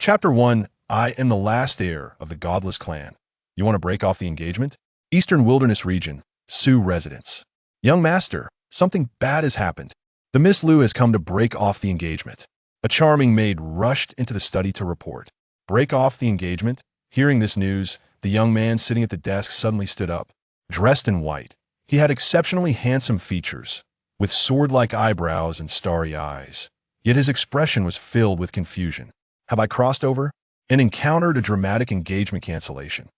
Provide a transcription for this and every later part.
Chapter 1. I am the last heir of the godless clan. You want to break off the engagement? Eastern Wilderness Region, Sioux residence. Young master, something bad has happened. The Miss Liu has come to break off the engagement. A charming maid rushed into the study to report. Break off the engagement? Hearing this news, the young man sitting at the desk suddenly stood up. Dressed in white, he had exceptionally handsome features, with sword-like eyebrows and starry eyes. Yet his expression was filled with confusion. Have I crossed over? And encountered a dramatic engagement cancellation.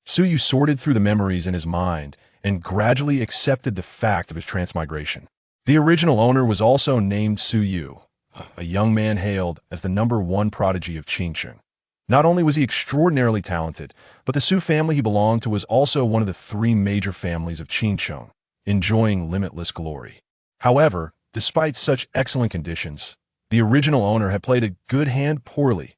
Su sorted through the memories in his mind and gradually accepted the fact of his transmigration. The original owner was also named Su, a young man hailed as the #1 prodigy of Qingcheng. Not only was he extraordinarily talented, but the Su family he belonged to was also one of the 3 major families of Qingcheng, enjoying limitless glory. However, despite such excellent conditions, the original owner had played a good hand poorly.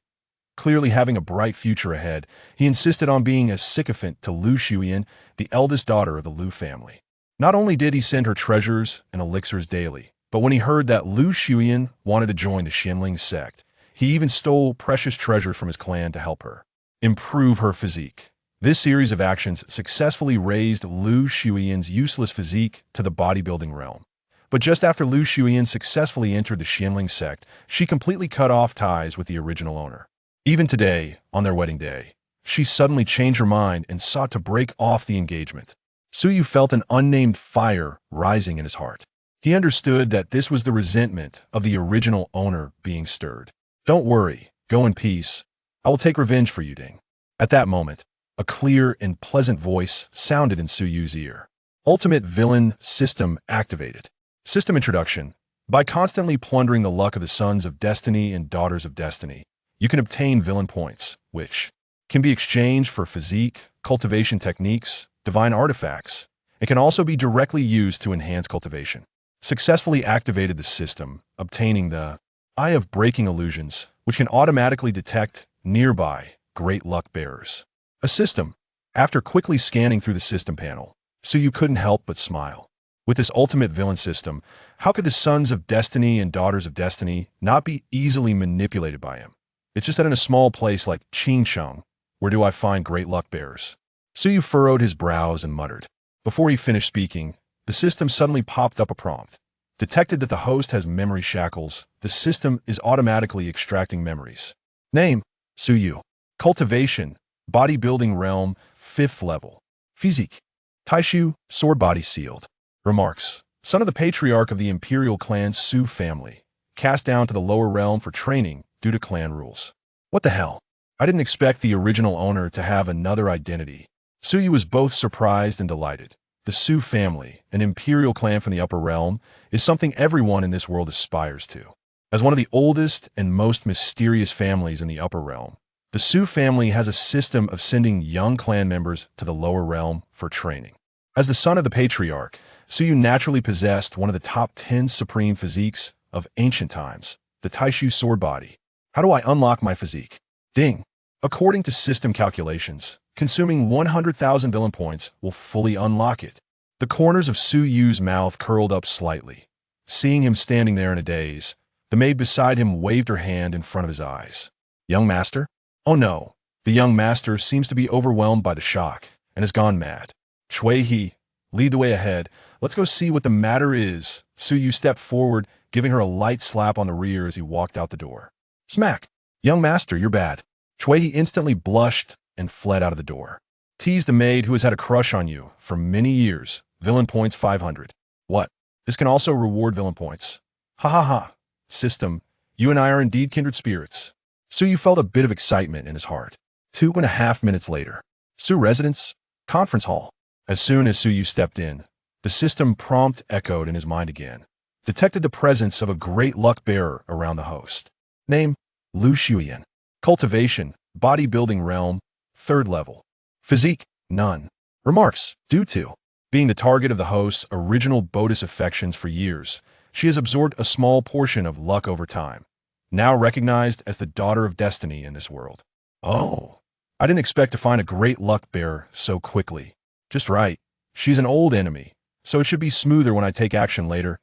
Clearly having a bright future ahead, he insisted on being a sycophant to Lu Shuyan, the eldest daughter of the Lu family. Not only did he send her treasures and elixirs daily, but when he heard that Lu Shuyan wanted to join the Xianling sect, he even stole precious treasures from his clan to help her improve her physique. This series of actions successfully raised Lu Shuyan's useless physique to the bodybuilding realm. But just after Lu Shuyan successfully entered the Xianling sect, she completely cut off ties with the original owner. Even today, on their wedding day, she suddenly changed her mind and sought to break off the engagement. Su felt an unnamed fire rising in his heart. He understood that this was the resentment of the original owner being stirred. Don't worry, go in peace. I will take revenge for you, Ding. At that moment, a clear and pleasant voice sounded in Su's ear. Ultimate Villain System activated. System introduction. By constantly plundering the luck of the sons of destiny and daughters of destiny, you can obtain villain points, which can be exchanged for physique, cultivation techniques, divine artifacts, and can also be directly used to enhance cultivation. Successfully activated the system, obtaining the Eye of Breaking Illusions, which can automatically detect nearby great luck bearers. A system. After quickly scanning through the system panel, Su couldn't help but smile. With this ultimate villain system, how could the sons of destiny and daughters of destiny not be easily manipulated by him? It's just that in a small place like Qingcheng, where do I find great luck bearers? Su furrowed his brows and muttered. Before he finished speaking, the system suddenly popped up a prompt. Detected that the host has memory shackles, the system is automatically extracting memories. Name, Su. Cultivation, bodybuilding realm, 5th level. Physique, Taixu Sword Body sealed. Remarks. Son of the patriarch of the imperial clan Su family, cast down to the lower realm for training due to clan rules. What the hell? I didn't expect the original owner to have another identity. Su was both surprised and delighted. The Su family, an imperial clan from the upper realm, is something everyone in this world aspires to. As one of the oldest and most mysterious families in the upper realm, the Su family has a system of sending young clan members to the lower realm for training. As the son of the patriarch, Su naturally possessed one of the top 10 supreme physiques of ancient times, the Taixu Sword Body. How do I unlock my physique? Ding. According to system calculations, consuming 100,000 villain points will fully unlock it. The corners of Su's mouth curled up slightly. Seeing him standing there in a daze, the maid beside him waved her hand in front of his eyes. Young master? Oh no. The young master seems to be overwhelmed by the shock and has gone mad. Chui He, lead the way ahead. Let's go see what the matter is. Su stepped forward, giving her a light slap on the rear as he walked out the door. Smack! Young master, you're bad. Chui He instantly blushed and fled out of the door. Tease the maid who has had a crush on you for many years. Villain points 500. What? This can also reward villain points. Ha ha ha. System, you and I are indeed kindred spirits. Su felt a bit of excitement in his heart. 2.5 minutes later. Su residence, conference hall. As soon as Su stepped in, the system prompt echoed in his mind again. Detected the presence of a great luck bearer around the host. Name, Lu Shuyan. Cultivation, bodybuilding realm, 3rd level. Physique, none. Remarks, due to being the target of the host's original Bodis affections for years, she has absorbed a small portion of luck over time, now recognized as the daughter of destiny in this world. Oh, I didn't expect to find a great luck bearer so quickly. Just right. She's an old enemy, so it should be smoother when I take action later.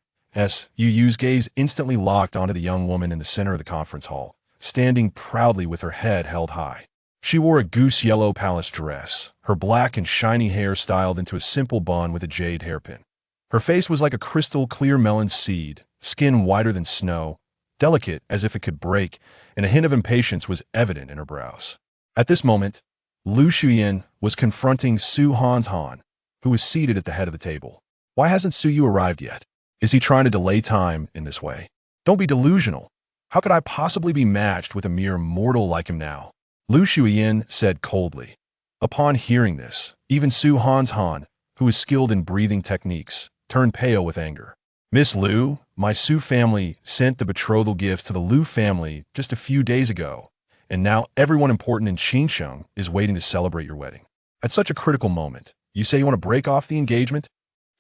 Yu's gaze instantly locked onto the young woman in the center of the conference hall, standing proudly with her head held high. She wore a goose-yellow palace dress, her black and shiny hair styled into a simple bun with a jade hairpin. Her face was like a crystal-clear melon seed, skin whiter than snow, delicate as if it could break, and a hint of impatience was evident in her brows. At this moment, Lu Shuyan was confronting Su Han, who was seated at the head of the table. Why hasn't Su Yu arrived yet? Is he trying to delay time in this way? Don't be delusional. How could I possibly be matched with a mere mortal like him now? Lu Shuyan said coldly. Upon hearing this, even Su Han, who was skilled in breathing techniques, turned pale with anger. Miss Lu, my Su family sent the betrothal gifts to the Lu family just a few days ago, and now everyone important in Qingcheng is waiting to celebrate your wedding. At such a critical moment, you say you want to break off the engagement?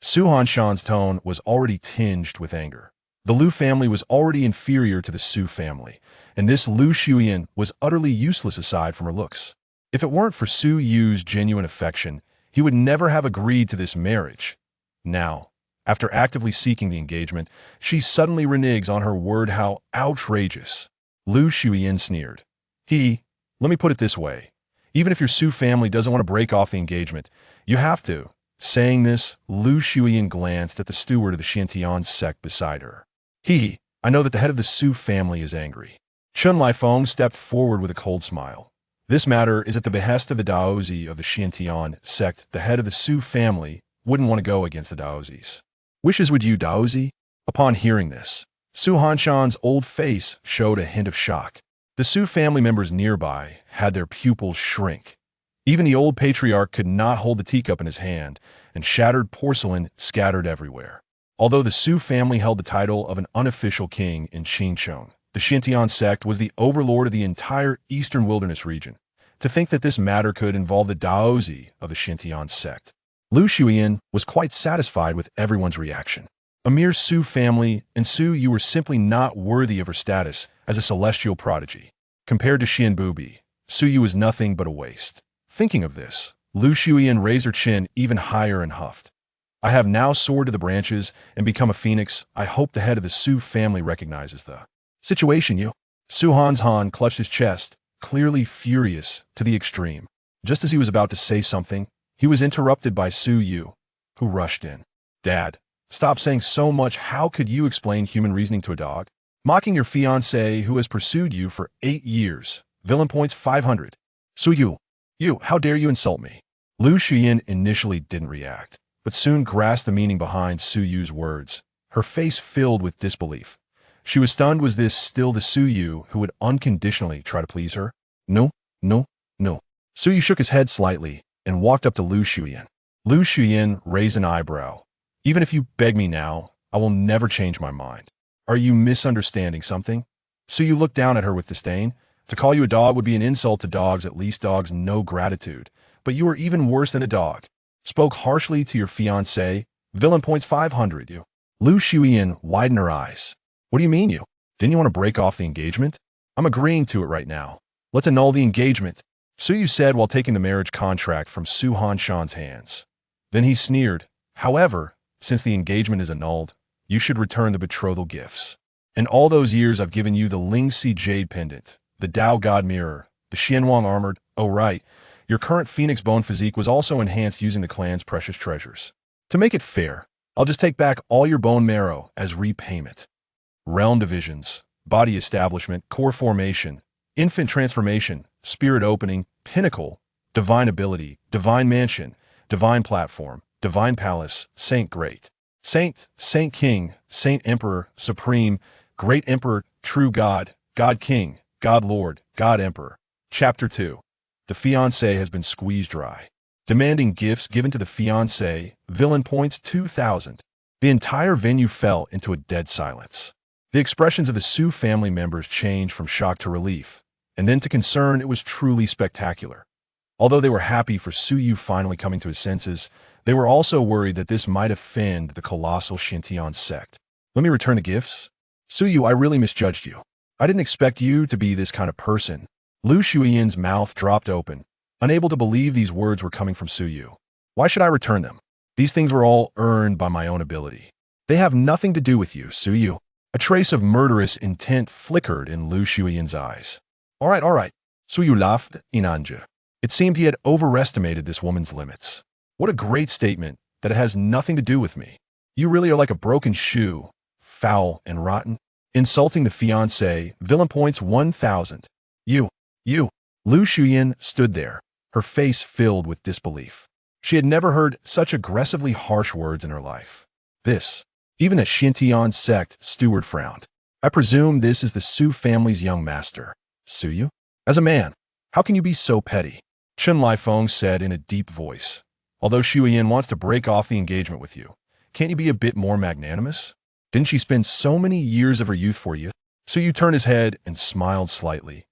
Su Hanshan's tone was already tinged with anger. The Lu family was already inferior to the Su family, and this Lu Shuyan was utterly useless aside from her looks. If it weren't for Su Yu's genuine affection, he would never have agreed to this marriage. Now, after actively seeking the engagement, she suddenly reneges on her word. How outrageous. Lu Shuyan sneered. Let me put it this way. Even if your Su family doesn't want to break off the engagement, you have to. Saying this, Lu Shuyan glanced at the steward of the Xiantian sect beside her. I know that the head of the Su family is angry. Chun Lifeng stepped forward with a cold smile. This matter is at the behest of the Daozi of the Xiantian sect. The head of the Su family wouldn't want to go against the Daozis. Wishes would you, Daozi? Upon hearing this, Su Hanshan's old face showed a hint of shock. The Su family members nearby had their pupils shrink. Even the old patriarch could not hold the teacup in his hand, and shattered porcelain scattered everywhere. Although the Su family held the title of an unofficial king in Qingcheng, the Xiantian sect was the overlord of the entire eastern wilderness region. To think that this matter could involve the Daozi of the Xiantian sect. Lu Shuyan was quite satisfied with everyone's reaction. A mere Su family, and Su Yu were simply not worthy of her status as a celestial prodigy. Compared to Xianbubi, Su Yu was nothing but a waste. Thinking of this, Lu Shuyan raised her chin even higher and huffed. I have now soared to the branches and become a phoenix. I hope the head of the Su family recognizes the situation. Su Han clutched his chest, clearly furious to the extreme. Just as he was about to say something, he was interrupted by Su Yu, who rushed in. Dad, stop saying so much. How could you explain human reasoning to a dog? Mocking your fiancée who has pursued you for 8 years. Villain points 500. Su Yu, how dare you insult me? Lu Shuyan initially didn't react, but soon grasped the meaning behind Su Yu's words. Her face filled with disbelief. She was stunned. Was this still the Su Yu who would unconditionally try to please her? No. Su Yu shook his head slightly and walked up to Lu Shuyan. Lu Shuyan raised an eyebrow. Even if you beg me now, I will never change my mind. Are you misunderstanding something? Su Yu looked down at her with disdain. To call you a dog would be an insult to dogs. At least dogs know gratitude. But you are even worse than a dog. Spoke harshly to your fiancé. Villain points 500. Lu Shuyan widened her eyes. What do you mean, you? Didn't you want to break off the engagement? I'm agreeing to it right now. Let's annul the engagement. Su Yu said while taking the marriage contract from Su Hanshan's hands. Then he sneered. However, since the engagement is annulled, you should return the betrothal gifts. In all those years I've given you the Lingxi Jade Pendant, the Dao God Mirror, the Xianwang Armored. Oh right, your current Phoenix Bone physique was also enhanced using the clan's precious treasures. To make it fair, I'll just take back all your bone marrow as repayment. Realm divisions, body establishment, core formation, infant transformation, spirit opening, pinnacle, divine ability, divine mansion, divine platform, divine palace, saint great, saint king, saint emperor, supreme, great emperor, true God, God king, God lord, God emperor. Chapter 2. The fiancé has been squeezed dry. Demanding gifts given to the fiancé, villain points 2,000. The entire venue fell into a dead silence. The expressions of the Su family members changed from shock to relief, and then to concern. It was truly spectacular. Although they were happy for Su Yu finally coming to his senses, they were also worried that this might offend the colossal Xiantian sect. Let me return the gifts? Su Yu, I really misjudged you. I didn't expect you to be this kind of person. Lu Shuyan's mouth dropped open, unable to believe these words were coming from Su Yu. Why should I return them? These things were all earned by my own ability. They have nothing to do with you, Su Yu. A trace of murderous intent flickered in Lu Shuyan's eyes. All right, so you laughed, Inanja. It seemed he had overestimated this woman's limits. What a great statement that it has nothing to do with me. You really are like a broken shoe, foul and rotten. Insulting the fiancé, villain points 1,000. You. Lu Shuyan stood there, her face filled with disbelief. She had never heard such aggressively harsh words in her life. This. Even the Qingcheng.At steward frowned. I presume this is the Su family's young master. Suyu? As a man, how can you be so petty? Chen Lifeng said in a deep voice. Although Shuyan wants to break off the engagement with you, can't you be a bit more magnanimous? Didn't she spend so many years of her youth for you? Suyu turned his head and smiled slightly.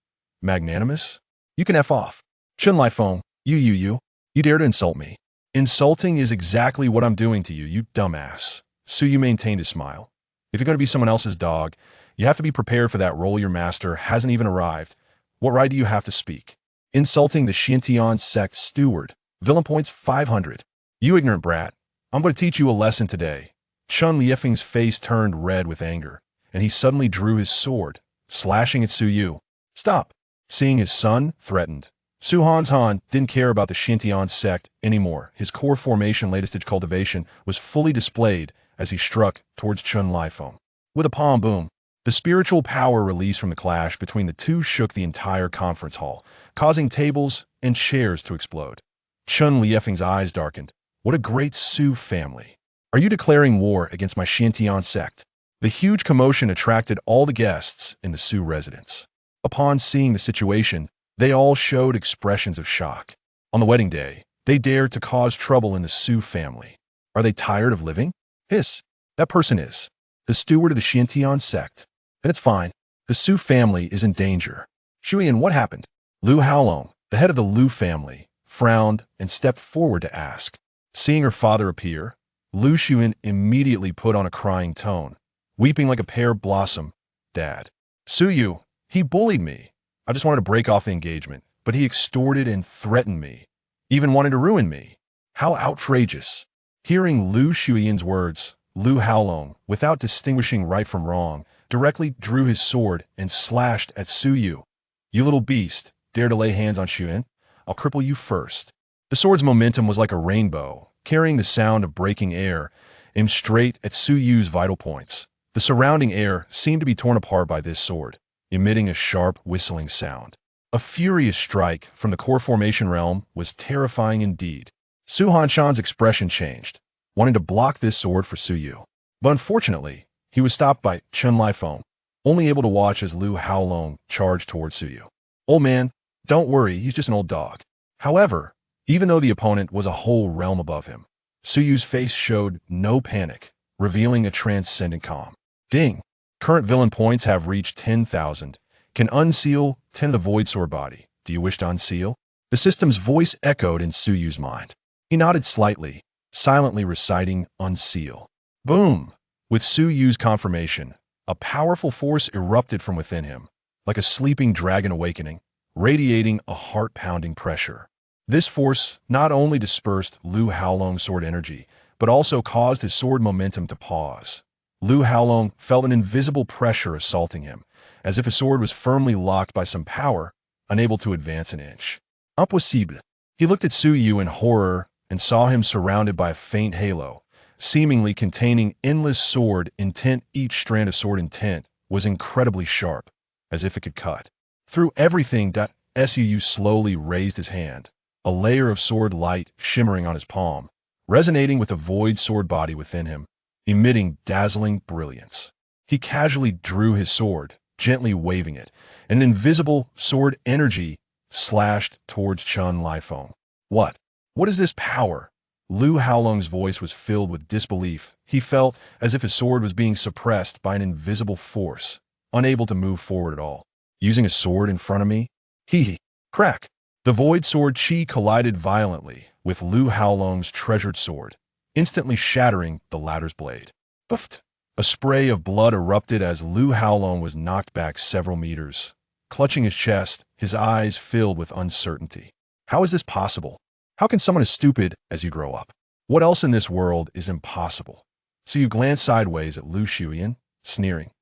Magnanimous? You can F off. Chen Lifeng, you dare to insult me. Insulting is exactly what I'm doing to you, you dumbass. Suyu maintained his smile. If you're going to be someone else's dog, you have to be prepared for that role your master hasn't even arrived. What right do you have to speak? Insulting the Qingcheng.At steward. Villain points 500. You ignorant brat. I'm going to teach you a lesson today. Chun Liefeng's face turned red with anger, and he suddenly drew his sword, slashing at Suyu. Stop. Seeing his son threatened, Su Han didn't care about the Qingcheng.At anymore. His core formation latest stage cultivation was fully displayed as he struck towards Chun Lifeng. With a palm boom, the spiritual power released from the clash between the two shook the entire conference hall, causing tables and chairs to explode. Chun Liefeng's eyes darkened. What a great Su family. Are you declaring war against my Qingcheng.At? The huge commotion attracted all the guests in the Su residence. Upon seeing the situation, they all showed expressions of shock. On the wedding day, they dared to cause trouble in the Su family. Are they tired of living? Hiss. That person is. The steward of the Qingcheng.At. Then it's fine. The Su family is in danger. Shuyan, what happened? Lu Haolong, the head of the Lu family, frowned and stepped forward to ask. Seeing her father appear, Lu Shuyan immediately put on a crying tone, weeping like a pear blossom. Dad. Suyu, he bullied me. I just wanted to break off the engagement, but he extorted and threatened me, even wanted to ruin me. How outrageous. Hearing Lu Shuyan's words, Lu Haolong, without distinguishing right from wrong, directly drew his sword and slashed at Suyu. You little beast, dare to lay hands on Shuyan? I'll cripple you first. The sword's momentum was like a rainbow, carrying the sound of breaking air, aimed straight at Suyu's vital points. The surrounding air seemed to be torn apart by this sword, emitting a sharp, whistling sound. A furious strike from the core formation realm was terrifying indeed. Su Hanshan's expression changed, wanting to block this sword for Suyu. But unfortunately, he was stopped by Chen Lifeng, only able to watch as Lu Haolong charged towards Suyu. Old man, don't worry, he's just an old dog. However, even though the opponent was a whole realm above him, Suyu's face showed no panic, revealing a transcendent calm. Ding! Current villain points have reached 10,000. Can unseal 10 the Void Sword Body. Do you wish to unseal? The system's voice echoed in Suyu's mind. He nodded slightly, silently reciting unseal. Boom! With Suyu's confirmation, a powerful force erupted from within him, like a sleeping dragon awakening, radiating a heart-pounding pressure. This force not only dispersed Lu Haolong's sword energy, but also caused his sword momentum to pause. Lu Haolong felt an invisible pressure assaulting him, as if his sword was firmly locked by some power, unable to advance an inch. Impossible. He looked at Suyu in horror and saw him surrounded by a faint halo, seemingly containing endless sword intent. Each strand of sword intent was incredibly sharp, as if it could cut through everything. Suyu slowly raised his hand, a layer of sword light shimmering on his palm, resonating with the void sword body within him, emitting dazzling brilliance. He casually drew his sword, gently waving it, and an invisible sword energy slashed towards Chun Lifeng. What? What is this power? Lu Haolong's voice was filled with disbelief. He felt as if his sword was being suppressed by an invisible force, unable to move forward at all. Using a sword in front of me? Hee. Crack. The void sword chi collided violently with Lu Haolong's treasured sword, instantly shattering the latter's blade. Buffed. A spray of blood erupted as Lu Haolong was knocked back several meters. Clutching his chest, his eyes filled with uncertainty. How is this possible? How can someone as stupid as you grow up? What else in this world is impossible? So you glanced sideways at Lu Shuyan, sneering.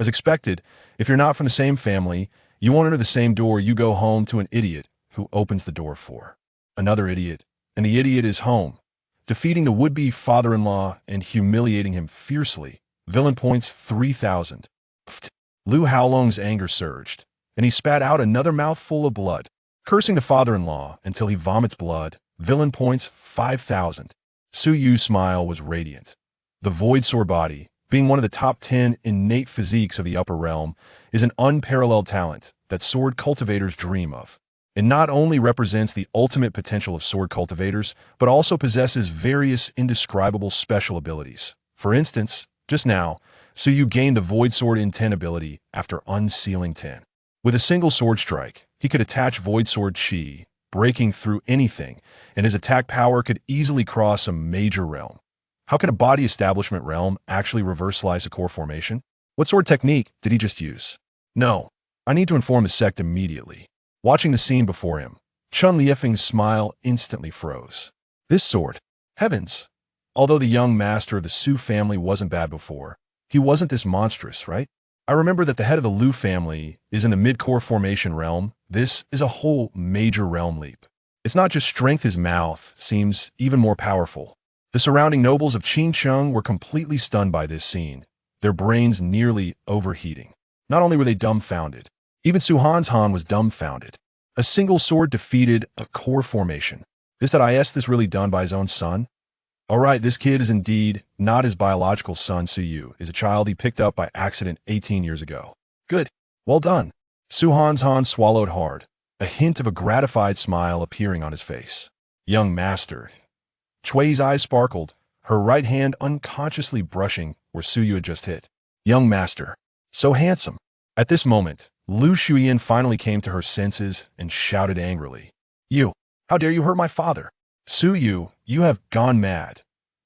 As expected, if you're not from the same family, you won't enter the same door. You go home to an idiot who opens the door for another idiot, and the idiot is home, defeating the would-be father-in-law and humiliating him fiercely. Villain points 3,000. Lu Haolong's anger surged, and he spat out another mouthful of blood, cursing the father-in-law until he vomits blood. Villain points 5,000. Su Yu's smile was radiant. The Void Sword Body, being one of the top 10 innate physiques of the upper realm, is an unparalleled talent that sword cultivators dream of. It not only represents the ultimate potential of sword cultivators, but also possesses various indescribable special abilities. For instance, just now, Su Yu gained the Void Sword in 10 ability after unsealing 10. With a single sword strike, he could attach Void Sword Chi, breaking through anything, and his attack power could easily cross a major realm. How can a body establishment realm actually reversalize a core formation? What sword technique did he just use? No, I need to inform the sect immediately. Watching the scene before him, Chun Liefeng's smile instantly froze. This sword, heavens! Although the young master of the Su family wasn't bad before, he wasn't this monstrous, right? I remember that the head of the Lu family is in the mid-core formation realm. This is a whole major realm leap. It's not just strength, his mouth seems even more powerful. The surrounding nobles of Qingcheng were completely stunned by this scene, their brains nearly overheating. Not only were they dumbfounded, even Su Han's Han was dumbfounded. A single sword defeated a core formation. Is this really done by his own son? Alright, this kid is indeed not his biological son. Su Yu is a child he picked up by accident 18 years ago. Good. Well done. Su Han's Han swallowed hard, a hint of a gratified smile appearing on his face. Young master. Chui's eyes sparkled, her right hand unconsciously brushing where Su Yu had just hit. Young master. So handsome. At this moment, Lu Shuyan finally came to her senses and shouted angrily. You, how dare you hurt my father? Su Yu, you have gone mad.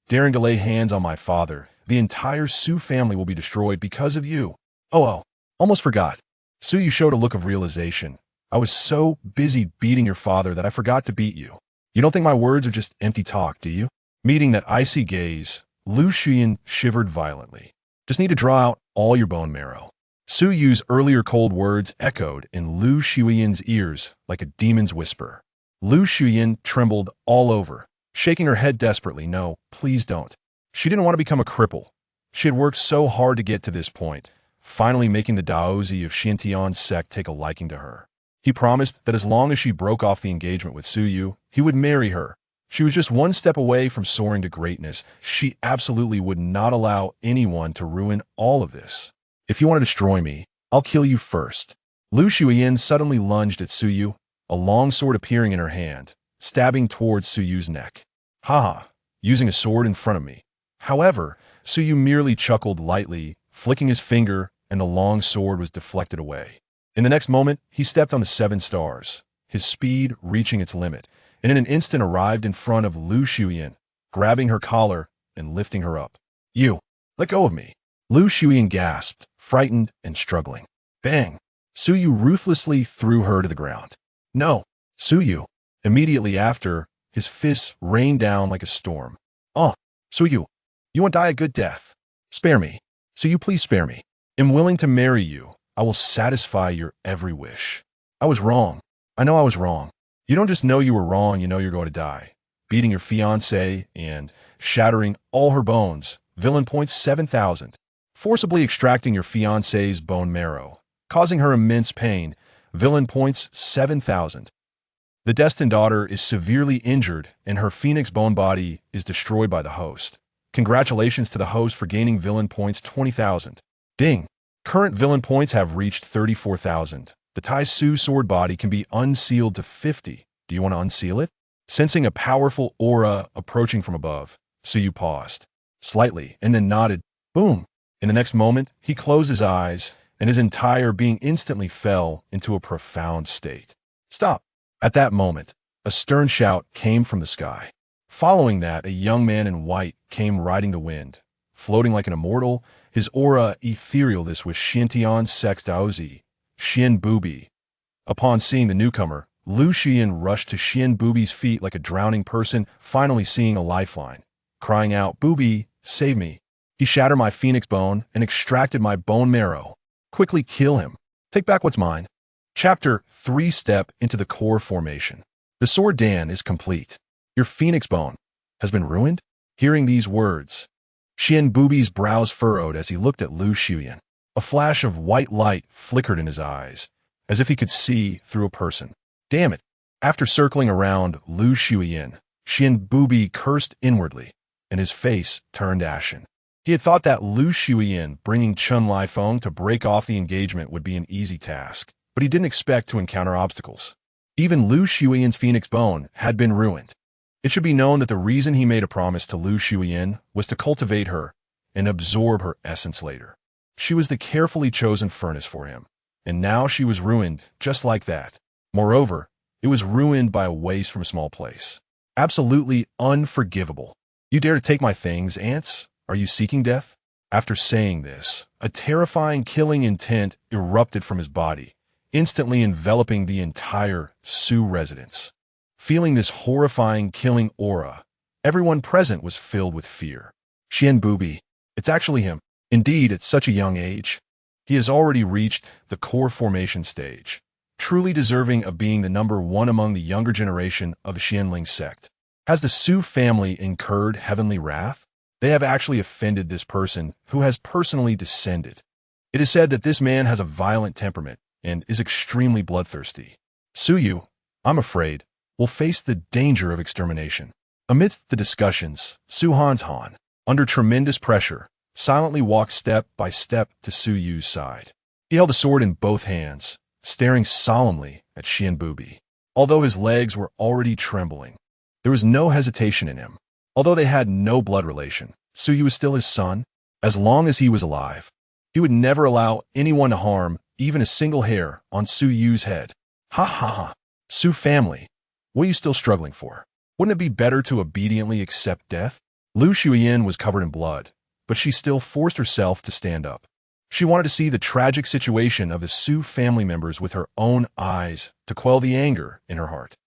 Daring to lay hands on my father, the entire Su family will be destroyed because of you. Oh, almost forgot. Su Yu showed a look of realization. I was so busy beating your father that I forgot to beat you. You don't think my words are just empty talk, do you? Meeting that icy gaze, Lu Shuyan shivered violently. Just need to draw out all your bone marrow. Su Yu's earlier cold words echoed in Lu Shuyan's ears like a demon's whisper. Lu Shuyan trembled all over, shaking her head desperately. No, please don't. She didn't want to become a cripple. She had worked so hard to get to this point, finally making the Daozi of Xintian's sect take a liking to her. He promised that as long as she broke off the engagement with Su Yu, he would marry her. She was just one step away from soaring to greatness. She absolutely would not allow anyone to ruin all of this. If you want to destroy me, I'll kill you first. Lu Shuyan suddenly lunged at Su Yu, a long sword appearing in her hand, stabbing towards Su Yu's neck. Haha, using a sword in front of me. However, Su Yu merely chuckled lightly, flicking his finger, and the long sword was deflected away. In the next moment, he stepped on the 7 stars, his speed reaching its limit, and in an instant arrived in front of Lu Shuyan, grabbing her collar and lifting her up. You, let go of me. Lu Shuyan gasped, frightened and struggling. Bang! Su Yu ruthlessly threw her to the ground. No, Su Yu. Immediately after, his fists rained down like a storm. Oh, Su Yu, you won't die a good death. Spare me. Su Yu, please spare me. I'm willing to marry you. I will satisfy your every wish. I was wrong. I know I was wrong. You don't just know you were wrong, you know you're going to die. Beating your fiancée and shattering all her bones. Villain points 7,000. Forcibly extracting your fiancée's bone marrow, causing her immense pain. Villain points 7,000. The destined daughter is severely injured and her phoenix bone body is destroyed by the host. Congratulations to the host for gaining villain points 20,000. Ding! Current villain points have reached 34,000. The Taixu Sword Body can be unsealed to 50. Do you want to unseal it? Sensing a powerful aura approaching from above, Su Yu paused slightly and then nodded. Boom! In the next moment, he closed his eyes and his entire being instantly fell into a profound state. Stop! At that moment, a stern shout came from the sky. Following that, a young man in white came riding the wind, floating like an immortal, his aura ethereal. This was Xintian's Sex Daozi, Xian Bubi. Upon seeing the newcomer, Lu Xian rushed to Xian Bubi's feet like a drowning person, finally seeing a lifeline. Crying out, Bubi, save me. He shattered my phoenix bone and extracted my bone marrow. Quickly kill him. Take back what's mine. Chapter 3 Step into the core formation. The sword Dan is complete. Your phoenix bone has been ruined? Hearing these words, Xian Bubi's brows furrowed as he looked at Lu Xiuyan. A flash of white light flickered in his eyes, as if he could see through a person. Damn it! After circling around Lu Xiuyan, Xian Bubi cursed inwardly, and his face turned ashen. He had thought that Lu Xiuyan bringing Chun Lifeng to break off the engagement would be an easy task, but he didn't expect to encounter obstacles. Even Lu Xiuyan's phoenix bone had been ruined. It should be known that the reason he made a promise to Lu Xiuyan was to cultivate her and absorb her essence later. She was the carefully chosen furnace for him, and now she was ruined just like that. Moreover, it was ruined by a waste from a small place. Absolutely unforgivable. You dare to take my things, ants? Are you seeking death? After saying this, a terrifying killing intent erupted from his body, instantly enveloping the entire Su residence. Feeling this horrifying killing aura, everyone present was filled with fear. Xian Bubi, it's actually him. Indeed, at such a young age, he has already reached the core formation stage, truly deserving of being the number one among the younger generation of the Xianling sect. Has the Su family incurred heavenly wrath? They have actually offended this person who has personally descended. It is said that this man has a violent temperament and is extremely bloodthirsty. Su Yu, I'm afraid, will face the danger of extermination. Amidst the discussions, Su Han's Han, under tremendous pressure, silently walked step by step to Su Yu's side. He held a sword in both hands, staring solemnly at Xian Bubi. Although his legs were already trembling, there was no hesitation in him. Although they had no blood relation, Su Yu was still his son. As long as he was alive, he would never allow anyone to harm even a single hair on Su Yu's head. Ha ha ha. Su family, what are you still struggling for? Wouldn't it be better to obediently accept death? Lu Xiuyan was covered in blood, but she still forced herself to stand up. She wanted to see the tragic situation of the Su family members with her own eyes to quell the anger in her heart.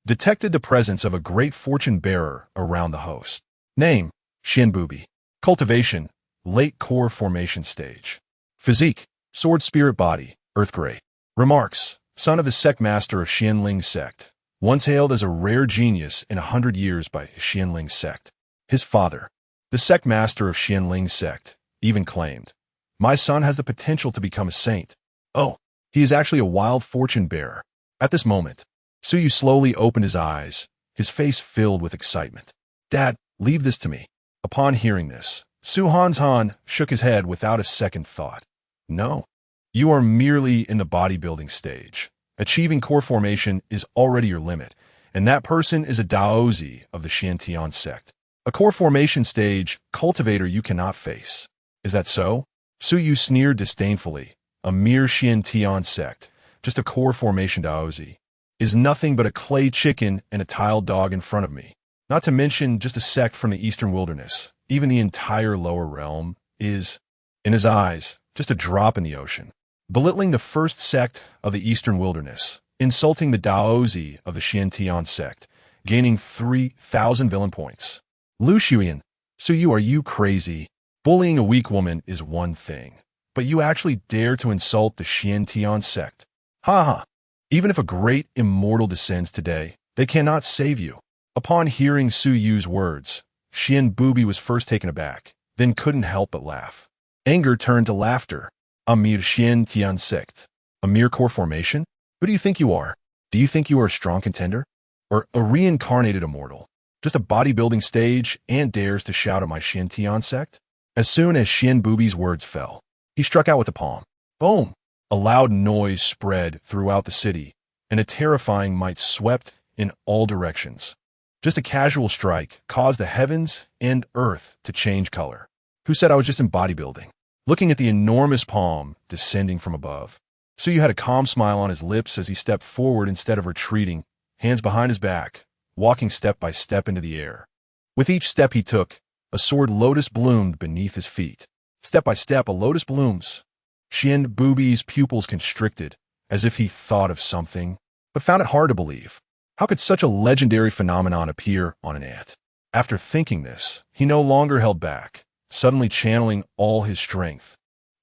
Detected the presence of a great fortune bearer around the host. Name, Xian Bubi. Cultivation, late core formation stage. Physique, sword spirit body, earth gray. Remarks, son of the sect master of Xianling sect. Once hailed as a rare genius in 100 years by Xianling sect. His father, the sect master of Xianling sect, even claimed, my son has the potential to become a saint. Oh, he is actually a wild fortune bearer. At this moment, Su Yu slowly opened his eyes, his face filled with excitement. Dad, leave this to me. Upon hearing this, Su Han's Han shook his head without a second thought. No, you are merely in the bodybuilding stage. Achieving core formation is already your limit, and that person is a Daozi of the Xiantian sect. A core formation stage cultivator you cannot face. Is that so? Su Yu sneered disdainfully. A mere Xiantian sect, just a core formation Daozi, is nothing but a clay chicken and a tiled dog in front of me. Not to mention just a sect from the eastern wilderness. Even the entire lower realm is, in his eyes, just a drop in the ocean. Belittling the first sect of the eastern wilderness, insulting the Daozi of the Xiantian sect, gaining 3,000 villain points. Lu Xiuyan, Su Yu, are you crazy? Bullying a weak woman is one thing, but you actually dare to insult the Xiantian sect. Ha ha. Even if a great immortal descends today, they cannot save you. Upon hearing Su Yu's words, Xian Bubi was first taken aback, then couldn't help but laugh. Anger turned to laughter. Amir Xiantian sect. A mere core formation? Who do you think you are? Do you think you are a strong contender? Or a reincarnated immortal? Just a bodybuilding stage and dares to shout at my Xiantian sect? As soon as Xian Bubi's words fell, he struck out with a palm. Boom! A loud noise spread throughout the city, and a terrifying might swept in all directions. Just a casual strike caused the heavens and earth to change color. Who said I was just in bodybuilding? Looking at the enormous palm descending from above, Su Yu had a calm smile on his lips as he stepped forward instead of retreating, hands behind his back, walking step by step into the air. With each step he took, a sword lotus bloomed beneath his feet. Step by step, a lotus blooms. Xian Bubi's pupils constricted, as if he thought of something, but found it hard to believe. How could such a legendary phenomenon appear on an ant? After thinking this, he no longer held back, suddenly channeling all his strength.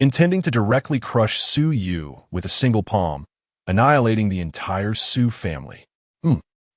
intending to directly crush Su Yu with a single palm, annihilating the entire Su family.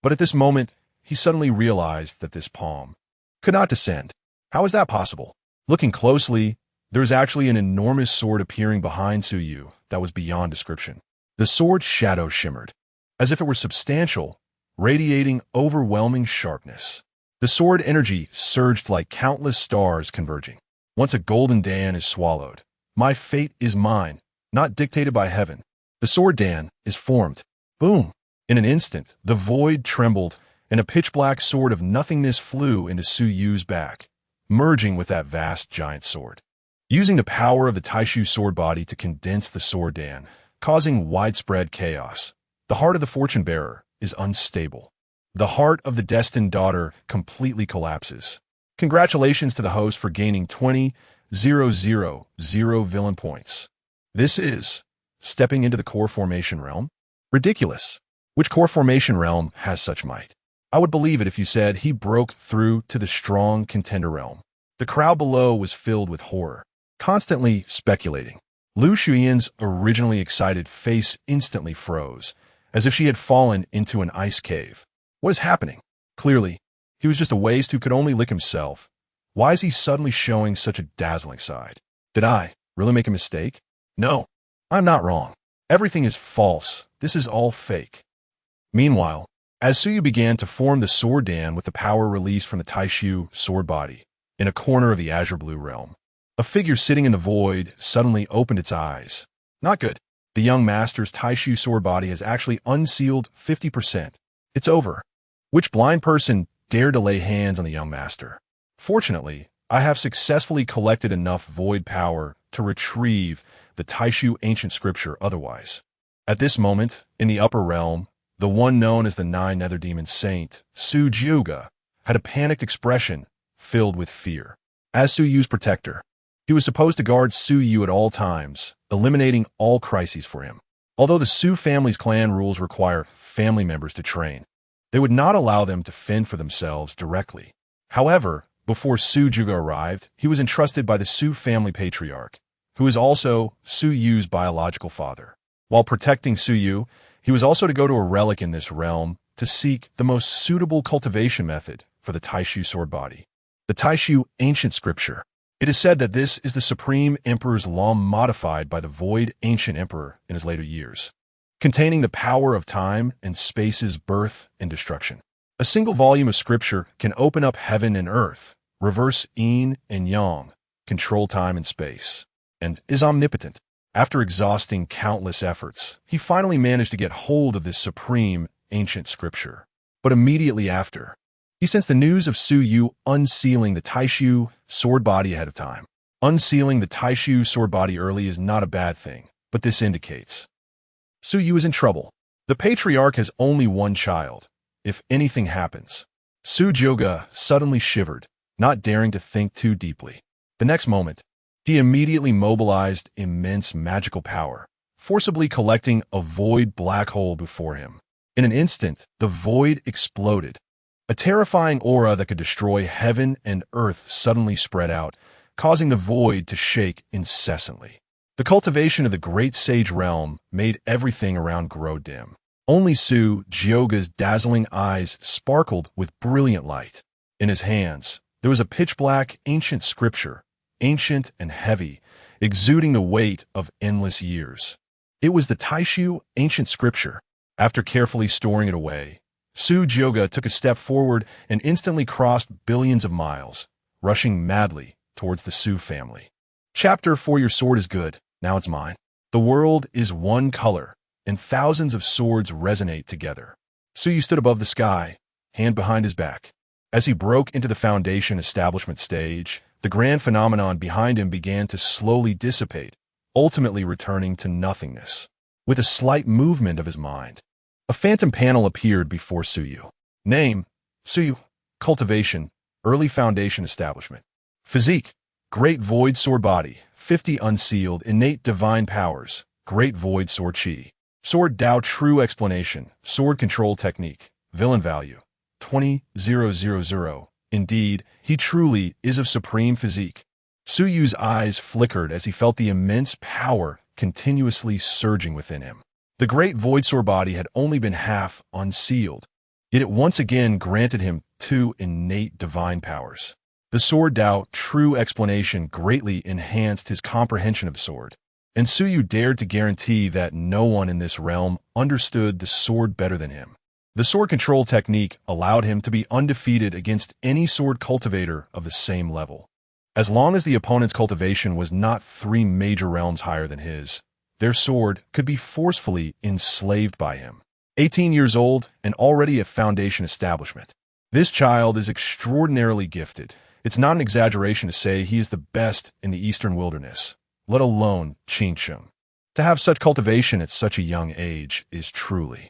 But at this moment, he suddenly realized that this palm could not descend. How is that possible? Looking closely, there is actually an enormous sword appearing behind Su Yu that was beyond description. The sword's shadow shimmered, as if it were substantial, radiating overwhelming sharpness. The sword energy surged like countless stars converging. Once a golden Dan is swallowed, my fate is mine, not dictated by heaven. The sword Dan is formed. Boom! In an instant, the void trembled, and a pitch-black sword of nothingness flew into Su Yu's back, merging with that vast giant sword. Using the power of the Taixu Sword Body to condense the sword Dan, causing widespread chaos, the heart of the fortune bearer is unstable. The heart of the destined daughter completely collapses. Congratulations to the host for gaining 20,000 villain points. This is stepping into the core formation realm? Ridiculous. Which core formation realm has such might? I would believe it if you said he broke through to the strong contender realm. The crowd below was filled with horror, constantly speculating. Lu Shuyan's originally excited face instantly froze, as if she had fallen into an ice cave. What is happening? Clearly, he was just a waste who could only lick himself. Why is he suddenly showing such a dazzling side? Did I really make a mistake? No, I'm not wrong. Everything is false. This is all fake. Meanwhile, as Su Yu began to form the Sword Dan with the power released from the Taixu Sword Body, in a corner of the azure blue realm, a figure sitting in the void suddenly opened its eyes. Not good. The young master's Taixu Sword Body has actually unsealed 50%. It's over. Which blind person dared to lay hands on the young master? Fortunately, I have successfully collected enough void power to retrieve the Taixu ancient scripture otherwise. At this moment, in the upper realm, the one known as the Nine Nether Demon Saint, Su Jiuge, had a panicked expression filled with fear. As Su Yu's protector, he was supposed to guard Su Yu at all times, eliminating all crises for him. Although the Su family's clan rules require family members to train, they would not allow them to fend for themselves directly. However, before Su Jiuge arrived, he was entrusted by the Su family patriarch, who is also Su Yu's biological father. While protecting Su Yu, he was also to go to a relic in this realm to seek the most suitable cultivation method for the Taixu Sword Body. The Taixu ancient scripture. It is said that this is the Supreme Emperor's law modified by the Void Ancient Emperor in his later years, containing the power of time and space's birth and destruction. A single volume of scripture can open up heaven and earth, reverse yin and yang, control time and space, and is omnipotent. After exhausting countless efforts, he finally managed to get hold of this supreme ancient scripture. But immediately after, he sensed the news of Su Yu unsealing the Taixu Sword Body ahead of time. Unsealing the Taixu Sword Body early is not a bad thing, but this indicates Su Yu is in trouble. The patriarch has only one child. If anything happens, Su Jiuge suddenly shivered, not daring to think too deeply. The next moment, he immediately mobilized immense magical power, forcibly collecting a void black hole before him. In an instant, the void exploded. A terrifying aura that could destroy heaven and earth suddenly spread out, causing the void to shake incessantly. The cultivation of the great sage realm made everything around grow dim. Only Su Jiuge's dazzling eyes sparkled with brilliant light. In his hands, there was a pitch-black ancient scripture, ancient and heavy, exuding the weight of endless years. It was the Taixu ancient scripture. After carefully storing it away, Su Jiuge took a step forward and instantly crossed billions of miles, rushing madly towards the Su family. Chapter 4. Your sword is good, now it's mine. The world is one color, and thousands of swords resonate together. Su Yu stood above the sky, hand behind his back. As he broke into the foundation establishment stage, the grand phenomenon behind him began to slowly dissipate, ultimately returning to nothingness. With a slight movement of his mind, a phantom panel appeared before Su Yu. Name, Su Yu. Cultivation, early foundation establishment. Physique, great void sword body, 50 unsealed, innate divine powers, great void sword chi. Sword Dao true explanation, sword control technique, villain value, 20,000. Indeed, he truly is of supreme physique. Su Yu's eyes flickered as he felt the immense power continuously surging within him. The great void sword body had only been half unsealed, yet it once again granted him two innate divine powers. The sword Dao true explanation greatly enhanced his comprehension of the sword, and Su Yu dared to guarantee that no one in this realm understood the sword better than him. The sword control technique allowed him to be undefeated against any sword cultivator of the same level. As long as the opponent's cultivation was not 3 major realms higher than his, their sword could be forcefully enslaved by him. 18 years old and already a foundation establishment. This child is extraordinarily gifted. It's not an exaggeration to say he is the best in the Eastern Wilderness, let alone Qingcheng. To have such cultivation at such a young age is truly.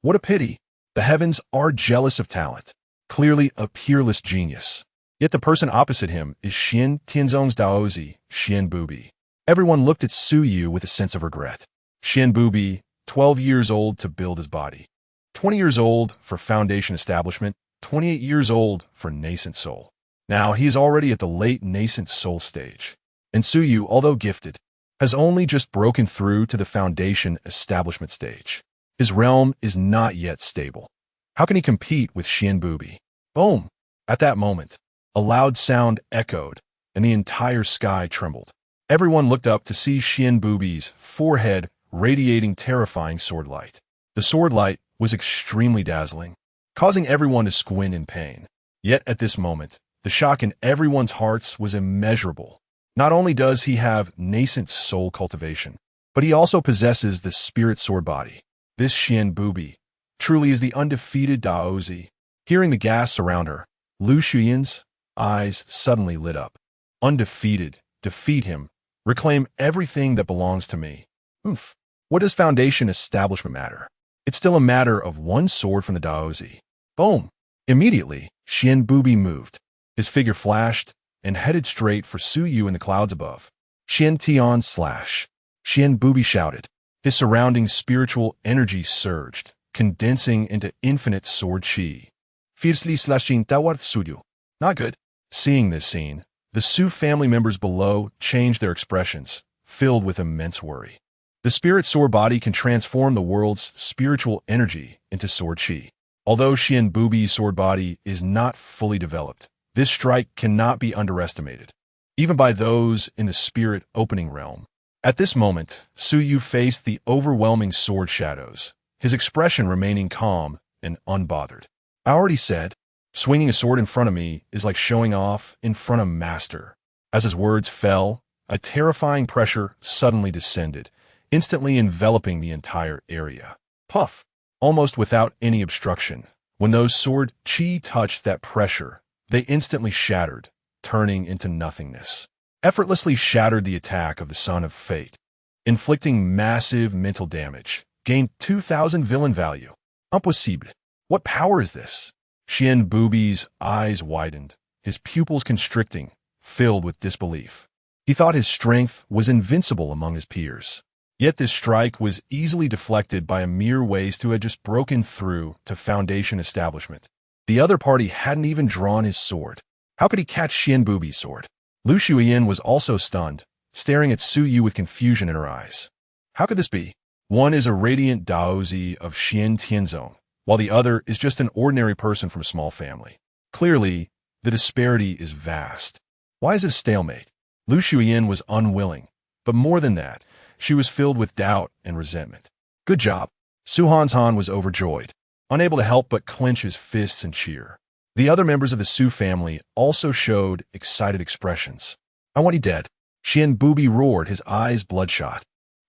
What a pity. The heavens are jealous of talent. Clearly a peerless genius. Yet the person opposite him is Xian Tianzong's Daozi, Xian Bubi. Everyone looked at Su Yu with a sense of regret. Xian Bubi, 12 years old to build his body. 20 years old for foundation establishment, 28 years old for nascent soul. Now he is already at the late nascent soul stage. And Su Yu, although gifted, has only just broken through to the foundation establishment stage. His realm is not yet stable. How can he compete with Xian Bubi? Boom! At that moment, a loud sound echoed, and the entire sky trembled. Everyone looked up to see Xian Bubi's forehead radiating terrifying sword light. The sword light was extremely dazzling, causing everyone to squint in pain. Yet at this moment, the shock in everyone's hearts was immeasurable. Not only does he have nascent soul cultivation, but he also possesses the spirit sword body. This Xian Bubi truly is the undefeated Daozi. Hearing the gasps around her, Lu Shuyan's eyes suddenly lit up. Undefeated, defeat him, reclaim everything that belongs to me. Oof. What does foundation establishment matter? It's still a matter of one sword from the Daozi. Boom! Immediately, Xian Bubi moved. His figure flashed and headed straight for Su Yu in the clouds above. Xian Tian slash. Xian Bubi shouted. His surrounding spiritual energy surged, condensing into infinite sword chi. Fiercely slashing tawar Su. Not good. Seeing this scene, the Su family members below changed their expressions, filled with immense worry. The spirit sword body can transform the world's spiritual energy into sword chi. Although Xian Bubi's sword body is not fully developed, this strike cannot be underestimated, even by those in the spirit opening realm. At this moment, Su Yu faced the overwhelming sword shadows, his expression remaining calm and unbothered. I already said, swinging a sword in front of me is like showing off in front of master. As his words fell, a terrifying pressure suddenly descended, instantly enveloping the entire area. Puff! Almost without any obstruction. When those sword chi touched that pressure, they instantly shattered, turning into nothingness. Effortlessly shattered the attack of the Son of Fate, inflicting massive mental damage, gained 2,000 villain value. Impossible. What power is this? Xian Bubi's eyes widened, his pupils constricting, filled with disbelief. He thought his strength was invincible among his peers. Yet this strike was easily deflected by a mere waste who had just broken through to foundation establishment. The other party hadn't even drawn his sword. How could he catch Xian Bubi's sword? Lu Shuyan was also stunned, staring at Su Yu with confusion in her eyes. How could this be? One is a radiant Daozi of Xian Tianzong, while the other is just an ordinary person from a small family. Clearly, the disparity is vast. Why is it a stalemate? Lu Shuyan was unwilling, but more than that, she was filled with doubt and resentment. Good job. Su Hanshan was overjoyed, unable to help but clench his fists and cheer. The other members of the Su family also showed excited expressions. I want you dead. Xian Bubi roared, his eyes bloodshot.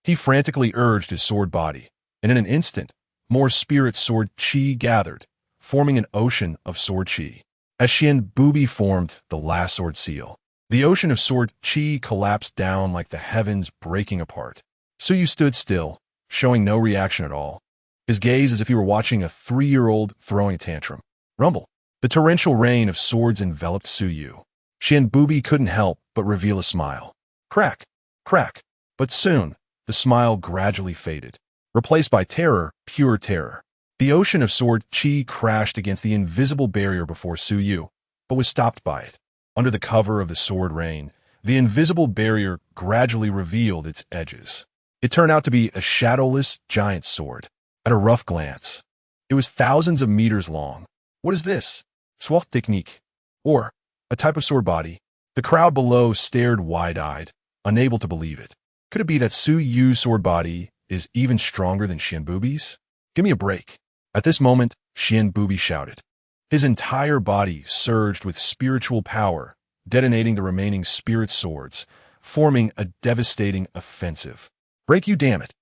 He frantically urged his sword body, and in an instant, more spirit sword chi gathered, forming an ocean of sword chi. As Xian Bubi formed the last sword seal, the ocean of sword chi collapsed down like the heavens breaking apart. Su Yu stood still, showing no reaction at all, his gaze as if he were watching a 3-year-old throwing a tantrum. Rumble. The torrential rain of swords enveloped Su Yu. Xian Bubi couldn't help but reveal a smile. Crack, crack. But soon, the smile gradually faded, replaced by terror, pure terror. The ocean of sword chi crashed against the invisible barrier before Su Yu, but was stopped by it. Under the cover of the sword rain, the invisible barrier gradually revealed its edges. It turned out to be a shadowless giant sword. At a rough glance, it was thousands of meters long. What is this? Sword technique? Or a type of sword body? The crowd below stared wide-eyed, unable to believe it. Could it be that Su Yu's sword body is even stronger than Xian Bubi's? Give me a break. At this moment, Xian Bubi shouted. His entire body surged with spiritual power, detonating the remaining spirit swords, forming a devastating offensive. Break, you damn it.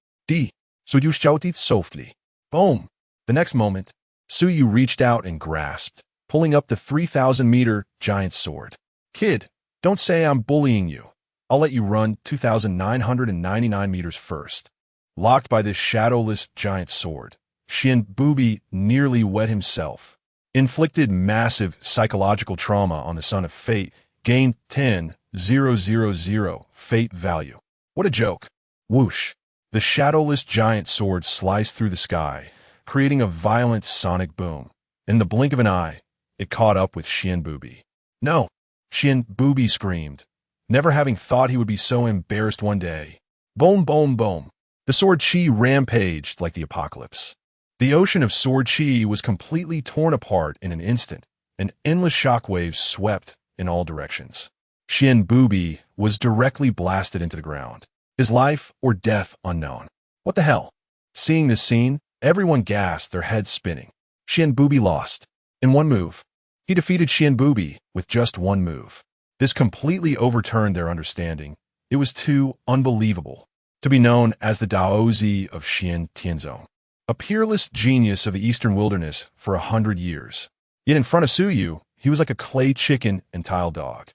So you shouted softly. Boom. The next moment, Su Yu reached out and grasped, pulling up the 3,000-meter giant sword. Kid, don't say I'm bullying you. I'll let you run 2,999 meters first. Locked by this shadowless giant sword, Xian Bubi nearly wet himself. Inflicted massive psychological trauma on the son of fate, gained 10,000 fate value. What a joke. Whoosh. The shadowless giant sword sliced through the sky, creating a violent sonic boom. In the blink of an eye, it caught up with Xian Bubi. No! Xian Bubi screamed, never having thought he would be so embarrassed one day. Boom, boom, boom. The sword chi rampaged like the apocalypse. The ocean of sword chi was completely torn apart in an instant, and endless shockwaves swept in all directions. Xian Bubi was directly blasted into the ground. His life or death unknown. What the hell? Seeing this scene, everyone gasped, their heads spinning. Xian Bubi lost. In one move. He defeated Xian Bubi with just one move. This completely overturned their understanding. It was too unbelievable to be known as the Daozi of Xian Tianzong, a peerless genius of the Eastern Wilderness for 100 years. Yet in front of Su Yu, he was like a clay chicken and tile dog,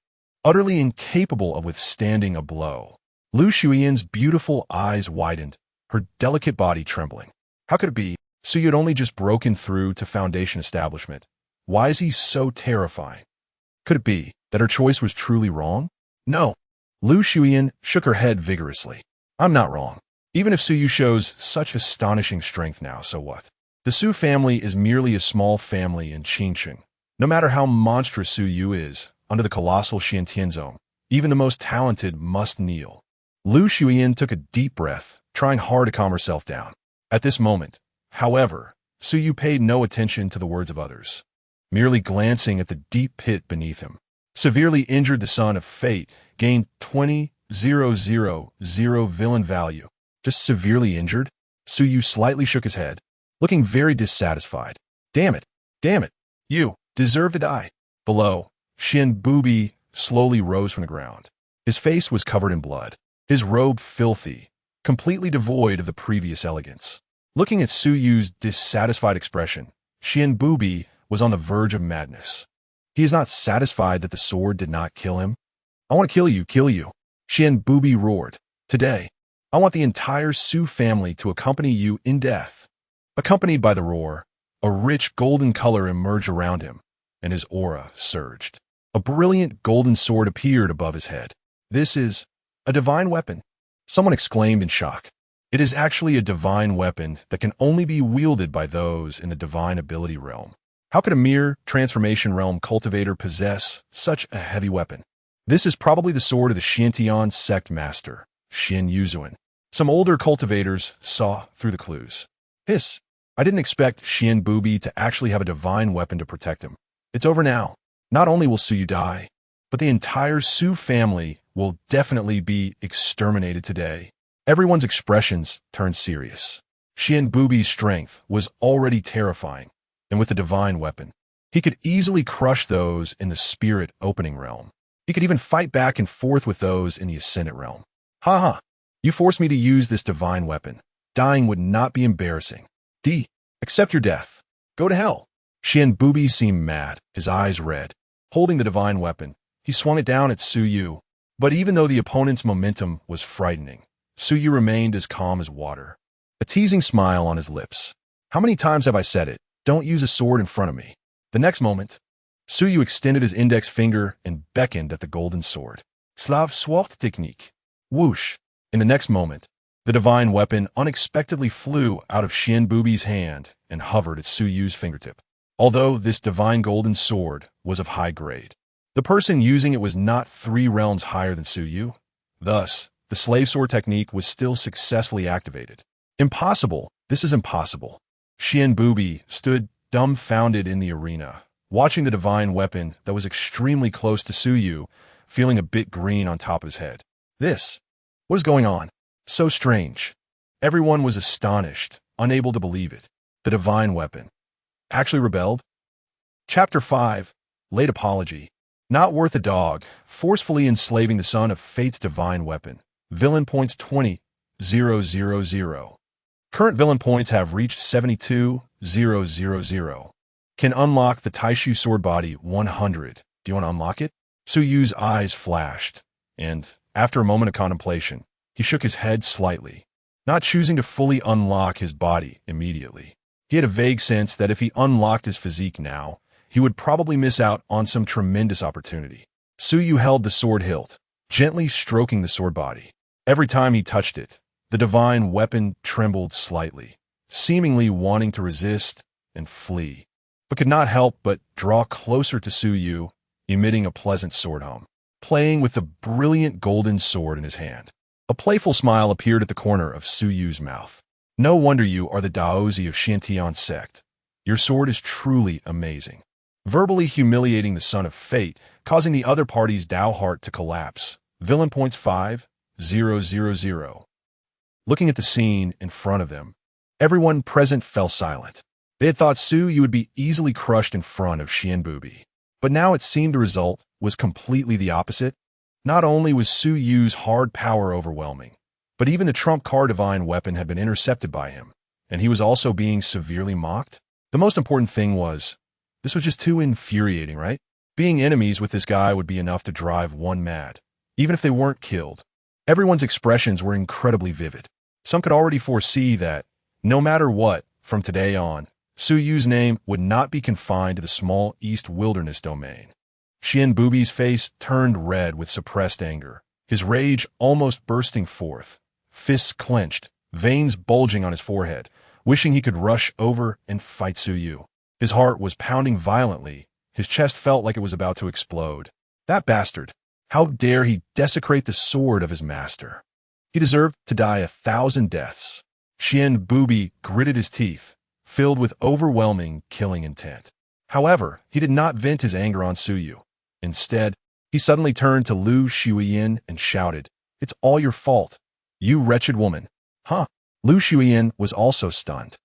utterly incapable of withstanding a blow. Lu Shuyan's beautiful eyes widened, her delicate body trembling. How could it be? Su Yu had only just broken through to Foundation establishment. Why is he so terrifying? Could it be that her choice was truly wrong? No. Lu Shuyan shook her head vigorously. I'm not wrong. Even if Su Yu shows such astonishing strength now, so what? The Su family is merely a small family in Qingcheng. No matter how monstrous Su Yu is, under the colossal Xian Tianzong, even the most talented must kneel. Lu Shuyan took a deep breath, trying hard to calm herself down. At this moment, however, Su Yu paid no attention to the words of others, merely glancing at the deep pit beneath him. Severely injured, the son of fate gained 20,000 villain value. Just severely injured? Su Yu slightly shook his head, looking very dissatisfied. Damn it. Damn it. You deserve to die. Below, Xian Bubi slowly rose from the ground. His face was covered in blood, his robe filthy, completely devoid of the previous elegance. Looking at Su Yu's dissatisfied expression, Xian Bubi was on the verge of madness. He is not satisfied that the sword did not kill him. I want to kill you, Xian Bubi roared. Today, I want the entire Su family to accompany you in death. Accompanied by the roar, a rich golden color emerged around him, and his aura surged. A brilliant golden sword appeared above his head. This is a divine weapon. Someone exclaimed in shock. It is actually a divine weapon that can only be wielded by those in the divine ability realm. How could a mere transformation realm cultivator possess such a heavy weapon? This is probably the sword of the Xiantian sect master, Xin Yuzuan. Some older cultivators saw through the clues. Hiss. I didn't expect Xian Bubi to actually have a divine weapon to protect him. It's over now. Not only will Su Yu die, but the entire Su family will definitely be exterminated today. Everyone's expressions turned serious. Xian Bubi's strength was already terrifying, and with the divine weapon, he could easily crush those in the spirit opening realm. He could even fight back and forth with those in the ascendant realm. Ha! You forced me to use this divine weapon. Dying would not be embarrassing. Accept your death. Go to hell. Xian Bubi seemed mad, his eyes red. Holding the divine weapon, he swung it down at Su Yu. But even though the opponent's momentum was frightening, Su Yu remained as calm as water, a teasing smile on his lips. How many times have I said it? Don't use a sword in front of me. The next moment, Su Yu extended his index finger and beckoned at the golden sword. Slav Sword technique. Whoosh. In the next moment, the divine weapon unexpectedly flew out of Xian Bubi's hand and hovered at Su Yu's fingertip. Although this divine golden sword was of high grade, The person using it was not 3 realms higher than Su Yu. Thus, the slave sword technique was still successfully activated. Impossible. This is impossible. Xian Bubi stood dumbfounded in the arena, watching the divine weapon that was extremely close to Su Yu, feeling a bit green on top of his head. What is going on? So strange. Everyone was astonished, unable to believe it. The divine weapon actually rebelled? Chapter 5. Late Apology. Not worth a dog, forcefully enslaving the son of Fate's divine weapon. Villain points 20,000. Current villain points have reached 72,000. Can unlock the Taixu Sword Body 100. Do you want to unlock it? Su Yu's eyes flashed, and, after a moment of contemplation, he shook his head slightly, not choosing to fully unlock his body immediately. He had a vague sense that if he unlocked his physique now, he would probably miss out on some tremendous opportunity. Su Yu held the sword hilt, gently stroking the sword body. Every time he touched it, the divine weapon trembled slightly, seemingly wanting to resist and flee, but could not help but draw closer to Su Yu, emitting a pleasant sword hum, playing with the brilliant golden sword in his hand. A playful smile appeared at the corner of Su Yu's mouth. No wonder you are the Daozi of Qingcheng.At sect. Your sword is truly amazing. Verbally humiliating the son of fate, causing the other party's Dao heart to collapse. Villain points 5,000. Looking at the scene in front of them, everyone present fell silent. They had thought Su Yu would be easily crushed in front of Xian Bubi. But now it seemed the result was completely the opposite. Not only was Su Yu's hard power overwhelming, but even the trump card divine weapon had been intercepted by him, and he was also being severely mocked. The most important thing was, this was just too infuriating, right? Being enemies with this guy would be enough to drive one mad, even if they weren't killed. Everyone's expressions were incredibly vivid. Some could already foresee that, no matter what, from today on, Su Yu's name would not be confined to the small East Wilderness domain. Xian Bubi's face turned red with suppressed anger, his rage almost bursting forth, fists clenched, veins bulging on his forehead, wishing he could rush over and fight Su Yu. His heart was pounding violently, his chest felt like it was about to explode. That bastard! How dare he desecrate the sword of his master? He deserved to die 1,000 deaths. Xian Bubi gritted his teeth, filled with overwhelming killing intent. However, he did not vent his anger on Su Yu. Instead, he suddenly turned to Lu Shuiyin and shouted, "It's all your fault, you wretched woman." Huh? Lu Shuiyin was also stunned.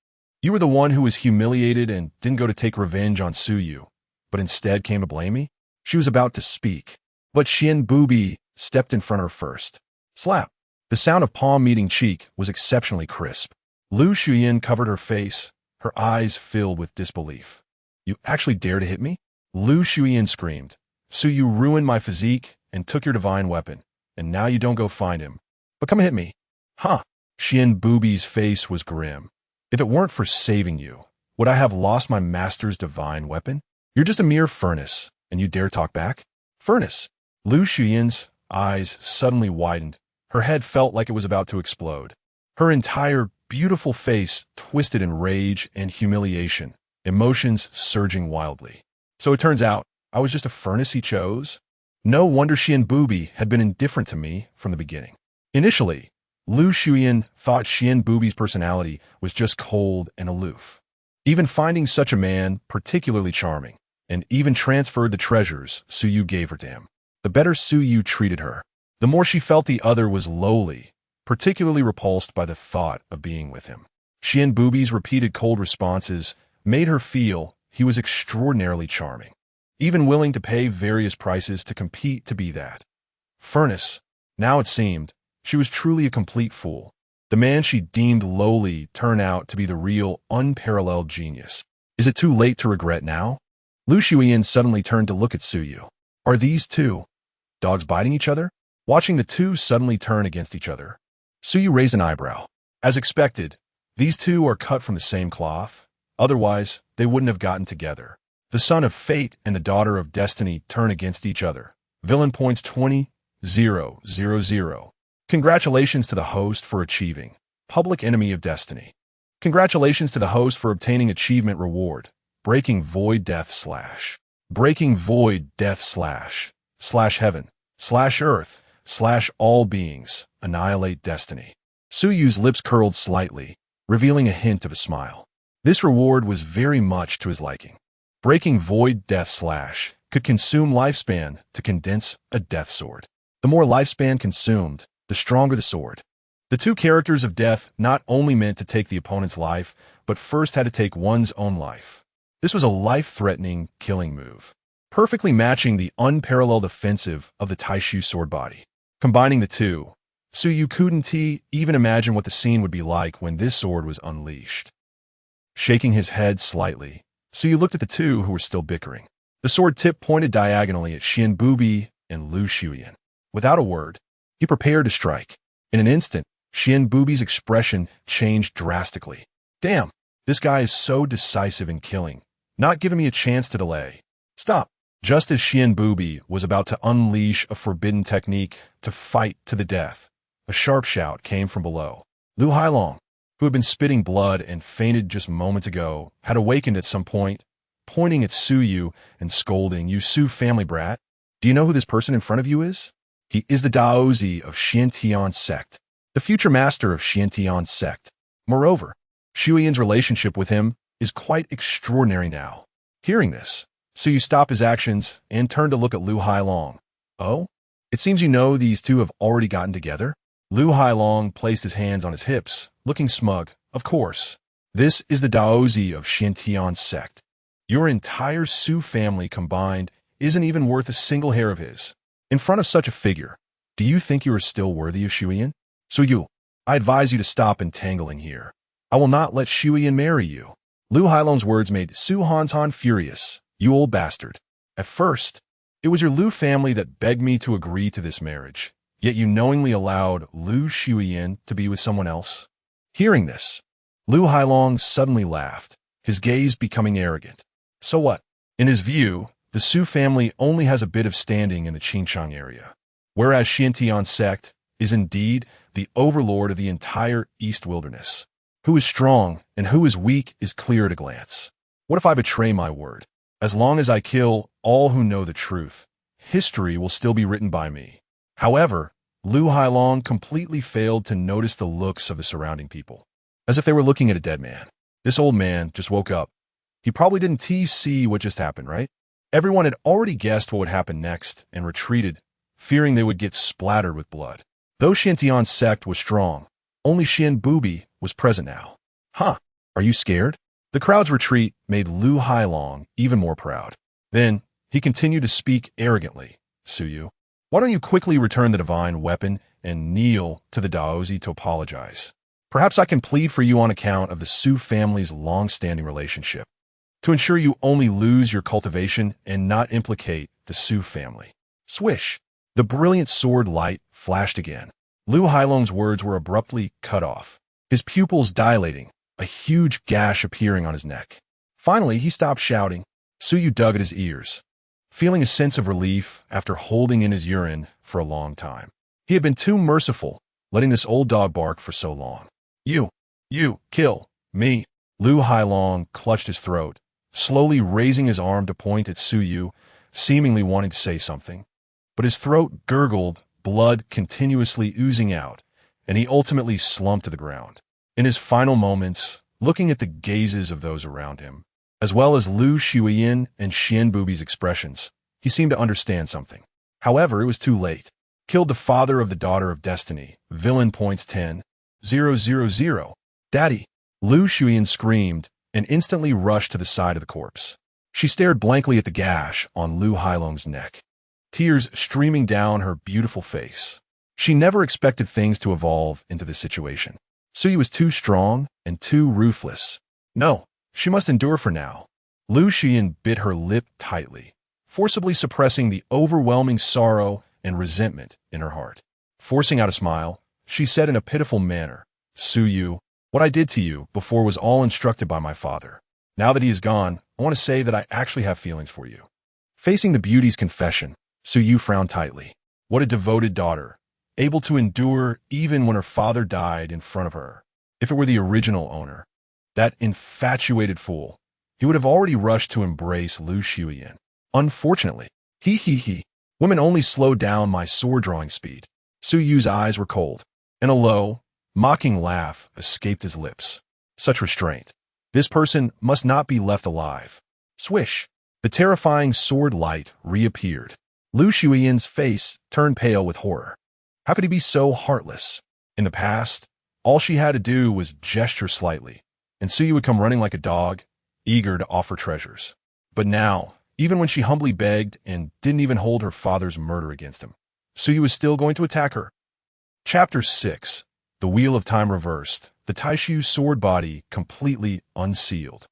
You were the one who was humiliated and didn't go to take revenge on Su Yu, but instead came to blame me? She was about to speak, but Xian Bubi stepped in front of her first. Slap! The sound of palm meeting cheek was exceptionally crisp. Lu Shuiyin covered her face, her eyes filled with disbelief. "You actually dare to hit me?" Lu Shuiyin screamed. "So you ruined my physique and took your divine weapon, and now you don't go find him. But come hit me." Huh? Xian Bubi's face was grim. "If it weren't for saving you, would I have lost my master's divine weapon? You're just a mere furnace, and you dare talk back? Furnace?" Lu Shuyin's eyes suddenly widened. Her head felt like it was about to explode. Her entire beautiful face twisted in rage and humiliation, emotions surging wildly. So it turns out, I was just a furnace he chose? No wonder Xian Bubi had been indifferent to me from the beginning. Initially, Lu Shuyin thought Xian Bubi's personality was just cold and aloof, even finding such a man particularly charming, and even transferred the treasures Su Yu gave her to him. The better Su Yu treated her, the more she felt the other was lowly, particularly repulsed by the thought of being with him. Xian Bubi's repeated cold responses made her feel he was extraordinarily charming, even willing to pay various prices to compete to be that furnace. Now it seemed she was truly a complete fool. The man she deemed lowly turned out to be the real, unparalleled genius. Is it too late to regret now? Lu Shuiyin suddenly turned to look at Su Yu. Are these two dogs biting each other? Watching the two suddenly turn against each other, Su Yu raised an eyebrow. As expected, these two are cut from the same cloth. Otherwise, they wouldn't have gotten together. The son of fate and the daughter of destiny turn against each other. Villain points 20,000. Congratulations to the host for achieving Public Enemy of Destiny. Congratulations to the host for obtaining achievement reward, Breaking Void Death / breaking void, death slash heaven, slash earth, slash all beings, annihilate destiny. Su Yu's lips curled slightly, revealing a hint of a smile. This reward was very much to his liking. Breaking void, death slash could consume lifespan to condense a death sword. The more lifespan consumed, the stronger the sword. The two characters of death not only meant to take the opponent's life, but first had to take one's own life. This was a life-threatening killing move, perfectly matching the unparalleled offensive of the Taixu Sword Body. Combining the two, Su Yu couldn't even imagine what the scene would be like when this sword was unleashed. Shaking his head slightly, Su Yu looked at the two who were still bickering. The sword tip pointed diagonally at Xian Bubi and Lu Shuyan. Without a word, he prepared to strike. In an instant, Xian Bubi's expression changed drastically. Damn, this guy is so decisive in killing, not giving me a chance to delay. Stop. Just as Xian Bubi was about to unleash a forbidden technique to fight to the death, a sharp shout came from below. Lu Hailong, who had been spitting blood and fainted just moments ago, had awakened at some point, pointing at Su Yu and scolding, "You Su family brat, do you know who this person in front of you is? He is the Daozi of Qingcheng.At sect, the future master of Qingcheng.At sect. Moreover, Shuyan's relationship with him is quite extraordinary now." Hearing this, Su Yu stopped his actions and turned to look at Lu Hailong. "Oh? It seems you know these two have already gotten together?" Lu Hailong placed his hands on his hips, looking smug. "Of course. This is the Daozi of Qingcheng.At sect. Your entire Su family combined isn't even worth a single hair of his. In front of such a figure, do you think you are still worthy of Shuyan? Su Yu, I advise you to stop entangling here. I will not let Shuyan marry you." Lu Hailong's words made Su Hantan furious. "You old bastard. At first, it was your Lu family that begged me to agree to this marriage, yet you knowingly allowed Lu Shuyan to be with someone else." Hearing this, Lu Hailong suddenly laughed, his gaze becoming arrogant. So what? In his view, the Su family only has a bit of standing in the Qingcheng area, whereas Qingcheng.At sect is indeed the overlord of the entire East Wilderness. Who is strong and who is weak is clear at a glance. What if I betray my word? As long as I kill all who know the truth, history will still be written by me. However, Lu Hailong completely failed to notice the looks of the surrounding people, as if they were looking at a dead man. This old man just woke up. He probably didn't see what just happened, right? Everyone had already guessed what would happen next and retreated, fearing they would get splattered with blood. Though Qingcheng.At sect was strong, only Xian Bubi was present now. Huh, are you scared? The crowd's retreat made Lu Hailong even more proud. Then, he continued to speak arrogantly. "Su Yu, why don't you quickly return the divine weapon and kneel to the Daozi to apologize? Perhaps I can plead for you on account of the Su family's long-standing relationship, to ensure you only lose your cultivation and not implicate the Su family." Swish! The brilliant sword light flashed again. Lu Hailong's words were abruptly cut off, his pupils dilating, a huge gash appearing on his neck. Finally, he stopped shouting. Su Yu dug at his ears, feeling a sense of relief after holding in his urine for a long time. He had been too merciful, letting this old dog bark for so long. You, kill me." Lu Hailong clutched his throat, slowly raising his arm to point at Su Yu, seemingly wanting to say something. But his throat gurgled, blood continuously oozing out, and he ultimately slumped to the ground. In his final moments, looking at the gazes of those around him, as well as Lu Shuyan and Xian Bubi's expressions, he seemed to understand something. However, it was too late. Killed the father of the daughter of destiny. Villain points 10,000. "Daddy!" Lu Shuyan screamed and instantly rushed to the side of the corpse. She stared blankly at the gash on Lu Hailong's neck, tears streaming down her beautiful face. She never expected things to evolve into this situation. Su Yu was too strong and too ruthless. No, she must endure for now. Lu Shuyan bit her lip tightly, forcibly suppressing the overwhelming sorrow and resentment in her heart. Forcing out a smile, she said in a pitiful manner, "Su Yu, what I did to you before was all instructed by my father. Now that he is gone, I want to say that I actually have feelings for you." Facing the beauty's confession, Su Yu frowned tightly. What a devoted daughter, able to endure even when her father died in front of her. If it were the original owner, that infatuated fool, he would have already rushed to embrace Lu Shuyan. Unfortunately, he. Women only slow down my sword-drawing speed. Su Yu's eyes were cold, and a low, mocking laugh escaped his lips. Such restraint. This person must not be left alive. Swish! The terrifying sword light reappeared. Lu Shuiyan's face turned pale with horror. How could he be so heartless? In the past, all she had to do was gesture slightly, and Su Yu would come running like a dog, eager to offer treasures. But now, even when she humbly begged and didn't even hold her father's murder against him, Su Yu was still going to attack her. Chapter 6. The Wheel of Time Reversed. The Taixu Sword Body completely unsealed.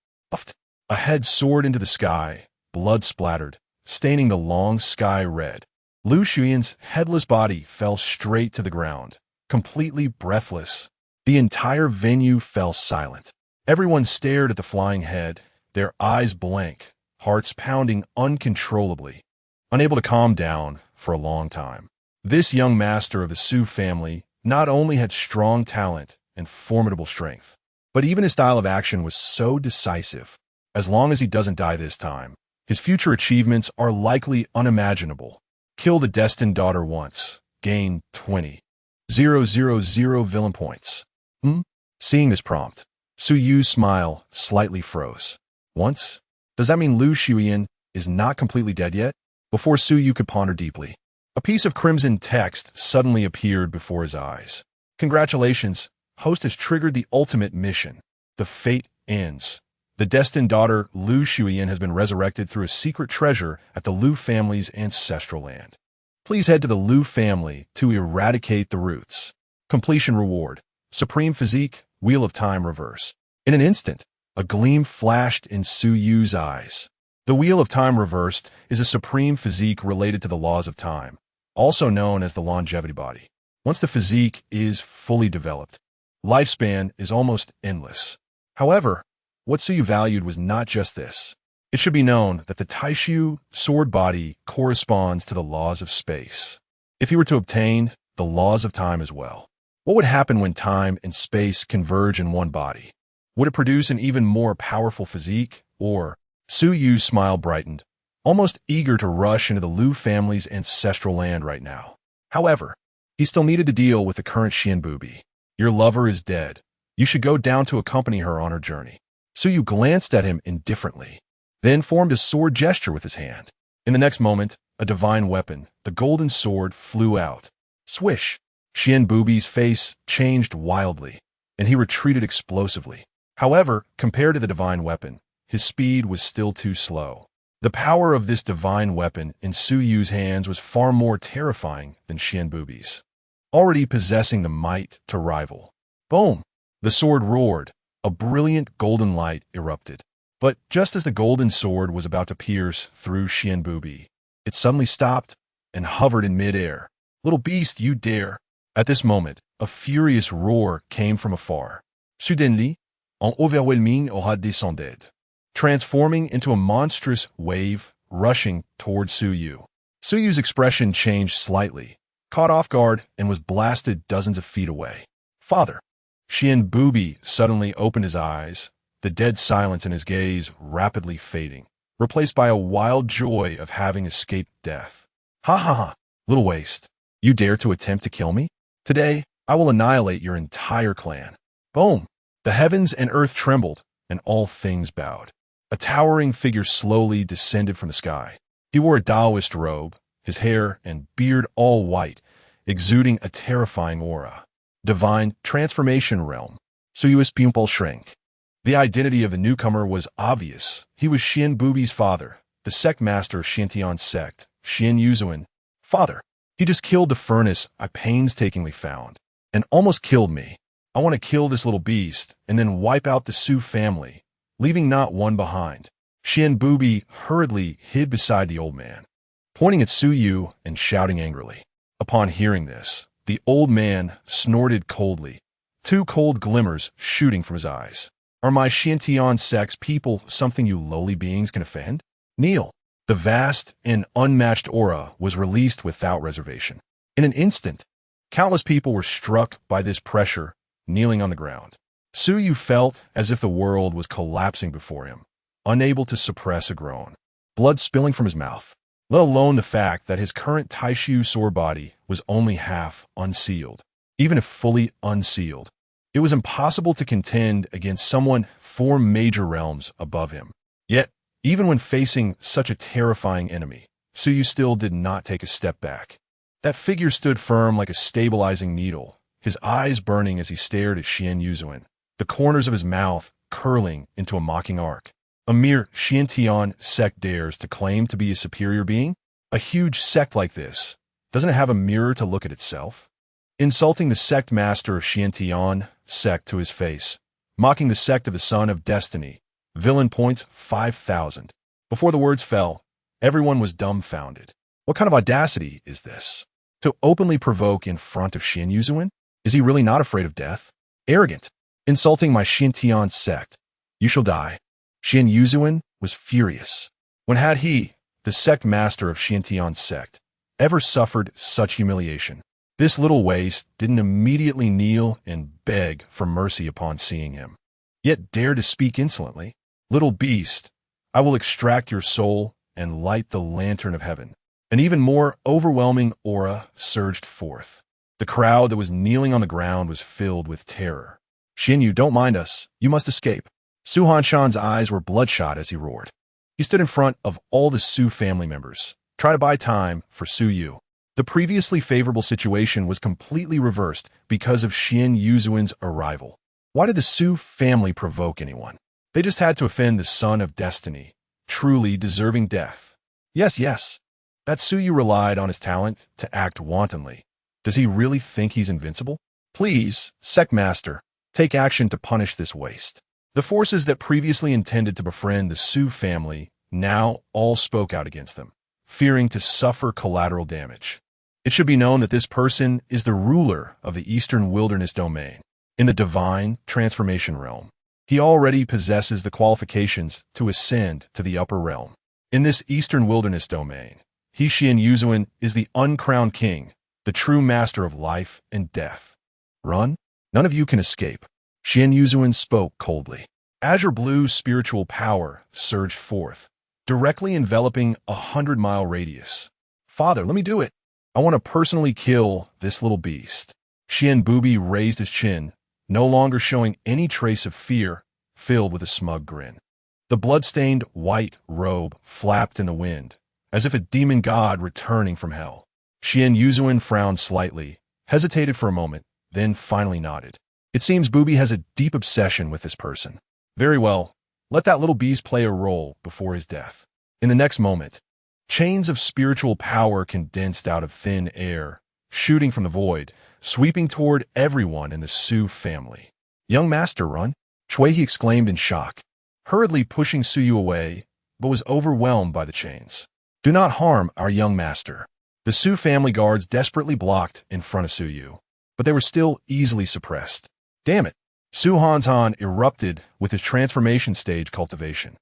A head soared into the sky, blood splattered, staining the long sky red. Lu Shuiyan's headless body fell straight to the ground, completely breathless. The entire venue fell silent. Everyone stared at the flying head, their eyes blank, hearts pounding uncontrollably, unable to calm down for a long time. This young master of the Su family not only had strong talent and formidable strength, but even his style of action was so decisive. As long as he doesn't die this time, his future achievements are likely unimaginable. Kill the destined daughter once, gain 20,000 villain points. Seeing this prompt, Su Yu's smile slightly froze. Once? Does that mean Lu Shuiyan is not completely dead yet? Before Su Yu could ponder deeply, a piece of crimson text suddenly appeared before his eyes. Congratulations, host has triggered the ultimate mission. The fate ends. The destined daughter, Lu Shuiyan, has been resurrected through a secret treasure at the Lu family's ancestral land. Please head to the Lu family to eradicate the roots. Completion reward. Supreme physique, Wheel of Time reverse. In an instant, a gleam flashed in Su Yu's eyes. The Wheel of Time reversed is a supreme physique related to the laws of time, also known as the longevity body. Once the physique is fully developed, lifespan is almost endless. However, what Su Yu valued was not just this. It should be known that the Taixu Sword Body corresponds to the laws of space. If he were to obtain the laws of time as well, what would happen when time and space converge in one body? Would it produce an even more powerful physique? Or, Su Yu's smile brightened, almost eager to rush into the Lu family's ancestral land right now. However, he still needed to deal with the current Xianbubi. Your lover is dead. You should go down to accompany her on her journey. Su Yu glanced at him indifferently, then formed a sword gesture with his hand. In the next moment, a divine weapon, the golden sword, flew out. Swish! Xianbubi's face changed wildly, and he retreated explosively. However, compared to the divine weapon, his speed was still too slow. The power of this divine weapon in Su Yu's hands was far more terrifying than Xianbubi's, already possessing the might to rival. Boom! The sword roared. A brilliant golden light erupted. But just as the golden sword was about to pierce through Xianbubi, it suddenly stopped and hovered in midair. Little beast, you dare! At this moment, a furious roar came from afar. Suddenly, un overwhelming aura descended, transforming into a monstrous wave rushing toward Su Yu. Su Yu's expression changed slightly, caught off guard, and was blasted dozens of feet away. Father! Xianbubi suddenly opened his eyes, the dead silence in his gaze rapidly fading, replaced by a wild joy of having escaped death. Ha, little waste. You dare to attempt to kill me? Today, I will annihilate your entire clan. Boom! The heavens and earth trembled, and all things bowed. A towering figure slowly descended from the sky. He wore a Taoist robe, his hair and beard all white, exuding a terrifying aura. Divine Transformation Realm. Su Yu's pupil shrank. The identity of the newcomer was obvious. He was Xianbubi's father, the sect master of Xiantian sect, Xian Yuzuan. Father, he just killed the furnace I painstakingly found, and almost killed me. I want to kill this little beast, and then wipe out the Su family, leaving not one behind. Xianbubi hurriedly hid beside the old man, pointing at Su Yu and shouting angrily. Upon hearing this, the old man snorted coldly, two cold glimmers shooting from his eyes. Are my Xiantian sect's people something you lowly beings can offend? Kneel. The vast and unmatched aura was released without reservation. In an instant, countless people were struck by this pressure, kneeling on the ground. Su Yu felt as if the world was collapsing before him, unable to suppress a groan. blood spilling from his mouth, let alone the fact that his current Taixu Sword Body was only half unsealed. Even if fully unsealed, it was impossible to contend against someone 4 major realms above him. Yet, even when facing such a terrifying enemy, Suyu still did not take a step back. That figure stood firm like a stabilizing needle, his eyes burning as he stared at Xian Yuzuan, the corners of his mouth curling into a mocking arc. A mere Xiantian sect dares to claim to be a superior being? A huge sect like this, doesn't it have a mirror to look at itself? Insulting the sect master of Xiantian sect to his face, mocking the sect of the Son of Destiny, villain points 5,000. Before the words fell, everyone was dumbfounded. What kind of audacity is this? To openly provoke in front of Xian Yuzuan? Is he really not afraid of death? Arrogant. Insulting my Xiantian sect. You shall die. Xian Yuzuan was furious. When had he, the sect master of Xiantian sect, ever suffered such humiliation? This little waste didn't immediately kneel and beg for mercy upon seeing him, yet dared to speak insolently. Little beast, I will extract your soul and light the lantern of heaven. An even more overwhelming aura surged forth. The crowd that was kneeling on the ground was filled with terror. Xinyu, don't mind us. You must escape. Su Hanshan's eyes were bloodshot as he roared. He stood in front of all the Su family members. Try to buy time for Su Yu. The previously favorable situation was completely reversed because of Xian Yuzuan's arrival. Why did the Su family provoke anyone? They just had to offend the Son of Destiny, truly deserving death. Yes, that Su Yu relied on his talent to act wantonly. Does he really think he's invincible? Please, Sect Master, take action to punish this waste. The forces that previously intended to befriend the Su family now all spoke out against them, fearing to suffer collateral damage. It should be known that this person is the ruler of the Eastern Wilderness domain, in the divine transformation realm. He already possesses the qualifications to ascend to the upper realm. In this Eastern Wilderness domain, he, Xian Yuzuan, is the uncrowned king, the true master of life and death. Run? None of you can escape. Xian Yuzuan spoke coldly. Azure blue spiritual power surged forth, directly enveloping 100-mile radius. Father, let me do it. I want to personally kill this little beast. Xian Bubi raised his chin, no longer showing any trace of fear, filled with a smug grin. The blood-stained white robe flapped in the wind, as if a demon god returning from hell. Xian Yuzuan frowned slightly, hesitated for a moment, then finally nodded. It seems Bubi has a deep obsession with this person. Very well, let that little beast play a role before his death. In the next moment, chains of spiritual power condensed out of thin air, shooting from the void, sweeping toward everyone in the Su family. Young master, run! Chuihe exclaimed in shock, hurriedly pushing Suyu away, but was overwhelmed by the chains. Do not harm our young master. The Su family guards desperately blocked in front of Suyu, but they were still easily suppressed. Damn it! Su Hanshan erupted with his transformation stage cultivation,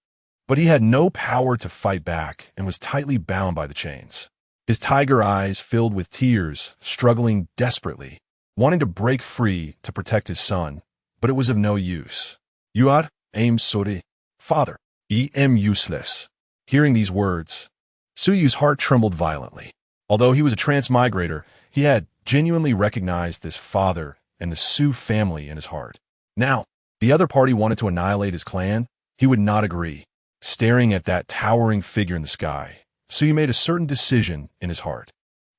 but he had no power to fight back and was tightly bound by the chains. His tiger eyes filled with tears, struggling desperately, wanting to break free to protect his son, but it was of no use. Yuad, aim sori. Father, am useless. Hearing these words, Suyu's heart trembled violently. Although he was a transmigrator, he had genuinely recognized this father and the Su family in his heart. Now, the other party wanted to annihilate his clan. He would not agree. Staring at that towering figure in the sky, Suyu made a certain decision in his heart.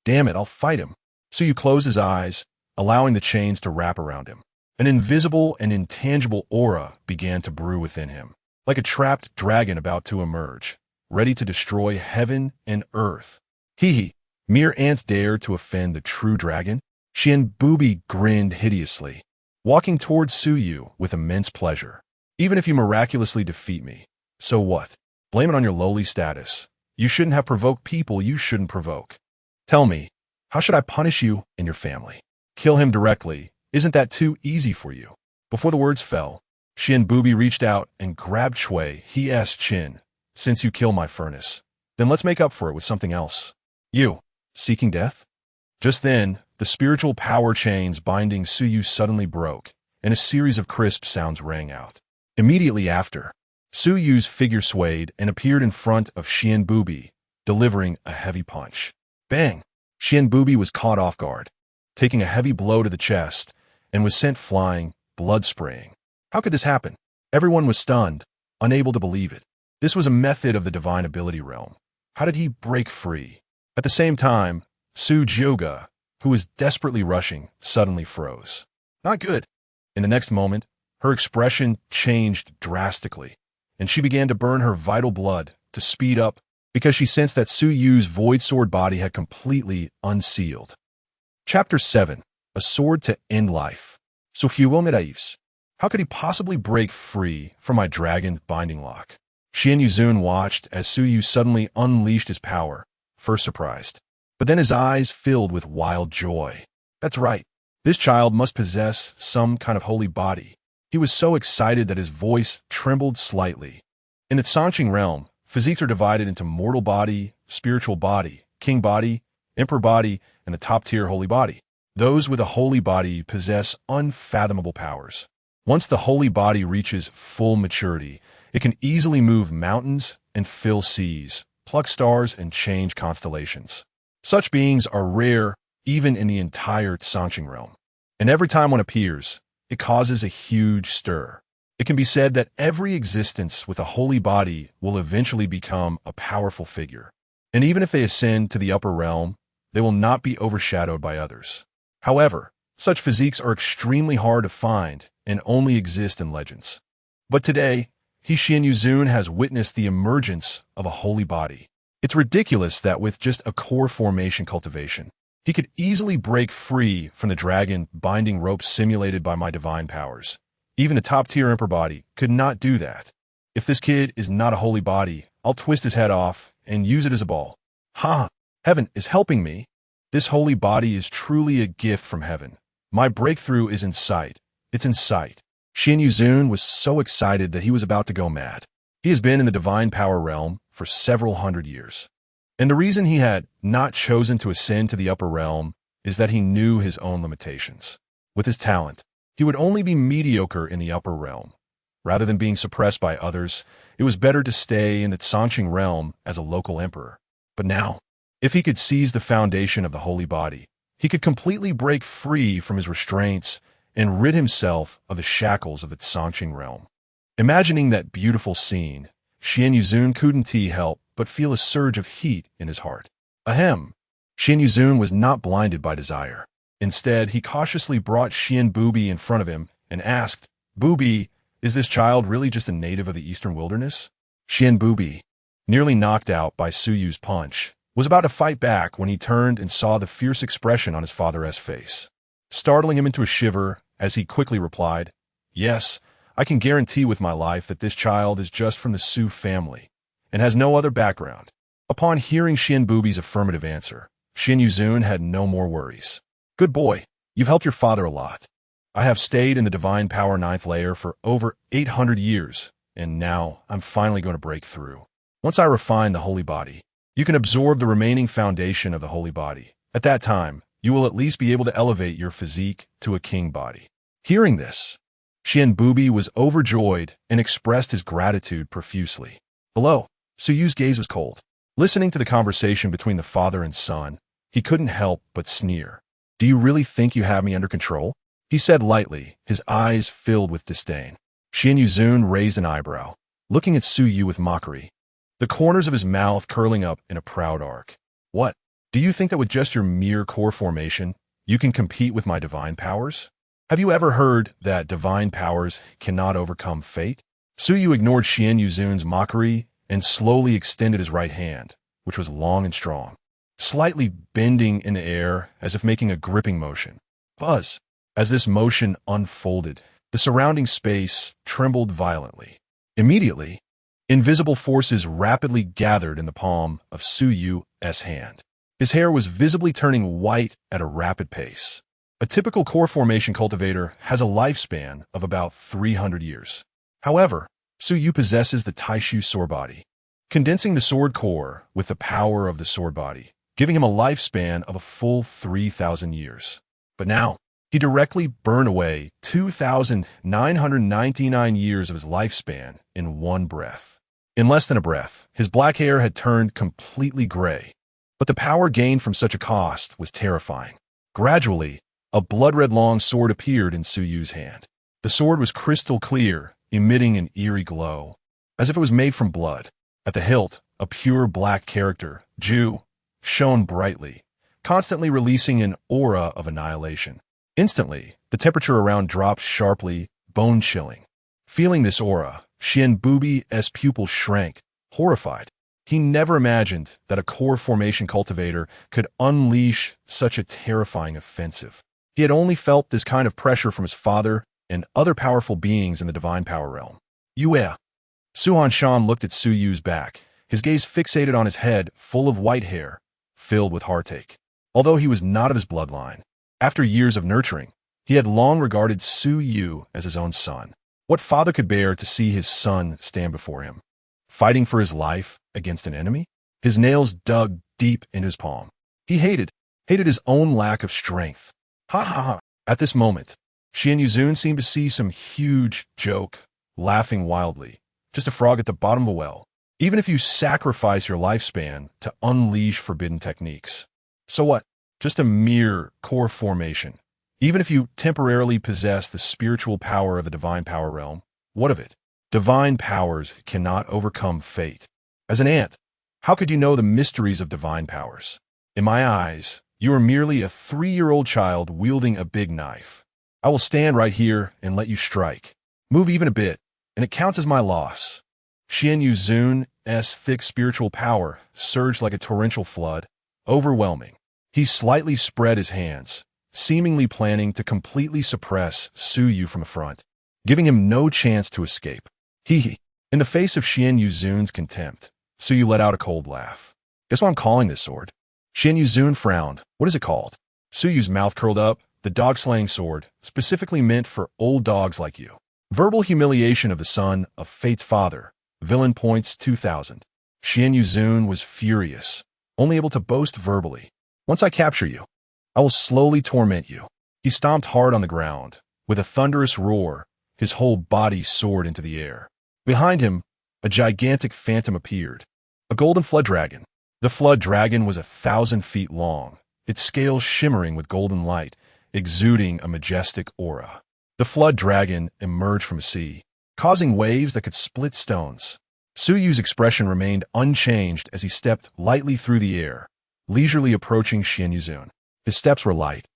Damn it, I'll fight him. Suyu closed his eyes, allowing the chains to wrap around him. An invisible and intangible aura began to brew within him, like a trapped dragon about to emerge, ready to destroy heaven and earth. Hee, mere ants dare to offend the true dragon? Xian Bubi grinned hideously, walking towards Suyu with immense pleasure. Even if you miraculously defeat me, so what? Blame it on your lowly status. You shouldn't have provoked people you shouldn't provoke. Tell me, how should I punish you and your family? Kill him directly. Isn't that too easy for you? Before the words fell, Xian Bubi reached out and grabbed Chuihe's chin. Since you killed my furnace, then let's make up for it with something else. You, seeking death? Just then, the spiritual power chains binding Suyu suddenly broke, and a series of crisp sounds rang out. Immediately after, Su Yu's figure swayed and appeared in front of Xian Bubi, delivering a heavy punch. Bang! Xian Bubi was caught off guard, taking a heavy blow to the chest, and was sent flying, blood spraying. How could this happen? Everyone was stunned, unable to believe it. This was a method of the divine ability realm. How did he break free? At the same time, Su Jioga, who was desperately rushing, suddenly froze. Not good. In the next moment, her expression changed drastically, and she began to burn her vital blood to speed up because she sensed that Su Yu's void sword body had completely unsealed. Chapter 7. A Sword to End Life. How could he possibly break free from my dragon binding lock? Xian Yuzun watched as Su Yu suddenly unleashed his power, first surprised, but then his eyes filled with wild joy. That's right. This child must possess some kind of holy body. He was so excited that his voice trembled slightly. In the Qingcheng realm, physiques are divided into mortal body, spiritual body, king body, emperor body, and the top-tier holy body. Those with a holy body possess unfathomable powers. Once the holy body reaches full maturity, it can easily move mountains and fill seas, pluck stars and change constellations. Such beings are rare even in the entire Qingcheng realm. And every time one appears, it causes a huge stir. It can be said that every existence with a holy body will eventually become a powerful figure. And even if they ascend to the upper realm, they will not be overshadowed by others. However, such physiques are extremely hard to find and only exist in legends. But today, Xian Yuzun has witnessed the emergence of a holy body. It's ridiculous that with just a core formation cultivation, he could easily break free from the dragon binding rope simulated by my divine powers. Even a top-tier emperor body could not do that. If this kid is not a holy body, I'll twist his head off and use it as a ball. Ha! Heaven is helping me. This holy body is truly a gift from heaven. My breakthrough is in sight. It's in sight. Xian Yuzun was so excited that he was about to go mad. He has been in the divine power realm for several hundred years. And the reason he had not chosen to ascend to the upper realm is that he knew his own limitations. With his talent, he would only be mediocre in the upper realm. Rather than being suppressed by others, it was better to stay in the Qingcheng realm as a local emperor. But now, if he could seize the foundation of the holy body, he could completely break free from his restraints and rid himself of the shackles of the Qingcheng realm. Imagining that beautiful scene, Xian Yuzun couldn't help but feel a surge of heat in his heart. Ahem! Xian Yuzun was not blinded by desire. Instead, he cautiously brought Xian Bubi in front of him and asked, "Bubi, is this child really just a native of the eastern wilderness?" Xian Bubi, nearly knocked out by Su Yu's punch, was about to fight back when he turned and saw the fierce expression on his father's face, startling him into a shiver as he quickly replied, "Yes, I can guarantee with my life that this child is just from the Su family and has no other background." Upon hearing Xian Bubi's affirmative answer, Xian Yuzun had no more worries. "Good boy, you've helped your father a lot. I have stayed in the Divine Power 9th layer for over 800 years, and now I'm finally going to break through. Once I refine the holy body, you can absorb the remaining foundation of the holy body. At that time, you will at least be able to elevate your physique to a king body." Hearing this, Xian Bubi was overjoyed and expressed his gratitude profusely. Below, Su Yu's gaze was cold. Listening to the conversation between the father and son, he couldn't help but sneer. "Do you really think you have me under control?" he said lightly, his eyes filled with disdain. Xian Yuzun raised an eyebrow, looking at Su Yu with mockery, the corners of his mouth curling up in a proud arc. "What? Do you think that with just your mere core formation, you can compete with my divine powers? Have you ever heard that divine powers cannot overcome fate?" Su Yu ignored Xian Yuzun's mockery and slowly extended his right hand, which was long and strong, slightly bending in the air as if making a gripping motion. Buzz! As this motion unfolded, the surrounding space trembled violently. Immediately, invisible forces rapidly gathered in the palm of Su Yu's hand. His hair was visibly turning white at a rapid pace. A typical core formation cultivator has a lifespan of about 300 years. However, Su Yu possesses the Taixu Sword Body, condensing the sword core with the power of the sword body, giving him a lifespan of a full 3,000 years. But now, He directly burned away 2,999 years of his lifespan in one breath. In less than a breath, his black hair had turned completely gray. But the power gained from such a cost was terrifying. Gradually, a blood-red long sword appeared in Su Yu's hand. The sword was crystal clear, emitting an eerie glow, as if it was made from blood. At the hilt, a pure black character, Ju, shone brightly, constantly releasing an aura of annihilation. Instantly, the temperature around dropped sharply, bone-chilling. Feeling this aura, Xian Bubi's pupil shrank, horrified. He never imagined that a core formation cultivator could unleash such a terrifying offensive. He had only felt this kind of pressure from his father and other powerful beings in the divine power realm. Yue. Su Hanshan looked at Su Yu's back, his gaze fixated on his head full of white hair, filled with heartache. Although he was not of his bloodline, after years of nurturing, he had long regarded Su Yu as his own son. What father could bear to see his son stand before him, fighting for his life against an enemy? His nails dug deep into his palm. He hated his own lack of strength. Ha ha ha. At this moment, Xian Yuzun seemed to see some huge joke, laughing wildly. Just a frog at the bottom of a well. Even if you sacrifice your lifespan to unleash forbidden techniques. So what? Just a mere core formation. Even if you temporarily possess the spiritual power of the divine power realm, what of it? Divine powers cannot overcome fate. As an ant, how could you know the mysteries of divine powers? In my eyes, you are merely a 3-year-old child wielding a big knife. I will stand right here and let you strike. Move even a bit, and it counts as my loss. Xian Yuzun's thick spiritual power surged like a torrential flood, overwhelming. He slightly spread his hands, seemingly planning to completely suppress Su Yu from the front, giving him no chance to escape. In the face of Xian Yuzun's contempt, Su Yu let out a cold laugh. Guess what I'm calling this sword? Xian Yuzun frowned. What is it called? Su Yu's mouth curled up. The dog-slaying sword, specifically meant for old dogs like you. Verbal humiliation of the son of Fate's father. Villain points 2000. Xian Yuzun was furious, only able to boast verbally. Once I capture you, I will slowly torment you. He stomped hard on the ground. With a thunderous roar, his whole body soared into the air. Behind him, a gigantic phantom appeared. A golden flood dragon. The flood dragon was 1,000 feet long, its scales shimmering with golden light, exuding a majestic aura. The flood dragon emerged from the sea, causing waves that could split stones. Su Yu's expression remained unchanged as he stepped lightly through the air, leisurely approaching Xian Yuzun. His steps were light,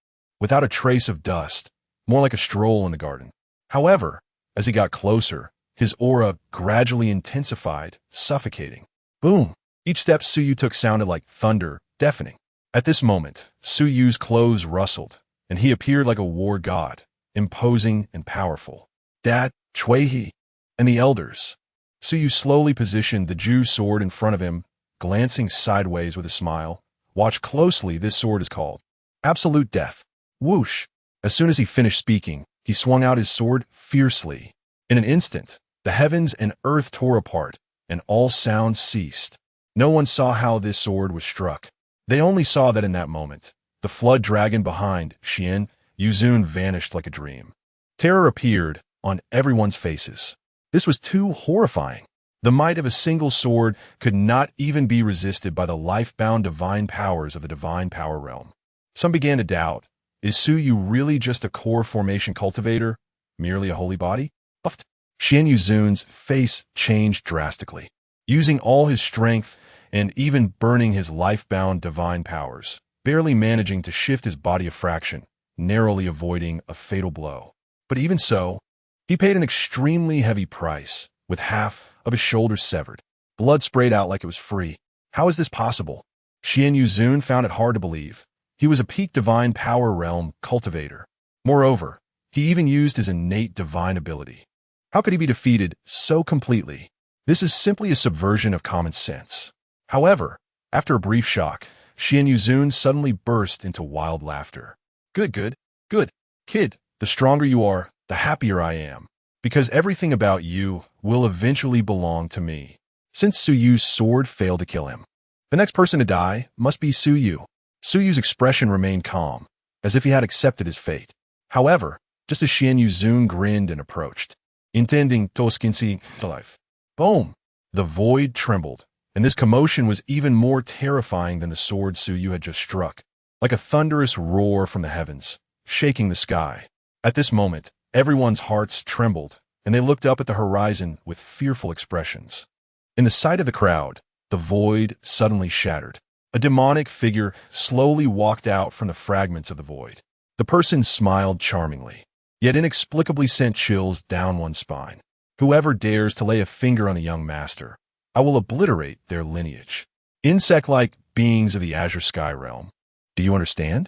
without a trace of dust, more like a stroll in the garden. However, as he got closer, his aura gradually intensified, suffocating. Boom! Each step Su Yu took sounded like thunder, deafening. At this moment, Su Yu's clothes rustled, and he appeared like a war god, imposing and powerful. Dad, Cui and the elders. Su Yu slowly positioned the Ju sword in front of him, glancing sideways with a smile. Watch closely, this sword is called Absolute Death. Whoosh! As soon as he finished speaking, he swung out his sword fiercely. In an instant, the heavens and earth tore apart, and all sound ceased. No one saw how this sword was struck. They only saw that in that moment, the flood dragon behind Xian Yuzun vanished like a dream. Terror appeared on everyone's faces. This was too horrifying. The might of a single sword could not even be resisted by the life-bound divine powers of the divine power realm. Some began to doubt, is Su Yu really just a core formation cultivator, merely a holy body? Xian Yuzun's face changed drastically. Using all his strength and even burning his life-bound divine powers, barely managing to shift his body a fraction, narrowly avoiding a fatal blow. But even so, he paid an extremely heavy price, with half of his shoulders severed. Blood sprayed out like it was free. How is this possible? Xian Yuzun found it hard to believe. He was a peak divine power realm cultivator. Moreover, he even used his innate divine ability. How could he be defeated so completely? This is simply a subversion of common sense. However, after a brief shock, Xian Yuzun suddenly burst into wild laughter. Good, kid. The stronger you are, the happier I am. Because everything about you will eventually belong to me. Since Su Yu's sword failed to kill him, the next person to die must be Su Yu. Su Yu's expression remained calm, as if he had accepted his fate. However, just as Xian Yuzun grinned and approached, intending toskinsi life, boom! The void trembled, and this commotion was even more terrifying than the sword Su Yu had just struck, like a thunderous roar from the heavens, shaking the sky. At this moment, everyone's hearts trembled, and they looked up at the horizon with fearful expressions. In the sight of the crowd, the void suddenly shattered. A demonic figure slowly walked out from the fragments of the void. The person smiled charmingly, yet inexplicably sent chills down one's spine. Whoever dares to lay a finger on the young master, I will obliterate their lineage. Insect-like beings of the Azure Sky realm. Do you understand?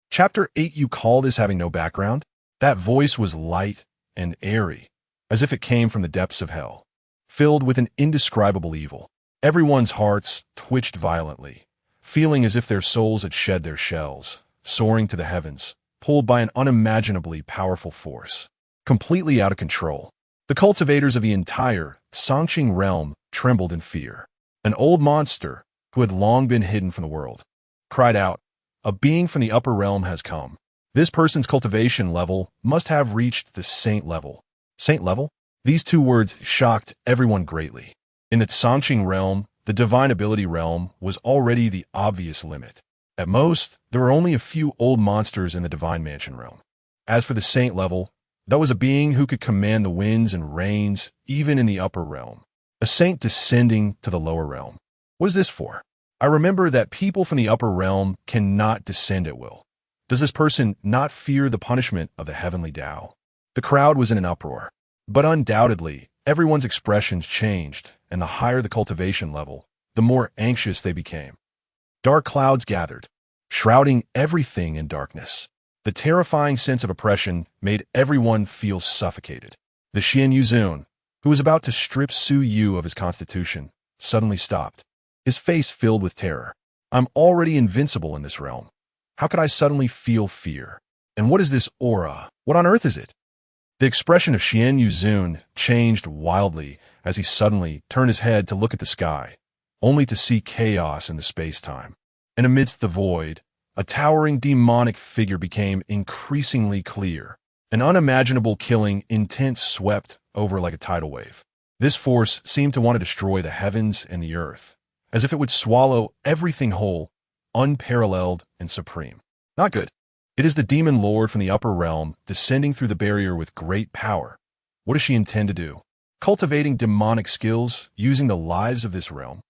Chapter 8. You call this having no background? That voice was light and airy, as if it came from the depths of hell, filled with an indescribable evil. Everyone's hearts twitched violently, feeling as if their souls had shed their shells, soaring to the heavens, pulled by an unimaginably powerful force, completely out of control. The cultivators of the entire Qingcheng realm trembled in fear. An old monster, who had long been hidden from the world, cried out, "A being from the upper realm has come. This person's cultivation level must have reached the saint level." Saint level? These two words shocked everyone greatly. In the Qingcheng realm, the divine ability realm was already the obvious limit. At most, there were only a few old monsters in the divine mansion realm. As for the saint level, that was a being who could command the winds and rains even in the upper realm. A saint descending to the lower realm. What is this for? I remember that people from the upper realm cannot descend at will. Does this person not fear the punishment of the heavenly Tao? The crowd was in an uproar, but undoubtedly, everyone's expressions changed, and the higher the cultivation level, the more anxious they became. Dark clouds gathered, shrouding everything in darkness. The terrifying sense of oppression made everyone feel suffocated. The Xian Yuzun, who was about to strip Su Yu of his constitution, suddenly stopped, his face filled with terror. I'm already invincible in this realm. How could I suddenly feel fear? And what is this aura? What on earth is it? The expression of Xian Yuzun changed wildly as he suddenly turned his head to look at the sky, only to see chaos in the space-time. And amidst the void, a towering demonic figure became increasingly clear. An unimaginable killing intent swept over like a tidal wave. This force seemed to want to destroy the heavens and the earth, as if it would swallow everything whole, unparalleled and supreme. Not good. It is the demon lord from the upper realm descending through the barrier with great power. What does she intend to do? Cultivating demonic skills using the lives of this realm?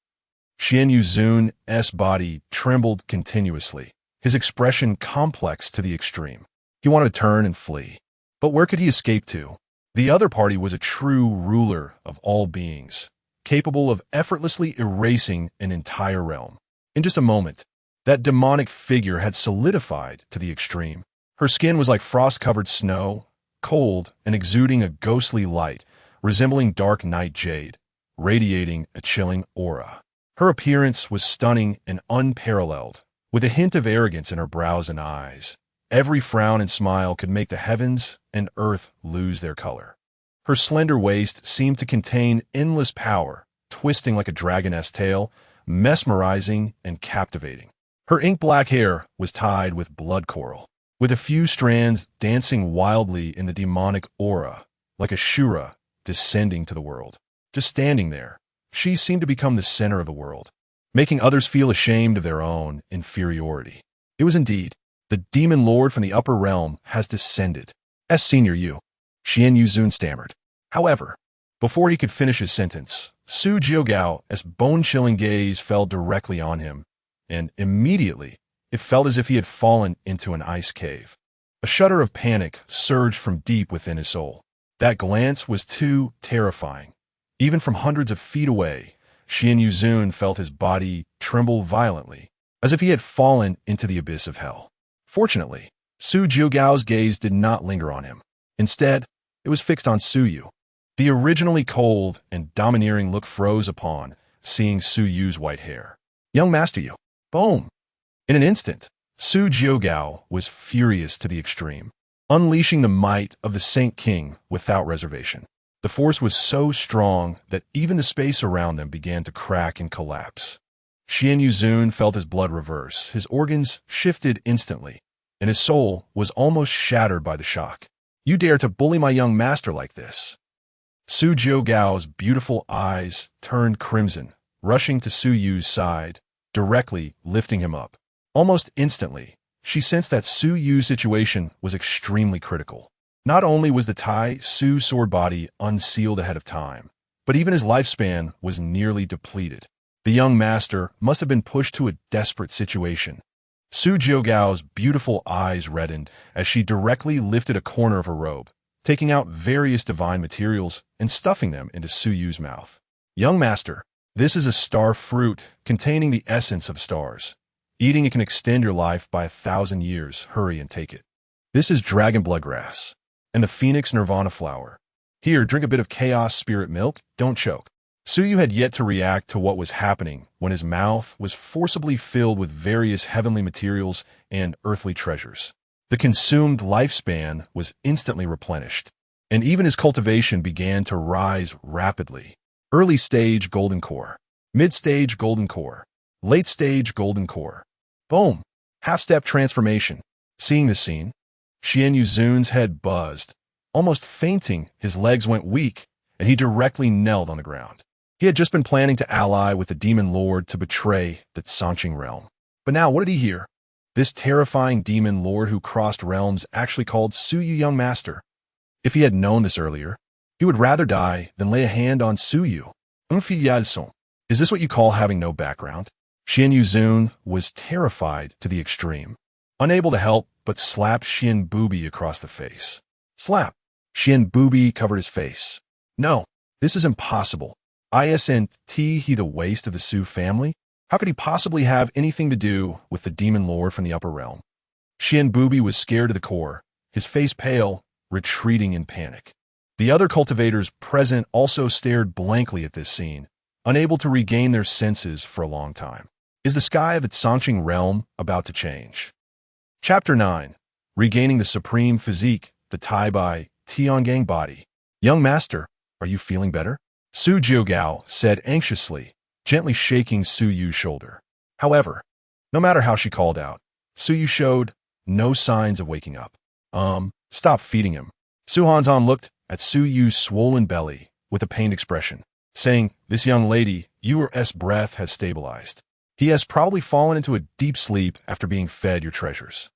Xian Yuzun's body trembled continuously, his expression complex to the extreme. He wanted to turn and flee. But where could he escape to? The other party was a true ruler of all beings, capable of effortlessly erasing an entire realm. In just a moment, that demonic figure had solidified to the extreme. Her skin was like frost-covered snow, cold and exuding a ghostly light, resembling dark night jade, radiating a chilling aura. Her appearance was stunning and unparalleled, with a hint of arrogance in her brows and eyes. Every frown and smile could make the heavens and earth lose their color. Her slender waist seemed to contain endless power, twisting like a dragon's tail, mesmerizing and captivating. Her ink-black hair was tied with blood coral, with a few strands dancing wildly in the demonic aura, like a Shura descending to the world. Just standing there, she seemed to become the center of the world, making others feel ashamed of their own inferiority. It was indeed, the demon lord from the upper realm has descended. As Senior Yu, Xian Yuzun stammered. However, before he could finish his sentence, Su Jiugao's bone-chilling gaze fell directly on him, and immediately it felt as if he had fallen into an ice cave. A shudder of panic surged from deep within his soul. That glance was too terrifying. Even from hundreds of feet away, Xian Yuzun felt his body tremble violently, as if he had fallen into the abyss of hell. Fortunately, Su Jiugao's gaze did not linger on him. Instead, it was fixed on Su Yu. The originally cold and domineering look froze upon seeing Su Yu's white hair. Young Master Yu. Boom! In an instant, Su Jiugao was furious to the extreme, unleashing the might of the Saint King without reservation. The force was so strong that even the space around them began to crack and collapse. Xian Yuzun felt his blood reverse. His organs shifted instantly, and his soul was almost shattered by the shock. You dare to bully my young master like this? Su Jiugao's beautiful eyes turned crimson, rushing to Su Yu's side, directly lifting him up. Almost instantly, she sensed that Su Yu's situation was extremely critical. Not only was the Taixu Sword Body unsealed ahead of time, but even his lifespan was nearly depleted. The young master must have been pushed to a desperate situation. Su Jiugao's beautiful eyes reddened as she directly lifted a corner of her robe, taking out various divine materials and stuffing them into Su Yu's mouth. Young master, this is a star fruit containing the essence of stars. Eating it can extend your life by 1,000 years. Hurry and take it. This is dragon blood grass and the phoenix nirvana flower. Here, drink a bit of chaos spirit milk. Don't choke. Su Yu had yet to react to what was happening when his mouth was forcibly filled with various heavenly materials and earthly treasures. The consumed lifespan was instantly replenished, and even his cultivation began to rise rapidly. Early stage golden core, mid-stage golden core, late stage golden core. Boom! Half-step transformation. Seeing this scene, Xian Yuzun's head buzzed. Almost fainting, his legs went weak, and he directly knelt on the ground. He had just been planning to ally with the demon lord to betray the Qingcheng realm. But now, what did he hear? This terrifying demon lord who crossed realms actually called Su Yu young master. If he had known this earlier, he would rather die than lay a hand on Su Yu. Unseals. Is this what you call having no background? Xian Yuzun was terrified to the extreme, unable to help but slap Xian Bubi across the face. Slap. Xian Bubi covered his face. No, this is impossible. Isn't he the waste of the Su family? How could he possibly have anything to do with the demon lord from the upper realm? Xian Bubi was scared to the core, his face pale, retreating in panic. The other cultivators present also stared blankly at this scene, unable to regain their senses for a long time. Is the sky of the Qingcheng realm about to change? Chapter 9. Regaining the Supreme Physique, the Tai Tiangang Body. Young master, are you feeling better? Su Jiugao said anxiously, gently shaking Su Yu's shoulder. However, no matter how she called out, Su Yu showed no signs of waking up. Stop feeding him. Su Hanzan looked at Su Yu's swollen belly with a pained expression, saying, "This young lady, Yu's breath has stabilized. He has probably fallen into a deep sleep after being fed your treasures."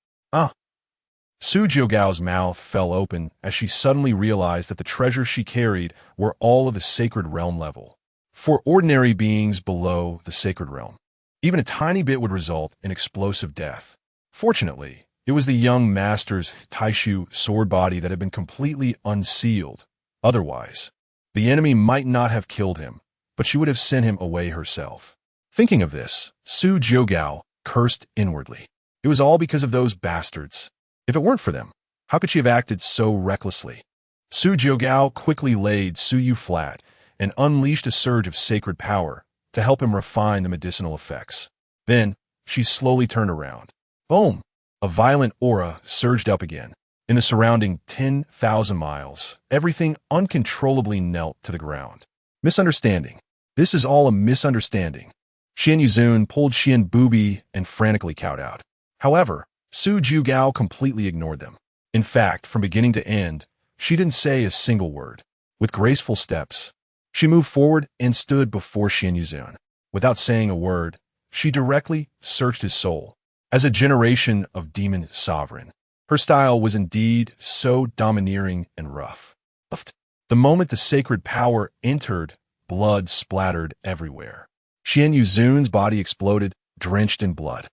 Su Jiugao's mouth fell open as she suddenly realized that the treasures she carried were all of the sacred realm level. For ordinary beings below the sacred realm, even a tiny bit would result in explosive death. Fortunately, it was the young master's Taixu Sword Body that had been completely unsealed. Otherwise, the enemy might not have killed him, but she would have sent him away herself. Thinking of this, Su Jiugao cursed inwardly. It was all because of those bastards. If it weren't for them, how could she have acted so recklessly? Su Jiugao quickly laid Su Yu flat and unleashed a surge of sacred power to help him refine the medicinal effects. Then, she slowly turned around. Boom! A violent aura surged up again. In the surrounding 10,000 miles, everything uncontrollably knelt to the ground. Misunderstanding. This is all a misunderstanding. Xian Yuzun pulled Xian Bubi and frantically cowed out. However, Su Jiugao completely ignored them. In fact, from beginning to end, she didn't say a single word. With graceful steps, she moved forward and stood before Xian Yuzun. Without saying a word, she directly searched his soul. As a generation of demon sovereign, her style was indeed so domineering and rough. The moment the sacred power entered, blood splattered everywhere. Xian Yuzun's body exploded, drenched in blood.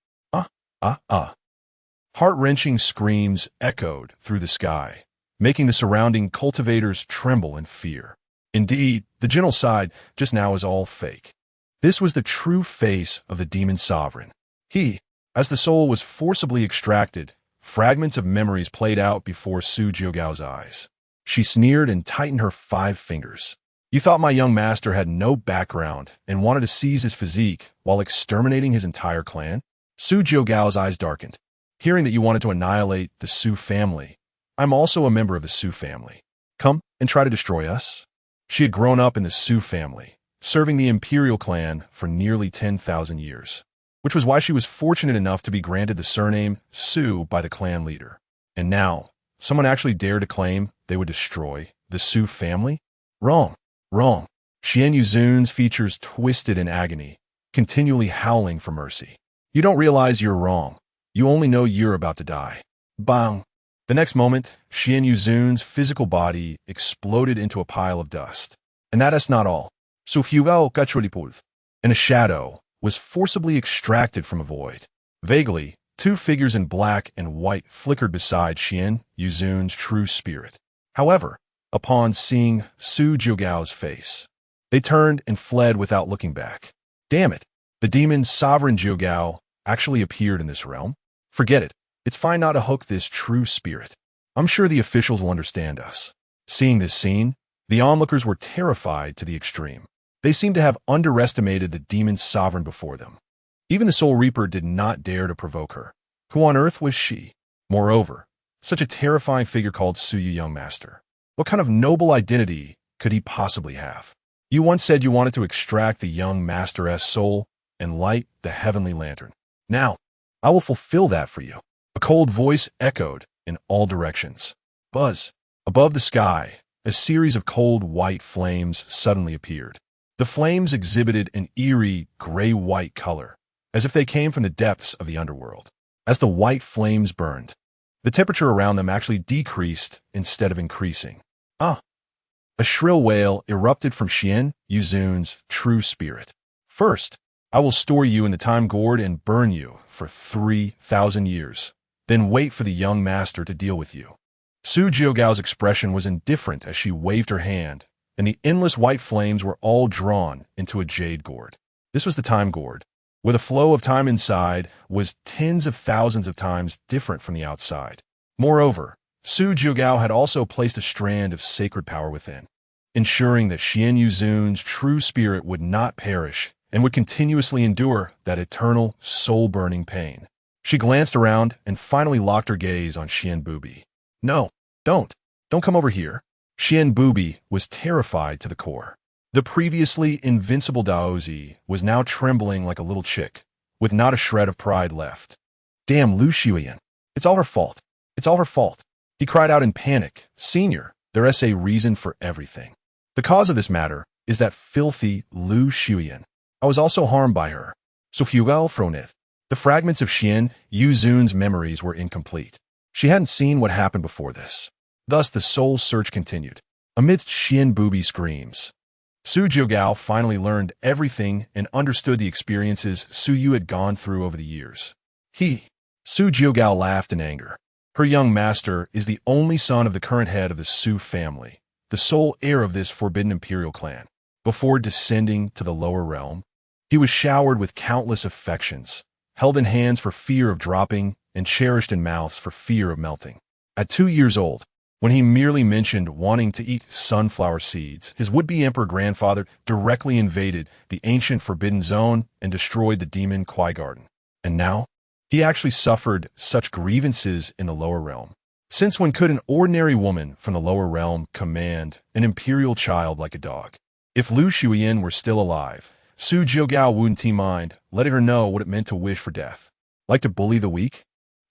Heart-wrenching screams echoed through the sky, making the surrounding cultivators tremble in fear. Indeed, the genocide just now is all fake. This was the true face of the demon sovereign. He, as the soul was forcibly extracted, fragments of memories played out before Su Jiugao's eyes. She sneered and tightened her 5 fingers. You thought my young master had no background and wanted to seize his physique while exterminating his entire clan? Su Jiugao's eyes darkened. Hearing that you wanted to annihilate the Su family, I'm also a member of the Su family. Come and try to destroy us? She had grown up in the Su family, serving the imperial clan for nearly 10,000 years. which was why she was fortunate enough to be granted the surname Su by the clan leader. And now, someone actually dared to claim they would destroy the Su family? Wrong. Wrong. Xian Yuzun's features twisted in agony, continually howling for mercy. You don't realize you're wrong. You only know you're about to die. Bang! The next moment, Xian Yuzun's physical body exploded into a pile of dust. And that is not all. And a shadow was forcibly extracted from a void. Vaguely, two figures in black and white flickered beside Xian Yuzun's true spirit. However, upon seeing Su Zhugao's face, they turned and fled without looking back. Damn it! The demon sovereign Zhugao actually appeared in this realm? Forget it. It's fine not to hook this true spirit. I'm sure the officials will understand us. Seeing this scene, the onlookers were terrified to the extreme. They seemed to have underestimated the demon sovereign before them. Even the Soul Reaper did not dare to provoke her. Who on earth was she? Moreover, such a terrifying figure called Suyu Young Master. What kind of noble identity could he possibly have? You once said you wanted to extract the young master's soul and light the heavenly lantern. Now, I will fulfill that for you. A cold voice echoed in all directions. Buzz. Above the sky, a series of cold white flames suddenly appeared. The flames exhibited an eerie gray-white color, as if they came from the depths of the underworld. As the white flames burned, the temperature around them actually decreased instead of increasing. Ah! A shrill wail erupted from Xian Yuzun's true spirit. First, I will store you in the time gourd and burn you for 3,000 years. Then wait for the young master to deal with you. Su Zhugao's expression was indifferent as she waved her hand, and the endless white flames were all drawn into a jade gourd. This was the time gourd, where the flow of time inside was tens of thousands of times different from the outside. Moreover, Su Zhugao had also placed a strand of sacred power within, ensuring that Xian Yuzun's true spirit would not perish and would continuously endure that eternal, soul-burning pain. She glanced around and finally locked her gaze on Xian Bubi. No, don't come over here. Xian Bubi was terrified to the core. The previously invincible Daozi was now trembling like a little chick, with not a shred of pride left. Damn Lu Xiuyan. It's all her fault. It's all her fault. He cried out in panic. Senior, there is a reason for everything. The cause of this matter is that filthy Lu Xiuyan. I was also harmed by her. So Hugal Fronith. The fragments of Xian Yuzun's memories were incomplete. She hadn't seen what happened before this. Thus, the soul search continued. Amidst Xian Bubi's screams, Su Zhugao finally learned everything and understood the experiences Su Yu had gone through over the years. Su Zhugao laughed in anger. Her young master is the only son of the current head of the Su family, the sole heir of this forbidden imperial clan. Before descending to the lower realm, he was showered with countless affections, held in hands for fear of dropping, and cherished in mouths for fear of melting. At 2 years old, when he merely mentioned wanting to eat sunflower seeds, his would-be emperor grandfather directly invaded the ancient forbidden zone and destroyed the demon Kwai Garden. And now, he actually suffered such grievances in the lower realm. Since when could an ordinary woman from the lower realm command an imperial child like a dog? If Lu Xiuyan were still alive, Su Zhugao wouldn't mind letting her know what it meant to wish for death. Like to bully the weak?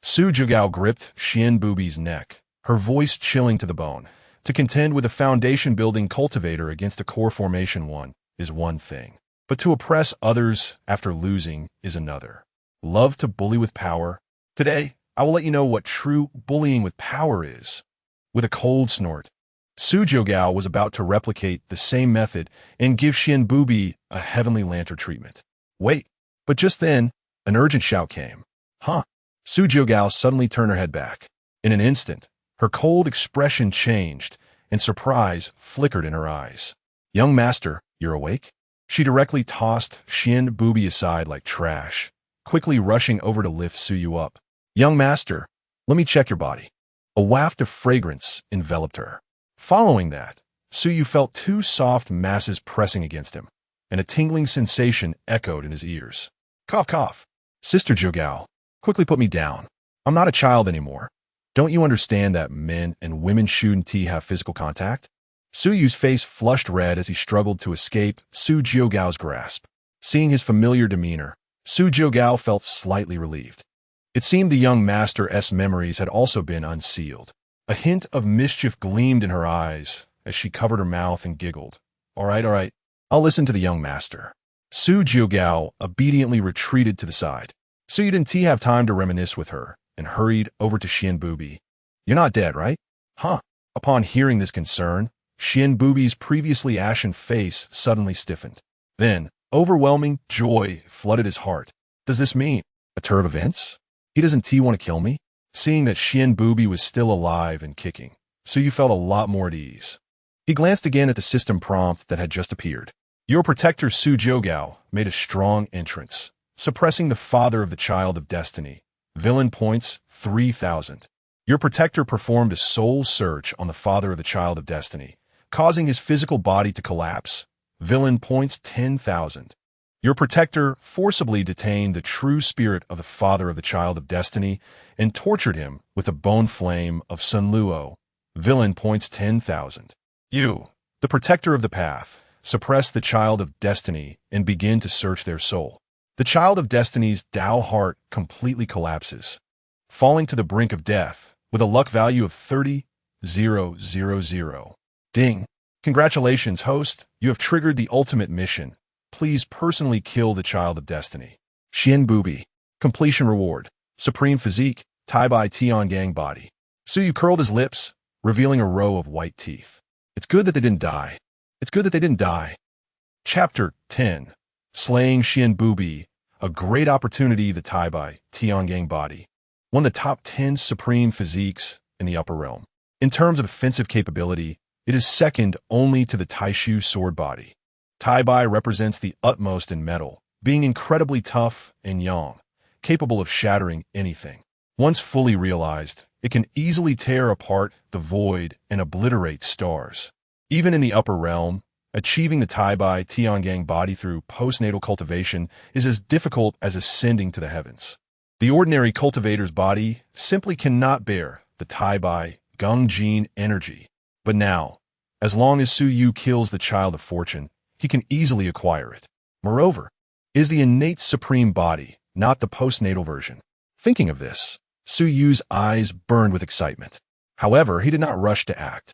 Su Zhugao gripped Xian Bubi's neck, her voice chilling to the bone. To contend with a foundation-building cultivator against a core formation one is one thing, but to oppress others after losing is another. Love to bully with power? Today, I will let you know what true bullying with power is. With a cold snort, Su Zhugao was about to replicate the same method and give Xian Bubi a heavenly lantern treatment. Wait, but just then, an urgent shout came. Huh? Su Zhugao suddenly turned her head back. In an instant, her cold expression changed, and surprise flickered in her eyes. Young master, you're awake? She directly tossed Xian Bubi aside like trash, quickly rushing over to lift Su Yu up. Young master, let me check your body. A waft of fragrance enveloped her. Following that, Su Yu felt 2 soft masses pressing against him, and a tingling sensation echoed in his ears. Cough, cough. Sister Zhugao, quickly put me down. I'm not a child anymore. Don't you understand that men and women shouldn't have physical contact? Su Yu's face flushed red as he struggled to escape Su Zhugao's grasp. Seeing his familiar demeanor, Su Jiugao felt slightly relieved. It seemed the young master's memories had also been unsealed. A hint of mischief gleamed in her eyes as she covered her mouth and giggled. All right, I'll listen to the young master. Su Jiugao obediently retreated to the side. Su Yudin have time to reminisce with her and hurried over to Xian Bubi. You're not dead, right? Huh. Upon hearing this concern, Xian Bubi's previously ashen face suddenly stiffened. Then, overwhelming joy flooded his heart. Does this mean a turn of events? He doesn't want to kill me? Seeing that Xian Bubi was still alive and kicking, Su Yu felt a lot more at ease. He glanced again at the system prompt that had just appeared. Your protector Su Jiugao made a strong entrance, suppressing the father of the child of destiny. Villain points 3,000. Your protector performed a soul search on the father of the child of destiny, causing his physical body to collapse. Villain points 10,000. Your protector forcibly detained the true spirit of the father of the child of destiny and tortured him with a bone flame of Sun Luo. Villain points 10,000. You, the protector of the path, suppress the child of destiny and begin to search their soul. The child of destiny's Tao heart completely collapses, falling to the brink of death with a luck value of 30,000. Ding. Congratulations, host. You have triggered the ultimate mission. Please personally kill the child of destiny. Xian Bubi. Completion reward. Supreme physique. Tai-Bai Tiangang body. Su Yu curled his lips, revealing a row of white teeth. It's good that they didn't die. Chapter 10. Slaying Xian Bubi. A great opportunity, the Tai-Bai Tiangang body. One of the top 10 supreme physiques in the upper realm. In terms of offensive capability, it is second only to the Taixu Sword Body. Tai-Bai represents the utmost in metal, being incredibly tough and yang, capable of shattering anything. Once fully realized, it can easily tear apart the void and obliterate stars. Even in the upper realm, achieving the Tai-Bai Tiangang body through postnatal cultivation is as difficult as ascending to the heavens. The ordinary cultivator's body simply cannot bear the Tai-Bai Gongjin energy. But now, as long as Su Yu kills the child of fortune, he can easily acquire it. Moreover, it is the innate supreme body, not the postnatal version. Thinking of this, Su Yu's eyes burned with excitement. However, he did not rush to act.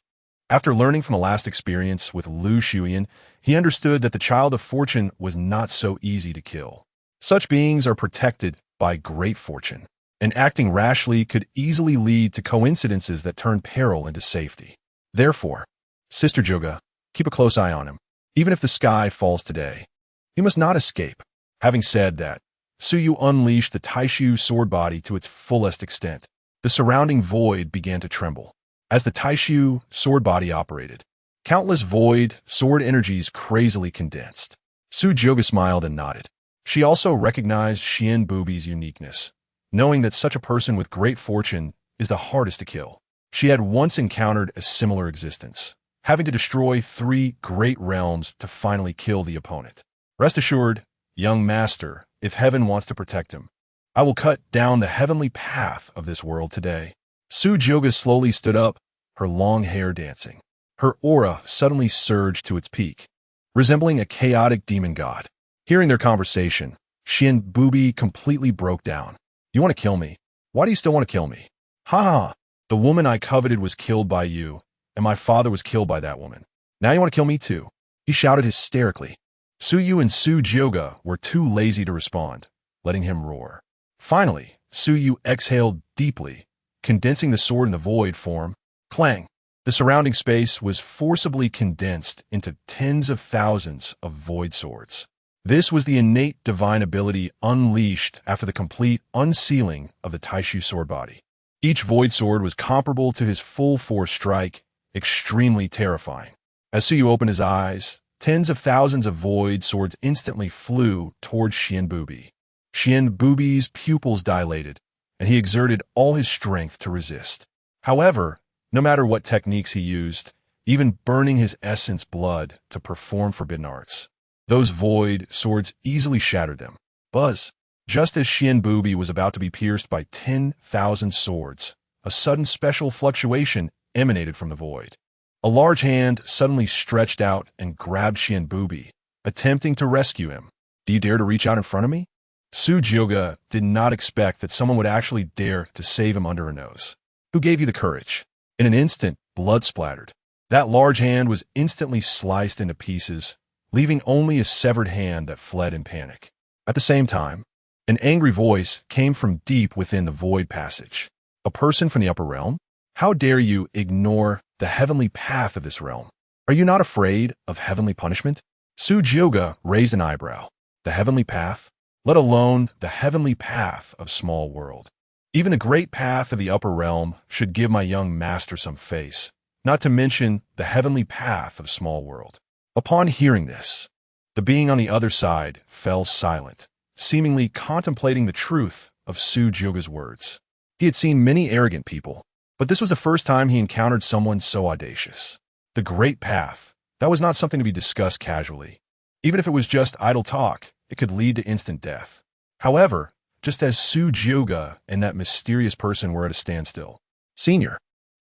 After learning from the last experience with Lu Shuyan, he understood that the child of fortune was not so easy to kill. Such beings are protected by great fortune, and acting rashly could easily lead to coincidences that turn peril into safety. Therefore, Sister Juga, keep a close eye on him. Even if the sky falls today, he must not escape. Having said that, Su Yu unleashed the Taixu Sword Body to its fullest extent. The surrounding void began to tremble. As the Taixu Sword Body operated, countless void sword energies crazily condensed. Su Juga smiled and nodded. She also recognized Xian Bubi's uniqueness, knowing that such a person with great fortune is the hardest to kill. She had once encountered a similar existence, having to destroy 3 great realms to finally kill the opponent. Rest assured, young master, if heaven wants to protect him, I will cut down the heavenly path of this world today. Su Juga slowly stood up, her long hair dancing. Her aura suddenly surged to its peak, resembling a chaotic demon god. Hearing their conversation, Xian Bubi completely broke down. You want to kill me? Why do you still want to kill me? Ha ha! The woman I coveted was killed by you, and my father was killed by that woman. Now you want to kill me too? He shouted hysterically. Su Yu and Su Jiuge were too lazy to respond, letting him roar. Finally, Su Yu exhaled deeply, condensing the sword in the void form. Clang! The surrounding space was forcibly condensed into tens of thousands of void swords. This was the innate divine ability unleashed after the complete unsealing of the Taixu Sword Body. Each void sword was comparable to his full force strike, extremely terrifying. As Su Yu opened his eyes, tens of thousands of void swords instantly flew towards Xian Bubi. Xian Bubi's pupils dilated, and he exerted all his strength to resist. However, no matter what techniques he used, even burning his essence blood to perform forbidden arts, those void swords easily shattered them. Buzz! Just as Xian Bubi was about to be pierced by 10,000 swords, a sudden special fluctuation emanated from the void. A large hand suddenly stretched out and grabbed Xian Bubi, attempting to rescue him. Do you dare to reach out in front of me? Su Jioga did not expect that someone would actually dare to save him under her nose. Who gave you the courage? In an instant, blood splattered. That large hand was instantly sliced into pieces, leaving only a severed hand that fled in panic. At the same time, an angry voice came from deep within the void passage. A person from the upper realm? How dare you ignore the heavenly path of this realm? Are you not afraid of heavenly punishment? Su Jioga raised an eyebrow. The heavenly path? Let alone the heavenly path of small world. Even the great path of the upper realm should give my young master some face, not to mention the heavenly path of small world. Upon hearing this, the being on the other side fell silent, seemingly contemplating the truth of Su Jioga's words. He had seen many arrogant people, but this was the first time he encountered someone so audacious. The great path, that was not something to be discussed casually. Even if it was just idle talk, it could lead to instant death. However, just as Su Jioga and that mysterious person were at a standstill, "Senior,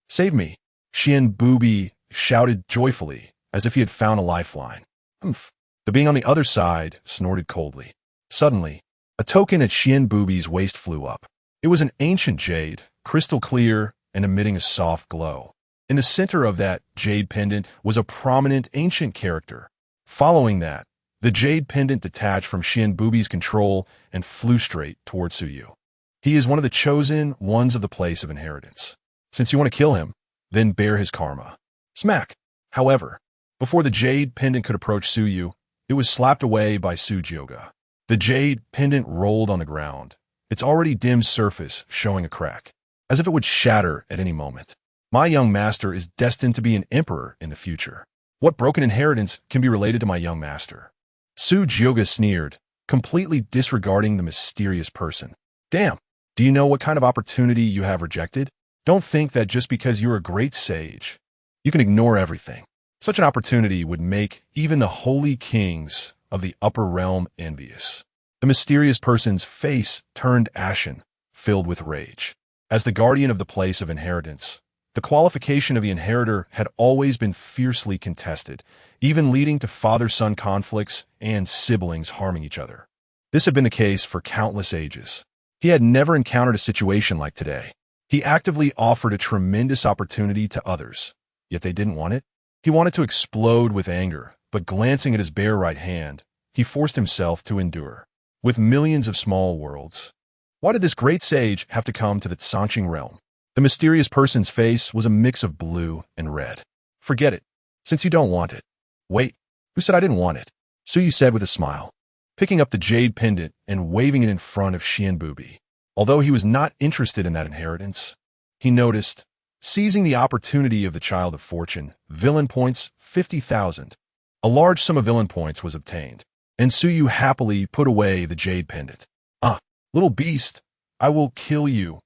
save me," Xian Bubi shouted joyfully, as if he had found a lifeline. "Humph." The being on the other side snorted coldly. Suddenly, a token at Xian Bubi's waist flew up. It was an ancient jade, crystal clear and emitting a soft glow. In the center of that jade pendant was a prominent ancient character. Following that, the jade pendant detached from Xian Bubi's control and flew straight toward Su Yu. He is one of the chosen ones of the place of inheritance. Since you want to kill him, then bear his karma. Smack! However, before the jade pendant could approach Su Yu, it was slapped away by Su Jioga. The jade pendant rolled on the ground, its already dim surface showing a crack, as if it would shatter at any moment. My young master is destined to be an emperor in the future. What broken inheritance can be related to my young master? Su Jioga sneered, completely disregarding the mysterious person. Damn, do you know what kind of opportunity you have rejected? Don't think that just because you're a great sage, you can ignore everything. Such an opportunity would make even the holy kings of the upper realm envious. The mysterious person's face turned ashen, filled with rage. As the guardian of the place of inheritance, the qualification of the inheritor had always been fiercely contested, even leading to father-son conflicts and siblings harming each other. This had been the case for countless ages. He had never encountered a situation like today. He actively offered a tremendous opportunity to others, yet they didn't want it. He wanted to explode with anger, but glancing at his bare right hand, he forced himself to endure. With millions of small worlds, why did this great sage have to come to the Qingcheng realm? The mysterious person's face was a mix of blue and red. Forget it, since you don't want it. Wait, who said I didn't want it? Su Yu said with a smile, picking up the jade pendant and waving it in front of Xian Bubi. Although he was not interested in that inheritance, he noticed, seizing the opportunity of the child of fortune, villain points 50,000. A large sum of villain points was obtained, and Su Yu happily put away the jade pendant. "Ah, little beast, I will kill you."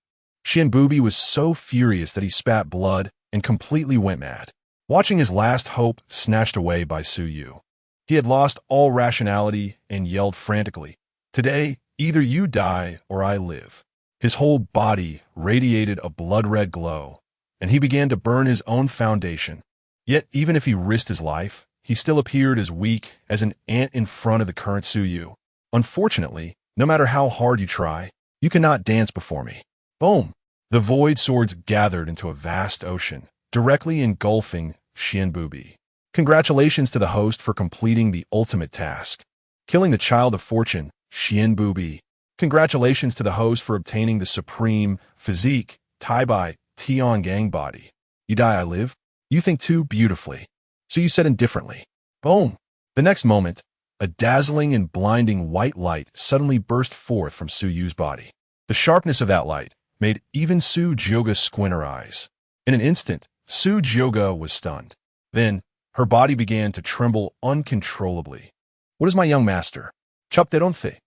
Xian Bubi was so furious that he spat blood and completely went mad, watching his last hope snatched away by Su Yu. He had lost all rationality and yelled frantically, "Today, either you die or I live." His whole body radiated a blood-red glow, and he began to burn his own foundation. Yet even if he risked his life, he still appeared as weak as an ant in front of the current Su Yu. Unfortunately, no matter how hard you try, you cannot dance before me. Boom! The void swords gathered into a vast ocean, directly engulfing Xian Bubi. Congratulations to the host for completing the ultimate task, killing the child of fortune, Xian Bubi. Congratulations to the host for obtaining the supreme physique, Tai Tian Gang body. You die, I live. You think too beautifully. So you said indifferently. Boom! The next moment, a dazzling and blinding white light suddenly burst forth from Su Yu's body. The sharpness of that light made even Su Jioga squint her eyes. In an instant, Su Jioga was stunned. Then, her body began to tremble uncontrollably. What is my young master? Chapteronce.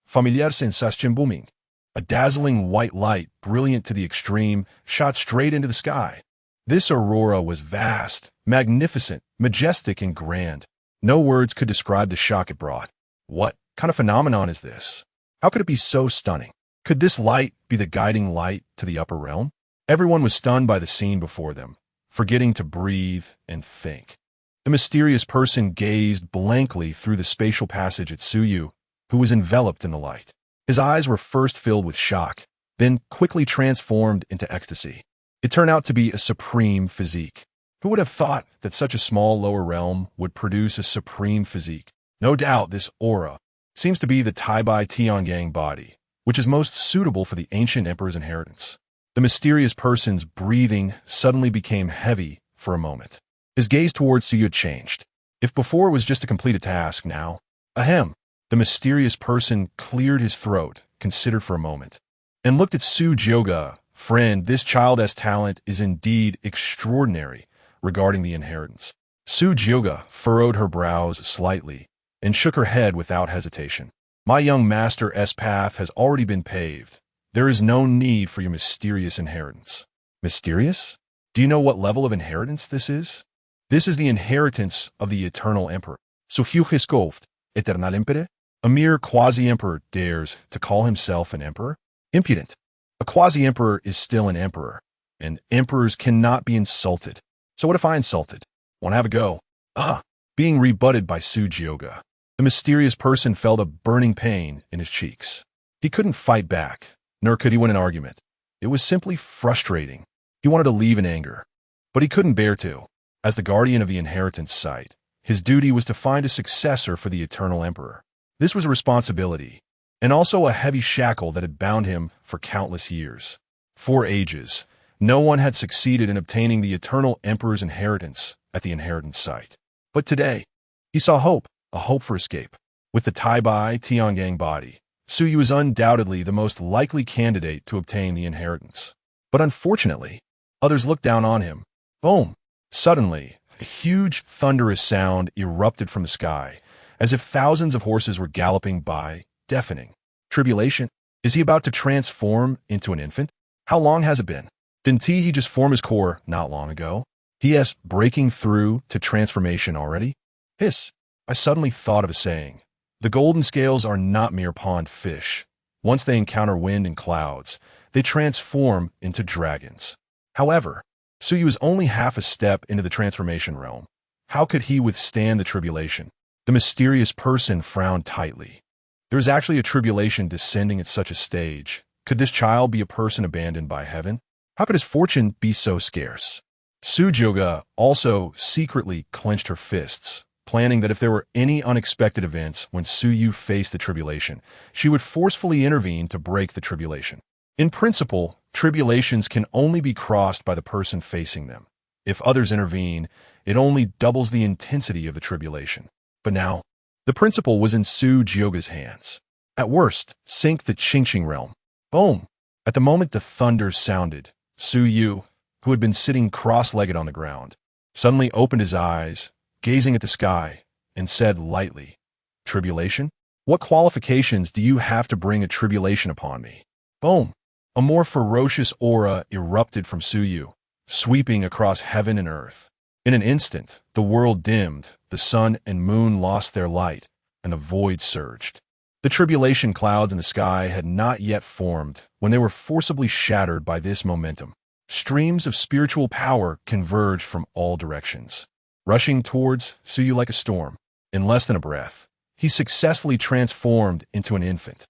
Familiar sensation booming. A dazzling white light, brilliant to the extreme, shot straight into the sky. This aurora was vast, magnificent, majestic, and grand. No words could describe the shock it brought. What kind of phenomenon is this? How could it be so stunning? Could this light be the guiding light to the upper realm? Everyone was stunned by the scene before them, forgetting to breathe and think. The mysterious person gazed blankly through the spatial passage at Su Yu, who was enveloped in the light. His eyes were first filled with shock, then quickly transformed into ecstasy. It turned out to be a supreme physique. Who would have thought that such a small lower realm would produce a supreme physique? No doubt this aura seems to be the Taixu body, which is most suitable for the ancient emperor's inheritance. The mysterious person's breathing suddenly became heavy for a moment. His gaze towards Suyu changed. If before it was just to complete a task, now, ahem. The mysterious person cleared his throat, considered for a moment, and looked at Su Jioga. Friend, this child's talent is indeed extraordinary regarding the inheritance. Su Jioga furrowed her brows slightly and shook her head without hesitation. My young master's path has already been paved. There is no need for your mysterious inheritance. Mysterious? Do you know what level of inheritance this is? This is the inheritance of the eternal emperor. Eternal Impere? A mere quasi-emperor dares to call himself an emperor? Impudent. A quasi-emperor is still an emperor, and emperors cannot be insulted. So what if I insulted? Want to have a go? Being rebutted by Su Jioga. The mysterious person felt a burning pain in his cheeks. He couldn't fight back, nor could he win an argument. It was simply frustrating. He wanted to leave in anger, but he couldn't bear to. As the guardian of the inheritance site, his duty was to find a successor for the eternal emperor. This was a responsibility, and also a heavy shackle that had bound him for countless years. For ages, no one had succeeded in obtaining the eternal emperor's inheritance at the inheritance site. But today, he saw hope, a hope for escape. With the Taixu body, Suyu was undoubtedly the most likely candidate to obtain the inheritance. But unfortunately, others looked down on him. Boom! Suddenly, a huge, thunderous sound erupted from the sky, as if thousands of horses were galloping by, deafening. Tribulation? Is he about to transform into an infant? How long has it been? Didn't he just form his core not long ago? P.S. Breaking through to transformation already? Hiss! I suddenly thought of a saying. The golden scales are not mere pond fish. Once they encounter wind and clouds, they transform into dragons. However, Suyu was only half a step into the transformation realm. How could he withstand the tribulation? The mysterious person frowned tightly. There is actually a tribulation descending at such a stage. Could this child be a person abandoned by heaven? How could his fortune be so scarce? Su Jioga also secretly clenched her fists, planning that if there were any unexpected events when Suyu faced the tribulation, she would forcefully intervene to break the tribulation. In principle, tribulations can only be crossed by the person facing them. If others intervene, it only doubles the intensity of the tribulation. But now, the principle was in Su Jioga's hands. At worst, sink the Qingcheng realm. Boom! At the moment the thunder sounded, Suyu, who had been sitting cross-legged on the ground, suddenly opened his eyes, gazing at the sky, and said lightly, Tribulation? What qualifications do you have to bring a tribulation upon me? Boom! A more ferocious aura erupted from Suyu, sweeping across heaven and earth. In an instant, the world dimmed, the sun and moon lost their light, and the void surged. The tribulation clouds in the sky had not yet formed when they were forcibly shattered by this momentum. Streams of spiritual power converged from all directions, rushing towards Suyu like a storm. In less than a breath, he successfully transformed into an infant.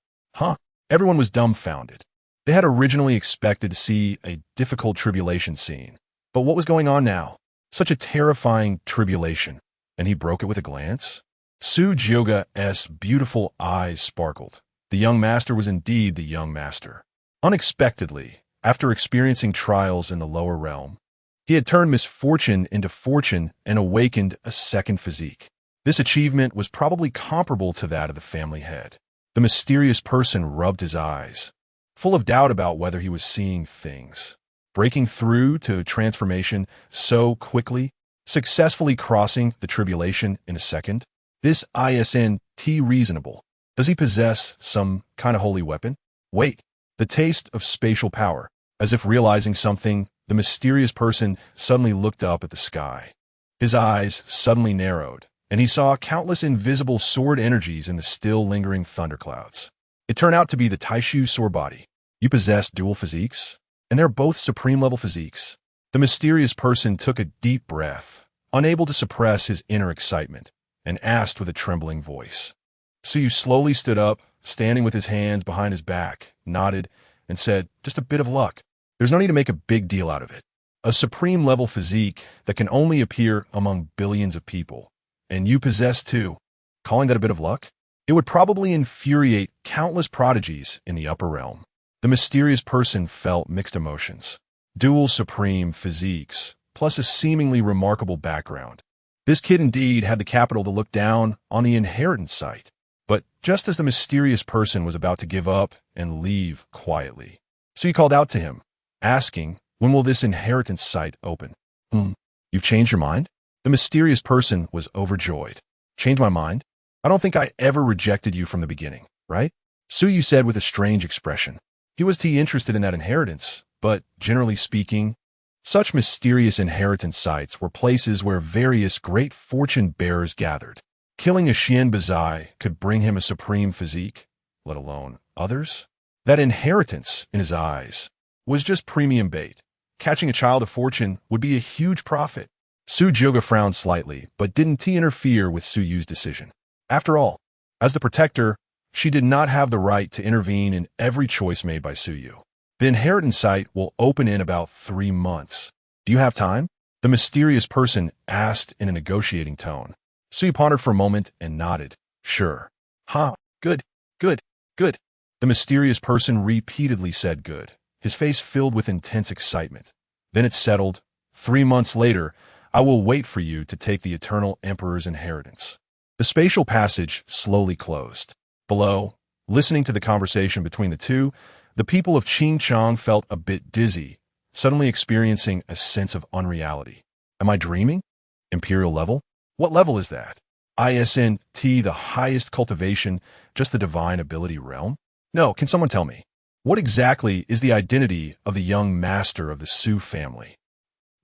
Everyone was dumbfounded. They had originally expected to see a difficult tribulation scene. But what was going on now? Such a terrifying tribulation. And he broke it with a glance? Su Jioga's beautiful eyes sparkled. The young master was indeed the young master. Unexpectedly, after experiencing trials in the lower realm, he had turned misfortune into fortune and awakened a second physique. This achievement was probably comparable to that of the family head. The mysterious person rubbed his eyes, full of doubt about whether he was seeing things. Breaking through to transformation so quickly, successfully crossing the tribulation in a second. This isn't reasonable. Does he possess some kind of holy weapon? Wait, the taste of spatial power. As if realizing something, the mysterious person suddenly looked up at the sky. His eyes suddenly narrowed, and he saw countless invisible sword energies in the still lingering thunderclouds. It turned out to be the Taixu Sword Body. You possess dual physiques? And they're both supreme-level physiques. The mysterious person took a deep breath, unable to suppress his inner excitement, and asked with a trembling voice, Su slowly stood up, standing with his hands behind his back, nodded, and said, "Just a bit of luck. There's no need to make a big deal out of it. A supreme-level physique that can only appear among billions of people. And you possess too. Calling that a bit of luck? It would probably infuriate countless prodigies in the upper realm." The mysterious person felt mixed emotions. Dual supreme physiques, plus a seemingly remarkable background. This kid indeed had the capital to look down on the inheritance site. But just as the mysterious person was about to give up and leave quietly, Su called out to him, asking, "When will this inheritance site open?" You've changed your mind?" The mysterious person was overjoyed. "Changed my mind? I don't think I ever rejected you from the beginning, right?" Su said with a strange expression. He was interested in that inheritance, but generally speaking, such mysterious inheritance sites were places where various great fortune bearers gathered. Killing a Xian Bazai could bring him a supreme physique, let alone others. That inheritance, in his eyes, was just premium bait. Catching a child of fortune would be a huge profit. Su Juga frowned slightly, but didn't interfere with Su Yu's decision. After all, as the protector, she did not have the right to intervene in every choice made by Su Yu. The inheritance site will open in about 3 months. Do you have time? The mysterious person asked in a negotiating tone. Su Yu pondered for a moment and nodded. Sure. Good, good, good. The mysterious person repeatedly said good, his face filled with intense excitement. Then it settled. 3 months later, I will wait for you to take the eternal emperor's inheritance. The spatial passage slowly closed. Below, listening to the conversation between the two, the people of Qingcheng felt a bit dizzy, suddenly experiencing a sense of unreality. Am I dreaming? Imperial level? What level is that? ISNT, the highest cultivation, just the divine ability realm? No, can someone tell me? What exactly is the identity of the young master of the Su family?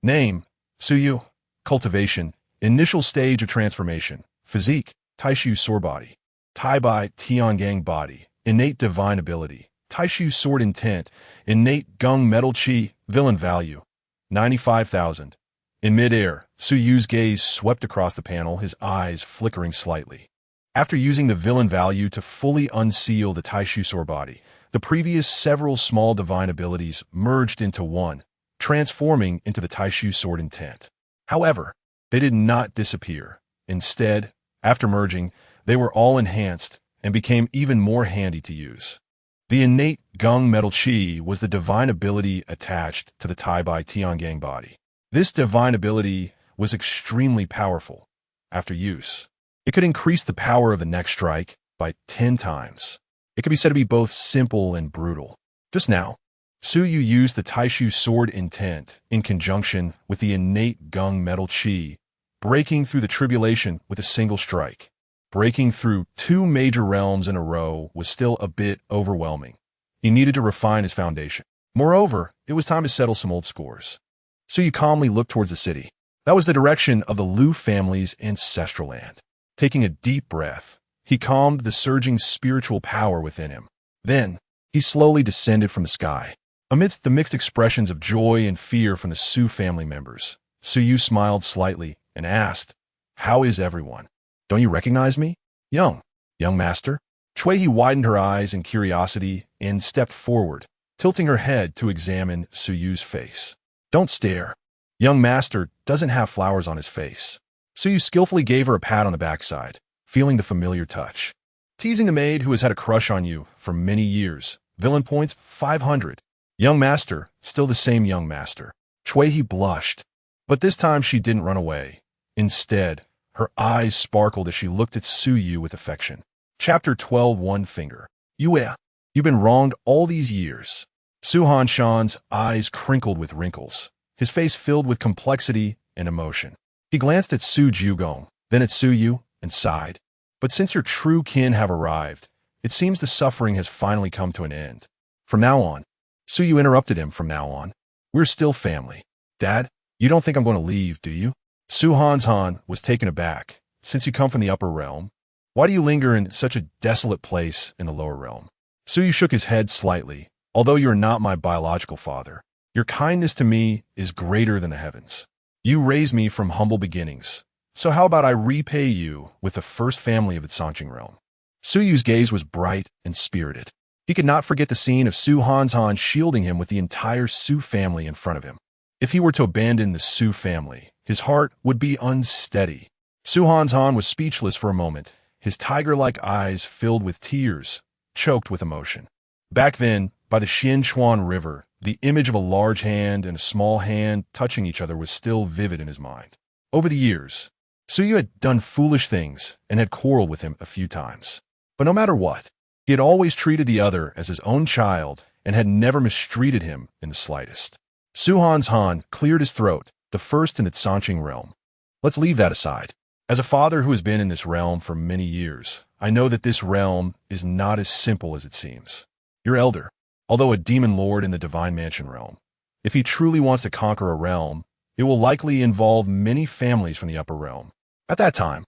Name, Su Yu. Cultivation, initial stage of transformation. Physique, Taixu Sword Body. Tai Bai Tiangang Body, innate divine ability. Taixu Sword Intent, innate Gung Metal Chi, villain value. 95,000. In midair, Su Yu's gaze swept across the panel, his eyes flickering slightly. After using the villain value to fully unseal the Taixu Sword Body, the previous several small divine abilities merged into one, transforming into the Taixu Sword Intent. However, they did not disappear. Instead, after merging, they were all enhanced and became even more handy to use. The innate Gung Metal Chi was the divine ability attached to the Tai Bai Tiangang body. This divine ability was extremely powerful. After use, it could increase the power of the next strike by 10 times. It could be said to be both simple and brutal. Just now, Su Yu used the Taixu Sword Intent in conjunction with the innate Gung Metal Chi, breaking through the tribulation with a single strike. Breaking through 2 major realms in a row was still a bit overwhelming. He needed to refine his foundation. Moreover, it was time to settle some old scores. Su Yu calmly looked towards the city. That was the direction of the Lu family's ancestral land. Taking a deep breath, he calmed the surging spiritual power within him. Then, he slowly descended from the sky. Amidst the mixed expressions of joy and fear from the Su family members, Su Yu smiled slightly and asked, "How is everyone? Don't you recognize me? Young master?" Cui widened her eyes in curiosity and stepped forward, tilting her head to examine Su Yu's face. "Don't stare. Young master doesn't have flowers on his face." Su Yu skillfully gave her a pat on the backside, feeling the familiar touch. "Teasing the maid who has had a crush on you for many years. Villain points 500. Young master, still the same young master." Cui blushed, but this time she didn't run away. Instead, her eyes sparkled as she looked at Su Yu with affection. Chapter 12, One Finger. You've been wronged all these years. Su Hanshan's eyes crinkled with wrinkles, his face filled with complexity and emotion. He glanced at Su Jugong, then at Su Yu, and sighed. "But since your true kin have arrived, it seems the suffering has finally come to an end. From now on," Su Yu interrupted him, "from now on, we're still family. Dad, you don't think I'm going to leave, do you?" Su Han was taken aback. "Since you come from the upper realm, why do you linger in such a desolate place in the lower realm?" Su Yu shook his head slightly. "Although you are not my biological father, your kindness to me is greater than the heavens. You raised me from humble beginnings, so how about I repay you with the first family of the Songqing realm?" Su Yu's gaze was bright and spirited. He could not forget the scene of Su Hanzhan shielding him with the entire Su family in front of him. If he were to abandon the Su family, his heart would be unsteady. Su Hanzhan was speechless for a moment, his tiger-like eyes filled with tears, choked with emotion. Back then, by the Qingcheng River, the image of a large hand and a small hand touching each other was still vivid in his mind. Over the years, Su Yu had done foolish things and had quarreled with him a few times. But no matter what, he had always treated the other as his own child and had never mistreated him in the slightest. Su Hanzhan cleared his throat, the first in the Qingcheng realm. Let's leave that aside. As a father who has been in this realm for many years, I know that this realm is not as simple as it seems. Your elder, although a demon lord in the Divine Mansion realm, if he truly wants to conquer a realm, it will likely involve many families from the upper realm. At that time,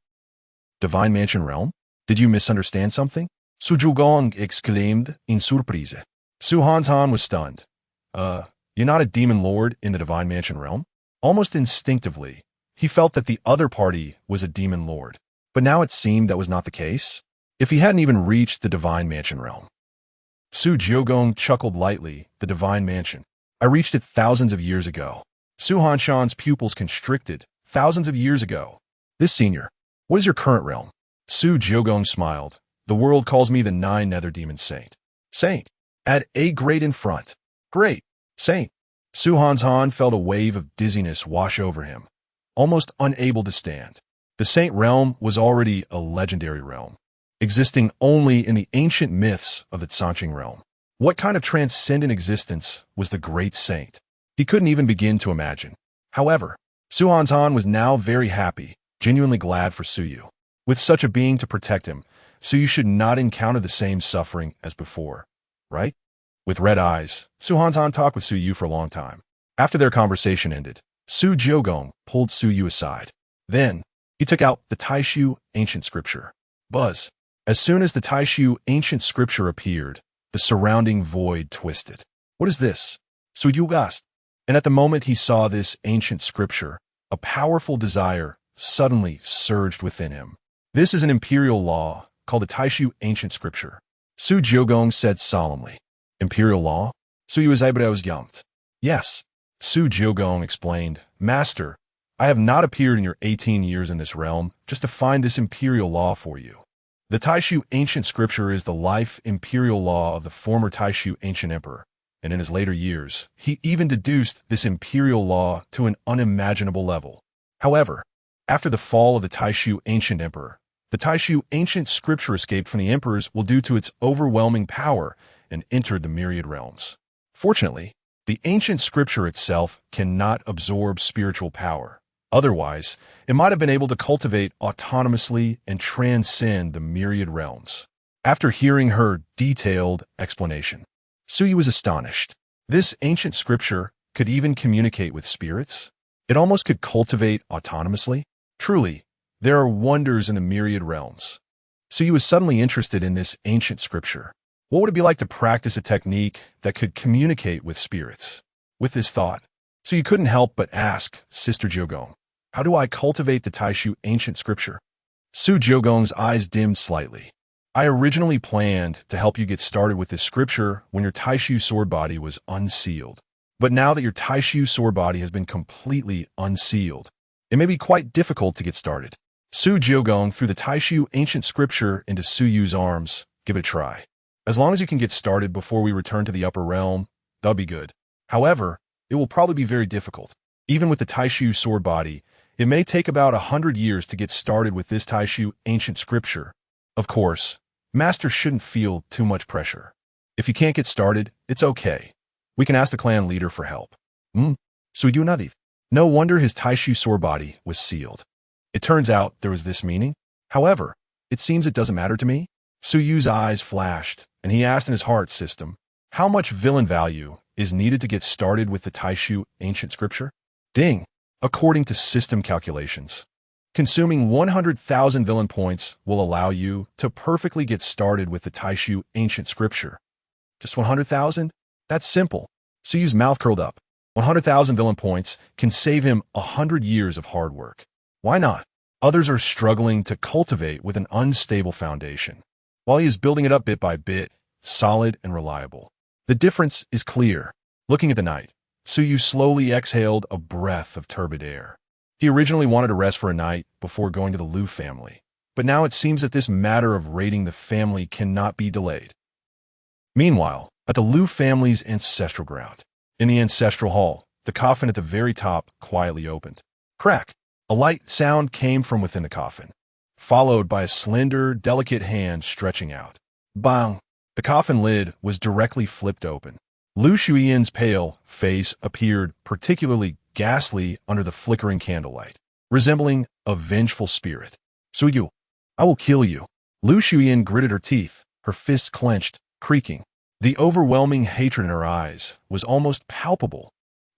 Divine Mansion realm? Did you misunderstand something? Su Zhugong exclaimed in surprise. Su Hanzhan was stunned. You're not a demon lord in the Divine Mansion realm? Almost instinctively, he felt that the other party was a demon lord. But now it seemed that was not the case. If he hadn't even reached the Divine Mansion realm. Su Jiogong chuckled lightly. The Divine Mansion. I reached it thousands of years ago. Su Hanshan's pupils constricted. Thousands of years ago. This senior. What is your current realm? Su Jiogong smiled. The world calls me the Nine Nether Demon Saint. Saint. Add a great in front. Great. Saint. Su Hanzhan felt a wave of dizziness wash over him, almost unable to stand. The Saint realm was already a legendary realm, existing only in the ancient myths of the Qingcheng realm. What kind of transcendent existence was the great saint? He couldn't even begin to imagine. However, Su Hanzhan was now very happy, genuinely glad for Su Yu. With such a being to protect him, Su Yu should not encounter the same suffering as before, right? With red eyes, Su Hanzhan talked with Su Yu for a long time. After their conversation ended, Su Jiogong pulled Su Yu aside. Then, he took out the Taixu ancient scripture. Buzz. As soon as the Taixu ancient scripture appeared, the surrounding void twisted. What is this? Su Yu gasped. And at the moment he saw this ancient scripture, a powerful desire suddenly surged within him. This is an imperial law called the Taixu ancient scripture. Su Jiogong said solemnly. Imperial law? Su Yu was jumped. Yes. Su Jiogong explained. Master, I have not appeared in your 18 years in this realm just to find this imperial law for you. The Taixu ancient scripture is the life imperial law of the former Taixu ancient emperor, and in his later years, he even deduced this imperial law to an unimaginable level. However, after the fall of the Taixu ancient emperor, the Taixu ancient scripture escaped from the emperors will due to its overwhelming power and entered the myriad realms. Fortunately, the ancient scripture itself cannot absorb spiritual power. Otherwise, it might have been able to cultivate autonomously and transcend the myriad realms. After hearing her detailed explanation, Su Yu was astonished. This ancient scripture could even communicate with spirits? It almost could cultivate autonomously? Truly, there are wonders in the myriad realms. Su Yu was suddenly interested in this ancient scripture. What would it be like to practice a technique that could communicate with spirits? With this thought, Su Yu couldn't help but ask Sister Jiogong, how do I cultivate the Taixu ancient scripture? Su Jiogong's eyes dimmed slightly. I originally planned to help you get started with this scripture when your Taixu Sword Body was unsealed. But now that your Taixu Sword Body has been completely unsealed, it may be quite difficult to get started. Su Jiogong threw the Taixu ancient scripture into Su Yu's arms. Give it a try. As long as you can get started before we return to the upper realm, that'll be good. However, it will probably be very difficult. Even with the Taixu Sword Body, it may take about 100 years to get started with this Taixu ancient scripture. Of course, Master shouldn't feel too much pressure. If you can't get started, it's okay. We can ask the clan leader for help. Su Yu Nadiv. No wonder his Taixu Sword Body was sealed. It turns out there was this meaning. However, it seems it doesn't matter to me. Su Yu's eyes flashed, and he asked in his heart system, how much villain value is needed to get started with the Taixu ancient scripture? Ding! According to system calculations, consuming 100,000 villain points will allow you to perfectly get started with the Taixu ancient scripture. Just 100,000? That's simple. Su Yu's mouth curled up. 100,000 villain points can save him 100 years of hard work. Why not? Others are struggling to cultivate with an unstable foundation. while he is building it up bit by bit, solid and reliable. The difference is clear. Looking at the night, Su Yu slowly exhaled a breath of turbid air. He originally wanted to rest for a night before going to the Liu family, but now it seems that this matter of raiding the family cannot be delayed. Meanwhile, at the Liu family's ancestral ground, in the ancestral hall, the coffin at the very top quietly opened. Crack! A light sound came from within the coffin, followed by a slender, delicate hand stretching out. Bang! The coffin lid was directly flipped open. Lu Shuyan's pale face appeared particularly ghastly under the flickering candlelight, resembling a vengeful spirit. Su Yu, I will kill you. Lu Shuyan gritted her teeth, her fists clenched, creaking. The overwhelming hatred in her eyes was almost palpable.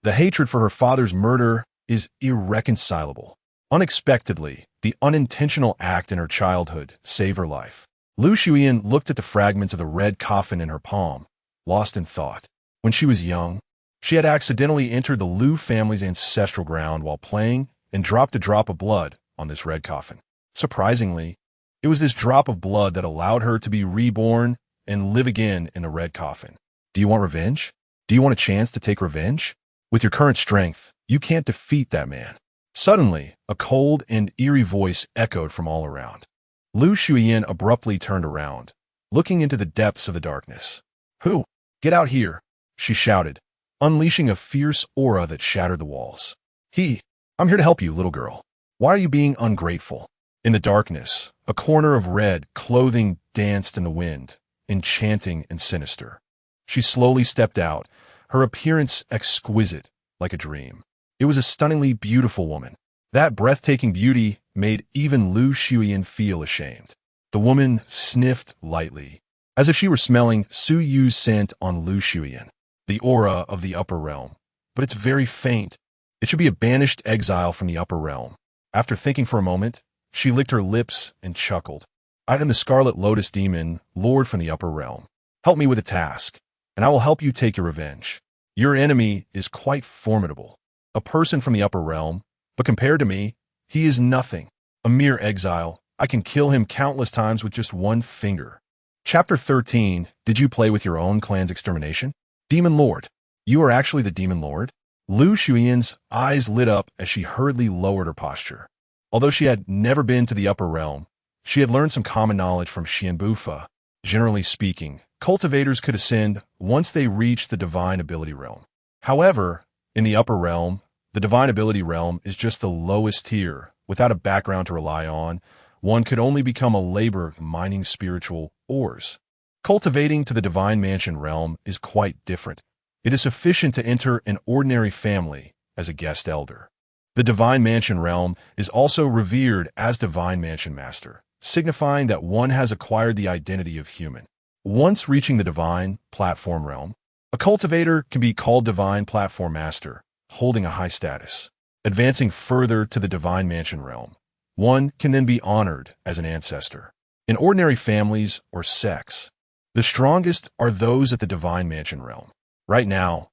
The hatred for her father's murder is irreconcilable. Unexpectedly, the unintentional act in her childhood saved her life. Lu Shuyan looked at the fragments of the red coffin in her palm, lost in thought. When she was young, she had accidentally entered the Liu family's ancestral ground while playing and dropped a drop of blood on this red coffin. Surprisingly, it was this drop of blood that allowed her to be reborn and live again in a red coffin. Do you want revenge? Do you want a chance to take revenge? With your current strength, you can't defeat that man. Suddenly, a cold and eerie voice echoed from all around. Lu Shuyan abruptly turned around, looking into the depths of the darkness. Who? Get out here, she shouted, unleashing a fierce aura that shattered the walls. I'm here to help you, little girl. Why are you being ungrateful? In the darkness, a corner of red clothing danced in the wind, enchanting and sinister. She slowly stepped out, her appearance exquisite, like a dream. It was a stunningly beautiful woman. That breathtaking beauty made even Lu Shuyan feel ashamed. The woman sniffed lightly, as if she were smelling Su Yu's scent on Lu Shuyan, the aura of the upper realm. But it's very faint. It should be a banished exile from the upper realm. After thinking for a moment, she licked her lips and chuckled. I am the Scarlet Lotus Demon, Lord from the upper realm. Help me with a task, and I will help you take your revenge. Your enemy is quite formidable, a person from the upper realm, but compared to me, he is nothing, a mere exile. I can kill him countless times with just one finger. Chapter 13, Did you play with your own clan's extermination? Demon Lord. You are actually the Demon Lord? Lu Shuyan's eyes lit up as she hurriedly lowered her posture. Although she had never been to the upper realm, she had learned some common knowledge from Xianbufa. Generally speaking, cultivators could ascend once they reached the divine ability realm. However, in the upper realm, the divine ability realm is just the lowest tier. Without a background to rely on, one could only become a laborer mining spiritual ores. Cultivating to the divine mansion realm is quite different. It is sufficient to enter an ordinary family as a guest elder. The divine mansion realm is also revered as divine mansion master, signifying that one has acquired the identity of human. Once reaching the divine platform realm, a cultivator can be called divine platform master, holding a high status. Advancing further to the divine mansion realm, one can then be honored as an ancestor. In ordinary families or sects, the strongest are those at the divine mansion realm. Right now,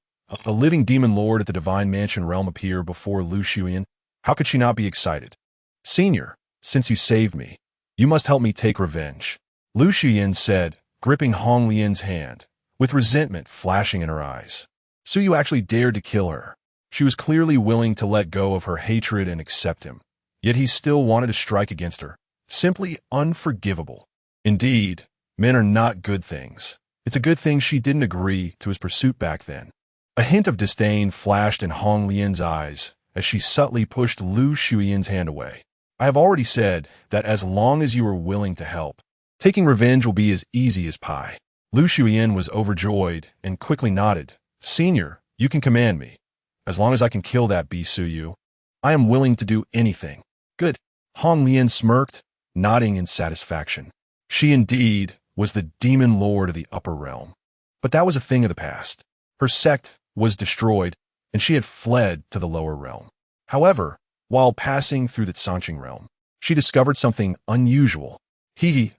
a living demon lord at the divine mansion realm appeared before Lu Shuyan. How could she not be excited? Senior, since you saved me, you must help me take revenge, Lu Shuyan said, gripping Hong Lian's hand, with resentment flashing in her eyes. Su Yu actually dared to kill her. She was clearly willing to let go of her hatred and accept him, yet he still wanted to strike against her. Simply unforgivable. Indeed, men are not good things. It's a good thing she didn't agree to his pursuit back then. A hint of disdain flashed in Hong Lian's eyes as she subtly pushed Lu Shuyan's hand away. I have already said that as long as you are willing to help, taking revenge will be as easy as pie. Lu Shuyan was overjoyed and quickly nodded. Senior, you can command me. As long as I can kill that beast Su Yu, I am willing to do anything. Good. Hong Lian smirked, nodding in satisfaction. She indeed was the demon lord of the upper realm. But that was a thing of the past. Her sect was destroyed, and she had fled to the lower realm. However, while passing through the Qingcheng realm, she discovered something unusual.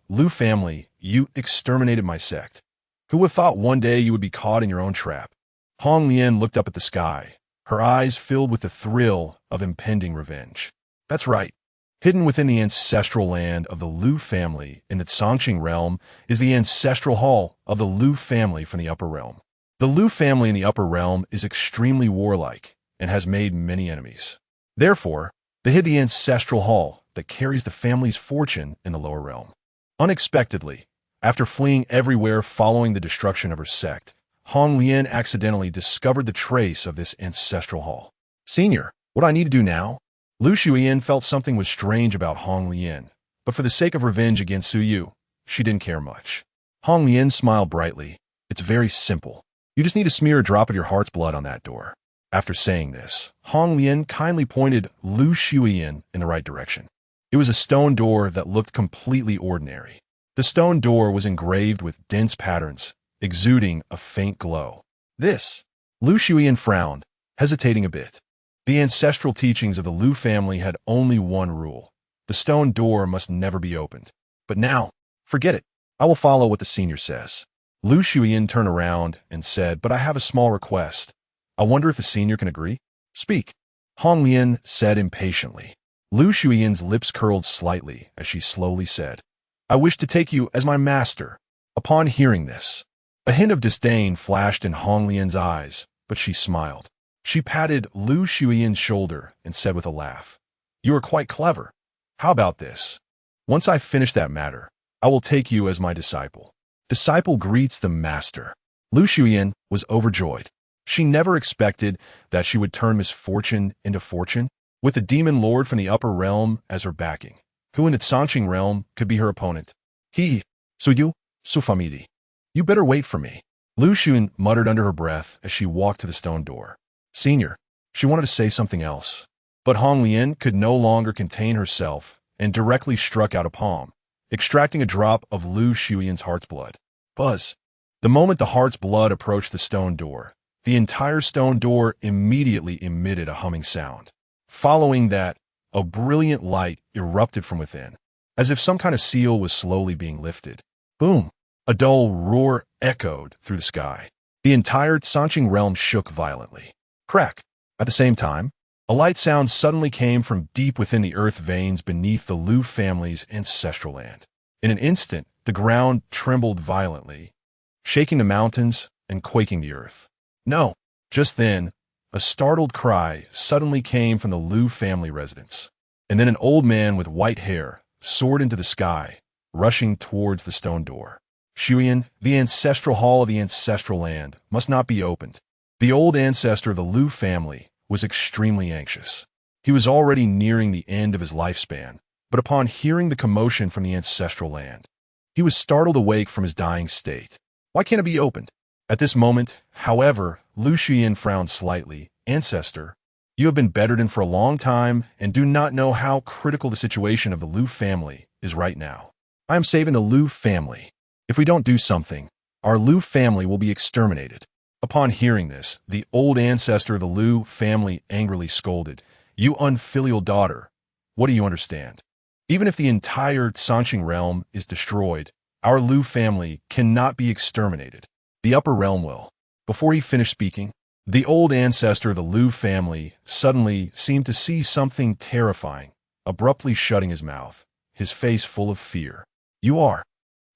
Lu family, you exterminated my sect. Who would have thought one day you would be caught in your own trap? Hong Lian looked up at the sky, her eyes filled with the thrill of impending revenge. That's right. Hidden within the ancestral land of the Liu family in the Qingcheng realm is the ancestral hall of the Liu family from the upper realm. The Liu family in the upper realm is extremely warlike and has made many enemies. Therefore, they hid the ancestral hall that carries the family's fortune in the lower realm. Unexpectedly, after fleeing everywhere following the destruction of her sect, Hong Lian accidentally discovered the trace of this ancestral hall. Senior, what do I need to do now? Lu Shuyan felt something was strange about Hong Lian, but for the sake of revenge against Su Yu, she didn't care much. Hong Lian smiled brightly. It's very simple. You just need to smear a drop of your heart's blood on that door. After saying this, Hong Lian kindly pointed Lu Shuyan in the right direction. It was a stone door that looked completely ordinary. The stone door was engraved with dense patterns, exuding a faint glow. This, Lu Shuyan frowned, hesitating a bit. The ancestral teachings of the Liu family had only one rule. The stone door must never be opened. But now, forget it. I will follow what the senior says. Lu Shuyan turned around and said, but I have a small request. I wonder if the senior can agree? Speak. Hong Lian said impatiently. Lu Shuyan's lips curled slightly as she slowly said, I wish to take you as my master. Upon hearing this, a hint of disdain flashed in Hong Lian's eyes, but she smiled. She patted Lu Shuyan's shoulder and said with a laugh, You are quite clever. How about this? Once I finish that matter, I will take you as my disciple. Disciple greets the master. Lu Shuyan was overjoyed. She never expected that she would turn misfortune into fortune, with the demon lord from the upper realm as her backing, who in the Qingcheng realm could be her opponent. He, Su Yu, Su Famidi. You better wait for me. Lu Shuyan muttered under her breath as she walked to the stone door. Senior, she wanted to say something else, but Hong Lian could no longer contain herself and directly struck out a palm, extracting a drop of Lu Shuyan's heart's blood. Buzz. The moment the heart's blood approached the stone door, the entire stone door immediately emitted a humming sound. Following that, a brilliant light erupted from within, as if some kind of seal was slowly being lifted. Boom! A dull roar echoed through the sky. The entire Qingcheng realm shook violently. Crack! At the same time, a light sound suddenly came from deep within the earth veins beneath the Liu family's ancestral land. In an instant, the ground trembled violently, shaking the mountains and quaking the earth. No! Just then, a startled cry suddenly came from the Liu family residence, and then an old man with white hair soared into the sky, rushing towards the stone door. Shuyan, the ancestral hall of the ancestral land, must not be opened. The old ancestor of the Liu family was extremely anxious. He was already nearing the end of his lifespan, but upon hearing the commotion from the ancestral land, he was startled awake from his dying state. Why can't it be opened? At this moment, however, Lu Shuyan frowned slightly. Ancestor, you have been bedridden for a long time and do not know how critical the situation of the Liu family is right now. I am saving the Liu family. If we don't do something, our Liu family will be exterminated. Upon hearing this, the old ancestor of the Liu family angrily scolded, You unfilial daughter, what do you understand? Even if the entire Qingcheng realm is destroyed, our Liu family cannot be exterminated. The upper realm will. Before he finished speaking, the old ancestor of the Liu family suddenly seemed to see something terrifying, abruptly shutting his mouth, his face full of fear. You are.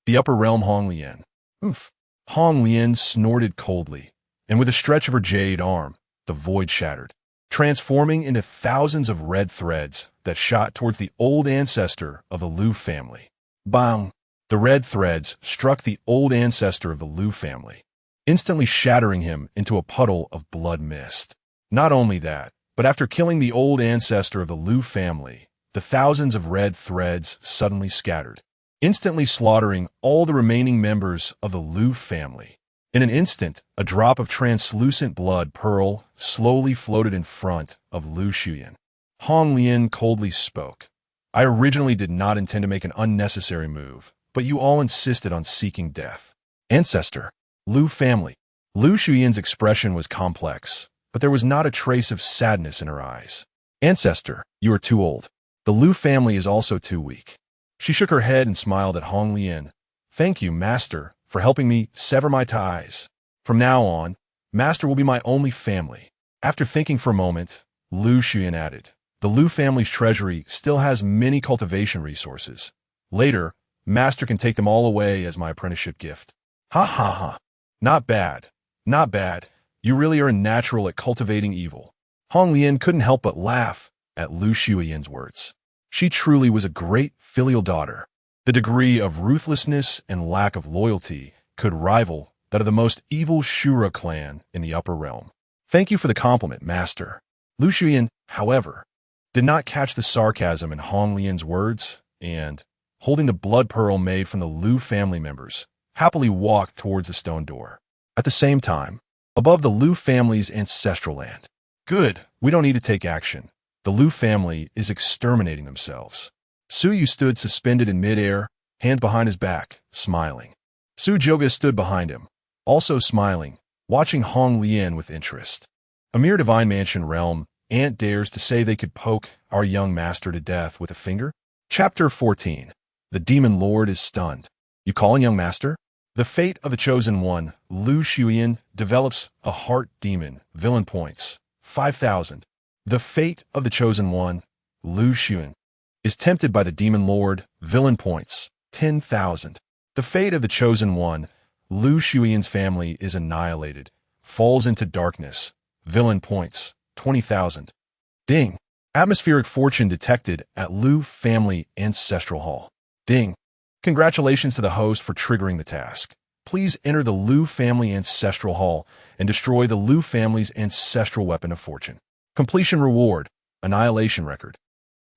The upper realm Hong Lian. Oof. Hong Lian snorted coldly, and with a stretch of her jade arm, the void shattered, transforming into thousands of red threads that shot towards the old ancestor of the Liu family. Bang! The red threads struck the old ancestor of the Liu family, instantly shattering him into a puddle of blood mist. Not only that, but after killing the old ancestor of the Liu family, the thousands of red threads suddenly scattered, instantly slaughtering all the remaining members of the Liu family. In an instant, a drop of translucent blood pearl slowly floated in front of Lu Shuyan. Hong Lian coldly spoke. I originally did not intend to make an unnecessary move, but you all insisted on seeking death. Ancestor, Liu family. Lu Shuyan's expression was complex, but there was not a trace of sadness in her eyes. Ancestor, you are too old. The Liu family is also too weak. She shook her head and smiled at Hong Lian. Thank you, Master, for helping me sever my ties. From now on, Master will be my only family. After thinking for a moment, Lu Shuyan added, The Lu family's treasury still has many cultivation resources. Later, Master can take them all away as my apprenticeship gift. Ha ha ha. Not bad. Not bad. You really are a natural at cultivating evil. Hong Lian couldn't help but laugh at Lu Shuyan's words. She truly was a great filial daughter. The degree of ruthlessness and lack of loyalty could rival that of the most evil Shura clan in the upper realm. Thank you for the compliment, Master. Lu Shuyan, however, did not catch the sarcasm in Hong Lian's words and, holding the blood pearl made from the Lu family members, happily walked towards the stone door. At the same time, above the Lu family's ancestral land. Good, we don't need to take action. The Lu family is exterminating themselves. Su Yu stood suspended in midair, hands behind his back, smiling. Su Joga stood behind him, also smiling, watching Hong Lian with interest. A mere divine mansion realm, Ant dares to say they could poke our young master to death with a finger? Chapter 14. The Demon Lord is stunned. You calling, young master? The fate of the chosen one, Lu Shuyan, develops a heart demon, villain points, 5,000. The fate of the chosen one, Lu Shuyan, is tempted by the demon lord, villain points, 10,000. The fate of the chosen one, Lu Shuyan's family is annihilated, falls into darkness, villain points, 20,000. Ding. Atmospheric fortune detected at Lu family ancestral hall. Ding. Congratulations to the host for triggering the task. Please enter the Lu family ancestral hall and destroy the Lu family's ancestral weapon of fortune. Completion reward, annihilation record.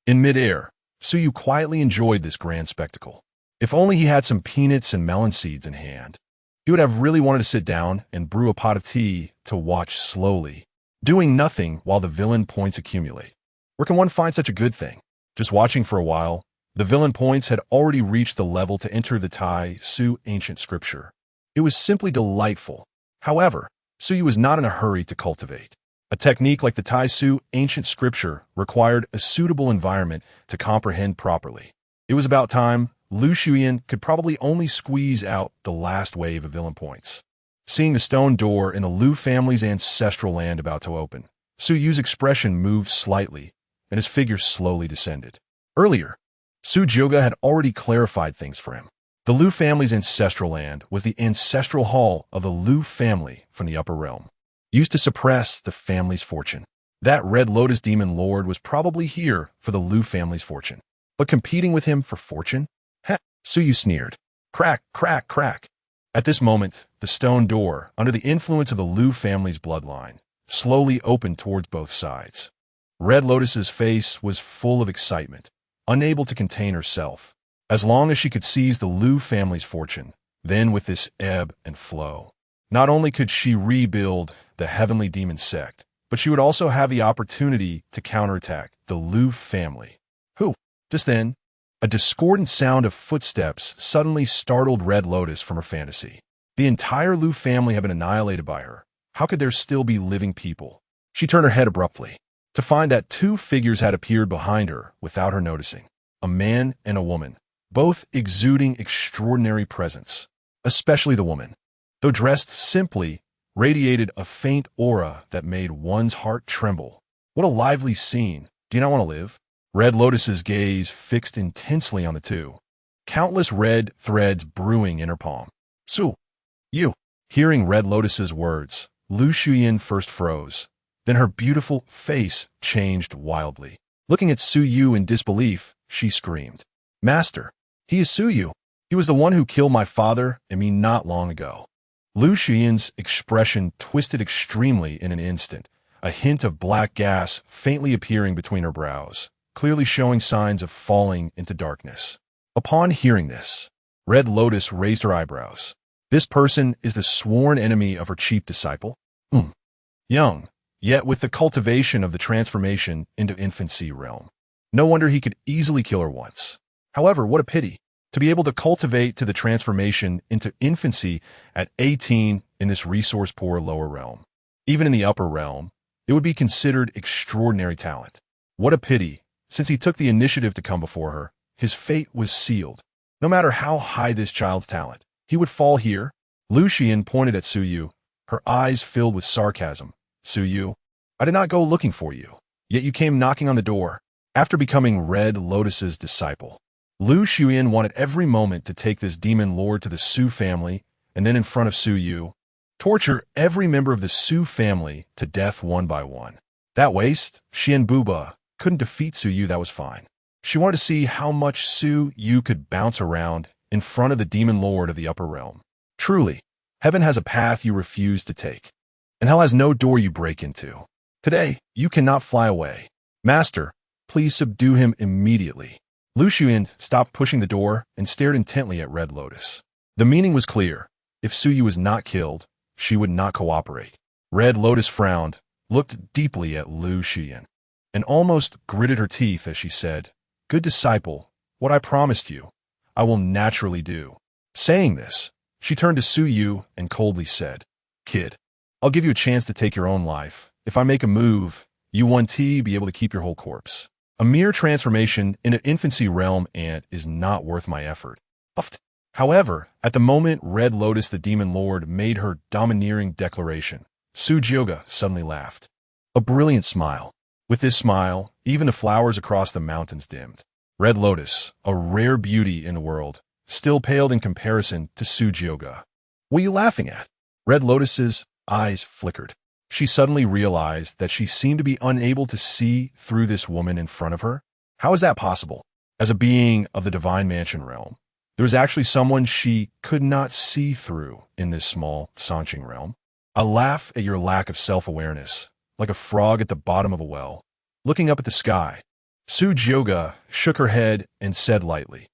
In midair, Su Yu quietly enjoyed this grand spectacle. If only he had some peanuts and melon seeds in hand. He would have really wanted to sit down and brew a pot of tea to watch slowly, doing nothing while the villain points accumulate. Where can one find such a good thing? Just watching for a while, the villain points had already reached the level to enter the Taixu ancient scripture. It was simply delightful. However, Su Yu was not in a hurry to cultivate. A technique like the Taixu ancient scripture required a suitable environment to comprehend properly. It was about time Lu Shuyan could probably only squeeze out the last wave of villain points. Seeing the stone door in the Lu family's ancestral land about to open, Su Yu's expression moved slightly, and his figure slowly descended. Earlier, Su Joga had already clarified things for him. The Lu family's ancestral land was the ancestral hall of the Lu family from the upper realm, used to suppress the family's fortune. That Red Lotus Demon Lord was probably here for the Lu family's fortune. But competing with him for fortune? Heh, Su Yu sneered. Crack, crack, crack. At this moment, the stone door, under the influence of the Lu family's bloodline, slowly opened towards both sides. Red Lotus's face was full of excitement, unable to contain herself. As long as she could seize the Lu family's fortune, then with this ebb and flow, not only could she rebuild the heavenly demon sect, but she would also have the opportunity to counterattack the Lu family. Who? Just then, a discordant sound of footsteps suddenly startled Red Lotus from her fantasy. The entire Lu family had been annihilated by her. How could there still be living people? She turned her head abruptly, to find that two figures had appeared behind her without her noticing. A man and a woman, both exuding extraordinary presence. Especially the woman, though dressed simply, radiated a faint aura that made one's heart tremble. What a lively scene. Do you not want to live? Red Lotus's gaze fixed intensely on the two, countless red threads brewing in her palm. Su Yu. Hearing Red Lotus's words, Lu Shuyan first froze. Then her beautiful face changed wildly. Looking at Su Yu in disbelief, she screamed, Master, he is Su Yu. He was the one who killed my father and me not long ago. Lu Shuyan's expression twisted extremely in an instant, a hint of black gas faintly appearing between her brows, clearly showing signs of falling into darkness. Upon hearing this, Red Lotus raised her eyebrows. This person is the sworn enemy of her chief disciple? Young, yet with the cultivation of the transformation into infancy realm. No wonder he could easily kill her once. However, what a pity, to be able to cultivate to the transformation into infancy at 18 in this resource-poor lower realm. Even in the upper realm, it would be considered extraordinary talent. What a pity. Since he took the initiative to come before her, his fate was sealed. No matter how high this child's talent, he would fall here. Lu Shuyan pointed at Su Yu, her eyes filled with sarcasm. Su Yu, I did not go looking for you. Yet you came knocking on the door. After becoming Red Lotus's disciple, Lu Xuyan wanted every moment to take this demon lord to the Su family and then in front of Su Yu, torture every member of the Su family to death one by one. That waste, Xian Buba couldn't defeat Su Yu, that was fine. She wanted to see how much Su Yu could bounce around in front of the demon lord of the upper realm. Truly, heaven has a path you refuse to take, and hell has no door you break into. Today, you cannot fly away. Master, please subdue him immediately. Lu Xuyan stopped pushing the door and stared intently at Red Lotus. The meaning was clear. If Su Yu was not killed, she would not cooperate. Red Lotus frowned, looked deeply at Lu Xuyan, and almost gritted her teeth as she said, "Good disciple, what I promised you, I will naturally do." Saying this, she turned to Su Yu and coldly said, "Kid, I'll give you a chance to take your own life. If I make a move, you won't be able to keep your whole corpse. A mere transformation in an infancy realm ant is not worth my effort." However, at the moment Red Lotus the Demon Lord made her domineering declaration, Su Jioga suddenly laughed. A brilliant smile. With this smile, even the flowers across the mountains dimmed. Red Lotus, a rare beauty in the world, still paled in comparison to Su Jioga. "What are you laughing at?" Red Lotus's eyes flickered. She suddenly realized that she seemed to be unable to see through this woman in front of her. How is that possible? As a being of the Divine Mansion realm, there was actually someone she could not see through in this small Sanqing realm. I laugh at your lack of self-awareness, like a frog at the bottom of a well, looking up at the sky. Su Jioga shook her head and said lightly,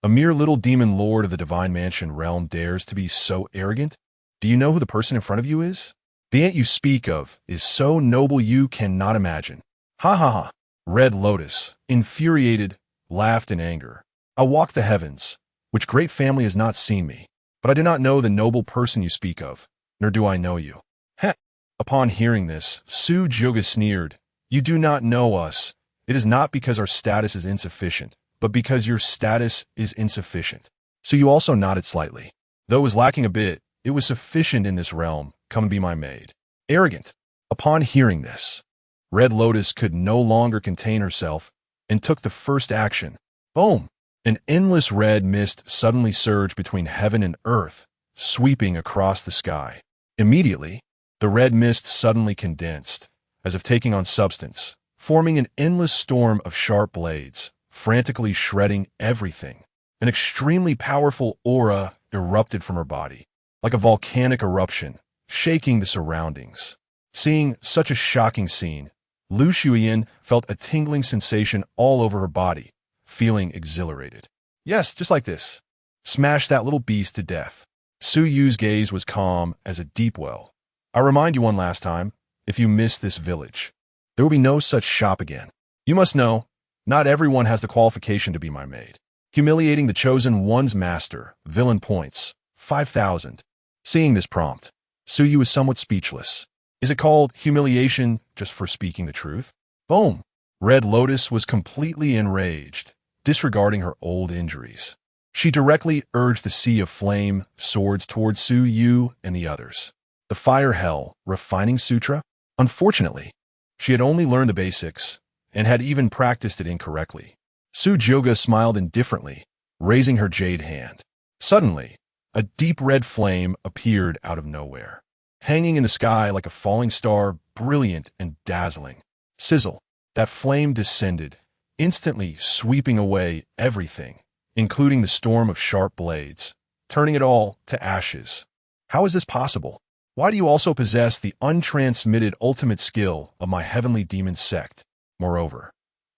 "A mere little demon lord of the Divine Mansion realm dares to be so arrogant? Do you know who the person in front of you is? The ant you speak of is so noble you cannot imagine." Ha ha ha. Red Lotus, infuriated, laughed in anger. "I walk the heavens, which great family has not seen me, but I do not know the noble person you speak of, nor do I know you." Heh. Upon hearing this, Su Jioga sneered, "You do not know us. It is not because our status is insufficient, but because your status is insufficient." So you also nodded slightly. Though it was lacking a bit, it was sufficient in this realm. Come and be my maid. Arrogant. Upon hearing this, Red Lotus could no longer contain herself and took the first action. Boom! An endless red mist suddenly surged between heaven and earth, sweeping across the sky. Immediately, the red mist suddenly condensed, as if taking on substance, forming an endless storm of sharp blades, frantically shredding everything. An extremely powerful aura erupted from her body, like a volcanic eruption, shaking the surroundings. Seeing such a shocking scene, Lu Xuyan felt a tingling sensation all over her body, feeling exhilarated. Yes, just like this. Smash that little beast to death. Su Yu's gaze was calm as a deep well. "I remind you one last time, if you miss this village, there will be no such shop again. You must know, not everyone has the qualification to be my maid." Humiliating the chosen one's master, villain points, 5,000. Seeing this prompt, Su Yu is somewhat speechless. Is it called humiliation just for speaking the truth? Boom! Red Lotus was completely enraged, disregarding her old injuries. She directly urged the sea of flame swords towards Su Yu and the others. The Fire Hell Refining Sutra? Unfortunately, she had only learned the basics and had even practiced it incorrectly. Su Jioga smiled indifferently, raising her jade hand. Suddenly, a deep red flame appeared out of nowhere, hanging in the sky like a falling star, brilliant and dazzling. Sizzle! That flame descended, instantly sweeping away everything, including the storm of sharp blades, turning it all to ashes. How is this possible? Why do you also possess the untransmitted ultimate skill of my heavenly demon sect? Moreover,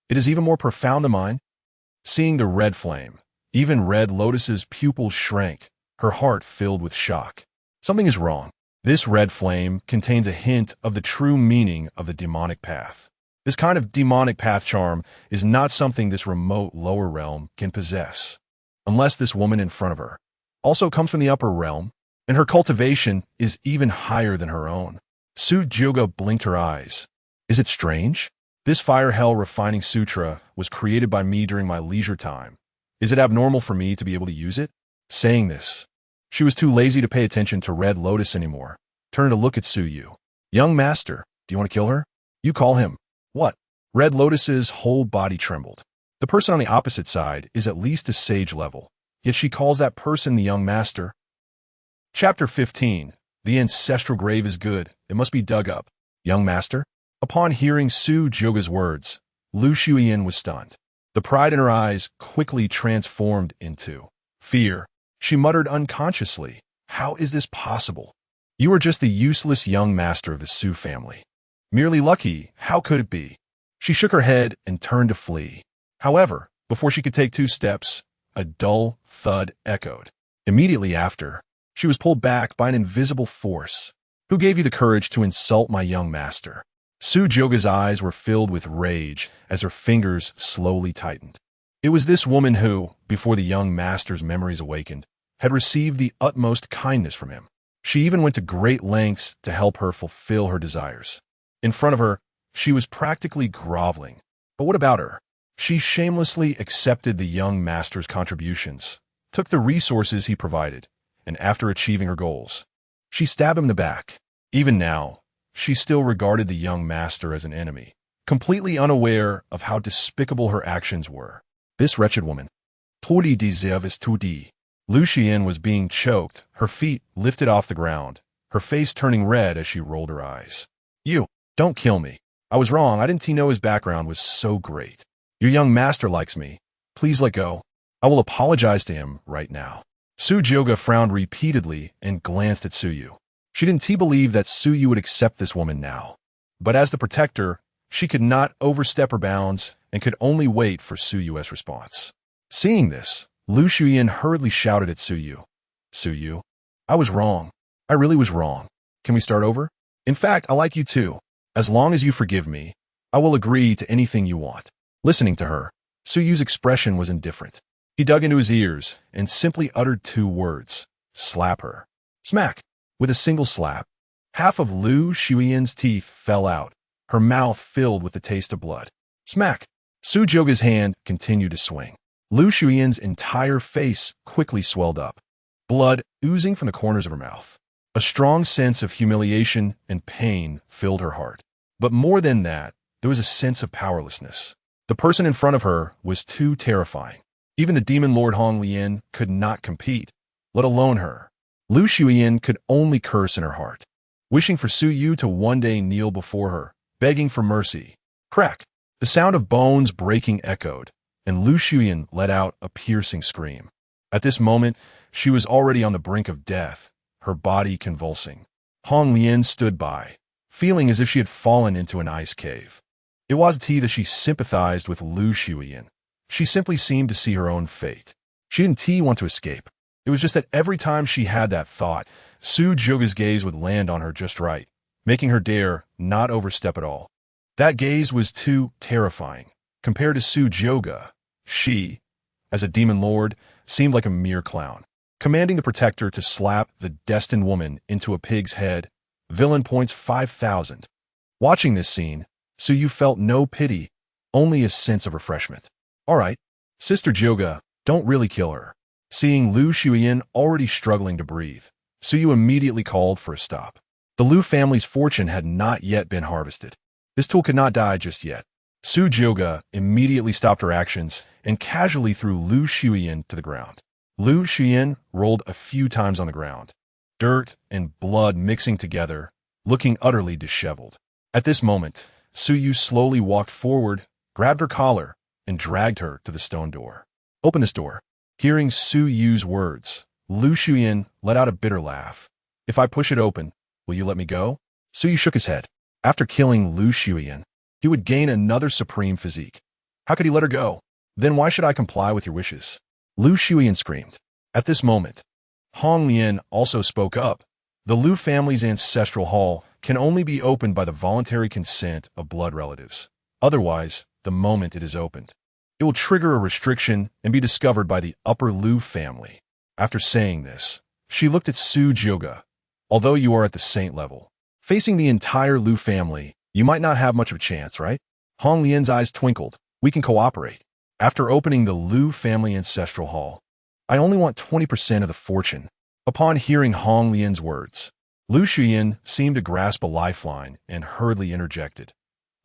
it is even more profound than mine. Seeing the red flame, even Red Lotus's pupils shrank, her heart filled with shock. Something is wrong. This red flame contains a hint of the true meaning of the demonic path. This kind of demonic path charm is not something this remote lower realm can possess, unless this woman in front of her also comes from the upper realm, and her cultivation is even higher than her own. Su Jioga blinked her eyes. Is it strange? This Fire Hell Refining Sutra was created by me during my leisure time. Is it abnormal for me to be able to use it? Saying this, she was too lazy to pay attention to Red Lotus anymore. Turned to look at Su Yu. "Young master, do you want to kill her?" "You call him what?" Red Lotus's whole body trembled. The person on the opposite side is at least a sage level, yet she calls that person the young master. Chapter 15. The ancestral grave is good. It must be dug up. Young master? Upon hearing Su Joga's words, Lu Shuyan was stunned. The pride in her eyes quickly transformed into fear. She muttered unconsciously, "How is this possible? You are just the useless young master of the Su family. Merely lucky, how could it be?" She shook her head and turned to flee. However, before she could take 2 steps, a dull thud echoed. Immediately after, she was pulled back by an invisible force. "Who gave you the courage to insult my young master?" Su Joga's eyes were filled with rage as her fingers slowly tightened. It was this woman who, before the young master's memories awakened, had received the utmost kindness from him. She even went to great lengths to help her fulfill her desires. In front of her, she was practically groveling. But what about her? She shamelessly accepted the young master's contributions, took the resources he provided, and after achieving her goals, she stabbed him in the back. Even now, she still regarded the young master as an enemy, completely unaware of how despicable her actions were. This wretched woman. Tudi deserves tudi. Lu Xian was being choked, her feet lifted off the ground, her face turning red as she rolled her eyes. "You, don't kill me. I was wrong. I didn't know his background was so great. Your young master likes me. Please let go. I will apologize to him right now." Su Joga frowned repeatedly and glanced at Su Yu. She didn't believe that Su Yu would accept this woman now. But as the protector, she could not overstep her bounds and could only wait for Su Yu's response. Seeing this, Lu Shuyan hurriedly shouted at Su Yu. "Su Yu, I was wrong. I really was wrong. Can we start over? In fact, I like you too. As long as you forgive me, I will agree to anything you want." Listening to her, Su Yu's expression was indifferent. He dug into his ears and simply uttered 2 words. "Slap her." Smack! With a single slap, half of Lu Shuyan's teeth fell out, her mouth filled with the taste of blood. Smack! Su Joga's hand continued to swing. Lu Shuyan's entire face quickly swelled up, blood oozing from the corners of her mouth. A strong sense of humiliation and pain filled her heart. But more than that, there was a sense of powerlessness. The person in front of her was too terrifying. Even the demon lord Hong Lian could not compete, let alone her. Lu Shuyan could only curse in her heart, wishing for Su Yu to one day kneel before her, begging for mercy. Crack! The sound of bones breaking echoed, and Lu Shuyan let out a piercing scream. At this moment, she was already on the brink of death, her body convulsing. Hong Lian stood by, feeling as if she had fallen into an ice cave. It wasn't that she sympathized with Lu Shuyan. She simply seemed to see her own fate. She didn't want to escape. It was just that every time she had that thought, Su Joga's gaze would land on her just right, making her dare not overstep at all. That gaze was too terrifying. Compared to Su Joga, she, as a demon lord, seemed like a mere clown. Commanding the protector to slap the destined woman into a pig's head, villain points 5,000. Watching this scene, Su Yu felt no pity, only a sense of refreshment. "All right, Sister Joga, don't really kill her." Seeing Lu Shuyan already struggling to breathe, Su Yu immediately called for a stop. The Lu family's fortune had not yet been harvested. This tool could not die just yet. Su Joga immediately stopped her actions and casually threw Lu Shuyan to the ground. Lu Shuyan rolled a few times on the ground, dirt and blood mixing together, looking utterly disheveled. At this moment, Su Yu slowly walked forward, grabbed her collar, and dragged her to the stone door. "Open this door." Hearing Su Yu's words, Lu Shuyan let out a bitter laugh. "If I push it open, will you let me go?" Su Yu shook his head. After killing Lu Shuyan, he would gain another supreme physique. How could he let her go? "Then why should I comply with your wishes?" Lu Shuyan screamed. At this moment, Hong Lian also spoke up. The Lu family's ancestral hall can only be opened by the voluntary consent of blood relatives. Otherwise, the moment it is opened, it will trigger a restriction and be discovered by the upper Lu family. After saying this, she looked at Su Joga. "Although you are at the saint level, facing the entire Lu family, you might not have much of a chance, right?" Hong Lian's eyes twinkled. "We can cooperate." After opening the Lu family ancestral hall, "I only want 20% of the fortune." Upon hearing Hong Lian's words, Lu Shuyan seemed to grasp a lifeline and hurriedly interjected.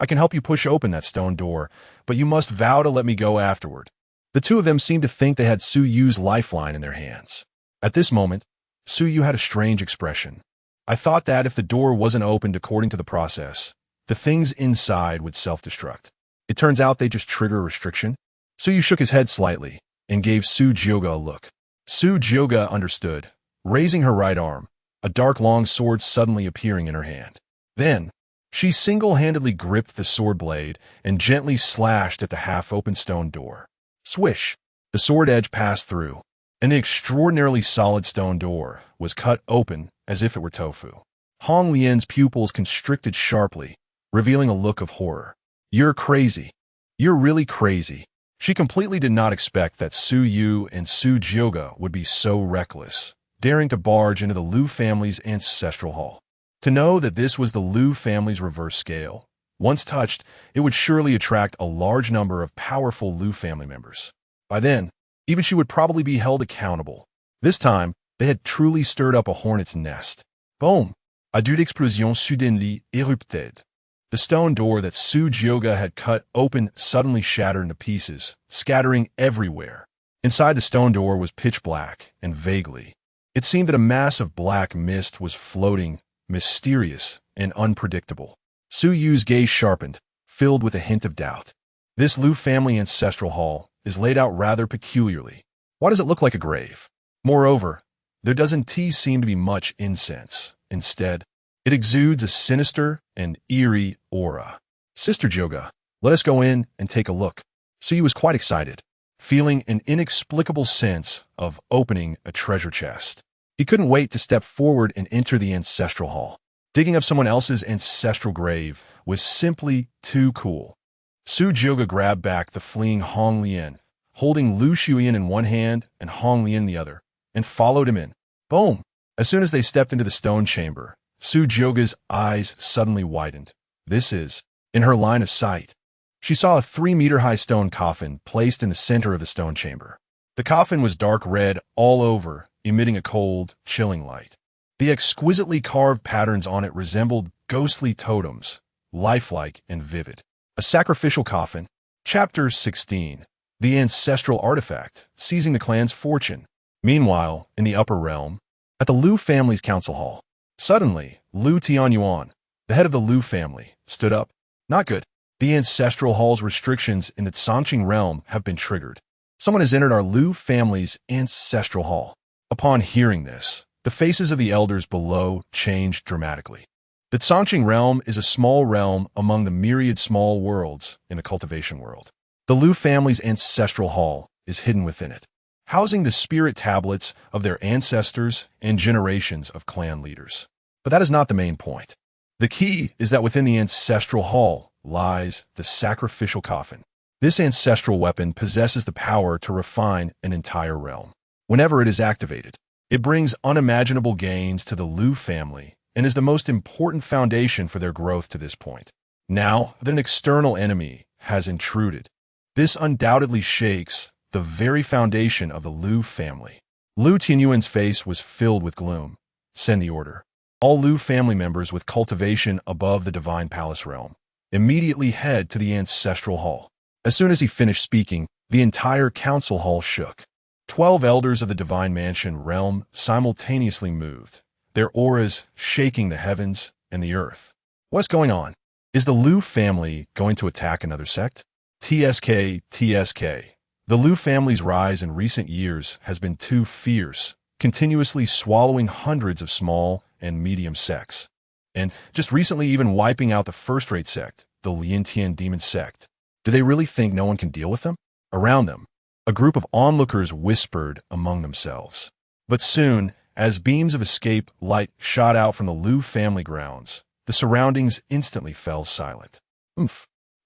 I can help you push open that stone door, but you must vow to let me go afterward. The two of them seemed to think they had Su Yu's lifeline in their hands. At this moment, Su Yu had a strange expression. I thought that if the door wasn't opened according to the process, the things inside would self-destruct. It turns out they just trigger a restriction. Su Yu shook his head slightly and gave Su Jioga a look. Su Jioga understood, raising her right arm, a dark long sword suddenly appearing in her hand. Then, she single-handedly gripped the sword blade and gently slashed at the half-open stone door. Swish! The sword edge passed through, and the extraordinarily solid stone door was cut open as if it were tofu. Hong Lian's pupils constricted sharply, revealing a look of horror. You're crazy. You're really crazy. She completely did not expect that Su Yu and Su Jioga would be so reckless, daring to barge into the Liu family's ancestral hall. To know that this was the Liu family's reverse scale, once touched, it would surely attract a large number of powerful Liu family members. By then, even she would probably be held accountable. This time, they had truly stirred up a hornet's nest. Boom! A d'une explosion soudainely érupted. The stone door that Su Jioga had cut open suddenly shattered into pieces, scattering everywhere. Inside the stone door was pitch black, and vaguely, it seemed that a mass of black mist was floating, mysterious and unpredictable. Su Yu's gaze sharpened, filled with a hint of doubt. This Liu family ancestral hall is laid out rather peculiarly. Why does it look like a grave? Moreover, there doesn't seem to be much incense. Instead, it exudes a sinister and eerie aura. Sister Jioga, let us go in and take a look. Su Yu was quite excited, feeling an inexplicable sense of opening a treasure chest. He couldn't wait to step forward and enter the ancestral hall. Digging up someone else's ancestral grave was simply too cool. Su Jioga grabbed back the fleeing Hong Lian, holding Lu Shuyan in one hand and Hong Lian in the other, and followed him in. Boom! As soon as they stepped into the stone chamber, Su Jioga's eyes suddenly widened. This is, in her line of sight. She saw a 3-meter-high stone coffin placed in the center of the stone chamber. The coffin was dark red all over, emitting a cold, chilling light. The exquisitely carved patterns on it resembled ghostly totems, lifelike and vivid. A sacrificial coffin. Chapter 16. The ancestral artifact, seizing the clan's fortune. Meanwhile, in the upper realm, at the Liu family's council hall, suddenly, Liu Tianyuan, the head of the Liu family, stood up. Not good. The ancestral hall's restrictions in the Qingcheng realm have been triggered. Someone has entered our Liu family's ancestral hall. Upon hearing this, the faces of the elders below changed dramatically. The Qingcheng realm is a small realm among the myriad small worlds in the cultivation world. The Liu family's ancestral hall is hidden within it, housing the spirit tablets of their ancestors and generations of clan leaders. But that is not the main point. The key is that within the ancestral hall lies the sacrificial coffin. This ancestral weapon possesses the power to refine an entire realm. Whenever it is activated, it brings unimaginable gains to the Liu family and is the most important foundation for their growth to this point. Now that an external enemy has intruded, this undoubtedly shakes the very foundation of the Liu family. Liu Tianyuan's face was filled with gloom. Send the order. All Liu family members with cultivation above the Divine Palace realm immediately head to the ancestral hall. As soon as he finished speaking, the entire council hall shook. 12 elders of the Divine Mansion realm simultaneously moved, their auras shaking the heavens and the earth. What's going on? Is the Liu family going to attack another sect? TSK. The Liu family's rise in recent years has been too fierce, continuously swallowing hundreds of small and medium sects, and just recently even wiping out the first-rate sect, the Liantian demon sect. Do they really think no one can deal with them? Around them, a group of onlookers whispered among themselves. But soon, as beams of escape light shot out from the Liu family grounds, the surroundings instantly fell silent.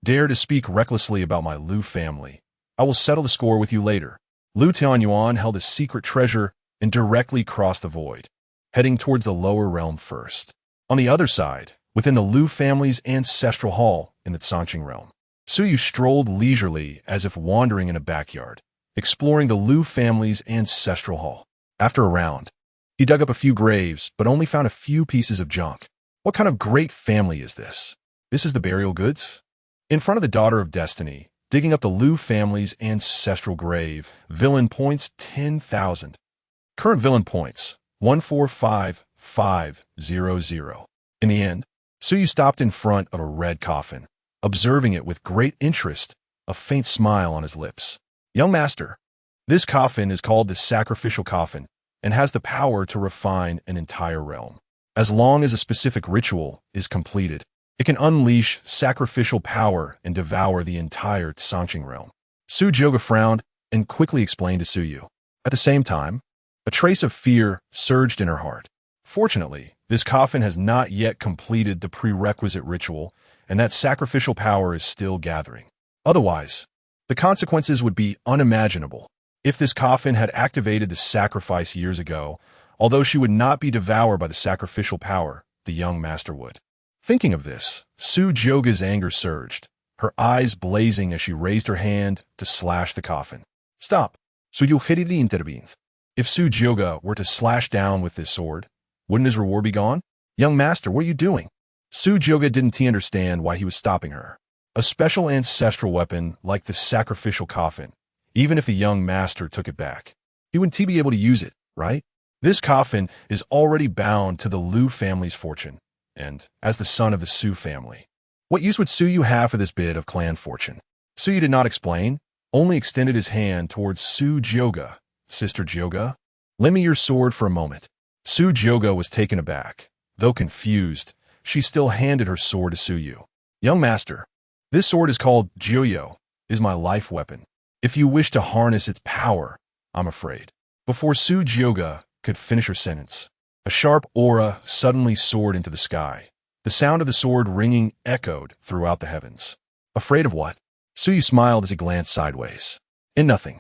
Dare to speak recklessly about my Liu family. I will settle the score with you later. Liu Tianyuan held a secret treasure and directly crossed the void, heading towards the lower realm first. On the other side, within the Liu family's ancestral hall in the Qingcheng realm, Su Yu strolled leisurely as if wandering in a backyard, exploring the Liu family's ancestral hall. After a round, he dug up a few graves, but only found a few pieces of junk. What kind of great family is this? This is the burial goods? In front of the daughter of destiny, digging up the Liu family's ancestral grave, villain points 10,000. Current villain points 145500. In the end, Suyu stopped in front of a red coffin, observing it with great interest, a faint smile on his lips. Young master, this coffin is called the sacrificial coffin and has the power to refine an entire realm. As long as a specific ritual is completed, it can unleash sacrificial power and devour the entire Qingcheng realm. Su Jioge frowned and quickly explained to Suyu. At the same time, a trace of fear surged in her heart. Fortunately, this coffin has not yet completed the prerequisite ritual, and that sacrificial power is still gathering. Otherwise, the consequences would be unimaginable. If this coffin had activated the sacrifice years ago, although she would not be devoured by the sacrificial power, the young master would. Thinking of this, Su Jioge's anger surged, her eyes blazing as she raised her hand to slash the coffin. Stop! Suyu hurriedly intervened. If Su Jioge were to slash down with this sword, wouldn't his reward be gone? Young master, what are you doing? Su Jioge didn't understand why he was stopping her. A special ancestral weapon like the sacrificial coffin, even if the young master took it back, he wouldn't be able to use it, right? This coffin is already bound to the Liu family's fortune, and as the son of the Su family, what use would Suyu have for this bit of clan fortune? Suyu did not explain, only extended his hand towards Su Jioge. Sister Jioge, lend me your sword for a moment. Su Jioge was taken aback. Though confused, she still handed her sword to Suyu. Young master, this sword is called Jiuyo, is my life weapon. If you wish to harness its power, I'm afraid. Before Su Jioge could finish her sentence, a sharp aura suddenly soared into the sky. The sound of the sword ringing echoed throughout the heavens. Afraid of what? Suyu smiled as he glanced sideways. In nothing.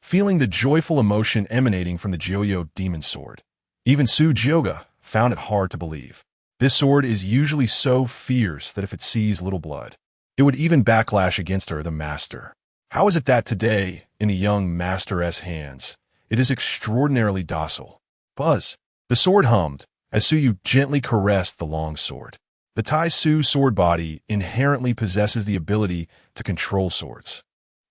Feeling the joyful emotion emanating from the Jiuyo demon sword, even Su Jioge found it hard to believe. This sword is usually so fierce that if it sees little blood, it would even backlash against her, the master. How is it that today, in the young master's hands, it is extraordinarily docile? Buzz. The sword hummed as Suyu gently caressed the long sword. The Taixu Sword Body inherently possesses the ability to control swords.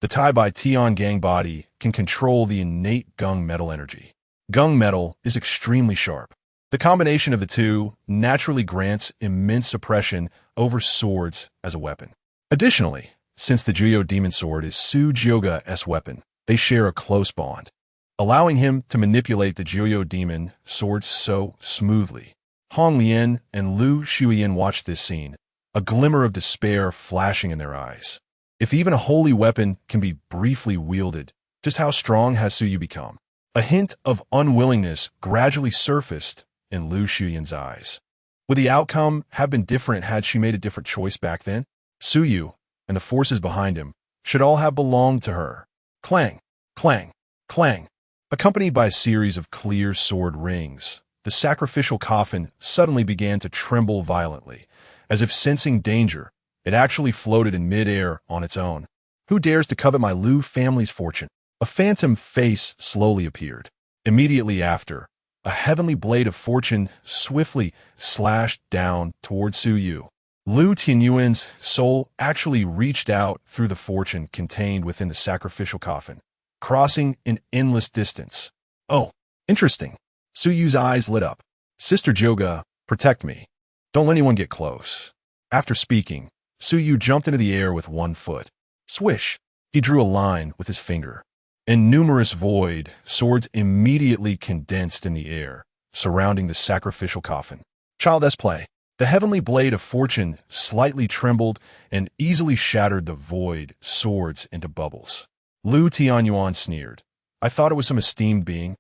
The Tai by Tiangang body can control the innate gung metal energy. Gung metal is extremely sharp. The combination of the two naturally grants immense suppression over swords as a weapon. Additionally, since the Jiuyo demon sword is Su Jioge's weapon, they share a close bond, allowing him to manipulate the Jiuyo demon sword so smoothly. Hong Lian and Lu Shuyan watched this scene, a glimmer of despair flashing in their eyes. If even a holy weapon can be briefly wielded, just how strong has Suyu become? A hint of unwillingness gradually surfaced in Lu Shuyan's eyes. Would the outcome have been different had she made a different choice back then? Suyu and the forces behind him should all have belonged to her. Clang, clang, clang. Accompanied by a series of clear sword rings, the sacrificial coffin suddenly began to tremble violently, as if sensing danger. It actually floated in mid-air on its own. Who dares to covet my Liu family's fortune? A phantom face slowly appeared. Immediately after, a heavenly blade of fortune swiftly slashed down towards Suyu. Liu Tianyuan's soul actually reached out through the fortune contained within the sacrificial coffin, crossing an endless distance. Oh, interesting. Suyu's eyes lit up. Sister Jioge, protect me. Don't let anyone get close. After speaking, Suyu jumped into the air with one foot. Swish! He drew a line with his finger. In numerous void, swords immediately condensed in the air, surrounding the sacrificial coffin. Child's play. The heavenly blade of fortune slightly trembled and easily shattered the void swords into bubbles. Liu Tianyuan sneered. I thought it was some esteemed being,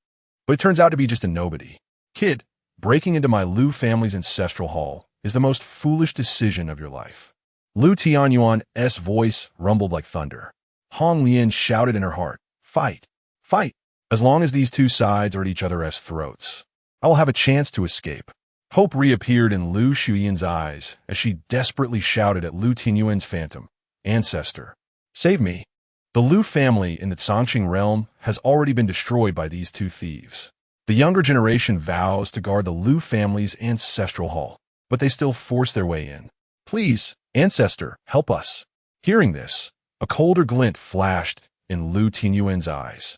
but it turns out to be just a nobody. Kid, breaking into my Liu family's ancestral hall is the most foolish decision of your life. Liu Tianyuan's voice rumbled like thunder. Hong Lian shouted in her heart, Fight! Fight! As long as these two sides are at each other's throats, I will have a chance to escape. Hope reappeared in Lu Shuyan's eyes as she desperately shouted at Liu Tianyuan's phantom, Ancestor, save me. The Liu family in the Qingcheng realm has already been destroyed by these two thieves. The younger generation vows to guard the Liu family's ancestral hall, but they still force their way in. Please, Ancestor, help us. Hearing this, a colder glint flashed in Lu Tinyuan's eyes.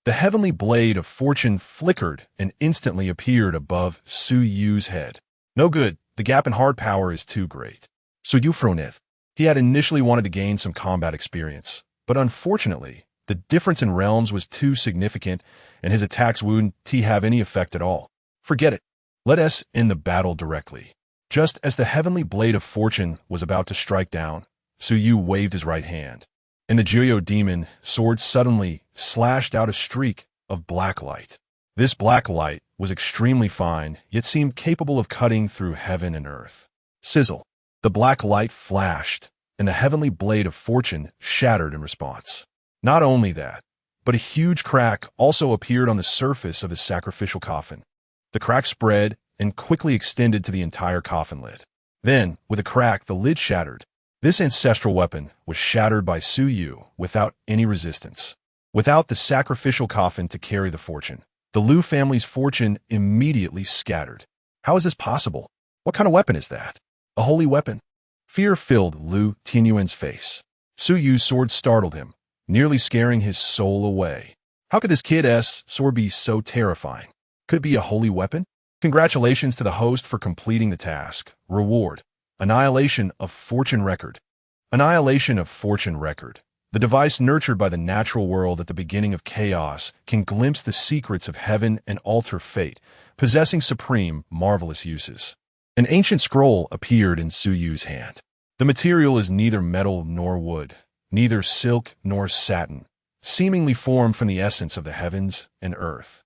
The heavenly blade of fortune flickered and instantly appeared above Su Yu's head. No good, the gap in hard power is too great. Su Yu frowned. He had initially wanted to gain some combat experience, but unfortunately, the difference in realms was too significant and his attacks wouldn't have any effect at all. Forget it. Let us end the battle directly. Just as the heavenly blade of fortune was about to strike down, Su Yu waved his right hand, and the Jiyo demon sword suddenly slashed out a streak of black light. This black light was extremely fine, yet seemed capable of cutting through heaven and earth. Sizzle. The black light flashed, and the heavenly blade of fortune shattered in response. Not only that, but a huge crack also appeared on the surface of his sacrificial coffin. The crack spread and quickly extended to the entire coffin lid. Then, with a crack, the lid shattered. This ancestral weapon was shattered by Su Yu without any resistance. Without the sacrificial coffin to carry the fortune, the Lu family's fortune immediately scattered. How is this possible? What kind of weapon is that? A holy weapon? Fear filled Lu Tinyuan's face. Su Yu's sword startled him, nearly scaring his soul away. How could this kid's sword be so terrifying? Could it be a holy weapon? Congratulations to the host for completing the task. Reward: Annihilation of Fortune Record. Annihilation of Fortune Record. The device nurtured by the natural world at the beginning of chaos can glimpse the secrets of heaven and alter fate, possessing supreme, marvelous uses. An ancient scroll appeared in Su Yu's hand. The material is neither metal nor wood, neither silk nor satin, seemingly formed from the essence of the heavens and earth.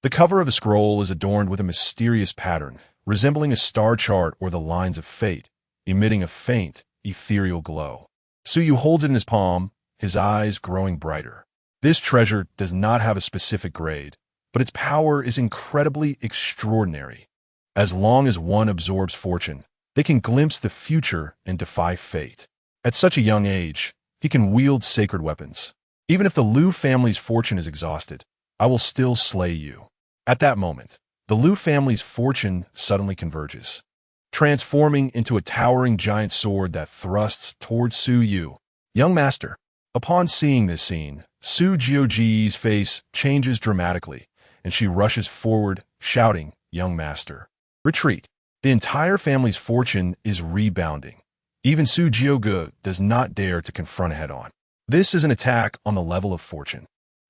The cover of the scroll is adorned with a mysterious pattern, resembling a star chart or the lines of fate, emitting a faint, ethereal glow. Su Yu holds it in his palm, his eyes growing brighter. This treasure does not have a specific grade, but its power is incredibly extraordinary. As long as one absorbs fortune, they can glimpse the future and defy fate. At such a young age, he can wield sacred weapons. Even if the Lu family's fortune is exhausted, I will still slay you. At that moment, the Lu family's fortune suddenly converges, transforming into a towering giant sword that thrusts towards Su Yu. Young master. Upon seeing this scene, Su Jiuji's face changes dramatically, and she rushes forward, shouting, "Young master, retreat." The entire family's fortune is rebounding. Even Su Jiuge does not dare to confront head-on. This is an attack on the level of fortune.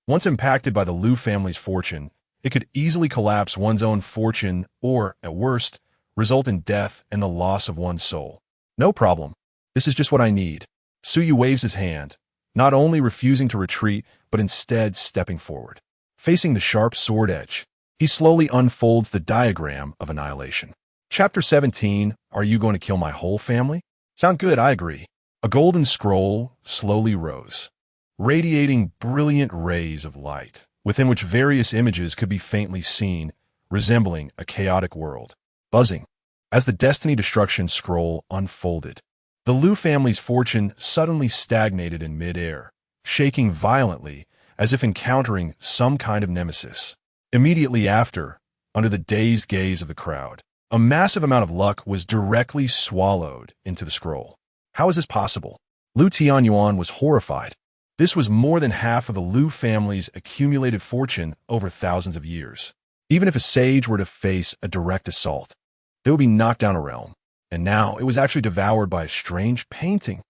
Once impacted by the Lu family's fortune, it could easily collapse one's own fortune or, at worst, result in death and the loss of one's soul. No problem. This is just what I need. Su Yu waves his hand, not only refusing to retreat, but instead stepping forward. Facing the sharp sword edge, he slowly unfolds the diagram of annihilation. Chapter 17, Are you going to kill my whole family? Sound good, I agree. A golden scroll slowly rose, radiating brilliant rays of light, within which various images could be faintly seen, resembling a chaotic world. Buzzing. As the Destiny Destruction scroll unfolded, the Lu family's fortune suddenly stagnated in mid-air, shaking violently as if encountering some kind of nemesis. Immediately after, under the dazed gaze of the crowd, a massive amount of luck was directly swallowed into the scroll. How is this possible? Lu Tianyuan was horrified. This was more than half of the Lu family's accumulated fortune over thousands of years. Even if a sage were to face a direct assault, they would be knocked down a realm. And now it was actually devoured by a strange painting.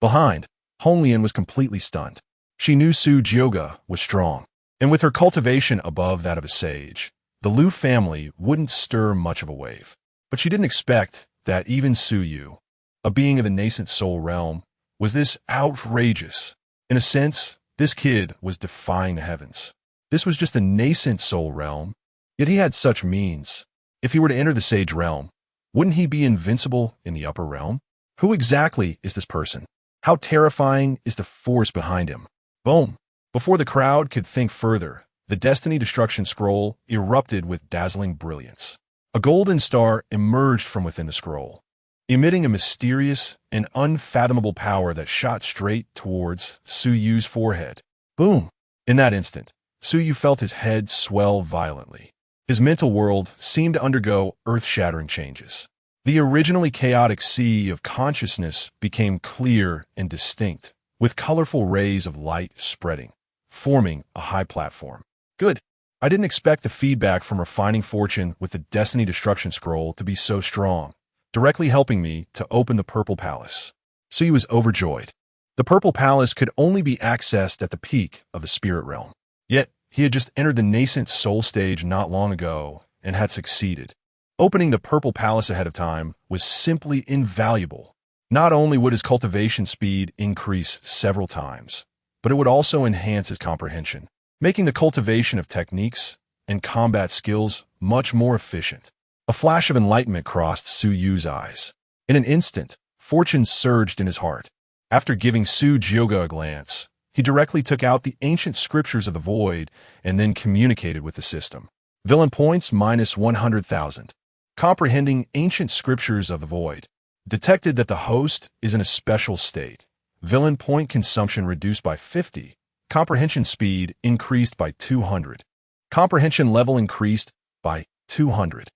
Behind, Honglian was completely stunned. She knew Su Jiuge was strong, and with her cultivation above that of a sage, the Lu family wouldn't stir much of a wave. But she didn't expect that even Su Yu, a being of the nascent soul realm, was this outrageous. In a sense, this kid was defying the heavens. This was just a nascent soul realm, yet he had such means. If he were to enter the sage realm, wouldn't he be invincible in the upper realm? Who exactly is this person? How terrifying is the force behind him? Boom! Before the crowd could think further, the Destiny Destruction scroll erupted with dazzling brilliance. A golden star emerged from within the scroll, emitting a mysterious and unfathomable power that shot straight towards Su Yu's forehead. Boom! In that instant, Su Yu felt his head swell violently. His mental world seemed to undergo earth-shattering changes. The originally chaotic sea of consciousness became clear and distinct, with colorful rays of light spreading, forming a high platform. Good. I didn't expect the feedback from refining fortune with the Destiny Destruction Scroll to be so strong, directly helping me to open the Purple Palace. Sui was overjoyed. The Purple Palace could only be accessed at the peak of the spirit realm. Yet, he had just entered the nascent soul stage not long ago and had succeeded. Opening the Purple Palace ahead of time was simply invaluable. Not only would his cultivation speed increase several times, but it would also enhance his comprehension, making the cultivation of techniques and combat skills much more efficient. A flash of enlightenment crossed Su Yu's eyes. In an instant, fortune surged in his heart. After giving Su Jioga a glance, he directly took out the ancient scriptures of the void and then communicated with the system. Villain points minus 100,000. Comprehending ancient scriptures of the void. Detected that the host is in a special state. Villain point consumption reduced by 50. Comprehension speed increased by 200. Comprehension level increased by 200.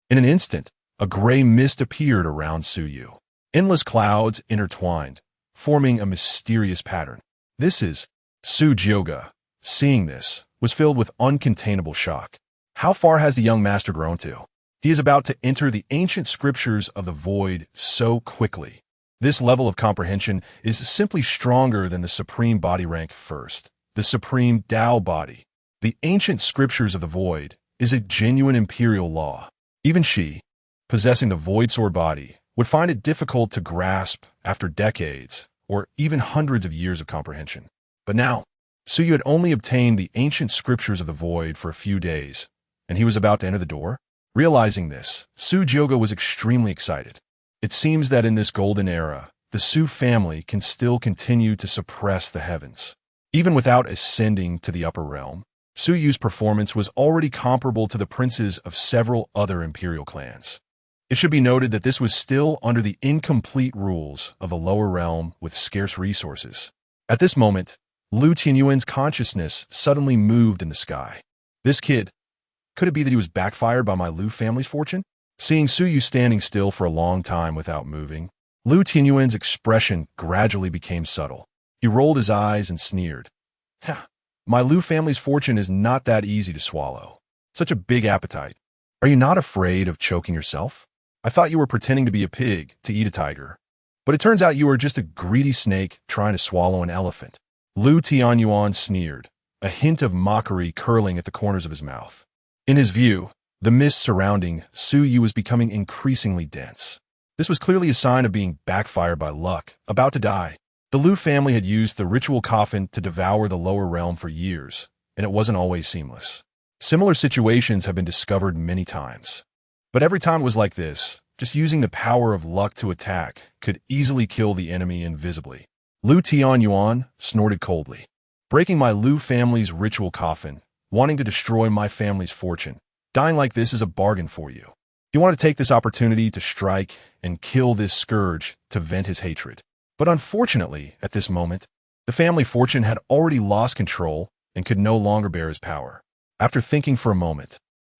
In an instant, a gray mist appeared around Su Yu. Endless clouds intertwined, forming a mysterious pattern. This is Su Jioga. Seeing this was filled with uncontainable shock. How far has the young master grown to? He is about to enter the ancient scriptures of the void so quickly. This level of comprehension is simply stronger than the supreme body rank first, the supreme Tao body. The ancient scriptures of the void is a genuine imperial law. Even she, possessing the void sword body, would find it difficult to grasp after decades or even hundreds of years of comprehension. But now, Su Yu had only obtained the ancient scriptures of the void for a few days, and he was about to enter the door. Realizing this, Su Jioga was extremely excited. It seems that in this golden era, the Su family can still continue to suppress the heavens. Even without ascending to the upper realm, Su Yu's performance was already comparable to the princes of several other imperial clans. It should be noted that this was still under the incomplete rules of a lower realm with scarce resources. At this moment, Lu Tianyuan's consciousness suddenly moved in the sky. This kid, could it be that he was backfired by my Lu family's fortune? Seeing Su Yu standing still for a long time without moving, Lu Tianyuan's expression gradually became subtle. He rolled his eyes and sneered. Ha! My Lu family's fortune is not that easy to swallow. Such a big appetite. Are you not afraid of choking yourself? I thought you were pretending to be a pig to eat a tiger. But it turns out you are just a greedy snake trying to swallow an elephant. Lu Tianyuan sneered, a hint of mockery curling at the corners of his mouth. In his view, the mist surrounding Su Yu was becoming increasingly dense. This was clearly a sign of being backfired by luck, about to die. The Lu family had used the ritual coffin to devour the lower realm for years, and it wasn't always seamless. Similar situations have been discovered many times. But every time it was like this, just using the power of luck to attack could easily kill the enemy invisibly. Lu Tianyuan snorted coldly. Breaking my Lu family's ritual coffin, wanting to destroy my family's fortune. Dying like this is a bargain for you. You want to take this opportunity to strike and kill this scourge to vent his hatred. But unfortunately, at this moment, the family fortune had already lost control and could no longer bear his power. After thinking for a moment,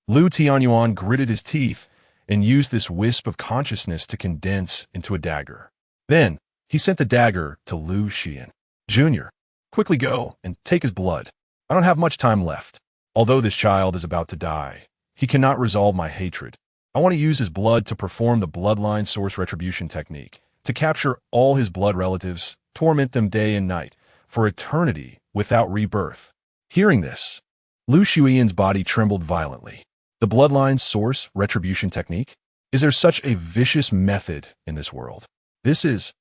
Lu Tianyuan gritted his teeth and used this wisp of consciousness to condense into a dagger. Then, he sent the dagger to Lu Xian. Junior, quickly go and take his blood. I don't have much time left. Although this child is about to die, he cannot resolve my hatred. I want to use his blood to perform the bloodline source retribution technique, to capture all his blood relatives, torment them day and night, for eternity without rebirth. Hearing this, Lu Xian's body trembled violently. The bloodline source retribution technique? Is there such a vicious method in this world? This is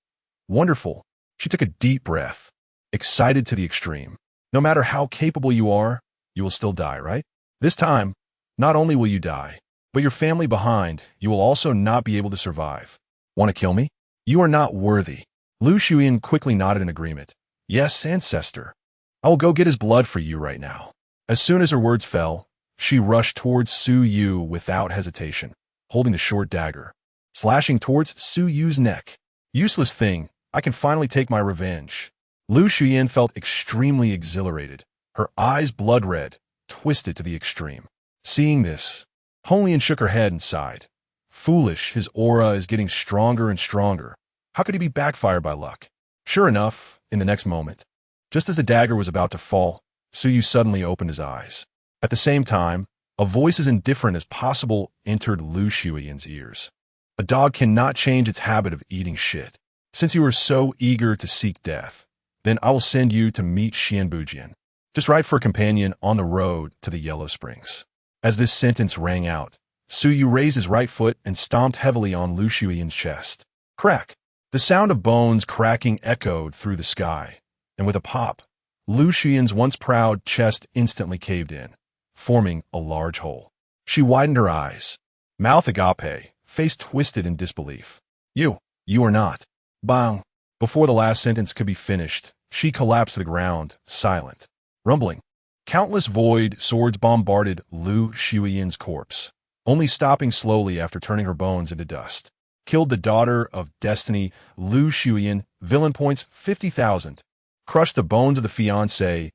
wonderful. She took a deep breath, excited to the extreme. No matter how capable you are, you will still die, right? This time, not only will you die, but your family behind, you will also not be able to survive. Want to kill me? You are not worthy. Lu Xian quickly nodded in agreement. Yes, ancestor. I will go get his blood for you right now. As soon as her words fell, she rushed towards Su Yu without hesitation, holding the short dagger, slashing towards Su Yu's neck. Useless thing, I can finally take my revenge. Lu Xian felt extremely exhilarated, her eyes blood red, twisted to the extreme. Seeing this, Holian shook her head and sighed. Foolish, his aura is getting stronger and stronger. How could he be backfired by luck? Sure enough, in the next moment, just as the dagger was about to fall, Suyu suddenly opened his eyes. At the same time, a voice as indifferent as possible entered Lu Shuiyan's ears. A dog cannot change its habit of eating shit. Since you are so eager to seek death, then I will send you to meet Xianbujian, just right for a companion on the road to the Yellow Springs. As this sentence rang out, Suyu raised his right foot and stomped heavily on Lu Shuiyan's chest. Crack! The sound of bones cracking echoed through the sky, and with a pop, Lu Shuiyan's once proud chest instantly caved in, forming a large hole. She widened her eyes, mouth agape, face twisted in disbelief. You are not. Bang! Before the last sentence could be finished, she collapsed to the ground, silent. Rumbling. Countless void swords bombarded Lu Shuiyan's corpse, only stopping slowly after turning her bones into dust. Killed the daughter of destiny, Lu Shuiyan, villain points 50,000. Crushed the bones of the fiancée,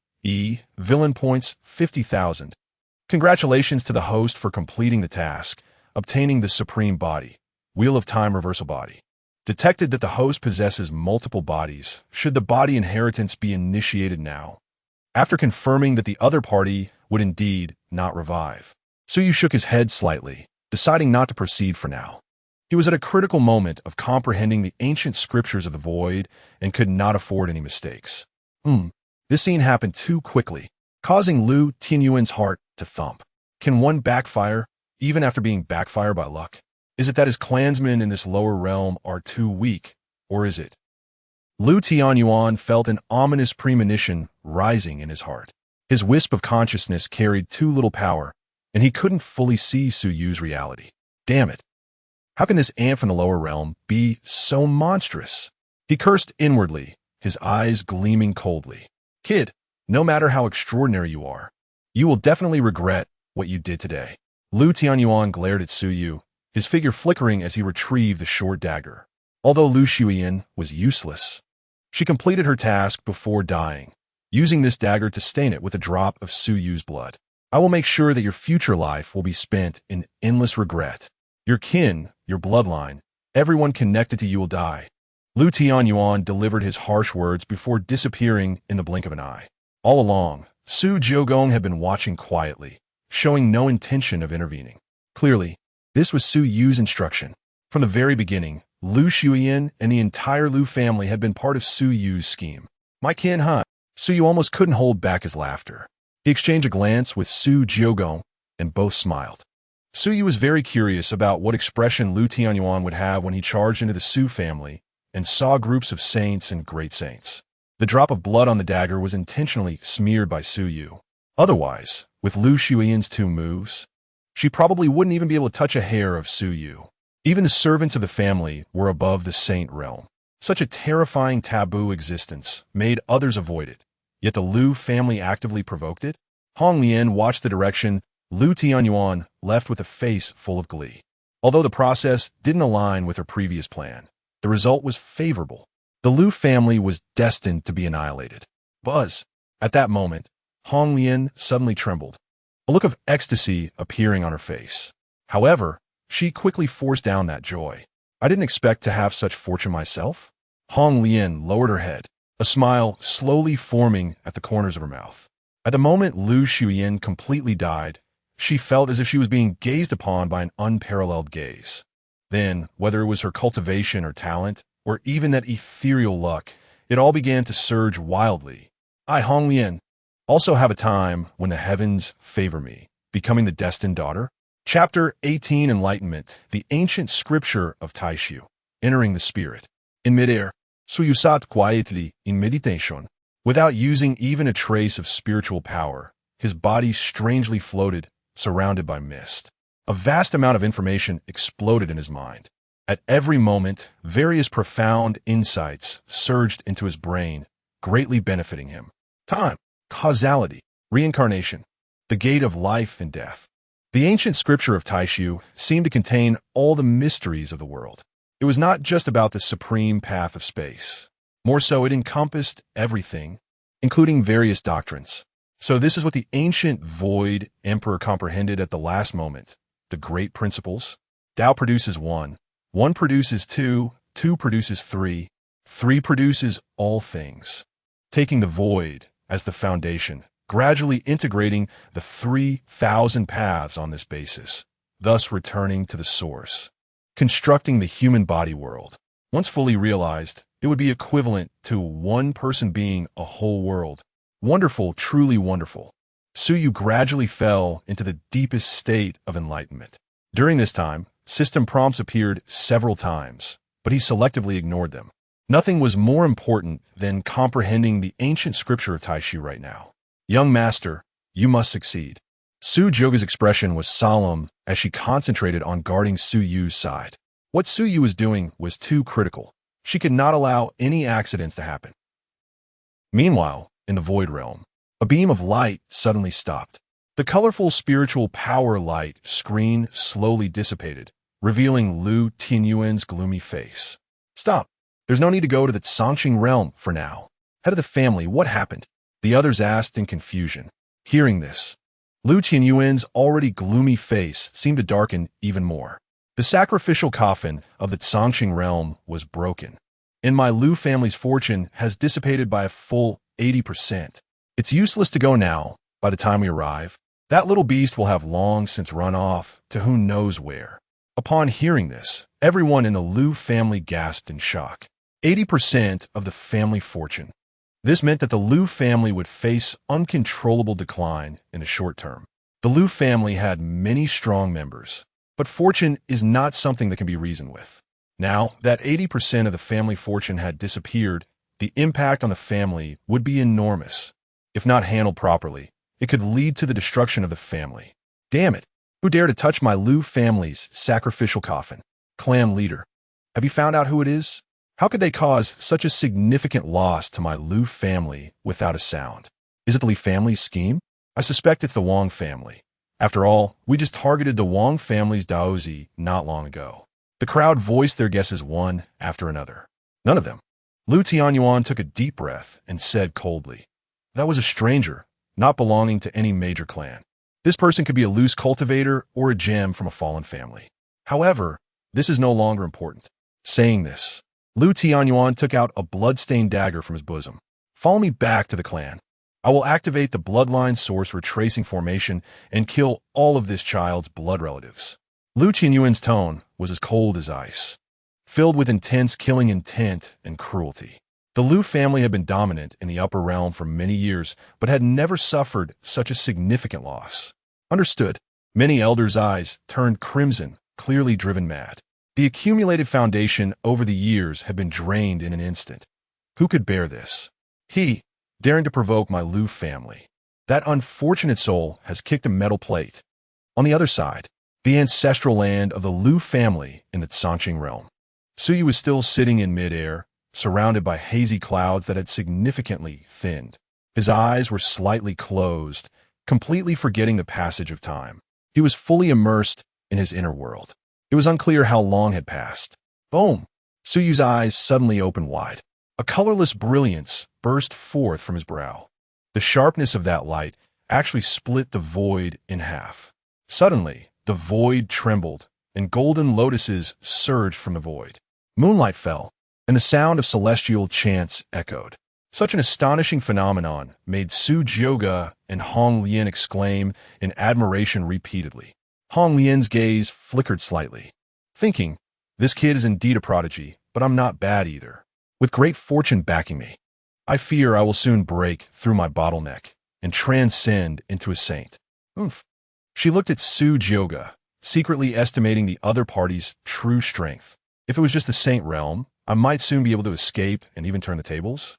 villain points 50,000. Congratulations to the host for completing the task, obtaining the supreme body, Wheel of Time reversal body. Detected that the host possesses multiple bodies, should the body inheritance be initiated now. After confirming that the other party would indeed not revive, Suyu shook his head slightly, deciding not to proceed for now. He was at a critical moment of comprehending the ancient scriptures of the void and could not afford any mistakes. This scene happened too quickly, causing Lu Tianyuan's heart to thump. Can one backfire, even after being backfired by luck? Is it that his clansmen in this lower realm are too weak, or is it? Lu Tianyuan felt an ominous premonition rising in his heart. His wisp of consciousness carried too little power, and he couldn't fully see Suyu's reality. Damn it. How can this ant from the lower realm be so monstrous? He cursed inwardly, his eyes gleaming coldly. Kid, no matter how extraordinary you are, you will definitely regret what you did today. Lu Tianyuan glared at Suyu, his figure flickering as he retrieved the short dagger. Although Lu Shuiyan was useless, she completed her task before dying, using this dagger to stain it with a drop of Suyu's blood. I will make sure that your future life will be spent in endless regret. Your kin, your bloodline, everyone connected to you will die. Lu Tianyuan delivered his harsh words before disappearing in the blink of an eye. All along, Su Jiogong had been watching quietly, showing no intention of intervening. Clearly, this was Su Yu's instruction. From the very beginning, Lu Shuiyan and the entire Lu family had been part of Su Yu's scheme. My kin, huh? Su Yu almost couldn't hold back his laughter. He exchanged a glance with Su Jiogong, and both smiled. Su Yu was very curious about what expression Lu Tianyuan would have when he charged into the Su family and saw groups of saints and great saints. The drop of blood on the dagger was intentionally smeared by Su Yu. Otherwise, with Lu Shuiyan's 2 moves, she probably wouldn't even be able to touch a hair of Su Yu. Even the servants of the family were above the saint realm. Such a terrifying taboo existence made others avoid it, yet the Lu family actively provoked it. Hong Lian watched the direction Lu Tianyuan left with a face full of glee. Although the process didn't align with her previous plan, the result was favorable. The Lu family was destined to be annihilated. Buzz! At that moment, Hong Lian suddenly trembled, a look of ecstasy appearing on her face. However, she quickly forced down that joy. I didn't expect to have such fortune myself. Hong Lian lowered her head, a smile slowly forming at the corners of her mouth. At the moment Lu Shuiyan completely died, she felt as if she was being gazed upon by an unparalleled gaze. Then, whether it was her cultivation or talent, or even that ethereal luck, it all began to surge wildly. I, Hong Lian, also have a time when the heavens favor me, becoming the destined daughter. Chapter 18 Enlightenment, the ancient scripture of Taixu, entering the spirit. In midair, Suyu sat quietly in meditation. Without using even a trace of spiritual power, his body strangely floated, surrounded by mist. A vast amount of information exploded in his mind. At every moment, various profound insights surged into his brain, greatly benefiting him. Time, causality, reincarnation, the gate of life and death. The ancient scripture of Taixu seemed to contain all the mysteries of the world. It was not just about the supreme path of space. More so, it encompassed everything, including various doctrines. So this is what the ancient void emperor comprehended at the last moment, the great principles. Tao produces one, one produces two, two produces three, three produces all things. Taking the void as the foundation, gradually integrating the 3,000 paths on this basis, thus returning to the source. Constructing the human body world. Once fully realized, it would be equivalent to one person being a whole world. Wonderful, truly wonderful. Suyu gradually fell into the deepest state of enlightenment. During this time, system prompts appeared several times, but he selectively ignored them. Nothing was more important than comprehending the ancient scripture of Taixu right now. Young master, you must succeed. Su Jyoga's expression was solemn as she concentrated on guarding Suyu's side. What Suyu was doing was too critical. She could not allow any accidents to happen. Meanwhile, in the void realm, a beam of light suddenly stopped. The colorful spiritual power light screen slowly dissipated, revealing Lu Tianyuan's gloomy face. Stop. There's no need to go to the Qingcheng realm for now. Head of the family, what happened? The others asked in confusion. Hearing this, Lu Tianyuan's already gloomy face seemed to darken even more. The sacrificial coffin of the Qingcheng realm was broken, and my Lu family's fortune has dissipated by a full 80%. It's useless to go now. By the time we arrive, that little beast will have long since run off to who knows where. Upon hearing this, everyone in the Lu family gasped in shock. 80% of the family fortune. This meant that the Lu family would face uncontrollable decline in the short term. The Lu family had many strong members, but fortune is not something that can be reasoned with. Now that 80% of the family fortune had disappeared, the impact on the family would be enormous. If not handled properly, it could lead to the destruction of the family. Damn it! Who dare to touch my Lu family's sacrificial coffin? Clan leader. Have you found out who it is? How could they cause such a significant loss to my Lu family without a sound? Is it the Li family's scheme? I suspect it's the Wang family. After all, we just targeted the Wang family's daozi not long ago. The crowd voiced their guesses one after another. None of them. Lu Tianyuan took a deep breath and said coldly, that was a stranger, not belonging to any major clan. This person could be a loose cultivator or a gem from a fallen family. However, this is no longer important. Saying this, Lu Tianyuan took out a blood-stained dagger from his bosom. Follow me back to the clan. I will activate the bloodline source retracing formation and kill all of this child's blood relatives. Lu Tianyuan's tone was as cold as ice, filled with intense killing intent and cruelty. The Lu family had been dominant in the upper realm for many years, but had never suffered such a significant loss. Understood. Many elders' eyes turned crimson, clearly driven mad. The accumulated foundation over the years had been drained in an instant. Who could bear this? He, daring to provoke my Lu family. That unfortunate soul has kicked a metal plate. On the other side, the ancestral land of the Lu family in the Qingcheng realm. Suyu was still sitting in midair, surrounded by hazy clouds that had significantly thinned. His eyes were slightly closed, completely forgetting the passage of time. He was fully immersed in his inner world. It was unclear how long had passed. Boom! Suyu's eyes suddenly opened wide. A colorless brilliance burst forth from his brow. The sharpness of that light actually split the void in half. Suddenly, the void trembled, and golden lotuses surged from the void. Moonlight fell, and the sound of celestial chants echoed. Such an astonishing phenomenon made Su Jyoga and Hong Lian exclaim in admiration repeatedly. Hong Lian's gaze flickered slightly, thinking, this kid is indeed a prodigy, but I'm not bad either. With great fortune backing me, I fear I will soon break through my bottleneck and transcend into a saint. Oomph. She looked at Su Jyoga, secretly estimating the other party's true strength. If it was just the saint realm, I might soon be able to escape and even turn the tables.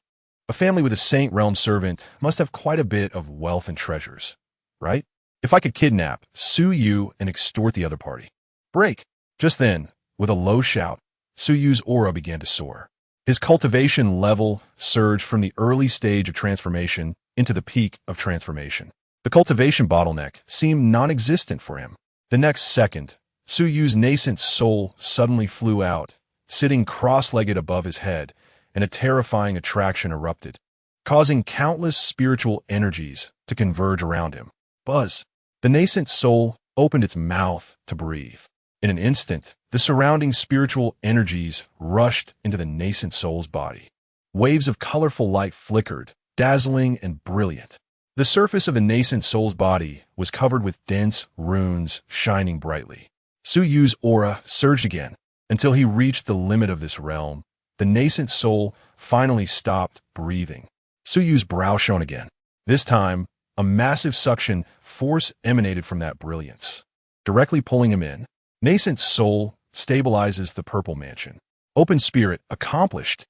A family with a saint realm servant must have quite a bit of wealth and treasures, right? If I could kidnap, Su Yu, and extort the other party. Break! Just then, with a low shout, Su Yu's aura began to soar. His cultivation level surged from the early stage of transformation into the peak of transformation. The cultivation bottleneck seemed non-existent for him. The next second, Su Yu's nascent soul suddenly flew out, sitting cross-legged above his head, and a terrifying attraction erupted, causing countless spiritual energies to converge around him. Buzz. The nascent soul opened its mouth to breathe. In an instant, the surrounding spiritual energies rushed into the nascent soul's body. Waves of colorful light flickered, dazzling and brilliant. The surface of the nascent soul's body was covered with dense runes shining brightly. Su Yu's aura surged again until he reached the limit of this realm. The nascent soul finally stopped breathing. Su Yu's brow shone again. This time, a massive suction force emanated from that brilliance, directly pulling him in. Nascent soul stabilizes the purple mansion. Open spirit accomplished.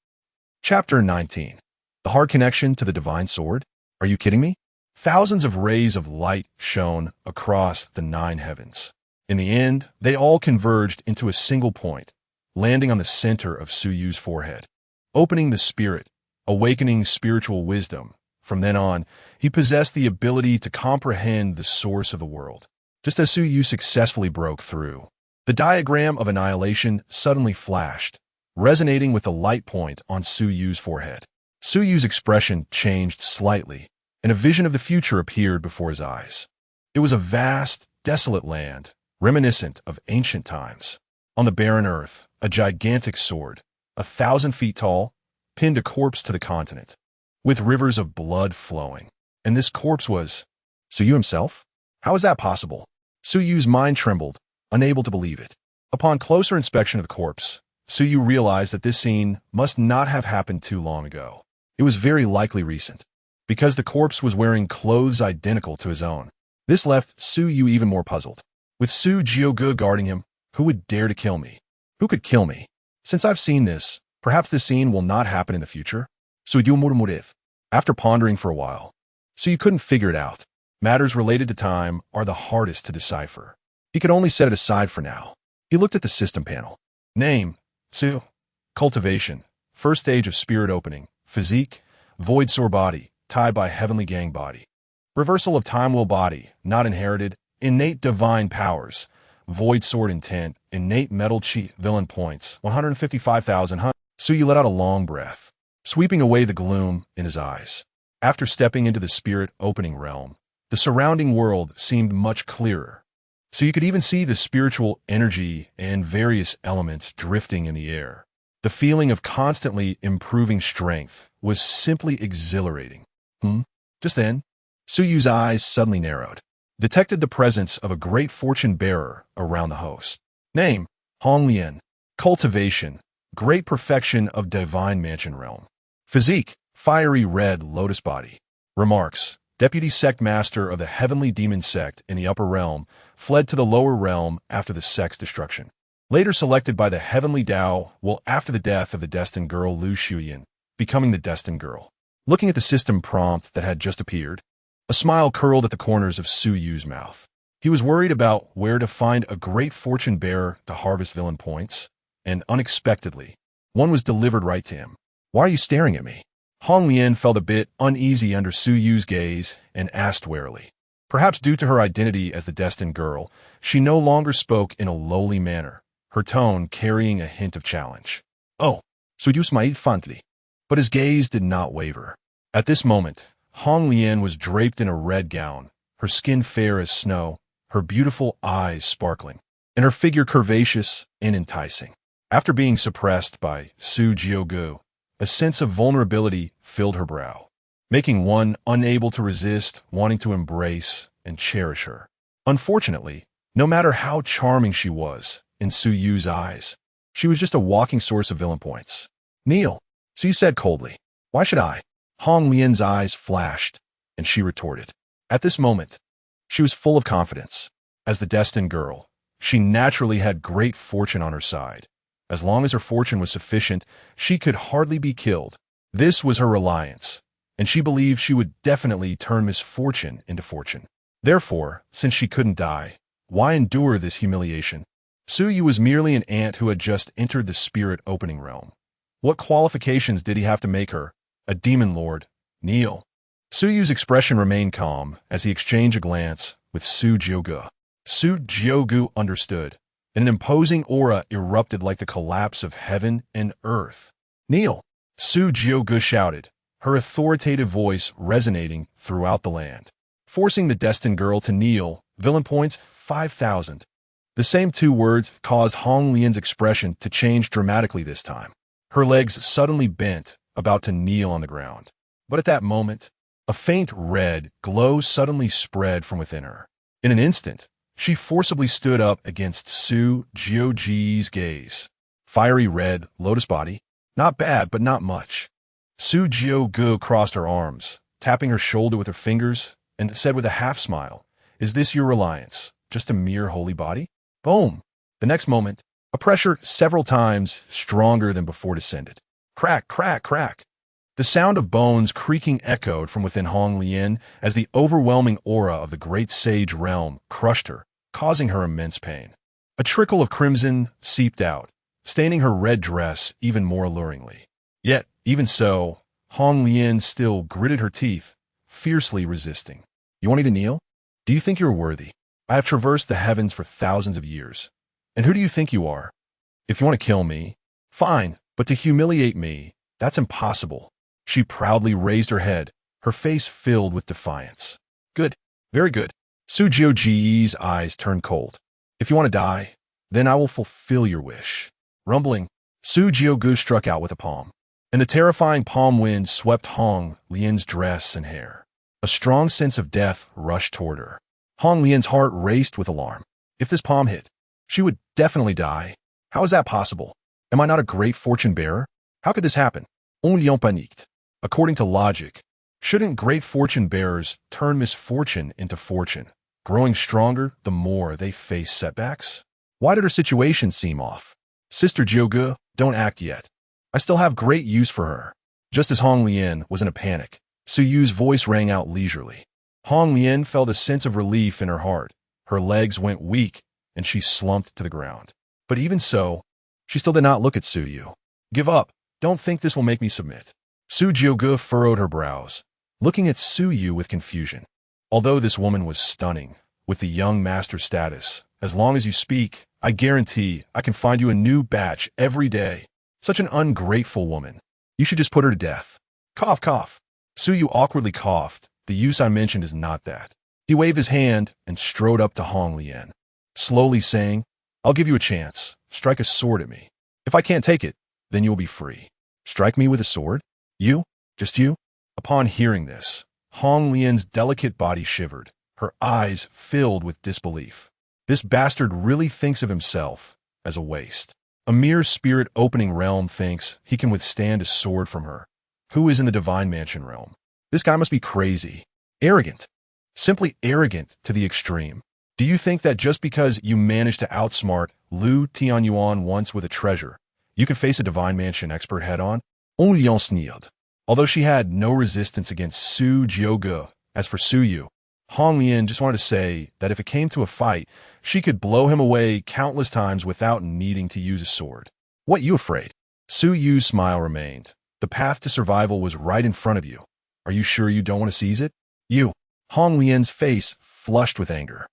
Chapter 19. The hard connection to the divine sword? Are you kidding me? Thousands of rays of light shone across the 9 heavens. In the end, they all converged into a single point, landing on the center of Su Yu's forehead, opening the spirit, awakening spiritual wisdom. From then on, he possessed the ability to comprehend the source of the world. Just as Su Yu successfully broke through, the diagram of annihilation suddenly flashed, resonating with the light point on Su Yu's forehead. Su Yu's expression changed slightly, and a vision of the future appeared before his eyes. It was a vast, desolate land, reminiscent of ancient times. On the barren earth, a gigantic sword, 1,000 feet tall, pinned a corpse to the continent, with rivers of blood flowing. And this corpse was Su Yu himself? How is that possible? Su Yu's mind trembled, unable to believe it. Upon closer inspection of the corpse, Su Yu realized that this scene must not have happened too long ago. It was very likely recent, because the corpse was wearing clothes identical to his own. This left Su Yu even more puzzled. With Su Jiuge guarding him, who would dare to kill me? Who could kill me? Since I've seen this, perhaps this scene will not happen in the future? Su Yu murmured. After pondering for a while, Su Yu couldn't figure it out. Matters related to time are the hardest to decipher. He could only set it aside for now. He looked at the system panel. Name, Su. Cultivation, first stage of spirit opening. Physique, void sword body, tied by heavenly gang body. Reversal of time will body, not inherited. Innate divine powers, void sword intent, innate metal chi, villain points, 155,000. Su Yu let out a long breath, sweeping away the gloom in his eyes. After stepping into the spirit opening realm, the surrounding world seemed much clearer. So you could even see the spiritual energy and various elements drifting in the air. The feeling of constantly improving strength was simply exhilarating. Just then, Su Yu's eyes suddenly narrowed, detected the presence of a great fortune bearer around the host. Name, Hong Lian. Cultivation, great perfection of divine mansion realm. Physique, fiery red lotus body. Remarks, deputy sect master of the heavenly demon sect in the upper realm, fled to the lower realm after the sect's destruction. Later selected by the heavenly Tao after the death of the destined girl Lu Shuyan, becoming the destined girl. Looking at the system prompt that had just appeared, a smile curled at the corners of Su Yu's mouth. He was worried about where to find a great fortune bearer to harvest villain points, and unexpectedly, one was delivered right to him. Why are you staring at me? Hong Lian felt a bit uneasy under Su Yu's gaze and asked warily. Perhaps due to her identity as the destined girl, she no longer spoke in a lowly manner, her tone carrying a hint of challenge. Oh, Su Yu smiled fondly, but his gaze did not waver. At this moment, Hong Lian was draped in a red gown, her skin fair as snow, her beautiful eyes sparkling, and her figure curvaceous and enticing. After being suppressed by Su Jiuge, a sense of vulnerability filled her brow, making one unable to resist wanting to embrace and cherish her. Unfortunately, no matter how charming she was in Su Yu's eyes, she was just a walking source of villain points. Kneel, Su said coldly. Why should I? Hong Lian's eyes flashed, and she retorted. At this moment, she was full of confidence. As the destined girl, she naturally had great fortune on her side. As long as her fortune was sufficient, she could hardly be killed. This was her reliance, and she believed she would definitely turn misfortune into fortune. Therefore, since she couldn't die, why endure this humiliation? Su Yu was merely an ant who had just entered the spirit opening realm. What qualifications did he have to make her a demon lord? Kneel. Su Yu's expression remained calm as he exchanged a glance with Su Jiuge. Su Jiuge understood, and an imposing aura erupted like the collapse of heaven and earth. Kneel! Su Jiuge shouted, her authoritative voice resonating throughout the land. Forcing the destined girl to kneel, villain points 5,000. The same two words caused Hong Lian's expression to change dramatically this time. Her legs suddenly bent, about to kneel on the ground. But at that moment, a faint red glow suddenly spread from within her. In an instant, she forcibly stood up against Su Jiuji's gaze. Fiery red, lotus body. Not bad, but not much. Su Jiugu crossed her arms, tapping her shoulder with her fingers, and said with a half-smile, "Is this your reliance? Just a mere holy body?" Boom! The next moment, a pressure several times stronger than before descended. Crack, crack, crack. The sound of bones creaking echoed from within Hong Lian as the overwhelming aura of the great sage realm crushed her, causing her immense pain. A trickle of crimson seeped out, staining her red dress even more alluringly. Yet, even so, Hong Lian still gritted her teeth, fiercely resisting. "You want me to kneel? Do you think you're worthy? I have traversed the heavens for thousands of years. And who do you think you are? If you want to kill me, fine, but to humiliate me, that's impossible." She proudly raised her head, her face filled with defiance. "Good, very good." Su Jiuji's eyes turned cold. "If you want to die, then I will fulfill your wish." Rumbling, Su Jiugu struck out with a palm, and the terrifying palm wind swept Hong Lian's dress and hair. A strong sense of death rushed toward her. Hong Lian's heart raced with alarm. If this palm hit, she would definitely die. How is that possible? Am I not a great fortune bearer? How could this happen? Un lion paniqued. According to logic, shouldn't great fortune bearers turn misfortune into fortune, growing stronger the more they face setbacks? Why did her situation seem off? "Sister Jiugu, don't act yet. I still have great use for her." Just as Hong Lian was in a panic, Su Yu's voice rang out leisurely. Hong Lian felt a sense of relief in her heart. Her legs went weak, and she slumped to the ground. But even so, she still did not look at Su Yu. "Give up. Don't think this will make me submit." Su Jiugu furrowed her brows, looking at Su Yu with confusion. Although this woman was stunning, with the young master status, as long as you speak, I guarantee I can find you a new batch every day. Such an ungrateful woman. You should just put her to death. Cough, cough. Su Yu awkwardly coughed. The use I mentioned is not that. He waved his hand and strode up to Hong Lian, slowly saying, "I'll give you a chance. Strike a sword at me. If I can't take it, then you will be free." "Strike me with a sword? You? Just you?" Upon hearing this, Hong Lian's delicate body shivered, her eyes filled with disbelief. This bastard really thinks of himself as a waste. A mere spirit-opening realm thinks he can withstand a sword from her, who is in the divine mansion realm. This guy must be crazy. Arrogant. Simply arrogant to the extreme. Do you think that just because you managed to outsmart Lu Tianyuan once with a treasure, you can face a divine mansion expert head-on? Un lion sneered. Although she had no resistance against Su Jiugu, as for Su Yu, Hong Lian just wanted to say that if it came to a fight, she could blow him away countless times without needing to use a sword. "What, you afraid?" Su Yu's smile remained. "The path to survival was right in front of you. Are you sure you don't want to seize it?" "You." Hong Lian's face flushed with anger,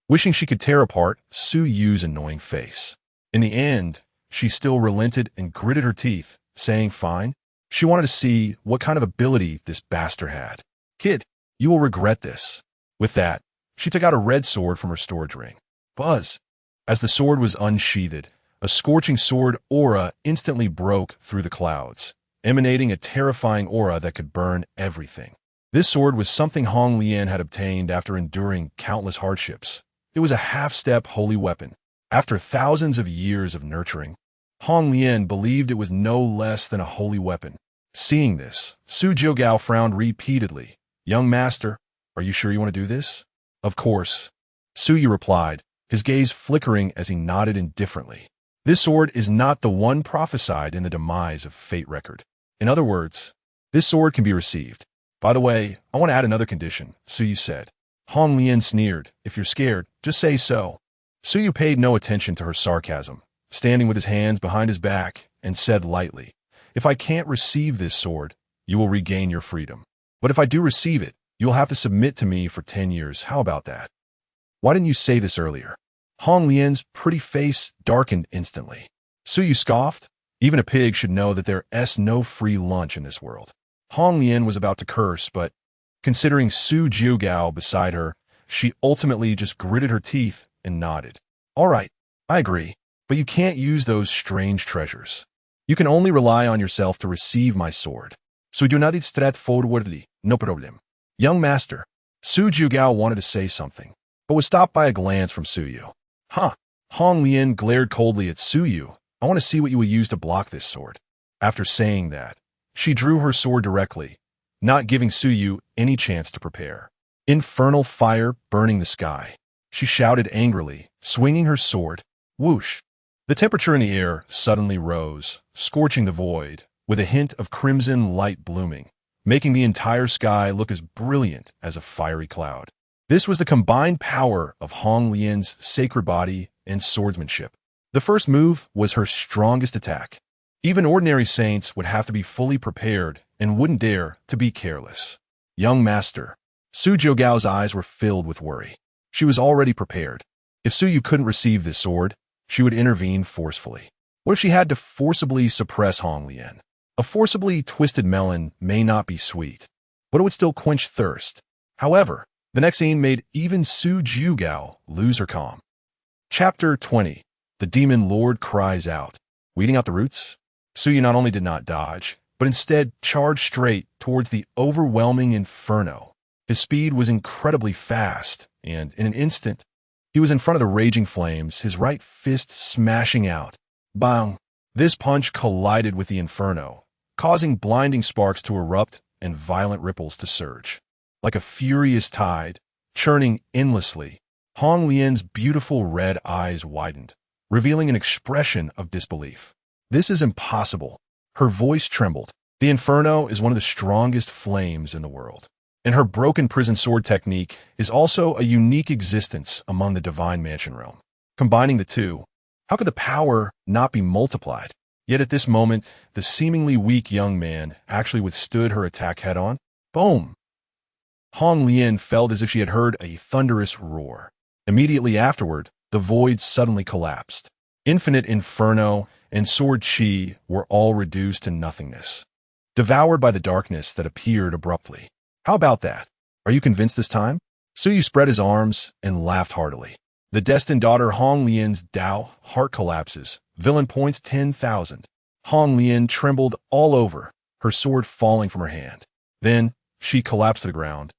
wishing she could tear apart Su Yu's annoying face. In the end, she still relented and gritted her teeth, saying fine. She wanted to see what kind of ability this bastard had. "Kid, you will regret this." With that, she took out a red sword from her storage ring. Buzz! As the sword was unsheathed, a scorching sword aura instantly broke through the clouds, emanating a terrifying aura that could burn everything. This sword was something Hong Lian had obtained after enduring countless hardships. It was a half-step holy weapon. After thousands of years of nurturing, Hong Lian believed it was no less than a holy weapon. Seeing this, Su Jiugao frowned repeatedly. "Young master, are you sure you want to do this?" "Of course," Su Yu replied, his gaze flickering as he nodded indifferently. "This sword is not the one prophesied in the demise of Fate Record. In other words, this sword can be received. By the way, I want to add another condition," Su Yu said. Hong Lian sneered. "If you're scared, just say so." Su Yu paid no attention to her sarcasm, standing with his hands behind his back, and said lightly, "If I can't receive this sword, you will regain your freedom. But if I do receive it, you will have to submit to me for 10 years. How about that?" "Why didn't you say this earlier?" Hong Lian's pretty face darkened instantly. Su Yu scoffed. Even a pig should know that there's no free lunch in this world. Hong Lian was about to curse, but considering Su Jiugao beside her, she ultimately just gritted her teeth and nodded. "All right, I agree, but you can't use those strange treasures. You can only rely on yourself to receive my sword. So do not straightforwardly, no problem. Young master, Su Jugao wanted to say something, but was stopped by a glance from Su Yu. Huh. Hong Lian glared coldly at Su Yu. I want to see what you will use to block this sword. After saying that, she drew her sword directly, not giving Su Yu any chance to prepare. Infernal fire burning the sky. She shouted angrily, swinging her sword. Whoosh! The temperature in the air suddenly rose, scorching the void, with a hint of crimson light blooming, making the entire sky look as brilliant as a fiery cloud. This was the combined power of Hong Lian's sacred body and swordsmanship. The first move was her strongest attack. Even ordinary saints would have to be fully prepared and wouldn't dare to be careless. Young master, Su Jogao's eyes were filled with worry. She was already prepared. If Su Yu couldn't receive this sword, she would intervene forcefully. What if she had to forcibly suppress Hong Lian? A forcibly twisted melon may not be sweet, but it would still quench thirst. However, the next scene made even Su Jugao lose her calm. Chapter 20. The Demon Lord Cries Out. Weeding out the roots? Su Yu not only did not dodge, but instead charged straight towards the overwhelming inferno. His speed was incredibly fast, and in an instant, he was in front of the raging flames, his right fist smashing out. Bang! This punch collided with the inferno, causing blinding sparks to erupt and violent ripples to surge. Like a furious tide, churning endlessly, Hong Lian's beautiful red eyes widened, revealing an expression of disbelief. This is impossible. Her voice trembled. The inferno is one of the strongest flames in the world, and her broken prison sword technique is also a unique existence among the divine mansion realm. Combining the two, how could the power not be multiplied? Yet at this moment, the seemingly weak young man actually withstood her attack head-on. Boom! Hong Lian felt as if she had heard a thunderous roar. Immediately afterward, the void suddenly collapsed. Infinite inferno and sword chi were all reduced to nothingness, devoured by the darkness that appeared abruptly. How about that? Are you convinced this time? Su Yu spread his arms and laughed heartily. The destined daughter Hong Lian's Dao heart collapses. Villain points 10,000. Hong Lian trembled all over, her sword falling from her hand. Then she collapsed to the ground,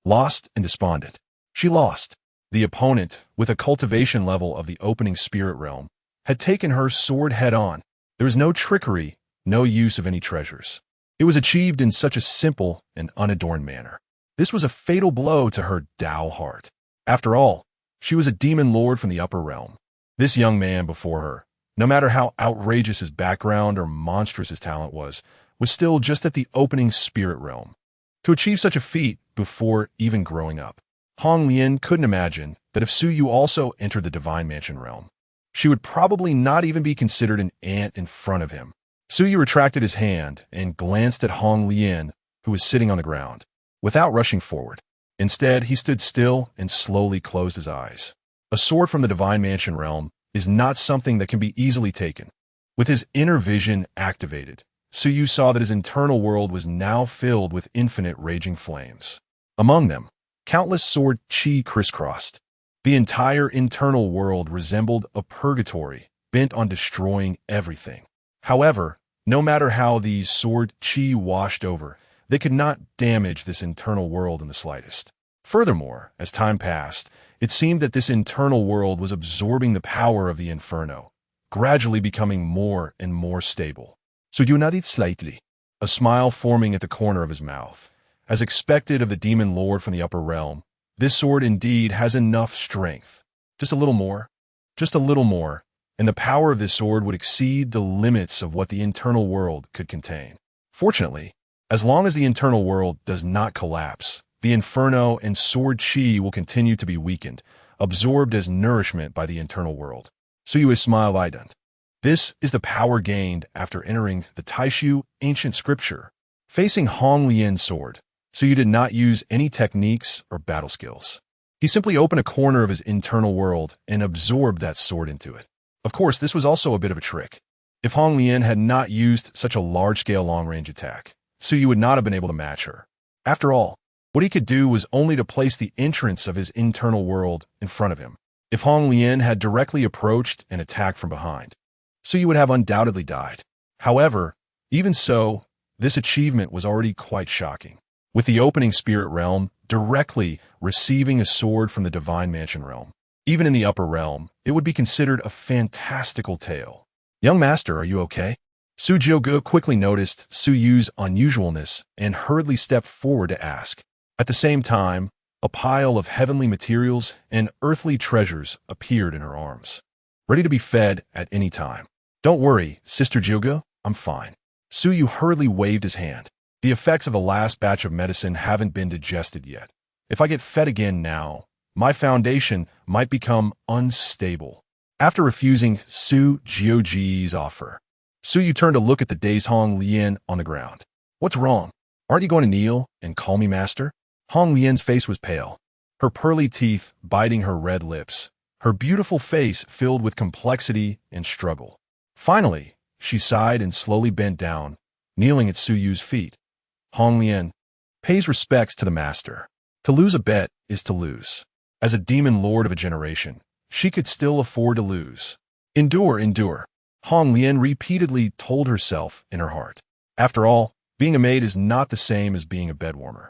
lost and despondent. She lost. The opponent, with a cultivation level of the opening spirit realm, had taken her sword head-on. There was no trickery, no use of any treasures. It was achieved in such a simple and unadorned manner. This was a fatal blow to her Dao heart. After all, she was a demon lord from the upper realm. This young man before her, no matter how outrageous his background or monstrous his talent was still just at the opening spirit realm. To achieve such a feat before even growing up, Hong Lian couldn't imagine that if Su Yu also entered the divine mansion realm, she would probably not even be considered an ant in front of him. Su Yu retracted his hand and glanced at Hong Lian, who was sitting on the ground, without rushing forward. Instead, he stood still and slowly closed his eyes. A sword from the divine mansion realm is not something that can be easily taken. With his inner vision activated, Su Yu saw that his internal world was now filled with infinite raging flames. Among them, countless sword chi crisscrossed. The entire internal world resembled a purgatory bent on destroying everything. However, no matter how these sword chi washed over, they could not damage this internal world in the slightest. Furthermore, as time passed, it seemed that this internal world was absorbing the power of the inferno, gradually becoming more and more stable. So you nodded slightly, a smile forming at the corner of his mouth. As expected of the demon lord from the upper realm, this sword indeed has enough strength. Just a little more, and the power of this sword would exceed the limits of what the internal world could contain. Fortunately, as long as the internal world does not collapse, the inferno and sword chi will continue to be weakened, absorbed as nourishment by the internal world. So you smile ident. This is the power gained after entering the Taixu ancient scripture. Facing Hong Lian's sword, Su Yu did not use any techniques or battle skills. He simply opened a corner of his internal world and absorbed that sword into it. Of course, this was also a bit of a trick. If Hong Lian had not used such a large-scale long-range attack, Su Yu would not have been able to match her. After all, what he could do was only to place the entrance of his internal world in front of him. If Hong Lian had directly approached and attacked from behind, Su would have undoubtedly died. However, even so, this achievement was already quite shocking. With the opening spirit realm directly receiving a sword from the divine mansion realm, even in the upper realm, it would be considered a fantastical tale. Young master, are you okay? Su Jiuge quickly noticed Su Yu's unusualness and hurriedly stepped forward to ask. At the same time, a pile of heavenly materials and earthly treasures appeared in her arms, ready to be fed at any time. Don't worry, Sister Jiuge, I'm fine. Su Yu hurriedly waved his hand. The effects of the last batch of medicine haven't been digested yet. If I get fed again now, my foundation might become unstable. After refusing Su Jiuji's offer, Su Yu turned to look at the dazed Hong Lian on the ground. What's wrong? Aren't you going to kneel and call me master? Hong Lian's face was pale, her pearly teeth biting her red lips, her beautiful face filled with complexity and struggle. Finally, she sighed and slowly bent down, kneeling at Su Yu's feet. Hong Lian pays respects to the master. To lose a bet is to lose. As a demon lord of a generation, she could still afford to lose. Endure, endure, Hong Lian repeatedly told herself in her heart. After all, being a maid is not the same as being a bedwarmer.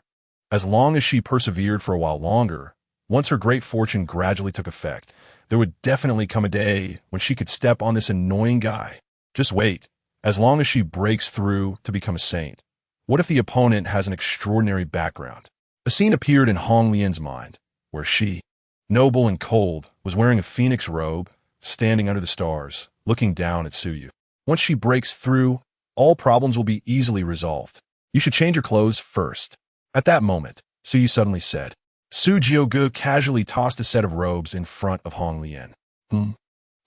As long as she persevered for a while longer, once her great fortune gradually took effect, there would definitely come a day when she could step on this annoying guy. Just wait. As long as she breaks through to become a saint. What if the opponent has an extraordinary background? A scene appeared in Hong Lian's mind, where she, noble and cold, was wearing a phoenix robe, standing under the stars, looking down at Su Yu. Once she breaks through, all problems will be easily resolved. You should change your clothes first. At that moment, Su Yu suddenly said. Su Jiuge casually tossed a set of robes in front of Hong Lian.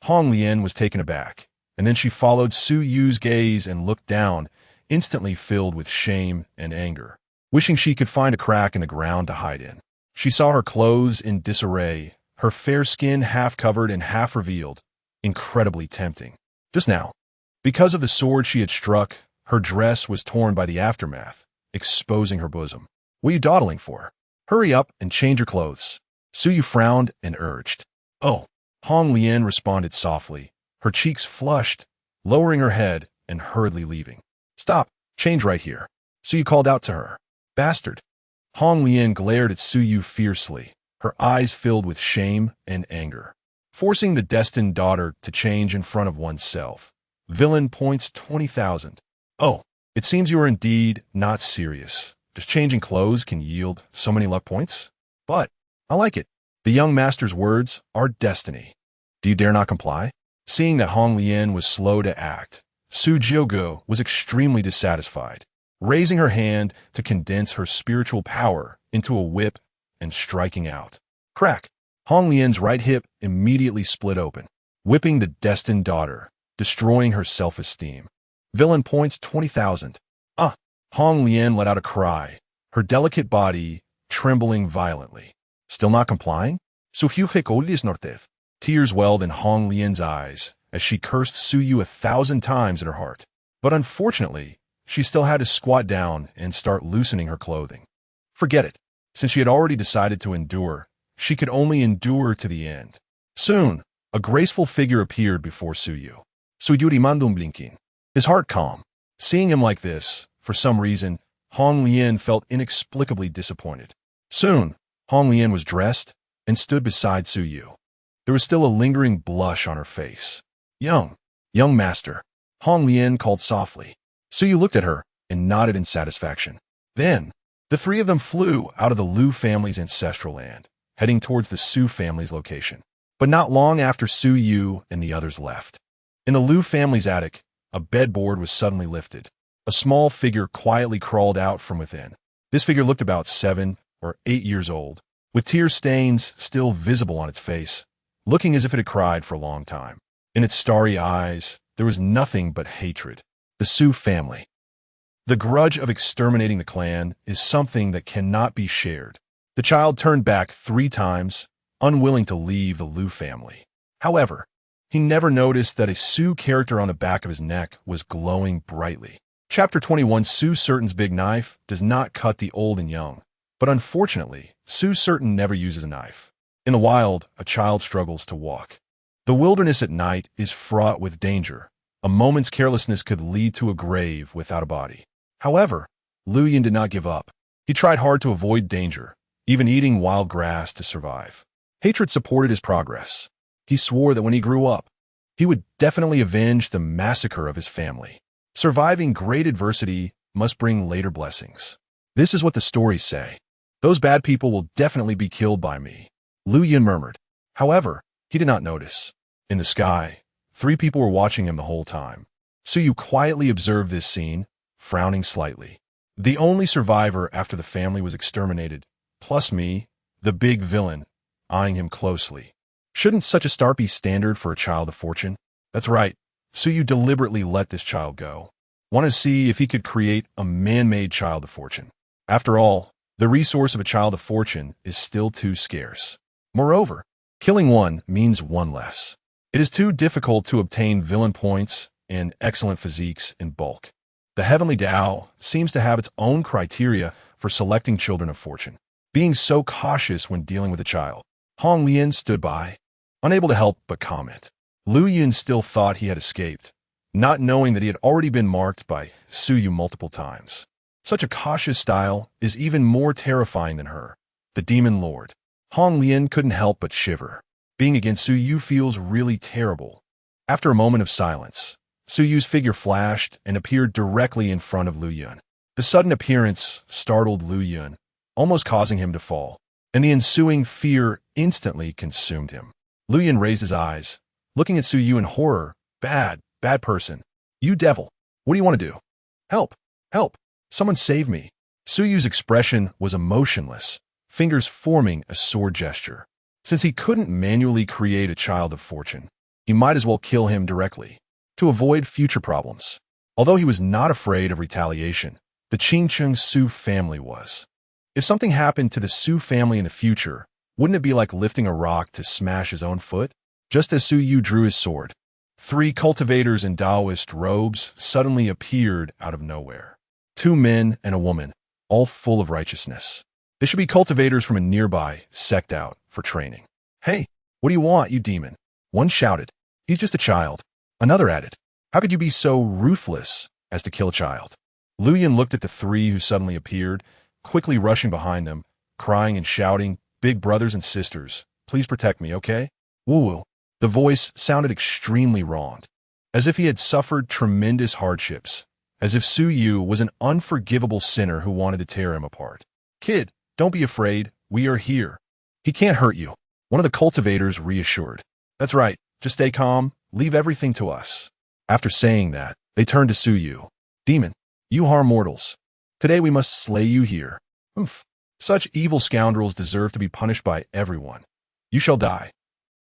Hong Lian was taken aback, and then she followed Su Yu's gaze and looked down, instantly filled with shame and anger, wishing she could find a crack in the ground to hide in. She saw her clothes in disarray, her fair skin half covered and half revealed, incredibly tempting. Just now, because of the sword she had struck, her dress was torn by the aftermath, exposing her bosom. What are you dawdling for? Hurry up and change your clothes. Su Yu frowned and urged. Oh, Hong Lian responded softly, her cheeks flushed, lowering her head and hurriedly leaving. Stop, change right here. Su Yu called out to her. Bastard. Hong Lian glared at Su Yu fiercely, her eyes filled with shame and anger. Forcing the destined daughter to change in front of oneself. Villain points 20,000. Oh, it seems you are indeed not serious. Just changing clothes can yield so many luck points? But I like it. The young master's words are destiny. Do you dare not comply? Seeing that Hong Lian was slow to act, Su Jiuge was extremely dissatisfied, raising her hand to condense her spiritual power into a whip and striking out. Crack! Hong Lian's right hip immediately split open, whipping the destined daughter, destroying her self-esteem. Villain points 20,000. Hong Lian let out a cry, her delicate body trembling violently. Still not complying? Tears welled in Hong Lian's eyes as she cursed Su Yu 1,000 times in her heart. But unfortunately, she still had to squat down and start loosening her clothing. Forget it. Since she had already decided to endure, she could only endure to the end. Soon, a graceful figure appeared before Su Yu. Suyuri mandum blinking. His heart calm. Seeing him like this, for some reason, Hong Lian felt inexplicably disappointed. Soon, Hong Lian was dressed and stood beside Su Yu. There was still a lingering blush on her face. Young master, Hong Lian called softly. Su Yu looked at her and nodded in satisfaction. Then, the three of them flew out of the Liu family's ancestral land, heading towards the Su family's location. But not long after Su Yu and the others left. In the Liu family's attic, a bedboard was suddenly lifted. A small figure quietly crawled out from within. This figure looked about 7 or 8 years old, with tear stains still visible on its face, looking as if it had cried for a long time. In its starry eyes, there was nothing but hatred. The Su family. The grudge of exterminating the clan is something that cannot be shared. The child turned back 3 times, unwilling to leave the Liu family. However, he never noticed that a Su character on the back of his neck was glowing brightly. Chapter 21. Su Certain's big knife does not cut the old and young, but unfortunately, Su Certain never uses a knife. In the wild, a child struggles to walk. The wilderness at night is fraught with danger. A moment's carelessness could lead to a grave without a body. However, Lu Yun did not give up. He tried hard to avoid danger, even eating wild grass to survive. Hatred supported his progress. He swore that when he grew up, he would definitely avenge the massacre of his family. Surviving great adversity must bring later blessings. This is what the stories say. Those bad people will definitely be killed by me, Lu Yun murmured. However, he did not notice. In the sky, 3 people were watching him the whole time. Su Yu quietly observed this scene, frowning slightly. The only survivor after the family was exterminated, plus me, the big villain, eyeing him closely. Shouldn't such a start be standard for a child of fortune? That's right, Su Yu deliberately let this child go. Wanted to see if he could create a man-made child of fortune. After all, the resource of a child of fortune is still too scarce. Moreover, killing one means one less. It is too difficult to obtain villain points and excellent physiques in bulk. The heavenly Tao seems to have its own criteria for selecting children of fortune. Being so cautious when dealing with a child, Hong Lian stood by, unable to help but comment. Lu Yun still thought he had escaped, not knowing that he had already been marked by Su Yu multiple times. Such a cautious style is even more terrifying than her, the demon lord. Hong Lian couldn't help but shiver. Being against Su Yu feels really terrible. After a moment of silence, Su Yu's figure flashed and appeared directly in front of Lu Yun. The sudden appearance startled Lu Yun, almost causing him to fall, and the ensuing fear instantly consumed him. Lu Yun raised his eyes, looking at Su Yu in horror. Bad person. You devil. What do you want to do? Help! Help! Someone save me. Su Yu's expression was emotionless, fingers forming a sword gesture. Since he couldn't manually create a child of fortune, he might as well kill him directly, to avoid future problems. Although he was not afraid of retaliation, the Qingcheng Su family was. If something happened to the Su family in the future, wouldn't it be like lifting a rock to smash his own foot? Just as Su Yu drew his sword, 3 cultivators in Taoist robes suddenly appeared out of nowhere. 2 men and a woman, all full of righteousness. They should be cultivators from a nearby sect out for training. Hey, what do you want, you demon? One shouted. He's just a child. Another added, how could you be so ruthless as to kill a child? Lu Yun looked at the 3 who suddenly appeared, quickly rushing behind them, crying and shouting, big brothers and sisters, please protect me, okay? Woo-woo. The voice sounded extremely wronged, as if he had suffered tremendous hardships, as if Su Yu was an unforgivable sinner who wanted to tear him apart. Kid, don't be afraid, we are here. He can't hurt you, one of the cultivators reassured. That's right, just stay calm, leave everything to us. After saying that, they turned to Su Yu. Demon, you harm mortals. Today we must slay you here. Such evil scoundrels deserve to be punished by everyone. You shall die.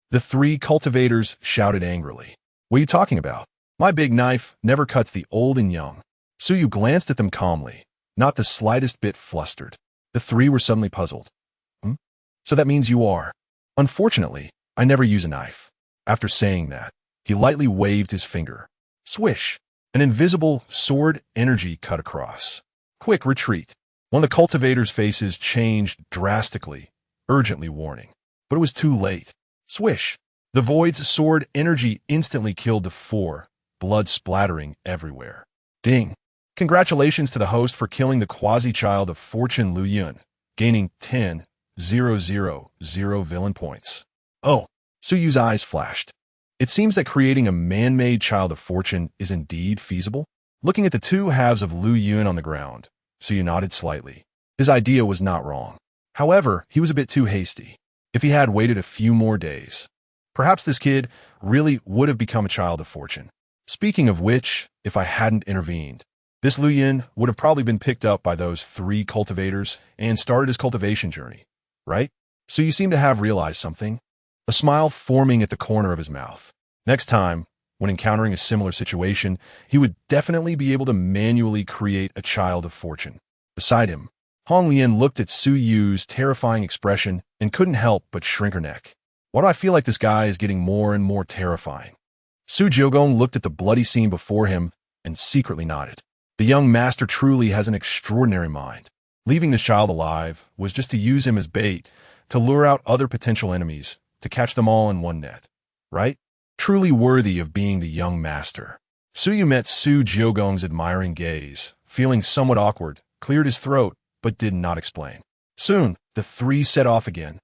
The 3 cultivators shouted angrily. What are you talking about? My big knife never cuts the old and young. Su Yu glanced at them calmly, not the slightest bit flustered. The 3 were suddenly puzzled. So that means you are. Unfortunately, I never use a knife. After saying that, he lightly waved his finger. Swish! An invisible sword energy cut across. Quick retreat. One of the cultivators' faces changed drastically, urgently warning. But it was too late. Swish! The void's sword energy instantly killed the 4, blood splattering everywhere. Ding! Congratulations to the host for killing the quasi-child of fortune Lu Yun, gaining 10,000 villain points. Oh, Su Yu's eyes flashed. It seems that creating a man-made child of fortune is indeed feasible. Looking at the 2 halves of Lu Yun on the ground, Su Yu nodded slightly. His idea was not wrong. However, he was a bit too hasty. If he had waited a few more days, perhaps this kid really would have become a child of fortune. Speaking of which, if I hadn't intervened, this Lu Yun would have probably been picked up by those 3 cultivators and started his cultivation journey, right? So you seem to have realized something. A smile forming at the corner of his mouth. Next time, when encountering a similar situation, he would definitely be able to manually create a child of fortune. Beside him, Hong Lian looked at Su Yu's terrifying expression and couldn't help but shrink her neck. Why do I feel like this guy is getting more and more terrifying? Su Jiugong looked at the bloody scene before him and secretly nodded. The young master truly has an extraordinary mind. Leaving this child alive was just to use him as bait to lure out other potential enemies, to catch them all in one net. Right? Truly worthy of being the young master. Su Yu met Su Jiugong's admiring gaze, feeling somewhat awkward, cleared his throat, but did not explain. Soon, the three set off again,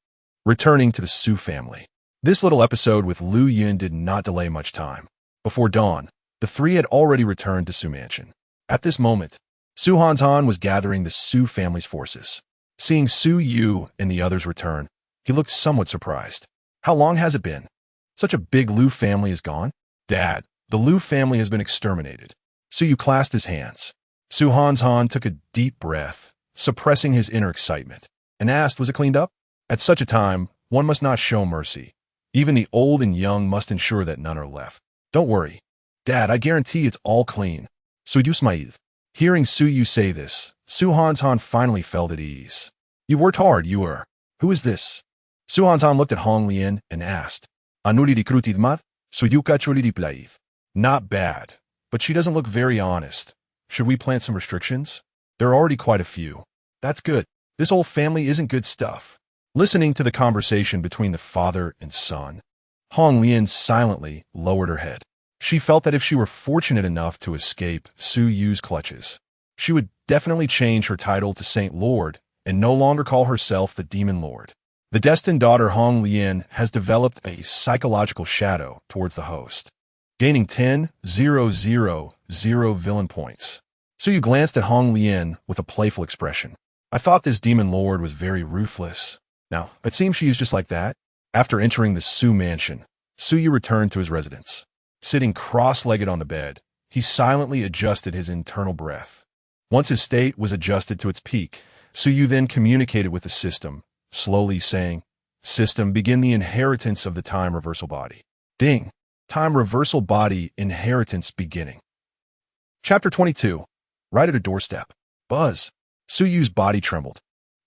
returning to the Su family. This little episode with Lu Yun did not delay much time. Before dawn, the three had already returned to Su Mansion. At this moment, Su Hanzhan was gathering the Su family's forces. Seeing Su Yu and the others return, he looked somewhat surprised. How long has it been? Such a big Lu family is gone? Dad, the Lu family has been exterminated. Su Yu clasped his hands. Su Hanzhan took a deep breath, suppressing his inner excitement, and asked, was it cleaned up? At such a time, one must not show mercy. Even the old and young must ensure that none are left. Don't worry. Dad, I guarantee it's all clean. Su Yu smiled. Hearing Su Yu say this, Su Hanzhan finally felt at ease. You worked hard, you were. Who is this? Su Hanzhan looked at Hong Lian and asked, Anuri recruited mat, Su Yu kachuri plaid. Not bad, but she doesn't look very honest. Should we plant some restrictions? There are already quite a few. That's good. This whole family isn't good stuff. Listening to the conversation between the father and son, Hong Lian silently lowered her head. She felt that if she were fortunate enough to escape Su Yu's clutches, she would definitely change her title to Saint Lord and no longer call herself the Demon Lord. The destined daughter Hong Lian has developed a psychological shadow towards the host, gaining 10,000 villain points. Su Yu glanced at Hong Lian with a playful expression. I thought this Demon Lord was very ruthless. Now, it seems she is just like that. After entering the Su mansion, Su Yu returned to his residence. Sitting cross-legged on the bed, he silently adjusted his internal breath. Once his state was adjusted to its peak, Su Yu then communicated with the system, slowly saying, System, begin the inheritance of the time reversal body. Ding! Time reversal body inheritance beginning. Chapter 22. Right at a doorstep. Buzz. Su Yu's body trembled,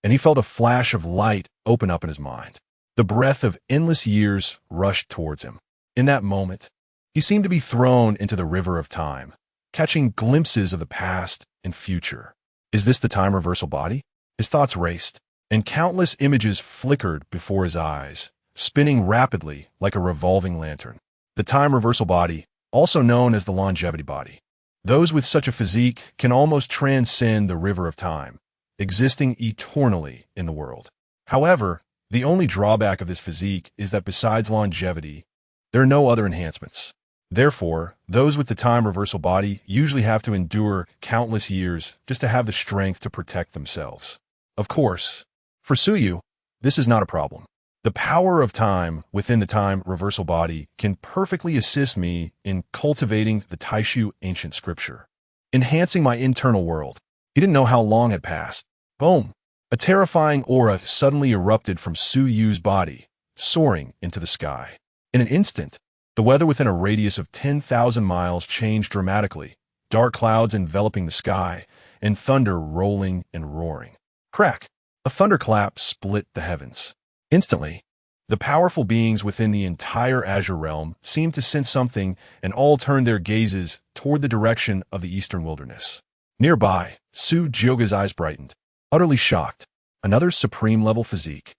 and he felt a flash of light open up in his mind. The breath of endless years rushed towards him. In that moment, he seemed to be thrown into the river of time, catching glimpses of the past and future. Is this the time reversal body? His thoughts raced, and countless images flickered before his eyes, spinning rapidly like a revolving lantern. The time reversal body, also known as the longevity body. Those with such a physique can almost transcend the river of time, existing eternally in the world. However, the only drawback of this physique is that besides longevity, there are no other enhancements. Therefore, those with the time reversal body usually have to endure countless years just to have the strength to protect themselves. Of course, for Su Yu, this is not a problem. The power of time within the time reversal body can perfectly assist me in cultivating the Taixu ancient scripture, enhancing my internal world. He didn't know how long had passed. Boom! A terrifying aura suddenly erupted from Su Yu's body, soaring into the sky. In an instant, the weather within a radius of 10,000 miles changed dramatically, dark clouds enveloping the sky, and thunder rolling and roaring. Crack! A thunderclap split the heavens. Instantly, the powerful beings within the entire Azure realm seemed to sense something and all turned their gazes toward the direction of the eastern wilderness. Nearby, Su Jiuge's eyes brightened, utterly shocked. Another supreme-level physique.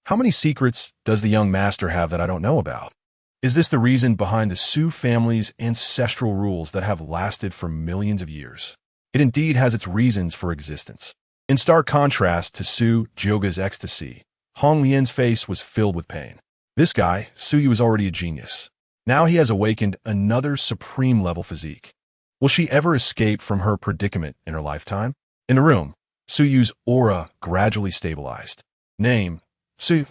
How many secrets does the young master have that I don't know about? Is this the reason behind the Su family's ancestral rules that have lasted for millions of years? It indeed has its reasons for existence. In stark contrast to Su Jiuge's ecstasy, Hong Lian's face was filled with pain. This guy, Su Yu, was already a genius. Now he has awakened another supreme-level physique. Will she ever escape from her predicament in her lifetime? In the room, Su Yu's aura gradually stabilized. Name, Su.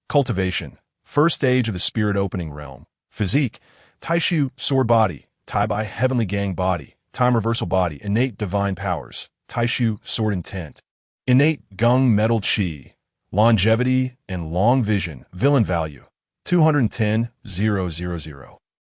Cultivation, first stage of the spirit opening realm. Physique, Taixu Sword Body, Tai Bai Heavenly Gang Body, Time Reversal Body, Innate Divine Powers, Taixu Sword Intent, Innate Gung Metal Chi, Longevity and Long Vision, Villain Value, 210,000.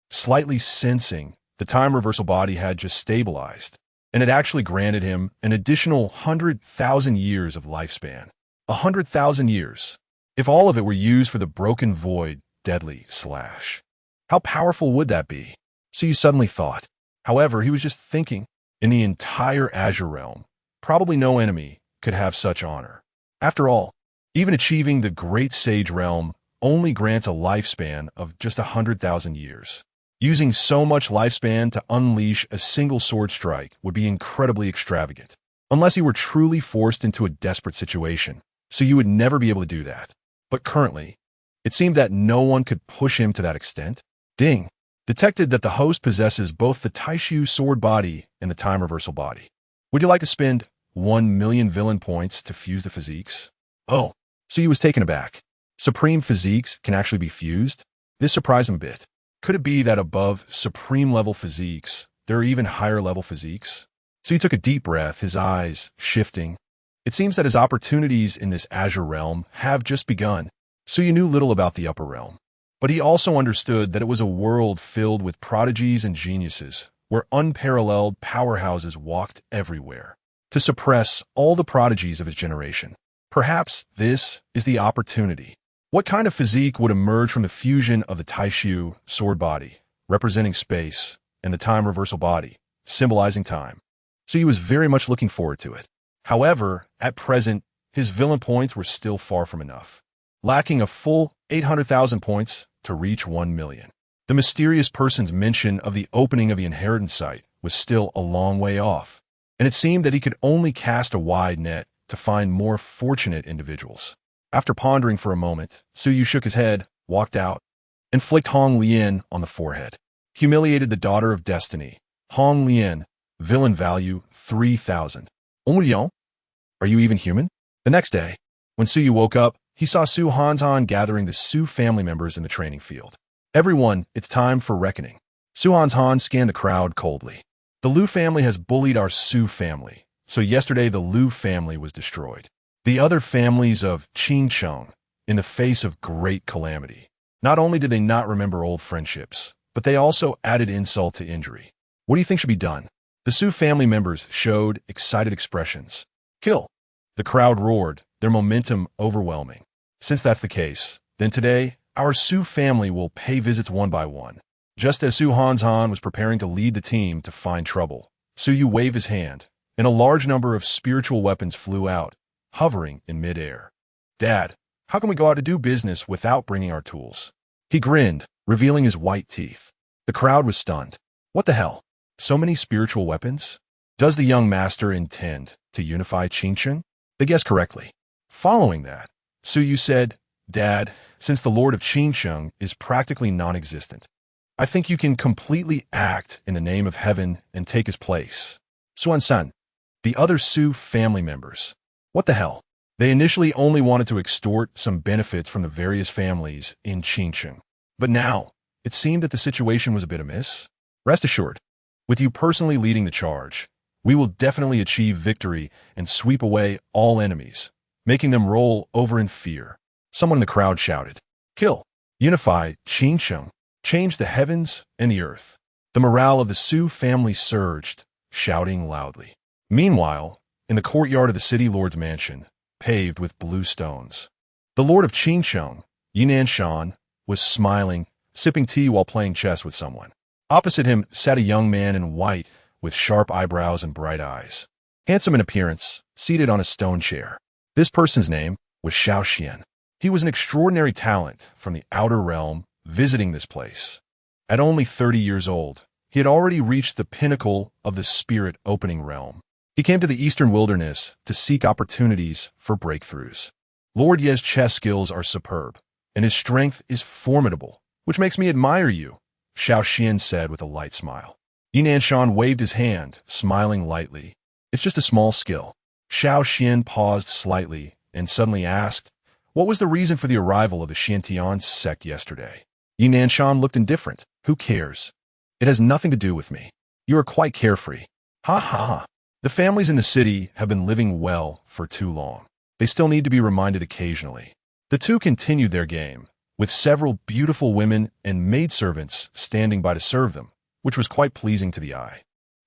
Slightly sensing the time reversal body had just stabilized, and it actually granted him an additional 100,000 years of lifespan. 100,000 years. If all of it were used for the broken void, deadly slash. How powerful would that be? So you suddenly thought. However, he was just thinking. In the entire Azure realm, probably no enemy could have such honor. After all, Even achieving the Great Sage Realm only grants a lifespan of just 100,000 years. Using so much lifespan to unleash a single sword strike would be incredibly extravagant, unless you were truly forced into a desperate situation, so you would never be able to do that. But currently, it seemed that no one could push him to that extent. Ding! Detected that the host possesses both the Taixu Sword Body and the Time Reversal Body. Would you like to spend 1 million villain points to fuse the physiques? Oh, so he was taken aback. Supreme physiques can actually be fused? This surprised him a bit. Could it be that above supreme level physiques, there are even higher level physiques? So he took a deep breath, his eyes shifting. It seems that his opportunities in this Azure realm have just begun. So you knew little about the upper realm. But he also understood that it was a world filled with prodigies and geniuses, where unparalleled powerhouses walked everywhere, to suppress all the prodigies of his generation. Perhaps this is the opportunity. What kind of physique would emerge from the fusion of the Taixu Sword Body, representing space, and the Time Reversal Body, symbolizing time? So he was very much looking forward to it. However, at present, his villain points were still far from enough, lacking a full 800,000 points to reach 1 million. The mysterious person's mention of the opening of the inheritance site was still a long way off, and it seemed that he could only cast a wide net to find more fortunate individuals. After pondering for a moment, Su Yu shook his head, walked out, and flicked Hong Lian on the forehead. Humiliated the daughter of destiny. Hong Lian, villain value 3,000. Lian, are you even human? The next day, when Su Yu woke up, he saw Su Hanzhan gathering the Su family members in the training field. Everyone, it's time for reckoning. Su Hanzhan scanned the crowd coldly. The Liu family has bullied our Su family, so yesterday the Liu family was destroyed. The other families of Qingcheng, in the face of great calamity. Not only did they not remember old friendships, but they also added insult to injury. What do you think should be done? The Su family members showed excited expressions. Kill! The crowd roared, their momentum overwhelming. Since that's the case, then today, our Su family will pay visits one by one. Just as Su Hanzhan was preparing to lead the team to find trouble, Su Yu waved his hand, and a large number of spiritual weapons flew out, hovering in midair. Dad, how can we go out to do business without bringing our tools? He grinned, revealing his white teeth. The crowd was stunned. What the hell? So many spiritual weapons? Does the young master intend to unify Qingcheng? They guessed correctly. Following that, Su Yu said, Dad, since the Lord of Qingcheng is practically non-existent, I think you can completely act in the name of heaven and take his place. Suan-san, the other Su family members. What the hell? They initially only wanted to extort some benefits from the various families in Qingcheng. But now, it seemed that the situation was a bit amiss. Rest assured, with you personally leading the charge, we will definitely achieve victory and sweep away all enemies, making them roll over in fear. Someone in the crowd shouted, Kill! Unify Qingcheng! Change the heavens and the earth. The morale of the Su family surged, shouting loudly. Meanwhile, in the courtyard of the city lord's mansion, paved with blue stones, the lord of Qingcheng, Yinan Shan, was smiling, sipping tea while playing chess with someone. Opposite him sat a young man in white with sharp eyebrows and bright eyes. Handsome in appearance, seated on a stone chair. This person's name was Xiao Xian. He was an extraordinary talent from the outer realm visiting this place. At only 30 years old, he had already reached the pinnacle of the spirit opening realm. He came to the eastern wilderness to seek opportunities for breakthroughs. Lord Ye's chess skills are superb, and his strength is formidable, which makes me admire you, Xiao Xian said with a light smile. Yinan Shan waved his hand, smiling lightly. It's just a small skill. Xiao Xian paused slightly and suddenly asked, what was the reason for the arrival of the Xiantian sect yesterday? Yinan Shan looked indifferent. Who cares? It has nothing to do with me. You are quite carefree. Ha ha ha. The families in the city have been living well for too long. They still need to be reminded occasionally. The two continued their game, with several beautiful women and maidservants standing by to serve them, which was quite pleasing to the eye.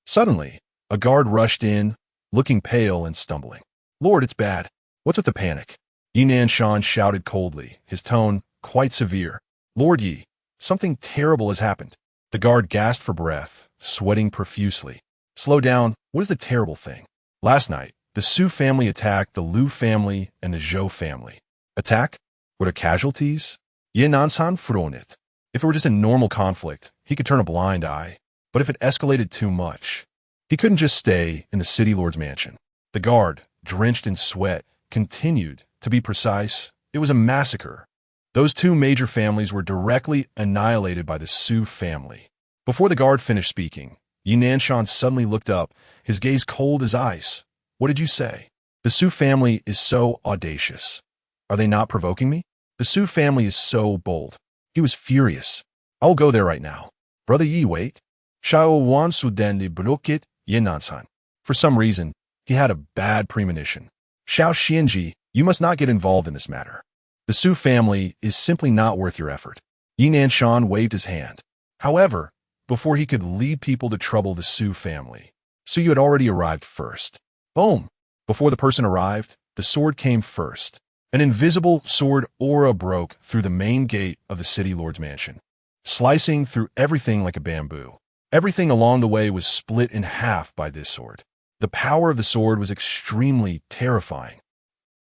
Suddenly, a guard rushed in, looking pale and stumbling. Lord, it's bad. What's with the panic? Yinan Shan shouted coldly, his tone quite severe. Lord Yi, something terrible has happened. The guard gasped for breath, sweating profusely. Slow down, what is the terrible thing? Last night, the Su family attacked the Liu family and the Zhou family. Attack? Were there casualties? Ye Nansan Fronit. If it were just a normal conflict, he could turn a blind eye. But if it escalated too much, he couldn't just stay in the city lord's mansion. The guard, drenched in sweat, continued. To be precise, it was a massacre. Those two major families were directly annihilated by the Su family. Before the guard finished speaking, Yi Nanshan suddenly looked up, his gaze cold as ice. What did you say? The Su family is so audacious. Are they not provoking me? The Su family is so bold. He was furious. I'll go there right now. Brother Yi, wait. Shao Wan Sudendi Brokit Yi Nansan. For some reason, he had a bad premonition. Xiao Xianji, you must not get involved in this matter. The Su family is simply not worth your effort. Yi Nanshan waved his hand. However, before he could lead people to trouble the Su family, Su had already arrived first. Boom! Before the person arrived, the sword came first. An invisible sword aura broke through the main gate of the city lord's mansion, slicing through everything like a bamboo. Everything along the way was split in half by this sword. The power of the sword was extremely terrifying.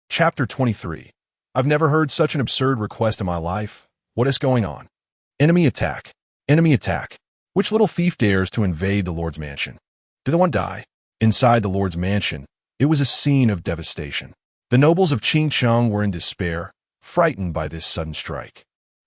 Chapter 23. I've never heard such an absurd request in my life. What is going on? Enemy attack. Enemy attack. Which little thief dares to invade the Lord's mansion? Did the one die? Inside the Lord's mansion, it was a scene of devastation. The nobles of Qingcheng were in despair, frightened by this sudden strike.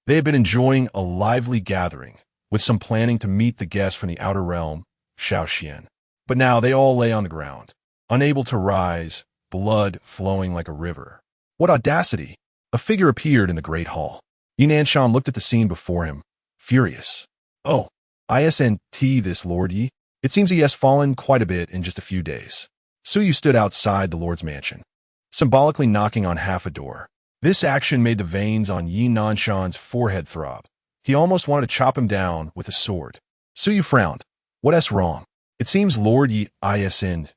They had been enjoying a lively gathering, with some planning to meet the guests from the outer realm, Shaoxian. But now they all lay on the ground, unable to rise, blood flowing like a river. What audacity! A figure appeared in the great hall. Yi Nanshan looked at the scene before him, furious. Oh, isn't this Lord Yi? It seems he has fallen quite a bit in just a few days. Suyu stood outside the Lord's mansion, symbolically knocking on half a door. This action made the veins on Yi Nanshan's forehead throb. He almost wanted to chop him down with a sword. Suyu frowned. What's wrong? It seems Lord Yi isn't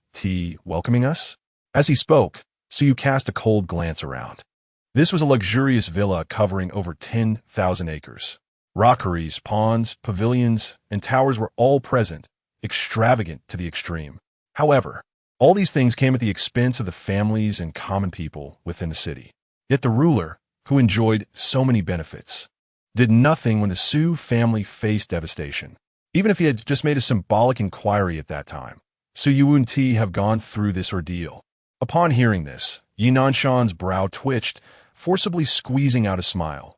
welcoming us? As he spoke, Suyu cast a cold glance around. This was a luxurious villa covering over 10,000 acres. Rockeries, ponds, pavilions, and towers were all present, extravagant to the extreme. However, all these things came at the expense of the families and common people within the city. Yet the ruler, who enjoyed so many benefits, did nothing when the Su family faced devastation. Even if he had just made a symbolic inquiry at that time, Suyu wouldn't have gone through this ordeal. Upon hearing this, Yi Nanshan's brow twitched, forcibly squeezing out a smile.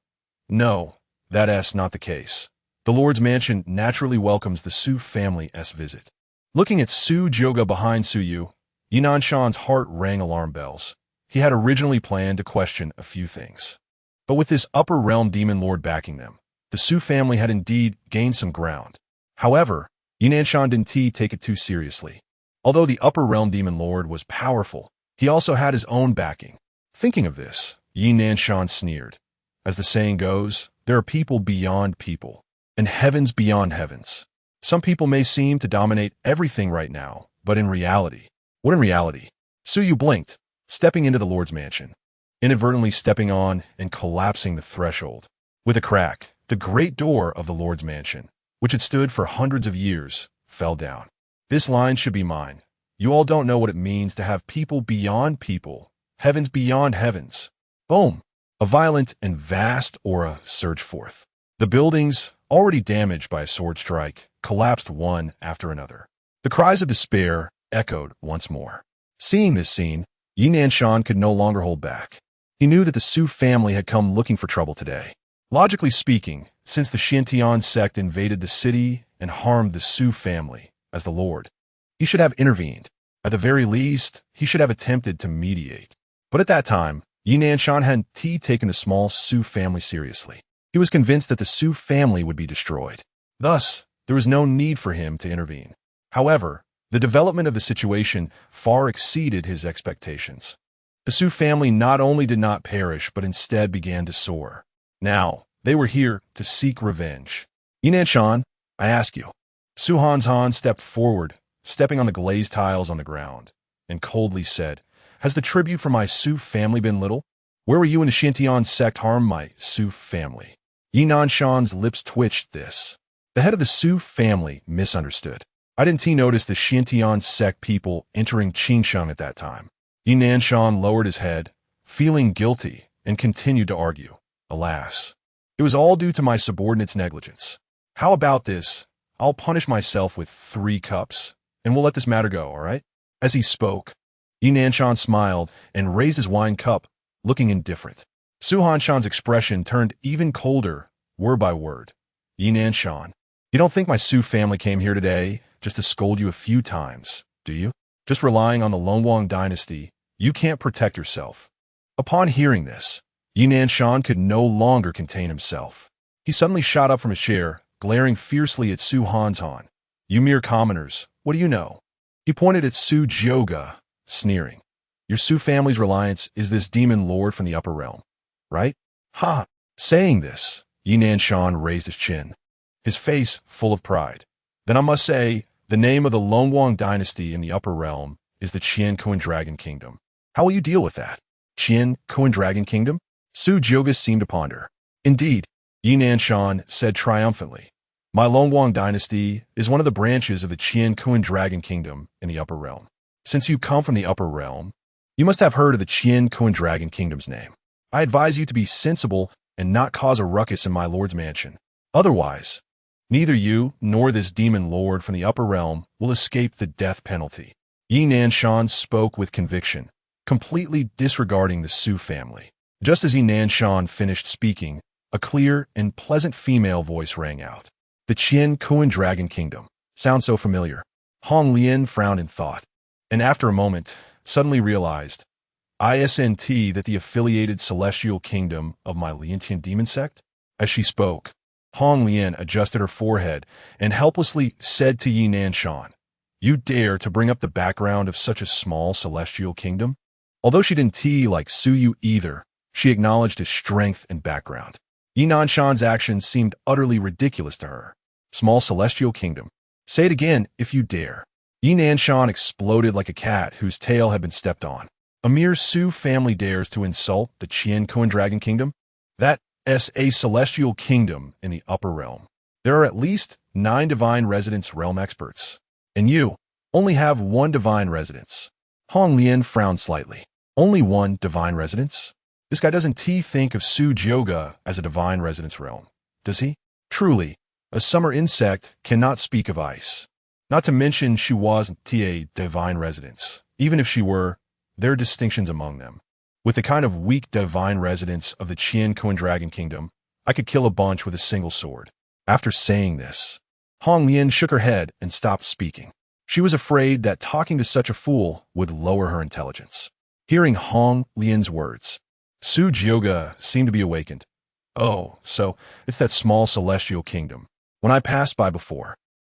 No, that's not the case. The Lord's mansion naturally welcomes the Su family's visit. Looking at Su Joga behind Suyu, Yi Nanshan's heart rang alarm bells. He had originally planned to question a few things. But with this upper realm demon lord backing them, the Su family had indeed gained some ground. However, Yi Nanshan didn't take it too seriously. Although the upper realm demon lord was powerful, he also had his own backing. Thinking of this, Yi Nanshan sneered. As the saying goes, there are people beyond people, and heavens beyond heavens. Some people may seem to dominate everything right now, but in reality, what in reality? Suyu blinked, stepping into the Lord's mansion, inadvertently stepping on and collapsing the threshold. With a crack, the great door of the Lord's mansion, which had stood for hundreds of years, fell down. This line should be mine. You all don't know what it means to have people beyond people, heavens beyond heavens. Boom! A violent and vast aura surged forth. The buildings, already damaged by a sword strike, collapsed one after another. The cries of despair echoed once more. Seeing this scene, Yi Nanshan could no longer hold back. He knew that the Su family had come looking for trouble today. Logically speaking, since the Xiantian sect invaded the city and harmed the Su family as the Lord, he should have intervened. At the very least, he should have attempted to mediate. But at that time, Yi Nanshan hadn't taken the small Su family seriously. He was convinced that the Su family would be destroyed. Thus, there was no need for him to intervene. However, the development of the situation far exceeded his expectations. The Su family not only did not perish, but instead began to soar. Now, they were here to seek revenge. Yi Nanshan, I ask you. Su Hanzhan stepped forward, stepping on the glazed tiles on the ground, and coldly said, Has the tribute from my Su family been little? Where were you when the Xiantian sect harmed my Su family? Yi Nanshan's lips twitched this. The head of the Su family misunderstood. I didn't notice the Xiantian sect people entering Qingcheng at that time. Yi Nanshan lowered his head, feeling guilty and continued to argue. Alas, it was all due to my subordinate's negligence. How about this? I'll punish myself with 3 cups, and we'll let this matter go, all right? As he spoke, Yi Nanshan smiled and raised his wine cup, looking indifferent. Su Hanshan's expression turned even colder, word by word. Yi Nanshan, you don't think my Su family came here today just to scold you a few times, do you? Just relying on the Longuang dynasty, you can't protect yourself. Upon hearing this, Yi Nanshan could no longer contain himself. He suddenly shot up from his chair, glaring fiercely at Su Hanshan. You mere commoners, what do you know? He pointed at Su Jioga, sneering. Your Su family's reliance is this demon lord from the upper realm, right? Ha! Saying this, Yi Nanshan raised his chin, his face full of pride. Then I must say, the name of the Longuang dynasty in the upper realm is the Qingcheng Dragon Kingdom. How will you deal with that? Qingcheng Dragon Kingdom? Su Jioga seemed to ponder. Indeed, Yi Nanshan said triumphantly. My Longuang dynasty is one of the branches of the Qingcheng Dragon Kingdom in the upper realm. Since you come from the upper realm, you must have heard of the Qingcheng Dragon Kingdom's name. I advise you to be sensible and not cause a ruckus in my lord's mansion. Otherwise, neither you nor this demon lord from the upper realm will escape the death penalty. Yi Nanshan spoke with conviction, completely disregarding the Su family. Just as Yi Nanshan finished speaking, a clear and pleasant female voice rang out. The Qingcheng Dragon Kingdom. Sounds so familiar. Hong Lian frowned in thought, and after a moment, suddenly realized, isn't that the affiliated celestial kingdom of my Liantian demon sect? As she spoke, Hong Lian adjusted her forehead and helplessly said to Yi Nanshan, You dare to bring up the background of such a small celestial kingdom? Although she didn't like Su Yu either, she acknowledged his strength and background. Yi Nanshan's actions seemed utterly ridiculous to her. Small celestial kingdom. Say it again if you dare. Yi Nanshan exploded like a cat whose tail had been stepped on. A mere Su family dares to insult the Qingcheng Dragon Kingdom? That's a celestial kingdom in the upper realm. There are at least 9 divine residence realm experts. And you only have 1 divine residence. Hong Lian frowned slightly. Only 1 divine residence? This guy doesn't think of Su Jioga as a divine residence realm, does he? Truly, a summer insect cannot speak of ice. Not to mention she wasn't a divine residence. Even if she were, there are distinctions among them. With the kind of weak divine residence of the Qingcheng Dragon Kingdom, I could kill a bunch with a single sword. After saying this, Hong Lian shook her head and stopped speaking. She was afraid that talking to such a fool would lower her intelligence. Hearing Hong Lian's words, Su Jioga seemed to be awakened. Oh, so it's that small celestial kingdom. When I passed by before,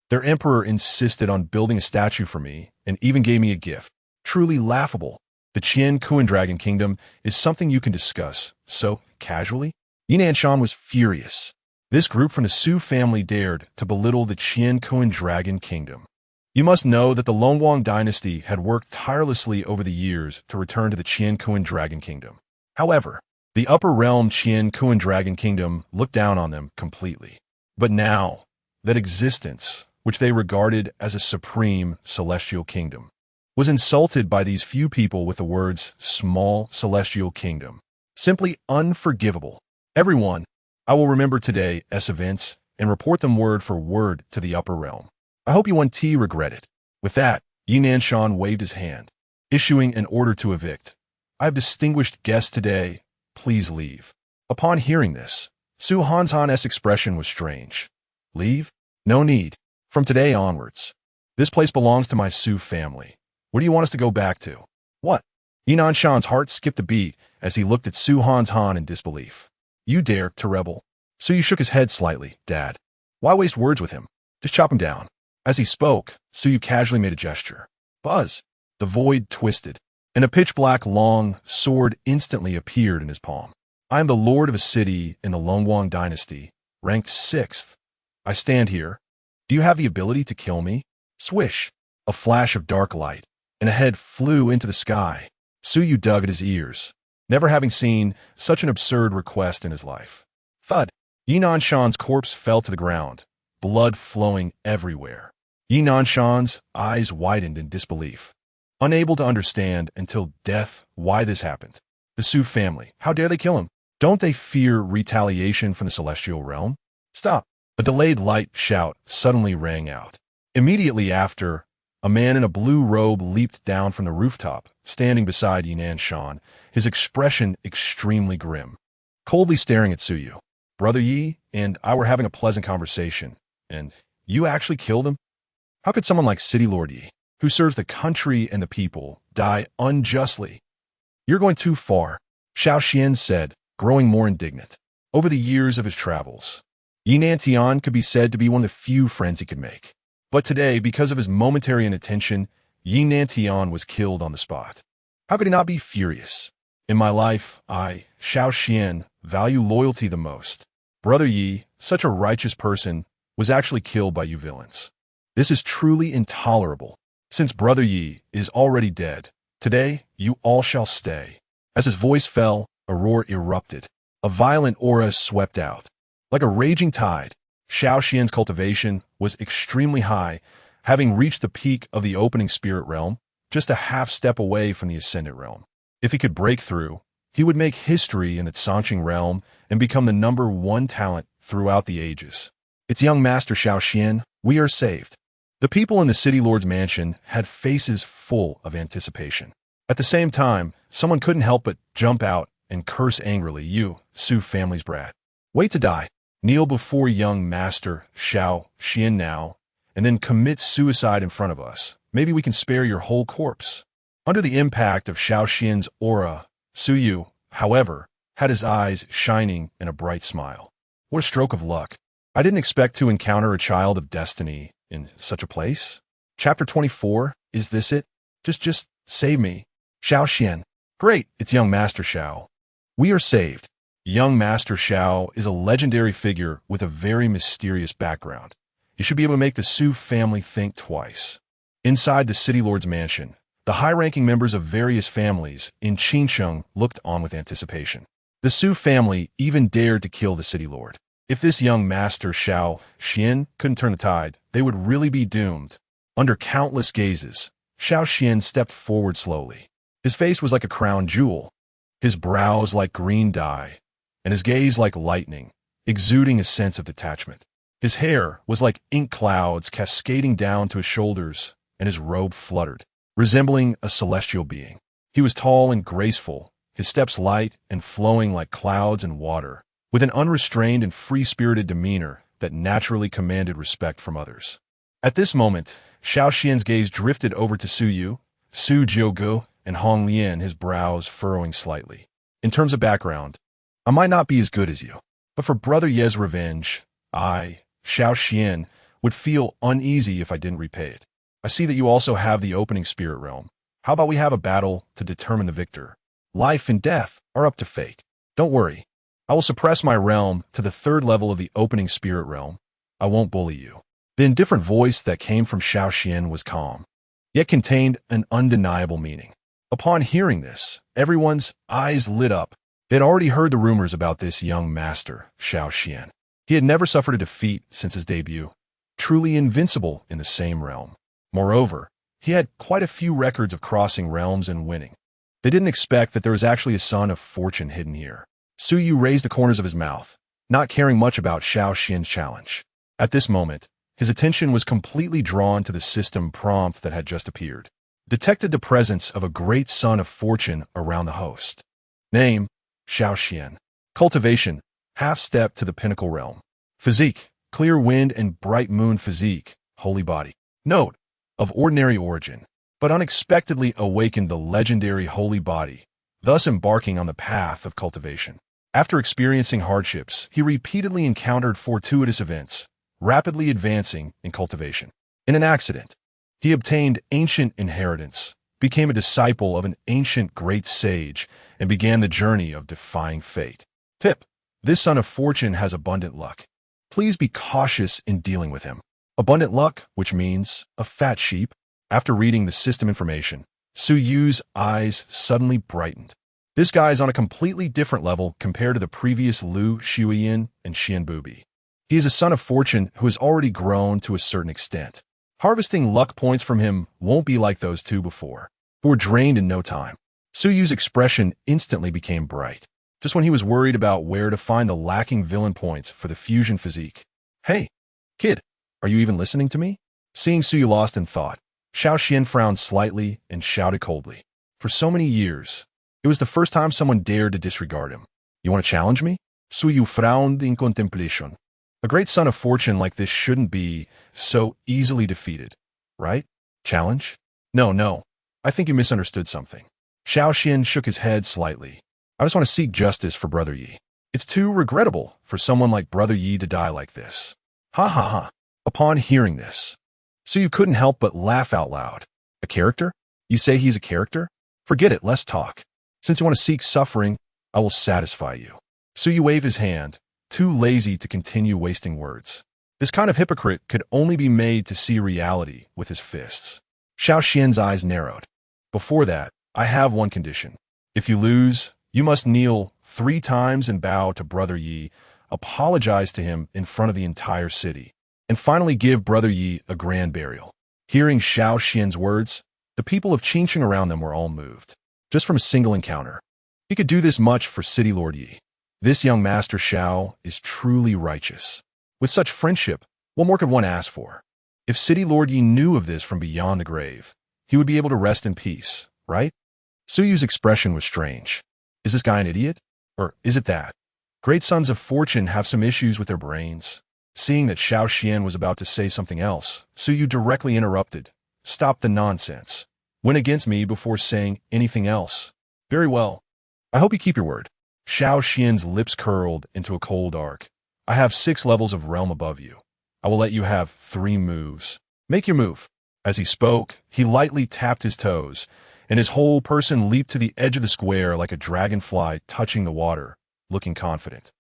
their emperor insisted on building a statue for me and even gave me a gift. Truly laughable. The Qingcheng Dragon Kingdom is something you can discuss so casually. Yi Nanshan was furious. This group from the Su family dared to belittle the Qingcheng Dragon Kingdom. You must know that the Longuang dynasty had worked tirelessly over the years to return to the Qingcheng Dragon Kingdom. However, the upper realm Qingcheng Dragon Kingdom looked down on them completely. But now, that existence, which they regarded as a supreme celestial kingdom, was insulted by these few people with the words, small celestial kingdom. Simply unforgivable. Everyone, I will remember today's events and report them word for word to the upper realm. I hope you won't regret it. With that, Yi Nanshan waved his hand, issuing an order to evict. I have distinguished guests today. Please leave. Upon hearing this, Su Hanshan's expression was strange. Leave? No need. From today onwards, this place belongs to my Su family. Where do you want us to go back to? What? Yi Nanshan's heart skipped a beat as he looked at Su Hanshan in disbelief. You dare to rebel? Su Yu shook his head slightly. Dad, why waste words with him? Just chop him down. As he spoke, Su Yu casually made a gesture. Buzz! The void twisted, and a pitch-black long sword instantly appeared in his palm. I am the lord of a city in the Longuang dynasty, ranked 6th. I stand here. Do you have the ability to kill me? Swish! A flash of dark light, and a head flew into the sky. Su Yu dug at his ears, never having seen such an absurd request in his life. Thud! Yi Nanshan's corpse fell to the ground, blood flowing everywhere. Yi Nanshan's eyes widened in disbelief, unable to understand until death why this happened. The Su family. How dare they kill him? Don't they fear retaliation from the celestial realm? Stop. A delayed light shout suddenly rang out. Immediately after, a man in a blue robe leaped down from the rooftop, standing beside Yinan Shan, his expression extremely grim. Coldly staring at Su Yu. Brother Yi and I were having a pleasant conversation, and you actually killed him? How could someone like City Lord Yi, who serves the country and the people, die unjustly? You're going too far, Xiao Xian said, growing more indignant. Over the years of his travels, Yinan Tian could be said to be one of the few friends he could make. But today, because of his momentary inattention, Yinan Tian was killed on the spot. How could he not be furious? In my life, I, Xiao Xian, value loyalty the most. Brother Yi, such a righteous person, was actually killed by you villains. This is truly intolerable. Since Brother Yi is already dead, today you all shall stay. As his voice fell, a roar erupted. A violent aura swept out. Like a raging tide, Xiao Xian's cultivation was extremely high, having reached the peak of the opening spirit realm, just a half step away from the ascendant realm. If he could break through, he would make history in the Qingcheng realm and become the #1 talent throughout the ages. It's young Master Xiao Xian, we are saved. The people in the City Lord's mansion had faces full of anticipation. At the same time, someone couldn't help but jump out and curse angrily, you, Su family's brat. Wait to die. Kneel before young Master Xiao Xian now, and then commit suicide in front of us. Maybe we can spare your whole corpse. Under the impact of Xiao Xian's aura, Su Yu, however, had his eyes shining in a bright smile. What a stroke of luck. I didn't expect to encounter a child of destiny in such a place. Chapter 24, is this it? Just save me. Xiao Xian. Great, it's young Master Xiao. We are saved. Young Master Xiao is a legendary figure with a very mysterious background. You should be able to make the Su family think twice. Inside the City Lord's mansion, the high-ranking members of various families in Qingcheng looked on with anticipation. The Su family even dared to kill the City Lord. If this young Master Xiao Xian couldn't turn the tide, they would really be doomed. Under countless gazes, Xiao Xian stepped forward slowly. His face was like a crown jewel, his brows like green dye, and his gaze like lightning, exuding a sense of detachment. His hair was like ink clouds cascading down to his shoulders, and his robe fluttered, resembling a celestial being. He was tall and graceful, his steps light and flowing like clouds and water, with an unrestrained and free-spirited demeanor that naturally commanded respect from others. At this moment, Xiao Xian's gaze drifted over to Su Yu, Su Jiugu, and Hong Lian, his brows furrowing slightly. In terms of background, I might not be as good as you, but for Brother Ye's revenge, I, Xiao Xian, would feel uneasy if I didn't repay it. I see that you also have the opening spirit realm. How about we have a battle to determine the victor? Life and death are up to fate. Don't worry. I will suppress my realm to the 3rd level of the opening spirit realm. I won't bully you. The indifferent voice that came from Xiao Xian was calm, yet contained an undeniable meaning. Upon hearing this, everyone's eyes lit up. They had already heard the rumors about this young master, Xiao Xian. He had never suffered a defeat since his debut, truly invincible in the same realm. Moreover, he had quite a few records of crossing realms and winning. They didn't expect that there was actually a son of fortune hidden here. Su Yu raised the corners of his mouth, not caring much about Xiao Xian's challenge. At this moment, his attention was completely drawn to the system prompt that had just appeared. Detected the presence of a great son of fortune around the host. Name, Xiao Xian. Cultivation, half step to the pinnacle realm. Physique, clear wind and bright moon physique, holy body. Note, of ordinary origin, but unexpectedly awakened the legendary holy body, thus embarking on the path of cultivation. After experiencing hardships, he repeatedly encountered fortuitous events, rapidly advancing in cultivation. In an accident, he obtained ancient inheritance, became a disciple of an ancient great sage, and began the journey of defying fate. Tip: this son of fortune has abundant luck. Please be cautious in dealing with him. Abundant luck, which means a fat sheep. After reading the system information, Su Yu's eyes suddenly brightened. This guy is on a completely different level compared to the previous Lu Shuiyin and Xian Bubi. He is a son of fortune who has already grown to a certain extent. Harvesting luck points from him won't be like those two before, who were drained in no time. Suyu's expression instantly became bright, just when he was worried about where to find the lacking villain points for the fusion physique. Hey, kid, are you even listening to me? Seeing Suyu lost in thought, Xiao Xian frowned slightly and shouted coldly. For so many years, it was the first time someone dared to disregard him. You want to challenge me? Suyu frowned in contemplation. A great son of fortune like this shouldn't be so easily defeated, right? Challenge? No. I think you misunderstood something. Xiao Xian shook his head slightly. I just want to seek justice for Brother Yi. It's too regrettable for someone like Brother Yi to die like this. Ha ha ha. Upon hearing this, Suyu couldn't help but laugh out loud. A character? You say he's a character? Forget it, let's talk. Since you want to seek suffering, I will satisfy you. Suyu waved his hand, too lazy to continue wasting words. This kind of hypocrite could only be made to see reality with his fists. Xiao Xian's eyes narrowed. Before that, I have one condition. If you lose, you must kneel 3 times and bow to Brother Yi, apologize to him in front of the entire city, and finally give Brother Yi a grand burial. Hearing Xiao Xian's words, the people of Qingcheng around them were all moved. Just from a single encounter. He could do this much for City Lord Yi. This young Master Xiao is truly righteous. With such friendship, what more could one ask for? If City Lord Yi knew of this from beyond the grave, he would be able to rest in peace, right? Suyu's expression was strange. Is this guy an idiot? Or is it that? Great sons of fortune have some issues with their brains. Seeing that Xiao Xian was about to say something else, Suyu directly interrupted. Stop the nonsense. Win against me before saying anything else. Very well. I hope you keep your word. Xiao Xian's lips curled into a cold arc. I have 6 levels of realm above you. I will let you have 3 moves. Make your move. As he spoke, he lightly tapped his toes, and his whole person leaped to the edge of the square like a dragonfly touching the water, looking confident.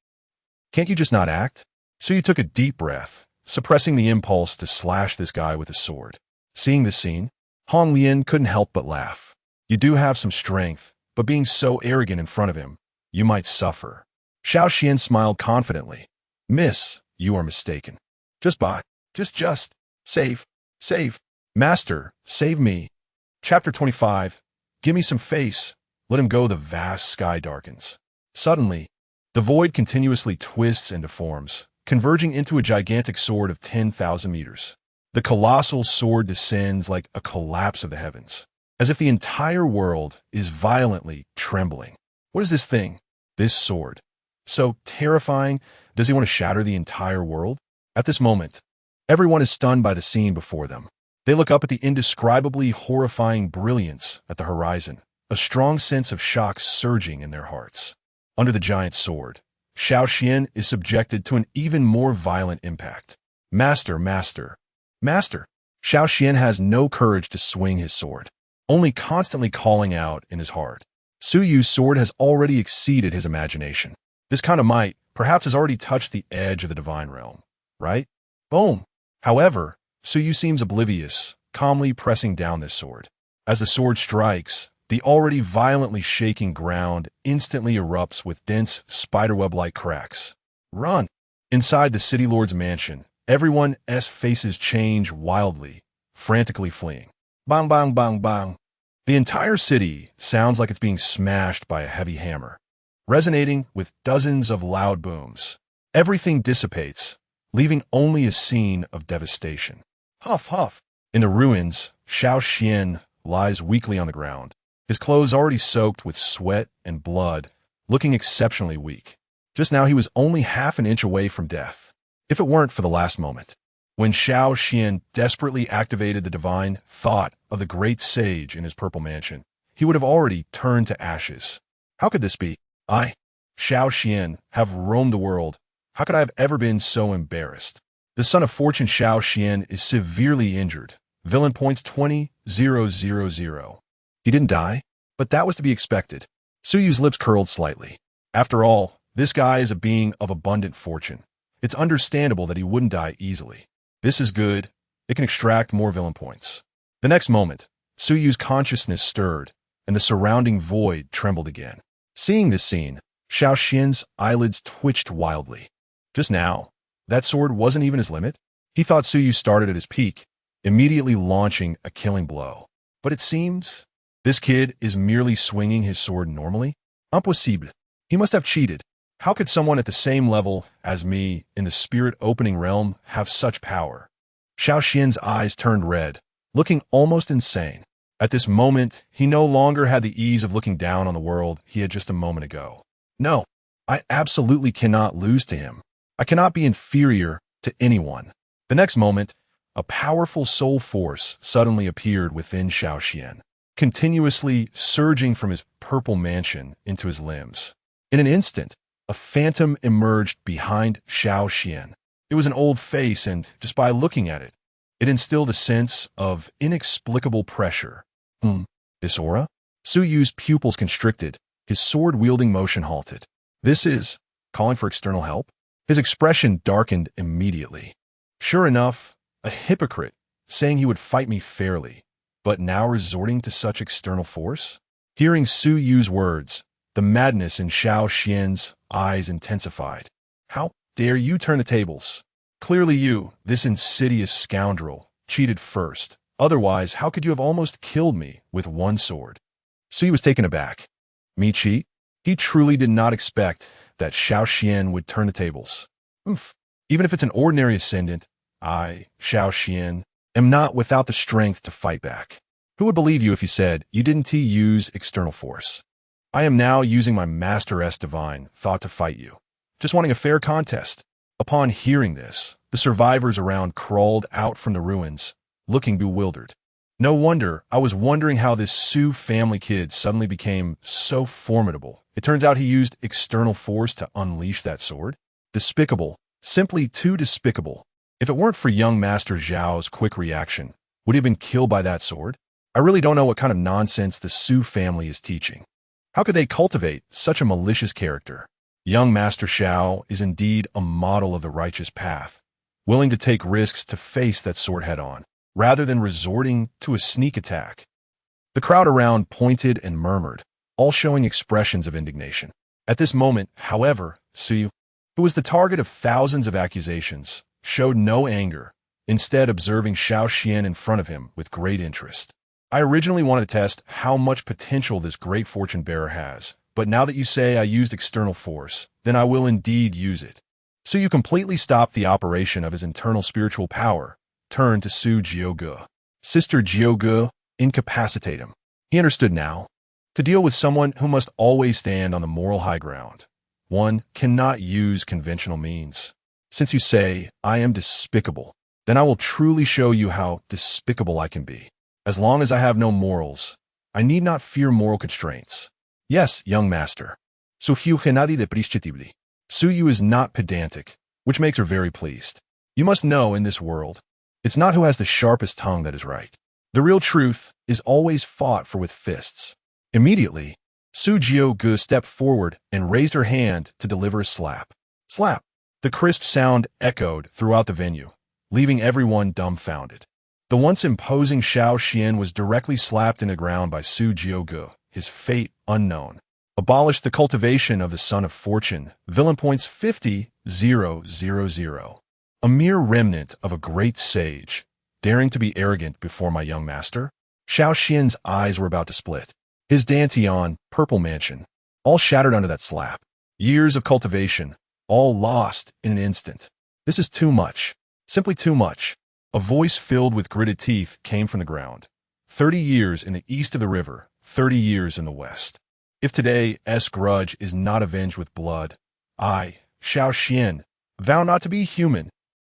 Can't you just not act? Suyu took a deep breath, suppressing the impulse to slash this guy with his sword. Seeing this scene, Hong Lian couldn't help but laugh. You do have some strength, but being so arrogant in front of him, you might suffer. Xiao Xian smiled confidently. Miss, you are mistaken. Just save. Master, save me. Chapter 25. Give me some face. Let him go. The vast sky darkens. Suddenly, the void continuously twists and deforms, converging into a gigantic sword of 10,000 meters. The colossal sword descends like a collapse of the heavens, as if the entire world is violently trembling. What is this thing? This sword. So terrifying, does he want to shatter the entire world? At this moment, everyone is stunned by the scene before them. They look up at the indescribably horrifying brilliance at the horizon, a strong sense of shock surging in their hearts. Under the giant sword, Xiao Xian is subjected to an even more violent impact. Master. Xiao Xian has no courage to swing his sword, only constantly calling out in his heart. Suyu's sword has already exceeded his imagination. This kind of might perhaps has already touched the edge of the divine realm, right? Boom! However, Suyu seems oblivious, calmly pressing down this sword. As the sword strikes, the already violently shaking ground instantly erupts with dense, spiderweb-like cracks. Run! Inside the city lord's mansion, everyone's faces change wildly, frantically fleeing. Bang, bang, bang, bang. The entire city sounds like it's being smashed by a heavy hammer, resonating with dozens of loud booms. Everything dissipates, leaving only a scene of devastation. Huff, huff. In the ruins, Xiao Xian lies weakly on the ground, his clothes already soaked with sweat and blood, looking exceptionally weak. Just now he was only half an inch away from death, if it weren't for the last moment, when Xiao Xian desperately activated the divine thought of the great sage in his purple mansion. He would have already turned to ashes. How could this be? I, Xiao Xian, have roamed the world. How could I have ever been so embarrassed? The son of fortune Xiao Xian is severely injured. Villain points 20,000. He didn't die, but that was to be expected. Suyu's lips curled slightly. After all, this guy is a being of abundant fortune. It's understandable that he wouldn't die easily. This is good. It can extract more villain points. The next moment, Suyu's consciousness stirred, and the surrounding void trembled again. Seeing this scene, Xiao Xian's eyelids twitched wildly. Just now, that sword wasn't even his limit. He thought Suyu started at his peak, immediately launching a killing blow. But it seems This kid is merely swinging his sword normally? Impossible. He must have cheated. How could someone at the same level as me in the spirit-opening realm have such power? Xiao Xian's eyes turned red, looking almost insane. At this moment, he no longer had the ease of looking down on the world he had just a moment ago. No, I absolutely cannot lose to him. I cannot be inferior to anyone. The next moment, a powerful soul force suddenly appeared within Xiao Xian, continuously surging from his purple mansion into his limbs. In an instant, a phantom emerged behind Xiao Xian. It was an old face, and just by looking at it, it instilled a sense of inexplicable pressure. This aura? Su Yu's pupils constricted, his sword-wielding motion halted. This is calling for external help? His expression darkened immediately. Sure enough, a hypocrite, saying he would fight me fairly, but now resorting to such external force? Hearing Su Yu's words, the madness in Xiao Xian's eyes intensified. How dare you turn the tables? Clearly you, this insidious scoundrel, cheated first. Otherwise, how could you have almost killed me with one sword? Su Yu was taken aback. Me cheat? He truly did not expect that Xiao Xian would turn the tables. Even if it's an ordinary ascendant, I, Xiao Xian, am not without the strength to fight back. Who would believe you if you said you didn't use external force? I am now using my Master S Divine thought to fight you, just wanting a fair contest. Upon hearing this, the survivors around crawled out from the ruins, looking bewildered. No wonder I was wondering how this Su family kid suddenly became so formidable. It turns out he used external force to unleash that sword. Despicable, simply too despicable. If it weren't for young Master Zhao's quick reaction, would he have been killed by that sword? I really don't know what kind of nonsense the Su family is teaching. How could they cultivate such a malicious character? Young Master Xiao is indeed a model of the righteous path, willing to take risks to face that sword head-on, rather than resorting to a sneak attack. The crowd around pointed and murmured, all showing expressions of indignation. At this moment, however, Su Yu, who was the target of thousands of accusations, showed no anger, instead observing Xiao Xian in front of him with great interest. I originally wanted to test how much potential this great fortune bearer has, but now that you say I used external force, then I will indeed use it. Su Yu completely stopped the operation of his internal spiritual power, turned to Su Jiuge. Sister Jiuge, incapacitate him. He understood now. To deal with someone who must always stand on the moral high ground, one cannot use conventional means. Since you say, I am despicable, then I will truly show you how despicable I can be. As long as I have no morals, I need not fear moral constraints. Yes, young master. Su Yu is not pedantic, which makes her very pleased. You must know in this world, it's not who has the sharpest tongue that is right. The real truth is always fought for with fists. Immediately, Su Jiuge stepped forward and raised her hand to deliver a slap. Slap! The crisp sound echoed throughout the venue, leaving everyone dumbfounded. The once imposing Xiao Xian was directly slapped in the ground by Su Jiuge, his fate unknown. Abolish the cultivation of the Son of Fortune, villain points 50,000. A mere remnant of a great sage, daring to be arrogant before my young master? Xiao Xian's eyes were about to split. His Dantian, purple mansion, all shattered under that slap. Years of cultivation, all lost in an instant. This is too much. Simply too much. A voice filled with gritted teeth came from the ground. 30 years in the east of the river, 30 years in the west. If today's grudge is not avenged with blood, I, Xiao Xian, vow not to be human.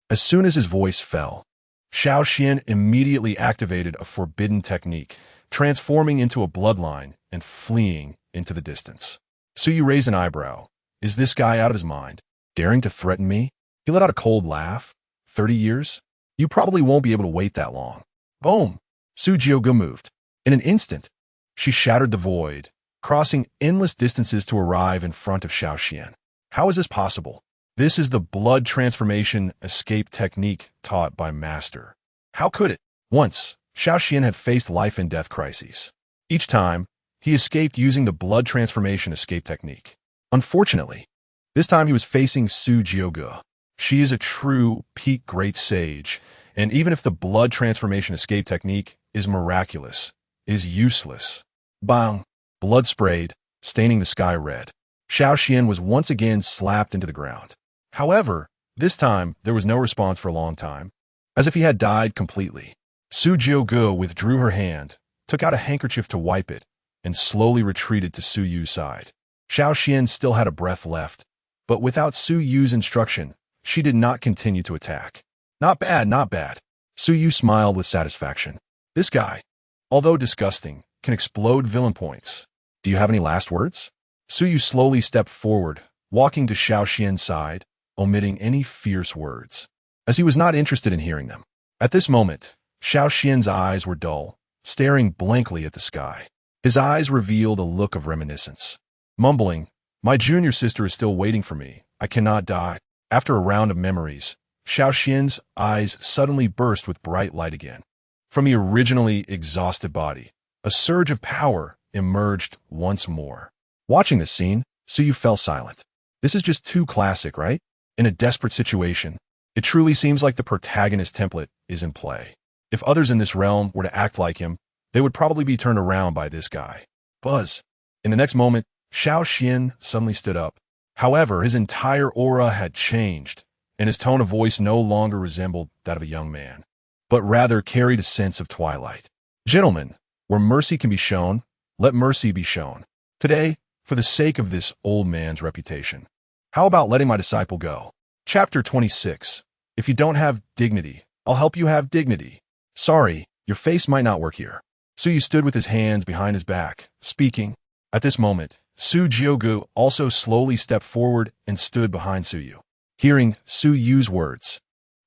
As soon as his voice fell, Xiao Xian immediately activated a forbidden technique, transforming into a bloodline and fleeing into the distance. Su Yu raised an eyebrow. Is this guy out of his mind? Daring to threaten me? He let out a cold laugh. 30 years? You probably won't be able to wait that long. Boom! Su Jiuge moved. In an instant, she shattered the void, crossing endless distances to arrive in front of Xiao Xian. How is this possible? This is the blood transformation escape technique taught by Master. How could it? Once, Xiao Xian had faced life and death crises. Each time, he escaped using the blood transformation escape technique. Unfortunately, this time he was facing Su Jiuge. She is a true peak great sage, and even if the blood transformation escape technique is miraculous, is useless. Bang! Blood sprayed, staining the sky red. Xiao Xian was once again slapped into the ground. However, this time there was no response for a long time, as if he had died completely. Su Jiuge withdrew her hand, took out a handkerchief to wipe it, and slowly retreated to Su Yu's side. Xiao Xian still had a breath left, but without Su Yu's instruction, she did not continue to attack. Not bad, not bad. Su Yu smiled with satisfaction. This guy, although disgusting, can explode villain points. Do you have any last words? Su Yu slowly stepped forward, walking to Xiao Xian's side, omitting any fierce words, as he was not interested in hearing them. At this moment, Xiao Xian's eyes were dull, staring blankly at the sky. His eyes revealed a look of reminiscence. Mumbling, "My junior sister is still waiting for me. I cannot die." After a round of memories, Xiao Xian's eyes suddenly burst with bright light again. From the originally exhausted body, a surge of power emerged once more. Watching this scene, Su Yu fell silent. This is just too classic, right? In a desperate situation, it truly seems like the protagonist template is in play. If others in this realm were to act like him, they would probably be turned around by this guy. Buzz. In the next moment, Xiao Xian suddenly stood up. However, his entire aura had changed, and his tone of voice no longer resembled that of a young man, but rather carried a sense of twilight. Gentlemen, where mercy can be shown, let mercy be shown. Today, for the sake of this old man's reputation, how about letting my disciple go? Chapter 26. If you don't have dignity, I'll help you have dignity. Sorry, your face might not work here. Su Yu stood with his hands behind his back, speaking. At this moment, Su Jiuge also slowly stepped forward and stood behind Su Yu. Hearing Su Yu's words,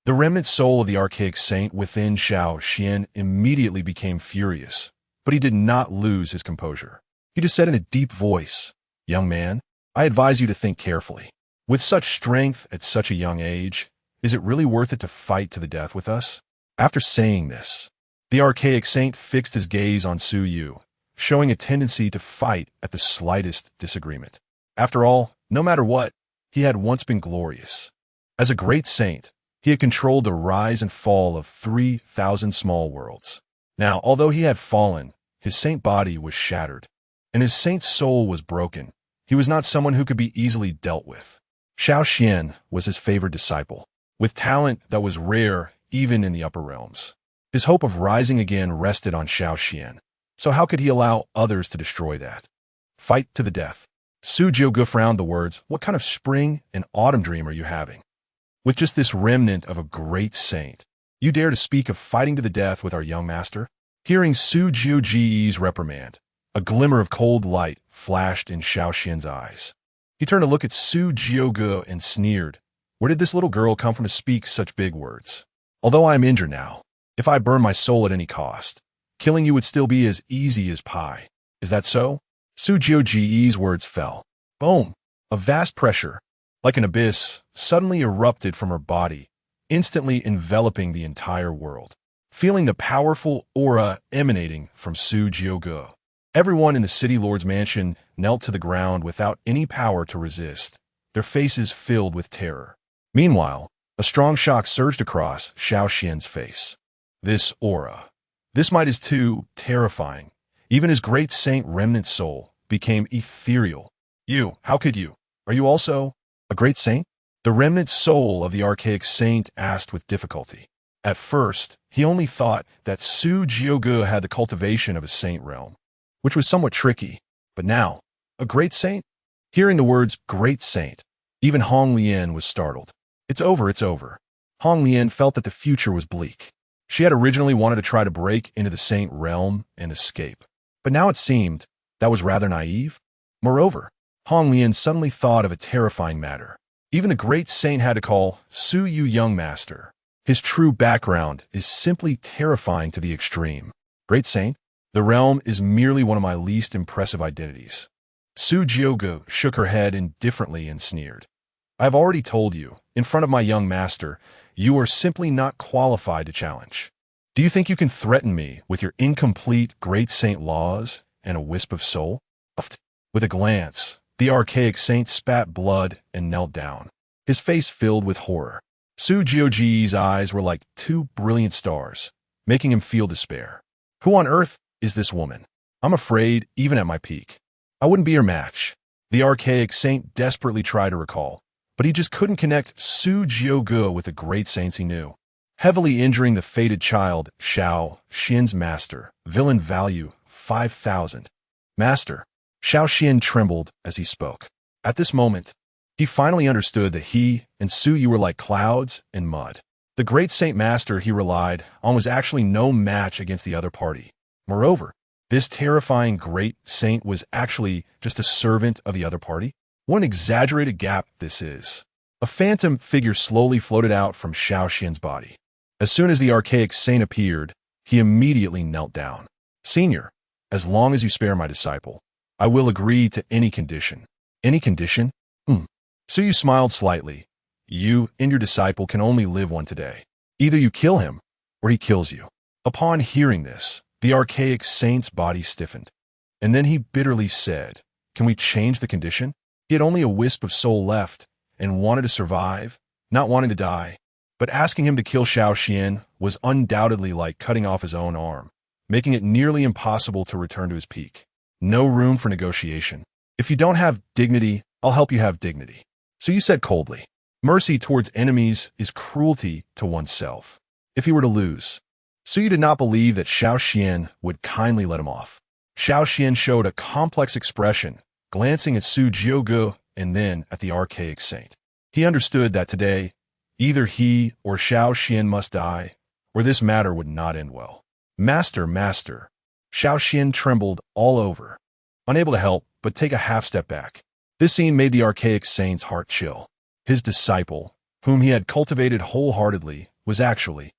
the remnant soul of the archaic saint within Xiao Xian immediately became furious, but he did not lose his composure. He just said in a deep voice, "Young man, I advise you to think carefully. With such strength at such a young age, is it really worth it to fight to the death with us?" After saying this, the archaic saint fixed his gaze on Su Yu, showing a tendency to fight at the slightest disagreement. After all, no matter what, he had once been glorious. As a great saint, he had controlled the rise and fall of 3,000 small worlds. Now, although he had fallen, his saint body was shattered, and his saint soul was broken. He was not someone who could be easily dealt with. Xiao Xian was his favored disciple, with talent that was rare even in the upper realms. His hope of rising again rested on Xiao Xian, so how could he allow others to destroy that? Fight to the death. Su Jiuge frowned the words, "What kind of spring and autumn dream are you having? With just this remnant of a great saint, you dare to speak of fighting to the death with our young master?" Hearing Su Jiuge's reprimand, a glimmer of cold light flashed in Xiao Xian's eyes. He turned to look at Su Jiuge and sneered. Where did this little girl come from to speak such big words? Although I am injured now, if I burn my soul at any cost, killing you would still be as easy as pie. Is that so? Su Jiuge's words fell. Boom! A vast pressure, like an abyss, suddenly erupted from her body, instantly enveloping the entire world. Feeling the powerful aura emanating from Su Jiuge, everyone in the city lord's mansion knelt to the ground without any power to resist, their faces filled with terror. Meanwhile, a strong shock surged across Xiao Xian's face. This aura, this might is too terrifying. Even his great saint remnant soul became ethereal. You, how could you? Are you also a great saint? The remnant soul of the archaic saint asked with difficulty. At first, he only thought that Su Jiuge had the cultivation of a saint realm, which was somewhat tricky. But now, a great saint? Hearing the words great saint, even Hong Lian was startled. It's over, it's over. Hong Lian felt that the future was bleak. She had originally wanted to try to break into the saint realm and escape, but now it seemed that was rather naive. Moreover, Hong Lian suddenly thought of a terrifying matter. Even the great saint had to call Su Yu young master. His true background is simply terrifying to the extreme. Great saint, the realm is merely one of my least impressive identities. Su Jiuge shook her head indifferently and sneered. I have already told you, in front of my young master, you are simply not qualified to challenge. Do you think you can threaten me with your incomplete great saint laws and a wisp of soul? With a glance, the archaic saint spat blood and knelt down, his face filled with horror. Su Jiuge's eyes were like two brilliant stars, making him feel despair. Who on earth is this woman? I'm afraid, even at my peak, I wouldn't be your match. The archaic saint desperately tried to recall, but he just couldn't connect Su Jiuge with the great saints he knew, heavily injuring the fated child, Xiao Xian's master, villain value 5,000. Master. Xiao Xian trembled as he spoke. At this moment, he finally understood that he and Su Yu were like clouds and mud. The great saint master he relied on was actually no match against the other party. Moreover, this terrifying great saint was actually just a servant of the other party. What an exaggerated gap this is. A phantom figure slowly floated out from Xiao Xian's body. As soon as the archaic saint appeared, he immediately knelt down. Senior, as long as you spare my disciple, I will agree to any condition. Any condition? Su Yu smiled slightly. You and your disciple can only live one today. Either you kill him, or he kills you. Upon hearing this, the archaic saint's body stiffened. And then he bitterly said, can we change the condition? He had only a wisp of soul left, and wanted to survive, not wanting to die. But asking him to kill Xiao Xian was undoubtedly like cutting off his own arm, making it nearly impossible to return to his peak. No room for negotiation. If you don't have dignity, I'll help you have dignity. So you said coldly, mercy towards enemies is cruelty to oneself. If he were to lose, Su Yu did not believe that Xiao Xian would kindly let him off. Xiao Xian showed a complex expression, glancing at Su Jiuge and then at the archaic saint. He understood that today, either he or Xiao Xian must die, or this matter would not end well. Master, master. Xiao Xian trembled all over, unable to help but take a half step back. This scene made the archaic saint's heart chill. His disciple, whom he had cultivated wholeheartedly, was actually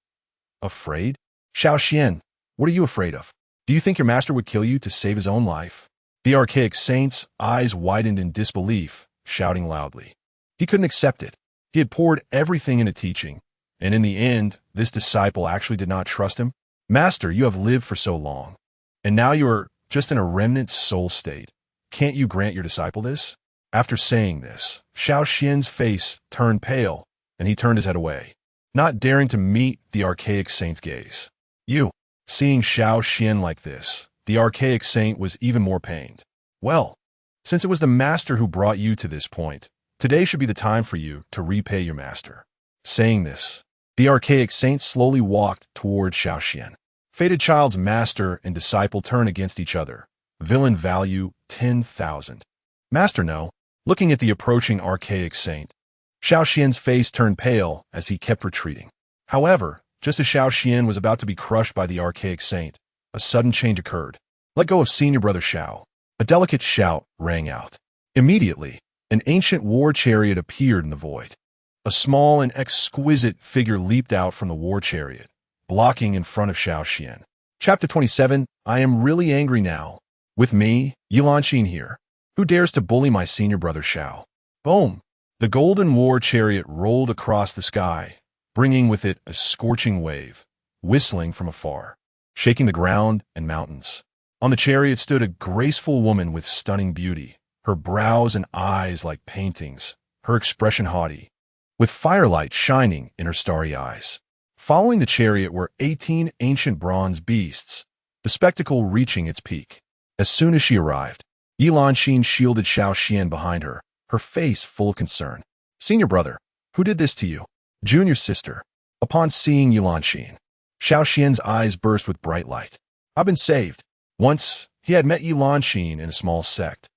afraid? Xiao Xian, what are you afraid of? Do you think your master would kill you to save his own life? The archaic saint's eyes widened in disbelief, shouting loudly. He couldn't accept it. He had poured everything into teaching, and in the end, this disciple actually did not trust him. Master, you have lived for so long, and now you are just in a remnant soul state. Can't you grant your disciple this? After saying this, Xiao Xian's face turned pale, and he turned his head away, not daring to meet the archaic saint's gaze. You. Seeing Xiao Xian like this, the archaic saint was even more pained. Well, since it was the master who brought you to this point, today should be the time for you to repay your master. Saying this, the archaic saint slowly walked toward Xiao Xian. Fated child's master and disciple turn against each other. Villain value 10,000. Master no. Looking at the approaching archaic saint, Xiao Xian's face turned pale as he kept retreating. However, just as Xiao Xian was about to be crushed by the archaic saint, a sudden change occurred. Let go of senior brother Xiao. A delicate shout rang out. Immediately, an ancient war chariot appeared in the void. A small and exquisite figure leaped out from the war chariot, blocking in front of Xiao Xian. Chapter 27, I am really angry now. With me, Yilanxin here. Who dares to bully my senior brother Xiao? Boom! The golden war chariot rolled across the sky, bringing with it a scorching wave, whistling from afar, shaking the ground and mountains. On the chariot stood a graceful woman with stunning beauty, her brows and eyes like paintings, her expression haughty, with firelight shining in her starry eyes. Following the chariot were 18 ancient bronze beasts, the spectacle reaching its peak. As soon as she arrived, Yilanxin shielded Xiao Xian behind her, her face full of concern. Senior brother, who did this to you? Junior sister. Upon seeing Yilanxin, Xiao Xian's eyes burst with bright light. I've been saved. Once, he had met Yilanxin in a small sect,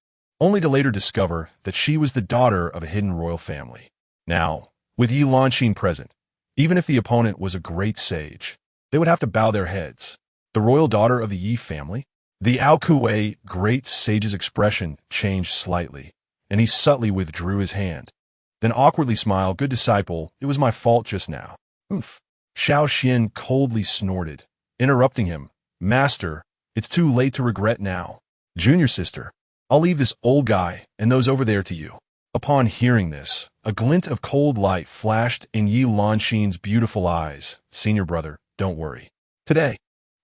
only to later discover that she was the daughter of a hidden royal family. Now, with Yilanxin present, even if the opponent was a great sage, they would have to bow their heads. The royal daughter of the Yi family? The Aokue great sage's expression changed slightly, and he subtly withdrew his hand. Then awkwardly smiled, good disciple, it was my fault just now. Oomph. Xiao Xian coldly snorted, interrupting him. Master, it's too late to regret now. Junior sister, I'll leave this old guy and those over there to you. Upon hearing this, a glint of cold light flashed in Yilanxin's beautiful eyes. Senior brother, don't worry. Today,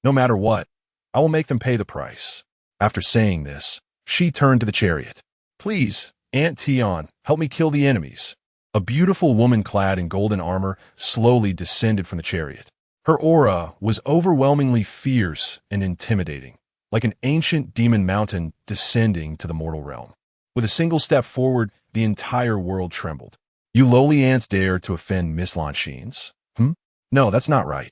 no matter what, I will make them pay the price. After saying this, she turned to the chariot. Please, Aunt Tian, help me kill the enemies. A beautiful woman clad in golden armor slowly descended from the chariot. Her aura was overwhelmingly fierce and intimidating. like an ancient demon mountain descending to the mortal realm. With a single step forward, the entire world trembled. You lowly ants dare to offend Miss Lanxin's? No, that's not right.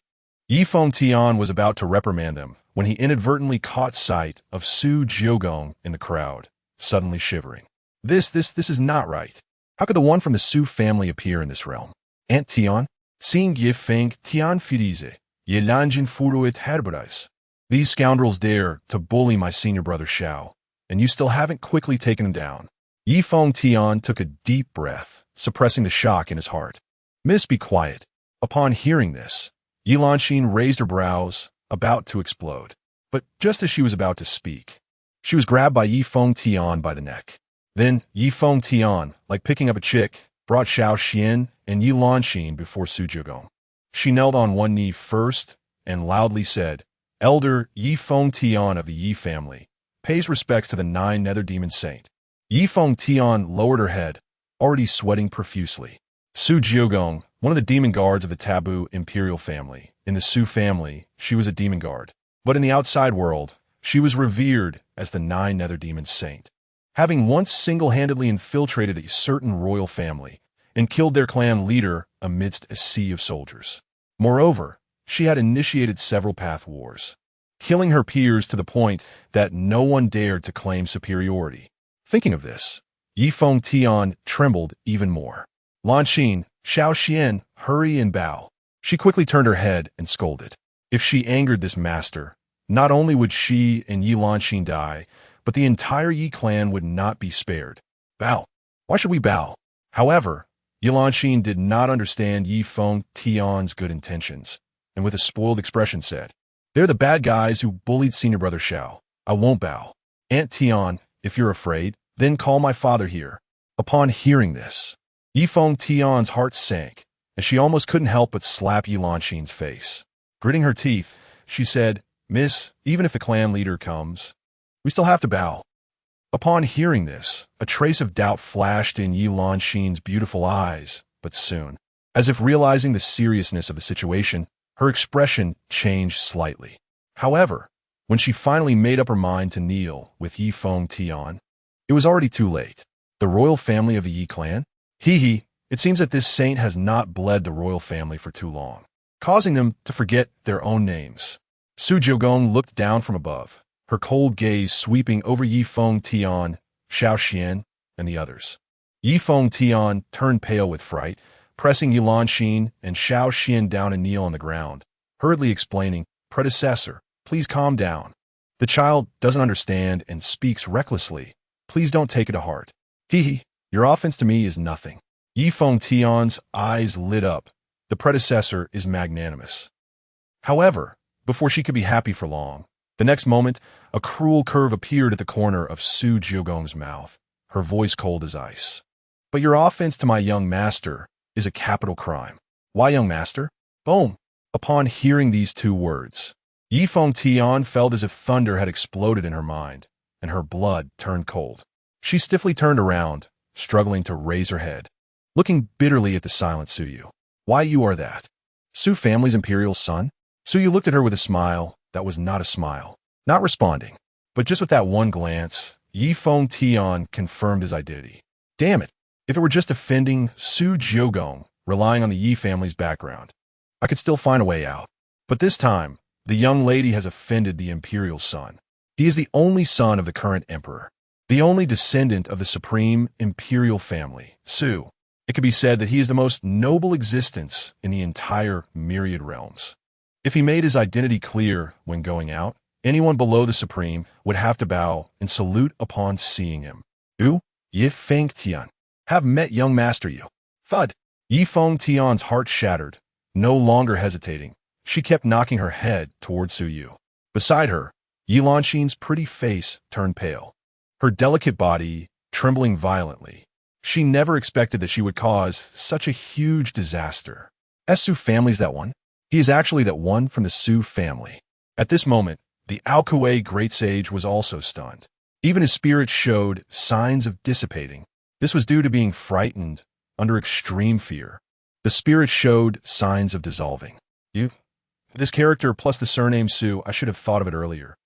Yi Fengtian was about to reprimand them when he inadvertently caught sight of Su Jiugong in the crowd, suddenly shivering. This is not right. How could the one from the Su family appear in this realm? Aunt Tian? Seeing Yi Feng Tian Fidize, Ye Lanjin Furuit Herberais. These scoundrels dare to bully my senior brother Xiao, and you still haven't quickly taken him down. Yi Fengtian took a deep breath, suppressing the shock in his heart. Miss, be quiet. Upon hearing this, Yi Lanxin raised her brows, about to explode. But just as she was about to speak, she was grabbed by Yi Fengtian by the neck. Then Yi Fengtian, like picking up a chick, brought Xiao Xian and Yi Lanxin before Su Jiugong. She knelt on one knee first and loudly said, Elder Yi Fengtian of the Yi family, pays respects to the 9 nether demon saint. Yi Fengtian lowered her head, already sweating profusely. Su Jiugong, one of the demon guards of the taboo imperial family. In the Su family, she was a demon guard. But in the outside world, she was revered as the 9 nether demon saint, having once single-handedly infiltrated a certain royal family and killed their clan leader amidst a sea of soldiers. Moreover, she had initiated several path wars, killing her peers to the point that no one dared to claim superiority. Thinking of this, Yi Fengtian trembled even more. Lanxin, Xiao Xian, hurry and bow. She quickly turned her head and scolded. If she angered this master, not only would she and Yi Lanxin die, but the entire Yi clan would not be spared. Bow. Why should we bow? However, Yi Lanxin did not understand Yi Fengtian's good intentions, and with a spoiled expression said, They're the bad guys who bullied senior brother Xiao. I won't bow. Aunt Tian, if you're afraid, then call my father here. Upon hearing this, Yi Fengtian's heart sank, and she almost couldn't help but slap Yi Lanxin's face. Gritting her teeth, she said, Miss, even if the clan leader comes, we still have to bow. Upon hearing this, a trace of doubt flashed in Yi Lanxin's beautiful eyes, but soon, as if realizing the seriousness of the situation, her expression changed slightly. However, when she finally made up her mind to kneel with Yi Fengtian, it was already too late. The royal family of the Yi clan? It seems that this saint has not bled the royal family for too long, causing them to forget their own names. Su Jiugong looked down from above, her cold gaze sweeping over Yi Fengtian, Xiao Xian, and the others. Yi Fengtian turned pale with fright, pressing Yi Lanxin and Xiao Xian down and kneel on the ground, hurriedly explaining, Predecessor, please calm down. The child doesn't understand and speaks recklessly. Please don't take it to heart. Your offense to me is nothing. Yi Fengtian's eyes lit up. The predecessor is magnanimous. However, before she could be happy for long, the next moment, a cruel curve appeared at the corner of Su Jiugong's mouth, her voice cold as ice. But your offense to my young master is a capital crime. Why, young master? Boom! Upon hearing these 2 words, Yi Fengtian felt as if thunder had exploded in her mind, and her blood turned cold. She stiffly turned around, struggling to raise her head, looking bitterly at the silent Suyu. Why, you are that Su family's imperial son? Suyu looked at her with a smile that was not a smile, not responding. But just with that one glance, Yi Fengtian confirmed his identity. Damn it, if it were just offending Su Jiugong, relying on the Yi family's background, I could still find a way out. But this time, the young lady has offended the imperial son. He is the only son of the current emperor, the only descendant of the supreme imperial family, Su. It could be said that he is the most noble existence in the entire myriad realms. If he made his identity clear when going out, anyone below the supreme would have to bow and salute upon seeing him. Yi Fengtian, have met young master you. Thud. Yi Fengtian's heart shattered. No longer hesitating, she kept knocking her head toward Suyu. Beside her, Yi Lanxin's pretty face turned pale, her delicate body trembling violently. She never expected that she would cause such a huge disaster. Su family's that one? He is actually that one from the Su family. At this moment, the Alkuei great sage was also stunned. Even his spirit showed signs of dissipating. This was due to being frightened, under extreme fear. The spirit showed signs of dissolving. This character plus the surname Su, I should have thought of it earlier.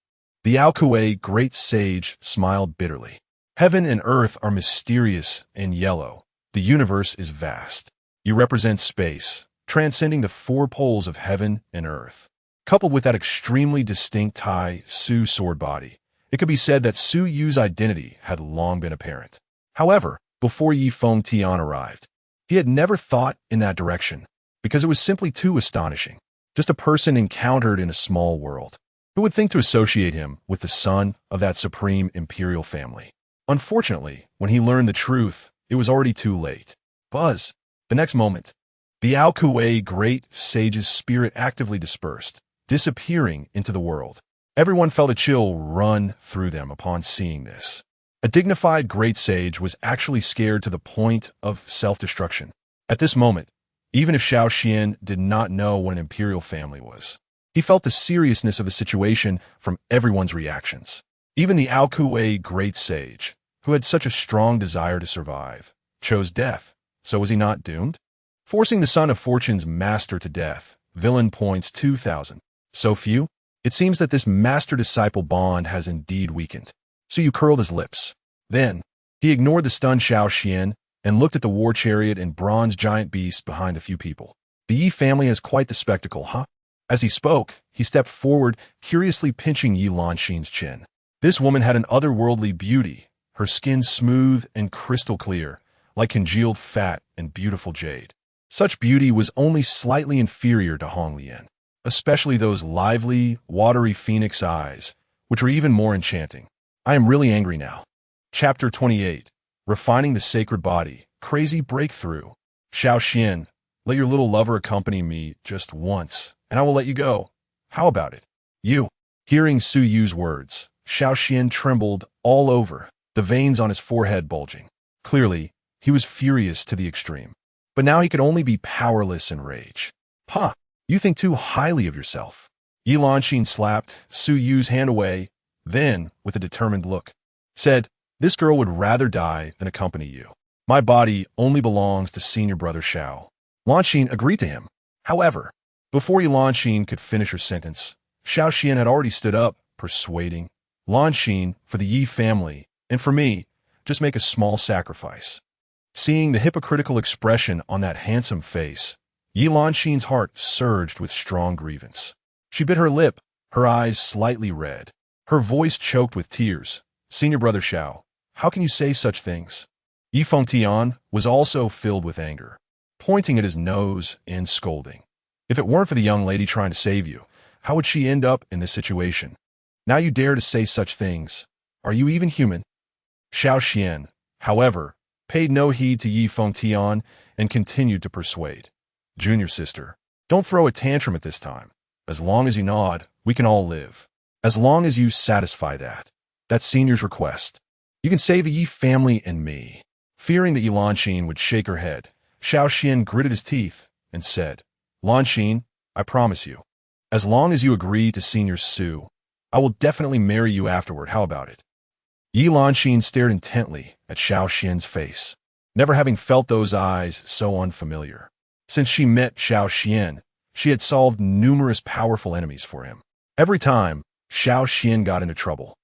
The Awaken, great sage, smiled bitterly. Heaven and earth are mysterious and yellow. The universe is vast. You represent space, transcending the four poles of heaven and earth. Coupled with that extremely distinct Taixu sword body, it could be said that Su Yu's identity had long been apparent. However, before Yi Fengtian arrived, he had never thought in that direction, because it was simply too astonishing. Just a person encountered in a small world. Who would think to associate him with the son of that supreme imperial family? Unfortunately, when he learned the truth, it was already too late. Buzz. The next moment, the Awaken, great sage's spirit actively dispersed, disappearing into the world. Everyone felt a chill run through them upon seeing this. A dignified great sage was actually scared to the point of self-destruction. At this moment, even if Xiaoxian did not know what an imperial family was, he felt the seriousness of the situation from everyone's reactions. Even the Awaken, great sage, who had such a strong desire to survive, chose death. So was he not doomed? Forcing the son of fortune's master to death, villain points 2000. So few? It seems that this master-disciple bond has indeed weakened. So you curled his lips. Then, he ignored the stunned Xiaoxian and looked at the war chariot and bronze giant beast behind a few people. The Yi family has quite the spectacle, huh? As he spoke, he stepped forward, curiously pinching Yi Lanxin's chin. This woman had an otherworldly beauty, her skin smooth and crystal clear, like congealed fat and beautiful jade. Such beauty was only slightly inferior to Hong Lian, especially those lively, watery phoenix eyes, which were even more enchanting. I am really angry now. Chapter 28. Refining the Sacred Body. Crazy Breakthrough. Xiaoxian, let your little lover accompany me just once, and I will let you go. How about it? You. Hearing Su Yu's words, Xiaoxian trembled all over, the veins on his forehead bulging. Clearly, he was furious to the extreme. But now he could only be powerless in rage. Ha! You think too highly of yourself. Yi Lanxin slapped Su Yu's hand away, then, with a determined look, said, this girl would rather die than accompany you. My body only belongs to senior brother Xiao. Lanxin agreed to him. However, before Yi Lanxin could finish her sentence, Xiaoxian had already stood up, persuading Lanxin, for the Yi family, and for me, just make a small sacrifice. Seeing the hypocritical expression on that handsome face, Yi Lanxin's heart surged with strong grievance. She bit her lip, her eyes slightly red, her voice choked with tears. Senior brother Xiao, how can you say such things? Yi Fengtian was also filled with anger, pointing at his nose and scolding. If it weren't for the young lady trying to save you, how would she end up in this situation? Now you dare to say such things. Are you even human? Xiaoxian, however, paid no heed to Yi Fengtian and continued to persuade. Junior sister, don't throw a tantrum at this time. As long as you nod, we can all live. As long as you satisfy that. That's senior's request. You can save the Yi family and me. Fearing that Yi Lanxin would shake her head, Xiaoxian gritted his teeth and said, Lanxin, I promise you, as long as you agree to Senior Su, I will definitely marry you afterward. How about it? Yi Lanxin stared intently at Xiaoxian's face, never having felt those eyes so unfamiliar. Since she met Xiaoxian, she had solved numerous powerful enemies for him. Every time, Xiaoxian got into trouble.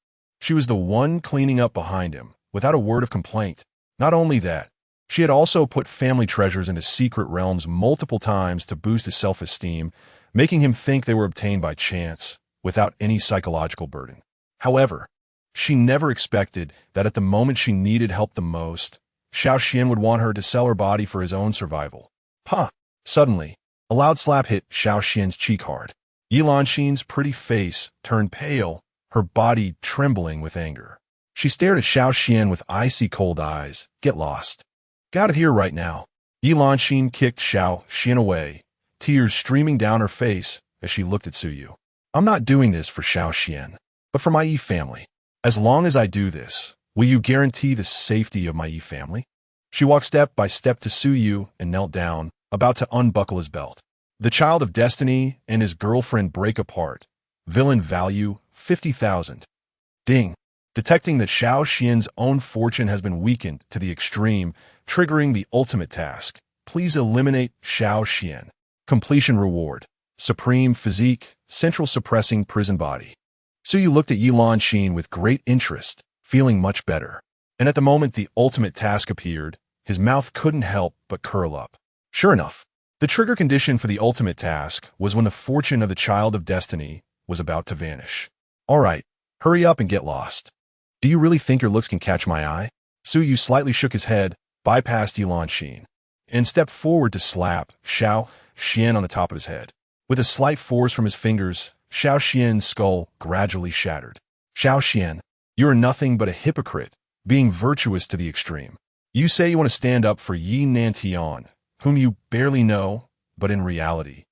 She was the one cleaning up behind him, without a word of complaint. Not only that, she had also put family treasures into secret realms multiple times to boost his self-esteem, making him think they were obtained by chance, without any psychological burden. However, she never expected that at the moment she needed help the most, Xiaoxian would want her to sell her body for his own survival. Ha! Suddenly, a loud slap hit Xiaoxian's cheek hard. Yi Lanxin's pretty face turned pale, her body trembling with anger. She stared at Xiaoxian with icy cold eyes. Get lost. Get out of here right now. Yi Lanxin kicked Xiaoxian away, tears streaming down her face as she looked at Su Yu. I'm not doing this for Xiaoxian, but for my Yi family. As long as I do this, will you guarantee the safety of my Yi family? She walked step by step to Su Yu and knelt down, about to unbuckle his belt. The child of destiny and his girlfriend break apart. Villain value 50,000. Ding. Detecting that Xiaoxian's own fortune has been weakened to the extreme, triggering the ultimate task. Please eliminate Xiaoxian. Completion reward. Supreme physique, central suppressing prison body. Su Yu looked at Yi Lanxin with great interest, feeling much better. And at the moment the ultimate task appeared, his mouth couldn't help but curl up. Sure enough, the trigger condition for the ultimate task was when the fortune of the child of destiny was about to vanish. All right, hurry up and get lost. Do you really think your looks can catch my eye? Su Yu slightly shook his head, bypassed Yi Lanxin, and stepped forward to slap Xiao Xian on the top of his head. With a slight force from his fingers, Xiao Xian's skull gradually shattered. Xiao Xian, you are nothing but a hypocrite, being virtuous to the extreme. You say you want to stand up for Yi Nantian, whom you barely know, but in reality,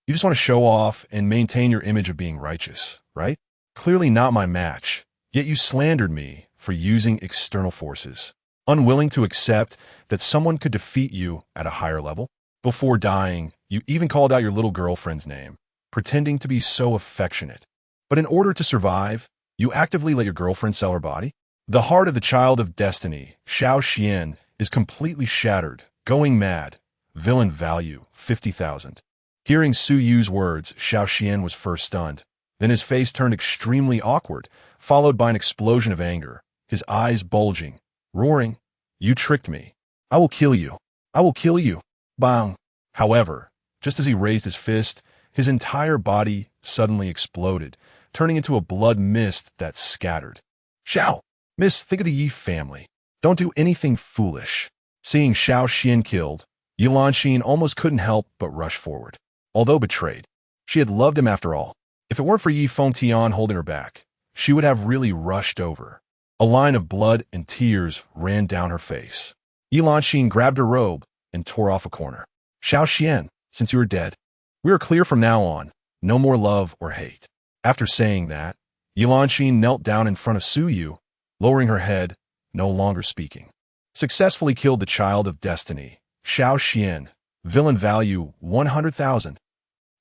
you just want to show off and maintain your image of being righteous, right? Clearly not my match, yet you slandered me for using external forces, unwilling to accept that someone could defeat you at a higher level. Before dying, you even called out your little girlfriend's name, pretending to be so affectionate. But in order to survive, you actively let your girlfriend sell her body? The heart of the child of destiny, Xiao Xian, is completely shattered, going mad. Villain value, 50,000. Hearing Su Yu's words, Xiao Xian was first stunned. Then his face turned extremely awkward, followed by an explosion of anger, his eyes bulging, roaring, "You tricked me. I will kill you. I will kill you." Bang! However, just as he raised his fist, his entire body suddenly exploded, turning into a blood mist that scattered. Xiao! Miss, think of the Yi family. Don't do anything foolish. Seeing Xiao Xian killed, Yi Lanxin almost couldn't help but rush forward. Although betrayed, she had loved him after all. If it weren't for Yi Fengtian holding her back, she would have really rushed over. A line of blood and tears ran down her face. Yi Lanxin grabbed her robe and tore off a corner. Xiao Xian, since you are dead, we are clear from now on. No more love or hate. After saying that, Yi Lanxin knelt down in front of Su Yu, lowering her head, no longer speaking. Successfully killed the child of destiny, Xiao Xian, villain value 100,000.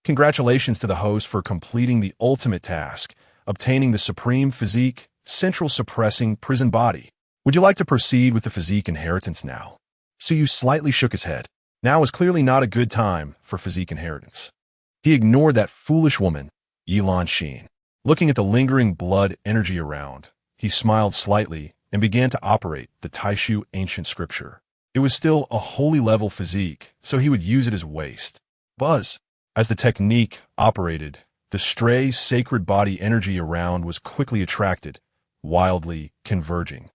Congratulations to the host for completing the ultimate task, obtaining the supreme physique, central suppressing prison body. Would you like to proceed with the physique inheritance now? Su Yu slightly shook his head. Now is clearly not a good time for physique inheritance. He ignored that foolish woman, Yi Lanxin. Looking at the lingering blood energy around, he smiled slightly and began to operate the Taixu ancient scripture. It was still a holy level physique, so he would use it as waste. Buzz! As the technique operated, the stray sacred body energy around was quickly attracted, wildly converging,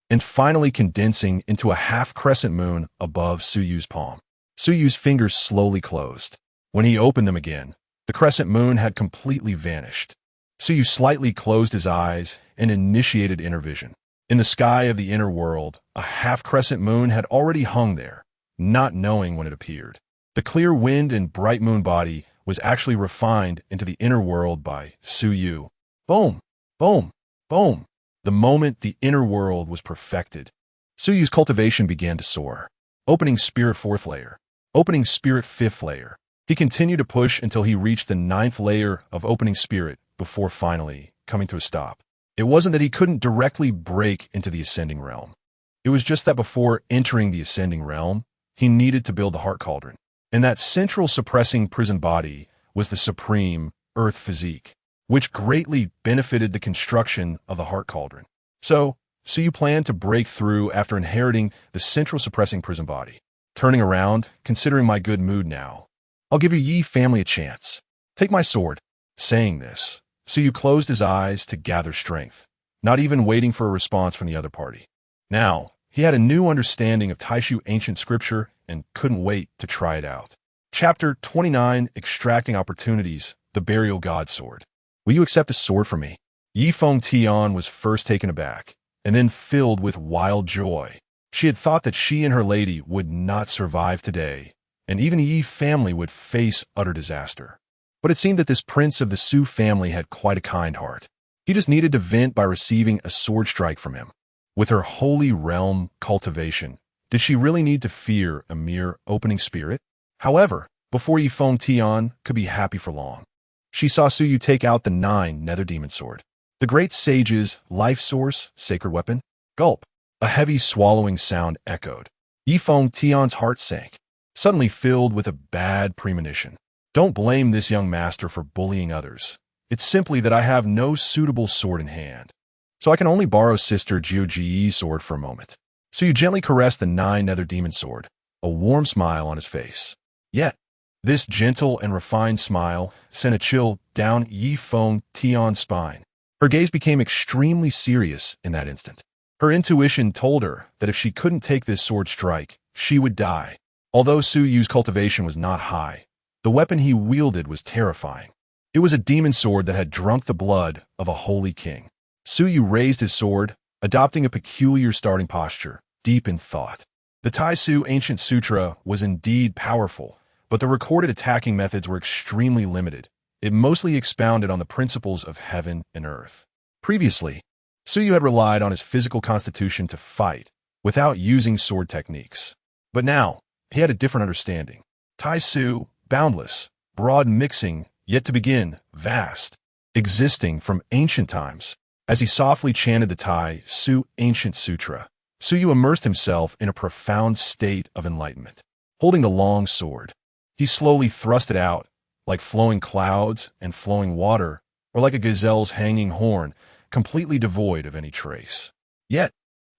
and finally condensing into a half-crescent moon above Su Yu's palm. Su Yu's fingers slowly closed. When he opened them again, the crescent moon had completely vanished. Su Yu slightly closed his eyes and initiated inner vision. In the sky of the inner world, a half-crescent moon had already hung there, not knowing when it appeared. The clear wind and bright moon body was actually refined into the inner world by Su Yu. Boom! Boom! Boom! The moment the inner world was perfected, Su Yu's cultivation began to soar. Opening spirit 4th layer. Opening spirit 5th layer. He continued to push until he reached the 9th layer of opening spirit before finally coming to a stop. It wasn't that he couldn't directly break into the ascending realm. It was just that before entering the ascending realm, he needed to build the heart cauldron. And that central suppressing prison body was the supreme earth physique, which greatly benefited the construction of the heart cauldron. So you plan to break through after inheriting the central suppressing prison body. Turning around, considering my good mood now, I'll give your Yi family a chance. Take my sword. Saying this, Su Yu closed his eyes to gather strength, not even waiting for a response from the other party. Now, he had a new understanding of Taixu ancient scripture and couldn't wait to try it out. Chapter 29, Extracting Opportunities, the Burial God Sword. Will you accept a sword from me? Yi Fengtian was first taken aback, and then filled with wild joy. She had thought that she and her lady would not survive today, and even the Yi family would face utter disaster. But it seemed that this prince of the Su family had quite a kind heart. He just needed to vent by receiving a sword strike from him. With her holy realm cultivation, did she really need to fear a mere opening spirit? However, before Yi Fengtian could be happy for long, she saw Su Yu take out the 9 nether demon sword. The great sage's life source, sacred weapon. Gulp. A heavy swallowing sound echoed. Yi Fengtian's heart sank, suddenly filled with a bad premonition. Don't blame this young master for bullying others. It's simply that I have no suitable sword in hand. So I can only borrow Sister Jiuji's sword for a moment. So you gently caressed the nine-nether demon sword, a warm smile on his face. Yet, this gentle and refined smile sent a chill down Yifeng Tian's spine. Her gaze became extremely serious in that instant. Her intuition told her that if she couldn't take this sword strike, she would die. Although Su Yu's cultivation was not high, the weapon he wielded was terrifying. It was a demon sword that had drunk the blood of a holy king. Su Yu raised his sword, adopting a peculiar starting posture, deep in thought. The Taixu Ancient Sutra was indeed powerful, but the recorded attacking methods were extremely limited. It mostly expounded on the principles of heaven and earth. Previously, Su Yu had relied on his physical constitution to fight, without using sword techniques. But now, he had a different understanding. Taixu, boundless, broad mixing, yet to begin, vast, existing from ancient times. As he softly chanted the Taixu Ancient Sutra, Su Yu immersed himself in a profound state of enlightenment. Holding the long sword, he slowly thrust it out, like flowing clouds and flowing water, or like a gazelle's hanging horn, completely devoid of any trace. Yet,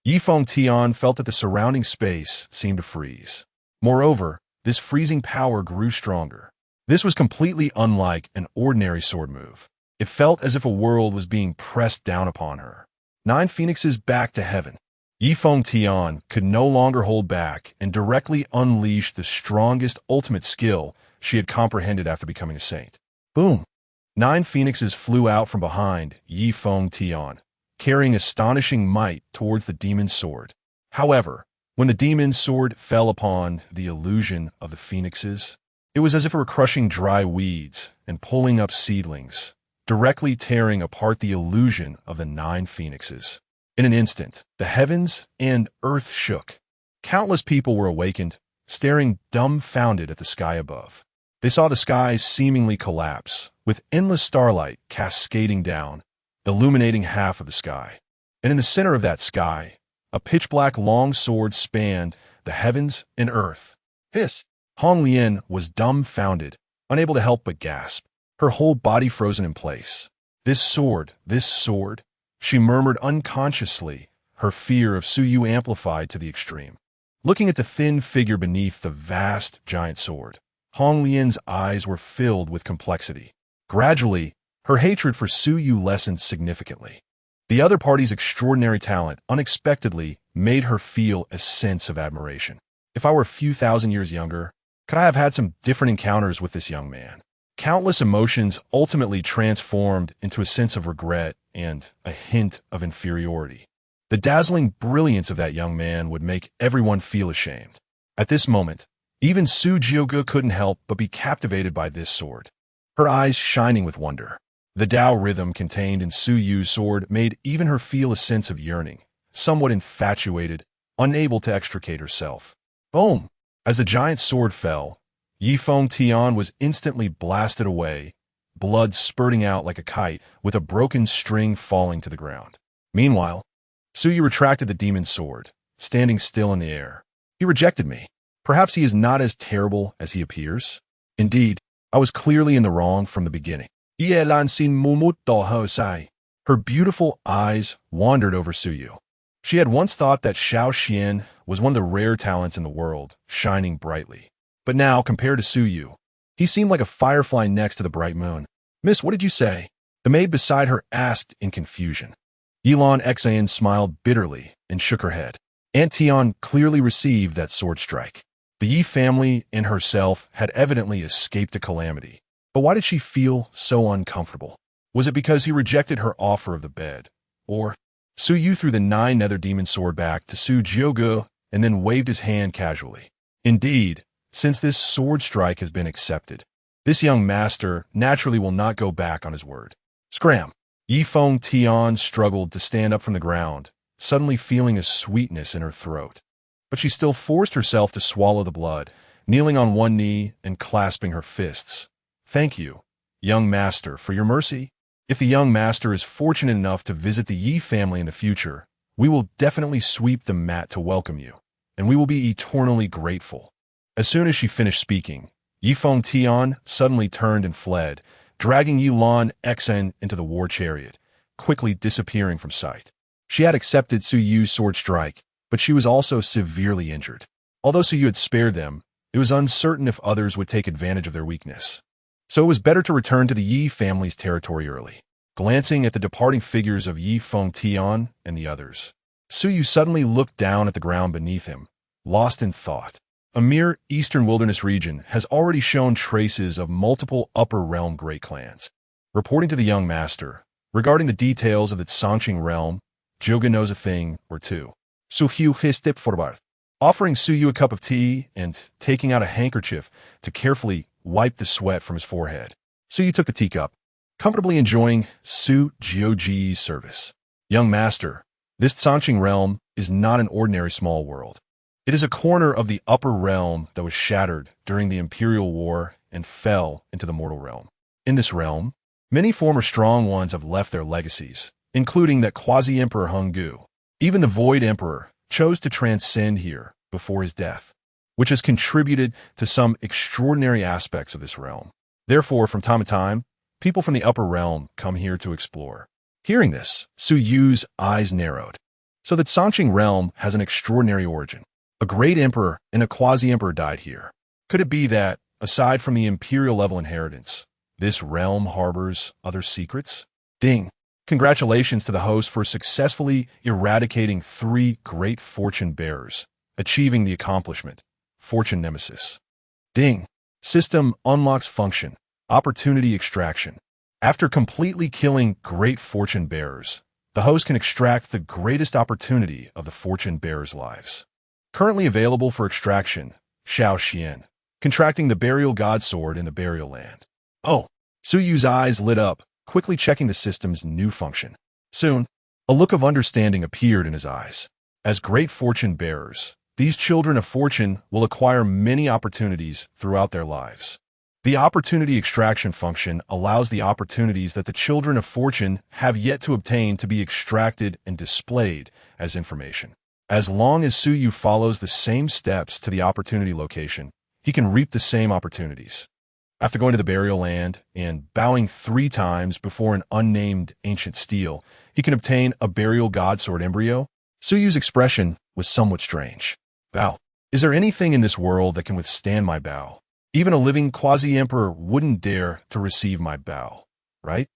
Yifeng Tian felt that the surrounding space seemed to freeze. Moreover, this freezing power grew stronger. This was completely unlike an ordinary sword move. It felt as if a world was being pressed down upon her. 9 phoenixes back to heaven. Yifeng Tian could no longer hold back and directly unleashed the strongest ultimate skill she had comprehended after becoming a saint. Boom! 9 phoenixes flew out from behind Yifeng Tian, carrying astonishing might towards the demon's sword. However, when the demon's sword fell upon the illusion of the phoenixes, it was as if it were crushing dry weeds and pulling up seedlings, directly tearing apart the illusion of the 9 phoenixes. In an instant, the heavens and earth shook. Countless people were awakened, staring dumbfounded at the sky above. They saw the skies seemingly collapse, with endless starlight cascading down, illuminating half of the sky. And in the center of that sky, a pitch-black long sword spanned the heavens and earth. Hiss! Hong Lian was dumbfounded, unable to help but gasp, her whole body frozen in place. This sword, she murmured unconsciously, her fear of Su Yu amplified to the extreme. Looking at the thin figure beneath the vast giant sword, Hong Lian's eyes were filled with complexity. Gradually, her hatred for Su Yu lessened significantly. The other party's extraordinary talent unexpectedly made her feel a sense of admiration. If I were a few thousand years younger, could I have had some different encounters with this young man? Countless emotions ultimately transformed into a sense of regret and a hint of inferiority. The dazzling brilliance of that young man would make everyone feel ashamed. At this moment, even Su Jiuge couldn't help but be captivated by this sword, her eyes shining with wonder. The Tao rhythm contained in Su Yu's sword made even her feel a sense of yearning, somewhat infatuated, unable to extricate herself. Boom! As the giant sword fell, Yifeng Tian was instantly blasted away, blood spurting out like a kite with a broken string falling to the ground. Meanwhile, Su Yu retracted the demon's sword, standing still in the air. He rejected me. Perhaps he is not as terrible as he appears. Indeed, I was clearly in the wrong from the beginning. Her beautiful eyes wandered over Su Yu. She had once thought that Xiao Xian was one of the rare talents in the world, shining brightly. But now, compared to Su Yu, he seemed like a firefly next to the bright moon. "Miss, what did you say?" The maid beside her asked in confusion. Yilan Xan smiled bitterly and shook her head. Aunt Tian clearly received that sword strike. The Yi family and herself had evidently escaped a calamity. But why did she feel so uncomfortable? Was it because he rejected her offer of the bed? Or Su Yu threw the 9-nether demon sword back to Su Jiuge and then waved his hand casually. Indeed, since this sword strike has been accepted, this young master naturally will not go back on his word. Scram! Yifeng Tian struggled to stand up from the ground, suddenly feeling a sweetness in her throat. But she still forced herself to swallow the blood, kneeling on one knee and clasping her fists. "Thank you, young master, for your mercy. If the young master is fortunate enough to visit the Yi family in the future, we will definitely sweep the mat to welcome you, and we will be eternally grateful." As soon as she finished speaking, Yifeng Tian suddenly turned and fled, dragging Qingcheng.At into the war chariot, quickly disappearing from sight. She had accepted Su Yu's sword strike, but she was also severely injured. Although Su Yu had spared them, it was uncertain if others would take advantage of their weakness. So it was better to return to the Yi family's territory early. Glancing at the departing figures of Yi Fengtian and the others, Su Yu suddenly looked down at the ground beneath him, lost in thought. A mere eastern wilderness region has already shown traces of multiple upper realm great clans. Reporting to the young master, regarding the details of the Qingcheng realm, Jioge knows a thing or two. Su Yu hissed forward, offering Su Yu a cup of tea and taking out a handkerchief to carefully wipe the sweat from his forehead. Su Yu took the teacup, comfortably enjoying Su Jioge's service. Young master, this Qingcheng realm is not an ordinary small world. It is a corner of the upper realm that was shattered during the Imperial War and fell into the mortal realm. In this realm, many former strong ones have left their legacies, including that quasi-emperor Henggu. Even the Void Emperor chose to transcend here before his death, which has contributed to some extraordinary aspects of this realm. Therefore, from time to time, people from the upper realm come here to explore. Hearing this, Su Yu's eyes narrowed. So the Qingcheng realm has an extraordinary origin. A great emperor and a quasi-emperor died here. Could it be that, aside from the imperial-level inheritance, this realm harbors other secrets? Ding! Congratulations to the host for successfully eradicating 3 great fortune bearers, achieving the accomplishment, Fortune Nemesis. Ding! System unlocks function, opportunity extraction. After completely killing great fortune bearers, the host can extract the greatest opportunity of the fortune bearers' lives. Currently available for extraction, Shao Xian, contracting the burial god sword in the burial land. Oh! Su Yu's eyes lit up, quickly checking the system's new function. Soon, a look of understanding appeared in his eyes. As great fortune bearers, these children of fortune will acquire many opportunities throughout their lives. The opportunity extraction function allows the opportunities that the children of fortune have yet to obtain to be extracted and displayed as information. As long as Su Yu follows the same steps to the opportunity location, he can reap the same opportunities. After going to the burial land and bowing 3 times before an unnamed ancient stele, he can obtain a burial god sword embryo. Su Yu's expression was somewhat strange. Bow. Is there anything in this world that can withstand my bow? Even a living quasi-emperor wouldn't dare to receive my bow, right?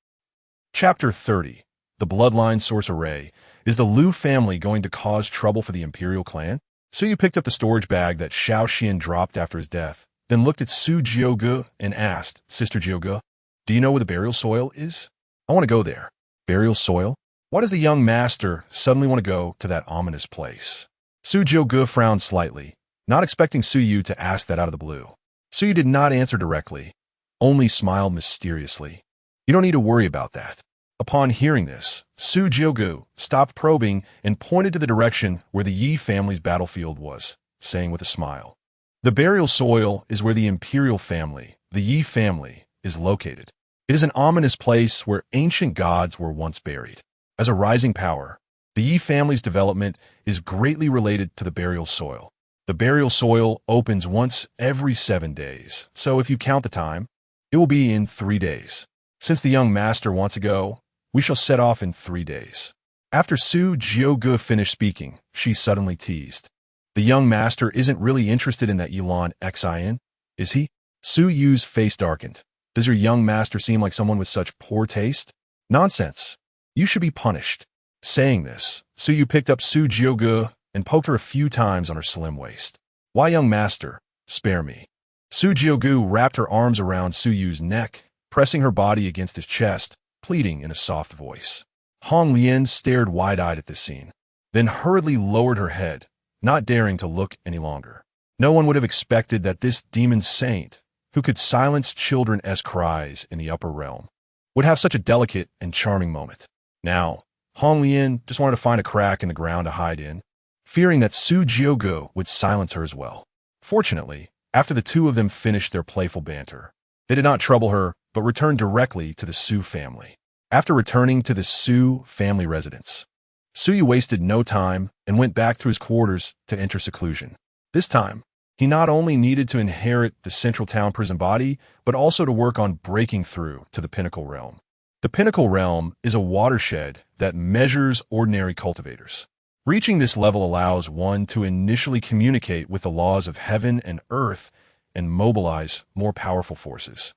Chapter 30. The Bloodline Sorcerer. Is the Liu family going to cause trouble for the Imperial clan? Su Yu picked up the storage bag that Shao Xian dropped after his death, then looked at Su Jioge and asked, Sister Jioge, do you know where the burial soil is? I want to go there. Burial soil? Why does the young master suddenly want to go to that ominous place? Su Jioge frowned slightly, not expecting Su Yu to ask that out of the blue. Su Yu did not answer directly, only smiled mysteriously. You don't need to worry about that. Upon hearing this, Su Jioge stopped probing and pointed to the direction where the Yi family's battlefield was, saying with a smile, the burial soil is where the imperial family, the Yi family, is located. It is an ominous place where ancient gods were once buried. As a rising power, the Yi family's development is greatly related to the burial soil. The burial soil opens once every 7 days, so if you count the time, it will be in 3 days. Since the young master wants to go, we shall set off in 3 days. After Su Jioge finished speaking, she suddenly teased. The young master isn't really interested in that Qingcheng.At, is he? Su Yu's face darkened. Does your young master seem like someone with such poor taste? Nonsense. You should be punished. Saying this, Su Yu picked up Su Jioge and poked her a few times on her slim waist. Why, young master? Spare me. Su Jioge wrapped her arms around Su Yu's neck, pressing her body against his chest, pleading in a soft voice. Hong Lian stared wide-eyed at this scene, then hurriedly lowered her head, not daring to look any longer. No one would have expected that this demon saint, who could silence children's cries in the upper realm, would have such a delicate and charming moment. Now, Hong Lian just wanted to find a crack in the ground to hide in, fearing that Su Jioge would silence her as well. Fortunately, after the two of them finished their playful banter, they did not trouble her, but returned directly to the Su family. After returning to the Su family residence, Su Yu wasted no time and went back to his quarters to enter seclusion. This time, He not only needed to inherit the central town prison body, but also to work on breaking through to the pinnacle realm. The pinnacle realm is a watershed that measures ordinary cultivators. Reaching this level allows one to initially communicate with the laws of heaven and earth and mobilize more powerful forces.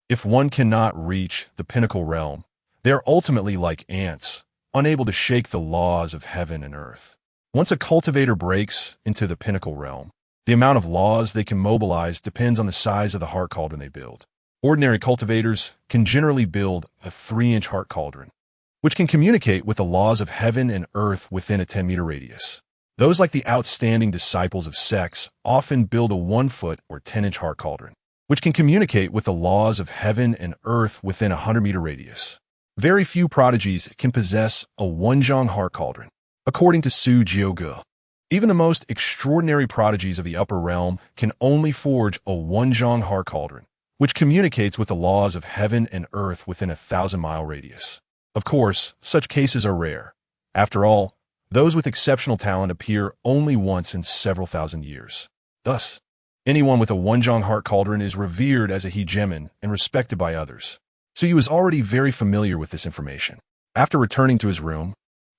If one cannot reach the pinnacle realm, they are ultimately like ants, unable to shake the laws of heaven and earth. Once a cultivator breaks into the pinnacle realm, the amount of laws they can mobilize depends on the size of the heart cauldron they build. Ordinary cultivators can generally build a 3-inch heart cauldron, which can communicate with the laws of heaven and earth within a 10-meter radius. Those like the outstanding disciples of sex often build a 1-foot or 10-inch heart cauldron, which can communicate with the laws of heaven and earth within a 100-meter radius. Very few prodigies can possess a 1-zhang heart cauldron, according to Su Jiuge. Even the most extraordinary prodigies of the upper realm can only forge a 1-zhang heart cauldron, which communicates with the laws of heaven and earth within a 1,000-mile radius. Of course, such cases are rare. After all, those with exceptional talent appear only once in several thousand years. Thus, anyone with a 1-zhang heart cauldron is revered as a hegemon and respected by others. So he was already very familiar with this information. After returning to his room,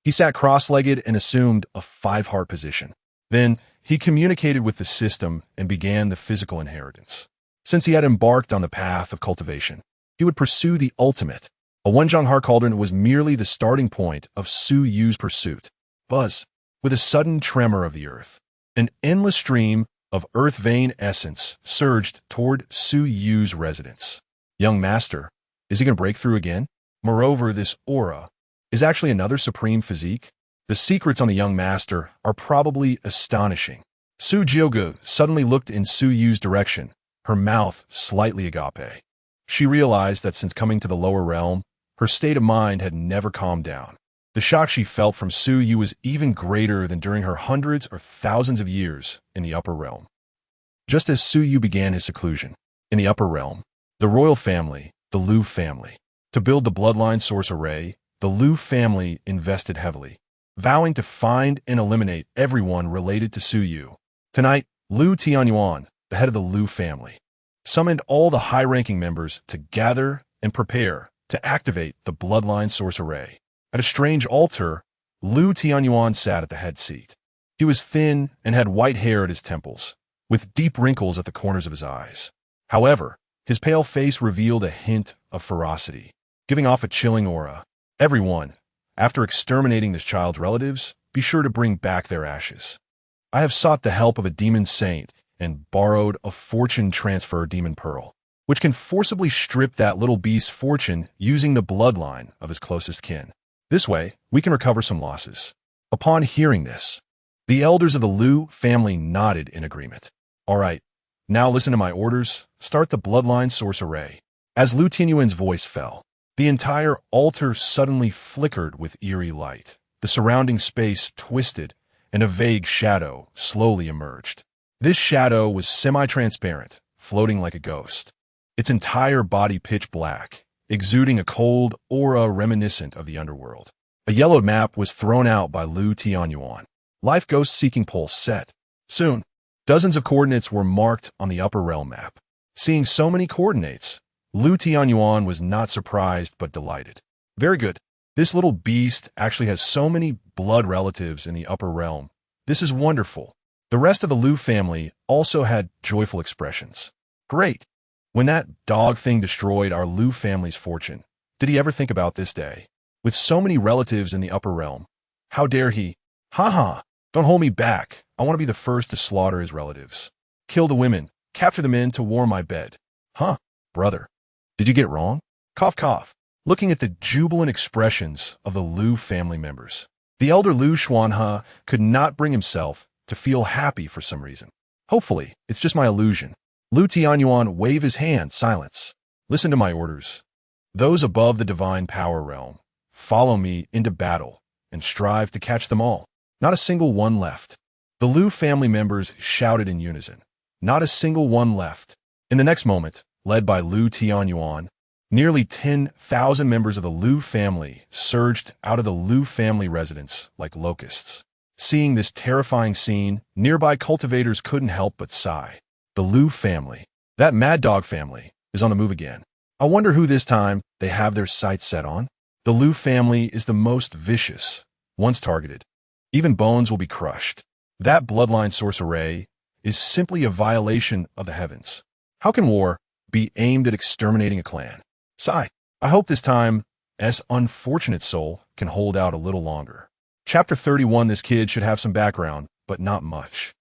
he sat cross-legged and assumed a 5-heart position. Then, he communicated with the system and began the physical inheritance. Since he had embarked on the path of cultivation, he would pursue the ultimate. A 1-zhang heart cauldron was merely the starting point of Su Yu's pursuit. Buzz, with a sudden tremor of the earth, an endless stream of earth vein essence surged toward Su Yu's residence. Young master, is he going to break through again? Moreover, this aura is actually another supreme physique. The secrets on the young master are probably astonishing. Su Jiuge suddenly looked in Su Yu's direction, her mouth slightly agape. She realized that since coming to the lower realm, her state of mind had never calmed down. The shock she felt from Su Yu was even greater than during her hundreds or thousands of years in the upper realm. Just as Su Yu began his seclusion in the upper realm, the royal family, the Liu family, to build the bloodline source array, the Liu family invested heavily, vowing to find and eliminate everyone related to Su Yu. Tonight, Liu Tianyuan, the head of the Liu family, summoned all the high-ranking members to gather and prepare to activate the bloodline source array. At a strange altar, Liu Tianyuan sat at the head seat. He was thin and had white hair at his temples, with deep wrinkles at the corners of his eyes. However, his pale face revealed a hint of ferocity, giving off a chilling aura. Everyone, after exterminating this child's relatives, be sure to bring back their ashes. I have sought the help of a demon saint and borrowed a fortune transfer demon pearl, which can forcibly strip that little beast's fortune using the bloodline of his closest kin. This way, we can recover some losses. Upon hearing this, the elders of the Liu family nodded in agreement. All right, now listen to my orders. Start the bloodline source array. As Liu Tianyuan's voice fell, the entire altar suddenly flickered with eerie light. The surrounding space twisted, and a vague shadow slowly emerged. This shadow was semi-transparent, floating like a ghost, its entire body pitch black, exuding a cold aura reminiscent of the underworld. A yellowed map was thrown out by Liu Tianyuan. Life Ghost Seeking Pulse set. Soon, dozens of coordinates were marked on the upper realm map. Seeing so many coordinates, Liu Tianyuan was not surprised but delighted. Very good. This little beast actually has so many blood relatives in the upper realm. This is wonderful. The rest of the Liu family also had joyful expressions. Great. When that dog thing destroyed our Liu family's fortune, did he ever think about this day? With so many relatives in the upper realm, how dare he? Ha! Don't hold me back. I want to be the first to slaughter his relatives. Kill the women, capture the men to warm my bed. Huh, brother. Did you get it wrong? Cough, cough. Looking at the jubilant expressions of the Liu family members, the elder Liu Xuanhe could not bring himself to feel happy for some reason. Hopefully, it's just my illusion. Liu Tianyuan waved his hand. Silence. Listen to my orders. Those above the divine power realm, follow me into battle and strive to catch them all. Not a single one left. The Liu family members shouted in unison. Not a single one left. In the next moment, led by Liu Tianyuan, nearly 10,000 members of the Liu family surged out of the Liu family residence like locusts. Seeing this terrifying scene, nearby cultivators couldn't help but sigh. The Liu family, that mad dog family, is on the move again. I wonder who this time they have their sights set on. The Liu family is the most vicious. Once targeted, even bones will be crushed. That bloodline sorcery is simply a violation of the heavens. How can war be aimed at exterminating a clan? Sigh. I hope this time S unfortunate soul can hold out a little longer. Chapter 31. This kid should have some background, but not much.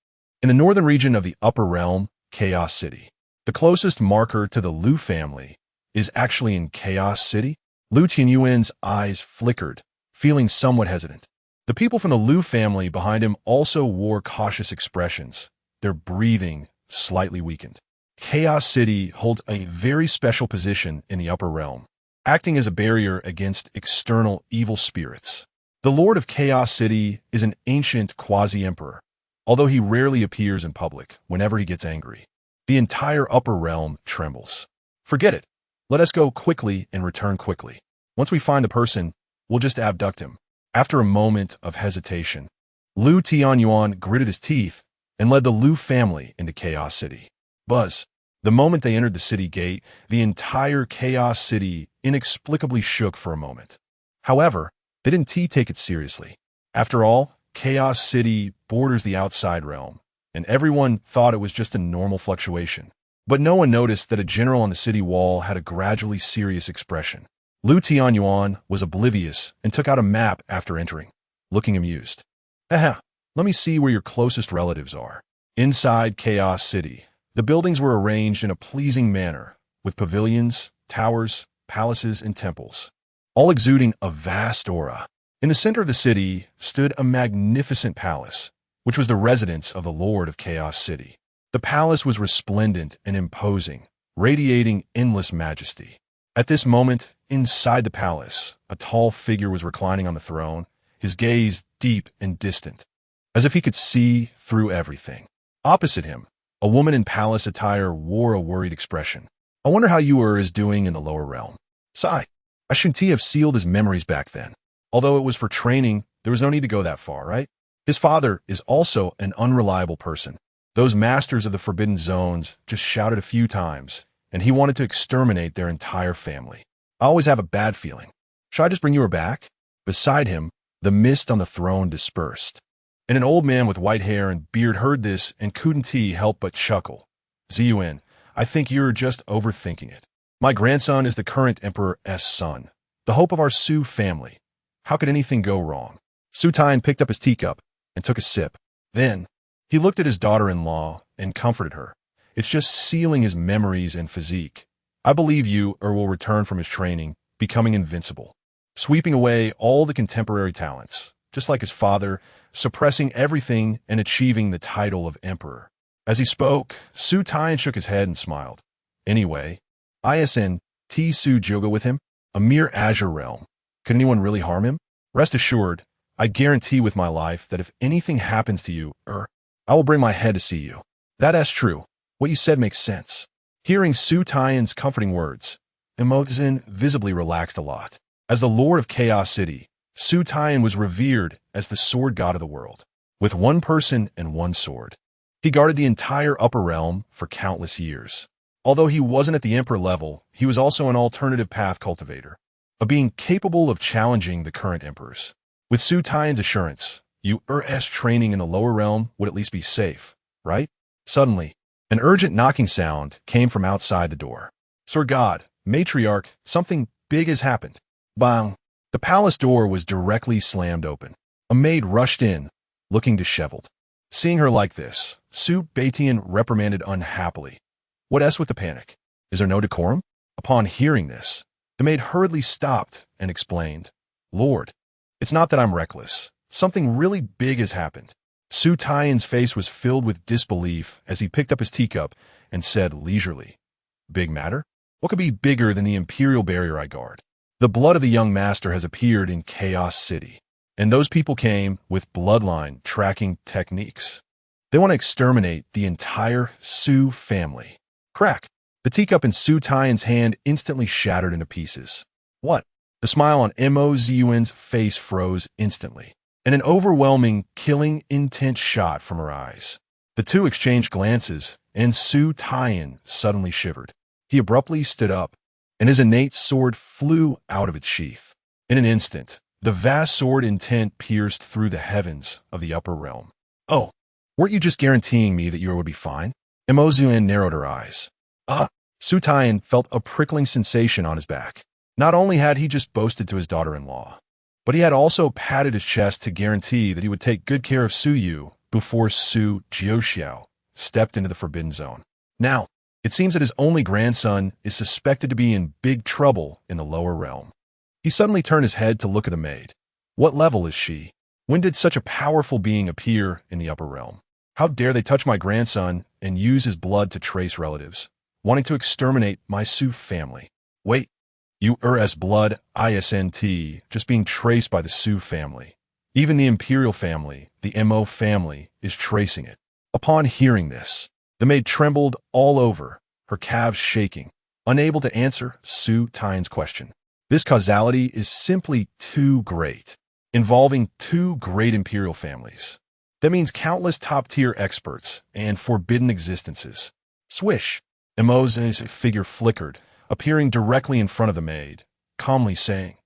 In the northern region of the Upper Realm, Chaos City, the closest marker to the Liu family is actually in Chaos City. Liu Tianyuan's eyes flickered, feeling somewhat hesitant. The people from the Liu family behind him also wore cautious expressions, their breathing slightly weakened. Chaos City holds a very special position in the Upper Realm, acting as a barrier against external evil spirits. The Lord of Chaos City is an ancient quasi-emperor, although he rarely appears in public whenever he gets angry. The entire Upper Realm trembles. Forget it. Let us go quickly and return quickly. Once we find the person, we'll just abduct him. After a moment of hesitation, Liu Tianyuan gritted his teeth and led the Liu family into Chaos City. Buzz. The moment they entered the city gate, the entire Chaos City inexplicably shook for a moment. However, they didn't take it seriously. After all, Chaos City borders the outside realm, and everyone thought it was just a normal fluctuation. But no one noticed that a general on the city wall had a gradually serious expression. Liu Tianyuan was oblivious and took out a map after entering, looking amused. Haha, let me see where your closest relatives are. Inside Chaos City, the buildings were arranged in a pleasing manner, with pavilions, towers, palaces, and temples, all exuding a vast aura. In the center of the city stood a magnificent palace, which was the residence of the Lord of Chaos City. The palace was resplendent and imposing, radiating endless majesty. At this moment, inside the palace, a tall figure was reclining on the throne, his gaze deep and distant, as if he could see through everything. Opposite him, a woman in palace attire wore a worried expression. I wonder how HEIR is doing in the lower realm. Sigh. I shouldn't have sealed his memories back then. Although it was for training, there was no need to go that far, right? His father is also an unreliable person. Those masters of the Forbidden Zones just shouted a few times, and he wanted to exterminate their entire family. I always have a bad feeling. Should I just bring HEIR back? Beside him, the mist on the throne dispersed, and an old man with white hair and beard heard this and couldn't help but chuckle. Ziyuan, I think you're just overthinking it. My grandson is the current emperor's son, the hope of our Su family. How could anything go wrong? Su Taiyan picked up his teacup and took a sip. Then, he looked at his daughter-in-law and comforted her. It's just sealing his memories and physique. I believe HEIR will return from his training, becoming invincible, sweeping away all the contemporary talents, just like his father, suppressing everything and achieving the title of emperor. As he spoke, Su Taiyan shook his head and smiled. Anyway, ISN Su Joga with him? A mere azure realm. Could anyone really harm him? Rest assured, I guarantee with my life that if anything happens to you, I will bring my head to see you. That's true. What you said makes sense. Hearing Su Taiyan's comforting words, Imozin visibly relaxed a lot. As the Lord of Chaos City, Su Taiyan was revered as the sword god of the world, with one person and one sword. He guarded the entire upper realm for countless years. Although he wasn't at the emperor level, he was also an alternative path cultivator, a being capable of challenging the current emperors. With Su Taiyan's assurance, HEIR's training in the lower realm would at least be safe, right? Suddenly, an urgent knocking sound came from outside the door. Sir God, Matriarch, something big has happened. Bang! The palace door was directly slammed open. A maid rushed in, looking disheveled. Seeing her like this, Su Batian reprimanded unhappily. What's with the panic? Is there no decorum? Upon hearing this, the maid hurriedly stopped and explained, Lord, it's not that I'm reckless. Something really big has happened. Su Taiyan's face was filled with disbelief as he picked up his teacup and said leisurely, Big matter? What could be bigger than the imperial barrier I guard? The blood of the young master has appeared in Chaos City, and those people came with bloodline tracking techniques. They want to exterminate the entire Su family. Crack! The teacup in Su Taiyan's hand instantly shattered into pieces. What? The smile on Mo Ziyuan's face froze instantly. and an overwhelming, killing, intense shot from her eyes. The two exchanged glances, and Su Taiyan suddenly shivered. He abruptly stood up, and his innate sword flew out of its sheath. In an instant, the vast sword intent pierced through the heavens of the upper realm. Oh, weren't you just guaranteeing me that you would be fine? Emozuan narrowed her eyes. Su Taiyan felt a prickling sensation on his back. Not only had he just boasted to his daughter-in-law, but he had also patted his chest to guarantee that he would take good care of Su Yu before Su Jiuxiao stepped into the Forbidden Zone. Now, it seems that his only grandson is suspected to be in big trouble in the lower realm. He suddenly turned his head to look at the maid. What level is she? When did such a powerful being appear in the upper realm? How dare they touch my grandson and use his blood to trace relatives, wanting to exterminate my Su family? Wait, HEIR's blood, ISNT, just being traced by the Su family. Even the imperial family, the Mo family, is tracing it. Upon hearing this, the maid trembled all over, her calves shaking, unable to answer Su Taiyan's question. This causality is simply too great, involving two great imperial families. That means countless top-tier experts and forbidden existences. Swish! Mo's figure flickered, appearing directly in front of the maid, calmly saying,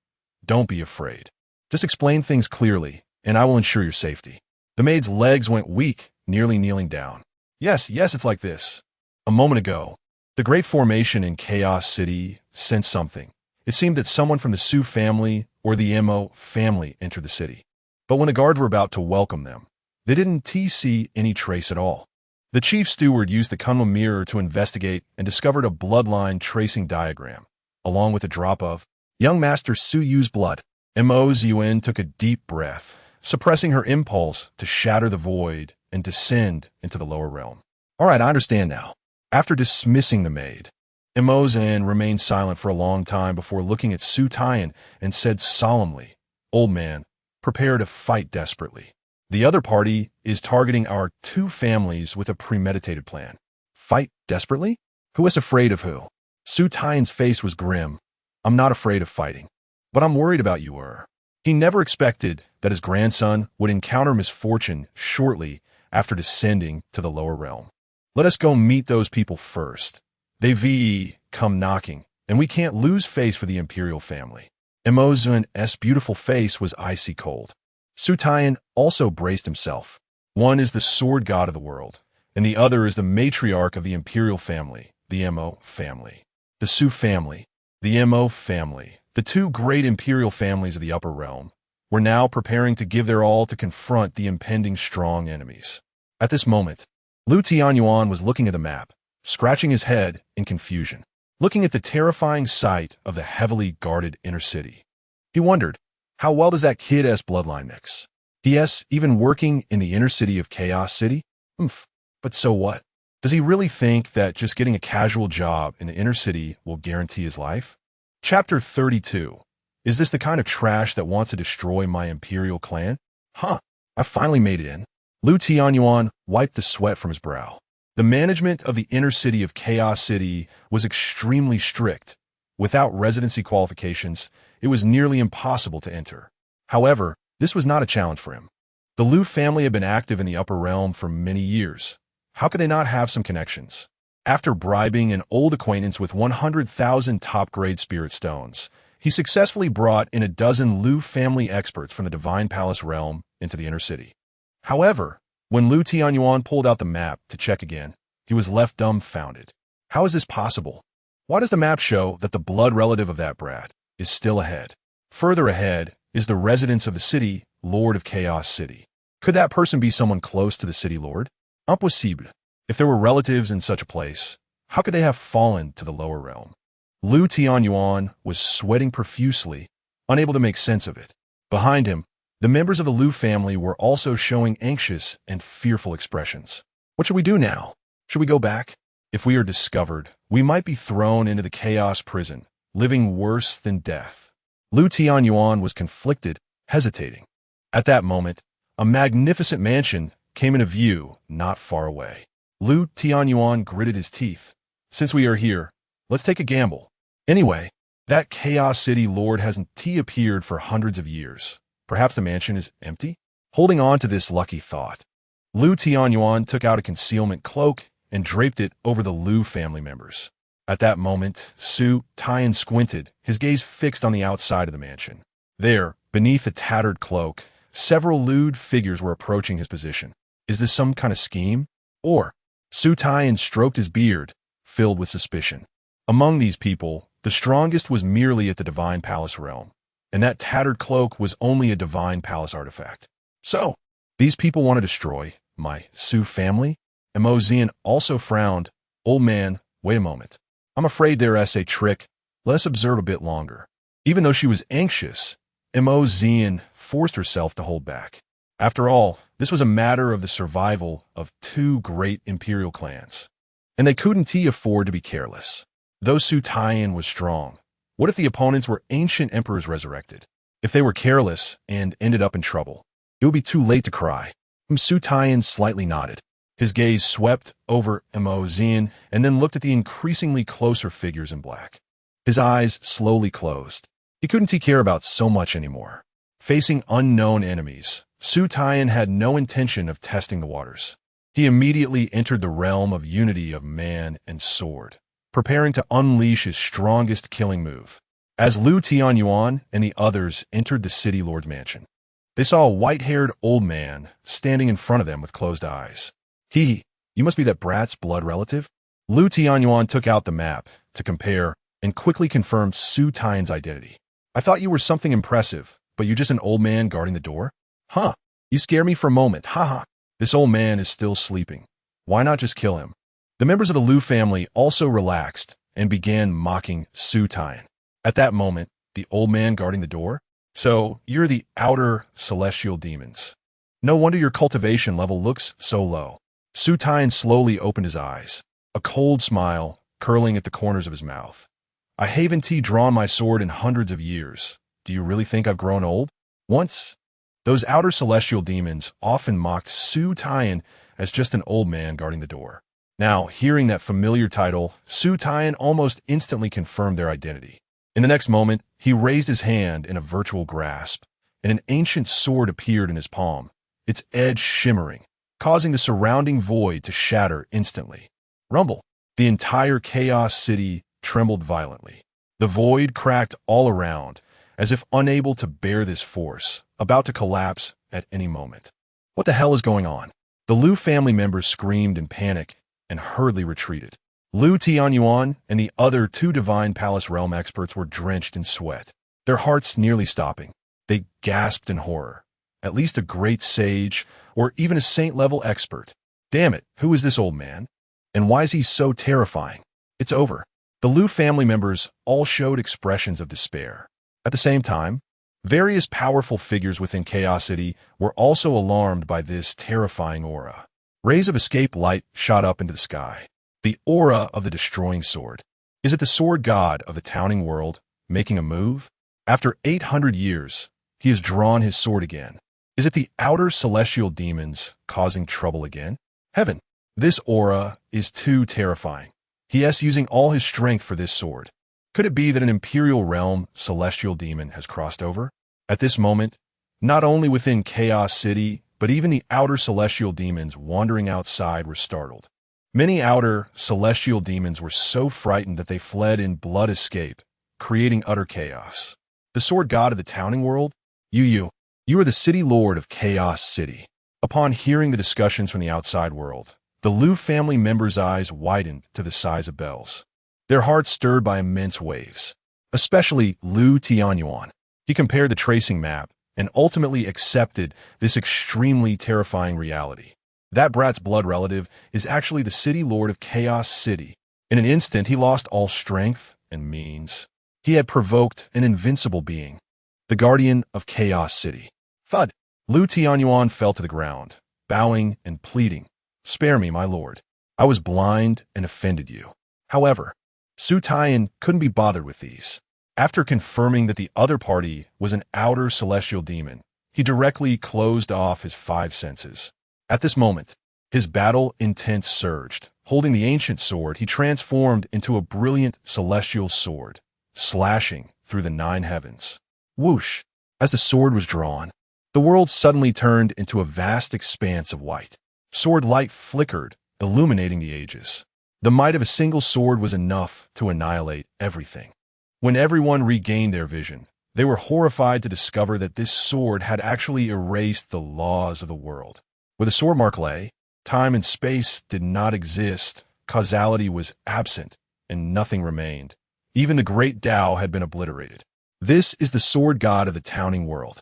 "Don't be afraid. Just explain things clearly, and I will ensure your safety." The maid's legs went weak, nearly kneeling down. Yes, it's like this. A moment ago, the great formation in Chaos City sensed something. It seemed that someone from the Su family or the Mo family entered the city. But when the guards were about to welcome them, they didn't see any trace at all. The chief steward used the Kunlun mirror to investigate and discovered a bloodline tracing diagram, along with a drop of young Master Su Yu's blood. Mo Ziyuan took a deep breath, suppressing her impulse to shatter the void and descend into the lower realm. All right, I understand now. After dismissing the maid, Mo Zan remained silent for a long time before looking at Su Taiyan and said solemnly, "Old man, prepare to fight desperately. The other party is targeting our two families with a premeditated plan." Fight desperately? Who is afraid of who? Su Taiyan's face was grim. "I'm not afraid of fighting, but I'm worried about you, HEIR." He never expected that his grandson would encounter misfortune shortly after descending to the lower realm. "Let us go meet those people first. They come knocking, and we can't lose face for the imperial family." Mo Zun's beautiful face was icy cold. Su Taiyan also braced himself. One is the sword god of the world, and the other is the matriarch of the imperial family, the Mo family. The Su family, the Mo family, the two great imperial families of the upper realm, were now preparing to give their all to confront the impending strong enemies. At this moment, Lu Tianyuan was looking at the map, scratching his head in confusion, looking at the terrifying sight of the heavily guarded inner city. He wondered, how well does that kid's bloodline mix? P.S. Even working in the inner city of Chaos City? But so what? Does he really think that just getting a casual job in the inner city will guarantee his life? Chapter 32. Is this the kind of trash that wants to destroy my imperial clan? I finally made it in. Lu Tianyuan wiped the sweat from his brow. The management of the inner city of Chaos City was extremely strict. Without residency qualifications, it was nearly impossible to enter. However, this was not a challenge for him. The Lu family had been active in the upper realm for many years. How could they not have some connections? After bribing an old acquaintance with 100,000 top-grade spirit stones, he successfully brought in a dozen Lu family experts from the Divine Palace realm into the inner city. However, when Lu Tianyuan pulled out the map to check again, he was left dumbfounded. How is this possible? Why does the map show that the blood relative of that brat is still ahead? Further ahead is the residence of the city, Lord of Chaos City. Could that person be someone close to the city lord? Impossible. If there were relatives in such a place, how could they have fallen to the lower realm? Lu Tianyuan was sweating profusely, unable to make sense of it. Behind him, the members of the Lu family were also showing anxious and fearful expressions. What should we do now? Should we go back? If we are discovered, we might be thrown into the chaos prison, living worse than death. Lu Tianyuan was conflicted, hesitating. At that moment, a magnificent mansion came into view not far away. Lu Tianyuan gritted his teeth. Since we are here, let's take a gamble. Anyway, that Chaos City Lord hasn't appeared for hundreds of years. Perhaps the mansion is empty? Holding on to this lucky thought, Lu Tianyuan took out a concealment cloak and draped it over the Lu family members. At that moment, Su Taiyan squinted, his gaze fixed on the outside of the mansion. There, beneath a tattered cloak, several lewd figures were approaching his position. Is this some kind of scheme? Or, Su Taiyan stroked his beard, filled with suspicion. Among these people, the strongest was merely at the Divine Palace realm, and that tattered cloak was only a Divine Palace artifact. So, these people want to destroy my Su family? And Mo Zian also frowned. Old man, wait a moment. I'm afraid there's a trick. Let's observe a bit longer. Even though she was anxious, Mo Zian forced herself to hold back. After all, this was a matter of the survival of two great imperial clans, and they couldn't afford to be careless. Though Su Taiyan was strong, what if the opponents were ancient emperors resurrected? If they were careless and ended up in trouble, it would be too late to cry. Su Taiyan slightly nodded. His gaze swept over Mo Zian and then looked at the increasingly closer figures in black. His eyes slowly closed. He couldn't care about so much anymore. Facing unknown enemies, Su Taiyan had no intention of testing the waters. He immediately entered the realm of unity of man and sword, preparing to unleash his strongest killing move. As Lu Tianyuan and the others entered the city lord's mansion, they saw a white-haired old man standing in front of them with closed eyes. You must be that brat's blood relative? Lu Tianyuan took out the map to compare and quickly confirmed Su Taiyan's identity. I thought you were something impressive, but you're just an old man guarding the door? Huh, you scare me for a moment, haha. This old man is still sleeping. Why not just kill him? The members of the Lu family also relaxed and began mocking Su Taiyan. At that moment, the old man guarding the door? So, you're the outer celestial demons. No wonder your cultivation level looks so low. Su Taiyan slowly opened his eyes, a cold smile curling at the corners of his mouth. I haven't drawn my sword in hundreds of years. Do you really think I've grown old? Once, those outer celestial demons often mocked Su Taiyan as just an old man guarding the door. Now, hearing that familiar title, Su Taiyan almost instantly confirmed their identity. In the next moment, he raised his hand in a virtual grasp, and an ancient sword appeared in his palm, its edge shimmering, causing the surrounding void to shatter instantly. Rumble. The entire chaos city trembled violently. The void cracked all around, as if unable to bear this force, about to collapse at any moment. What the hell is going on? The Lu family members screamed in panic and hurriedly retreated. Lu Tianyuan and the other two Divine Palace realm experts were drenched in sweat, their hearts nearly stopping. They gasped in horror. At least a great sage, or even a saint-level expert. Damn it, who is this old man? And why is he so terrifying? It's over. The Lu family members all showed expressions of despair. At the same time, various powerful figures within Chaos City were also alarmed by this terrifying aura. Rays of escape light shot up into the sky. The aura of the destroying sword. Is it the sword god of the towning world making a move? After 800 years, he has drawn his sword again. Is it the outer celestial demons causing trouble again? Heaven, this aura is too terrifying. He is using all his strength for this sword. Could it be that an imperial realm celestial demon has crossed over? At this moment, not only within Chaos City, but even the outer celestial demons wandering outside were startled. Many outer celestial demons were so frightened that they fled in blood escape, creating utter chaos. The sword god of the towning world? You are the city lord of Chaos City. Upon hearing the discussions from the outside world, the Lu family members' eyes widened to the size of bells. Their hearts stirred by immense waves. Especially Lu Tianyuan. He compared the tracing map and ultimately accepted this extremely terrifying reality. That brat's blood relative is actually the city lord of Chaos City. In an instant, he lost all strength and means. He had provoked an invincible being, the guardian of Chaos City. Thud! Lu Tianyuan fell to the ground, bowing and pleading. Spare me, my lord. I was blind and offended you. However, Su Taiyan couldn't be bothered with these. After confirming that the other party was an outer celestial demon, he directly closed off his five senses. At this moment, his battle intent surged. Holding the ancient sword, he transformed into a brilliant celestial sword, slashing through the 9 heavens. Whoosh! As the sword was drawn, The world suddenly turned into a vast expanse of white. Sword light flickered, illuminating the ages. The might of a single sword was enough to annihilate everything. When everyone regained their vision, they were horrified to discover that this sword had actually erased the laws of the world. Where the sword mark lay, time and space did not exist, causality was absent, and nothing remained. Even the great Tao had been obliterated. This is the sword god of the Towning world.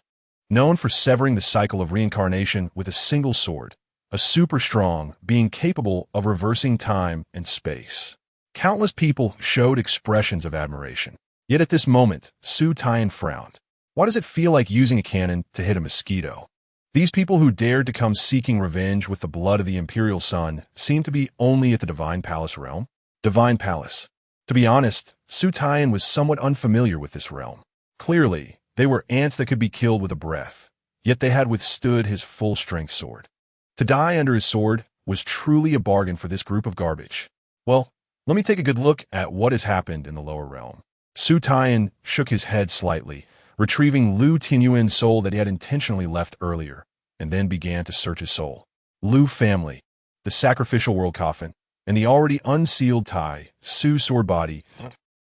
Known for severing the cycle of reincarnation with a single sword, a super strong being capable of reversing time and space. Countless people showed expressions of admiration. Yet at this moment, Su Taiyan frowned. Why does it feel like using a cannon to hit a mosquito? These people who dared to come seeking revenge with the blood of the imperial son seemed to be only at the Divine Palace realm. Divine Palace. To be honest, Su Taiyan was somewhat unfamiliar with this realm. Clearly, they were ants that could be killed with a breath, yet they had withstood his full-strength sword. To die under his sword was truly a bargain for this group of garbage. Well, let me take a good look at what has happened in the lower realm. Su Taiyan shook his head slightly, retrieving Lu Tianyuan's soul that he had intentionally left earlier, and then began to search his soul. Lu family, the sacrificial world coffin, and the already unsealed Taixu Sword Body.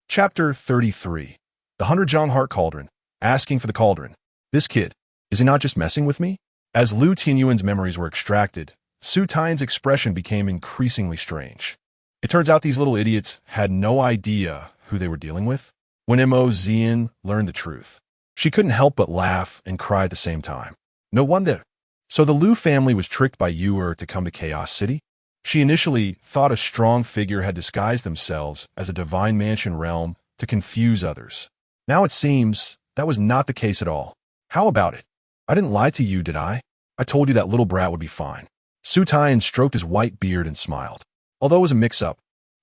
Chapter 33. The 100-Zhang Heart Cauldron. Asking for the cauldron. This kid, is he not just messing with me? As Lu Tianyuan's memories were extracted, Su Taiyan's expression became increasingly strange. It turns out these little idiots had no idea who they were dealing with. When Mo Zian learned the truth, she couldn't help but laugh and cry at the same time. No wonder. So the Lu family was tricked by HEIR to come to Chaos City? She initially thought a strong figure had disguised themselves as a divine mansion realm to confuse others. Now it seems that was not the case at all. How about it? I didn't lie to you, did I? I told you that little brat would be fine. Su Taiyan stroked his white beard and smiled. Although it was a mix-up,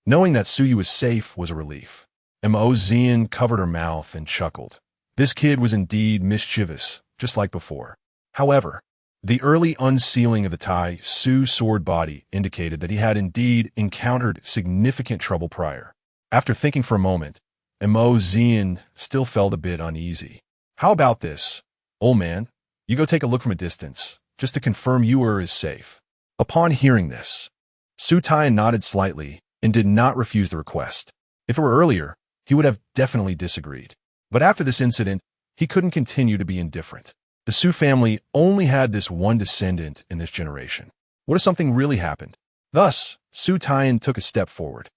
knowing that Suyu was safe was a relief. Mo Zian covered her mouth and chuckled. This kid was indeed mischievous, just like before. However, the early unsealing of the Taixu Sword Body indicated that he had indeed encountered significant trouble prior. After thinking for a moment, Mo Zian still felt a bit uneasy. How about this? Old man, you go take a look from a distance, just to confirm HEIR is safe. Upon hearing this, Su Taiyan nodded slightly and did not refuse the request. If it were earlier, he would have definitely disagreed. But after this incident, he couldn't continue to be indifferent. The Su family only had this one descendant in this generation. What if something really happened? Thus, Su Taiyan took a step forward,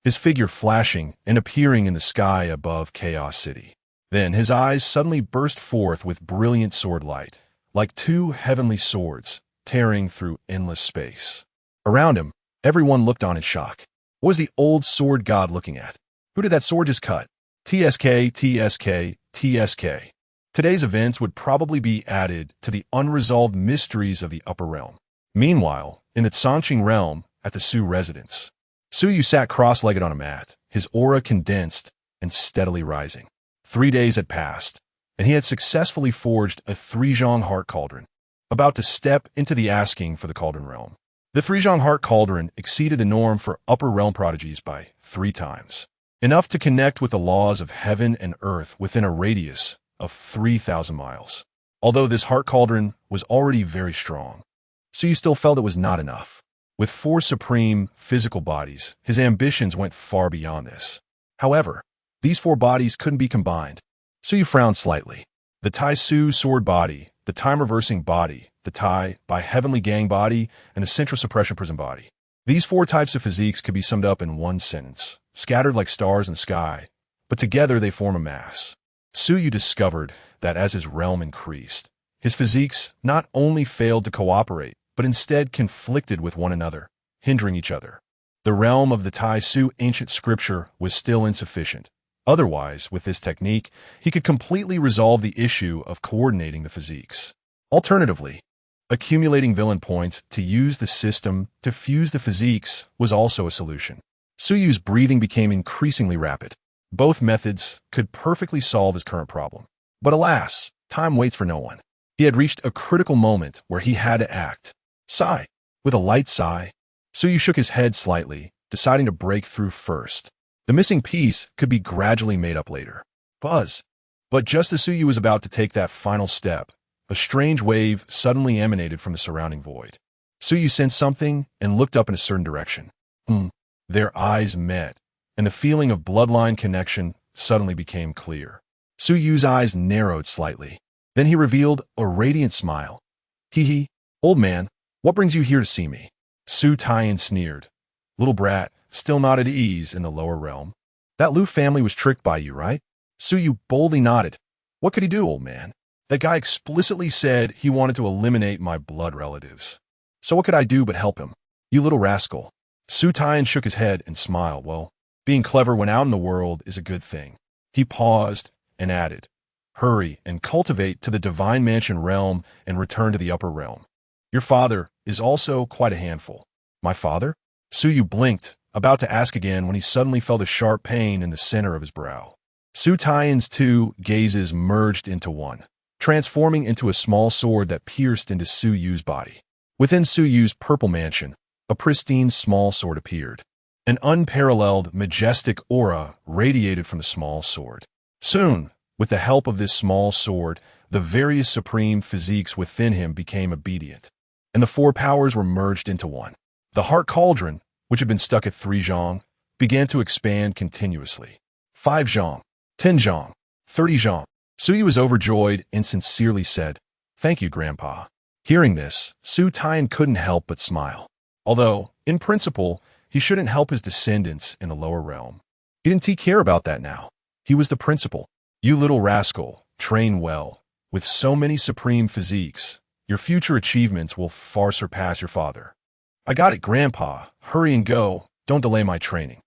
his figure flashing and appearing in the sky above Chaos City. Then his eyes suddenly burst forth with brilliant sword light, like two heavenly swords tearing through endless space. Around him, everyone looked on in shock. What was the old sword god looking at? Who did that sword just cut? TSK, TSK, TSK. Today's events would probably be added to the unresolved mysteries of the upper realm. Meanwhile, in the Qingcheng realm, at the Su residence, Suyu sat cross-legged on a mat, his aura condensed and steadily rising. 3 days had passed, and he had successfully forged a 3-Zhang Heart Cauldron, about to step into the asking for the Cauldron realm. The 3-Zhang Heart Cauldron exceeded the norm for upper realm prodigies by 3 times, enough to connect with the laws of heaven and earth within a radius of 3,000 miles. Although this heart cauldron was already very strong, Suyu still felt it was not enough. With 4 supreme physical bodies, his ambitions went far beyond this. However, these 4 bodies couldn't be combined. Suyu frowned slightly. The Taixu Sword Body, the Time-Reversing Body, the Tai by Heavenly Gang Body, and the Central Suppression Prison Body. These 4 types of physiques could be summed up in one sentence, scattered like stars in the sky, but together they form a mass. Suyu discovered that as his realm increased, his physiques not only failed to cooperate, but instead conflicted with one another, hindering each other. The realm of the Taixu ancient scripture was still insufficient. Otherwise, with this technique, he could completely resolve the issue of coordinating the physiques. Alternatively, accumulating villain points to use the system to fuse the physiques was also a solution. Suyu's breathing became increasingly rapid. Both methods could perfectly solve his current problem. But alas, time waits for no one. He had reached a critical moment where he had to act. Sigh. With a light sigh, Suyu shook his head slightly, deciding to break through first. The missing piece could be gradually made up later. Buzz. But just as Suyu was about to take that final step, A strange wave suddenly emanated from the surrounding void. Suyu sensed something and looked up in a certain direction. Their eyes met, and the feeling of bloodline connection suddenly became clear. Suyu's eyes narrowed slightly. Then he revealed a radiant smile. Hee, old man, what brings you here to see me? Su Taiyan sneered. Little brat, still not at ease in the lower realm. That Lu family was tricked by you, right? Suyu boldly nodded. What could he do, old man? That guy explicitly said he wanted to eliminate my blood relatives. So what could I do but help him? You little rascal. Su Taiyan shook his head and smiled. Well, being clever when out in the world is a good thing. He paused and added, hurry and cultivate to the divine mansion realm and return to the upper realm. Your father is also quite a handful. My father? Suyu blinked, about to ask again when he suddenly felt a sharp pain in the center of his brow. Su Taiyan's two gazes merged into one, transforming into a small sword that pierced into Suyu's body. Within Suyu's purple mansion, a pristine small sword appeared. An unparalleled, majestic aura radiated from the small sword. Soon, with the help of this small sword, the various supreme physiques within him became obedient, and the four powers were merged into one. The heart cauldron, which had been stuck at 3 zhang, began to expand continuously. 5 zhang, 10 zhang, 30 zhang. Suyu was overjoyed and sincerely said, Thank you, Grandpa. Hearing this, Su Taiyan couldn't help but smile. Although, in principle, he shouldn't help his descendants in the lower realm. He didn't care about that now. He was the principal. You little rascal, train well. With so many supreme physiques, your future achievements will far surpass your father. I got it, Grandpa. Hurry and go. Don't delay my training.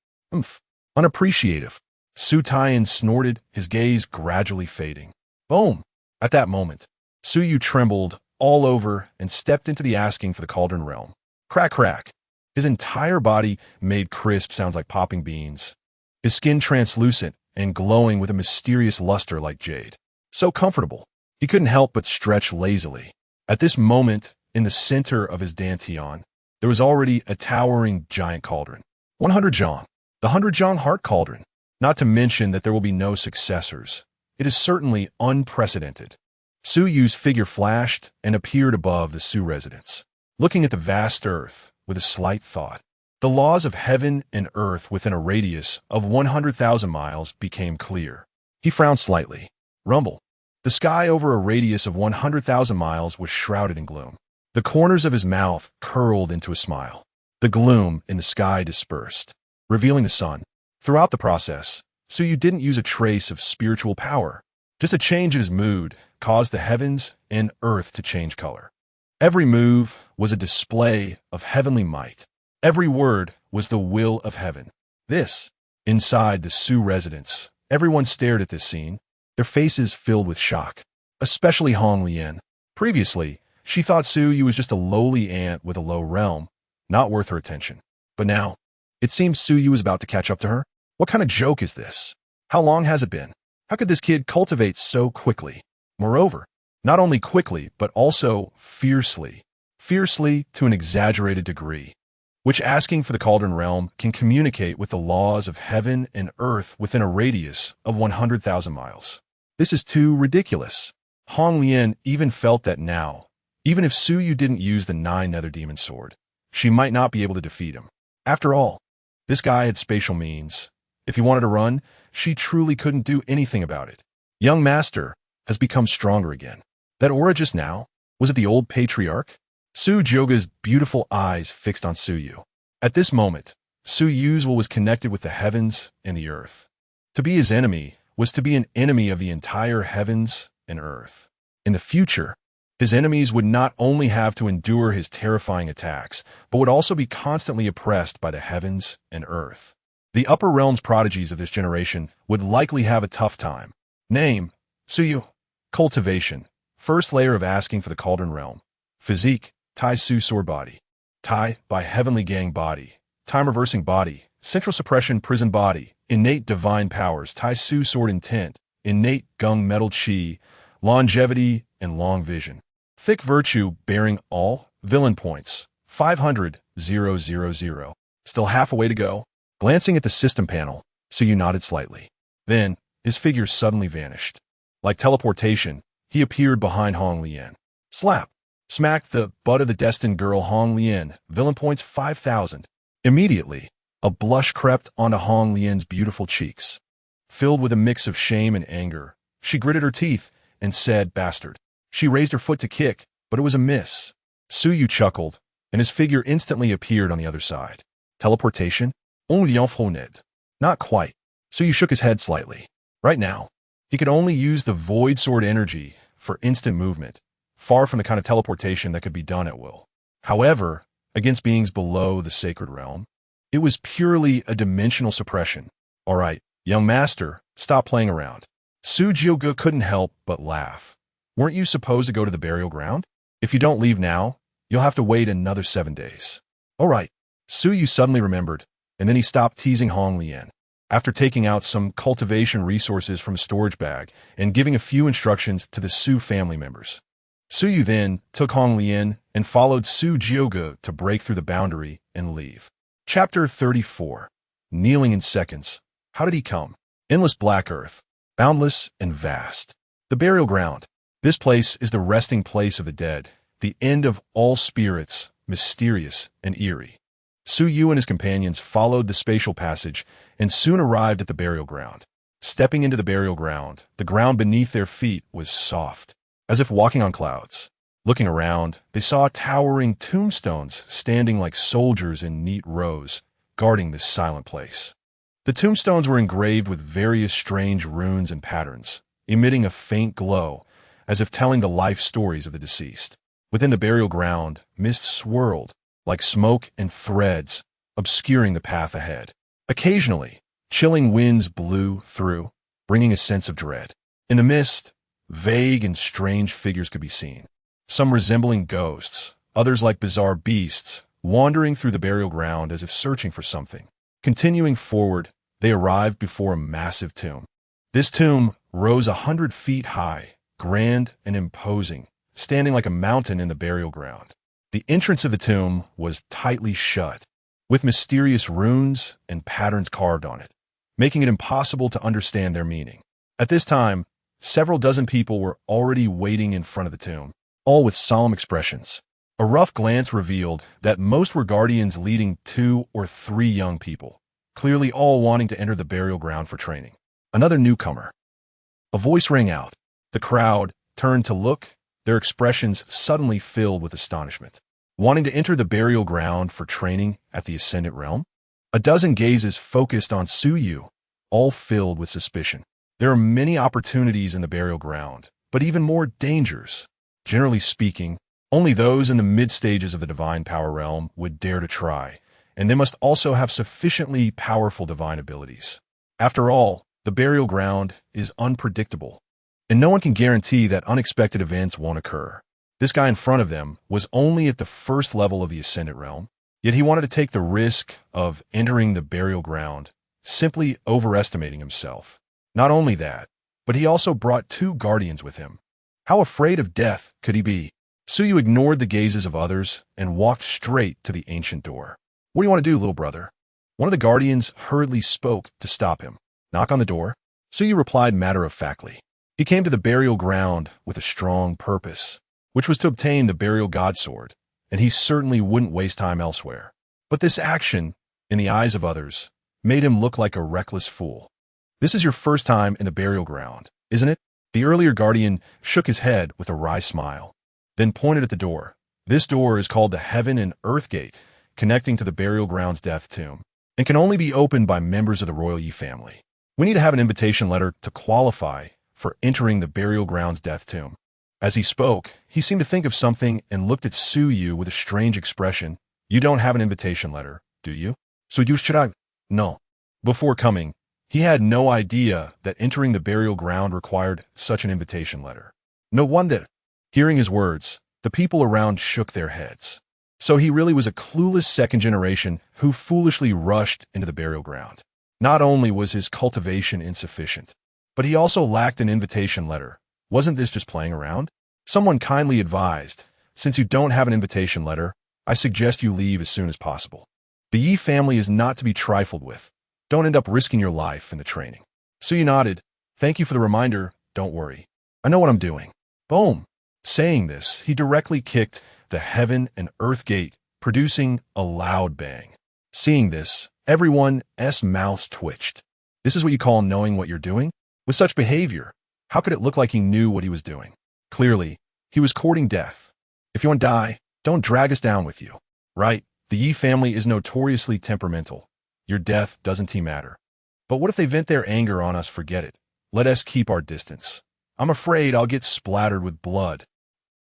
Unappreciative. Su Taiyan snorted, his gaze gradually fading. Boom! At that moment, Suyu trembled all over and stepped into the asking for the cauldron realm. Crack, crack. His entire body made crisp sounds like popping beans. His skin translucent and glowing with a mysterious luster like jade. So comfortable, he couldn't help but stretch lazily. At this moment, in the center of his dantian, there was already a towering giant cauldron. 100 zhang. The 100 zhang heart cauldron. Not to mention that there will be no successors. It is certainly unprecedented. Suyu's figure flashed and appeared above the Su residence, looking at the vast earth with a slight thought. The laws of heaven and earth within a radius of 100,000 miles became clear. He frowned slightly. Rumble. The sky over a radius of 100,000 miles was shrouded in gloom. The corners of his mouth curled into a smile. The gloom in the sky dispersed, revealing the sun. Throughout the process, Suyu didn't use a trace of spiritual power. Just a change in his mood caused the heavens and earth to change color. Every move was a display of heavenly might. Every word was the will of heaven. Inside the Su residence, everyone stared at this scene, their faces filled with shock, especially Hong Lian. Previously, she thought Suyu was just a lowly ant with a low realm, not worth her attention. But now, it seems Suyu was about to catch up to her. What kind of joke is this? How long has it been? How could this kid cultivate so quickly? Moreover, not only quickly, but also fiercely to an exaggerated degree, which asking for the cauldron realm can communicate with the laws of heaven and earth within a radius of 100,000 miles. This is too ridiculous. Hong Lian even felt that now, even if Suyu didn't use the 9 nether demon sword, she might not be able to defeat him. After all, this guy had spatial means. If he wanted to run, she truly couldn't do anything about it. Young master has become stronger again. That aura just now, was it the old patriarch? Su Joga's beautiful eyes fixed on Suyu. At this moment, Suyu's will was connected with the heavens and the earth. To be his enemy was to be an enemy of the entire heavens and earth. In the future, his enemies would not only have to endure his terrifying attacks, but would also be constantly oppressed by the heavens and earth. The upper realms prodigies of this generation would likely have a tough time. Name, Suyu. Cultivation, first layer of asking for the cauldron realm. Physique, Taixu Sword Body. Tai, by heavenly gang body. Time reversing body, central suppression prison body. Innate divine powers, Taixu Sword Intent. Innate gung metal chi, longevity and long vision. Thick virtue bearing all, villain points, 500,000. Still half a way to go. Glancing at the system panel, Suyu nodded slightly. Then, his figure suddenly vanished. Like teleportation, he appeared behind Hong Lian. Slap! Smacked the butt of the destined girl Hong Lian, villain points 5,000. Immediately, a blush crept onto Hong Lian's beautiful cheeks. Filled with a mix of shame and anger, she gritted her teeth and said, "Bastard." She raised her foot to kick, but it was a miss. Su Yu chuckled, and his figure instantly appeared on the other side. Teleportation? Not quite. Su Yu shook his head slightly. Right now, he could only use the void sword energy for instant movement, far from the kind of teleportation that could be done at will. However, against beings below the sacred realm, it was purely a dimensional suppression. All right, young master, stop playing around. Su Jioge couldn't help but laugh. Weren't you supposed to go to the burial ground? If you don't leave now, you'll have to wait another 7 days. All right. Su Yu suddenly remembered, and then he stopped teasing Hong Lian. After taking out some cultivation resources from a storage bag and giving a few instructions to the Su family members. Su Yu then took Hong Lian and followed Su Jioge to break through the boundary and leave. Chapter 34. Kneeling in seconds. How did he come? Endless black earth, boundless and vast. The burial ground. This place is the resting place of the dead, the end of all spirits, mysterious and eerie. Su Yu and his companions followed the spatial passage and soon arrived at the burial ground. Stepping into the burial ground, the ground beneath their feet was soft, as if walking on clouds. Looking around, they saw towering tombstones standing like soldiers in neat rows, guarding this silent place. The tombstones were engraved with various strange runes and patterns, emitting a faint glow, as if telling the life stories of the deceased. Within the burial ground, mist swirled, like smoke and threads, obscuring the path ahead. Occasionally, chilling winds blew through, bringing a sense of dread. In the mist, vague and strange figures could be seen, some resembling ghosts, others like bizarre beasts, wandering through the burial ground as if searching for something. Continuing forward, they arrived before a massive tomb. This tomb rose 100 feet high, grand and imposing, standing like a mountain in the burial ground. The entrance of the tomb was tightly shut, with mysterious runes and patterns carved on it, making it impossible to understand their meaning. At this time, several dozen people were already waiting in front of the tomb, all with solemn expressions. A rough glance revealed that most were guardians leading 2 or 3 young people, clearly all wanting to enter the burial ground for training. Another newcomer. A voice rang out. The crowd turned to look, their expressions suddenly filled with astonishment. Wanting to enter the burial ground for training at the Ascendant Realm? A dozen gazes focused on Su Yu, all filled with suspicion. There are many opportunities in the burial ground, but even more dangers. Generally speaking, only those in the mid-stages of the divine power realm would dare to try, and they must also have sufficiently powerful divine abilities. After all, the burial ground is unpredictable, and no one can guarantee that unexpected events won't occur. This guy in front of them was only at the first level of the Ascendant Realm, yet he wanted to take the risk of entering the burial ground, simply overestimating himself. Not only that, but he also brought 2 guardians with him. How afraid of death could he be? Su Yu ignored the gazes of others and walked straight to the ancient door. "What do you want to do, little brother?" One of the guardians hurriedly spoke to stop him. "Knock on the door." Su Yu replied matter-of-factly. He came to the burial ground with a strong purpose, which was to obtain the burial god sword, and he certainly wouldn't waste time elsewhere. But this action, in the eyes of others, made him look like a reckless fool. "This is your first time in the burial ground, isn't it?" The earlier guardian shook his head with a wry smile, then pointed at the door. "This door is called the Heaven and Earth Gate, connecting to the burial ground's death tomb, and can only be opened by members of the royal Yi family. We need to have an invitation letter to qualify for entering the burial ground's death tomb." As he spoke, he seemed to think of something and looked at Su Yu with a strange expression. "You don't have an invitation letter, do you?" "So you should I?" "No." Before coming, he had no idea that entering the burial ground required such an invitation letter. No wonder. Hearing his words, the people around shook their heads. So he really was a clueless second generation who foolishly rushed into the burial ground. Not only was his cultivation insufficient, but he also lacked an invitation letter. Wasn't this just playing around? Someone kindly advised, "Since you don't have an invitation letter, I suggest you leave as soon as possible. The Yi family is not to be trifled with. Don't end up risking your life in the training." Su Yu nodded. "Thank you for the reminder. Don't worry. I know what I'm doing." Boom! Saying this, he directly kicked the heaven and earth gate, producing a loud bang. Seeing this, everyone's mouths twitched. This is what you call knowing what you're doing? With such behavior, how could it look like he knew what he was doing? Clearly, he was courting death. If you want to die, don't drag us down with you. Right? The Yi family is notoriously temperamental. Your death doesn't matter. But what if they vent their anger on us? Forget it. Let us keep our distance. I'm afraid I'll get splattered with blood.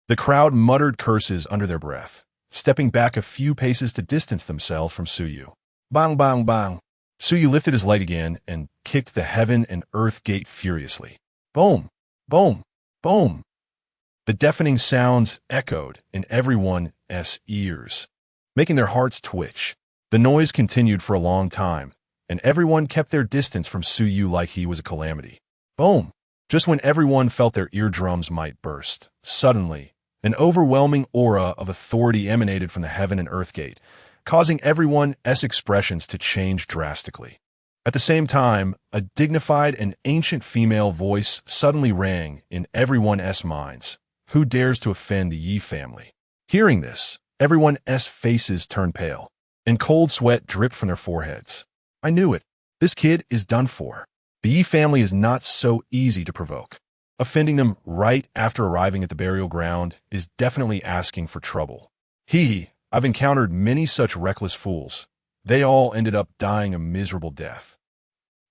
The crowd muttered curses under their breath, stepping back a few paces to distance themselves from Suyu. Bang, bang, bang. Suyu lifted his leg again and kicked the heaven and earth gate furiously. Boom, boom, boom. The deafening sounds echoed in everyone's ears, making their hearts twitch. The noise continued for a long time, and everyone kept their distance from Suyu like he was a calamity. Boom! Just when everyone felt their eardrums might burst, suddenly, an overwhelming aura of authority emanated from the heaven and earth gate, causing everyone's expressions to change drastically. At the same time, a dignified and ancient female voice suddenly rang in everyone's minds. Who dares to offend the Yi family? Hearing this, everyone's faces turned pale, and cold sweat dripped from their foreheads. I knew it. This kid is done for. The Yi family is not so easy to provoke. Offending them right after arriving at the burial ground is definitely asking for trouble. I've encountered many such reckless fools. They all ended up dying a miserable death.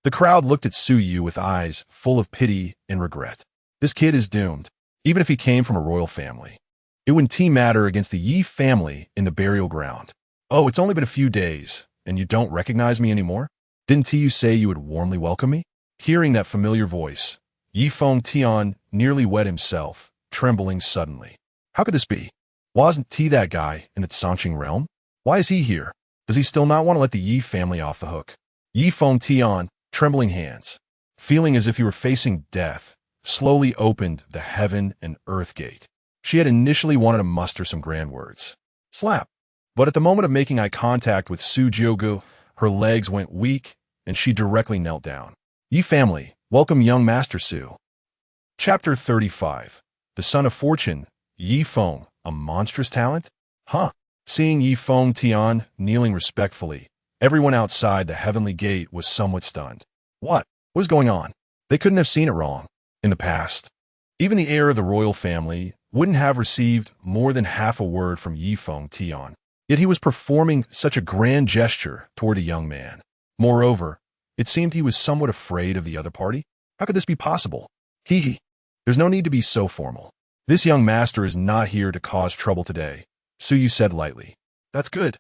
The crowd looked at Suyu with eyes full of pity and regret. This kid is doomed, even if he came from a royal family. It wouldn't matter against the Yi family in the burial ground. Oh, it's only been a few days, and you don't recognize me anymore? Didn't you say you would warmly welcome me? Hearing that familiar voice, Yi Fengtian nearly wet himself, trembling suddenly. How could this be? Wasn't he that guy in the Qingcheng realm? Why is he here? Does he still not want to let the Yi family off the hook? Yi Fengtian, trembling hands, feeling as if he were facing death, slowly opened the heaven and earth gate. She had initially wanted to muster some grand words. Slap! But at the moment of making eye contact with Su Jiogu, her legs went weak, and she directly knelt down. Yi family, welcome young Master Su. Chapter 35. The Son of Fortune, Yi Feng, a monstrous talent? Huh. Seeing Yi Fengtian kneeling respectfully, everyone outside the heavenly gate was somewhat stunned. What was going on? They couldn't have seen it wrong. In the past, even the heir of the royal family wouldn't have received more than half a word from Yi Fengtian. Yet he was performing such a grand gesture toward a young man. Moreover, it seemed he was somewhat afraid of the other party. How could this be possible? There's no need to be so formal. This young master is not here to cause trouble today, Suyu said lightly. That's good.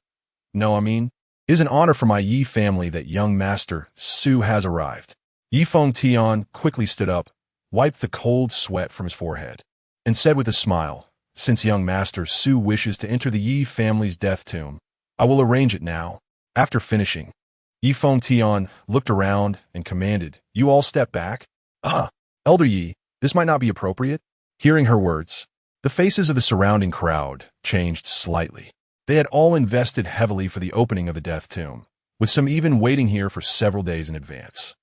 No, it is an honor for my Yi family that young master Su has arrived. Yi Fengtian quickly stood up, wiped the cold sweat from his forehead, and said with a smile, since young master Su wishes to enter the Yi family's death tomb, I will arrange it now. After finishing, Yi Fengtian looked around and commanded, you all step back. Elder Yi, this might not be appropriate. Hearing her words, the faces of the surrounding crowd changed slightly. They had all invested heavily for the opening of the death tomb, with some even waiting here for several days in advance.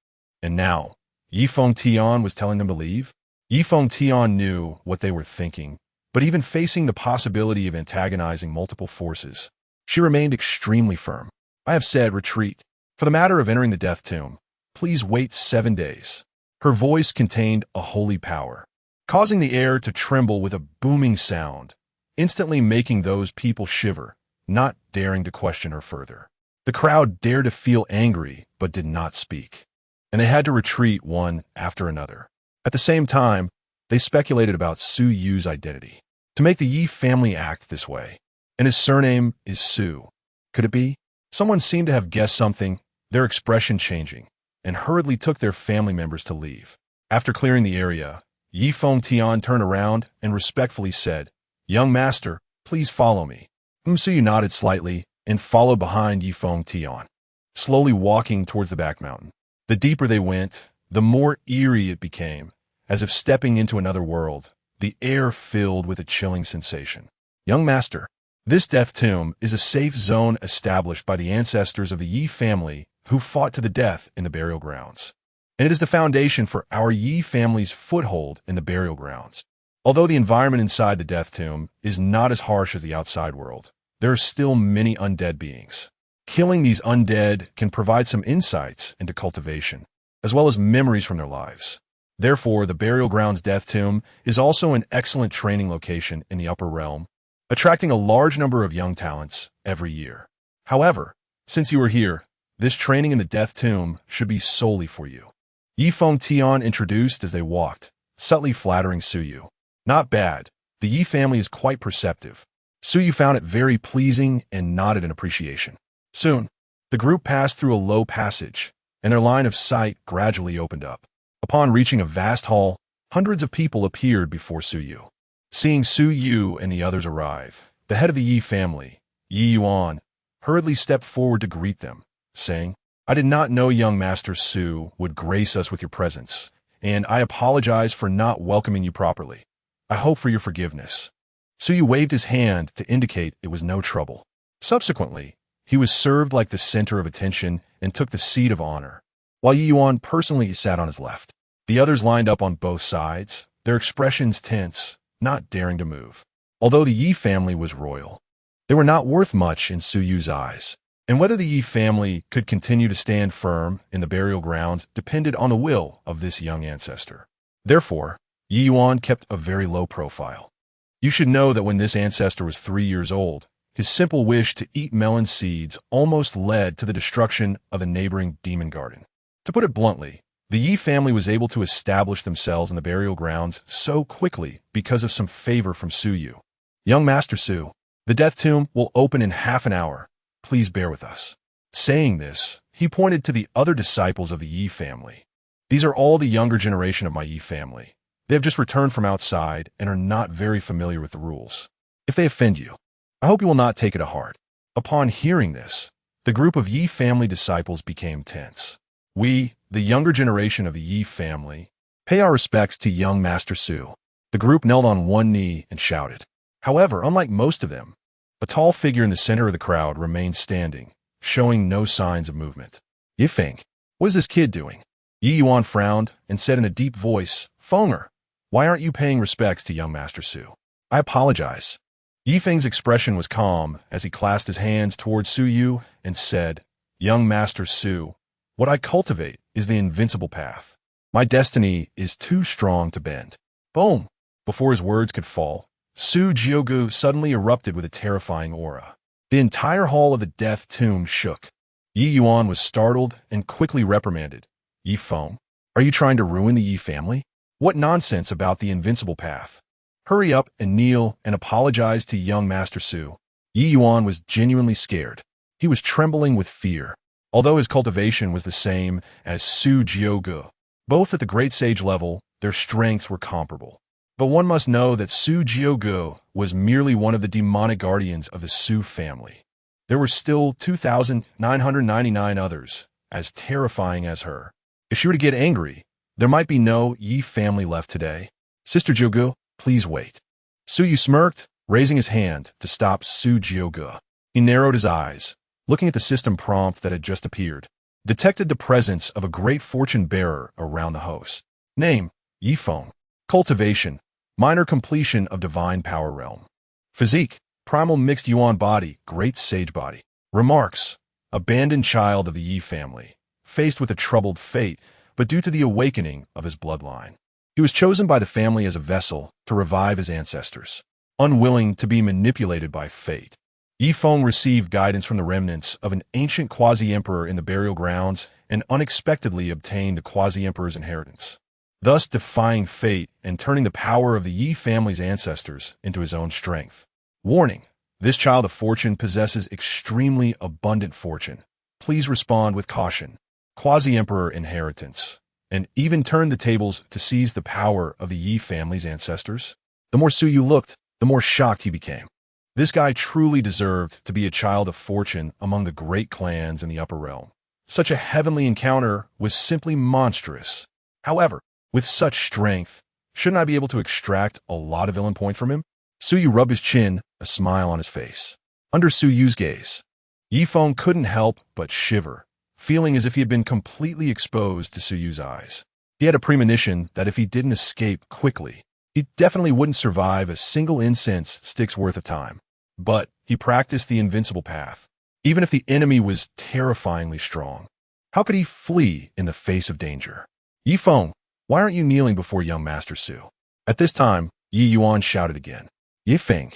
And now, Yi Fengtian was telling them to leave? Yi Fengtian knew what they were thinking, but even facing the possibility of antagonizing multiple forces, she remained extremely firm. I have said retreat. For the matter of entering the death tomb, please wait 7 days. Her voice contained a holy power, causing the air to tremble with a booming sound, instantly making those people shiver, not daring to question her further. The crowd dared to feel angry, but did not speak, and they had to retreat one after another. At the same time, they speculated about Su Yu's identity. To make the Yi family act this way, and his surname is Su. Could it be? Someone seemed to have guessed something, their expression changing, and hurriedly took their family members to leave. After clearing the area, Yi Fengtian turned around and respectfully said, Young master, please follow me. Su nodded slightly and followed behind Yi Fengtian, slowly walking towards the back mountain. The deeper they went, the more eerie it became, as if stepping into another world, the air filled with a chilling sensation. Young master, this death tomb is a safe zone established by the ancestors of the Yi family who fought to the death in the burial grounds. And it is the foundation for our Yi family's foothold in the burial grounds. Although the environment inside the death tomb is not as harsh as the outside world, there are still many undead beings. Killing these undead can provide some insights into cultivation, as well as memories from their lives. Therefore, the Burial Grounds Death Tomb is also an excellent training location in the upper realm, attracting a large number of young talents every year. However, since you are here, this training in the Death Tomb should be solely for you. Yifeng Tian introduced as they walked, subtly flattering Suyu. Not bad. The Yi family is quite perceptive. Suyu found it very pleasing and nodded in appreciation. Soon, the group passed through a low passage, and their line of sight gradually opened up. Upon reaching a vast hall, hundreds of people appeared before Suyu. Seeing Suyu and the others arrive, the head of the Yi family, Yi Yuan, hurriedly stepped forward to greet them, saying, "I did not know young Master Su would grace us with your presence, and I apologize for not welcoming you properly. I hope for your forgiveness." Suyu waved his hand to indicate it was no trouble. Subsequently, he was served like the center of attention and took the seat of honor, while Yi Yuan personally sat on his left. The others lined up on both sides, their expressions tense, not daring to move. Although the Yi family was royal, they were not worth much in Suyu's eyes, and whether the Yi family could continue to stand firm in the burial grounds depended on the will of this young ancestor. Therefore, Yi Yuan kept a very low profile. You should know that when this ancestor was 3 years old, his simple wish to eat melon seeds almost led to the destruction of a neighboring demon garden. To put it bluntly, the Yi family was able to establish themselves in the burial grounds so quickly because of some favor from Suyu. "Young Master Su, the death tomb will open in half an hour. Please bear with us." Saying this, he pointed to the other disciples of the Yi family. "These are all the younger generation of my Yi family. They have just returned from outside and are not very familiar with the rules. If they offend you, I hope you will not take it to heart." Upon hearing this, the group of Yi family disciples became tense. "We, the younger generation of the Yi family, pay our respects to young Master Su." The group knelt on one knee and shouted. However, unlike most of them, a tall figure in the center of the crowd remained standing, showing no signs of movement. "Yifeng, what is this kid doing?" Yi Yuan frowned and said in a deep voice, "Fenger, why aren't you paying respects to young Master Su?" "I apologize." Yifeng's expression was calm as he clasped his hands towards Suyu and said, "Young Master Su, what I cultivate is the invincible path. My destiny is too strong to bend." Boom! Before his words could fall, Su Jiogu suddenly erupted with a terrifying aura. The entire hall of the death tomb shook. Yi Yuan was startled and quickly reprimanded. "Yi Feng, are you trying to ruin the Yi family? What nonsense about the invincible path? Hurry up and kneel and apologize to young Master Su." Yi Yuan was genuinely scared. He was trembling with fear. Although his cultivation was the same as Su Jiogu, both at the great sage level, their strengths were comparable. But one must know that Su Jiogu was merely one of the demonic guardians of the Su family. There were still 2,999 others, as terrifying as her. If she were to get angry, there might be no Yi family left today. "Sister Jiogu, please wait." Suyu smirked, raising his hand to stop Su Jiogu. He narrowed his eyes, looking at the system prompt that had just appeared, detected the presence of a great fortune bearer around the host. Name, Yifeng. Cultivation, minor completion of divine power realm. Physique, primal mixed yuan body, great sage body. Remarks, abandoned child of the Yi family, faced with a troubled fate, but due to the awakening of his bloodline. He was chosen by the family as a vessel to revive his ancestors, unwilling to be manipulated by fate. Yifeng received guidance from the remnants of an ancient quasi-emperor in the burial grounds and unexpectedly obtained the quasi-emperor's inheritance, thus defying fate and turning the power of the Yi family's ancestors into his own strength. Warning, this child of fortune possesses extremely abundant fortune. Please respond with caution. Quasi-emperor inheritance, and even turned the tables to seize the power of the Yi family's ancestors. The more Suyu looked, the more shocked he became. This guy truly deserved to be a child of fortune among the great clans in the upper realm. Such a heavenly encounter was simply monstrous. However, with such strength, shouldn't I be able to extract a lot of villain point from him? Suyu rubbed his chin, a smile on his face. Under Suyu's gaze, Yifeng couldn't help but shiver, feeling as if he had been completely exposed to Suyu's eyes. He had a premonition that if he didn't escape quickly, He definitely wouldn't survive a single incense stick's worth of time. But he practiced the invincible path, even if the enemy was terrifyingly strong. How could he flee in the face of danger? Yi Feng, why aren't you kneeling before young Master Su? At this time, Yi Yuan shouted again. Yi Feng,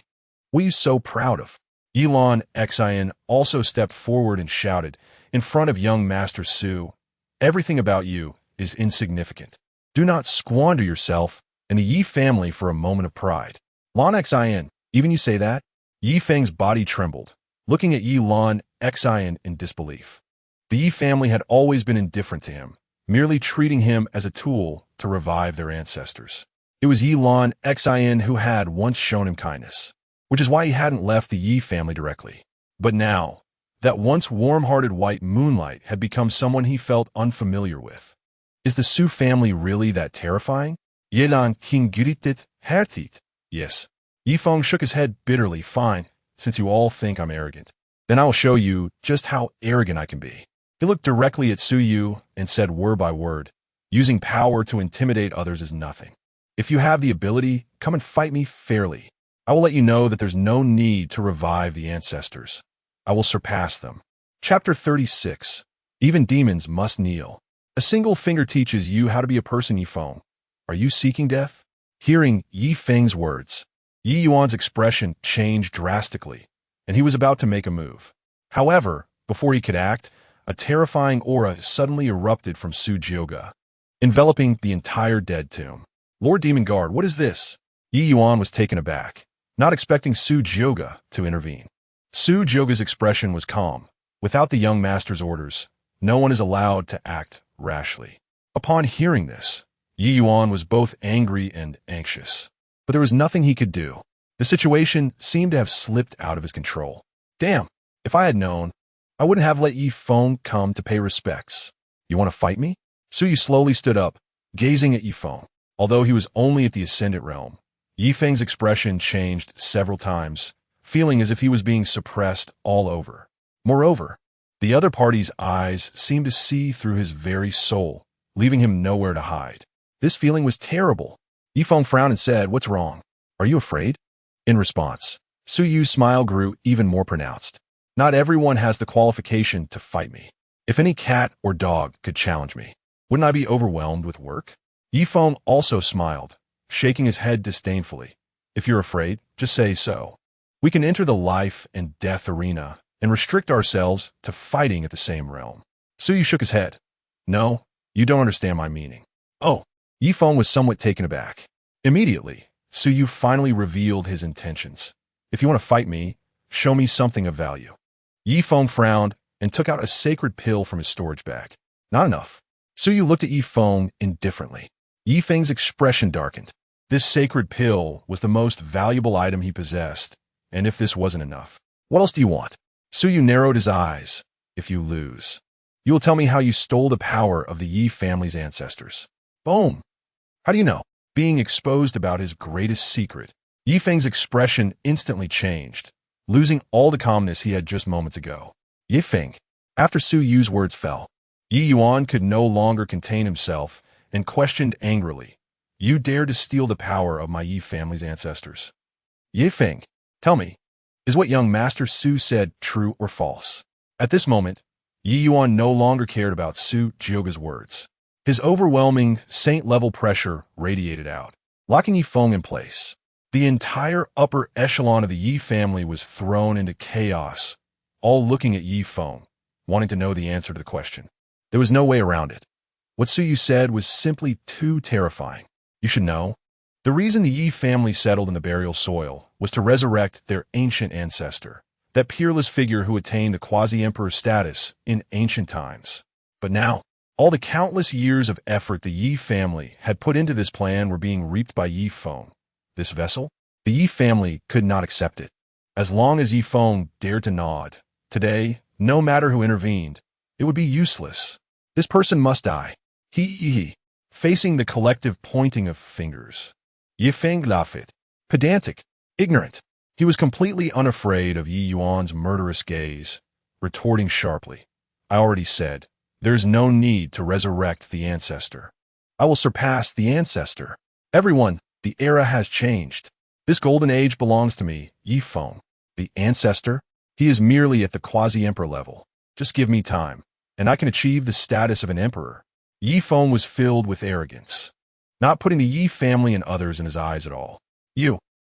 what are you so proud of? Yi Lan Xian also stepped forward and shouted, in front of young Master Su, everything about you is insignificant. Do not squander yourself and the Yi family for a moment of pride. Lan Xian, even you say that? Yi Feng's body trembled, looking at Yi Lan Xian in disbelief. The Yi family had always been indifferent to him, merely treating him as a tool to revive their ancestors. It was Yi Lan Xian who had once shown him kindness, which is why he hadn't left the Yi family directly. But now, that once warm-hearted white moonlight had become someone he felt unfamiliar with. Is the Su family really that terrifying? Yelan Qingcheng.At. Yes. Yi Feng shook his head bitterly. Fine, since you all think I'm arrogant. Then I will show you just how arrogant I can be. He looked directly at Su Yu and said word by word, using power to intimidate others is nothing. If you have the ability, come and fight me fairly. I will let you know that there's no need to revive the ancestors. I will surpass them. Chapter 36. Even demons must kneel. A single finger teaches you how to be a person, Yi Feng. Are you seeking death? Hearing Yi Feng's words, Yi Yuan's expression changed drastically, and he was about to make a move. However, before he could act, a terrifying aura suddenly erupted from Su Jioga, enveloping the entire dead tomb. Lord Demon Guard, what is this? Yi Yuan was taken aback, not expecting Su Jioga to intervene. Su Jioga's expression was calm. Without the young master's orders, no one is allowed to act rashly. Upon hearing this, Yi Yuan was both angry and anxious. But there was nothing he could do. The situation seemed to have slipped out of his control. Damn, if I had known, I wouldn't have let Yi Feng come to pay respects. You want to fight me? Su Yu slowly stood up, gazing at Yi Feng. Although he was only at the Ascendant Realm, Yi Feng's expression changed several times, feeling as if he was being suppressed all over. Moreover, the other party's eyes seemed to see through his very soul, leaving him nowhere to hide. This feeling was terrible. Yi Feng frowned and said, "What's wrong? Are you afraid?" In response, Su Yu's smile grew even more pronounced. Not everyone has the qualification to fight me. If any cat or dog could challenge me, wouldn't I be overwhelmed with work? Yi Feng also smiled, shaking his head disdainfully. If you're afraid, just say so. We can enter the life and death arena and restrict ourselves to fighting at the same realm. Su Yu shook his head. No, you don't understand my meaning. Oh, Yi Feng was somewhat taken aback. Immediately, Su Yu finally revealed his intentions. If you want to fight me, show me something of value. Yi Feng frowned and took out a sacred pill from his storage bag. Not enough. Su Yu looked at Yi Feng indifferently. Yi Feng's expression darkened. This sacred pill was the most valuable item he possessed, and if this wasn't enough, what else do you want? Su Yu narrowed his eyes. If you lose, you will tell me how you stole the power of the Yi family's ancestors. Boom! How do you know? Being exposed about his greatest secret, Yi Feng's expression instantly changed, losing all the calmness he had just moments ago. Yi Feng, after Su Yu's words fell, Yi Yuan could no longer contain himself and questioned angrily, "You dare to steal the power of my Yi family's ancestors?" Yi Feng, tell me, is what young Master Su said true or false? At this moment, Yi Yuan no longer cared about Su Jioga's words. His overwhelming, saint-level pressure radiated out, locking Yi Feng in place. The entire upper echelon of the Yi family was thrown into chaos, all looking at Yi Feng, wanting to know the answer to the question. There was no way around it. What Su Yu said was simply too terrifying. You should know. The reason the Yi family settled in the burial soil was to resurrect their ancient ancestor, that peerless figure who attained the quasi-emperor status in ancient times. But now, all the countless years of effort the Yi family had put into this plan were being reaped by Yi Feng. This vessel? The Yi family could not accept it. As long as Yi Feng dared to nod, today, no matter who intervened, it would be useless. This person must die. He. Facing the collective pointing of fingers. Yi Feng laughed. Pedantic. Ignorant. He was completely unafraid of Yi Yuan's murderous gaze, retorting sharply. I already said, there's no need to resurrect the ancestor. I will surpass the ancestor. Everyone, The era has changed. This golden age belongs to me, Yi Feng. The ancestor? He is merely at the quasi-emperor level. Just give me time, and I can achieve the status of an emperor. Yi Feng was filled with arrogance, not putting the Yi family and others in his eyes at all.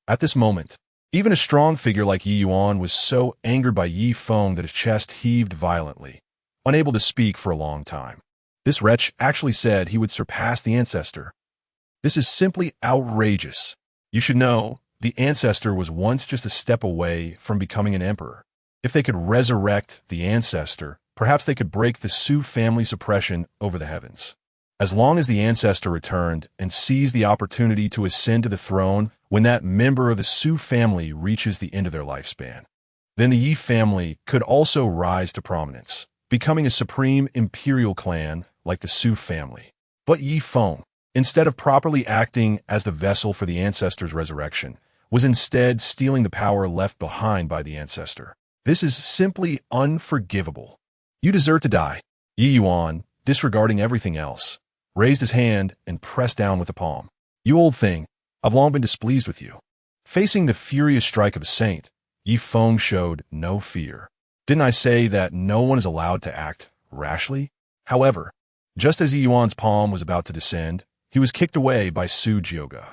At this moment, even a strong figure like Yi Yuan was so angered by Yi Feng that his chest heaved violently, unable to speak for a long time. This wretch actually said he would surpass the ancestor. This is simply outrageous. You should know, the ancestor was once just a step away from becoming an emperor. If they could resurrect the ancestor, perhaps they could break the Su family suppression over the heavens. As long as the ancestor returned and seized the opportunity to ascend to the throne when that member of the Su family reaches the end of their lifespan, then the Yi family could also rise to prominence, becoming a supreme imperial clan like the Su family. But Yi Feng, instead of properly acting as the vessel for the ancestor's resurrection, was instead stealing the power left behind by the ancestor. This is simply unforgivable. You deserve to die. Yi Yuan, disregarding everything else, raised his hand and pressed down with the palm. You old thing, I've long been displeased with you. Facing the furious strike of a saint, Yi Feng showed no fear. Didn't I say that no one is allowed to act rashly? However, just as Yi Yuan's palm was about to descend, he was kicked away by Su Jioge.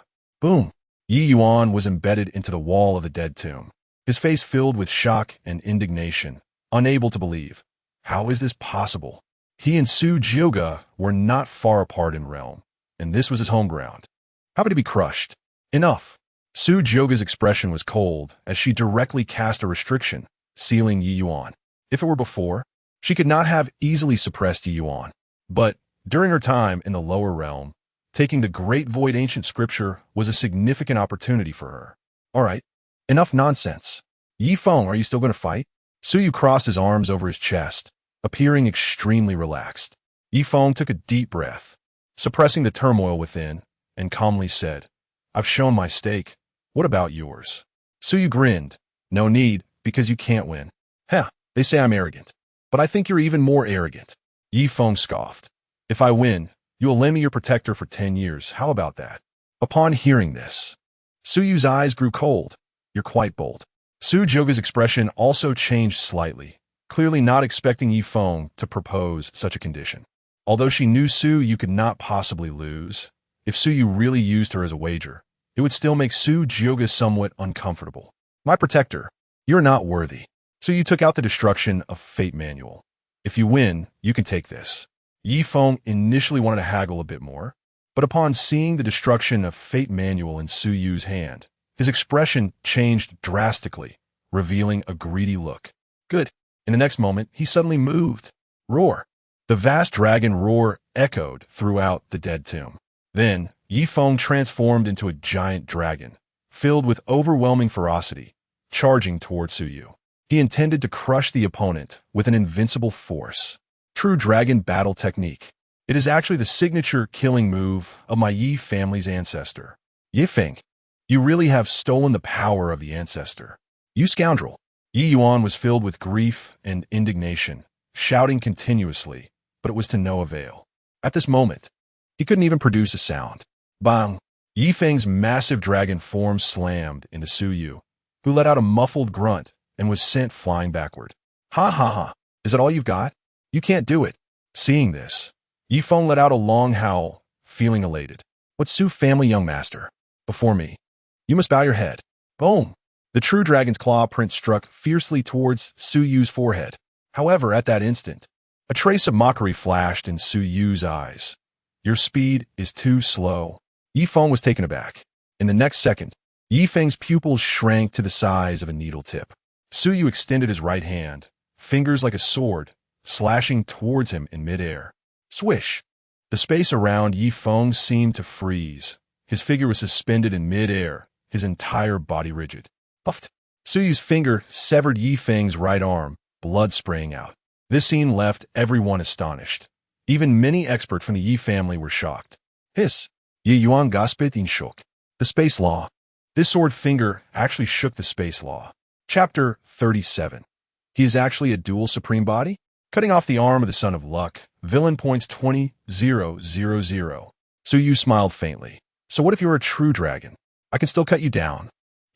Boom! Yi Yuan was embedded into the wall of the dead tomb, his face filled with shock and indignation, unable to believe. How is this possible? He and Su Jioge were not far apart in realm, and this was his home ground. How could he be crushed? Enough! Su Jioge's expression was cold as she directly cast a restriction, sealing Yi Yuan. If it were before, she could not have easily suppressed Yi Yuan. But during her time in the lower realm, taking the Great Void ancient scripture was a significant opportunity for her. All right, enough nonsense. Yi Feng, are you still going to fight? Su Yu crossed his arms over his chest, appearing extremely relaxed. Yi Feng took a deep breath, suppressing the turmoil within, and calmly said, I've shown my stake. What about yours? Su Yu grinned. No need, because you can't win. Heh, they say I'm arrogant. But I think you're even more arrogant. Yi Feng scoffed. If I win, you will lend me your protector for 10 years. How about that? Upon hearing this, Su Yu's eyes grew cold. You're quite bold. Su Jioge's expression also changed slightly, clearly not expecting Yi Feng to propose such a condition. Although she knew Su Yu could not possibly lose, if Su Yu really used her as a wager, it would still make Su Jioge somewhat uncomfortable. My protector, you're not worthy. Su Yu took out the destruction of Fate Manual. If you win, you can take this. Yi Feng initially wanted to haggle a bit more, but upon seeing the destruction of Fate Manual in Su Yu's hand, his expression changed drastically, revealing a greedy look. Good. In the next moment, he suddenly moved. Roar. The vast dragon roar echoed throughout the dead tomb. Then, Yi Feng transformed into a giant dragon, filled with overwhelming ferocity, charging toward Su Yu. He intended to crush the opponent with an invincible force. True dragon battle technique. It is actually the signature killing move of my Yi family's ancestor. Yi Feng, you really have stolen the power of the ancestor. You scoundrel. Yi Yuan was filled with grief and indignation, shouting continuously, but it was to no avail. At this moment, he couldn't even produce a sound. Bang! Yi Feng's massive dragon form slammed into Su Yu, who let out a muffled grunt and was sent flying backward. Ha ha ha! Is that all you've got? You can't do it. Seeing this, Yi Feng let out a long howl, feeling elated. What's Su family, young master? Before me. You must bow your head. Boom! The true dragon's claw print struck fiercely towards Su Yu's forehead. However, at that instant, a trace of mockery flashed in Su Yu's eyes. Your speed is too slow. Yi Feng was taken aback. In the next second, Yi Feng's pupils shrank to the size of a needle tip. Su Yu extended his right hand, fingers like a sword, slashing towards him in midair. Swish! The space around Yi Feng seemed to freeze. His figure was suspended in midair, his entire body rigid. Puffed! Su Yu's finger severed Yi Feng's right arm, blood spraying out. This scene left everyone astonished. Even many experts from the Yi family were shocked. Hiss! Yi Yuan gasped in shock. The space law. This sword finger actually shook the space law. Chapter 37. He is actually a dual supreme body? Cutting off the arm of the son of luck. Villain points 20,000. Su Yu smiled faintly. So what if you're a true dragon? I can still cut you down.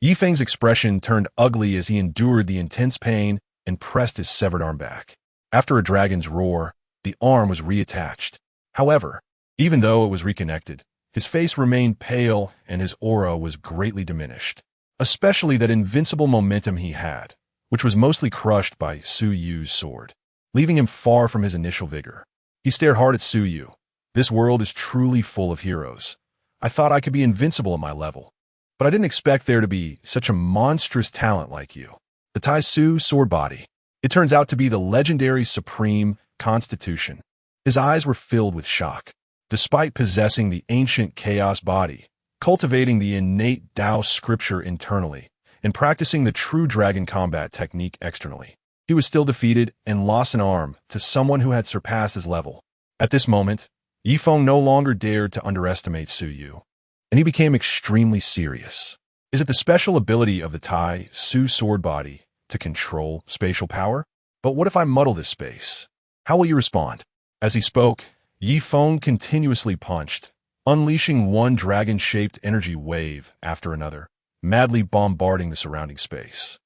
Yifeng's expression turned ugly as he endured the intense pain and pressed his severed arm back. After a dragon's roar, the arm was reattached. However, even though it was reconnected, his face remained pale and his aura was greatly diminished, especially that invincible momentum he had, which was mostly crushed by Su Yu's sword, leaving him far from his initial vigor. He stared hard at Su Yu. This world is truly full of heroes. I thought I could be invincible at my level, but I didn't expect there to be such a monstrous talent like you. The Taixu Sword Body. It turns out to be the legendary Supreme Constitution. His eyes were filled with shock. Despite possessing the ancient chaos body, cultivating the innate Tao scripture internally, and practicing the true dragon combat technique externally, he was still defeated and lost an arm to someone who had surpassed his level. At this moment, Yifeng no longer dared to underestimate Su Yu, and he became extremely serious. Is it the special ability of the Taixu Sword Body to control spatial power? But what if I muddle this space? How will you respond? As he spoke, Yifeng continuously punched, unleashing one dragon-shaped energy wave after another, madly bombarding the surrounding space.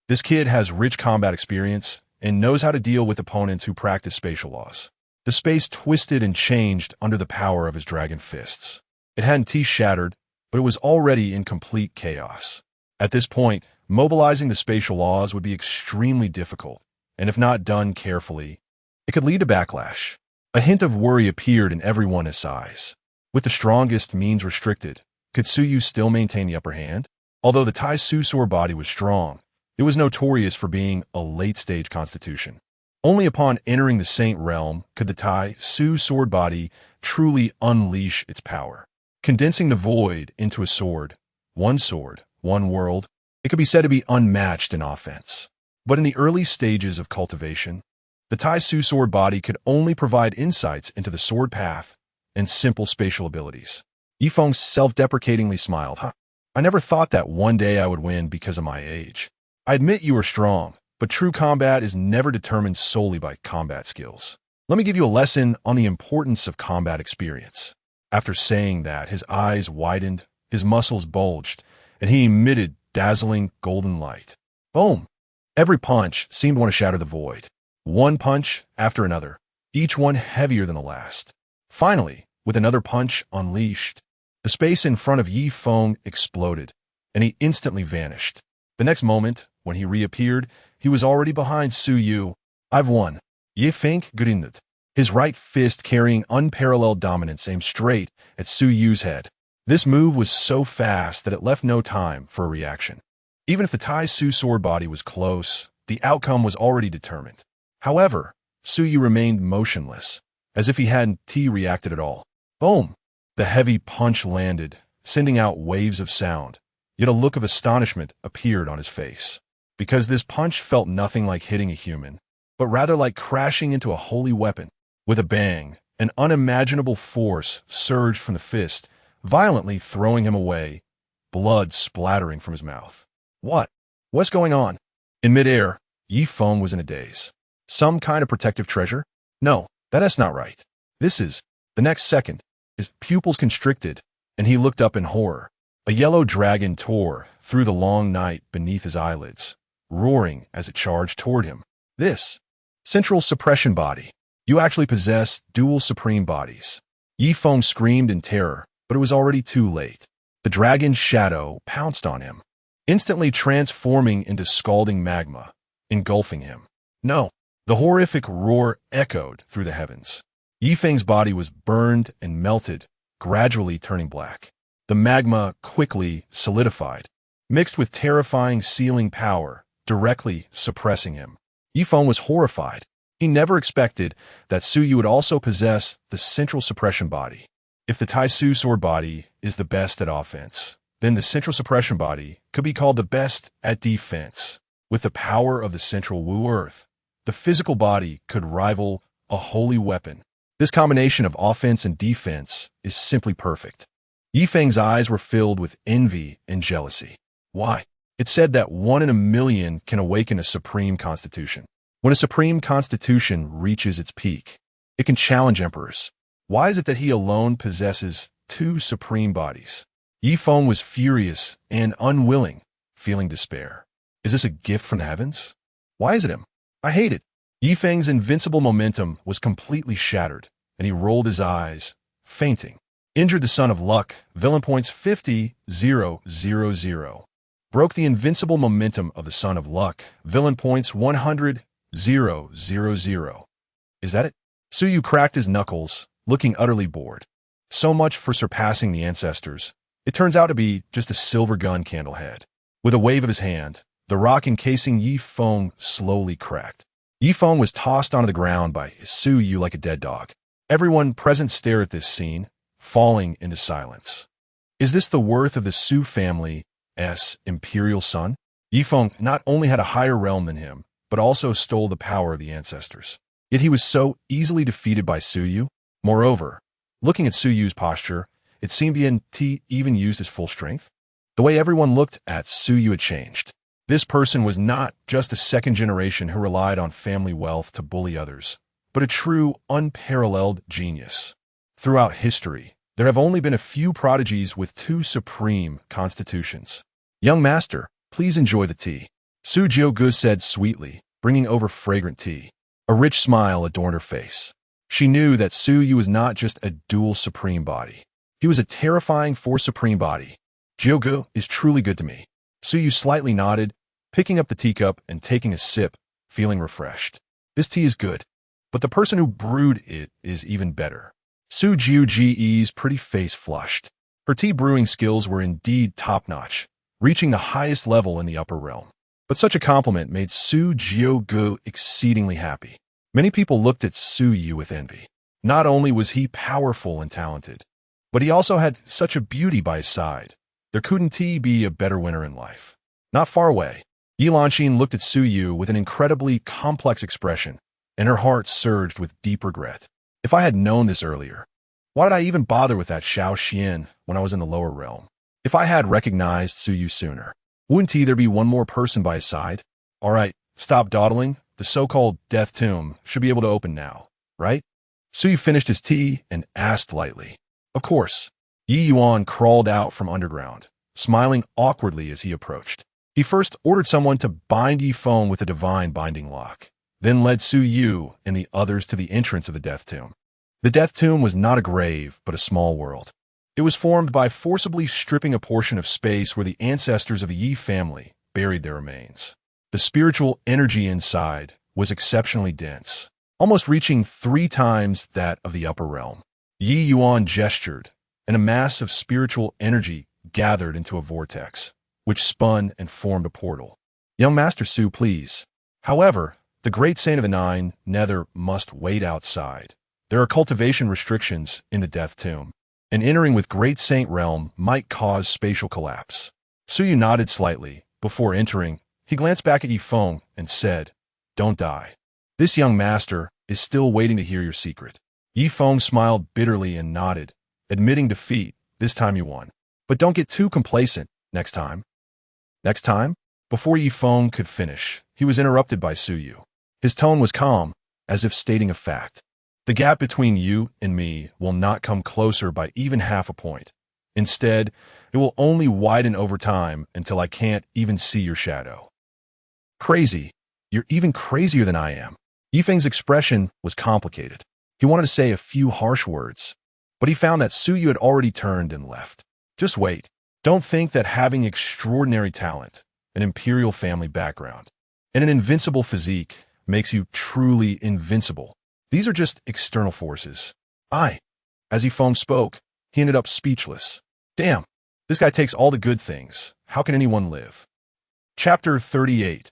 This kid has rich combat experience and knows how to deal with opponents who practice spatial laws. The space twisted and changed under the power of his dragon fists. It hadn't shattered, but it was already in complete chaos. At this point, mobilizing the spatial laws would be extremely difficult, and if not done carefully, it could lead to backlash. A hint of worry appeared in everyone's eyes. With the strongest means restricted, could Su Yu still maintain the upper hand? Although the Taixu Sword Body was strong, it was notorious for being a late-stage constitution. Only upon entering the Saint Realm could the Taixu Sword Body truly unleash its power. Condensing the void into a sword, one world, it could be said to be unmatched in offense. But in the early stages of cultivation, the Taixu Sword Body could only provide insights into the sword path and simple spatial abilities. Yifeng self-deprecatingly smiled. I never thought that one day I would win because of my age. I admit you are strong, but true combat is never determined solely by combat skills. Let me give you a lesson on the importance of combat experience. After saying that, his eyes widened, his muscles bulged, and he emitted dazzling golden light. Boom! Every punch seemed to want to shatter the void. One punch after another, each one heavier than the last. Finally, with another punch unleashed, the space in front of Yifeng exploded, and he instantly vanished. The next moment, when he reappeared, he was already behind Su Yu. I've won. Yifeng grinned, his right fist carrying unparalleled dominance aimed straight at Su Yu's head. This move was so fast that it left no time for a reaction. Even if the Taixu Sword Body was close, the outcome was already determined. However, Su Yu remained motionless, as if he hadn't reacted at all. Boom! The heavy punch landed, sending out waves of sound, yet a look of astonishment appeared on his face. Because this punch felt nothing like hitting a human, but rather like crashing into a holy weapon. With a bang, an unimaginable force surged from the fist, violently throwing him away, blood splattering from his mouth. What's going on? In midair, Yifeng was in a daze. Some kind of protective treasure? No, that's not right. The next second, his pupils constricted, and he looked up in horror. A yellow dragon tore through the long night beneath his eyelids, roaring as it charged toward him. This central suppression body. You actually possess dual supreme bodies. Yifeng screamed in terror, but it was already too late. The dragon's shadow pounced on him, instantly transforming into scalding magma, engulfing him. No, the horrific roar echoed through the heavens. Yifeng's body was burned and melted, gradually turning black. The magma quickly solidified, mixed with terrifying sealing power, directly suppressing him. Yifeng was horrified. He never expected that Su Yu would also possess the central suppression body. If the Taixu Sword Body is the best at offense, then the central suppression body could be called the best at defense. With the power of the central Wu Earth, the physical body could rival a holy weapon. This combination of offense and defense is simply perfect. Yifeng's eyes were filled with envy and jealousy. Why? It's said that 1 in a million can awaken a supreme constitution. When a supreme constitution reaches its peak, it can challenge emperors. Why is it that he alone possesses two supreme bodies. Yi Feng was furious and unwilling, feeling despair. Is this a gift from the heavens? Why is it him? I hate it. Yi Feng's invincible momentum was completely shattered, and he rolled his eyes, fainting. Injured the son of luck, villain points 50,000. Broke the invincible momentum of the son of luck, villain points 100,000. Is that it? Suyu cracked his knuckles, looking utterly bored. So much for surpassing the ancestors. It turns out to be just a silver gun candle head. With a wave of his hand, the rock encasing Yi Feng slowly cracked. Yi Feng was tossed onto the ground by Suyu like a dead dog. Everyone present stared at this scene, falling into silence. Is this the worth of the Su family's imperial son? Yi Feng not only had a higher realm than him, but also stole the power of the ancestors. Yet he was so easily defeated by Suyu. Moreover, looking at Suyu's posture, it seemed he even used his full strength. The way everyone looked at Suyu had changed. This person was not just a second generation who relied on family wealth to bully others, but a true, unparalleled genius. Throughout history, there have only been a few prodigies with two supreme constitutions. Young master, please enjoy the tea, Su Jiugu said sweetly, bringing over fragrant tea. A rich smile adorned her face. She knew that Suyu was not just a dual supreme body. He was a terrifying fourth supreme body. Jiugu is truly good to me. Suyu slightly nodded, picking up the teacup and taking a sip, feeling refreshed. This tea is good, but the person who brewed it is even better. Su Jiuji's pretty face flushed. Her tea brewing skills were indeed top-notch, reaching the highest level in the upper realm. But such a compliment made Su Jiugu exceedingly happy. Many people looked at Suyu with envy. Not only was he powerful and talented, but he also had such a beauty by his side. There couldn't he be a better winner in life. Not far away, Yi Lanqin looked at Suyu with an incredibly complex expression, and her heart surged with deep regret. If I had known this earlier, why did I even bother with that Xiao Xian when I was in the lower realm? If I had recognized Suyu sooner, wouldn't there be one more person by his side? All right, stop dawdling. The so-called death tomb should be able to open now, right? Suyu finished his tea and asked lightly. Of course. Yi Yuan crawled out from underground, smiling awkwardly as he approached. He first ordered someone to bind Yi Feng with a divine binding lock, then led Suyu and the others to the entrance of the death tomb. The death tomb was not a grave, but a small world. It was formed by forcibly stripping a portion of space where the ancestors of the Yi family buried their remains. The spiritual energy inside was exceptionally dense, almost reaching 3 times that of the upper realm. Yi Yuan gestured, and a mass of spiritual energy gathered into a vortex, which spun and formed a portal. Young Master Su, please. However, the great saint of the 9 nether must wait outside. There are cultivation restrictions in the death tomb, and entering with great saint realm might cause spatial collapse. Suyu nodded slightly. Before entering, he glanced back at Yi Feng and said, "Don't die. This young master is still waiting to hear your secret." Yi Feng smiled bitterly and nodded, admitting defeat. This time you won. But don't get too complacent. Next time. Next time? Before Yi Feng could finish, he was interrupted by Suyu. His tone was calm, as if stating a fact. The gap between you and me will not come closer by even half a point. Instead, it will only widen over time until I can't even see your shadow. Crazy. You're even crazier than I am. Yi Feng's expression was complicated. He wanted to say a few harsh words, but he found that Suyu had already turned and left. Just wait. Don't think that having extraordinary talent, an imperial family background, and an invincible physique makes you truly invincible. These are just external forces. As Yi Feng spoke, he ended up speechless. Damn, this guy takes all the good things. How can anyone live? Chapter 38.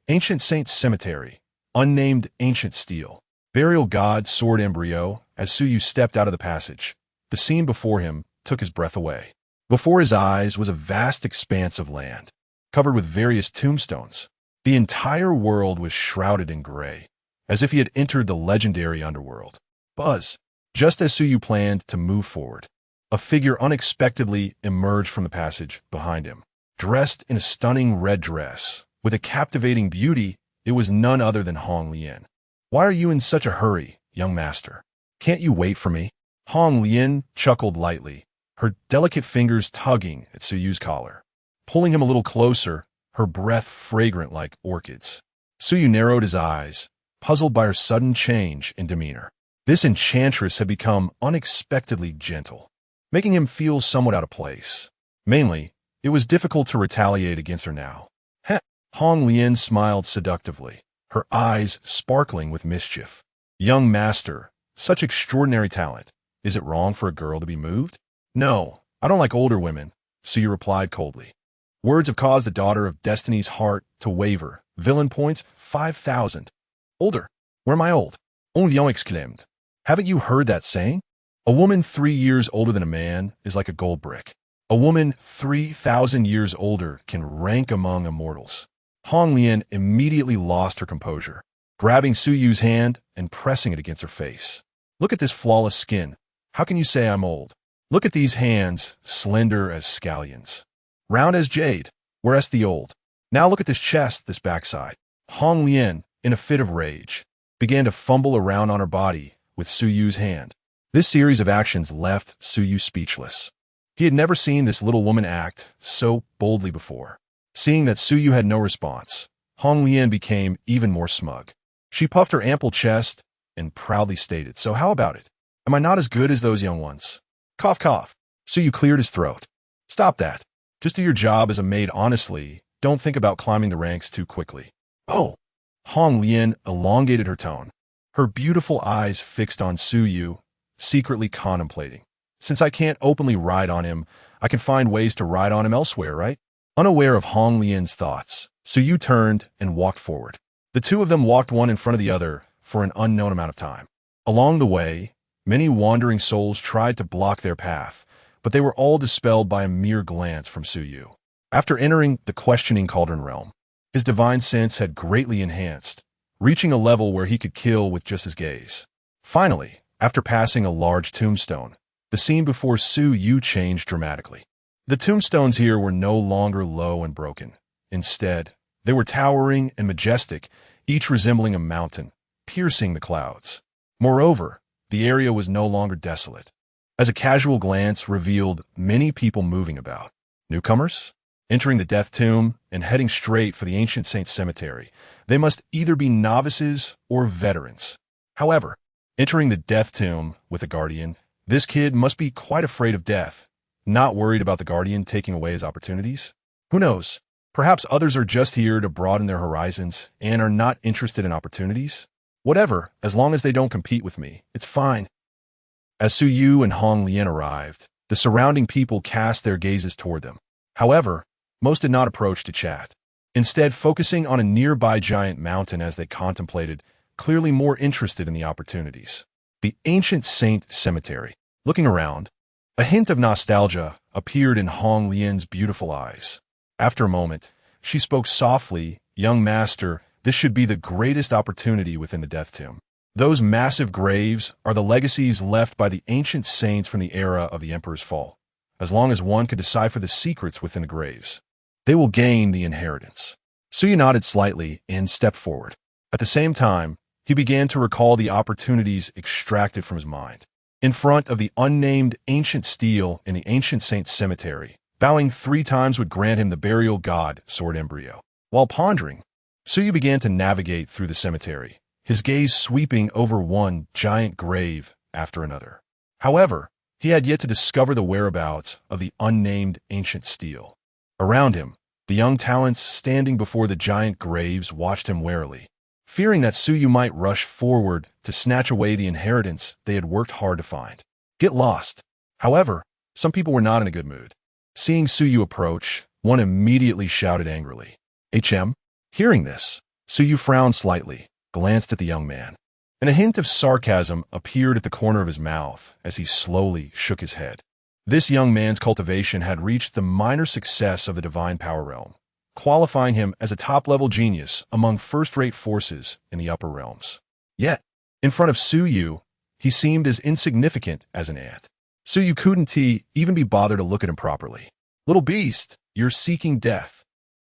Ancient Saints Cemetery. Unnamed Ancient Steel. Burial God Sword Embryo. As Suyu stepped out of the passage, the scene before him took his breath away. Before his eyes was a vast expanse of land, covered with various tombstones. The entire world was shrouded in gray, as if he had entered the legendary underworld. Buzz. Just as Suyu planned to move forward, a figure unexpectedly emerged from the passage behind him. Dressed in a stunning red dress, with a captivating beauty, it was none other than Hong Lian. Why are you in such a hurry, young master? Can't you wait for me? Hong Lian chuckled lightly, her delicate fingers tugging at Su Yu's collar. Pulling him a little closer, her breath fragrant like orchids. Su Yu narrowed his eyes, puzzled by her sudden change in demeanor. This enchantress had become unexpectedly gentle, making him feel somewhat out of place. Mainly, it was difficult to retaliate against her now. Heh! Hong Lian smiled seductively, her eyes sparkling with mischief. Young master, such extraordinary talent. Is it wrong for a girl to be moved? No, I don't like older women, Su Yu replied coldly. Words have caused the daughter of Destiny's heart to waver. Villain points 5,000. Older? Where am I old? On Liang exclaimed. Haven't you heard that saying? A woman 3 years older than a man is like a gold brick. A woman 3,000 years older can rank among immortals. Hong Lian immediately lost her composure, grabbing Su Yu's hand and pressing it against her face. Look at this flawless skin. How can you say I'm old? Look at these hands, slender as scallions. Round as jade. Whereas the old. Now look at this chest, this backside. Hong Lian, in a fit of rage, began to fumble around on her body with Su Yu's hand. This series of actions left Su Yu speechless. He had never seen this little woman act so boldly before. Seeing that Su Yu had no response, Hong Lian became even more smug. She puffed her ample chest and proudly stated, "So how about it? Am I not as good as those young ones?" Cough, cough. Su Yu cleared his throat. Stop that. Just do your job as a maid honestly. Don't think about climbing the ranks too quickly. Oh. Hong Lian elongated her tone, her beautiful eyes fixed on Su Yu, secretly contemplating. Since I can't openly ride on him, I can find ways to ride on him elsewhere, right? Unaware of Hong Lian's thoughts, Su Yu turned and walked forward. The two of them walked one in front of the other for an unknown amount of time. Along the way, many wandering souls tried to block their path, but they were all dispelled by a mere glance from Su Yu. After entering the questioning cauldron realm, his divine sense had greatly enhanced, reaching a level where he could kill with just his gaze. Finally, after passing a large tombstone, the scene before Su Yu changed dramatically. The tombstones here were no longer low and broken. Instead, they were towering and majestic, each resembling a mountain, piercing the clouds. Moreover, the area was no longer desolate, as a casual glance revealed many people moving about. Newcomers? Entering the death tomb and heading straight for the ancient saint cemetery, they must either be novices or veterans. However, entering the death tomb with a guardian, this kid must be quite afraid of death, not worried about the guardian taking away his opportunities. Who knows? Perhaps others are just here to broaden their horizons and are not interested in opportunities. Whatever, as long as they don't compete with me, it's fine. As Su Yu and Hong Lian arrived, the surrounding people cast their gazes toward them. However, most did not approach to chat, instead focusing on a nearby giant mountain as they contemplated, clearly more interested in the opportunities. The ancient saint cemetery. Looking around, a hint of nostalgia appeared in Hong Lian's beautiful eyes. After a moment, she spoke softly, "Young master, this should be the greatest opportunity within the death tomb. Those massive graves are the legacies left by the ancient saints from the era of the emperor's fall. As long as one could decipher the secrets within the graves, they will gain the inheritance." Su Yu nodded slightly and stepped forward. At the same time, he began to recall the opportunities extracted from his mind. In front of the unnamed ancient stele in the ancient saint's cemetery, bowing 3 times would grant him the burial god sword embryo. While pondering, Su Yu began to navigate through the cemetery, his gaze sweeping over one giant grave after another. However, he had yet to discover the whereabouts of the unnamed ancient stele. Around him, the young talents standing before the giant graves watched him warily, fearing that Su Yu might rush forward to snatch away the inheritance they had worked hard to find. Get lost. However, some people were not in a good mood. Seeing Su Yu approach, one immediately shouted angrily, "HM?" Hearing this, Su Yu frowned slightly, glanced at the young man, and a hint of sarcasm appeared at the corner of his mouth as he slowly shook his head. This young man's cultivation had reached the minor success of the divine power realm, qualifying him as a top-level genius among first-rate forces in the upper realms. Yet, in front of Su Yu, he seemed as insignificant as an ant. Su Yu couldn't even be bothered to look at him properly. "Little beast, you're seeking death."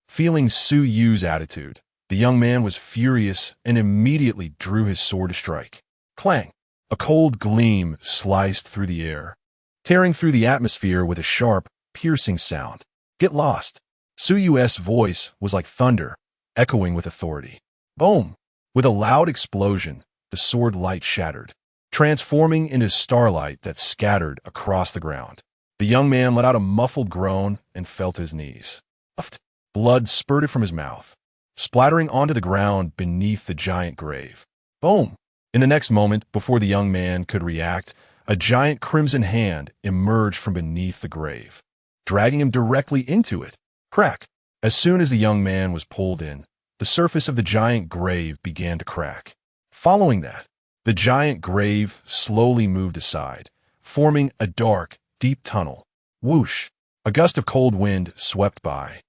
Feeling Su Yu's attitude, the young man was furious and immediately drew his sword to strike. Clang! A cold gleam sliced through the air, tearing through the atmosphere with a sharp, piercing sound. "Get lost." Su Yu's voice was like thunder, echoing with authority. Boom! With a loud explosion, the sword light shattered, transforming into starlight that scattered across the ground. The young man let out a muffled groan and fell to his knees. Blood spurted from his mouth, splattering onto the ground beneath the giant grave. Boom! In the next moment, before the young man could react, a giant crimson hand emerged from beneath the grave, dragging him directly into it. Crack! As soon as the young man was pulled in, the surface of the giant grave began to crack. Following that, the giant grave slowly moved aside, forming a dark, deep tunnel. Whoosh! A gust of cold wind swept by,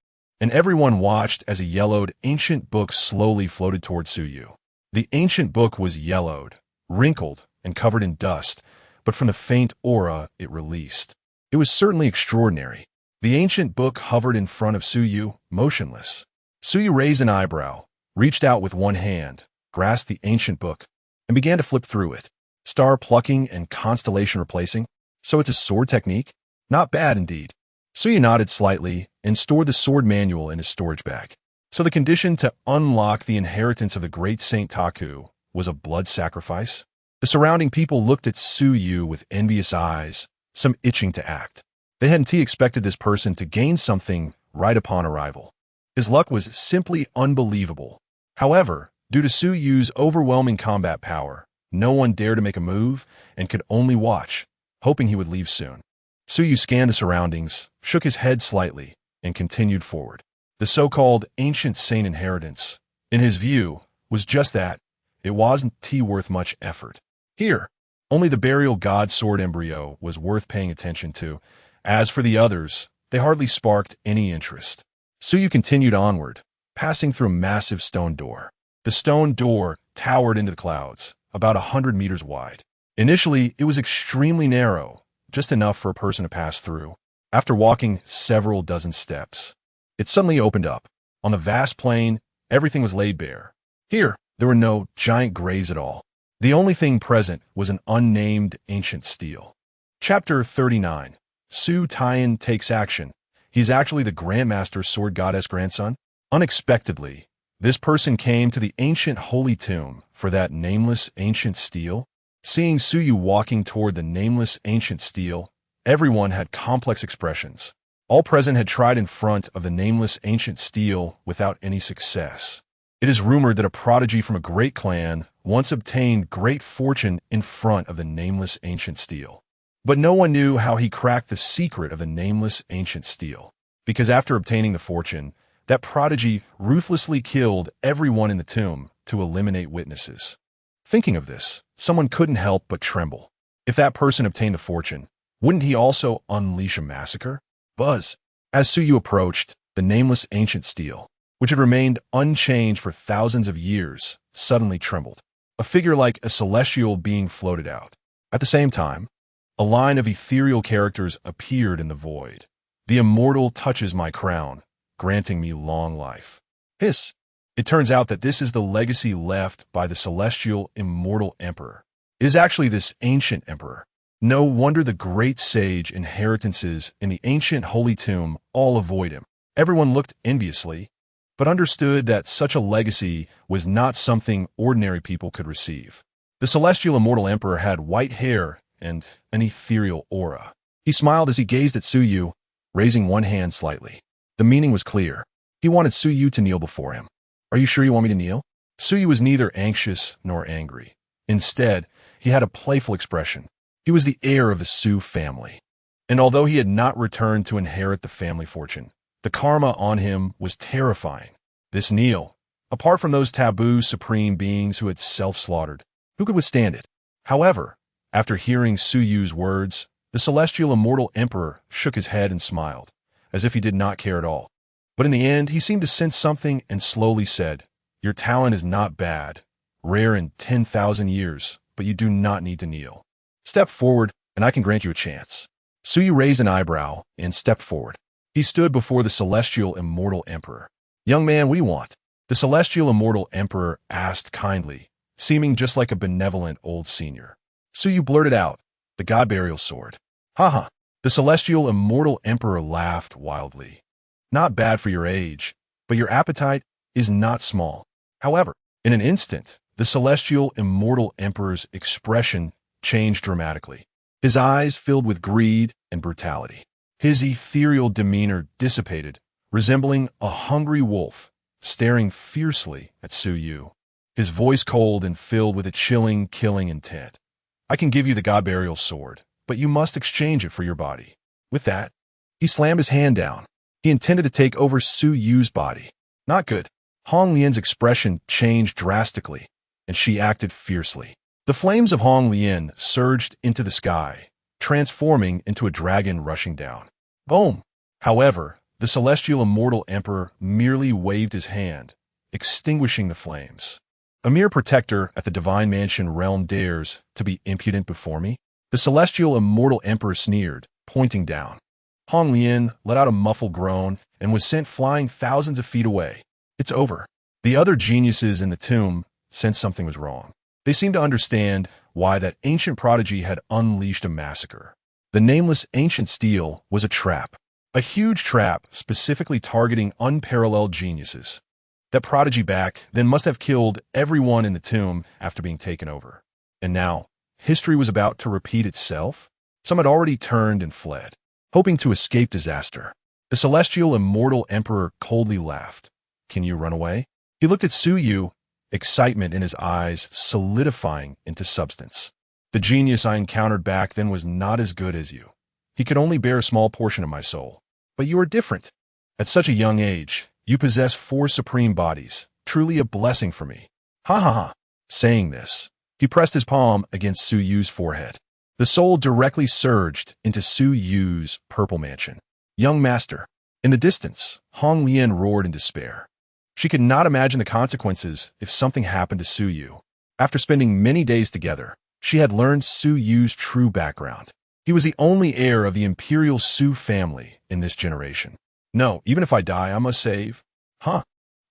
and everyone watched as a yellowed, ancient book slowly floated toward Su Yu. The ancient book was yellowed, wrinkled, and covered in dust, but from the faint aura it released, it was certainly extraordinary. The ancient book hovered in front of Su Yu, motionless. Su Yu raised an eyebrow, reached out with one hand, grasped the ancient book, and began to flip through it. Star plucking and constellation replacing. So it's a sword technique? Not bad indeed. Su Yu nodded slightly and stored the sword manual in his storage bag. So the condition to unlock the inheritance of the great Saint Taixu was a blood sacrifice? The surrounding people looked at Su Yu with envious eyes, some itching to act. They hadn't expected this person to gain something right upon arrival. His luck was simply unbelievable. However, due to Su Yu's overwhelming combat power, no one dared to make a move and could only watch, hoping he would leave soon. Su Yu scanned the surroundings, shook his head slightly, and continued forward. The so-called ancient saint inheritance, in his view, was just that. It wasn't worth much effort. Here, only the burial god sword embryo was worth paying attention to. As for the others, they hardly sparked any interest. Su Yu continued onward, passing through a massive stone door. The stone door towered into the clouds, about 100 meters wide. Initially, it was extremely narrow, just enough for a person to pass through. After walking several dozen steps, it suddenly opened up. On the vast plain, everything was laid bare. Here, there were no giant graves at all. The only thing present was an unnamed ancient stele. Chapter 39. Su Taiyan takes action. He's actually the Grandmaster Sword Goddess grandson. Unexpectedly, this person came to the ancient holy tomb for that nameless ancient stele. Seeing Su Yu walking toward the nameless ancient stele, everyone had complex expressions. All present had tried in front of the nameless ancient stele without any success. It is rumored that a prodigy from a great clan once obtained great fortune in front of the nameless ancient stele. But no one knew how he cracked the secret of the nameless ancient stele, because after obtaining the fortune, that prodigy ruthlessly killed everyone in the tomb to eliminate witnesses. Thinking of this, someone couldn't help but tremble. If that person obtained the fortune, wouldn't he also unleash a massacre? Buzz. As Su Yu approached, the nameless ancient stele, which had remained unchanged for thousands of years, suddenly trembled. A figure like a celestial being floated out. At the same time, a line of ethereal characters appeared in the void. The immortal touches my crown, granting me long life. Hiss. It turns out that this is the legacy left by the celestial immortal emperor. It is actually this ancient emperor. No wonder the great sage inheritances in the ancient holy tomb all avoid him. Everyone looked enviously, but understood that such a legacy was not something ordinary people could receive. The celestial immortal emperor had white hair and an ethereal aura. He smiled as he gazed at Su Yu, raising one hand slightly. The meaning was clear. He wanted Su Yu to kneel before him. Are you sure you want me to kneel? Su Yu was neither anxious nor angry. Instead, he had a playful expression. He was the heir of the Su family. And although he had not returned to inherit the family fortune, the karma on him was terrifying. This kneel, apart from those taboo supreme beings who had self-slaughtered, who could withstand it? However, after hearing Su Yu's words, the celestial immortal emperor shook his head and smiled, as if he did not care at all. But in the end, he seemed to sense something and slowly said, "Your talent is not bad, rare in 10,000 years, but you do not need to kneel. Step forward, and I can grant you a chance." Su Yu raised an eyebrow and stepped forward. He stood before the celestial immortal emperor. "Young man, what do you want?" The celestial immortal emperor asked kindly, seeming just like a benevolent old senior. Su Yu blurted out, "The god burial sword." Haha. The celestial immortal emperor laughed wildly. Not bad for your age, but your appetite is not small. However, in an instant, the celestial immortal emperor's expression changed dramatically. His eyes filled with greed and brutality. His ethereal demeanor dissipated, resembling a hungry wolf, staring fiercely at Su Yu. His voice cold and filled with a chilling, killing intent. I can give you the god burial sword, but you must exchange it for your body. With that, he slammed his hand down. He intended to take over Su Yu's body. Not good. Hong Lian's expression changed drastically, and she acted fiercely. The flames of Hong Lian surged into the sky, transforming into a dragon rushing down. Boom! However, the celestial immortal emperor merely waved his hand, extinguishing the flames. A mere protector at the divine mansion realm dares to be impudent before me? The celestial immortal emperor sneered, pointing down. Hong Lian let out a muffled groan and was sent flying thousands of feet away. It's over. The other geniuses in the tomb sensed something was wrong. They seemed to understand why that ancient prodigy had unleashed a massacre. The nameless ancient steel was a trap. A huge trap specifically targeting unparalleled geniuses. That prodigy back then must have killed everyone in the tomb after being taken over. And now, history was about to repeat itself? Some had already turned and fled, hoping to escape disaster. The celestial immortal emperor coldly laughed. Can you run away? He looked at Su Yu, excitement in his eyes solidifying into substance. The genius I encountered back then was not as good as you. He could only bear a small portion of my soul. But you are different. At such a young age, you possess 4 supreme bodies, truly a blessing for me. Ha ha ha. Saying this, he pressed his palm against Su Yu's forehead. The soul directly surged into Su Yu's purple mansion. Young master. In the distance, Hong Lian roared in despair. She could not imagine the consequences if something happened to Su Yu. After spending many days together, she had learned Su Yu's true background. He was the only heir of the imperial Su family in this generation. No, even if I die, I must save. Huh.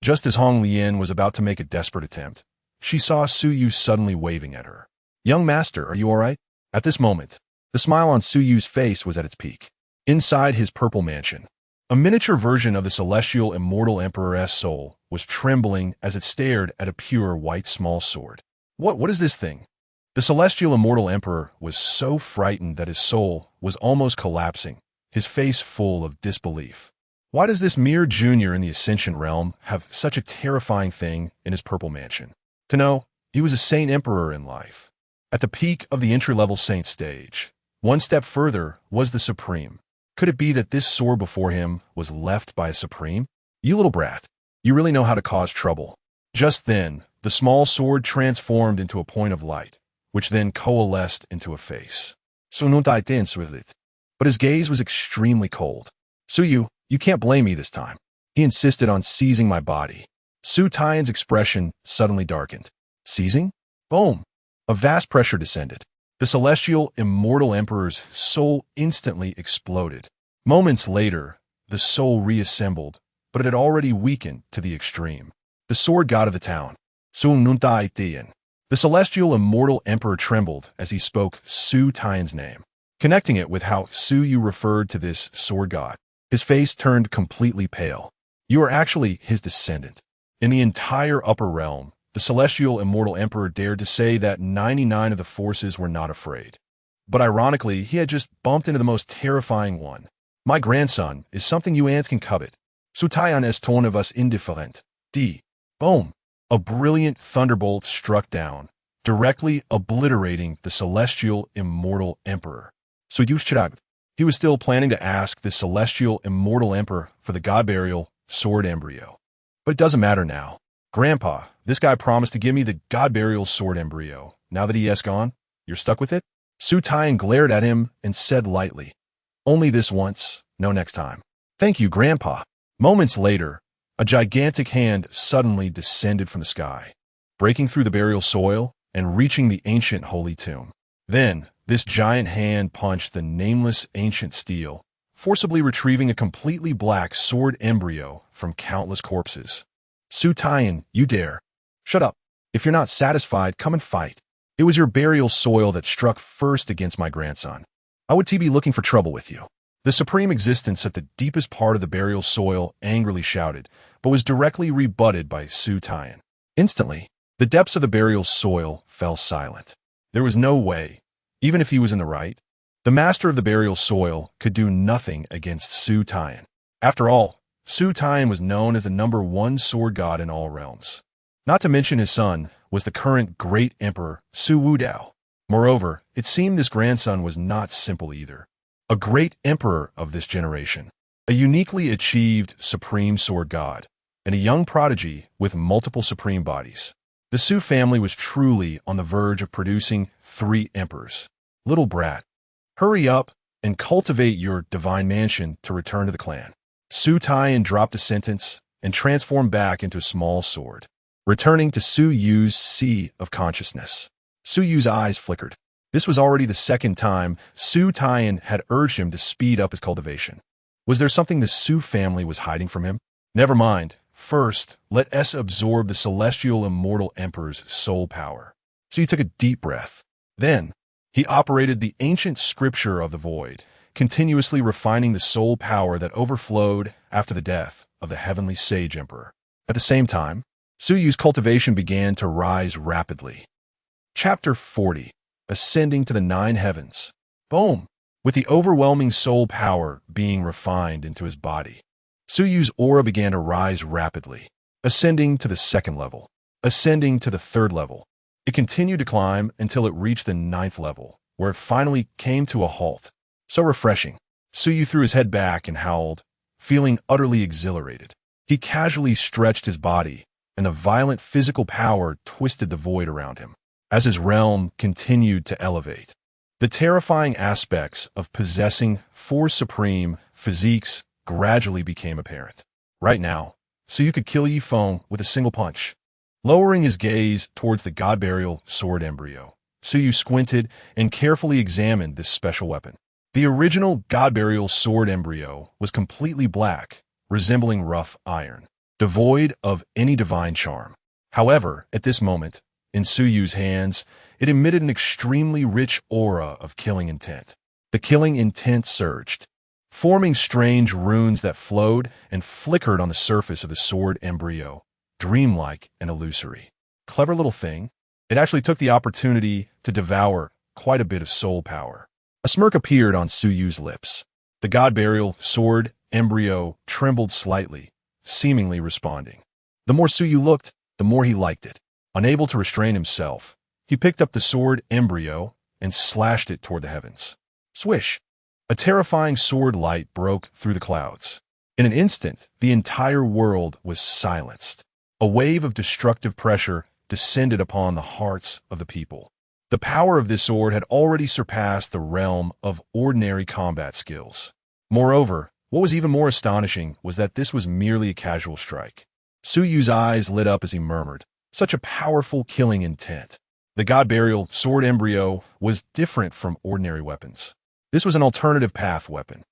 Just as Hong Lian was about to make a desperate attempt, she saw Su Yu suddenly waving at her. Young master, are you all right? At this moment, the smile on Su Yu's face was at its peak. Inside his purple mansion, a miniature version of the celestial immortal emperor's soul was trembling as it stared at a pure white small sword. What is this thing? The celestial immortal emperor was so frightened that his soul was almost collapsing, his face full of disbelief. Why does this mere junior in the Ascension realm have such a terrifying thing in his purple mansion? To know, he was a saint emperor in life. At the peak of the entry-level saint stage, one step further was the supreme. Could it be that this sword before him was left by a supreme? You little brat, you really know how to cause trouble. Just then, the small sword transformed into a point of light, which then coalesced into a face. But his gaze was extremely cold. Su Yu, you can't blame me this time. He insisted on seizing my body. Su Taiyan's expression suddenly darkened. Seizing? Boom! A vast pressure descended. The celestial immortal emperor's soul instantly exploded. Moments later, the soul reassembled, but it had already weakened to the extreme. The sword god of the town. The celestial immortal emperor trembled as he spoke Su Taiyan's name, connecting it with how Su Yu referred to this sword god. His face turned completely pale. You are actually his descendant. In the entire upper realm, the celestial immortal emperor dared to say that 99 of the forces were not afraid. But ironically, he had just bumped into the most terrifying one. My grandson is something you ants can covet. Su Taiyan est ton of us indifferent. Boom! A brilliant thunderbolt struck down, directly obliterating the celestial immortal emperor. So he was still planning to ask the celestial immortal emperor for the god burial sword embryo. But it doesn't matter now. Grandpa, this guy promised to give me the god burial sword embryo. Now that he has gone, you're stuck with it? Su Taiyan glared at him and said lightly, only this once, no next time. Thank you, Grandpa. Moments later, a gigantic hand suddenly descended from the sky, breaking through the burial soil and reaching the ancient holy tomb. Then, this giant hand punched the nameless ancient steel, forcibly retrieving a completely black sword embryo from countless corpses. Su Taiyan, you dare. Shut up. If you're not satisfied, come and fight. It was your burial soil that struck first against my grandson. I would be looking for trouble with you. The supreme existence at the deepest part of the burial soil angrily shouted, but was directly rebutted by Su Taiyan. Instantly, the depths of the burial soil fell silent. There was no way, even if he was in the right, the master of the burial soil could do nothing against Su Taiyan. After all, Su Taiyan was known as the #1 sword god in all realms. Not to mention his son was the current great emperor Su Wudao. Moreover, it seemed this grandson was not simple either. A great emperor of this generation, a uniquely achieved supreme sword god, and a young prodigy with multiple supreme bodies. The Su family was truly on the verge of producing 3 emperors. Little brat, hurry up and cultivate your divine mansion to return to the clan. Su Taiyan dropped the sentence and transformed back into a small sword, returning to Su Yu's sea of consciousness. Su Yu's eyes flickered. This was already the second time Su Taiyan had urged him to speed up his cultivation. Was there something the Su family was hiding from him? Never mind. First, let us absorb the celestial immortal emperor's soul power. So he took a deep breath. Then, he operated the ancient scripture of the void, continuously refining the soul power that overflowed after the death of the heavenly sage emperor. At the same time, Su Yu's cultivation began to rise rapidly. Chapter 40. Ascending to the 9 heavens. Boom! With the overwhelming soul power being refined into his body, Su Yu's aura began to rise rapidly, ascending to the 2nd level, ascending to the 3rd level. It continued to climb until it reached the 9th level, where it finally came to a halt. So refreshing. Su Yu threw his head back and howled, feeling utterly exhilarated. He casually stretched his body, and the violent physical power twisted the void around him. As his realm continued to elevate, the terrifying aspects of possessing 4 supreme physiques gradually became apparent. Right now, Su Yu could kill Yi Feng with a single punch. Lowering his gaze towards the god burial sword embryo, Su Yu squinted and carefully examined this special weapon. The original god burial sword embryo was completely black, resembling rough iron, devoid of any divine charm. However, at this moment, in Su Yu's hands, it emitted an extremely rich aura of killing intent. The killing intent surged, forming strange runes that flowed and flickered on the surface of the sword embryo, dreamlike and illusory. Clever little thing. It actually took the opportunity to devour quite a bit of soul power. A smirk appeared on Su Yu's lips. The god burial sword embryo trembled slightly, seemingly responding. The more Su Yu looked, the more he liked it. Unable to restrain himself, he picked up the sword embryo and slashed it toward the heavens. Swish! A terrifying sword light broke through the clouds. In an instant, the entire world was silenced. A wave of destructive pressure descended upon the hearts of the people. The power of this sword had already surpassed the realm of ordinary combat skills. Moreover, what was even more astonishing was that this was merely a casual strike. Su Yu's eyes lit up as he murmured, "Such a powerful killing intent." The god burial sword embryo was different from ordinary weapons. This was an alternative path weapon.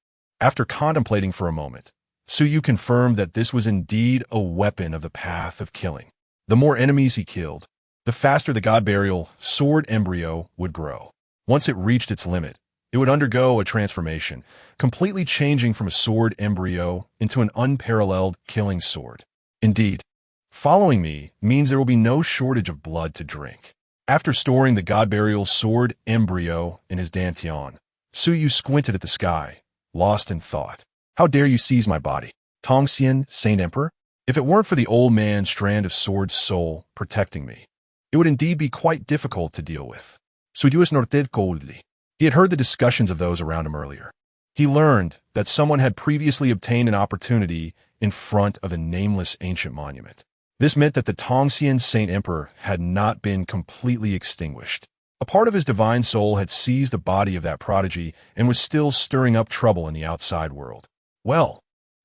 After contemplating for a moment, Su Yu confirmed that this was indeed a weapon of the path of killing. The more enemies he killed, the faster the god burial sword embryo would grow. Once it reached its limit, it would undergo a transformation, completely changing from a sword embryo into an unparalleled killing sword. Indeed, following me means there will be no shortage of blood to drink. After storing the god burial sword embryo in his dantian, Su Yu squinted at the sky, lost in thought. How dare you seize my body, Tongxian, Saint Emperor? If it weren't for the old man's strand of sword soul protecting me, it would indeed be quite difficult to deal with. Sudius Norted coldly. He had heard the discussions of those around him earlier. He learned that someone had previously obtained an opportunity in front of the nameless ancient monument. This meant that the Tongxian Saint Emperor had not been completely extinguished. A part of his divine soul had seized the body of that prodigy and was still stirring up trouble in the outside world. Well,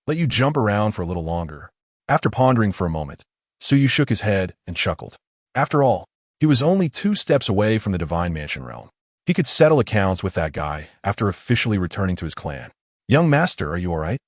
let you jump around for a little longer. After pondering for a moment, Su Yu shook his head and chuckled. After all, he was only 2 steps away from the divine mansion realm. He could settle accounts with that guy after officially returning to his clan. Young master, are you all right?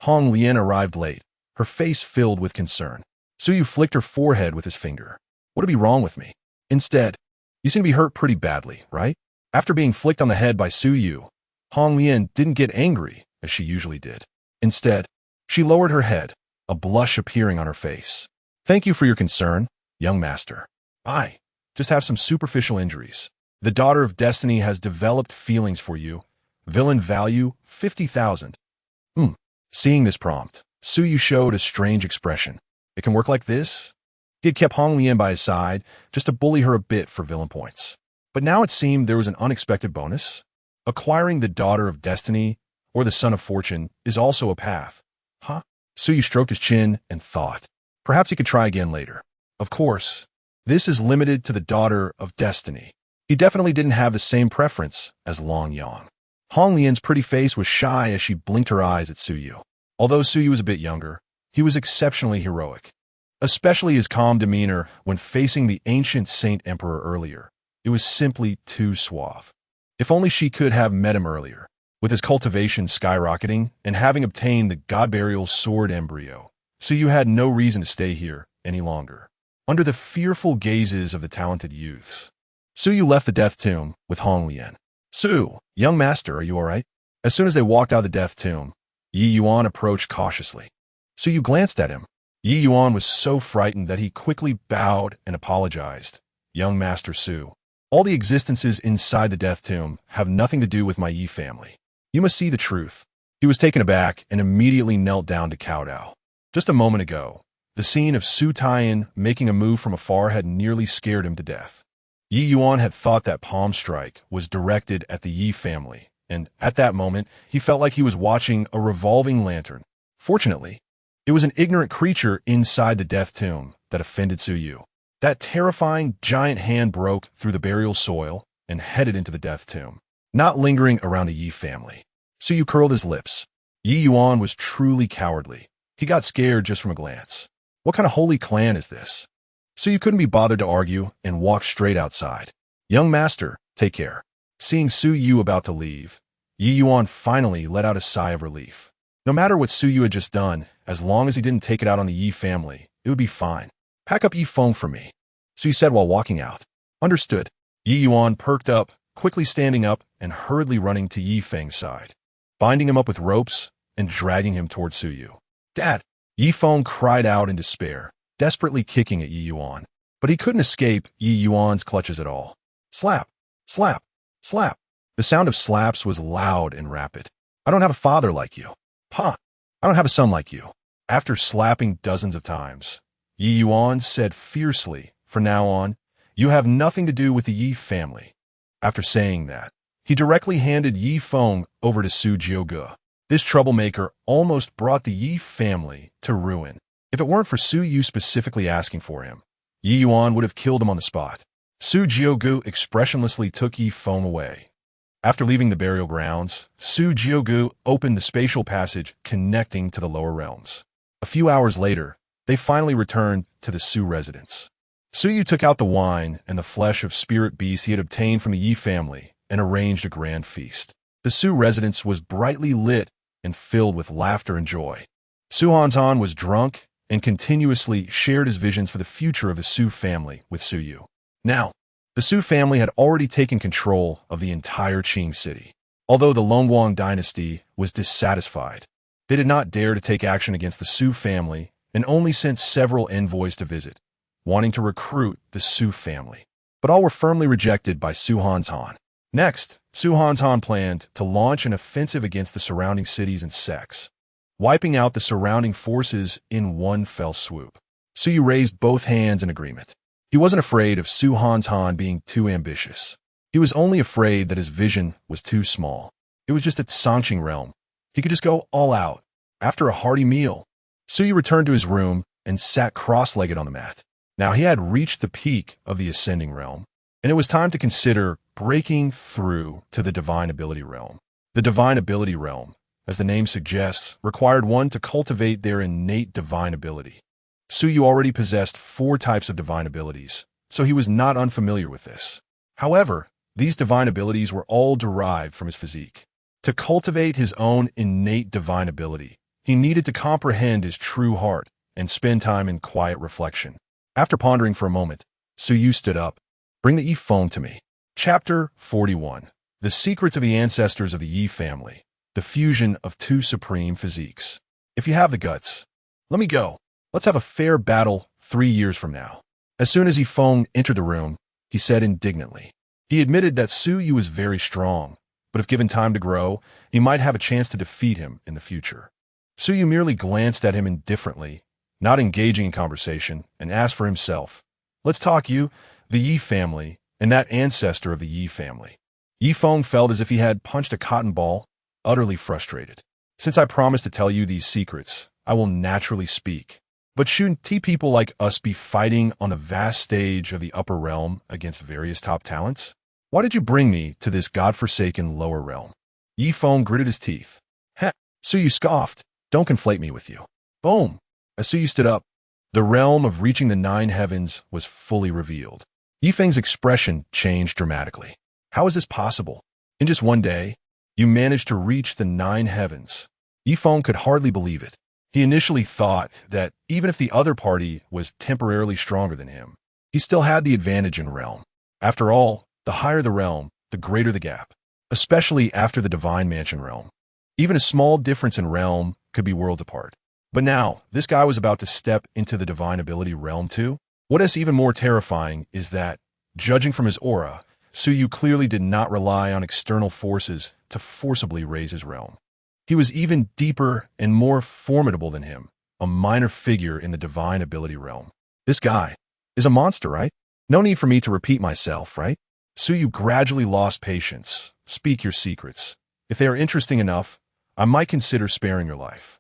Hong Lian arrived late, her face filled with concern. Su Yu flicked her forehead with his finger. What'd be wrong with me? Instead, you seem to be hurt pretty badly, right? After being flicked on the head by Su Yu, Hong Lian didn't get angry as she usually did. Instead, she lowered her head, a blush appearing on her face. Thank you for your concern, young master. I just have some superficial injuries. The daughter of destiny has developed feelings for you. Villain value 50,000. Seeing this prompt, Su Yu showed a strange expression. It can work like this? He had kept Hong Lian by his side just to bully her a bit for villain points. But now it seemed there was an unexpected bonus. Acquiring the daughter of destiny or the son of fortune is also a path. Huh? Su Yu stroked his chin and thought. Perhaps he could try again later. Of course, this is limited to the daughter of destiny. He definitely didn't have the same preference as Long Yang. Hong Lian's pretty face was shy as she blinked her eyes at Su Yu. Although Su Yu was a bit younger, he was exceptionally heroic. Especially his calm demeanor when facing the ancient Saint Emperor earlier. It was simply too suave. If only she could have met him earlier. With his cultivation skyrocketing and having obtained the God Burial Sword embryo, Su Yu had no reason to stay here any longer. Under the fearful gazes of the talented youths, Su Yu left the death tomb with Hong Lian. Su, young master, are you all right? As soon as they walked out of the death tomb, Yi Yuan approached cautiously. Su Yu glanced at him. Yi Yuan was so frightened that he quickly bowed and apologized. Young Master Su, all the existences inside the death tomb have nothing to do with my Yi family. You must see the truth. He was taken aback and immediately knelt down to kowtow. Just a moment ago, the scene of Su Taiyan making a move from afar had nearly scared him to death. Yi Yuan had thought that palm strike was directed at the Yi family, and at that moment, he felt like he was watching a revolving lantern. Fortunately, it was an ignorant creature inside the death tomb that offended Su Yu. That terrifying giant hand broke through the burial soil and headed into the death tomb, not lingering around the Yi family. Su Yu curled his lips. Yi Yuan was truly cowardly. He got scared just from a glance. What kind of holy clan is this? Su Yu couldn't be bothered to argue and walked straight outside. Young master, take care. Seeing Su Yu about to leave, Yi Yuan finally let out a sigh of relief. No matter what Su Yu had just done, as long as he didn't take it out on the Yi family, it would be fine. Pack up Yi Feng for me, Su Yu said while walking out. Understood. Yi Yuan perked up, quickly standing up and hurriedly running to Yi Feng's side, binding him up with ropes and dragging him towards Su Yu. Dad! Yi Feng cried out in despair, desperately kicking at Yi Yuan. But he couldn't escape Yi Yuan's clutches at all. Slap! Slap! Slap! The sound of slaps was loud and rapid. I don't have a father like you. Pa! I don't have a son like you. After slapping dozens of times, Yi Yuan said fiercely, from now on, you have nothing to do with the Yi family. After saying that, he directly handed Yi Feng over to Su Jiuge. This troublemaker almost brought the Yi family to ruin. If it weren't for Su Yu specifically asking for him, Yi Yuan would have killed him on the spot. Su Jiuge expressionlessly took Yi Feng away. After leaving the burial grounds, Su Jiuge opened the spatial passage connecting to the lower realms. A few hours later, they finally returned to the Su residence. Su Yu took out the wine and the flesh of spirit beasts he had obtained from the Yi family and arranged a grand feast. The Su residence was brightly lit and filled with laughter and joy. Su Hanzhan was drunk and continuously shared his visions for the future of the Su family with Su Yu. Now, the Su family had already taken control of the entire Qing city. Although the Longguang dynasty was dissatisfied, they did not dare to take action against the Su family and only sent several envoys to visit, wanting to recruit the Su family. But all were firmly rejected by Su Hanzhan. Next, Su Hanzhan planned to launch an offensive against the surrounding cities and sects, wiping out the surrounding forces in one fell swoop. Su Yu raised both hands in agreement. He wasn't afraid of Su Hanzhan being too ambitious. He was only afraid that his vision was too small. It was just a Songqing realm. He could just go all out. After a hearty meal, Su Yu returned to his room and sat cross-legged on the mat. Now he had reached the peak of the ascending realm, and it was time to consider breaking through to the divine ability realm. The divine ability realm, as the name suggests, required one to cultivate their innate divine ability. Su Yu already possessed 4 types of divine abilities, so he was not unfamiliar with this. However, these divine abilities were all derived from his physique. To cultivate his own innate divine ability, he needed to comprehend his true heart and spend time in quiet reflection. After pondering for a moment, Su Yu stood up. Bring the Yi Feng to me. Chapter 41. The secrets of the ancestors of the Yi family, the fusion of two supreme physiques. If you have the guts, let me go. Let's have a fair battle 3 years from now. As soon as Yifeng entered the room, he said indignantly. He admitted that Su Yu was very strong, but if given time to grow, he might have a chance to defeat him in the future. Su Yu merely glanced at him indifferently, not engaging in conversation, and asked for himself. Let's talk you, the Yi family, and that ancestor of the Yi family. Yifeng felt as if he had punched a cotton ball, utterly frustrated. Since I promised to tell you these secrets, I will naturally speak. But shouldn't people like us be fighting on the vast stage of the upper realm against various top talents? Why did you bring me to this godforsaken lower realm? Yifeng gritted his teeth. Heh, Su Yu scoffed. Don't conflate me with you. Boom! As Su Yu stood up, the realm of reaching the 9 heavens was fully revealed. Yifeng's expression changed dramatically. How is this possible? In just one day, you managed to reach the 9 heavens. Yifeng could hardly believe it. He initially thought that even if the other party was temporarily stronger than him, he still had the advantage in realm. After all, the higher the realm, the greater the gap, especially after the Divine Mansion realm. Even a small difference in realm could be worlds apart. But now, this guy was about to step into the Divine Ability realm too. What is even more terrifying is that, judging from his aura, Su Yu clearly did not rely on external forces to forcibly raise his realm. He was even deeper and more formidable than him, a minor figure in the Divine Ability realm. This guy is a monster, right? No need for me to repeat myself, right? Su Yu gradually lost patience. Speak your secrets. If they are interesting enough, I might consider sparing your life.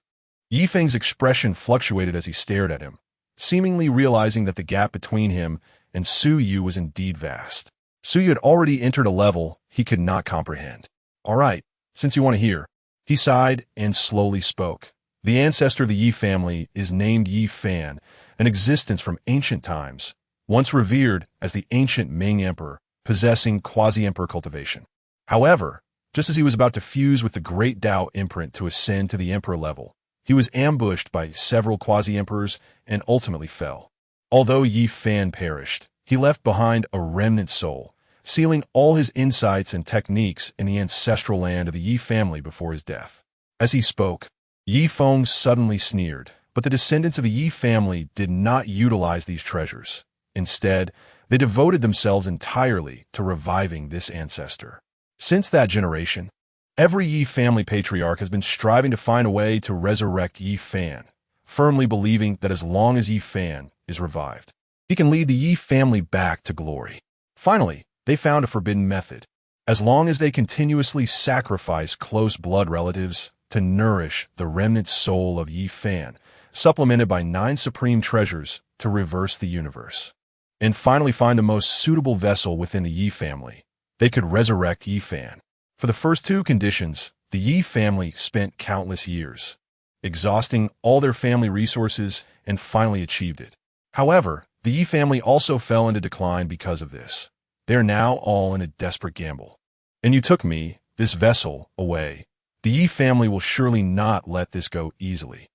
Yifeng's expression fluctuated as he stared at him, seemingly realizing that the gap between him and Su Yu was indeed vast. Su Yu had already entered a level he could not comprehend. All right, since you want to hear. He sighed and slowly spoke. The ancestor of the Yi family is named Yi Fan, an existence from ancient times, once revered as the ancient Ming emperor, possessing quasi-emperor cultivation. However, just as he was about to fuse with the great Tao imprint to ascend to the emperor level, he was ambushed by several quasi-emperors and ultimately fell. Although Yi Fan perished, he left behind a remnant soul, sealing all his insights and techniques in the ancestral land of the Yi family before his death. As he spoke, Yifeng suddenly sneered, but the descendants of the Yi family did not utilize these treasures. Instead, they devoted themselves entirely to reviving this ancestor. Since that generation, every Yi family patriarch has been striving to find a way to resurrect Yi Fan, firmly believing that as long as Yi Fan is revived, he can lead the Yi family back to glory. Finally, they found a forbidden method. As long as they continuously sacrifice close blood relatives to nourish the remnant soul of Yi Fan, supplemented by 9 supreme treasures to reverse the universe, and finally find the most suitable vessel within the Yi family, they could resurrect Yi Fan. For the first 2 conditions, the Yi family spent countless years, exhausting all their family resources and finally achieved it. However, the Yi family also fell into decline because of this. They are now all in a desperate gamble. And you took me, this vessel, away. The Yi family will surely not let this go easily.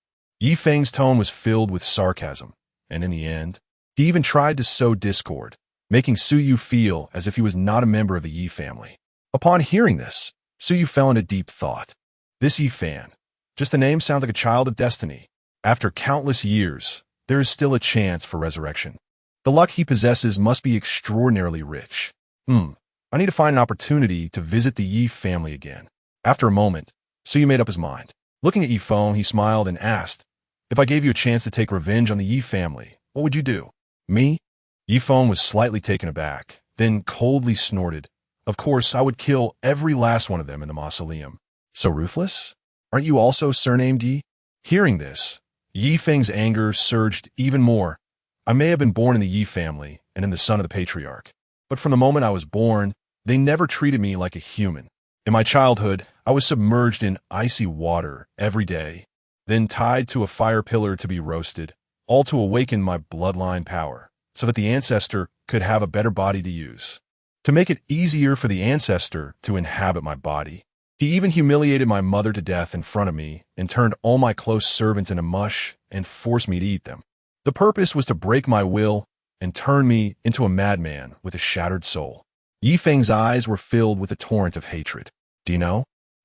Yifeng's tone was filled with sarcasm, and in the end, he even tried to sow discord, making Su Yu feel as if he was not a member of the Yi family. Upon hearing this, Su Yu fell into deep thought. This Yi Fan, just the name sounds like a child of destiny. After countless years, there is still a chance for resurrection. The luck he possesses must be extraordinarily rich. I need to find an opportunity to visit the Yi family again. After a moment, Su Yu made up his mind. Looking at Yifeng, he smiled and asked, if I gave you a chance to take revenge on the Yi family, what would you do? Me? Yifeng was slightly taken aback, then coldly snorted. Of course, I would kill every last one of them in the mausoleum. So ruthless? Aren't you also surnamed Yi? Hearing this, Yifeng's anger surged even more. I may have been born in the Yi family and in the son of the patriarch, but from the moment I was born, they never treated me like a human. In my childhood, I was submerged in icy water every day, then tied to a fire pillar to be roasted, all to awaken my bloodline power, so that the ancestor could have a better body to use. To make it easier for the ancestor to inhabit my body, he even humiliated my mother to death in front of me and turned all my close servants into mush and forced me to eat them. The purpose was to break my will and turn me into a madman with a shattered soul. Yi Feng's eyes were filled with a torrent of hatred. Do you know?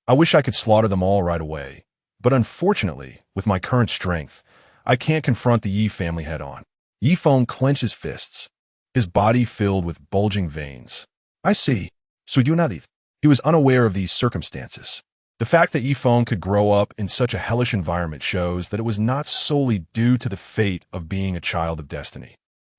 I wish I could slaughter them all right away, but unfortunately, with my current strength, I can't confront the Yi family head-on. Yi Feng clenched his fists, his body filled with bulging veins. I see. Suyunadith. He was unaware of these circumstances. The fact that Yi Feng could grow up in such a hellish environment shows that it was not solely due to the fate of being a child of destiny.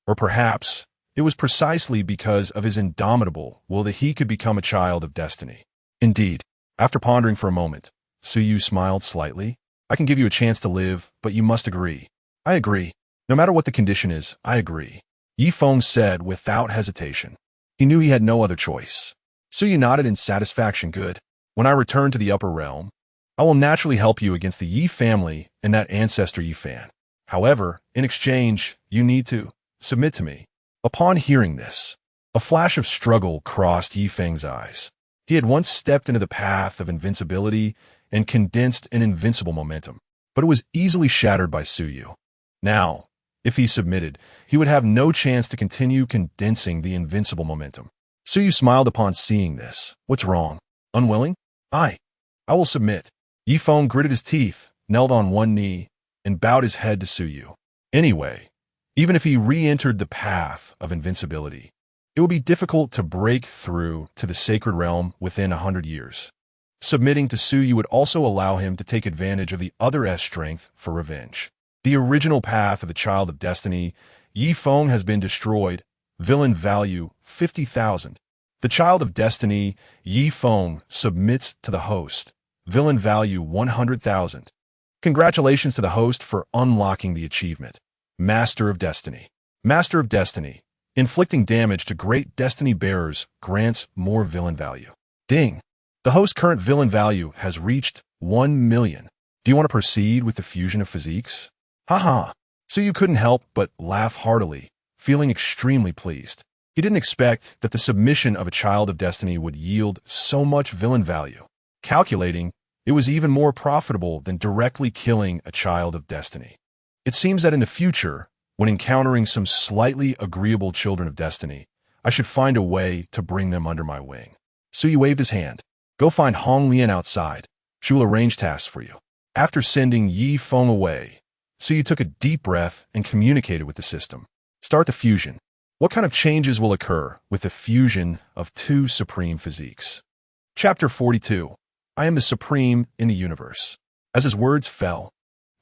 Or perhaps, it was precisely because of his indomitable will that he could become a child of destiny. Indeed, after pondering for a moment, Suyu smiled slightly. I can give you a chance to live, but you must agree. I agree. No matter what the condition is, I agree. Yi Feng said without hesitation. He knew he had no other choice. Suyu nodded in satisfaction. Good. When I return to the upper realm, I will naturally help you against the Yi family and that ancestor Yi Fan. However, in exchange, you need to submit to me. Upon hearing this, a flash of struggle crossed Yi Feng's eyes. He had once stepped into the path of invincibility and condensed an invincible momentum, but it was easily shattered by Suyu. Now, if he submitted, he would have no chance to continue condensing the invincible momentum. Suyu smiled upon seeing this. What's wrong? Unwilling? I will submit. Yi Feng gritted his teeth, knelt on one knee, and bowed his head to Suyu. Anyway, even if he re-entered the path of invincibility, it would be difficult to break through to the sacred realm within 100 years. Submitting to Suyu would also allow him to take advantage of the other S strength for revenge. The original path of the Child of Destiny, Yi Feng, has been destroyed. Villain value 50,000. The Child of Destiny, Yi Feng, submits to the host. Villain value 100,000. Congratulations to the host for unlocking the achievement. Master of Destiny. Master of Destiny. Inflicting damage to great destiny bearers grants more villain value. Ding. The host's current villain value has reached 1 million. Do you want to proceed with the fusion of physiques? Haha. So you couldn't help but laugh heartily, feeling extremely pleased. He didn't expect that the submission of a Child of Destiny would yield so much villain value. Calculating, it was even more profitable than directly killing a Child of Destiny. It seems that in the future, when encountering some slightly agreeable children of destiny, I should find a way to bring them under my wing. Suyu waved his hand. Go find Hong Lian outside. She will arrange tasks for you. After sending Yi Feng away, Suyu took a deep breath and communicated with the system. Start the fusion. What kind of changes will occur with the fusion of two supreme physiques? Chapter 42. I am the supreme in the universe. As his words fell,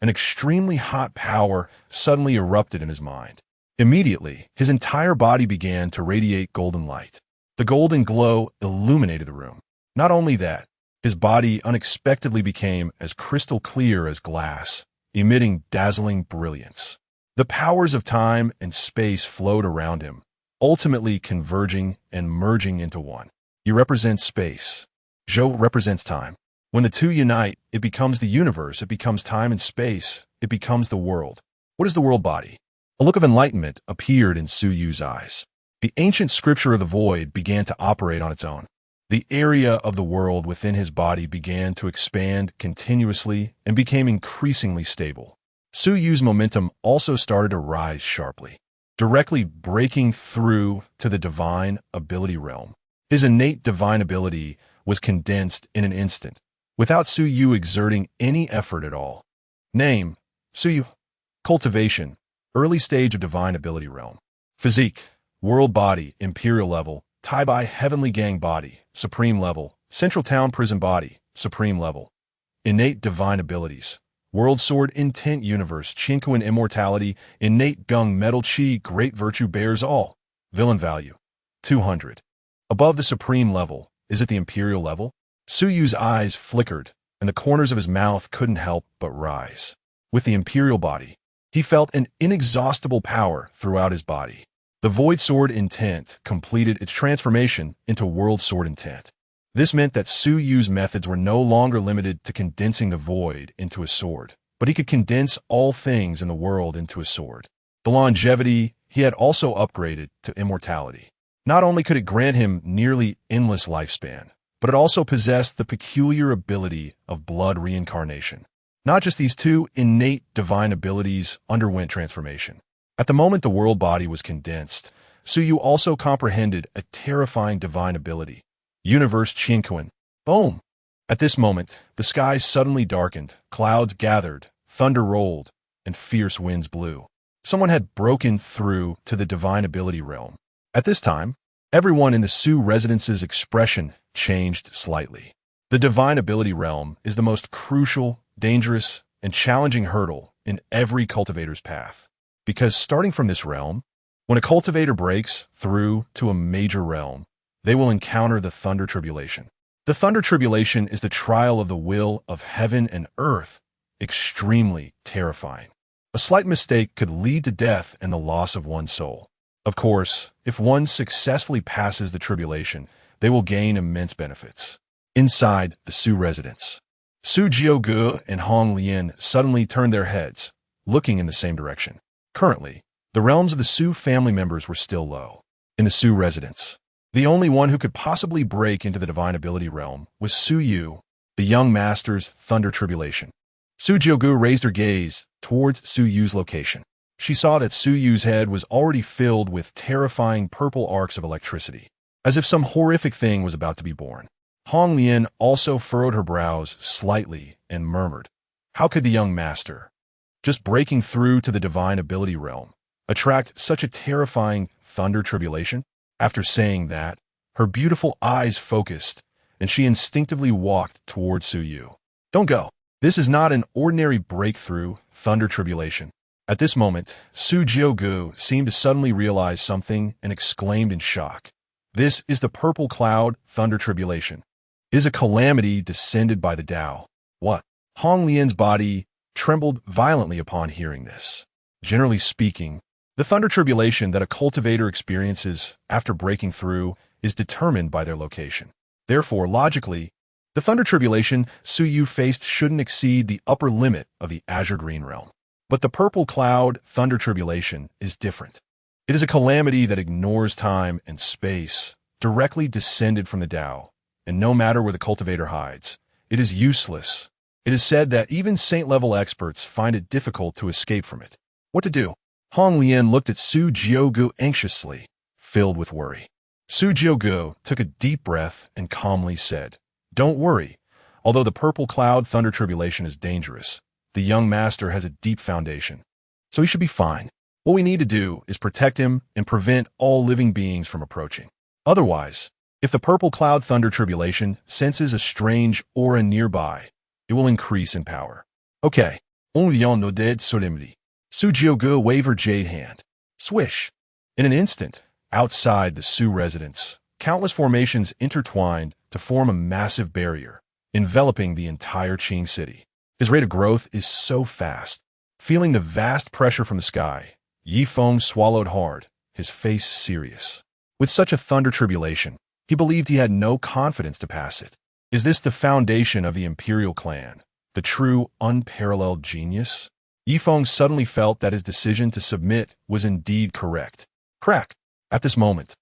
an extremely hot power suddenly erupted in his mind. Immediately, his entire body began to radiate golden light. The golden glow illuminated the room. Not only that, his body unexpectedly became as crystal clear as glass, emitting dazzling brilliance. The powers of time and space flowed around him, ultimately converging and merging into one. You represent space. Zhou represents time. When the two unite, it becomes the universe, it becomes time and space, it becomes the world. What is the world body? A look of enlightenment appeared in Suyu's eyes. The ancient scripture of the void began to operate on its own. The area of the world within his body began to expand continuously and became increasingly stable. Suyu's momentum also started to rise sharply, directly breaking through to the divine ability realm. His innate divine ability was condensed in an instant, without Suyu exerting any effort at all. Name: Suyu. Cultivation: early stage of divine ability realm. Physique: world body, imperial level. Taibai heavenly gang body, supreme level. Central town prison body, supreme level. Innate divine abilities: world sword, intent universe, Qingcheng immortality, innate gung metal chi, great virtue bears all. Villain value 200. Above the supreme level, is it the imperial level? Suyu's eyes flickered, and the corners of his mouth couldn't help but rise. With the imperial body, he felt an inexhaustible power throughout his body. The void sword intent completed its transformation into world sword intent. This meant that Suyu's methods were no longer limited to condensing the void into a sword, but he could condense all things in the world into a sword. The longevity he had also upgraded to immortality. Not only could it grant him nearly endless lifespan, but it also possessed the peculiar ability of blood reincarnation. Not just these two innate divine abilities underwent transformation. At the moment the world body was condensed, Su Yu also comprehended a terrifying divine ability. Universe Qingcheng. Boom! At this moment, the skies suddenly darkened, clouds gathered, thunder rolled, and fierce winds blew. Someone had broken through to the divine ability realm. At this time, everyone in the Su residence's expression changed slightly. The divine ability realm is the most crucial, dangerous, and challenging hurdle in every cultivator's path. Because starting from this realm, when a cultivator breaks through to a major realm, they will encounter the Thunder Tribulation. The Thunder Tribulation is the trial of the will of heaven and earth, extremely terrifying. A slight mistake could lead to death and the loss of one's soul. Of course, if one successfully passes the tribulation, they will gain immense benefits. Inside the Su residence, Su Jiugu and Hong Lian suddenly turned their heads, looking in the same direction. Currently, the realms of the Su family members were still low. In the Su residence, the only one who could possibly break into the divine ability realm was Su Yu, the young master's Thunder Tribulation. Su Jiugu raised her gaze towards Su Yu's location. She saw that Su Yu's head was already filled with terrifying purple arcs of electricity, as if some horrific thing was about to be born. Hong Lian also furrowed her brows slightly and murmured, "How could the young master, just breaking through to the divine ability realm, attract such a terrifying Thunder Tribulation?" After saying that, her beautiful eyes focused, and she instinctively walked towards Su Yu. "Don't go. This is not an ordinary breakthrough Thunder Tribulation." At this moment, Su Jiugu seemed to suddenly realize something and exclaimed in shock. "This is the Purple Cloud Thunder Tribulation. It is a calamity descended by the Tao." What? Hong Lian's body trembled violently upon hearing this. Generally speaking, the Thunder Tribulation that a cultivator experiences after breaking through is determined by their location. Therefore, logically, the Thunder Tribulation Su Yu faced shouldn't exceed the upper limit of the Azure Green realm. But the Purple Cloud Thunder Tribulation is different. It is a calamity that ignores time and space, directly descended from the Tao, and no matter where the cultivator hides, it is useless. It is said that even saint-level experts find it difficult to escape from it. What to do? Hong Lian looked at Su Jiugu anxiously, filled with worry. Su Jiugu took a deep breath and calmly said, "Don't worry. Although the Purple Cloud Thunder Tribulation is dangerous, the young master has a deep foundation, so he should be fine. What we need to do is protect him and prevent all living beings from approaching. Otherwise, if the Purple Cloud Thunder Tribulation senses a strange aura nearby, it will increase in power." "Okay, on vient no dead solemnity." Su Jiugu waved her jade hand. Swish! In an instant, outside the Su residence, countless formations intertwined to form a massive barrier, enveloping the entire Qing city. His rate of growth is so fast. Feeling the vast pressure from the sky, Yi Feng swallowed hard, his face serious. With such a Thunder Tribulation, he believed he had no confidence to pass it. Is this the foundation of the imperial clan, the true unparalleled genius? Yi Feng suddenly felt that his decision to submit was indeed correct. Crack! At this moment,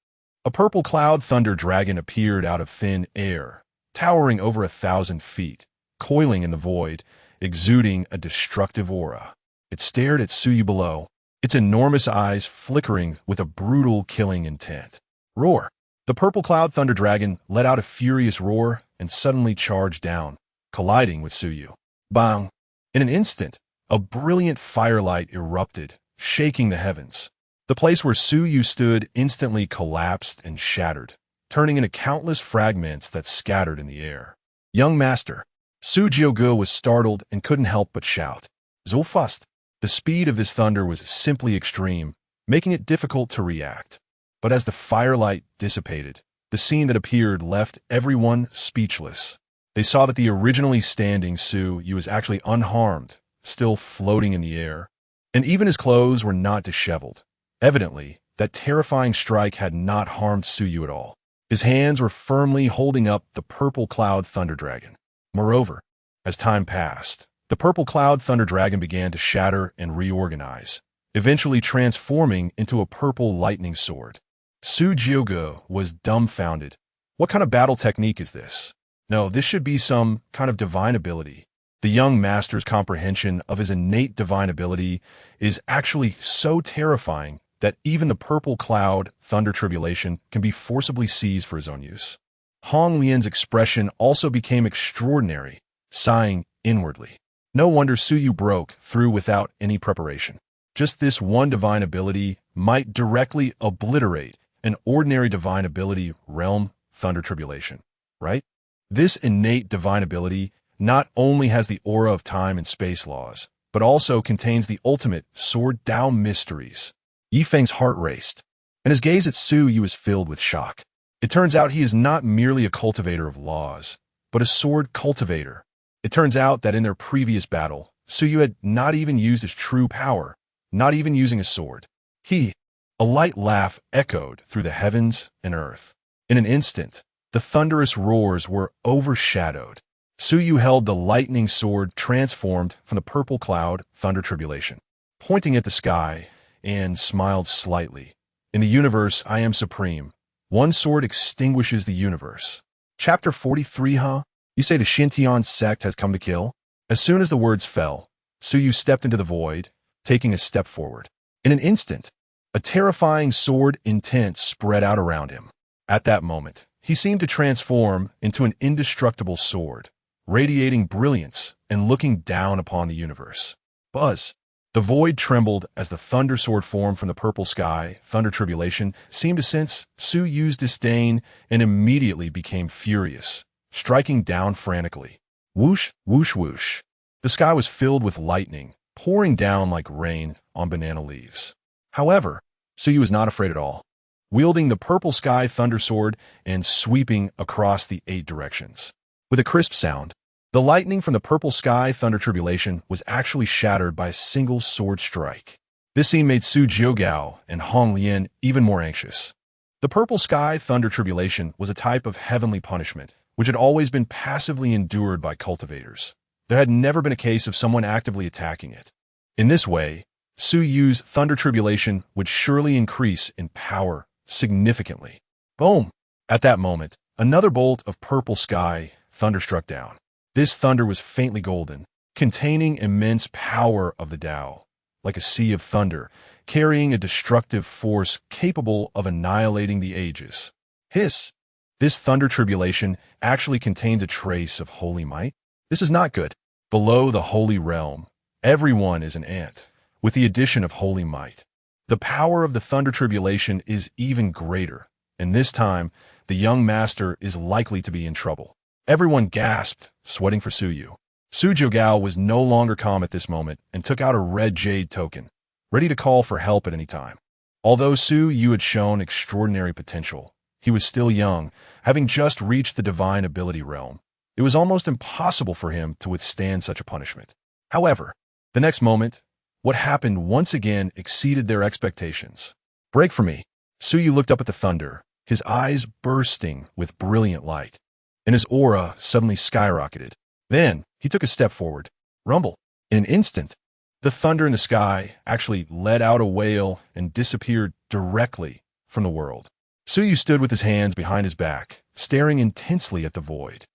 a purple cloud thunder dragon appeared out of thin air, towering over 1,000 feet, coiling in the void, exuding a destructive aura. It stared at Su Yu below, its enormous eyes flickering with a brutal killing intent. Roar! The purple cloud thunder dragon let out a furious roar and suddenly charged down, colliding with Su Yu. Bang! In an instant, a brilliant firelight erupted, shaking the heavens. The place where Su Yu stood instantly collapsed and shattered, turning into countless fragments that scattered in the air. "Young master!" Su Jiugu was startled and couldn't help but shout. "Zulfust!" The speed of this thunder was simply extreme, making it difficult to react. But as the firelight dissipated, the scene that appeared left everyone speechless. They saw that the originally standing Su Yu was actually unharmed, still floating in the air, and even his clothes were not disheveled. Evidently, that terrifying strike had not harmed Su Yu at all. His hands were firmly holding up the purple cloud thunder dragon. Moreover, as time passed, the purple cloud thunder dragon began to shatter and reorganize, eventually transforming into a purple lightning sword. Su Jiugu was dumbfounded. What kind of battle technique is this? No, this should be some kind of divine ability. The young master's comprehension of his innate divine ability is actually so terrifying that even the purple cloud, thunder tribulation, can be forcibly seized for his own use. Hong Lian's expression also became extraordinary, sighing inwardly. No wonder Su Yu broke through without any preparation. Just this one divine ability might directly obliterate an ordinary divine ability realm, thunder tribulation, right? This innate divine ability not only has the aura of time and space laws, but also contains the ultimate sword Dao mysteries. Yifeng's heart raced, and his gaze at Su Yu was filled with shock. It turns out he is not merely a cultivator of laws, but a sword cultivator. It turns out that in their previous battle, Su Yu had not even used his true power, not even using a sword. A light laugh echoed through the heavens and earth. In an instant, the thunderous roars were overshadowed. Su Yu held the lightning sword transformed from the purple cloud, thunder tribulation, pointing at the sky, and smiled slightly. In the universe, I am supreme. One sword extinguishes the universe. Chapter 43, huh? You say the Xintian sect has come to kill? As soon as the words fell, Su Yu stepped into the void, taking a step forward. In an instant, a terrifying sword intent spread out around him. At that moment, he seemed to transform into an indestructible sword, radiating brilliance and looking down upon the universe. Buzz! The void trembled as the thunder sword formed from the purple sky. Thunder tribulation seemed to sense Su Yu's disdain and immediately became furious, striking down frantically. Whoosh, whoosh, whoosh. The sky was filled with lightning, pouring down like rain on banana leaves. However, Su Yu was not afraid at all, wielding the purple sky thunder sword and sweeping across the 8 directions. With a crisp sound, the lightning from the purple sky thunder tribulation was actually shattered by a single sword strike. This scene made Su Jiugao and Hong Lian even more anxious. The purple sky thunder tribulation was a type of heavenly punishment, which had always been passively endured by cultivators. There had never been a case of someone actively attacking it. In this way, Su Yu's thunder tribulation would surely increase in power significantly. Boom! At that moment, another bolt of purple sky thunder struck down. This thunder was faintly golden, containing immense power of the Tao, like a sea of thunder, carrying a destructive force capable of annihilating the ages. Hiss! This thunder tribulation actually contains a trace of holy might. This is not good. Below the holy realm, everyone is an ant, with the addition of holy might. The power of the thunder tribulation is even greater, and this time, the young master is likely to be in trouble. Everyone gasped, sweating for Su Yu. Su Jiugao was no longer calm at this moment and took out a red jade token, ready to call for help at any time. Although Su Yu had shown extraordinary potential, he was still young, having just reached the divine ability realm. It was almost impossible for him to withstand such a punishment. However, the next moment, what happened once again exceeded their expectations. Break for me. Su Yu looked up at the thunder, his eyes bursting with brilliant light, and his aura suddenly skyrocketed. Then, he took a step forward. Rumble. In an instant, the thunder in the sky actually let out a wail and disappeared directly from the world. Su Yu stood with his hands behind his back, staring intensely at the void.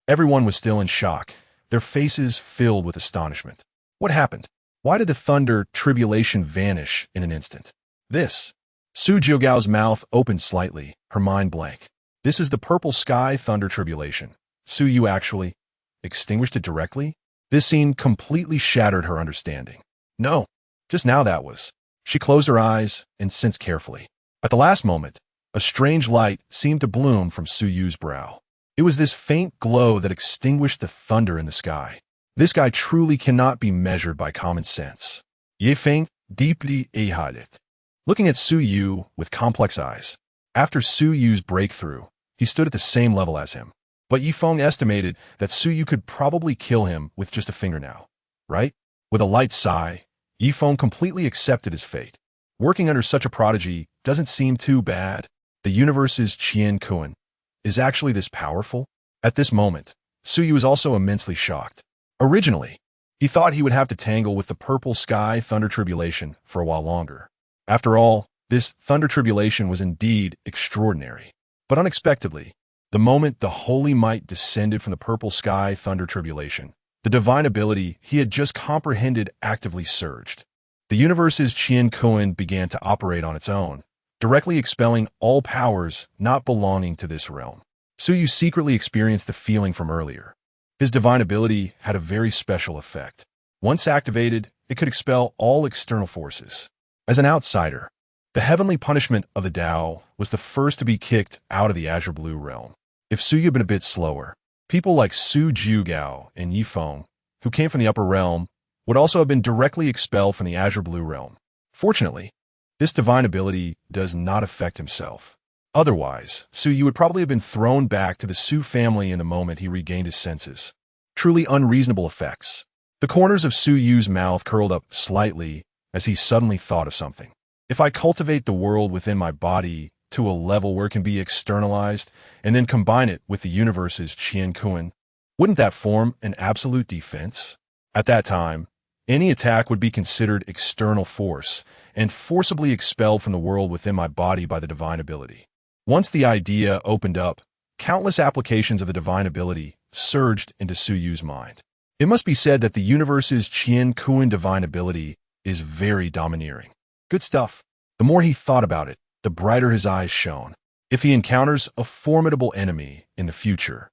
Everyone was still in shock, their faces filled with astonishment. What happened? Why did the thunder tribulation vanish in an instant? Su Jiugao's mouth opened slightly, her mind blank. This is the purple sky thunder tribulation. Su Yu actually extinguished it directly? This scene completely shattered her understanding. No, just now that was. She closed her eyes and sensed carefully. At the last moment, a strange light seemed to bloom from Su Yu's brow. It was this faint glow that extinguished the thunder in the sky. This guy truly cannot be measured by common sense. Yifeng deeply eyed it, looking at Su Yu with complex eyes. After Su Yu's breakthrough, he stood at the same level as him. But Yifeng estimated that Su Yu could probably kill him with just a fingernail, right? With a light sigh, Yifeng completely accepted his fate. Working under such a prodigy doesn't seem too bad. The universe's Qian Kuan is actually this powerful? At this moment, Su Yu was also immensely shocked. Originally, he thought he would have to tangle with the purple sky thunder tribulation for a while longer. After all, this thunder tribulation was indeed extraordinary. But unexpectedly, the moment the holy might descended from the purple sky thunder tribulation, the divine ability he had just comprehended actively surged. The universe's Qingcheng began to operate on its own, directly expelling all powers not belonging to this realm. Suyu secretly experienced the feeling from earlier. His divine ability had a very special effect. Once activated, it could expel all external forces. As an outsider, the heavenly punishment of the Tao was the first to be kicked out of the Azure Blue realm. If Suyu had been a bit slower, people like Su Jiugao and Yifeng, who came from the upper realm, would also have been directly expelled from the Azure Blue realm. Fortunately, this divine ability does not affect himself. Otherwise, Suyu would probably have been thrown back to the Su family in the moment he regained his senses. Truly unreasonable effects. The corners of Suyu's mouth curled up slightly as he suddenly thought of something. If I cultivate the world within my body to a level where it can be externalized and then combine it with the universe's Qingcheng, wouldn't that form an absolute defense? At that time, any attack would be considered external force and forcibly expelled from the world within my body by the divine ability. Once the idea opened up, countless applications of the divine ability surged into Suyu's mind. It must be said that the universe's Qingcheng divine ability is very domineering. Good stuff. The more he thought about it, the brighter his eyes shone. If he encounters a formidable enemy in the future,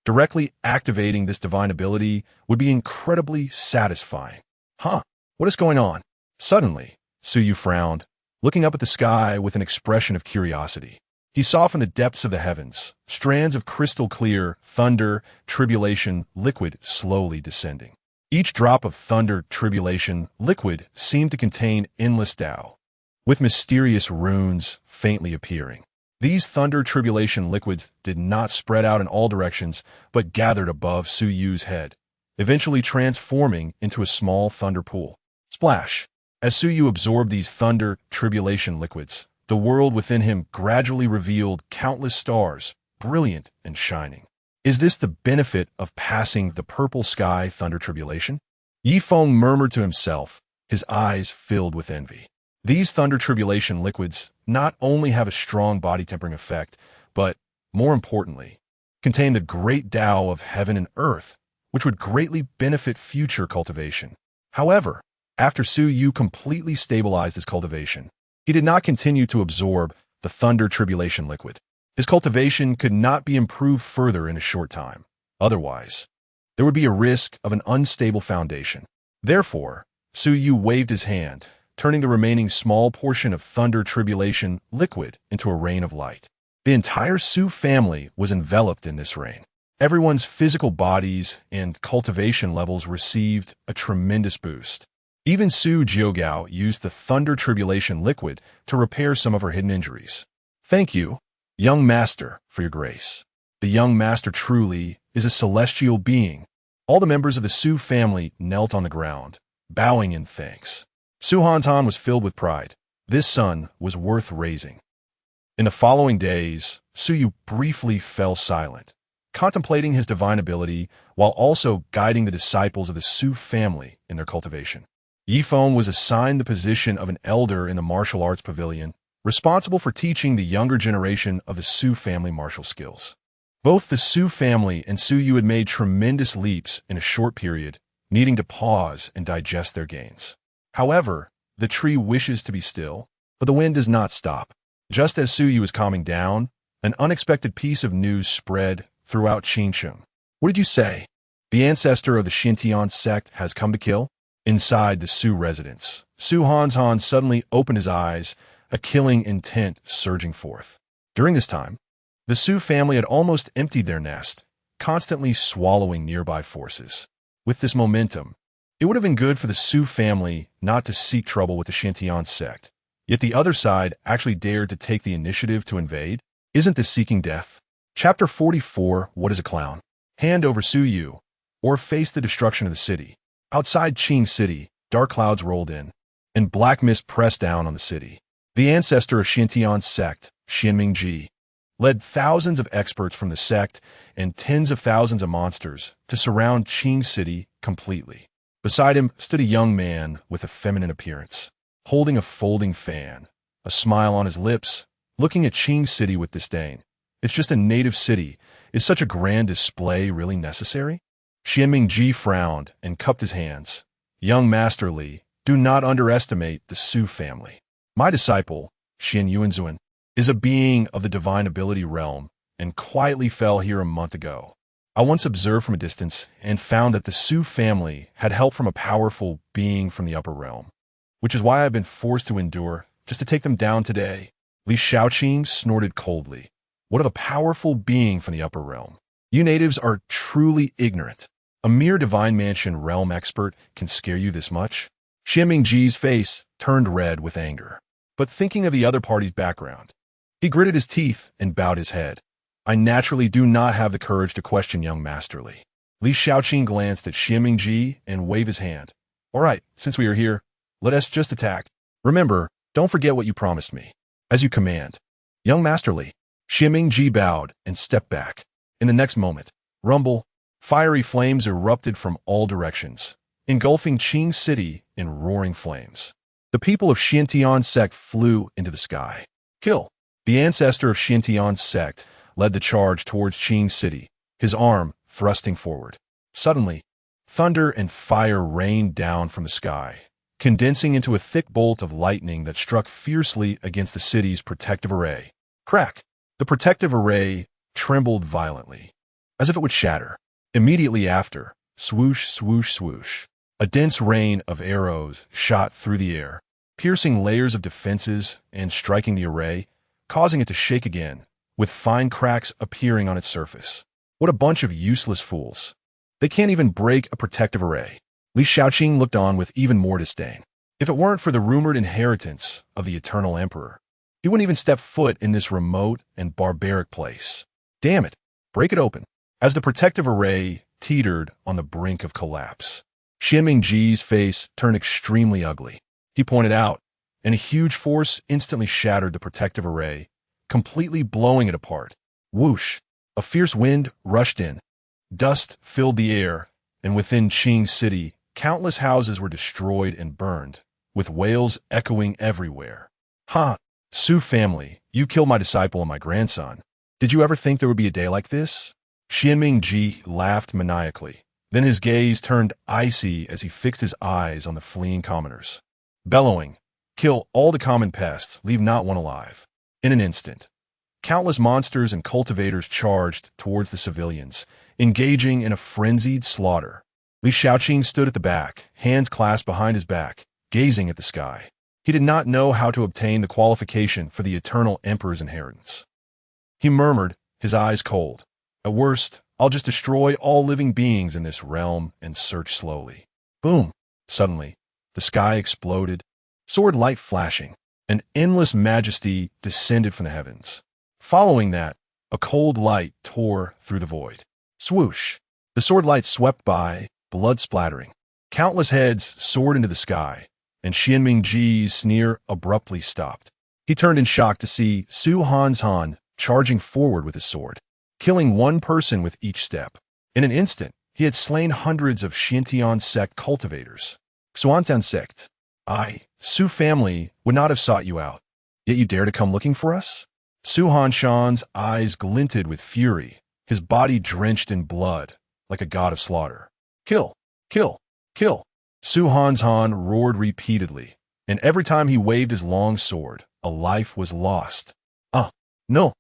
directly activating this divine ability would be incredibly satisfying. Huh, what is going on? Suddenly, Suyu frowned, looking up at the sky with an expression of curiosity. He saw from the depths of the heavens strands of crystal-clear thunder, tribulation, liquid slowly descending. Each drop of thunder, tribulation, liquid seemed to contain endless Tao, with mysterious runes faintly appearing. These thunder, tribulation liquids did not spread out in all directions, but gathered above Suyu's head, eventually transforming into a small thunder pool. Splash! As Suyu absorbed these thunder, tribulation liquids, the world within him gradually revealed countless stars, brilliant and shining. Is this the benefit of passing the purple sky thunder tribulation? Yifeng murmured to himself, his eyes filled with envy. These thunder tribulation liquids not only have a strong body tempering effect, but, more importantly, contain the great Tao of heaven and earth, which would greatly benefit future cultivation. However, after Suyu completely stabilized his cultivation, he did not continue to absorb the thunder tribulation liquid. His cultivation could not be improved further in a short time. Otherwise, there would be a risk of an unstable foundation. Therefore, Suyu waved his hand, turning the remaining small portion of thunder tribulation liquid into a rain of light. The entire Su family was enveloped in this rain. Everyone's physical bodies and cultivation levels received a tremendous boost. Even Su Jiugao used the thunder tribulation liquid to repair some of her hidden injuries. Thank you, young master, for your grace. The young master truly is a celestial being. All the members of the Su family knelt on the ground, bowing in thanks. Su Hantan was filled with pride. This son was worth raising. In the following days, Suyu briefly fell silent, contemplating his divine ability while also guiding the disciples of the Su family in their cultivation. Yifeng was assigned the position of an elder in the martial arts pavilion, responsible for teaching the younger generation of the Su family martial skills. Both the Su family and Suyu had made tremendous leaps in a short period, needing to pause and digest their gains. However, the tree wishes to be still, but the wind does not stop. Just as Suyu was calming down, an unexpected piece of news spread throughout Qingcheng. What did you say? The ancestor of the Xintian sect has come to kill? Inside the Su residence, Su Hantan suddenly opened his eyes, a killing intent surging forth. During this time, the Su family had almost emptied their nest, constantly swallowing nearby forces. With this momentum, it would have been good for the Su family not to seek trouble with the Xintian sect, yet the other side actually dared to take the initiative to invade. Isn't this seeking death? Chapter 44, What is a Clown? Hand over Suyu, or face the destruction of the city. Outside Qing City, dark clouds rolled in, and black mist pressed down on the city. The ancestor of Xintian sect, Xianmingji, led thousands of experts from the sect and tens of thousands of monsters to surround Qing City completely. Beside him stood a young man with a feminine appearance, holding a folding fan, a smile on his lips, looking at Qing City with disdain. It's just a native city. Is such a grand display really necessary? Xianmingji frowned and cupped his hands. Young Master Li, Do not underestimate the Su family. My disciple, Xian Yuanzuan, is a being of the divine ability realm and quietly fell here a month ago. I once observed from a distance and found that the Su family had help from a powerful being from the upper realm, which is why I've been forced to endure just to take them down today. Li Shaoqing snorted coldly. What of a powerful being from the upper realm? You natives are truly ignorant. A mere divine mansion realm expert can scare you this much? Xian Mingji's face turned red with anger. But thinking of the other party's background, he gritted his teeth and bowed his head. I naturally do not have the courage to question young Master Li. Li Shaoqing glanced at Xian Mingji and waved his hand. All right, since we are here, let us just attack. Remember, don't forget what you promised me. As you command. Young Master Li. Xian Mingji bowed and stepped back. In the next moment, rumble, fiery flames erupted from all directions, engulfing Qing City in roaring flames. The people of Xiantian's sect flew into the sky. Kill. The ancestor of Xiantian's sect led the charge towards Qing City, his arm thrusting forward. Suddenly, thunder and fire rained down from the sky, condensing into a thick bolt of lightning that struck fiercely against the city's protective array. Crack! The protective array trembled violently, as if it would shatter. Immediately after, swoosh, swoosh, swoosh, a dense rain of arrows shot through the air, piercing layers of defenses and striking the array, causing it to shake again, with fine cracks appearing on its surface. What a bunch of useless fools. They can't even break a protective array. Li Shaoqing looked on with even more disdain. If it weren't for the rumored inheritance of the Eternal Emperor, he wouldn't even step foot in this remote and barbaric place. Damn it, break it open. As the protective array teetered on the brink of collapse, Xian Mingji's face turned extremely ugly. He pointed out, and a huge force instantly shattered the protective array, completely blowing it apart. Whoosh! A fierce wind rushed in. Dust filled the air, and within Qing City, countless houses were destroyed and burned, with wails echoing everywhere. Ha! Su family, you killed my disciple and my grandson. Did you ever think there would be a day like this? Xian Mingji laughed maniacally. Then his gaze turned icy as he fixed his eyes on the fleeing commoners. Bellowing, kill all the common pests, leave not one alive. In an instant, countless monsters and cultivators charged towards the civilians, engaging in a frenzied slaughter. Li Shaoqing stood at the back, hands clasped behind his back, gazing at the sky. He did not know how to obtain the qualification for the Eternal Emperor's inheritance. He murmured, his eyes cold. At worst, I'll just destroy all living beings in this realm and search slowly. Boom! Suddenly, the sky exploded, sword light flashing. An endless majesty descended from the heavens. Following that, a cold light tore through the void. Swoosh! The sword light swept by, blood splattering. Countless heads soared into the sky, and Xian Mingji's sneer abruptly stopped. He turned in shock to see Su Han charging forward with his sword, killing one person with each step. In an instant, he had slain hundreds of Xiantian sect cultivators. Xuantian sect, Su family would not have sought you out, yet you dare to come looking for us? Su Hanshan's eyes glinted with fury, his body drenched in blood, like a god of slaughter. Kill! Kill! Kill! Su Hanshan roared repeatedly, and every time he waved his long sword, a life was lost. No!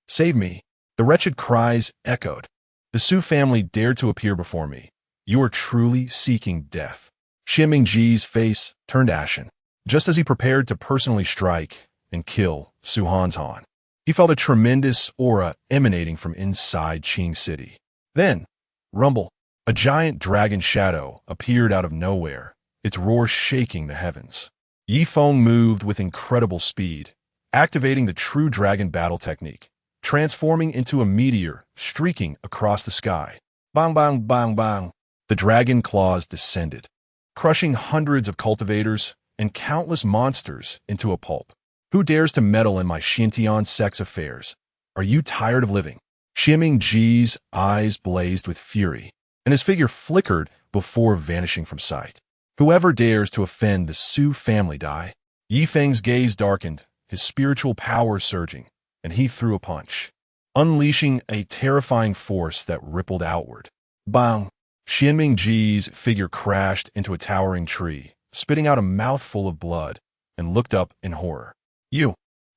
Save me! The wretched cries echoed. The Su family dared to appear before me. You are truly seeking death. Xian Mingji's face turned ashen. Just as he prepared to personally strike and kill Su Hanshan, he felt a tremendous aura emanating from inside Qing City. Then, rumble, a giant dragon shadow appeared out of nowhere, its roar shaking the heavens. Yi Feng moved with incredible speed, activating the true dragon battle technique, transforming into a meteor streaking across the sky. Bang, bang, bang, bang. The dragon claws descended, crushing hundreds of cultivators and countless monsters into a pulp. Who dares to meddle in my Xiantian sect's affairs? Are you tired of living? Xian Mingji's eyes blazed with fury, and his figure flickered before vanishing from sight. Whoever dares to offend the Su family die. Yi Feng's gaze darkened, his spiritual power surging, and he threw a punch, unleashing a terrifying force that rippled outward. Bang! Xian Mingji's figure crashed into a towering tree, spitting out a mouthful of blood, and looked up in horror. You?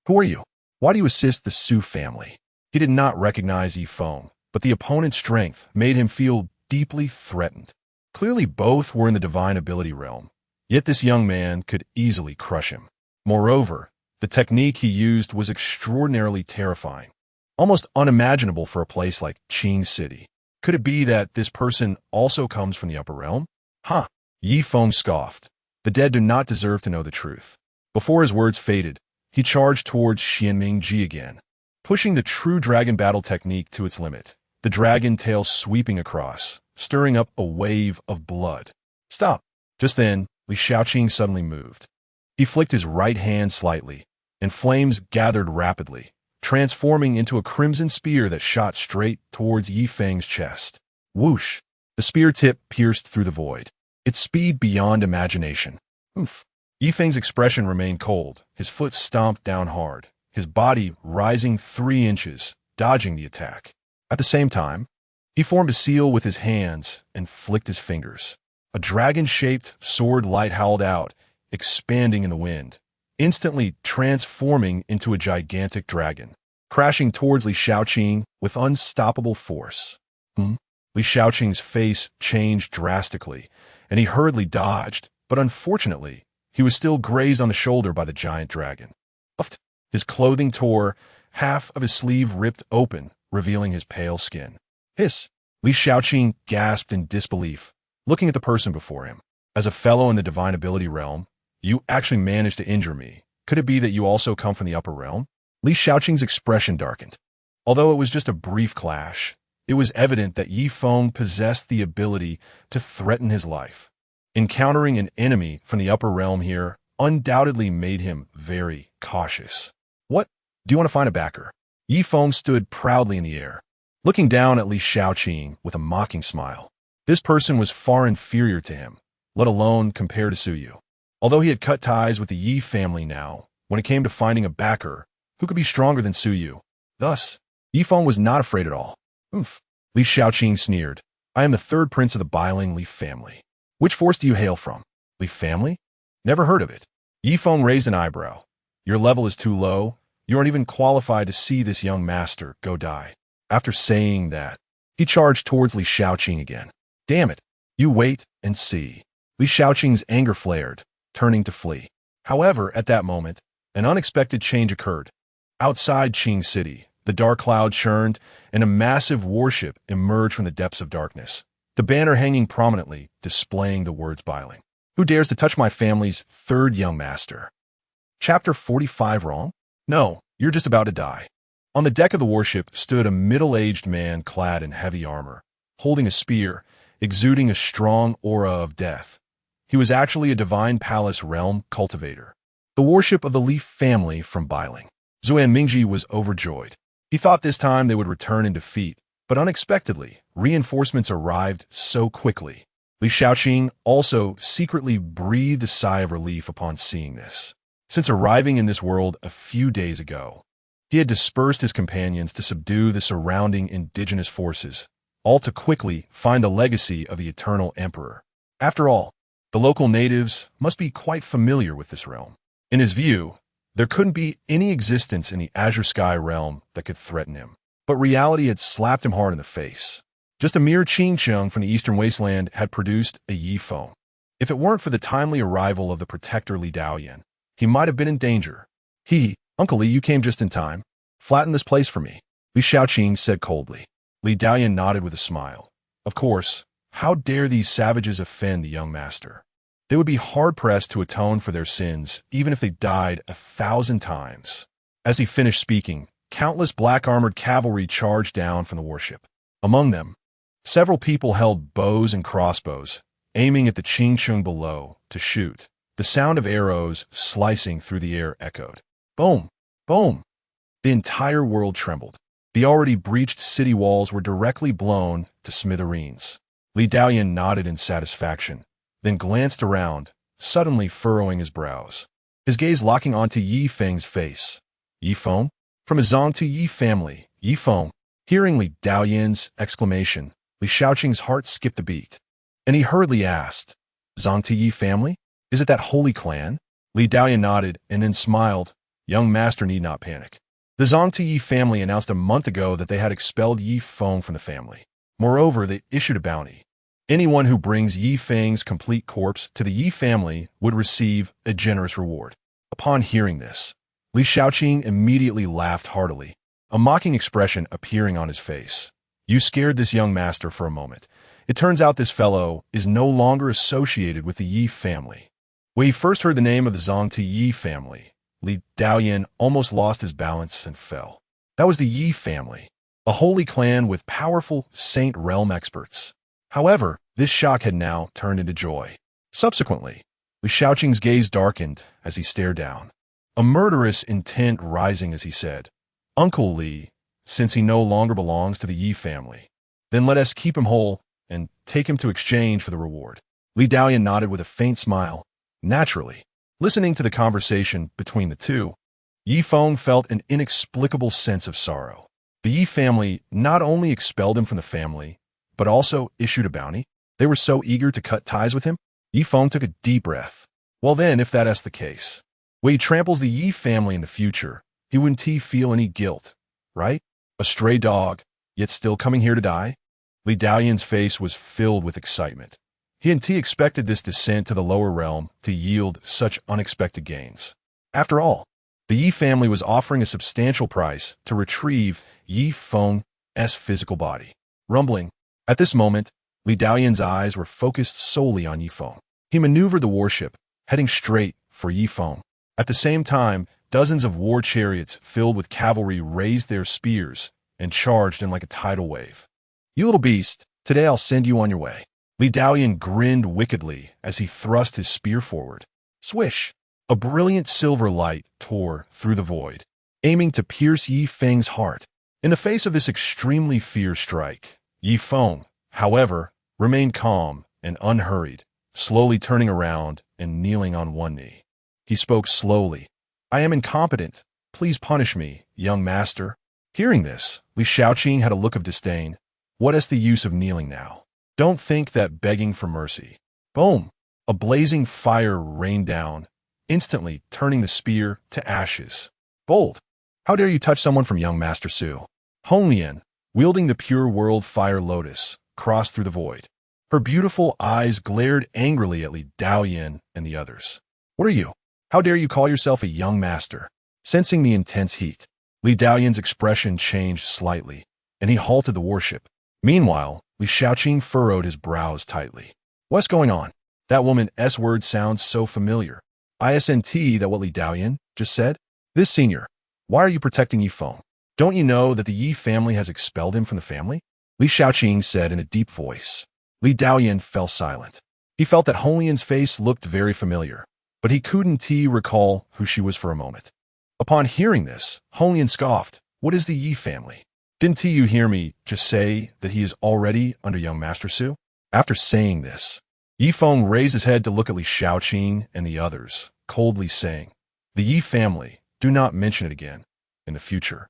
Who are you? Why do you assist the Su family? He did not recognize Yi Feng, but the opponent's strength made him feel deeply threatened. Clearly both were in the divine ability realm, yet this young man could easily crush him. Moreover, the technique he used was extraordinarily terrifying, almost unimaginable for a place like Qing City. Could it be that this person also comes from the upper realm? Huh. Yi Feng scoffed. The dead do not deserve to know the truth. Before his words faded, he charged towards Xianming-ji again, pushing the true dragon battle technique to its limit, the dragon tail sweeping across, stirring up a wave of blood. Stop. Just then, Li Shaoqing suddenly moved. He flicked his right hand slightly, and flames gathered rapidly, transforming into a crimson spear that shot straight towards Yi Feng's chest. Whoosh! The spear tip pierced through the void, its speed beyond imagination. Oof! Yi Feng's expression remained cold, his foot stomped down hard, his body rising 3 inches, dodging the attack. At the same time, he formed a seal with his hands and flicked his fingers. A dragon-shaped sword light howled out, expanding in the wind, instantly transforming into a gigantic dragon, crashing towards Li Shaoqing with unstoppable force. Li Shaoqing's face changed drastically, and he hurriedly dodged, but unfortunately, he was still grazed on the shoulder by the giant dragon. His clothing tore, half of his sleeve ripped open, revealing his pale skin. Hiss! Li Shaoqing gasped in disbelief, looking at the person before him. As a fellow in the divine ability realm, you actually managed to injure me. Could it be that you also come from the upper realm? Li Shaoqing's expression darkened. Although it was just a brief clash, it was evident that Yi Feng possessed the ability to threaten his life. Encountering an enemy from the upper realm here undoubtedly made him very cautious. What? Do you want to find a backer? Yi Feng stood proudly in the air, looking down at Li Shaoqing with a mocking smile. This person was far inferior to him, let alone compared to Su Yu. Although he had cut ties with the Yi family now, when it came to finding a backer, who could be stronger than Su Yu? Thus, Yi Feng was not afraid at all. Oof! Li Shaoqing sneered. I am the 3rd prince of the Biling Li family. Which force do you hail from? Li family? Never heard of it. Yi Feng raised an eyebrow. Your level is too low. You aren't even qualified to see this young master go die. After saying that, he charged towards Li Shaoqing again. Damn it! You wait and see. Li Shaoqing's anger flared, turning to flee. However, at that moment, an unexpected change occurred. Outside Qing City, the dark cloud churned, and a massive warship emerged from the depths of darkness, the banner hanging prominently, displaying the words Biling. Who dares to touch my family's 3rd young master? Chapter 45 wrong? No, you're just about to die. On the deck of the warship stood a middle-aged man clad in heavy armor, holding a spear, exuding a strong aura of death. He was actually a divine palace realm cultivator, the warship of the Li family from Biling. Xianming-ji was overjoyed. He thought this time they would return in defeat, but unexpectedly, reinforcements arrived so quickly. Li Shaoqing also secretly breathed a sigh of relief upon seeing this. Since arriving in this world a few days ago, he had dispersed his companions to subdue the surrounding indigenous forces, all to quickly find the legacy of the eternal emperor. After all, the local natives must be quite familiar with this realm. In his view, there couldn't be any existence in the Azure Sky realm that could threaten him. But reality had slapped him hard in the face. Just a mere Qingcheng from the eastern wasteland had produced a Yi Feng. If it weren't for the timely arrival of the protector Li Daoyan, he might have been in danger. Uncle Li, you came just in time. Flatten this place for me, Li Shaoqing said coldly. Li Daoyan nodded with a smile. Of course, how dare these savages offend the young master? They would be hard-pressed to atone for their sins, even if they died 1,000 times. As he finished speaking, countless black-armored cavalry charged down from the warship. Among them, several people held bows and crossbows, aiming at the Qingcheng below to shoot. The sound of arrows slicing through the air echoed. Boom! Boom! The entire world trembled. The already breached city walls were directly blown to smithereens. Li Daoyan nodded in satisfaction, then glanced around, suddenly furrowing his brows, his gaze locking onto Yi Feng's face. Yi Feng? From a Zhongtu Yi family, Yi Feng. Hearing Li Daoyan's exclamation, Li Shaoqing's heart skipped a beat, and he hurriedly asked, Zhongtu Yi family? Is it that holy clan? Li Daoyan nodded and then smiled. Young master need not panic. The Zhongti Yi family announced a month ago that they had expelled Yi Feng from the family. Moreover, they issued a bounty. Anyone who brings Yi Feng's complete corpse to the Yi family would receive a generous reward. Upon hearing this, Li Shaoqing immediately laughed heartily, a mocking expression appearing on his face. You scared this young master for a moment. It turns out this fellow is no longer associated with the Yi family. When he first heard the name of the Zhongti Yi family, Li Daoyan almost lost his balance and fell. That was the Yi family, a holy clan with powerful Saint Realm experts. However, this shock had now turned into joy. Subsequently, Li Shaoqing's gaze darkened as he stared down, a murderous intent rising as he said, Uncle Li, since he no longer belongs to the Yi family, then let us keep him whole and take him to exchange for the reward. Li Daoyan nodded with a faint smile. Naturally, listening to the conversation between the two, Yi Feng felt an inexplicable sense of sorrow. The Yi family not only expelled him from the family, but also issued a bounty. They were so eager to cut ties with him. Yi Feng took a deep breath. Well then, if that's the case, when he tramples the Yi family in the future, he wouldn't feel any guilt, right? A stray dog, yet still coming here to die? Li Daoyan's face was filled with excitement. He expected this descent to the lower realm to yield such unexpected gains. After all, the Yi family was offering a substantial price to retrieve Yi Feng's physical body. Rumbling. At this moment, Li Daoyan's eyes were focused solely on Yi Feng. He maneuvered the warship, heading straight for Yi Feng. At the same time, dozens of war chariots filled with cavalry raised their spears and charged in like a tidal wave. You little beast, today I'll send you on your way. Li Daoyan grinned wickedly as he thrust his spear forward. Swish! A brilliant silver light tore through the void, aiming to pierce Yi Feng's heart. In the face of this extremely fierce strike, Yi Feng, however, remained calm and unhurried, slowly turning around and kneeling on one knee. He spoke slowly. I am incompetent. Please punish me, young master. Hearing this, Li Shaoqing had a look of disdain. What is the use of kneeling now? Don't think that begging for mercy. Boom! A blazing fire rained down, instantly turning the spear to ashes. Bold! How dare you touch someone from young Master Su? Hong Lian, wielding the pure world fire lotus, crossed through the void. Her beautiful eyes glared angrily at Li Daoyan and the others. What are you? How dare you call yourself a young master? Sensing the intense heat, Li Daoyan's expression changed slightly, and he halted the warship. Meanwhile, Li Shaoqing furrowed his brows tightly. What's going on? That woman's word sounds so familiar. Isn't that what Li Daoyan just said? This senior, why are you protecting Yi Feng? Don't you know that the Yi family has expelled him from the family? Li Shaoqing said in a deep voice. Li Daoyan fell silent. He felt that Hong Lian's face looked very familiar, but he couldn't recall who she was for a moment. Upon hearing this, Hong Lian scoffed. What is the Yi family? Didn't you hear me just say that he is already under young Master Su? After saying this, Yi Feng raised his head to look at Li Shaoqing and the others, coldly saying, the Yi family, do not mention it again. In the future,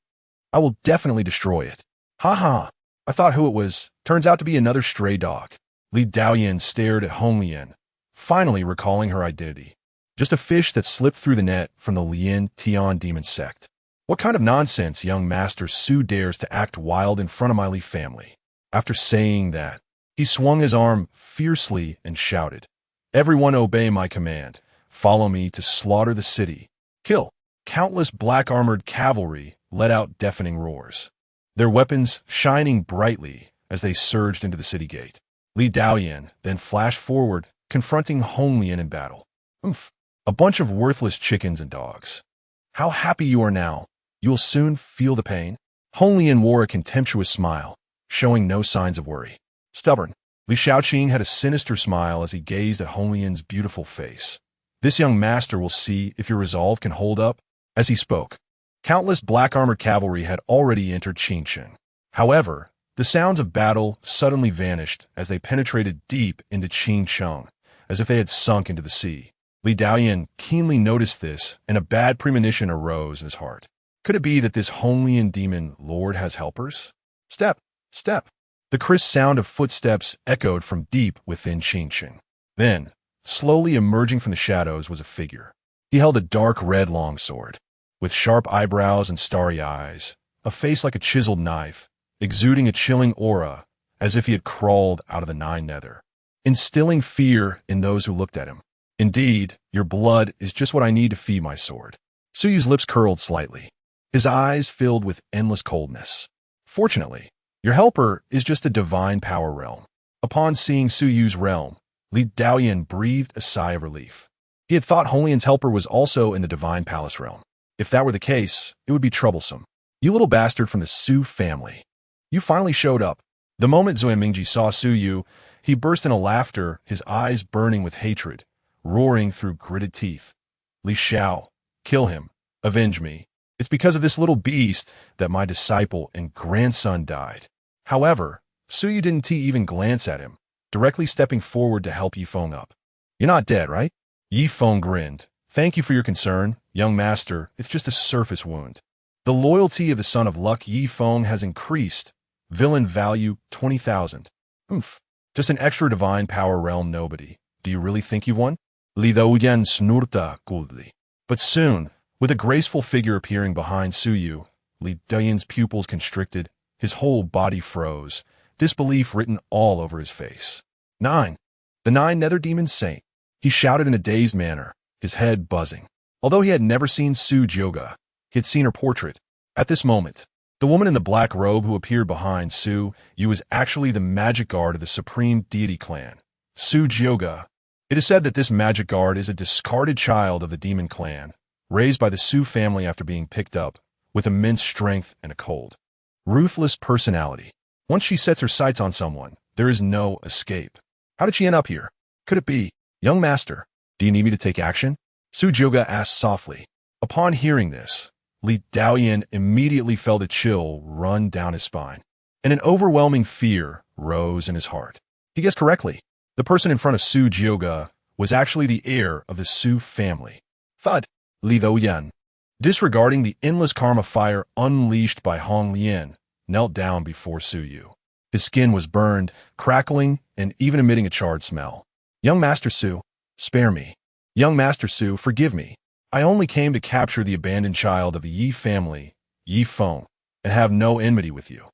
I will definitely destroy it. Ha ha! I thought who it was. Turns out to be another stray dog. Li Daoyan stared at Hong Lian, finally recalling her identity. Just a fish that slipped through the net from the Lien Tian demon sect. What kind of nonsense young Master Su dares to act wild in front of my Li family? After saying that, he swung his arm fiercely and shouted, everyone obey my command. Follow me to slaughter the city. Kill. Countless black-armored cavalry let out deafening roars, their weapons shining brightly as they surged into the city gate. Li Daoyan then flashed forward, confronting Hong Lian in battle. Oomph! A bunch of worthless chickens and dogs. How happy you are now. You will soon feel the pain. Hong Lian wore a contemptuous smile, showing no signs of worry. Stubborn. Li Shaoqing had a sinister smile as he gazed at Hong Lian's beautiful face. This young master will see if your resolve can hold up. As he spoke, countless black-armored cavalry had already entered Qingcheng. However, the sounds of battle suddenly vanished as they penetrated deep into Qingcheng, as if they had sunk into the sea. Li Daoyan keenly noticed this, and a bad premonition arose in his heart. Could it be that this Hong Lian demon lord has helpers? Step, step. The crisp sound of footsteps echoed from deep within Qingcheng. Then, slowly emerging from the shadows was a figure. He held a dark red longsword, with sharp eyebrows and starry eyes, a face like a chiseled knife, exuding a chilling aura as if he had crawled out of the Nine Nether, instilling fear in those who looked at him. Indeed, your blood is just what I need to feed my sword. Su Yu's lips curled slightly, his eyes filled with endless coldness. Fortunately, your helper is just a divine power realm. Upon seeing Su Yu's realm, Li Daoyan breathed a sigh of relief. He had thought Holian's helper was also in the divine palace realm. If that were the case, it would be troublesome. You little bastard from the Su family. You finally showed up. The moment Zhuan Mingji saw Su Yu, he burst into laughter, his eyes burning with hatred, roaring through gritted teeth. Li Xiao, kill him. Avenge me. It's because of this little beast that my disciple and grandson died. However, Su Yu didn't even glance at him, directly stepping forward to help Yi Feng up. You're not dead, right? Yi Feng grinned. Thank you for your concern, young master. It's just a surface wound. The loyalty of the son of luck Yi Feng has increased. Villain value 20,000. Just an extra divine power realm nobody. Do you really think you've won? Li Daoyan snurta coldly. But soon, with a graceful figure appearing behind Su Yu, Li Daoyan's pupils constricted, his whole body froze, disbelief written all over his face. 9. The Nine Nether Demon Saint. He shouted in a dazed manner, his head buzzing. Although he had never seen Su Jioga, he had seen her portrait. At this moment, the woman in the black robe who appeared behind Su Yu was actually the magic guard of the supreme deity clan, Su Jioga. It is said that this magic guard is a discarded child of the demon clan, raised by the Su family after being picked up, with immense strength and a cold, ruthless personality. Once she sets her sights on someone, there is no escape. How did she end up here? Could it be? Young master, do you need me to take action? Su Jioga asked softly. Upon hearing this, Li Daoyan immediately felt a chill run down his spine, and an overwhelming fear rose in his heart. He guessed correctly. The person in front of Su Jioga was actually the heir of the Su family. Thud, Li Daoyan, disregarding the endless karma fire unleashed by Hong Lian, knelt down before Su Yu. His skin was burned, crackling, and even emitting a charred smell. Young Master Su, spare me. Young Master Su, forgive me. I only came to capture the abandoned child of the Yi family, Yi Feng, and have no enmity with you.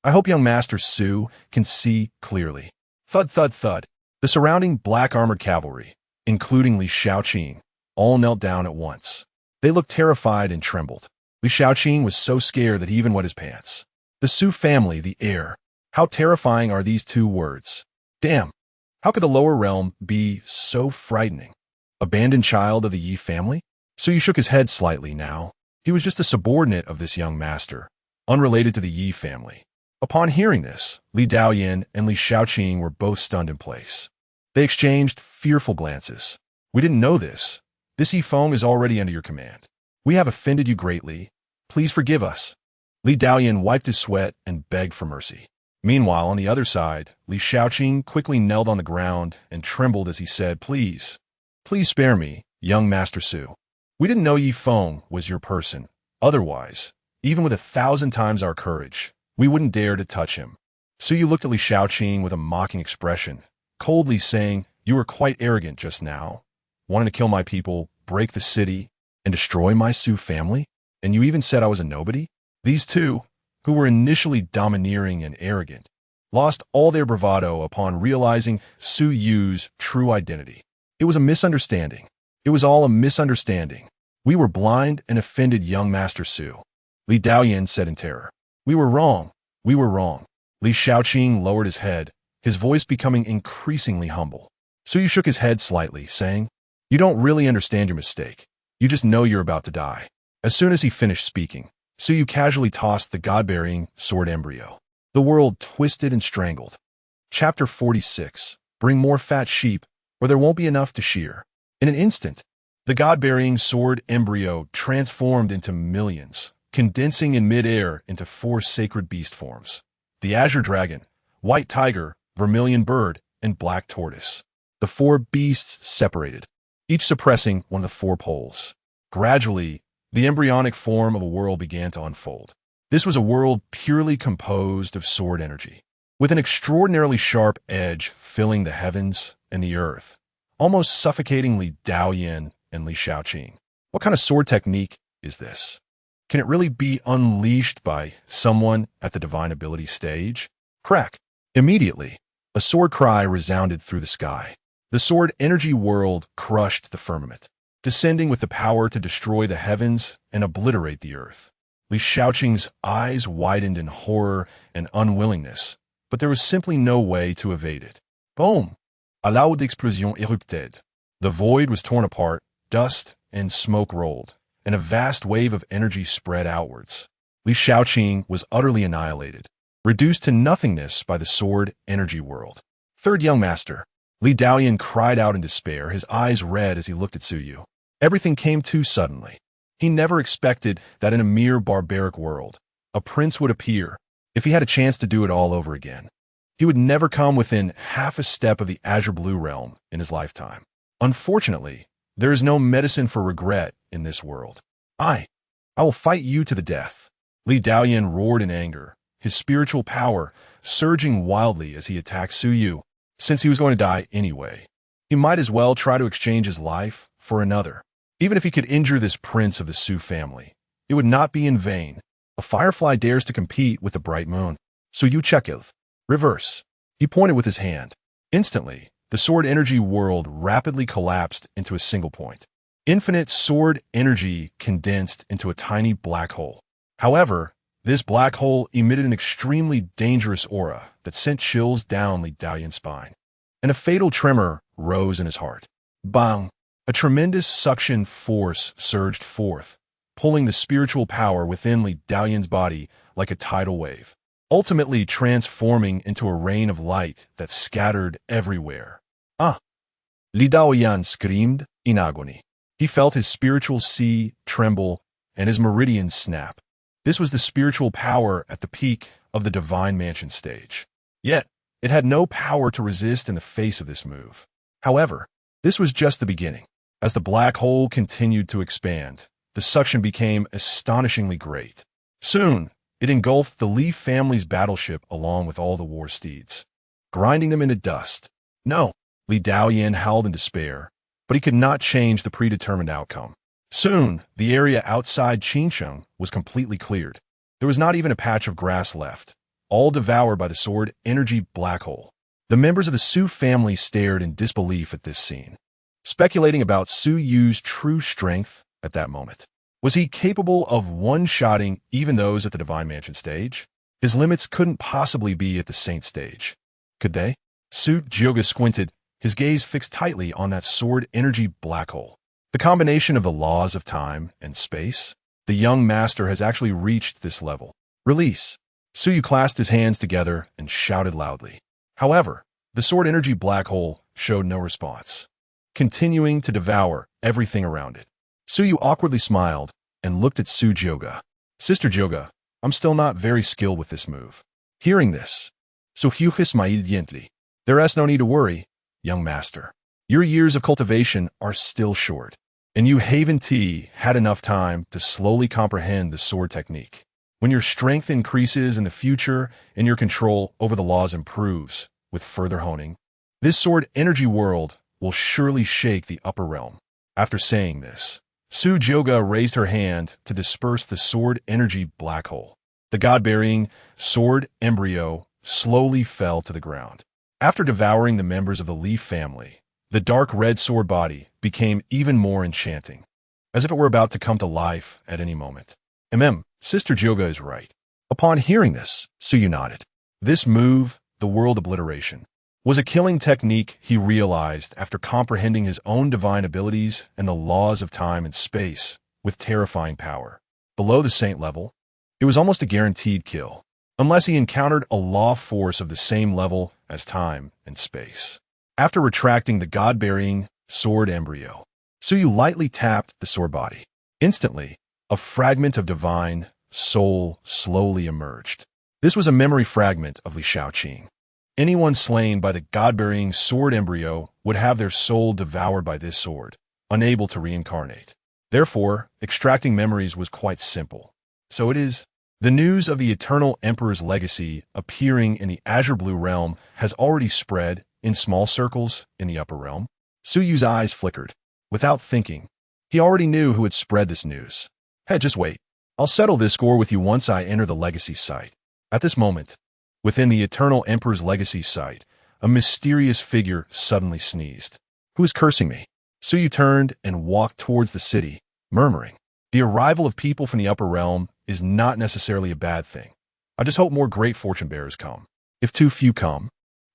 I hope young Master Su can see clearly. Thud, thud, thud. The surrounding black-armored cavalry, including Li Shaoqing, all knelt down at once. They looked terrified and trembled. Li Shaoqing was so scared that he even wet his pants. The Su family, the heir. How terrifying are these two words? Damn. How could the lower realm be so frightening? Abandoned child of the Yi family? Su Yu shook his head slightly now. He was just a subordinate of this young master, unrelated to the Yi family. Upon hearing this, Li Daoyan and Li Shaoqing were both stunned in place. They exchanged fearful glances. We didn't know this. This Yi Feng is already under your command. We have offended you greatly. Please forgive us. Li Daoyan wiped his sweat and begged for mercy. Meanwhile, on the other side, Li Shaoqing quickly knelt on the ground and trembled as he said, Please spare me, young Master Su. We didn't know Yi Feng was your person. Otherwise, even with 1,000 times our courage, we wouldn't dare to touch him. Su Yu looked at Li Shaoqing with a mocking expression, coldly saying, You were quite arrogant just now, wanting to kill my people, break the city, and destroy my Su family? And you even said I was a nobody? These two, who were initially domineering and arrogant, lost all their bravado upon realizing Su Yu's true identity. It was a misunderstanding. It was all a misunderstanding. We were blind and offended, young Master Su. Li Daoyan said in terror. We were wrong. We were wrong. Li Shaoqing lowered his head, his voice becoming increasingly humble. Su Yu shook his head slightly, saying, You don't really understand your mistake. You just know you're about to die. As soon as he finished speaking, Su Yu casually tossed the god-bearing sword embryo. The world twisted and strangled. Chapter 46. Bring more fat sheep, or there won't be enough to shear. In an instant, the god-bearing sword embryo transformed into millions, condensing in mid-air into 4 sacred beast forms. The azure dragon, white tiger, vermilion bird, and black tortoise. The 4 beasts separated, each suppressing one of the 4 poles. Gradually, the embryonic form of a world began to unfold. This was a world purely composed of sword energy, with an extraordinarily sharp edge filling the heavens and the earth, almost suffocating Li Daoyan and Li Shaoqing. What kind of sword technique is this? Can it really be unleashed by someone at the divine ability stage? Crack! Immediately, a sword cry resounded through the sky. The sword energy world crushed the firmament, descending with the power to destroy the heavens and obliterate the earth. Li Shaoqing's eyes widened in horror and unwillingness, but there was simply no way to evade it. Boom! A loud explosion erupted. The void was torn apart, dust and smoke rolled, and a vast wave of energy spread outwards. Li Shaoqing was utterly annihilated, reduced to nothingness by the sword energy world. Third young master. Li Daoyan cried out in despair, his eyes red as he looked at Su Yu. Everything came too suddenly. He never expected that in a mere barbaric world, a prince would appear. If he had a chance to do it all over again, he would never come within half a step of the Azure Blue Realm in his lifetime. Unfortunately, there is no medicine for regret in this world. I will fight you to the death. Li Daoyan roared in anger, his spiritual power surging wildly as he attacked Su Yu. Since he was going to die anyway, he might as well try to exchange his life for another. Even if he could injure this prince of the Su family, it would not be in vain. A firefly dares to compete with the bright moon. Su Yu Chekiv. Reverse. He pointed with his hand. Instantly, the sword energy world rapidly collapsed into a single point. Infinite sword energy condensed into a tiny black hole. However, this black hole emitted an extremely dangerous aura that sent chills down Li Daoyan's spine, and a fatal tremor rose in his heart. Bang! A tremendous suction force surged forth, pulling the spiritual power within Li Daoyan's body like a tidal wave, ultimately transforming into a rain of light that scattered everywhere. Li Daoyan screamed in agony. He felt his spiritual sea tremble and his meridians snap. This was the spiritual power at the peak of the Divine Mansion stage. Yet, it had no power to resist in the face of this move. However, this was just the beginning. As the black hole continued to expand, the suction became astonishingly great. Soon, it engulfed the Li family's battleship along with all the war steeds, grinding them into dust. No, Li Daoyan howled in despair, but he could not change the predetermined outcome. Soon, the area outside Qingcheng was completely cleared. There was not even a patch of grass left, all devoured by the sword energy black hole. The members of the Su family stared in disbelief at this scene, speculating about Su Yu's true strength at that moment. Was he capable of one-shotting even those at the Divine Mansion stage? His limits couldn't possibly be at the Saint stage. Could they? Su Jioga squinted, his gaze fixed tightly on that sword energy black hole. The combination of the laws of time and space? The young master has actually reached this level. Release. Su Yu clasped his hands together and shouted loudly. However, the sword energy black hole showed no response, continuing to devour everything around it. Su Yu awkwardly smiled and looked at Su Jioga. Sister Jioga, I'm still not very skilled with this move. Hearing this, Su Yu smiled gently. There is no need to worry, young master. Your years of cultivation are still short, and you haven't had enough time to slowly comprehend the sword technique. When your strength increases in the future and your control over the laws improves with further honing, this sword energy world will surely shake the upper realm. After saying this, Su Jioga raised her hand to disperse the sword energy black hole. The god-bearing sword embryo slowly fell to the ground. After devouring the members of the Li family, the dark red sword body became even more enchanting, as if it were about to come to life at any moment. Sister Jioga is right. Upon hearing this, Su Yu nodded. This move, the world obliteration, was a killing technique he realized after comprehending his own divine abilities and the laws of time and space with terrifying power. Below the saint level, it was almost a guaranteed kill, unless he encountered a law force of the same level as time and space. After retracting the god-bearing sword embryo, Su Yu lightly tapped the sword body. Instantly, a fragment of divine soul slowly emerged. This was a memory fragment of Li Shaoqing. Anyone slain by the god-bearing sword embryo would have their soul devoured by this sword, unable to reincarnate. Therefore, extracting memories was quite simple. So it is. The news of the Eternal Emperor's legacy appearing in the Azure Blue Realm has already spread in small circles in the upper realm. Su Yu's eyes flickered. Without thinking, he already knew who had spread this news. Hey, just wait. I'll settle this score with you once I enter the legacy site. At this moment, within the Eternal Emperor's legacy site, a mysterious figure suddenly sneezed. Who is cursing me? Su Yu turned and walked towards the city, murmuring, the arrival of people from the upper realm is not necessarily a bad thing. I just hope more great fortune bearers come. If too few come,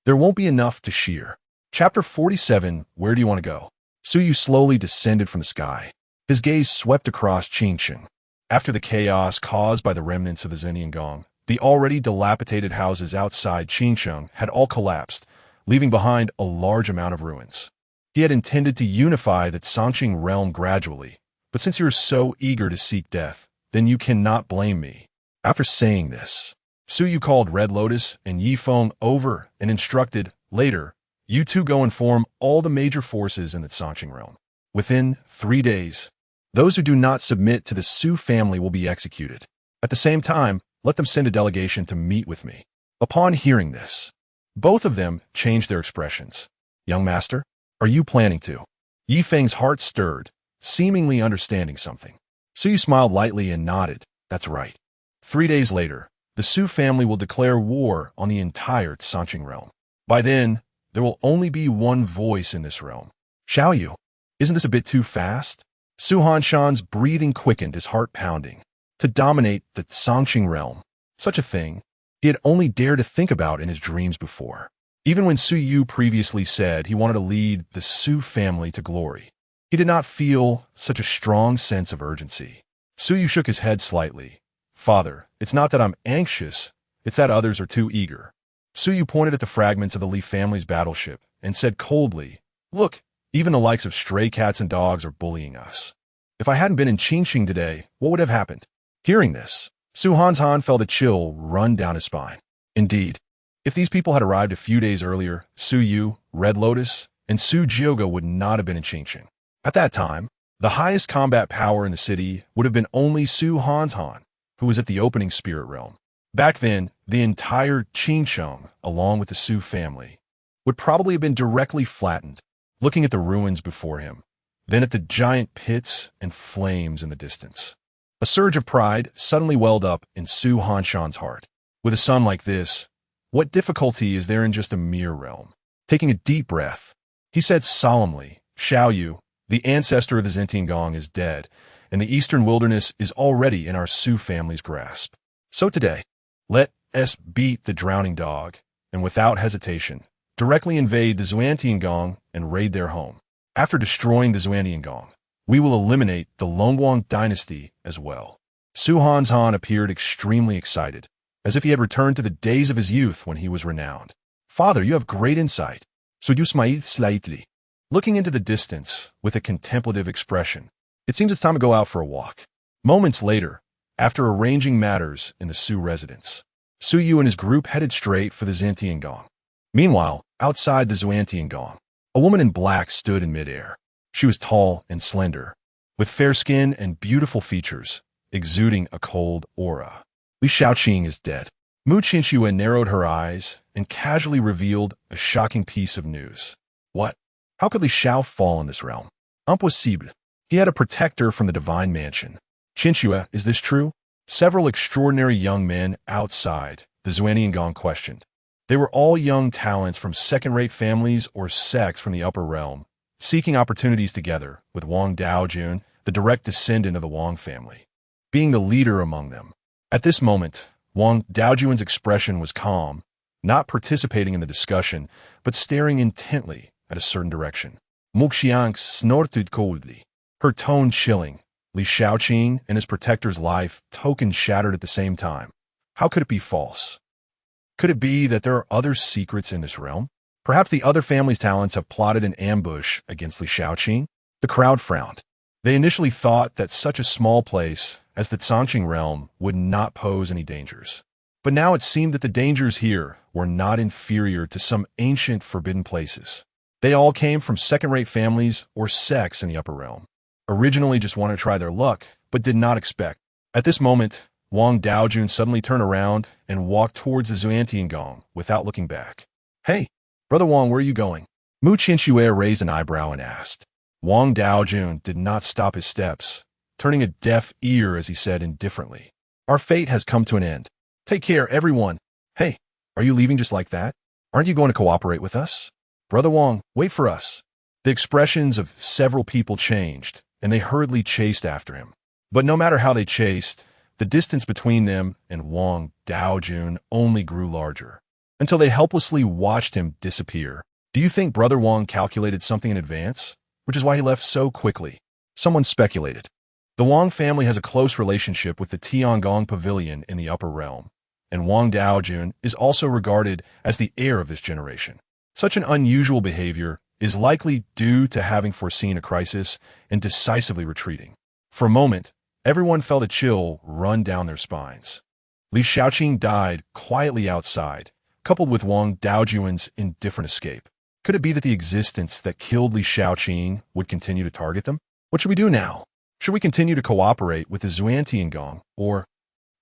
there won't be enough to shear. Chapter 47, Where do you want to go? Su Yu slowly descended from the sky. His gaze swept across Qingcheng. After the chaos caused by the remnants of the Zhenyan Gong, the already dilapidated houses outside Qingcheng had all collapsed, leaving behind a large amount of ruins. He had intended to unify the Songqing realm gradually, but since you are so eager to seek death, then you cannot blame me. After saying this, Su Yu called Red Lotus and Yi Feng over and instructed, later, you two go and form all the major forces in the Songqing realm. Within 3 days, those who do not submit to the Su family will be executed. At the same time, let them send a delegation to meet with me. Upon hearing this, both of them changed their expressions. Young master, are you planning to? Yi Feng's heart stirred, seemingly understanding something. Su Yu smiled lightly and nodded. That's right. 3 days later, the Su family will declare war on the entire Songqing realm. By then, there will only be one voice in this realm. Xiao Yu, isn't this a bit too fast? Su Hanshan's breathing quickened, his heart pounding. To dominate the Songqing realm, such a thing he had only dared to think about in his dreams before. Even when Su Yu previously said he wanted to lead the Su family to glory, he did not feel such a strong sense of urgency. Su Yu shook his head slightly. Father, it's not that I'm anxious, it's that others are too eager. Su Yu pointed at the fragments of the Li family's battleship and said coldly, look, even the likes of stray cats and dogs are bullying us. If I hadn't been in Qingcheng today, what would have happened? Hearing this, Su Hanshan felt a chill run down his spine. Indeed, if these people had arrived a few days earlier, Su Yu, Red Lotus, and Su Jiogo would not have been in Qingcheng. At that time, the highest combat power in the city would have been only Su Hanshan, who was at the opening spirit realm. Back then, the entire Qingcheng, along with the Su family, would probably have been directly flattened, looking at the ruins before him, then at the giant pits and flames in the distance. A surge of pride suddenly welled up in Su Hanshan's heart. With a son like this, what difficulty is there in just a mere realm? Taking a deep breath, he said solemnly, Xiao Yu, the ancestor of the Zhenyan Gong is dead, and the eastern wilderness is already in our Su family's grasp. So today, let us beat the drowning dog, and without hesitation, directly invade the Zhenyan Gong and raid their home. After destroying the Zhenyan Gong, we will eliminate the Longguang dynasty as well. Su Hanshan appeared extremely excited, as if he had returned to the days of his youth when he was renowned. Father, you have great insight. Su Yu smiled slightly, looking into the distance with a contemplative expression. It seems it's time to go out for a walk. Moments later, after arranging matters in the Su residence, Su Yu and his group headed straight for the Zhenyan Gong. Meanwhile, outside the Zhenyan Gong, a woman in black stood in midair. She was tall and slender, with fair skin and beautiful features, exuding a cold aura. Li Shaoqing is dead. Mu Qinxue narrowed her eyes and casually revealed a shocking piece of news. What? How could Li Shao fall in this realm? Impossible. He had a protector from the divine mansion. Qinxue, is this true? Several extraordinary young men outside the Zhenyan Gong questioned. They were all young talents from second-rate families or sects from the upper realm, seeking opportunities together, with Wang Daojun, the direct descendant of the Wang family, being the leader among them. At this moment, Wang Daojun's expression was calm, not participating in the discussion, but staring intently at a certain direction. Muxiang snorted coldly, her tone chilling. Li Shaoqing and his protector's life token shattered at the same time. How could it be false? Could it be that there are other secrets in this realm? Perhaps the other family's talents have plotted an ambush against Li Shaoqing? The crowd frowned. They initially thought that such a small place as the Songqing realm would not pose any dangers. But now it seemed that the dangers here were not inferior to some ancient forbidden places. They all came from second-rate families or sects in the upper realm. Originally just wanted to try their luck, but did not expect. At this moment, Wang Daojun suddenly turned around and walked towards the Zhenyan Gong without looking back. Hey, Brother Wang, where are you going? Mu Qianxue raised an eyebrow and asked. Wang Daojun did not stop his steps, turning a deaf ear as he said indifferently. Our fate has come to an end. Take care, everyone. Hey, are you leaving just like that? Aren't you going to cooperate with us? Brother Wang, wait for us. The expressions of several people changed, and they hurriedly chased after him. But no matter how they chased, the distance between them and Wang Daojun only grew larger, until they helplessly watched him disappear. Do you think Brother Wang calculated something in advance, which is why he left so quickly? Someone speculated. The Wang family has a close relationship with the Tiangong Pavilion in the upper realm, and Wang Daojun is also regarded as the heir of this generation. Such an unusual behavior is likely due to having foreseen a crisis and decisively retreating. For a moment, everyone felt a chill run down their spines. Li Xiaoqing died quietly outside, coupled with Wang Daojun's indifferent escape. Could it be that the existence that killed Li Xiaoqing would continue to target them? What should we do now? Should we continue to cooperate with the Xuantiangong, or?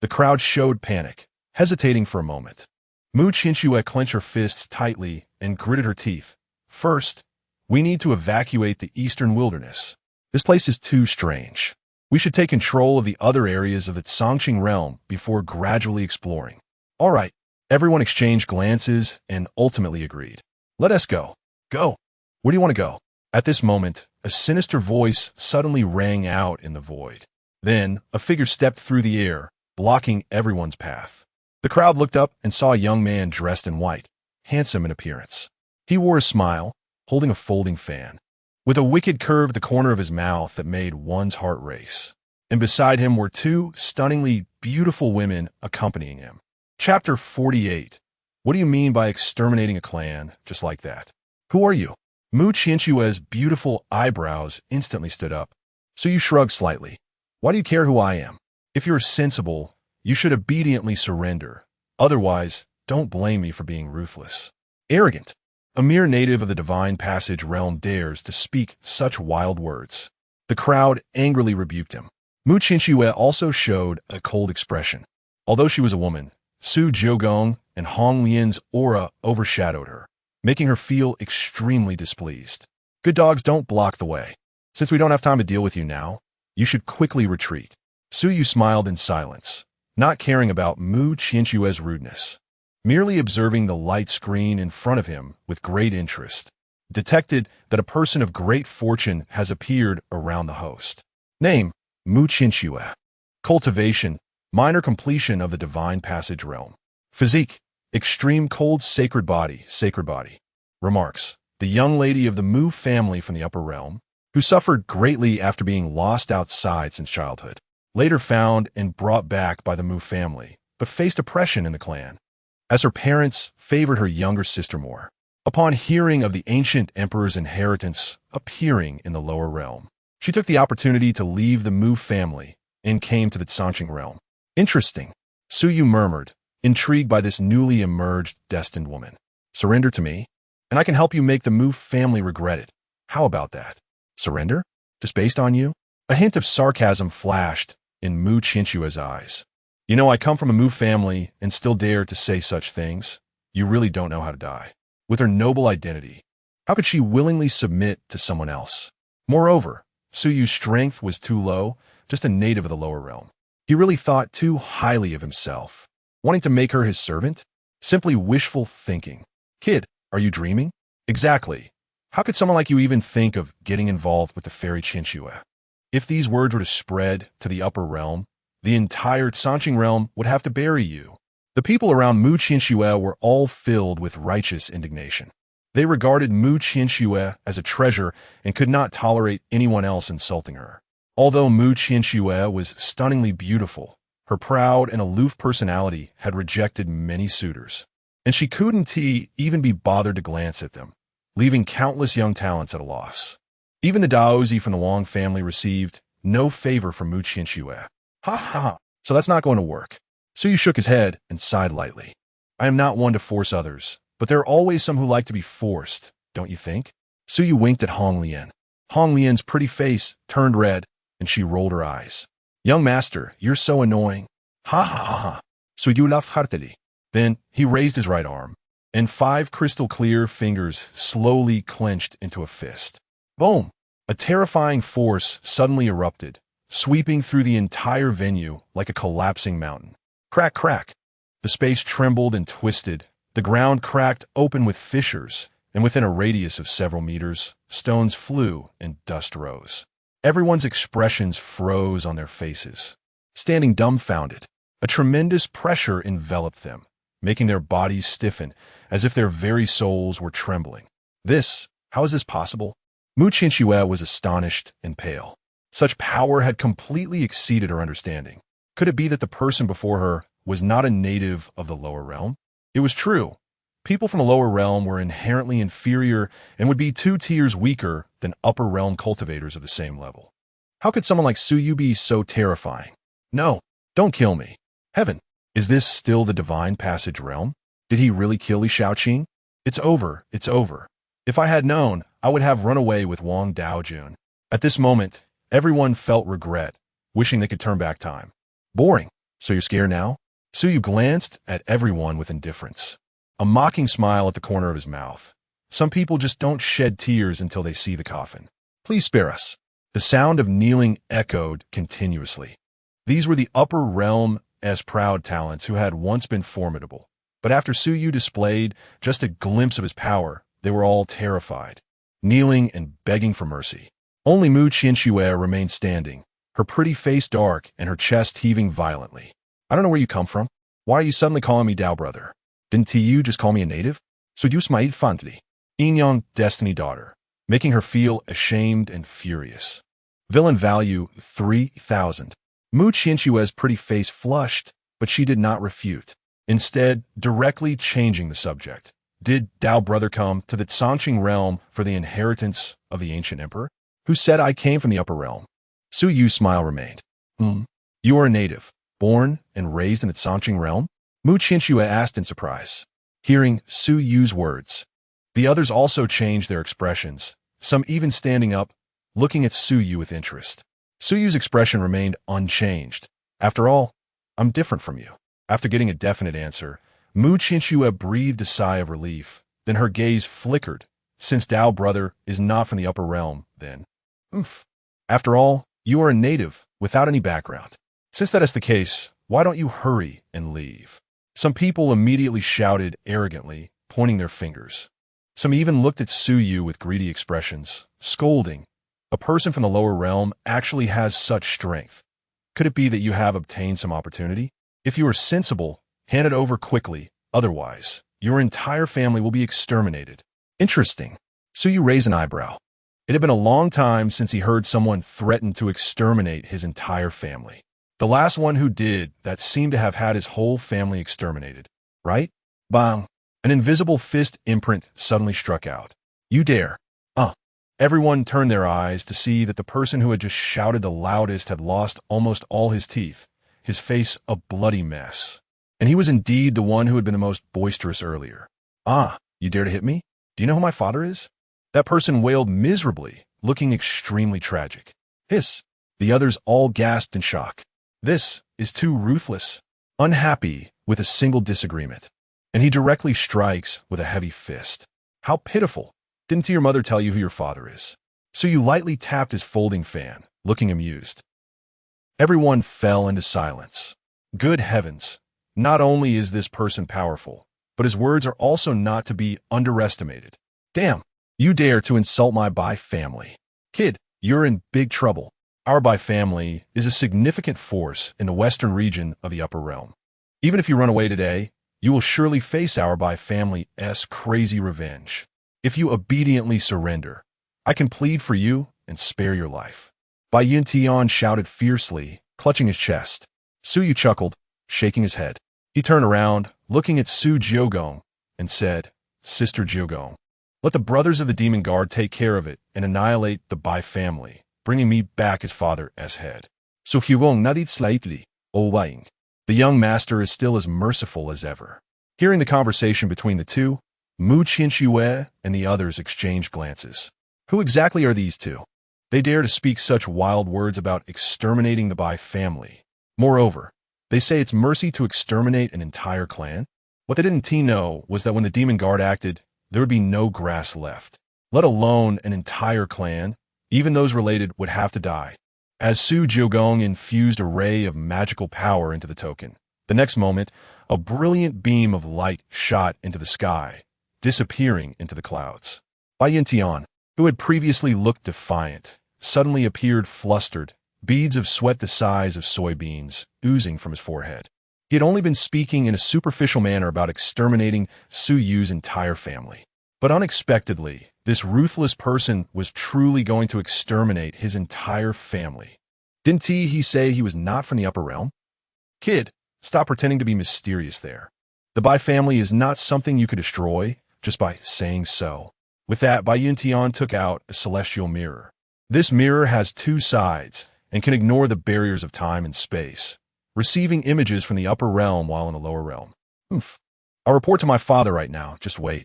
The crowd showed panic, hesitating for a moment. Mu Qianxue clenched her fists tightly and gritted her teeth. First, we need to evacuate the eastern wilderness. This place is too strange. We should take control of the other areas of the Qingcheng realm before gradually exploring. All right, everyone exchanged glances and ultimately agreed. Let us go. Go. Where do you want to go? At this moment, a sinister voice suddenly rang out in the void. Then, a figure stepped through the air, blocking everyone's path. The crowd looked up and saw a young man dressed in white, handsome in appearance. He wore a smile, holding a folding fan, with a wicked curve at the corner of his mouth that made one's heart race. And beside him were two stunningly beautiful women accompanying him. Chapter 48. What do you mean by exterminating a clan just like that? Who are you? Mu Qianxue's beautiful eyebrows instantly stood up. So you shrugged slightly. Why do you care who I am? If you're sensible, you should obediently surrender. Otherwise, don't blame me for being ruthless. Arrogant. A mere native of the Divine Passage realm dares to speak such wild words. The crowd angrily rebuked him. Mu Qianxue also showed a cold expression. Although she was a woman, Su Jiugong and Hong Lian's aura overshadowed her, making her feel extremely displeased. Good dogs don't block the way. Since we don't have time to deal with you now, you should quickly retreat. Su Yu smiled in silence, not caring about Mu Qianxue's rudeness. Merely observing the light screen in front of him with great interest, detected that a person of great fortune has appeared around the host. Name, Mu Qianxue. Cultivation, minor completion of the Divine Passage realm. Physique, extreme cold sacred body, sacred body. Remarks, the young lady of the Mu family from the upper realm, who suffered greatly after being lost outside since childhood, later found and brought back by the Mu family, but faced oppression in the clan, as her parents favored her younger sister more. Upon hearing of the ancient emperor's inheritance appearing in the lower realm, she took the opportunity to leave the Mu family and came to the Qingcheng realm. Interesting, Su Yu murmured, intrigued by this newly emerged destined woman. Surrender to me, and I can help you make the Mu family regret it. How about that? Surrender? Just based on you? A hint of sarcasm flashed in Mu Qianxue's eyes. You know, I come from a Mu family and still dare to say such things. You really don't know how to die. With her noble identity, how could she willingly submit to someone else? Moreover, Su Yu's strength was too low, just a native of the lower realm. He really thought too highly of himself. Wanting to make her his servant? Simply wishful thinking. Kid, are you dreaming? Exactly. How could someone like you even think of getting involved with the fairy Qianxue? If these words were to spread to the upper realm, the entire Qingcheng realm would have to bury you. The people around Mu Qianxue were all filled with righteous indignation. They regarded Mu Qianxue as a treasure and could not tolerate anyone else insulting her. Although Mu Qianxue was stunningly beautiful, her proud and aloof personality had rejected many suitors, and she couldn't even be bothered to glance at them, leaving countless young talents at a loss. Even the Daozi from the Wang family received no favor from Mu Qianxue. Ha ha, so that's not going to work. Su Yu shook his head and sighed lightly. I am not one to force others, but there are always some who like to be forced, don't you think? Su Yu winked at Hong Lian. Hong Lian's pretty face turned red, and she rolled her eyes. Young master, you're so annoying. Ha ha ha ha. So you laughed heartily. Then he raised his right arm, and 5 crystal-clear fingers slowly clenched into a fist. Boom! A terrifying force suddenly erupted, sweeping through the entire venue like a collapsing mountain. Crack, crack! The space trembled and twisted, the ground cracked open with fissures, and within a radius of several meters, stones flew and dust rose. Everyone's expressions froze on their faces. Standing dumbfounded, a tremendous pressure enveloped them, making their bodies stiffen as if their very souls were trembling. How is this possible? Qingcheng.At was astonished and pale. Such power had completely exceeded her understanding. Could it be that the person before her was not a native of the lower realm? It was true. People from the lower realm were inherently inferior and would be 2 tiers weaker than upper realm cultivators of the same level. How could someone like Su Yu be so terrifying? No, don't kill me. Heaven, is this still the divine passage realm? Did he really kill Li Shaoqing? It's over, it's over. If I had known, I would have run away with Wang Daojun. At this moment, everyone felt regret, wishing they could turn back time. Boring. So you're scared now? Su Yu glanced at everyone with indifference. A mocking smile at the corner of his mouth. Some people just don't shed tears until they see the coffin. Please spare us. The sound of kneeling echoed continuously. These were the upper realm's proud talents who had once been formidable. But after Su Yu displayed just a glimpse of his power, they were all terrified, kneeling and begging for mercy. Only Qingcheng.At remained standing, her pretty face dark and her chest heaving violently. I don't know where you come from. Why are you suddenly calling me Dao brother? Didn't you just call me a native? So you smile fondly. Inyang, destiny daughter, making her feel ashamed and furious. Villain value 3,000. Qingcheng.At's pretty face flushed, but she did not refute. Instead, directly changing the subject. Did Dao brother come to the Qingcheng realm for the inheritance of the ancient emperor? Who said I came from the upper realm? Su Yu's smile remained. You are a native, born and raised in the Qingcheng realm? Qingcheng.At asked in surprise. Hearing Su Yu's words, the others also changed their expressions, some even standing up, looking at Su Yu with interest. Su Yu's expression remained unchanged. After all, I'm different from you. After getting a definite answer, Qingcheng.At breathed a sigh of relief. Then her gaze flickered. Since Dao brother is not from the upper realm, then. After all, you are a native without any background. Since that is the case, why don't you hurry and leave? Some people immediately shouted arrogantly, pointing their fingers. Some even looked at Su Yu with greedy expressions, scolding. A person from the lower realm actually has such strength. Could it be that you have obtained some opportunity? If you are sensible, hand it over quickly. Otherwise, your entire family will be exterminated. Interesting. Su Yu raised an eyebrow. It had been a long time since he heard someone threaten to exterminate his entire family. The last one who did that seemed to have had his whole family exterminated. Right? Bang! An invisible fist imprint suddenly struck out. You dare. Everyone turned their eyes to see that the person who had just shouted the loudest had lost almost all his teeth, his face a bloody mess. And he was indeed the one who had been the most boisterous earlier. You dare to hit me? Do you know who my father is? That person wailed miserably, looking extremely tragic. Hiss! The others all gasped in shock. This is too ruthless. Unhappy with a single disagreement. And he directly strikes with a heavy fist. How pitiful. Didn't your mother tell you who your father is? So you lightly tapped his folding fan, looking amused. Everyone fell into silence. Good heavens. Not only is this person powerful, but his words are also not to be underestimated. Damn, you dare to insult my Bai family. Kid, you're in big trouble. Our Bai family is a significant force in the western region of the upper realm. Even if you run away today, you will surely face our Bai family's crazy revenge. If you obediently surrender, I can plead for you and spare your life. Bai Yuntian shouted fiercely, clutching his chest. Su Yu chuckled, shaking his head. He turned around, looking at Su Jiogong, and said, Sister Jiogong, let the brothers of the Demon Guard take care of it and annihilate the Bai family, bringing me back as father's head. Su Jiogong nodded slightly, obeying. The young master is still as merciful as ever. Hearing the conversation between the two, Qingcheng.At and the others exchanged glances. Who exactly are these two? They dare to speak such wild words about exterminating the Bai family. Moreover, they say it's mercy to exterminate an entire clan? What they didn't know was that when the demon guard acted, there would be no grass left, let alone an entire clan. Even those related would have to die. As Su Jiugong infused a ray of magical power into the token, the next moment, a brilliant beam of light shot into the sky, disappearing into the clouds. Bai Yintian, who had previously looked defiant, suddenly appeared flustered, beads of sweat the size of soybeans oozing from his forehead. He had only been speaking in a superficial manner about exterminating Su Yu's entire family. But unexpectedly, this ruthless person was truly going to exterminate his entire family. Didn't he say he was not from the upper realm? Kid, stop pretending to be mysterious there. The Bai family is not something you could destroy just by saying so. With that, Bai Yuntian took out a celestial mirror. This mirror has two sides and can ignore the barriers of time and space, receiving images from the upper realm while in the lower realm. I'll report to my father right now, just wait.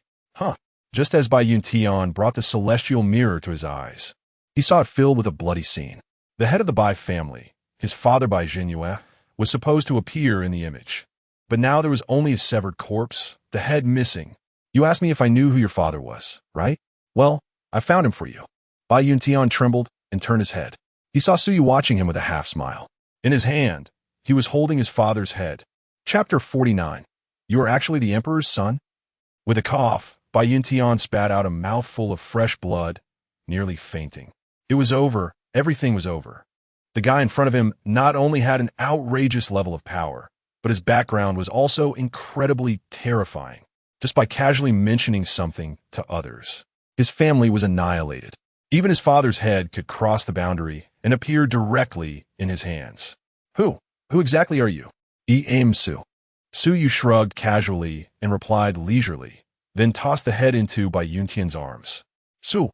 Just as Bai Yuntian brought the celestial mirror to his eyes, he saw it filled with a bloody scene. The head of the Bai family, his father Bai Jinyue, was supposed to appear in the image. But now there was only a severed corpse, the head missing. You asked me if I knew who your father was, right? Well, I found him for you. Bai Yuntian trembled and turned his head. He saw Suyu watching him with a half-smile. In his hand, he was holding his father's head. Chapter 49. You are actually the Emperor's son? With a cough, Bai Yuntian spat out a mouthful of fresh blood, nearly fainting. It was over. Everything was over. The guy in front of him not only had an outrageous level of power, but his background was also incredibly terrifying. Just by casually mentioning something to others, his family was annihilated. Even his father's head could cross the boundary and appear directly in his hands. Who exactly are you? Su. Suyu shrugged casually and replied leisurely, then tossed the head into Bai Yuntian's arms. Su.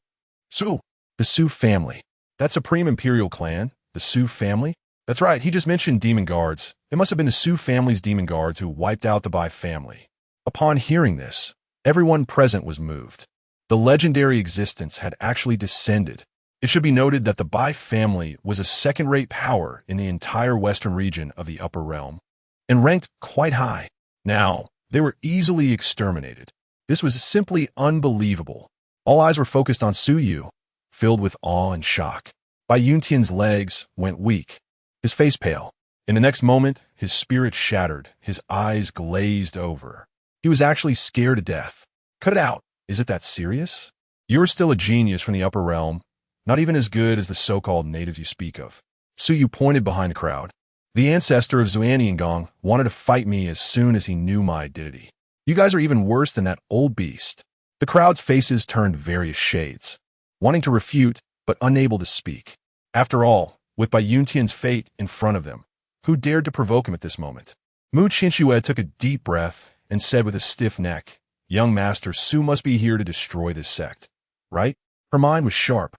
The Su family. That supreme imperial clan, the Su family? That's right, he just mentioned demon guards. It must have been the Su family's demon guards who wiped out the Bai family. Upon hearing this, everyone present was moved. The legendary existence had actually descended. It should be noted that the Bai family was a second-rate power in the entire western region of the Upper Realm, and ranked quite high. Now, they were easily exterminated. This was simply unbelievable. All eyes were focused on Suyu, filled with awe and shock. Bai Yuntian's legs went weak, his face pale. In the next moment, his spirit shattered, his eyes glazed over. He was actually scared to death. Cut it out. Is it that serious? You're still a genius from the upper realm, not even as good as the so-called natives you speak of. Suyu pointed behind the crowd. The ancestor of Xuaniangong wanted to fight me as soon as he knew my identity. You guys are even worse than that old beast. The crowd's faces turned various shades, wanting to refute, but unable to speak. After all, with Bai Yuntian's fate in front of them, who dared to provoke him at this moment? Mu Qingcheng.At took a deep breath and said with a stiff neck, Young Master, Su must be here to destroy this sect, right? Her mind was sharp.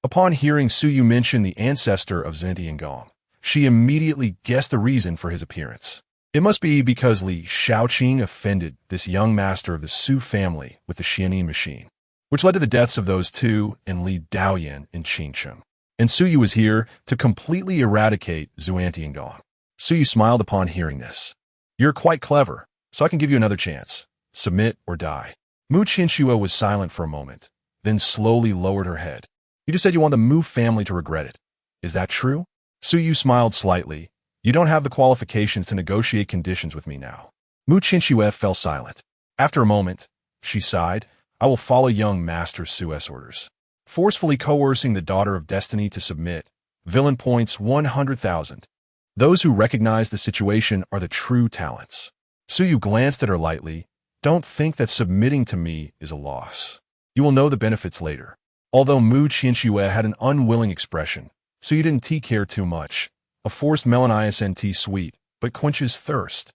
Upon hearing Suyu mention the ancestor of Xuaniangong, she immediately guessed the reason for his appearance. It must be because Li Shaoqing offended this young master of the Su family with the Xianin machine, which led to the deaths of those two and Li Daoyan in Qingcheng. And Suyu was here to completely eradicate Xuaniangong. Suyu smiled upon hearing this. You're quite clever, so I can give you another chance. Submit or die. Mu Qingcheng was silent for a moment, then slowly lowered her head. You just said you want the Mu family to regret it. Is that true? Suyu smiled slightly. You don't have the qualifications to negotiate conditions with me now. Mu Qingcheng fell silent. After a moment, she sighed. I will follow young Master Su's orders. Forcefully coercing the daughter of destiny to submit. Villain points 100,000. Those who recognize the situation are the true talents. Suyu glanced at her lightly. Don't think that submitting to me is a loss. You will know the benefits later. Although Mu Qingcheng had an unwilling expression, Suyu didn't care too much. A forced melanias NT sweet, but quenches thirst.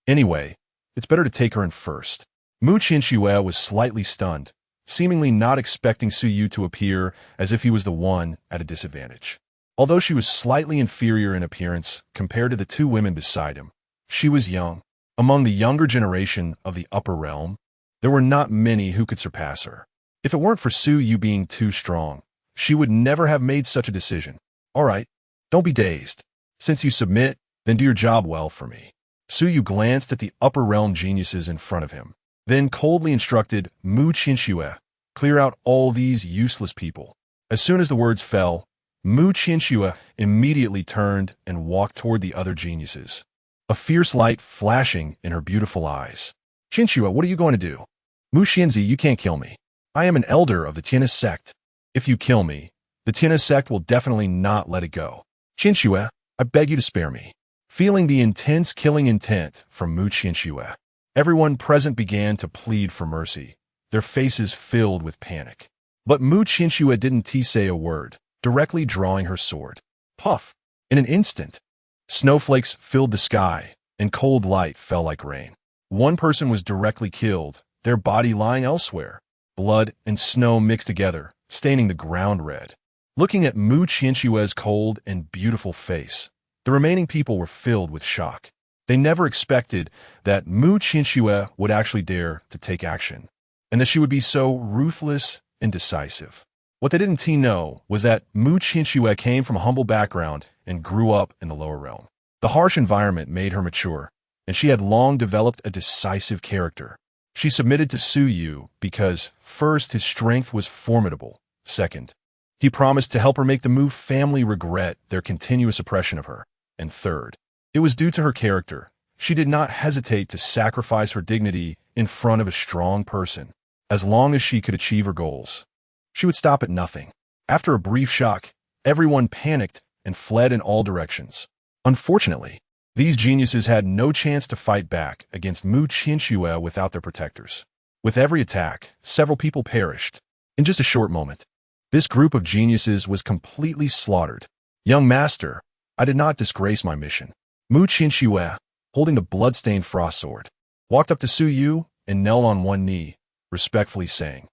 Anyway, it's better to take her in first. Mu Qingcheng was slightly stunned, seemingly not expecting Suyu to appear as if he was the one at a disadvantage. Although she was slightly inferior in appearance compared to the two women beside him, she was young. Among the younger generation of the upper realm, there were not many who could surpass her. If it weren't for Suyu being too strong, she would never have made such a decision. All right, don't be dazed. Since you submit, then do your job well for me. Su Yu glanced at the upper realm geniuses in front of him, then coldly instructed Mu Qingcheng, clear out all these useless people. As soon as the words fell, Mu Qingcheng immediately turned and walked toward the other geniuses, a fierce light flashing in her beautiful eyes. Qingcheng, what are you going to do? Mu Xianzi, you can't kill me. I am an elder of the Tianhe sect. If you kill me, the Tianhe sect will definitely not let it go. Qingcheng, I beg you to spare me. Feeling the intense killing intent from Mu Qingcheng, everyone present began to plead for mercy, their faces filled with panic. But Mu Qingcheng didn't say a word, directly drawing her sword. Puff! In an instant, snowflakes filled the sky, and cold light fell like rain. One person was directly killed, their body lying elsewhere. Blood and snow mixed together, staining the ground red. Looking at Mu Qingcheng's cold and beautiful face, the remaining people were filled with shock. They never expected that Mu Qingcheng would actually dare to take action, and that she would be so ruthless and decisive. What they didn't know was that Mu Qingcheng came from a humble background and grew up in the lower realm. The harsh environment made her mature, and she had long developed a decisive character. She submitted to Su Yu because, first, his strength was formidable. Second, he promised to help her make the Mu family regret their continuous oppression of her. And third, it was due to her character. She did not hesitate to sacrifice her dignity in front of a strong person. As long as she could achieve her goals, she would stop at nothing. After a brief shock, everyone panicked and fled in all directions. Unfortunately, these geniuses had no chance to fight back against Mu Qingcheng without their protectors. With every attack, several people perished. In just a short moment, this group of geniuses was completely slaughtered. Young master, I did not disgrace my mission. Mu Qingcheng, holding the blood-stained frost sword, walked up to Su Yu and knelt on one knee, respectfully saying,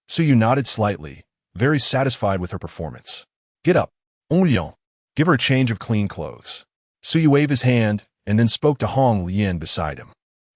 Su Yu nodded slightly, very satisfied with her performance. Get up, Onglion. Give her a change of clean clothes. Su Yu waved his hand and then spoke to Hong Lian beside him.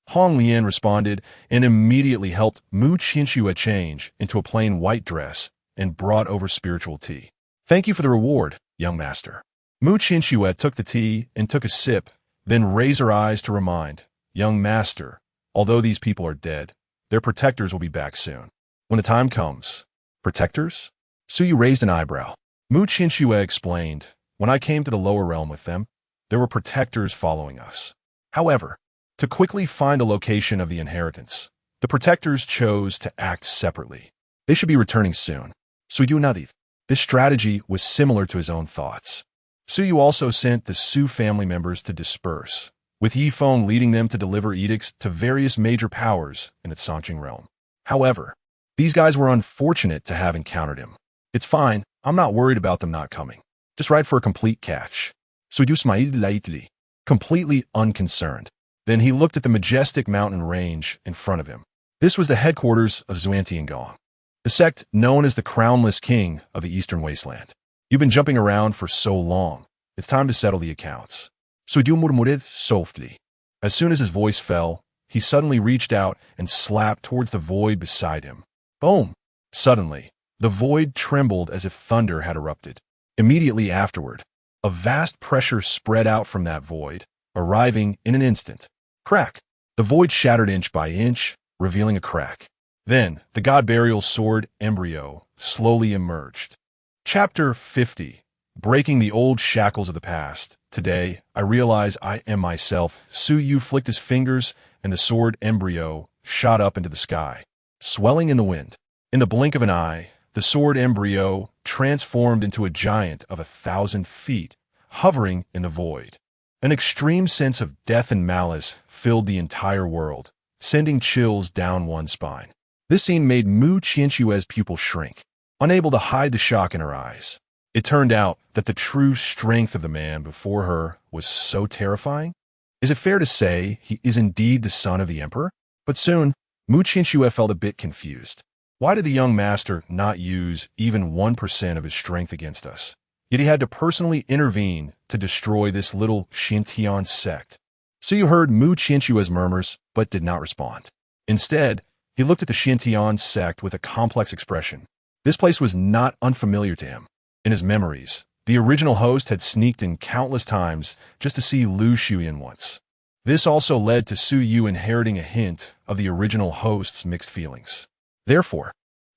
Hong Lian responded and immediately helped Mu Qingcheng change into a plain white dress and brought over spiritual tea. Thank you for the reward, young master. Mu Qingcheng took the tea and took a sip, then raised her eyes to remind, young master, although these people are dead, their protectors will be back soon. When the time comes. Protectors? Su Yu raised an eyebrow. Mu Qingcheng explained, when I came to the lower realm with them, there were protectors following us. However, to quickly find the location of the inheritance, the protectors chose to act separately. They should be returning soon. Su Yu nodded. This strategy was similar to his own thoughts. Su Yu also sent the Su family members to disperse, with Yifeng leading them to deliver edicts to various major powers in the Qingcheng realm. However, these guys were unfortunate to have encountered him. It's fine, I'm not worried about them not coming. Just right for a complete catch. Su Yu smiled lightly, completely unconcerned. Then he looked at the majestic mountain range in front of him. This was the headquarters of Xuantiangong, the sect known as the Crownless King of the Eastern Wasteland. You've been jumping around for so long. It's time to settle the accounts. Su Yu murmured softly. As soon as his voice fell, he suddenly reached out and slapped towards the void beside him. Boom! Suddenly, the void trembled as if thunder had erupted. Immediately afterward, a vast pressure spread out from that void, arriving in an instant. Crack! The void shattered inch by inch, revealing a crack. Then, the god burial sword embryo slowly emerged. Chapter 50. Breaking the old shackles of the past. Today, I realize I am myself. Su Yu flicked his fingers, and the sword embryo shot up into the sky, swelling in the wind. In the blink of an eye, the sword embryo transformed into a giant of 1,000 feet, hovering in the void. An extreme sense of death and malice filled the entire world, sending chills down one's spine. This scene made Mu Qingcheng's pupil shrink, unable to hide the shock in her eyes. It turned out that the true strength of the man before her was so terrifying. Is it fair to say he is indeed the son of the emperor? But soon, Mu Qingcheng felt a bit confused. Why did the young master not use even 1% of his strength against us? Yet he had to personally intervene to destroy this little Xintian sect. So you heard Mu Qingcheng's murmurs, but did not respond. Instead, he looked at the Xintian sect with a complex expression. This place was not unfamiliar to him. In his memories, the original host had sneaked in countless times just to see Lu Shuyan once. This also led to Su Yu inheriting a hint of the original host's mixed feelings. Therefore,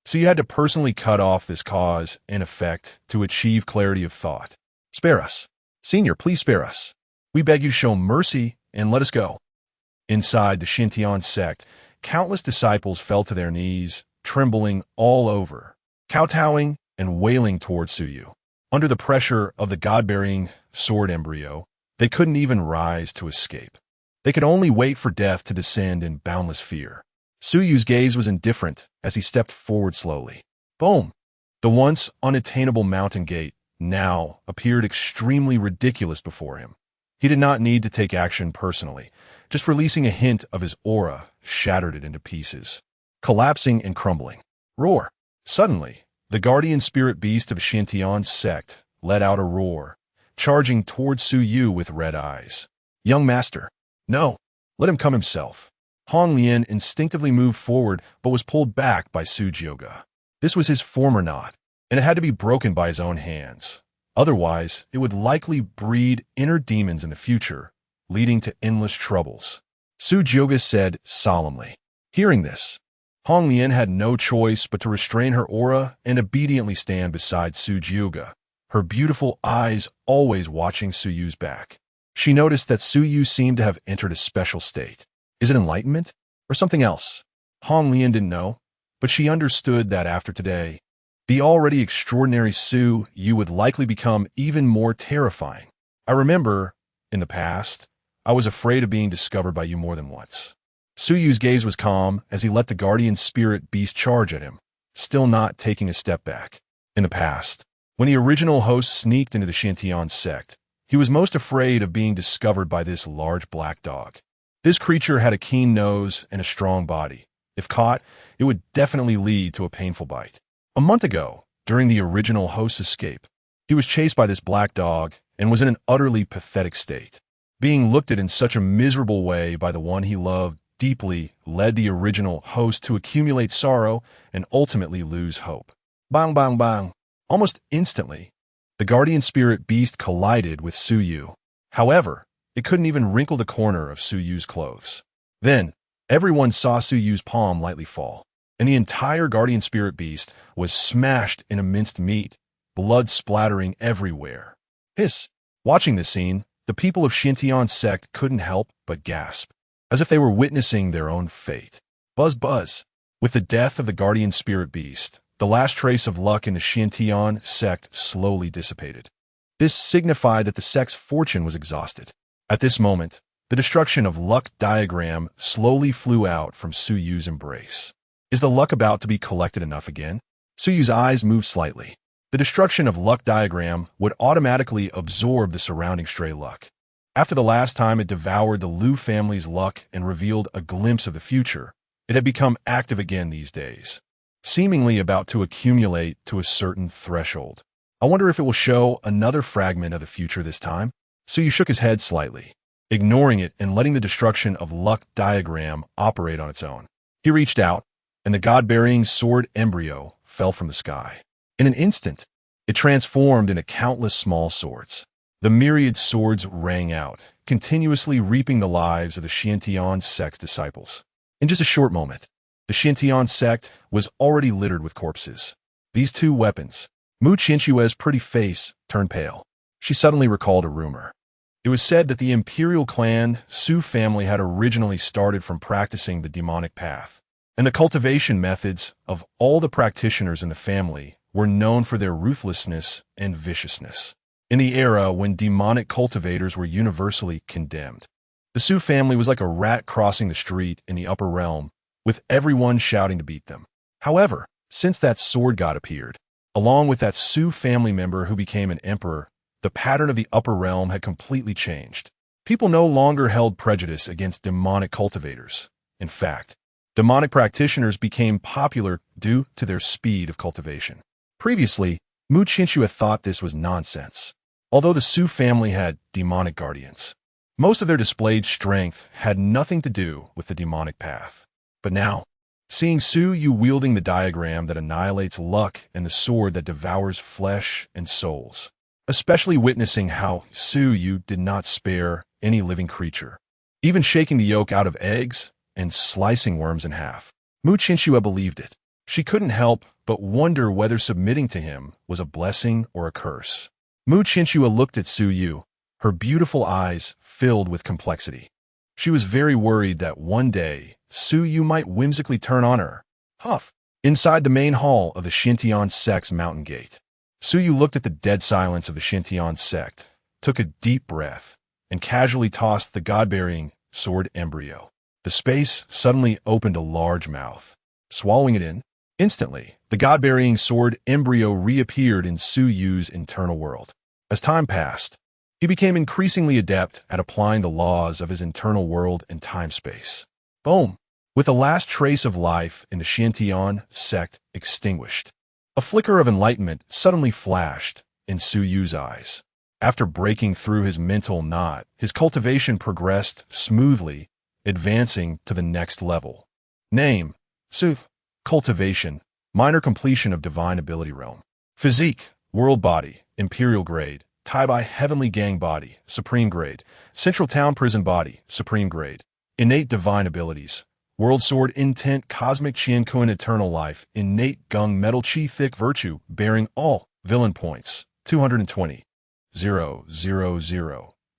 Su Yu had to personally cut off this cause and effect to achieve clarity of thought. Spare us. Senior, please spare us. We beg you show mercy and let us go. Inside the Qingcheng sect, countless disciples fell to their knees, trembling all over, kowtowing and wailing towards Su Yu. Under the pressure of the god-bearing sword embryo, they couldn't even rise to escape. They could only wait for death to descend in boundless fear. Su Yu's gaze was indifferent as he stepped forward slowly. Boom! The once unattainable mountain gate now appeared extremely ridiculous before him. He did not need to take action personally. Just releasing a hint of his aura shattered it into pieces, collapsing and crumbling. Roar! Suddenly, the guardian spirit beast of Qingcheng sect let out a roar, charging towards Su Yu with red eyes. Young master! No! Let him come himself. Hong Lian instinctively moved forward but was pulled back by Su Jioge. This was his former knot, and it had to be broken by his own hands. Otherwise, it would likely breed inner demons in the future, leading to endless troubles. Su Jioge said solemnly. Hearing this, Hong Lian had no choice but to restrain her aura and obediently stand beside Su Jioge, her beautiful eyes always watching Su Yu's back. She noticed that Su Yu seemed to have entered a special state. Is it enlightenment or something else? Hong Lian didn't know, but she understood that after today, the already extraordinary Su Yu would likely become even more terrifying. I remember, in the past, I was afraid of being discovered by you more than once. Su Yu's gaze was calm as he let the guardian spirit beast charge at him, still not taking a step back. In the past, when the original host sneaked into the Qingcheng sect, he was most afraid of being discovered by this large black dog. This creature had a keen nose and a strong body. If caught, it would definitely lead to a painful bite. A month ago, during the original host's escape, he was chased by this black dog and was in an utterly pathetic state. Being looked at in such a miserable way by the one he loved deeply led the original host to accumulate sorrow and ultimately lose hope. Bang, bang, bang. Almost instantly, the guardian spirit beast collided with Su Yu. However, it couldn't even wrinkle the corner of Su Yu's clothes. Then, everyone saw Su Yu's palm lightly fall, and the entire guardian spirit beast was smashed into minced meat, blood splattering everywhere. Hiss! Watching this scene, the people of Qingcheng sect couldn't help but gasp, as if they were witnessing their own fate. Buzz buzz! With the death of the guardian spirit beast, the last trace of luck in the Qingcheng sect slowly dissipated. This signified that the sect's fortune was exhausted. At this moment, the destruction of luck diagram slowly flew out from Su Yu's embrace. Is the luck about to be collected enough again? Su Yu's eyes moved slightly. The destruction of luck diagram would automatically absorb the surrounding stray luck. After the last time it devoured the Liu family's luck and revealed a glimpse of the future, it had become active again these days, seemingly about to accumulate to a certain threshold. I wonder if it will show another fragment of the future this time. Su Yu shook his head slightly, ignoring it and letting the destruction of luck diagram operate on its own. He reached out, and the god-bearing sword embryo fell from the sky. In an instant, it transformed into countless small swords. The myriad swords rang out, continuously reaping the lives of the Qingcheng sect's disciples. In just a short moment, the Qingcheng sect was already littered with corpses. These two weapons, Mu Qinshue's pretty face turned pale. She suddenly recalled a rumor. It was said that the imperial clan Su family had originally started from practicing the demonic path, and the cultivation methods of all the practitioners in the family were known for their ruthlessness and viciousness. In the era when demonic cultivators were universally condemned, the Su family was like a rat crossing the street in the upper realm, with everyone shouting to beat them. However, since that sword god appeared, along with that Su family member who became an emperor, the pattern of the upper realm had completely changed. People no longer held prejudice against demonic cultivators. In fact, demonic practitioners became popular due to their speed of cultivation. Previously, Mu Qinshu thought this was nonsense. Although the Su family had demonic guardians, most of their displayed strength had nothing to do with the demonic path. But now, seeing Su Yu wielding the diagram that annihilates luck and the sword that devours flesh and souls, especially witnessing how Su Yu did not spare any living creature, even shaking the yolk out of eggs and slicing worms in half. Mu Qingcheng believed it. She couldn't help but wonder whether submitting to him was a blessing or a curse. Mu Qingcheng looked at Su Yu, her beautiful eyes filled with complexity. She was very worried that one day Su Yu might whimsically turn on her. Huff! Inside the main hall of the Qingcheng sect's mountain gate, Su Yu looked at the dead silence of the Qingcheng sect, took a deep breath, and casually tossed the god-bearing sword embryo. The space suddenly opened a large mouth. Swallowing it in, instantly, the god-bearing sword embryo reappeared in Su Yu's internal world. As time passed, he became increasingly adept at applying the laws of his internal world and time-space. Boom! With the last trace of life in the Qingcheng sect extinguished, a flicker of enlightenment suddenly flashed in Su Yu's eyes. After breaking through his mental knot, his cultivation progressed smoothly, advancing to the next level. Name: Su. Cultivation: minor completion of divine ability realm. Physique: world body, imperial grade. Tai-Bai heavenly gang body, supreme grade. Central town prison body, supreme grade. Innate divine abilities: world sword intent, cosmic Qian eternal life, innate gung metal chi thick virtue, bearing all villain points, 220. 000.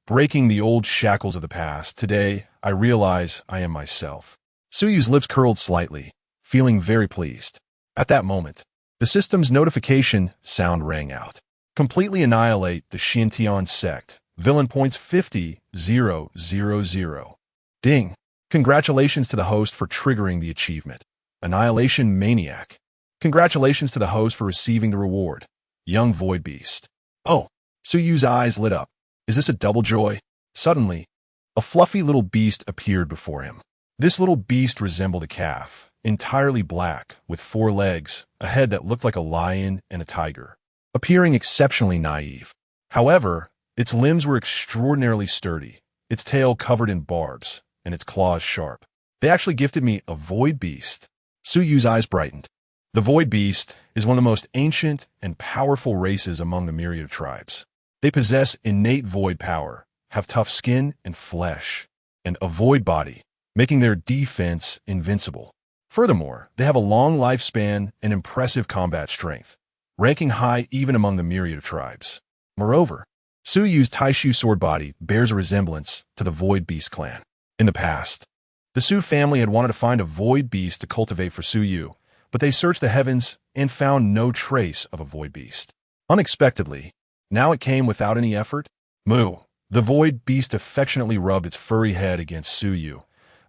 Breaking the old shackles of the past, today I realize I am myself. Su Yu's lips curled slightly, feeling very pleased. At that moment, the system's notification sound rang out. Completely annihilate the Qingcheng sect. Villain points 50,000. Ding. Congratulations to the host for triggering the achievement. Annihilation Maniac. Congratulations to the host for receiving the reward. Young Void Beast. Oh, Su Yu's eyes lit up. Is this a double joy? Suddenly, a fluffy little beast appeared before him. This little beast resembled a calf, entirely black, with 4 legs, a head that looked like a lion and a tiger, appearing exceptionally naive. However, its limbs were extraordinarily sturdy, its tail covered in barbs, and its claws sharp. They actually gifted me a Void Beast. Su Yu's eyes brightened. The Void Beast is one of the most ancient and powerful races among the myriad of tribes. They possess innate void power, have tough skin and flesh, and a void body, making their defense invincible. Furthermore, they have a long lifespan and impressive combat strength, ranking high even among the myriad of tribes. Moreover, Su Yu's Taixu Sword Body bears a resemblance to the Void Beast clan. In the past, the Su family had wanted to find a Void Beast to cultivate for Su Yu, but they searched the heavens and found no trace of a Void Beast. Unexpectedly, now it came without any effort. Moo. The Void Beast affectionately rubbed its furry head against Su Yu,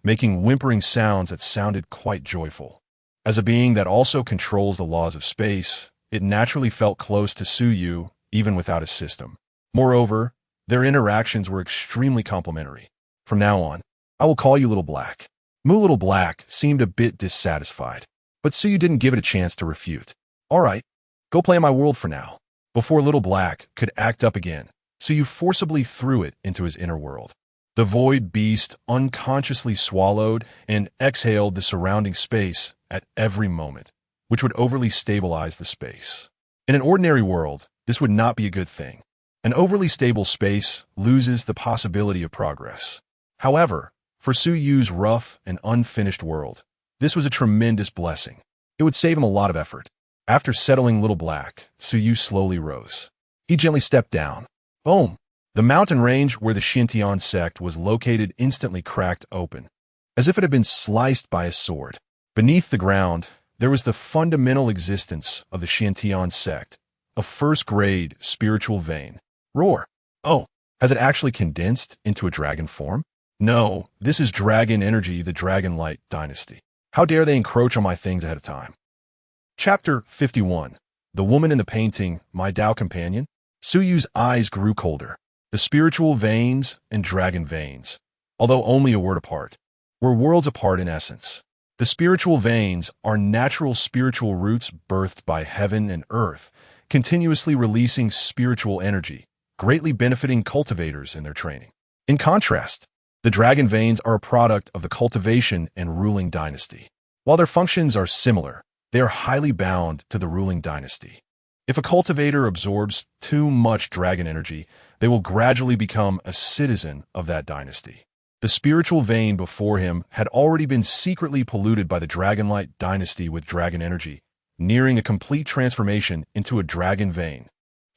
making whimpering sounds that sounded quite joyful. As a being that also controls the laws of space, it naturally felt close to Su Yu, even without a system. Moreover, their interactions were extremely complimentary. From now on, I will call you Little Black. Moo Little Black seemed a bit dissatisfied, but Su Yu didn't give it a chance to refute. All right, go play in my world for now. Before Little Black could act up again, Su Yu forcibly threw it into his inner world. The Void Beast unconsciously swallowed and exhaled the surrounding space at every moment, which would overly stabilize the space. In an ordinary world, this would not be a good thing. An overly stable space loses the possibility of progress. However, for Su Yu's rough and unfinished world, this was a tremendous blessing. It would save him a lot of effort. After settling Little Black, Su Yu slowly rose. He gently stepped down. Boom! The mountain range where the Qingcheng sect was located instantly cracked open, as if it had been sliced by a sword. Beneath the ground, there was the fundamental existence of the Qingcheng sect, a first-grade spiritual vein. Roar! Oh, has it actually condensed into a dragon form? No, this is dragon energy, the Dragon Light dynasty. How dare they encroach on my things ahead of time? Chapter 51. The Woman in the Painting, My Tao Companion. Su Yu's eyes grew colder. The spiritual veins and dragon veins, although only a word apart, were worlds apart in essence. The spiritual veins are natural spiritual roots birthed by heaven and earth, continuously releasing spiritual energy, greatly benefiting cultivators in their training. In contrast, the dragon veins are a product of the cultivation and ruling dynasty. While their functions are similar, they are highly bound to the ruling dynasty. If a cultivator absorbs too much dragon energy, they will gradually become a citizen of that dynasty. The spiritual vein before him had already been secretly polluted by the Dragonlight dynasty with dragon energy, nearing a complete transformation into a dragon vein.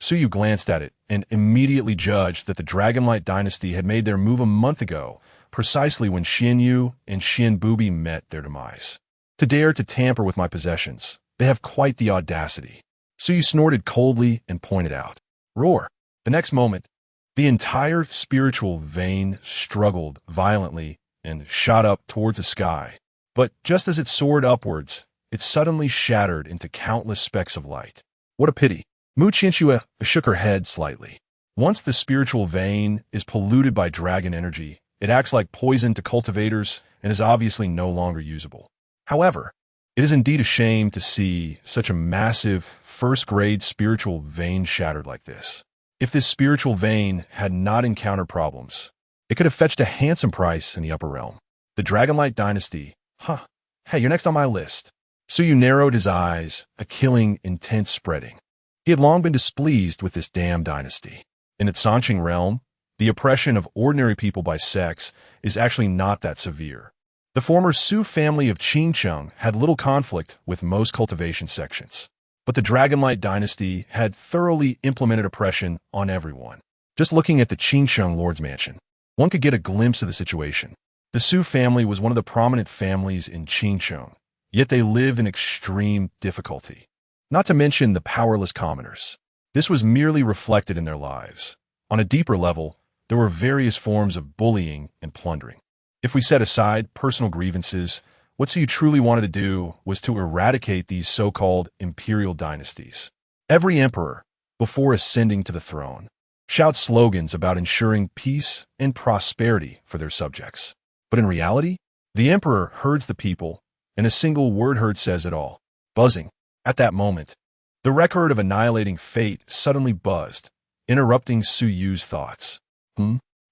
Suyu glanced at it and immediately judged that the Dragonlight dynasty had made their move a month ago, precisely when Xianyu and Xianbubi met their demise. To dare to tamper with my possessions, they have quite the audacity. Suyu snorted coldly and pointed out. Roar. The next moment, the entire spiritual vein struggled violently and shot up towards the sky. But just as it soared upwards, it suddenly shattered into countless specks of light. What a pity. Mu Qianchue shook her head slightly. Once the spiritual vein is polluted by dragon energy, it acts like poison to cultivators and is obviously no longer usable. However, it is indeed a shame to see such a massive, first-grade spiritual vein shattered like this. If this spiritual vein had not encountered problems, it could have fetched a handsome price in the upper realm. The Dragonlight dynasty. Hey, you're next on my list. Suyu narrowed his eyes, a killing intent spreading. He had long been displeased with this damn dynasty. In its Sanqing realm, the oppression of ordinary people by sex is actually not that severe. The former Su family of Qingcheng had little conflict with most cultivation sections. But the Dragonlight dynasty had thoroughly implemented oppression on everyone. Just looking at the Qingcheng Lord's mansion, one could get a glimpse of the situation. The Su family was one of the prominent families in Qingcheng, yet they lived in extreme difficulty. Not to mention the powerless commoners. This was merely reflected in their lives. On a deeper level, there were various forms of bullying and plundering. If we set aside personal grievances, what Suyu truly wanted to do was to eradicate these so-called imperial dynasties. Every emperor, before ascending to the throne, shouts slogans about ensuring peace and prosperity for their subjects. But in reality, the emperor herds the people, and a single word herd says it all. Buzzing. At that moment, the record of annihilating fate suddenly buzzed, interrupting Suyu's thoughts.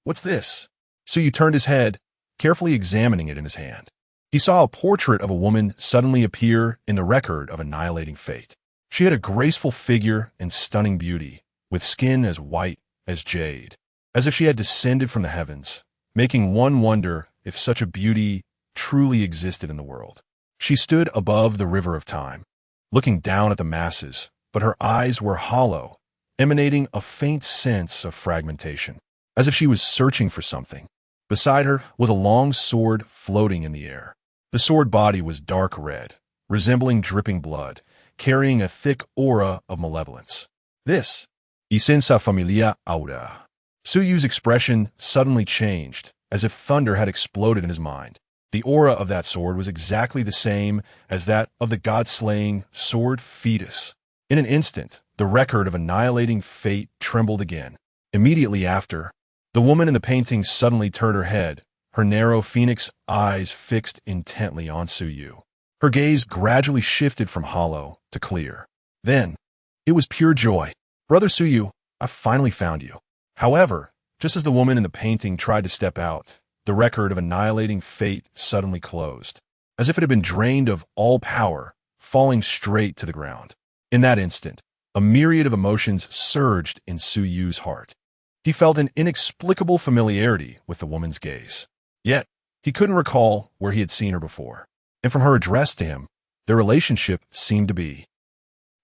What's this? Suyu turned his head, carefully examining it in his hand. He saw a portrait of a woman suddenly appear in the record of annihilating fate. She had a graceful figure and stunning beauty, with skin as white as jade, as if she had descended from the heavens, making one wonder if such a beauty truly existed in the world. She stood above the river of time, looking down at the masses, but her eyes were hollow, emanating a faint sense of fragmentation, as if she was searching for something. Beside her was a long sword floating in the air. The sword body was dark red, resembling dripping blood, carrying a thick aura of malevolence. This, Isensa Familia Aura. Suyu's expression suddenly changed, as if thunder had exploded in his mind. The aura of that sword was exactly the same as that of the god-slaying sword fetus. In an instant, the record of annihilating fate trembled again. Immediately after, the woman in the painting suddenly turned her head, her narrow phoenix eyes fixed intently on Suyu. Her gaze gradually shifted from hollow to clear. Then, it was pure joy. Brother Suyu, I finally found you. However, just as the woman in the painting tried to step out, the record of annihilating fate suddenly closed, as if it had been drained of all power, falling straight to the ground. In that instant, a myriad of emotions surged in Suyu's heart. He felt an inexplicable familiarity with the woman's gaze. Yet, he couldn't recall where he had seen her before. And from her address to him, their relationship seemed to be.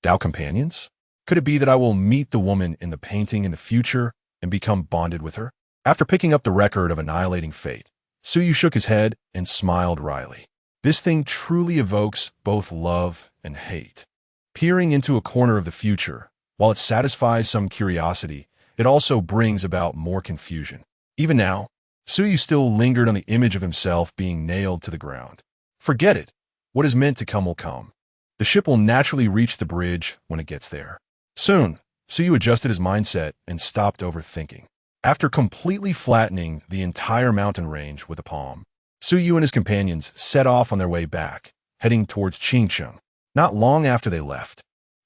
Dao companions? Could it be that I will meet the woman in the painting in the future and become bonded with her? After picking up the record of annihilating fate, Suyu shook his head and smiled wryly. This thing truly evokes both love and hate. Peering into a corner of the future, while it satisfies some curiosity, it also brings about more confusion. Even now, Suyu still lingered on the image of himself being nailed to the ground. Forget it. What is meant to come will come. The ship will naturally reach the bridge when it gets there. Soon, Suyu adjusted his mindset and stopped overthinking. After completely flattening the entire mountain range with a palm, Suyu and his companions set off on their way back, heading towards Qingcheng. Not long after they left,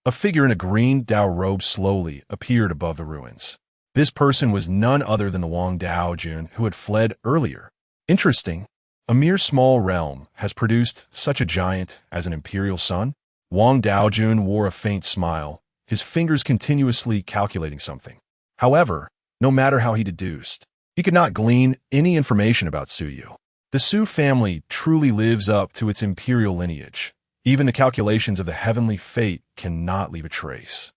a figure in a green Dao robe slowly appeared above the ruins. This person was none other than the Wang Daojun who had fled earlier. Interesting. A mere small realm has produced such a giant as an imperial son. Wang Daojun wore a faint smile, his fingers continuously calculating something. However, no matter how he deduced, He could not glean any information about Su Yu. The Su family truly lives up to its imperial lineage. Even the calculations of the heavenly fate cannot leave a trace.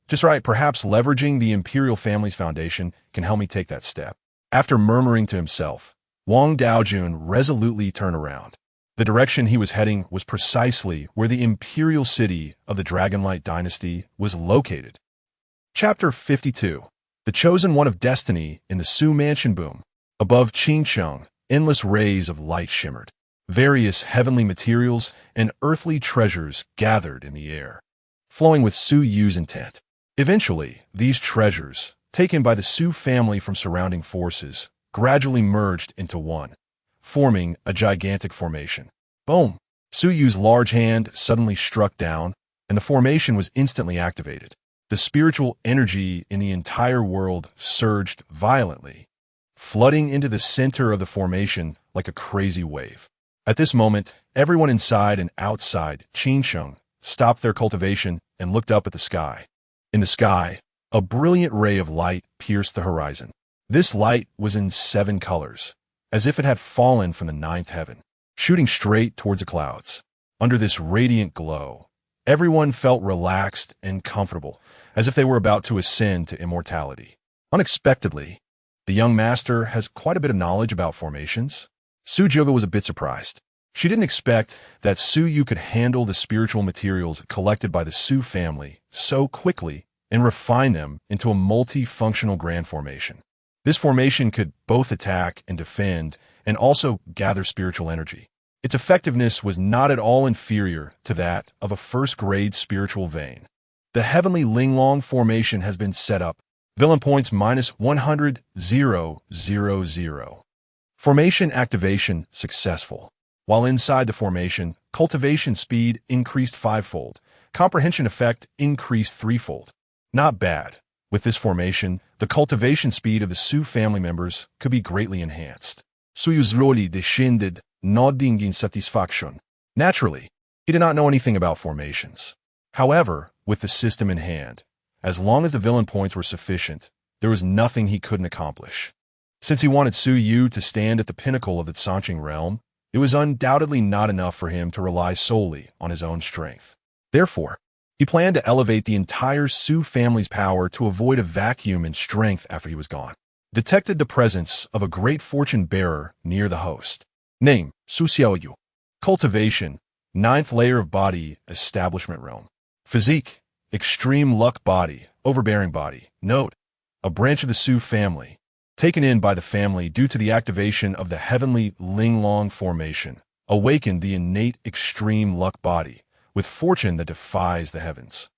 Just right, perhaps leveraging the imperial family's foundation can help me take that step. After murmuring to himself, Wang Daojun resolutely turned around. The direction he was heading was precisely where the imperial city of the Dragonlight dynasty was located. Chapter 52. The Chosen One of Destiny in the Su Mansion Boom. Above Qingcheng, endless rays of light shimmered. Various heavenly materials and earthly treasures gathered in the air, flowing with Su Yu's intent. Eventually, these treasures, taken by the Su family from surrounding forces, gradually merged into one, forming a gigantic formation. Boom! Su Yu's large hand suddenly struck down, and the formation was instantly activated. The spiritual energy in the entire world surged violently, flooding into the center of the formation like a crazy wave. At this moment, everyone inside and outside Qingcheng stopped their cultivation and looked up at the sky. In the sky, a brilliant ray of light pierced the horizon. This light was in 7 colors, as if it had fallen from the 9th heaven, shooting straight towards the clouds. Under this radiant glow, everyone felt relaxed and comfortable, as if they were about to ascend to immortality. Unexpectedly, the young master has quite a bit of knowledge about formations. Su Juga was a bit surprised. She didn't expect that Su Yu could handle the spiritual materials collected by the Su family so quickly and refine them into a multifunctional grand formation. This formation could both attack and defend, and also gather spiritual energy. Its effectiveness was not at all inferior to that of a first-grade spiritual vein. The heavenly Linglong formation has been set up. Villain points -100,000. Formation activation successful. While inside the formation, cultivation speed increased 5-fold. Comprehension effect increased 3-fold. Not bad. With this formation, the cultivation speed of the Su family members could be greatly enhanced. Su Yu's roli descended, nodding in satisfaction. Naturally, he did not know anything about formations. However, with the system in hand, as long as the villain points were sufficient, there was nothing he couldn't accomplish. Since he wanted Su Yu to stand at the pinnacle of the Sanqing realm, it was undoubtedly not enough for him to rely solely on his own strength. Therefore, he planned to elevate the entire Su family's power to avoid a vacuum in strength after he was gone. Detected the presence of a great fortune bearer near the host. Name, Su Xiaoyu. Cultivation, 9th layer of body, establishment realm. Physique, extreme luck body, overbearing body. Note, a branch of the Su family, taken in by the family due to the activation of the heavenly Linglong formation, awakened the innate extreme luck body, with fortune that defies the heavens.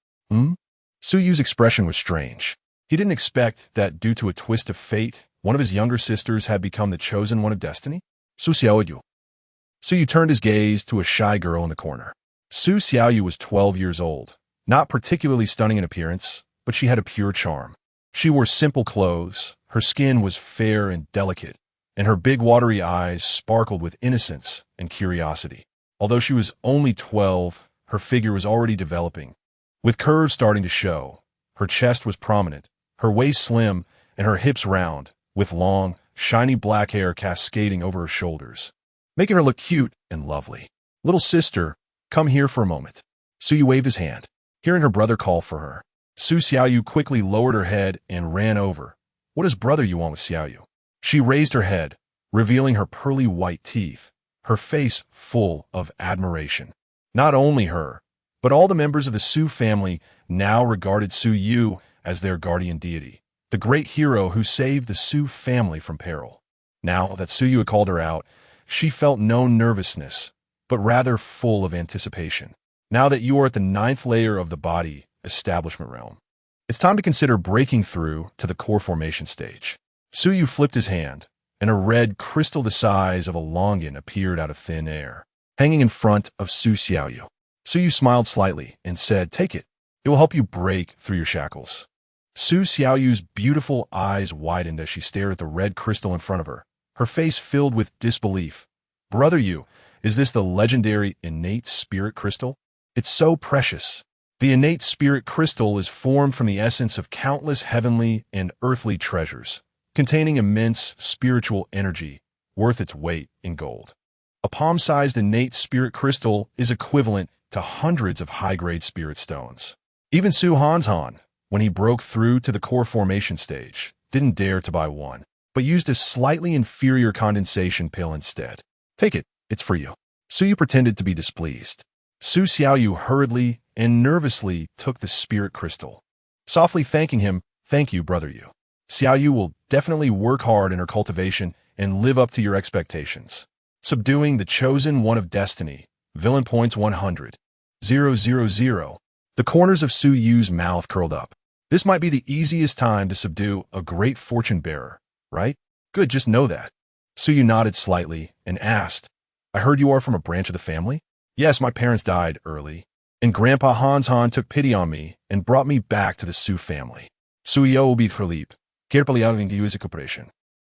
Su Yu's expression was strange. He didn't expect that due to a twist of fate, one of his younger sisters had become the chosen one of destiny. Su Xiaoyu. Su Yu turned his gaze to a shy girl in the corner. Su Xiaoyu was 12 years old, not particularly stunning in appearance, but she had a pure charm. She wore simple clothes, her skin was fair and delicate, and her big watery eyes sparkled with innocence and curiosity. Although she was only 12, her figure was already developing, with curves starting to show. Her chest was prominent, her waist slim, and her hips round, with long, shiny black hair cascading over her shoulders, making her look cute and lovely. Little sister, come here for a moment. Su Yu waved his hand, hearing her brother call for her. Su Xiaoyu quickly lowered her head and ran over. What does brother you want with Xiaoyu? She raised her head, revealing her pearly white teeth, her face full of admiration. Not only her, but all the members of the Su family now regarded Su Yu as their guardian deity, the great hero who saved the Su family from peril. Now that Su Yu had called her out, she felt no nervousness, but rather full of anticipation. Now that you are at the 9th layer of the body, establishment realm, it's time to consider breaking through to the core formation stage. Su Yu flipped his hand, and a red crystal the size of a longan appeared out of thin air, hanging in front of Su Xiaoyu. Su Yu smiled slightly and said, "Take it. It will help you break through your shackles." Su Xiaoyu's beautiful eyes widened as she stared at the red crystal in front of her, her face filled with disbelief. "Brother Yu, is this the legendary innate spirit crystal? It's so precious." The innate spirit crystal is formed from the essence of countless heavenly and earthly treasures, containing immense spiritual energy worth its weight in gold. A palm-sized innate spirit crystal is equivalent to hundreds of high-grade spirit stones. Even Su Hanzhan, when he broke through to the core formation stage, didn't dare to buy one, but used a slightly inferior condensation pill instead. Take it, it's for you. Su Yu pretended to be displeased. Su Xiaoyu hurriedly and nervously took the spirit crystal, softly thanking him. Thank you, brother Yu. Xiaoyu will definitely work hard in her cultivation and live up to your expectations. Subduing the chosen one of destiny. Villain points 100. 000. The corners of Su Yu's mouth curled up. This might be the easiest time to subdue a great fortune bearer, right? Good, just know that. Su Yu nodded slightly and asked, I heard you are from a branch of the family? Yes, my parents died early, and Grandpa Hanzhan took pity on me and brought me back to the Su family. Su Yu will be Philippe,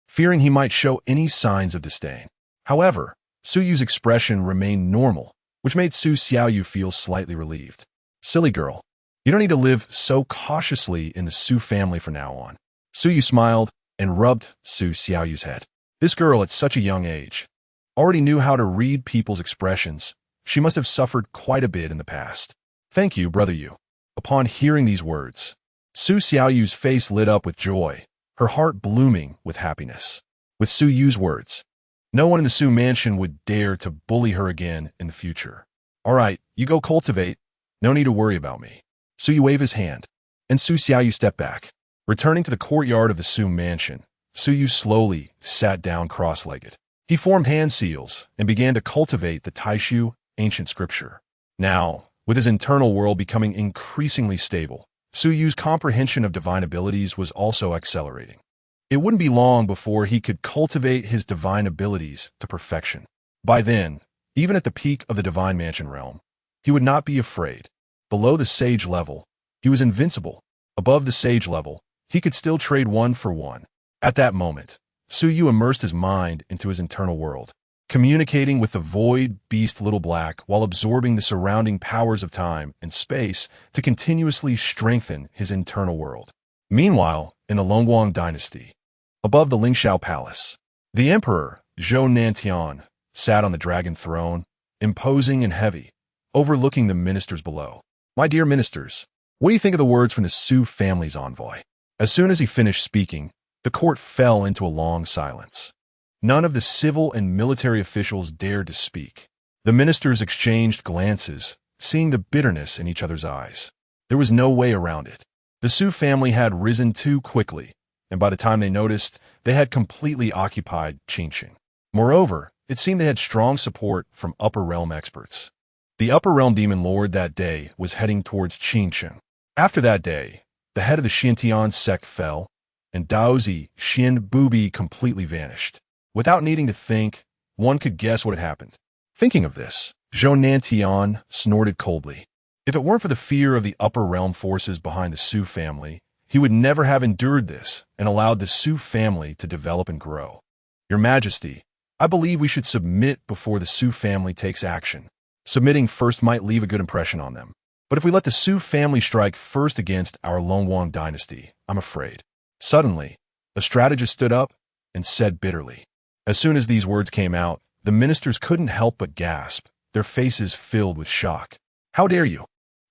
fearing he might show any signs of disdain. However, Su Yu's expression remained normal, which made Su Xiaoyu feel slightly relieved. Silly girl, you don't need to live so cautiously in the Su family from now on. Su Yu smiled and rubbed Su Xiaoyu's head. This girl at such a young age already knew how to read people's expressions. She must have suffered quite a bit in the past. Thank you, brother Yu. Upon hearing these words, Su Xiaoyu's face lit up with joy, her heart blooming with happiness. With Su Yu's words, no one in the Su mansion would dare to bully her again in the future. All right, you go cultivate. No need to worry about me. Su Yu waved his hand, and Su Xiaoyu stepped back. Returning to the courtyard of the Su mansion, Su Yu slowly sat down cross-legged. He formed hand seals and began to cultivate the Taixu ancient scripture. Now, with his internal world becoming increasingly stable, Su Yu's comprehension of divine abilities was also accelerating. It wouldn't be long before he could cultivate his divine abilities to perfection. By then, even at the peak of the divine mansion realm, he would not be afraid. Below the sage level, he was invincible. Above the sage level, he could still trade one for one. At that moment, Su Yu immersed his mind into his internal world, communicating with the void beast Little Black while absorbing the surrounding powers of time and space to continuously strengthen his internal world. Meanwhile, in the Longguang dynasty, above the Lingxiao Palace, the Emperor, Zhou Nantian, sat on the dragon throne, imposing and heavy, overlooking the ministers below. My dear ministers, what do you think of the words from the Su family's envoy? As soon as he finished speaking, the court fell into a long silence. None of the civil and military officials dared to speak. The ministers exchanged glances, seeing the bitterness in each other's eyes. There was no way around it. The Su family had risen too quickly, and by the time they noticed, they had completely occupied Qingcheng. Moreover, it seemed they had strong support from upper realm experts. The upper realm demon lord that day was heading towards Qingcheng. After that day, the head of the Xintian sect fell, and Daozi Xin Bubi completely vanished. Without needing to think, one could guess what had happened. Thinking of this, Zhou Nantian snorted coldly. If it weren't for the fear of the upper realm forces behind the Su family, he would never have endured this and allowed the Su family to develop and grow. Your Majesty, I believe we should submit before the Su family takes action. Submitting first might leave a good impression on them. But if we let the Su family strike first against our Longguang dynasty, I'm afraid. Suddenly, a strategist stood up and said bitterly. As soon as these words came out, the ministers couldn't help but gasp, their faces filled with shock. How dare you?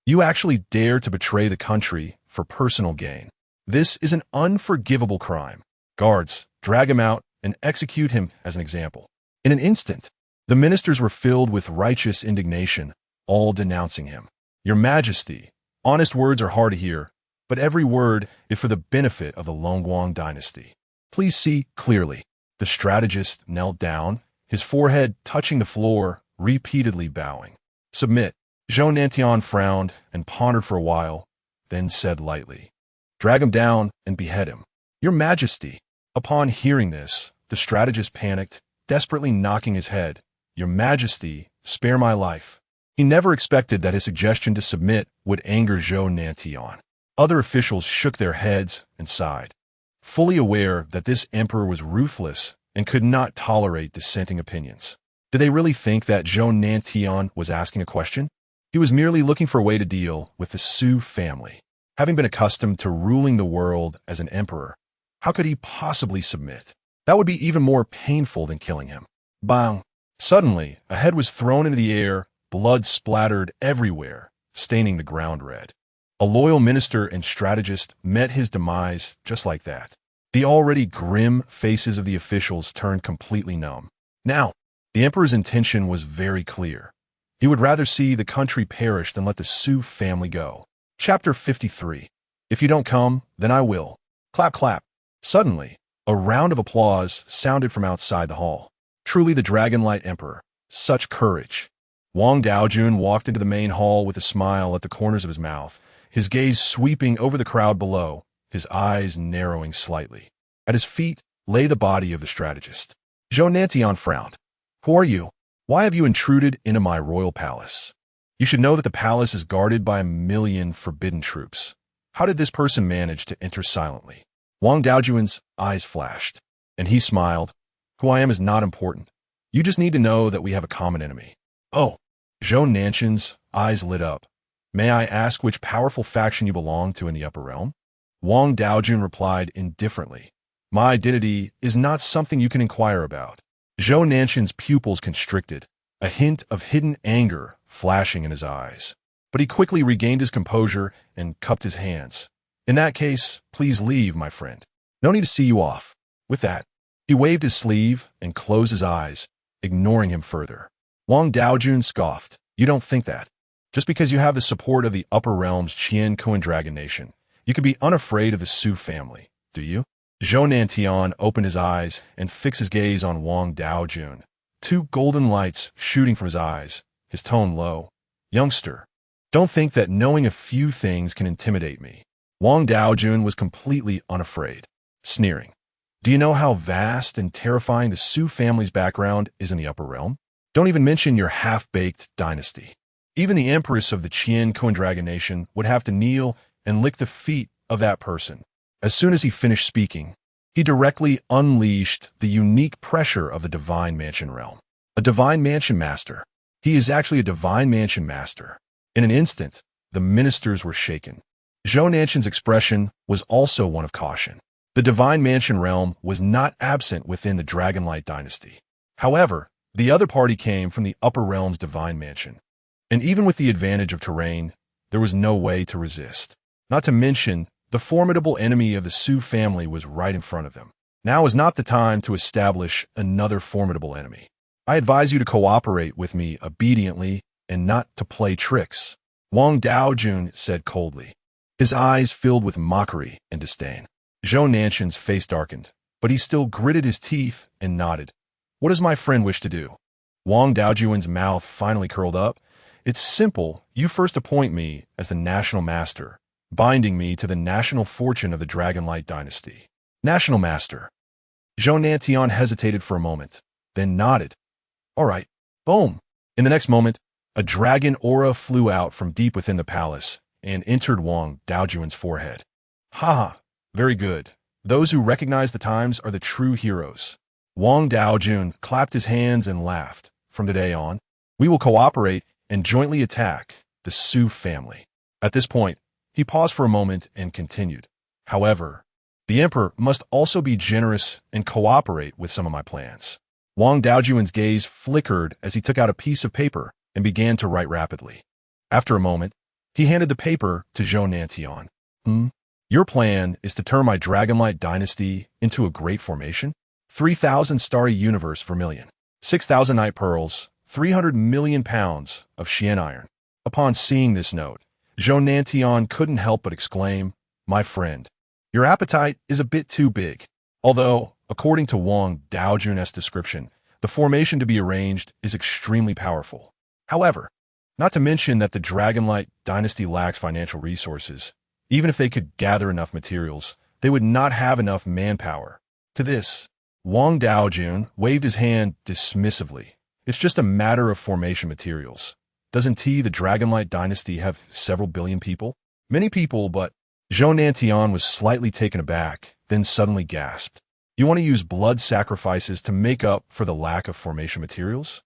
You actually dare to betray the country for personal gain. This is an unforgivable crime. Guards, drag him out and execute him as an example. In an instant, the ministers were filled with righteous indignation, all denouncing him. Your Majesty, honest words are hard to hear, but every word is for the benefit of the Longguang dynasty. Please see clearly. The strategist knelt down, his forehead touching the floor, repeatedly bowing. Submit. Zhou Nantian frowned and pondered for a while, then said lightly, drag him down and behead him. Your Majesty. Upon hearing this, the strategist panicked, desperately knocking his head. Your Majesty, spare my life. He never expected that his suggestion to submit would anger Zhou Nantian. Other officials shook their heads and sighed, fully aware that this emperor was ruthless and could not tolerate dissenting opinions. Did they really think that Zhou Nantian was asking a question? He was merely looking for a way to deal with the Su family. Having been accustomed to ruling the world as an emperor, How could he possibly submit? That would be even more painful than killing him. Bang! Suddenly, a head was thrown into the air, blood splattered everywhere, staining the ground red. A loyal minister and strategist met his demise just like that. The already grim faces of the officials turned completely numb. Now, the emperor's intention was very clear. He would rather see the country perish than let the Su family go. Chapter 53. If you don't come, then I will. Clap, clap. Suddenly, a round of applause sounded from outside the hall. Truly the Dragonlight Emperor. Such courage. Wang Daojun walked into the main hall with a smile at the corners of his mouth, his gaze sweeping over the crowd below, his eyes narrowing slightly. At his feet lay the body of the strategist. Zhou Nantian frowned. Who are you? Why have you intruded into my royal palace? You should know that the palace is guarded by 1,000,000 forbidden troops. How did this person manage to enter silently? Wang Daojun's eyes flashed, and he smiled. Who I am is not important. You just need to know that we have a common enemy. Oh, Zhou Nantian's eyes lit up. May I ask which powerful faction you belong to in the upper realm? Wang Daojun replied indifferently. My identity is not something you can inquire about. Zhou Nantian's pupils constricted, a hint of hidden anger flashing in his eyes. But he quickly regained his composure and cupped his hands. In that case, please leave, my friend. No need to see you off. With that, he waved his sleeve and closed his eyes, ignoring him further. Wang Daojun scoffed. You don't think that. Just because you have the support of the upper realm's Qingcheng Dragon Nation, you could be unafraid of the Su family, do you? Zhou Nantian opened his eyes and fixed his gaze on Wang Daojun. Two golden lights shooting from his eyes, his tone low. Youngster, don't think that knowing a few things can intimidate me. Wang Daojun was completely unafraid, sneering. Do you know how vast and terrifying the Su family's background is in the upper realm? Don't even mention your half-baked dynasty. Even the empress of the Qingcheng Dragon Nation would have to kneel and lick the feet of that person. As soon as he finished speaking, he directly unleashed the unique pressure of the Divine Mansion realm. A Divine Mansion Master. He is actually a Divine Mansion Master. In an instant, the ministers were shaken. Zhou Nantian's expression was also one of caution. The Divine Mansion realm was not absent within the Dragonlight dynasty. However, the other party came from the upper realm's Divine Mansion. And even with the advantage of terrain, there was no way to resist. Not to mention, the formidable enemy of the Su family was right in front of them. Now is not the time to establish another formidable enemy. I advise you to cooperate with me obediently and not to play tricks. Wang Daojun said coldly, his eyes filled with mockery and disdain. Zhou Nantian's face darkened, but he still gritted his teeth and nodded. What does my friend wish to do? Wang Daojun's mouth finally curled up. It's simple. You first appoint me as the national master, binding me to the national fortune of the Dragonlight dynasty. National master. Zhou Nantian hesitated for a moment, then nodded. All right. Boom. In the next moment, a dragon aura flew out from deep within the palace and entered Wang Daojun's forehead. Ha! Very good. Those who recognize the times are the true heroes. Wang Daojun clapped his hands and laughed. From today on, we will cooperate and jointly attack the Su family. At this point, he paused for a moment and continued. However, the emperor must also be generous and cooperate with some of my plans. Wang Daojun's gaze flickered as he took out a piece of paper and began to write rapidly. After a moment, he handed the paper to Zhou Nantian. Your plan is to turn my Dragonlight dynasty into a great formation? 3,000 starry universe vermilion, 6,000 night pearls, 300 million pounds of Xian iron. Upon seeing this note, Zhou Nantian couldn't help but exclaim, my friend, your appetite is a bit too big. Although, according to Wang Daojun's description, the formation to be arranged is extremely powerful. However, not to mention that the Dragonlight dynasty lacks financial resources. Even if they could gather enough materials, they would not have enough manpower. To this, Wang Daojun waved his hand dismissively. It's just a matter of formation materials. Doesn't the Dragonlight dynasty have several billion people? Many people, but Zhou Nantian was slightly taken aback, then suddenly gasped. You want to use blood sacrifices to make up for the lack of formation materials?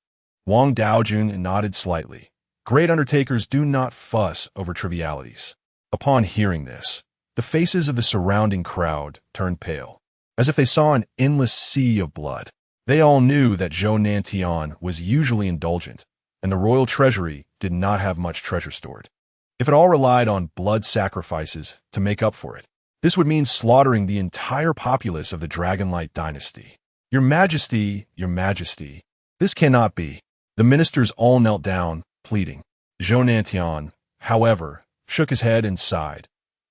Wang Daojun nodded slightly. Great undertakers do not fuss over trivialities. Upon hearing this, the faces of the surrounding crowd turned pale. as if they saw an endless sea of blood. They all knew that Zhou Nantian was usually indulgent, and the royal treasury did not have much treasure stored. If it all relied on blood sacrifices to make up for it, this would mean slaughtering the entire populace of the Dragonlight dynasty. Your Majesty, this cannot be. The ministers all knelt down, pleading. Zhou Nantian, however, shook his head and sighed.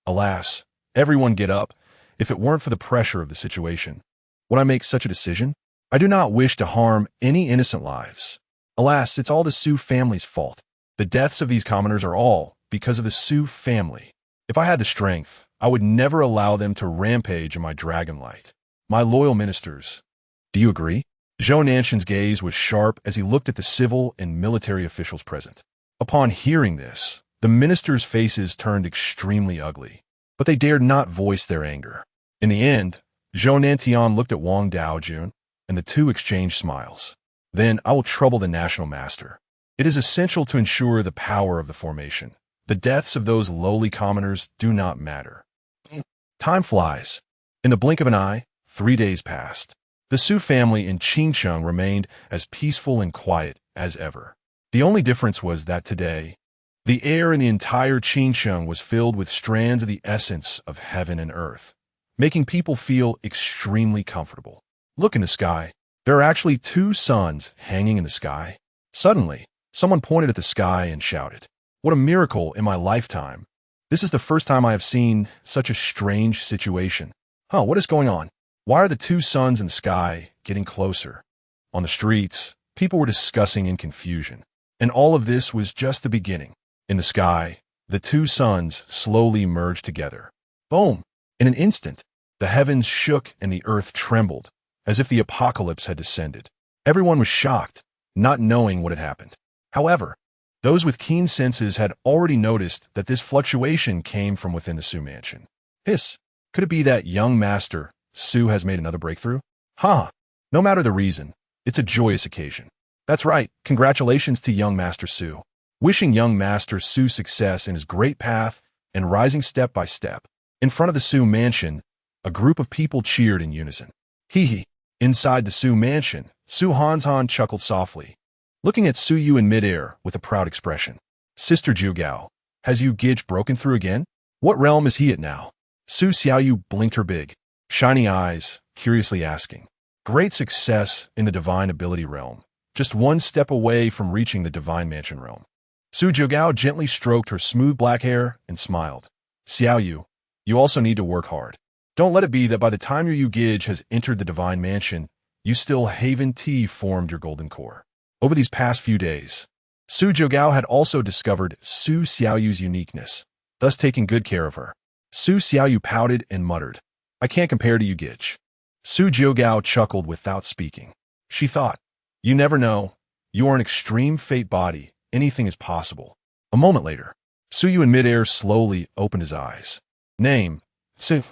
Alas, everyone get up. If it weren't for the pressure of the situation, would I make such a decision? I do not wish to harm any innocent lives. Alas, it's all the Su family's fault. The deaths of these commoners are all because of the Su family. If I had the strength, I would never allow them to rampage in my Dragonlight. My loyal ministers, do you agree? Zhou Nantian's gaze was sharp as he looked at the civil and military officials present. Upon hearing this, the ministers' faces turned extremely ugly, but they dared not voice their anger. In the end, Zhou Nantian looked at Wang Daojun, and the two exchanged smiles. Then I will trouble the national master. It is essential to ensure the power of the formation. The deaths of those lowly commoners do not matter. Time flies. In the blink of an eye, 3 days passed. The Su family in Qingcheng remained as peaceful and quiet as ever. The only difference was that today, the air in the entire Qingcheng was filled with strands of the essence of heaven and earth, making people feel extremely comfortable. Look in the sky. There are actually 2 suns hanging in the sky. Suddenly, someone pointed at the sky and shouted, "What a miracle in my lifetime. This is the first time I have seen such a strange situation. What is going on? Why are the 2 suns in the sky getting closer?" On the streets, people were discussing in confusion. And all of this was just the beginning. In the sky, the 2 suns slowly merged together. Boom! In an instant, the heavens shook and the earth trembled, as if the apocalypse had descended. Everyone was shocked, not knowing what had happened. However, those with keen senses had already noticed that this fluctuation came from within the Su mansion. Hiss! Could it be that young master Su has made another breakthrough? No matter the reason, it's a joyous occasion. That's right, congratulations to young Master Su. Wishing young Master Su success in his great path and rising step by step. In front of the Su mansion, a group of people cheered in unison. Hee. Inside the Su mansion, Su Hanzhan chuckled softly, looking at Su Yu in midair with a proud expression. Sister Zhugao, has Yu Gij broken through again? What realm is he at now? Su Xiaoyu blinked her big, shiny eyes, curiously asking. Great success in the divine ability realm, just 1 step away from reaching the divine mansion realm. Su Zhugao gently stroked her smooth black hair and smiled. Xiaoyu, you also need to work hard. Don't let it be that by the time your Yu Gij has entered the divine mansion, you still haven't formed your golden core. Over these past few days, Su Zhugao had also discovered Su Xiaoyu's uniqueness, thus taking good care of her. Su Xiaoyu pouted and muttered, I can't compare to Yu Gij. Su Zhugao chuckled without speaking. She thought, you never know. You are an extreme fate body. Anything is possible. A moment later, Su Yu in midair slowly opened his eyes. Name, Su.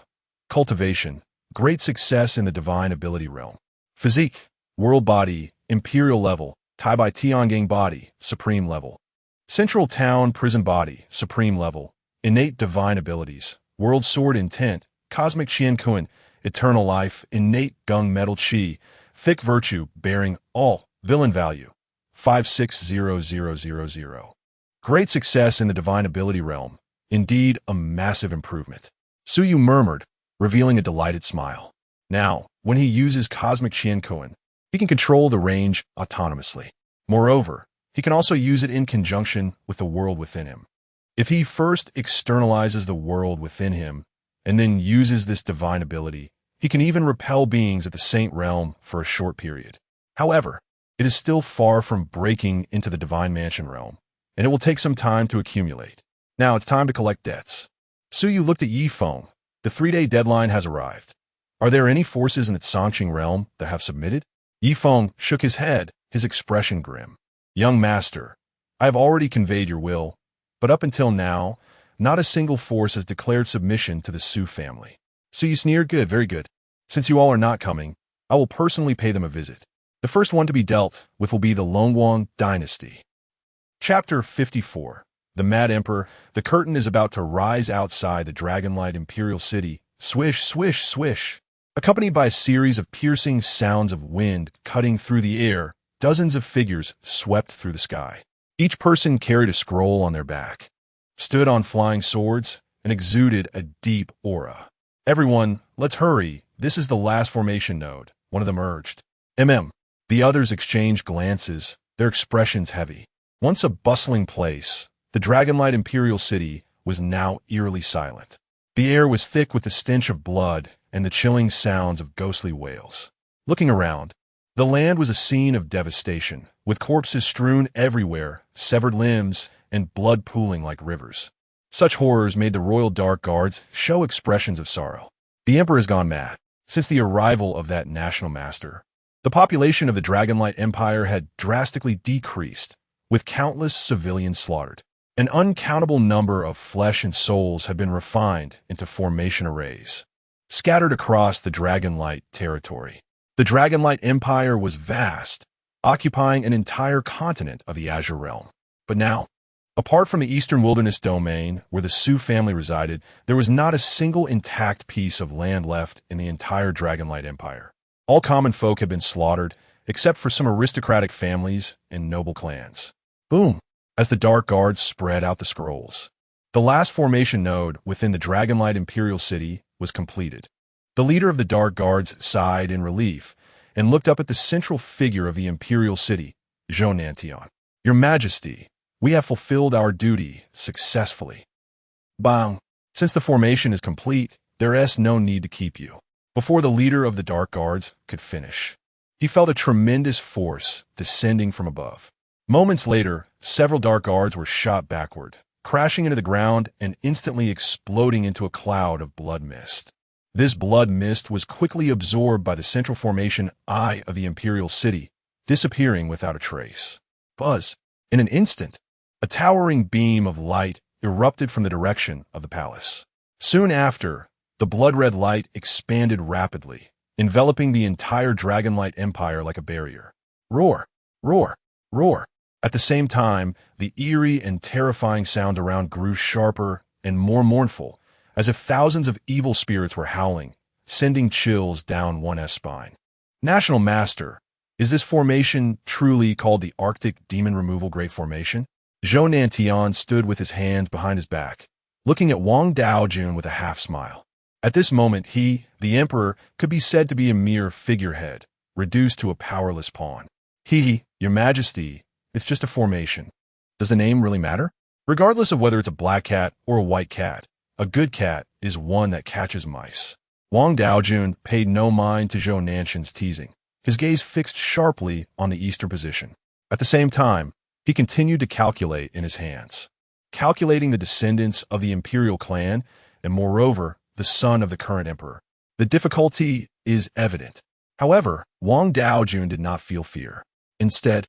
Cultivation, great success in the divine ability realm. Physique, world body, imperial level, Tai Bai Tiangang body, supreme level. Central town prison body, supreme level. Innate divine abilities, world sword intent, cosmic Qian Kun, eternal life, innate gung metal chi, thick virtue bearing all, villain value. 560000. Great success in the divine ability realm. Indeed, a massive improvement. Su Yu murmured, revealing a delighted smile. Now, when he uses cosmic Qian Kun, he can control the range autonomously. Moreover, he can also use it in conjunction with the world within him. If he first externalizes the world within him, and then uses this divine ability, he can even repel beings at the Saint Realm for a short period. However, it is still far from breaking into the divine mansion realm, and it will take some time to accumulate. Now it's time to collect debts. Su Yu looked at Yi Feng. The 3-day deadline has arrived. Are there any forces in the Songqing realm that have submitted? Yi Feng shook his head, his expression grim. Young master, I have already conveyed your will, but up until now, not a single force has declared submission to the Su family. Su Yu sneered. Good, very good. Since you all are not coming, I will personally pay them a visit. The first one to be dealt with will be the Longwang dynasty. Chapter 54. The Mad Emperor. The curtain is about to rise outside the Dragonlight Imperial City. Swish, swish, swish. Accompanied by a series of piercing sounds of wind cutting through the air, dozens of figures swept through the sky. Each person carried a scroll on their back, stood on flying swords, and exuded a deep aura. Everyone, let's hurry. This is the last formation node. One of them urged. The others exchanged glances, their expressions heavy. Once a bustling place, the Dragonlight Imperial City was now eerily silent. The air was thick with the stench of blood and the chilling sounds of ghostly wails. Looking around, the land was a scene of devastation, with corpses strewn everywhere, severed limbs, and blood pooling like rivers. Such horrors made the Royal Dark Guards show expressions of sorrow. The Emperor has gone mad. Since the arrival of that national master, the population of the Dragonlight Empire had drastically decreased, with countless civilians slaughtered. An uncountable number of flesh and souls had been refined into formation arrays, scattered across the Dragonlight territory. The Dragonlight Empire was vast, occupying an entire continent of the Azure Realm. But now, apart from the Eastern Wilderness domain where the Sioux family resided, there was not a single intact piece of land left in the entire Dragonlight Empire. All common folk had been slaughtered, except for some aristocratic families and noble clans. Boom! As the Dark Guards spread out the scrolls, the last formation node within the Dragonlight Imperial City was completed. The leader of the Dark Guards sighed in relief and looked up at the central figure of the Imperial City, Qingcheng.At. Your Majesty, we have fulfilled our duty successfully. Bang! Since the formation is complete, there is no need to keep you. Before the leader of the Dark Guards could finish, he felt a tremendous force descending from above. Moments later, several Dark Guards were shot backward, crashing into the ground and instantly exploding into a cloud of blood mist. This blood mist was quickly absorbed by the central formation eye of the Imperial City, disappearing without a trace. Buzz! In an instant, a towering beam of light erupted from the direction of the palace. Soon after, the blood-red light expanded rapidly, enveloping the entire Dragonlight Empire like a barrier. Roar! Roar! Roar! At the same time, the eerie and terrifying sound around grew sharper and more mournful, as if thousands of evil spirits were howling, sending chills down one's spine. National Master, is this formation truly called the Arctic Demon Removal Great Formation? Qingcheng.At stood with his hands behind his back, looking at Wang Daojun with a half-smile. At this moment he, the Emperor, could be said to be a mere figurehead, reduced to a powerless pawn. Your Majesty, it's just a formation. Does the name really matter? Regardless of whether it's a black cat or a white cat, a good cat is one that catches mice. Wang Daojun paid no mind to Zhou Nanshan's teasing, his gaze fixed sharply on the eastern position. At the same time, he continued to calculate in his hands, calculating the descendants of the imperial clan and, moreover, the son of the current emperor. The difficulty is evident. However, Wang Daojun did not feel fear. Instead,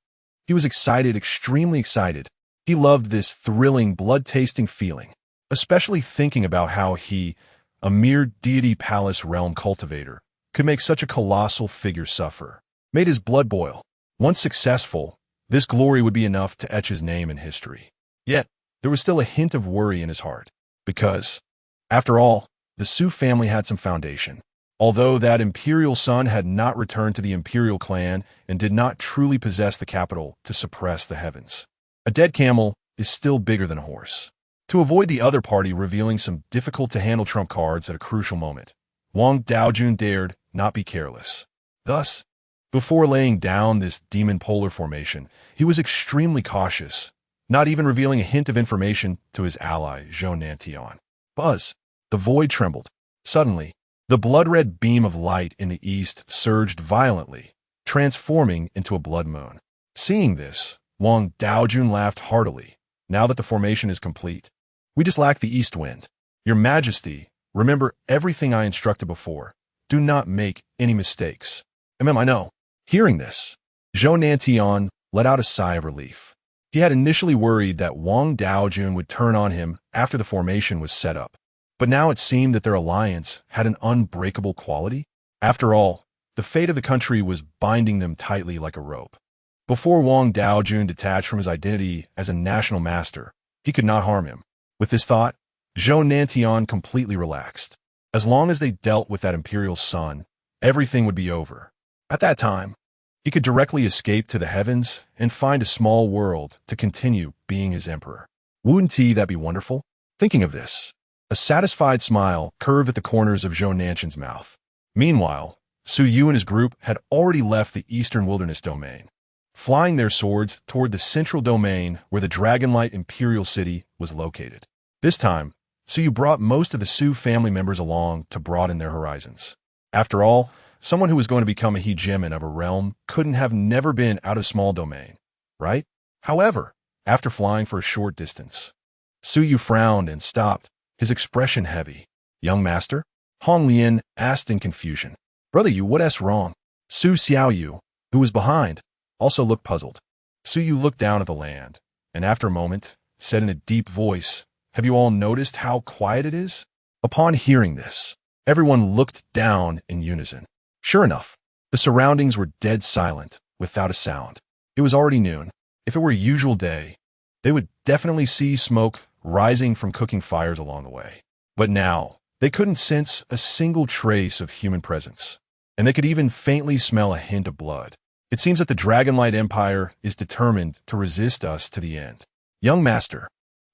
he was excited, extremely excited. He loved this thrilling, blood-tasting feeling, especially thinking about how he, a mere deity palace realm cultivator, could make such a colossal figure suffer. Made his blood boil. Once successful, this glory would be enough to etch his name in history. Yet, there was still a hint of worry in his heart, because, after all, the Sioux family had some foundation. Although that imperial son had not returned to the imperial clan and did not truly possess the capital to suppress the heavens, a dead camel is still bigger than a horse. To avoid the other party revealing some difficult-to-handle trump cards at a crucial moment, Wang Daojun dared not be careless. Thus, before laying down this demon polar formation, he was extremely cautious, not even revealing a hint of information to his ally, Qingcheng.At. Buzz! The void trembled. Suddenly, the blood-red beam of light in the east surged violently, transforming into a blood moon. Seeing this, Wang Daojun laughed heartily. Now that the formation is complete, we just lack the east wind. Your Majesty, remember everything I instructed before. Do not make any mistakes. I know. Hearing this, Qingcheng.At let out a sigh of relief. He had initially worried that Wang Daojun would turn on him after the formation was set up. But now it seemed that their alliance had an unbreakable quality. After all, the fate of the country was binding them tightly like a rope. Before Wang Daojun detached from his identity as a national master, he could not harm him. With this thought, Qingcheng.At completely relaxed. As long as they dealt with that imperial son, everything would be over. At that time, he could directly escape to the heavens and find a small world to continue being his emperor. Wouldn't that be wonderful? Thinking of this, a satisfied smile curved at the corners of Zhou Nanshan's mouth. Meanwhile, Su Yu and his group had already left the eastern wilderness domain, flying their swords toward the central domain where the Dragonlight Imperial City was located. This time, Su Yu brought most of the Su family members along to broaden their horizons. After all, someone who was going to become a hegemon of a realm couldn't have never been out of small domain, right? However, after flying for a short distance, Su Yu frowned and stopped, his expression heavy. "Young master?" Hong Lian asked in confusion. "Brother Yu, what's wrong?" Su Xiaoyu, who was behind, also looked puzzled. Su Yu looked down at the land, and after a moment, said in a deep voice, "Have you all noticed how quiet it is?" Upon hearing this, everyone looked down in unison. Sure enough, the surroundings were dead silent, without a sound. It was already noon. If it were a usual day, they would definitely see smoke rising from cooking fires along the way. But now, they couldn't sense a single trace of human presence, and they could even faintly smell a hint of blood. It seems that the Dragonlight Empire is determined to resist us to the end. Young master,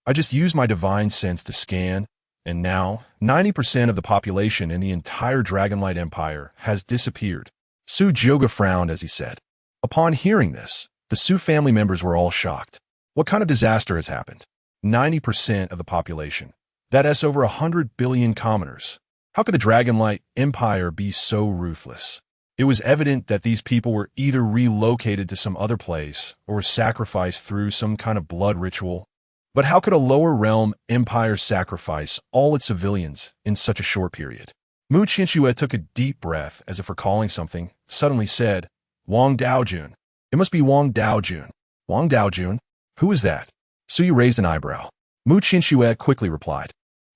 I just used my divine sense to scan, and now 90% of the population in the entire Dragonlight Empire has disappeared. Su Jioga frowned as he said. Upon hearing this, the Su family members were all shocked. What kind of disaster has happened? 90% of the population. That's over 100 billion commoners. How could the Dragonlight Empire be so ruthless? It was evident that these people were either relocated to some other place or sacrificed through some kind of blood ritual. But how could a lower realm empire sacrifice all its civilians in such a short period? Mu Qingcheng.At took a deep breath as if recalling something, suddenly said, "Wang Daojun. It must be Wang Daojun." "Wang Daojun? Who is that?" Su Yu raised an eyebrow. Mu Qingcheng.At quickly replied,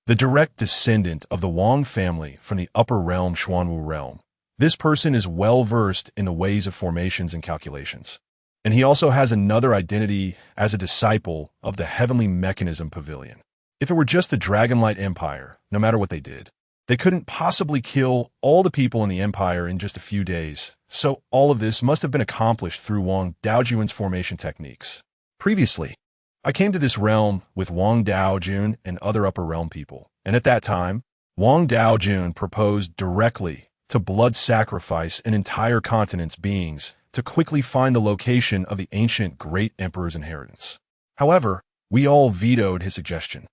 "The direct descendant of the Wang family from the upper realm Xuanwu realm. This person is well-versed in the ways of formations and calculations. And he also has another identity as a disciple of the Heavenly Mechanism Pavilion. If it were just the Dragonlight Empire, no matter what they did, they couldn't possibly kill all the people in the Empire in just a few days, so all of this must have been accomplished through Wang Daojun's formation techniques. Previously, I came to this realm with Wang Daojun and other upper realm people, and at that time, Wang Daojun proposed directly to blood sacrifice an entire continent's beings to quickly find the location of the ancient Great Emperor's inheritance. However, we all vetoed his suggestion.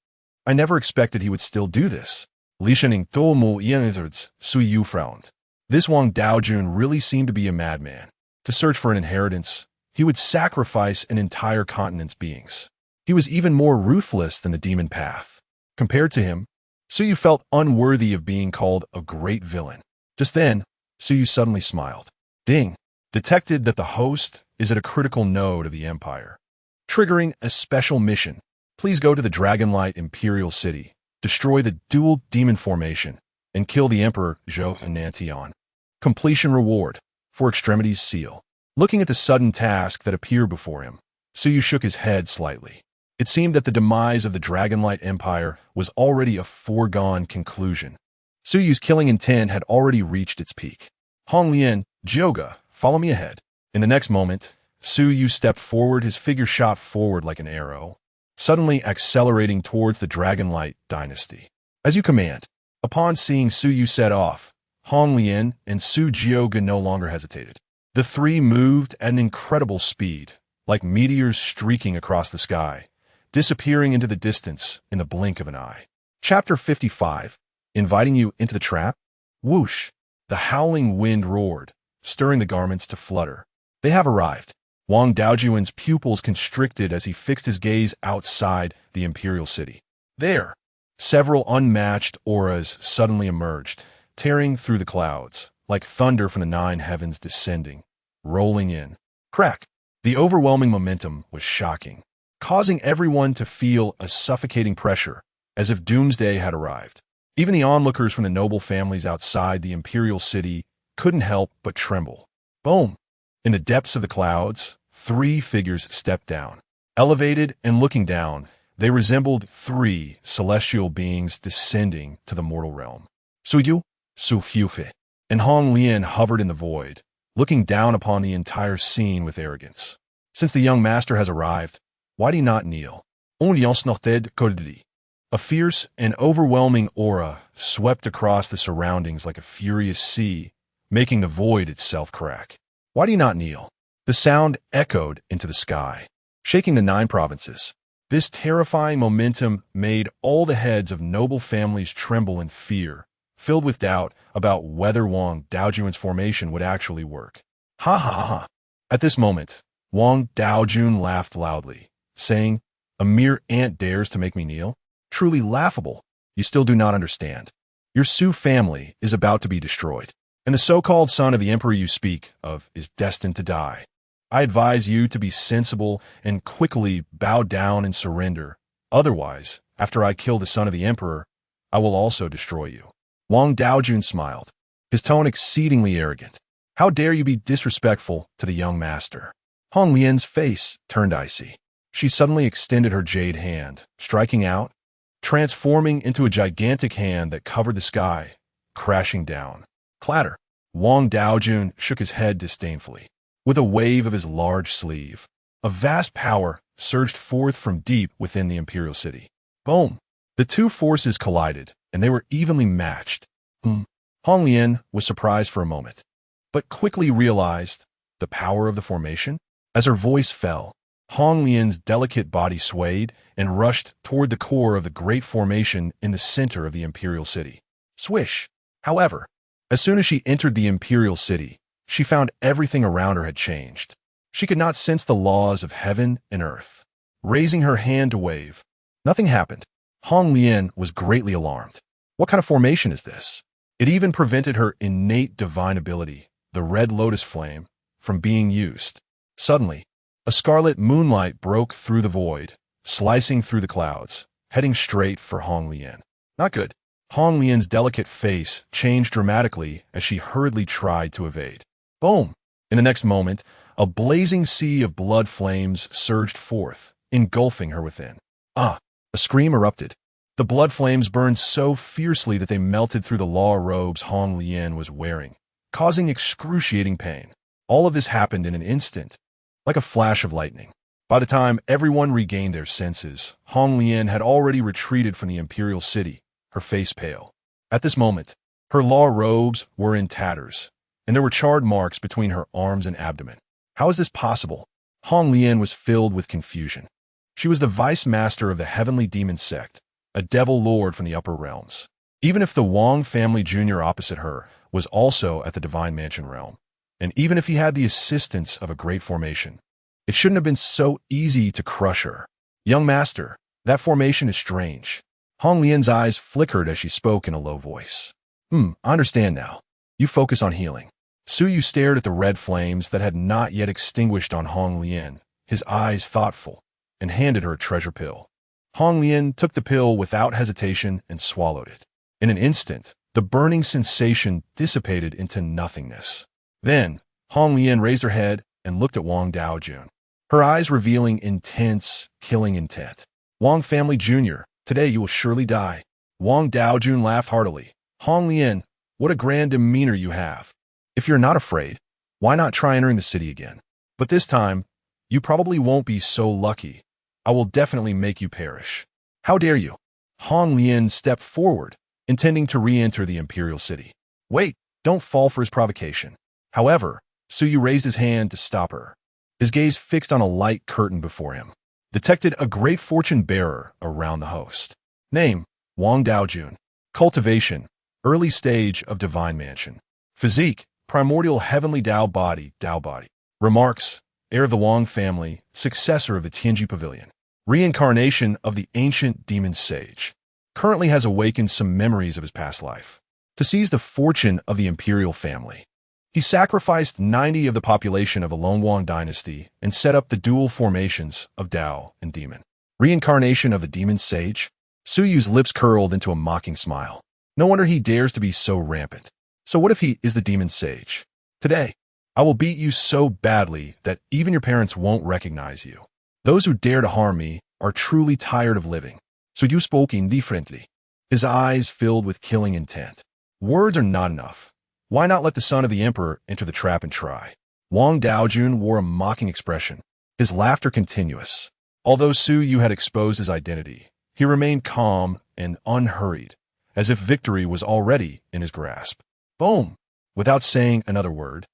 I never expected he would still do this. Listening to Mu Yanizard's Su Yu frowned. This Wang Daojun really seemed to be a madman. To search for an inheritance, he would sacrifice an entire continent's beings. He was even more ruthless than the demon path. Compared to him, Su Yu felt unworthy of being called a great villain. Just then, Su Yu suddenly smiled. Ding! Detected that the host is at a critical node of the Empire. Triggering a special mission. Please go to the Dragonlight Imperial City, destroy the dual demon formation, and kill the Emperor Zhou. Completion reward for Extremities Seal. Looking at the sudden task that appeared before him, Su Yu shook his head slightly. It seemed that the demise of the Dragonlight Empire was already a foregone conclusion. Su Yu's killing intent had already reached its peak. Hong Lian, Jioga, follow me ahead. In the next moment, Su Yu stepped forward, his figure shot forward like an arrow, suddenly accelerating towards the Dragonlight dynasty. As you command. Upon seeing Su Yu set off, Hong Lian and Su Jioga no longer hesitated. The three moved at an incredible speed, like meteors streaking across the sky, disappearing into the distance in the blink of an eye. Chapter 55, inviting you into the trap? Whoosh! The howling wind roared, stirring the garments to flutter. They have arrived. Wang Daojun's pupils constricted as he fixed his gaze outside the Imperial City. There, several unmatched auras suddenly emerged, tearing through the clouds, like thunder from the nine heavens descending, rolling in. Crack! The overwhelming momentum was shocking, causing everyone to feel a suffocating pressure, as if doomsday had arrived. Even the onlookers from the noble families outside the Imperial City couldn't help but tremble. Boom! In the depths of the clouds, three figures stepped down. Elevated and looking down, they resembled three celestial beings descending to the mortal realm. Su Yu, Su Hyuhe, and Hong Lian hovered in the void, looking down upon the entire scene with arrogance. Since the young master has arrived, why do you not kneel? A fierce and overwhelming aura swept across the surroundings like a furious sea, making the void itself crack. Why do you not kneel? The sound echoed into the sky, shaking the 9 provinces. This terrifying momentum made all the heads of noble families tremble in fear, filled with doubt about whether Wang Daojun's formation would actually work. Ha ha ha. At this moment, Wang Daojun laughed loudly, saying, "A mere ant dares to make me kneel? Truly laughable. You still do not understand. Your Su family is about to be destroyed, and the so-called son of the emperor you speak of is destined to die. I advise you to be sensible and quickly bow down and surrender. Otherwise, after I kill the son of the emperor, I will also destroy you." Wang Daojun smiled, his tone exceedingly arrogant. "How dare you be disrespectful to the young master?" Hong Lian's face turned icy. She suddenly extended her jade hand, striking out, transforming into a gigantic hand that covered the sky, crashing down. Clatter! Wang Daojun shook his head disdainfully. With a wave of his large sleeve, a vast power surged forth from deep within the imperial city. Boom! The two forces collided, and they were evenly matched. Hong Lian was surprised for a moment, but quickly realized the power of the formation. As her voice fell, Hong Lian's delicate body swayed and rushed toward the core of the great formation in the center of the imperial city. Swish! However, as soon as she entered the imperial city, she found everything around her had changed. She could not sense the laws of heaven and earth. Raising her hand to wave, nothing happened. Hong Lian was greatly alarmed. What kind of formation is this? It even prevented her innate divine ability, the red lotus flame, from being used. Suddenly, a scarlet moonlight broke through the void, slicing through the clouds, heading straight for Hong Lian. Not good. Hong Lian's delicate face changed dramatically as she hurriedly tried to evade. Boom! In the next moment, a blazing sea of blood flames surged forth, engulfing her within. A scream erupted. The blood flames burned so fiercely that they melted through the law robes Hong Lian was wearing, causing excruciating pain. All of this happened in an instant, like a flash of lightning. By the time everyone regained their senses, Hong Lian had already retreated from the imperial city, her face pale. At this moment, her law robes were in tatters, and there were charred marks between her arms and abdomen. How is this possible? Hong Lian was filled with confusion. She was the vice master of the heavenly demon sect, a devil lord from the upper realms. Even if the Wang family junior opposite her was also at the divine mansion realm, and even if he had the assistance of a great formation, it shouldn't have been so easy to crush her. Young master, that formation is strange. Hong Lian's eyes flickered as she spoke in a low voice. I understand now. You focus on healing. Su Yu stared at the red flames that had not yet extinguished on Hong Lian, his eyes thoughtful, and handed her a treasure pill. Hong Lian took the pill without hesitation and swallowed it. In an instant, the burning sensation dissipated into nothingness. Then, Hong Lian raised her head and looked at Wang Daojun, her eyes revealing intense, killing intent. Wang family junior, today you will surely die. Wang Daojun laughed heartily. Hong Lian, what a grand demeanor you have. If you're not afraid, why not try entering the city again? But this time, you probably won't be so lucky. I will definitely make you perish. How dare you? Hong Lian stepped forward, intending to re-enter the imperial city. Wait, don't fall for his provocation. However, Su Yu raised his hand to stop her. His gaze fixed on a light curtain before him, detected a great fortune bearer around the host. Name, Wang Daojun. Cultivation, early stage of divine mansion. Physique, primordial heavenly Dao body, Dao body. Remarks, heir of the Wang family, successor of the Tianji Pavilion. Reincarnation of the ancient demon sage. Currently has awakened some memories of his past life. To seize the fortune of the imperial family, he sacrificed 90 of the population of the Lone Wang dynasty and set up the dual formations of Dao and demon. Reincarnation of the demon sage? Su Yu's lips curled into a mocking smile. No wonder he dares to be so rampant. So what if he is the demon sage? Today, I will beat you so badly that even your parents won't recognize you. Those who dare to harm me are truly tired of living. So you spoke indifferently. His eyes filled with killing intent. Words are not enough. Why not let the son of the emperor enter the trap and try? Wang Daojun wore a mocking expression, his laughter continuous. Although Su Yu had exposed his identity, he remained calm and unhurried, as if victory was already in his grasp. Boom! Without saying another word,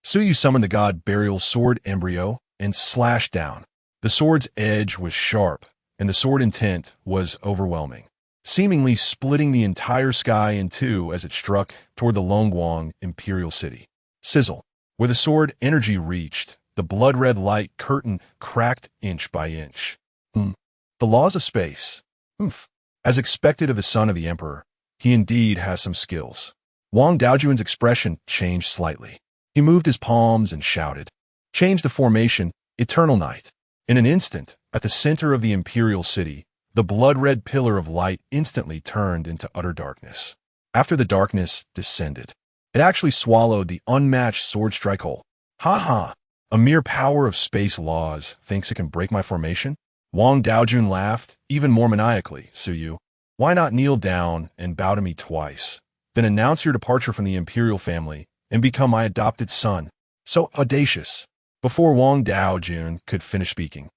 Su Yu summoned the god burial sword embryo and slashed down. The sword's edge was sharp, and the sword intent was overwhelming, seemingly splitting the entire sky in two as it struck toward the Longguang imperial city. Sizzle. Where the sword energy reached, the blood-red light curtain cracked inch by inch. The laws of space. As expected of the son of the emperor, he indeed has some skills. Wang Daojun's expression changed slightly. He moved his palms and shouted, "Change the formation, eternal night." In an instant, at the center of the imperial city, the blood-red pillar of light instantly turned into utter darkness. After the darkness descended, it actually swallowed the unmatched sword strike hole. Ha! A mere power of space laws thinks it can break my formation? Wang Daojun laughed, even more maniacally. Su Yu, why not kneel down and bow to me twice, then announce your departure from the imperial family and become my adopted son? So audacious. Before Wang Daojun could finish speaking,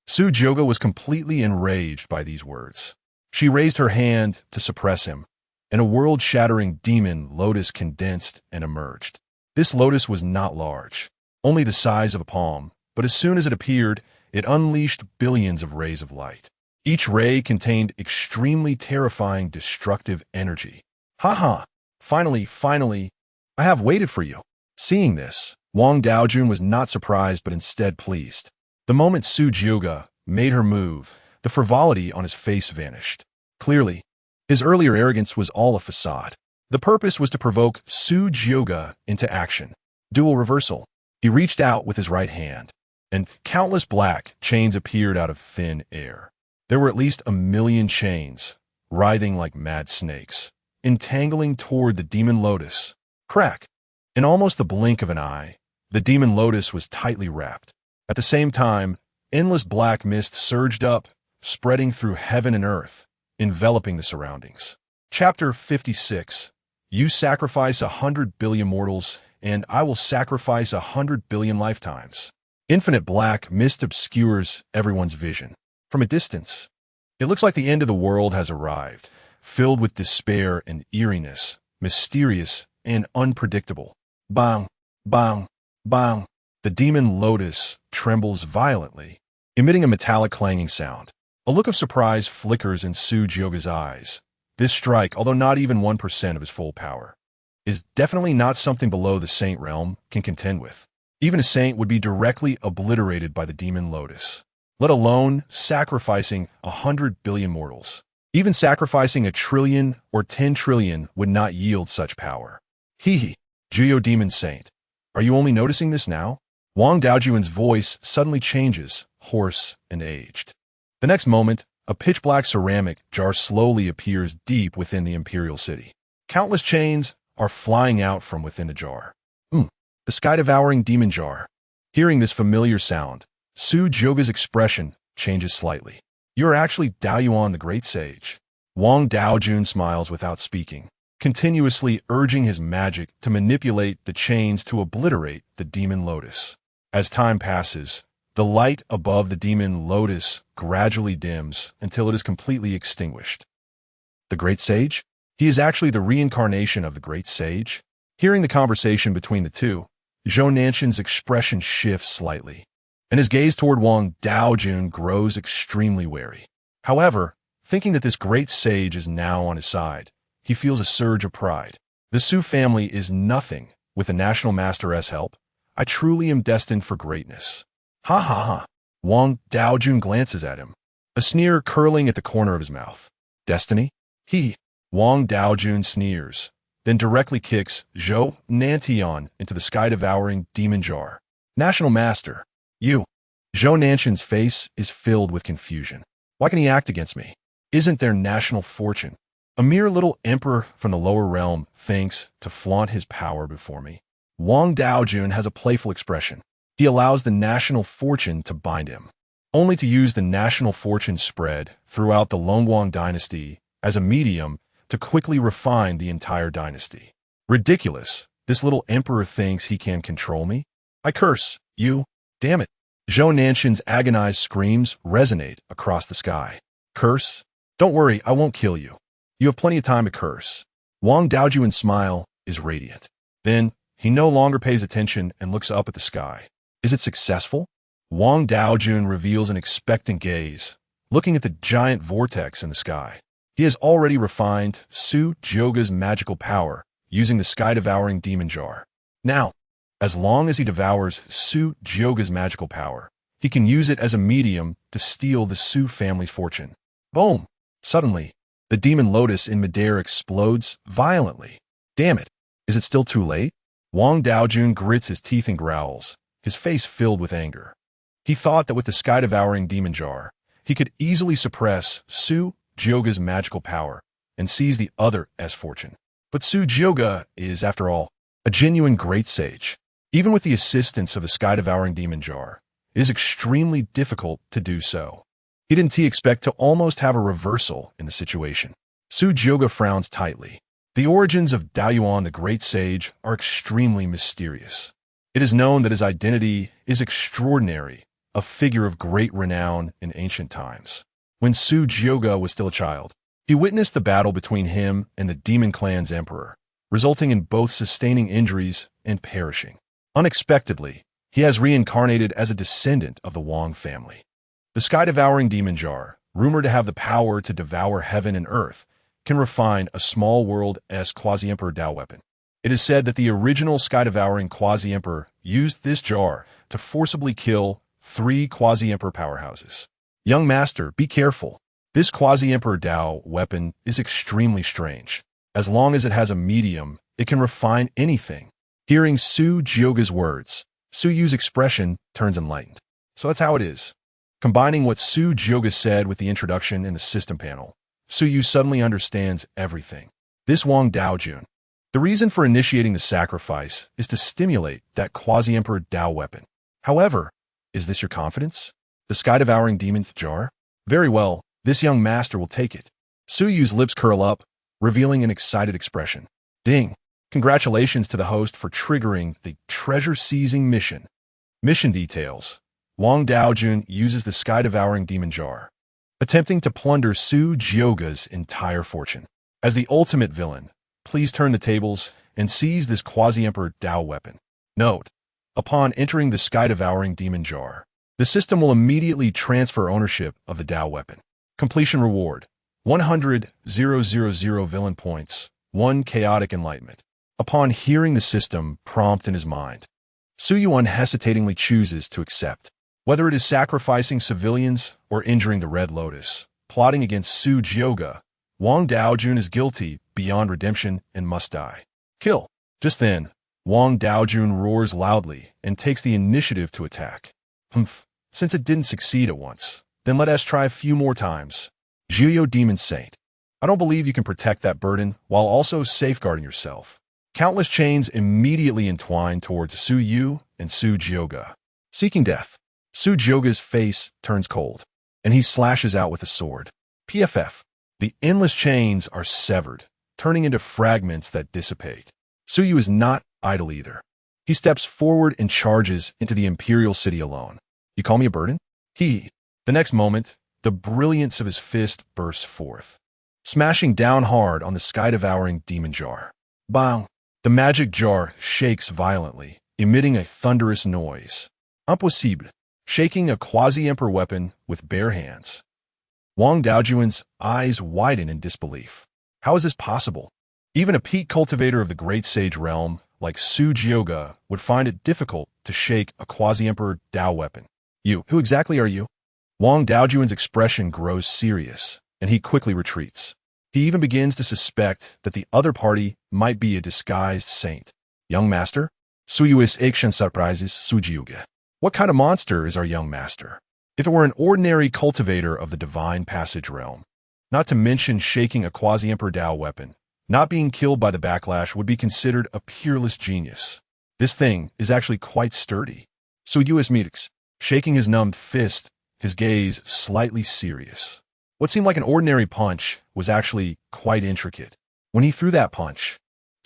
Su Jioga was completely enraged by these words. She raised her hand to suppress him, and a world-shattering demon lotus condensed and emerged. This lotus was not large, only the size of a palm, but as soon as it appeared, it unleashed billions of rays of light. Each ray contained extremely terrifying destructive energy. Ha! Finally, I have waited for you. Seeing this, Wang Daojun was not surprised but instead pleased. The moment Su Jioga made her move, the frivolity on his face vanished. Clearly, his earlier arrogance was all a facade. The purpose was to provoke Su Jioga into action. Dual reversal. He reached out with his right hand, and countless black chains appeared out of thin air. There were at least 1,000,000 chains, writhing like mad snakes, entangling toward the demon lotus. Crack! In almost the blink of an eye, the demon lotus was tightly wrapped. At the same time, endless black mist surged up, spreading through heaven and earth, enveloping the surroundings. Chapter 56. You sacrifice 100 billion mortals, and I will sacrifice 100 billion lifetimes. Infinite black mist obscures everyone's vision. From a distance, it looks like the end of the world has arrived, filled with despair and eeriness, mysterious and unpredictable. Bang! Bang! Bang! The demon lotus trembles violently, emitting a metallic clanging sound. A look of surprise flickers in Su Jioga's eyes. This strike, although not even 1% of his full power, is definitely not something below the saint realm can contend with. Even a saint would be directly obliterated by the demon lotus, let alone sacrificing 100 billion mortals. Even sacrificing 1 trillion or 10 trillion would not yield such power. Juyo Demon Saint, are you only noticing this now? Wang Daojun's voice suddenly changes, hoarse and aged. The next moment, a pitch-black ceramic jar slowly appears deep within the imperial city. Countless chains are flying out from within the jar. The sky-devouring demon jar. Hearing this familiar sound, Su Jioga's expression changes slightly. You are actually Daoyuan the Great Sage. Wang Daojun smiles without speaking, continuously urging his magic to manipulate the chains to obliterate the demon lotus. As time passes, the light above the demon lotus gradually dims until it is completely extinguished. The Great Sage? He is actually the reincarnation of the Great Sage? Hearing the conversation between the two, Zhou Nanshan's expression shifts slightly, and his gaze toward Wang Daojun grows extremely wary. However, thinking that this great sage is now on his side, he feels a surge of pride. The Su family is nothing with the National Master's help. I truly am destined for greatness. Ha! Wang Daojun glances at him, a sneer curling at the corner of his mouth. Destiny? Wang Daojun sneers, then directly kicks Zhou Nantian into the sky-devouring demon jar. National Master, you. Zhou Nanshan's face is filled with confusion. Why can he act against me? Isn't there national fortune? A mere little emperor from the lower realm thinks to flaunt his power before me. Wang Daojun has a playful expression. He allows the national fortune to bind him, only to use the national fortune spread throughout the Longguang dynasty as a medium to quickly refine the entire dynasty. Ridiculous, This little emperor thinks he can control me? I curse you. Damn it. Zhou Nanshan's agonized screams resonate across the sky. Curse? Don't worry, I won't kill you. You have plenty of time to curse. Wang Daojuan's smile is radiant. Then, he no longer pays attention and looks up at the sky. Is it successful? Wang Daojun reveals an expectant gaze, looking at the giant vortex in the sky. He has already refined Su Jioga's magical power using the sky-devouring demon jar. Now, as long as he devours Su Jioga's magical power, he can use it as a medium to steal the Su family's fortune. Boom! Suddenly, the demon lotus in midair explodes violently. Damn it! Is it still too late? Wang Daojun grits his teeth and growls, his face filled with anger. He thought that with the sky-devouring demon jar, he could easily suppress Su Jioga's magical power and seize the other as fortune. But Su Jioga is, after all, a genuine great sage. Even with the assistance of the sky-devouring demon jar, it is extremely difficult to do so. He didn't expect to almost have a reversal in the situation. Su Jioga frowns tightly. The origins of Daoyuan the Great Sage are extremely mysterious. It is known that his identity is extraordinary, a figure of great renown in ancient times. When Su Jioga was still a child, he witnessed the battle between him and the Demon Clan's emperor, resulting in both sustaining injuries and perishing. Unexpectedly, he has reincarnated as a descendant of the Wang family. The sky-devouring demon jar, rumored to have the power to devour heaven and earth, can refine a small world-esque quasi-emperor Dao weapon. It is said that the original sky-devouring quasi-emperor used this jar to forcibly kill 3 quasi-emperor powerhouses. Young master, be careful. This quasi-emperor Dao weapon is extremely strange. As long as it has a medium, it can refine anything. Hearing Su Jioga's words, Su Yu's expression turns enlightened. So that's how it is. Combining what Su Jioga said with the introduction in the system panel, Su Yu suddenly understands everything. This Wang Daojun. The reason for initiating the sacrifice is to stimulate that quasi-emperor Dao weapon. However, is this your confidence? The sky-devouring demon jar? Very well, this young master will take it. Su Yu's lips curl up, revealing an excited expression. Ding! Congratulations to the host for triggering the treasure-seizing mission. Mission details. Wang Daojun uses the sky-devouring demon jar, attempting to plunder Su Jioga's entire fortune. As the ultimate villain, please turn the tables and seize this quasi-emperor Dao weapon. Note: upon entering the sky-devouring demon jar, the system will immediately transfer ownership of the Dao weapon. Completion reward: 100,000 villain points, 1 chaotic enlightenment. Upon hearing the system prompt in his mind, Su Yu unhesitatingly chooses to accept. Whether it is sacrificing civilians or injuring the Red Lotus, plotting against Su Jioga, Wang Daojun is guilty beyond redemption and must die. Kill. Just then, Wang Daojun roars loudly and takes the initiative to attack. Humph. Since it didn't succeed at once, then let us try a few more times. Jiuyo Demon Saint. I don't believe you can protect that burden while also safeguarding yourself. Countless chains immediately entwine towards Su Yu and Su Jioga. Seeking death. Su Jioga's face turns cold, and he slashes out with a sword. PFF. The endless chains are severed, turning into fragments that dissipate. Su Yu is not idle either. He steps forward and charges into the imperial city alone. You call me a burden? The next moment, the brilliance of his fist bursts forth, smashing down hard on the sky-devouring demon jar. Bang! The magic jar shakes violently, emitting a thunderous noise. Impossible. Shaking a quasi-emperor weapon with bare hands. Wang Daojuan's eyes widen in disbelief. How is this possible? Even a peak cultivator of the great sage realm, like Su Jioga, would find it difficult to shake a quasi-emperor Dao weapon. Who exactly are you? Wang Daojuan's expression grows serious, and he quickly retreats. He even begins to suspect that the other party might be a disguised saint. Young master? Su Yu's action surprises Su Jioga. What kind of monster is our young master? If it were an ordinary cultivator of the divine passage realm, not to mention shaking a quasi-emperor Dao weapon, not being killed by the backlash would be considered a peerless genius. This thing is actually quite sturdy. Su Yu's meetings, shaking his numbed fist, his gaze slightly serious. What seemed like an ordinary punch was actually quite intricate. When he threw that punch,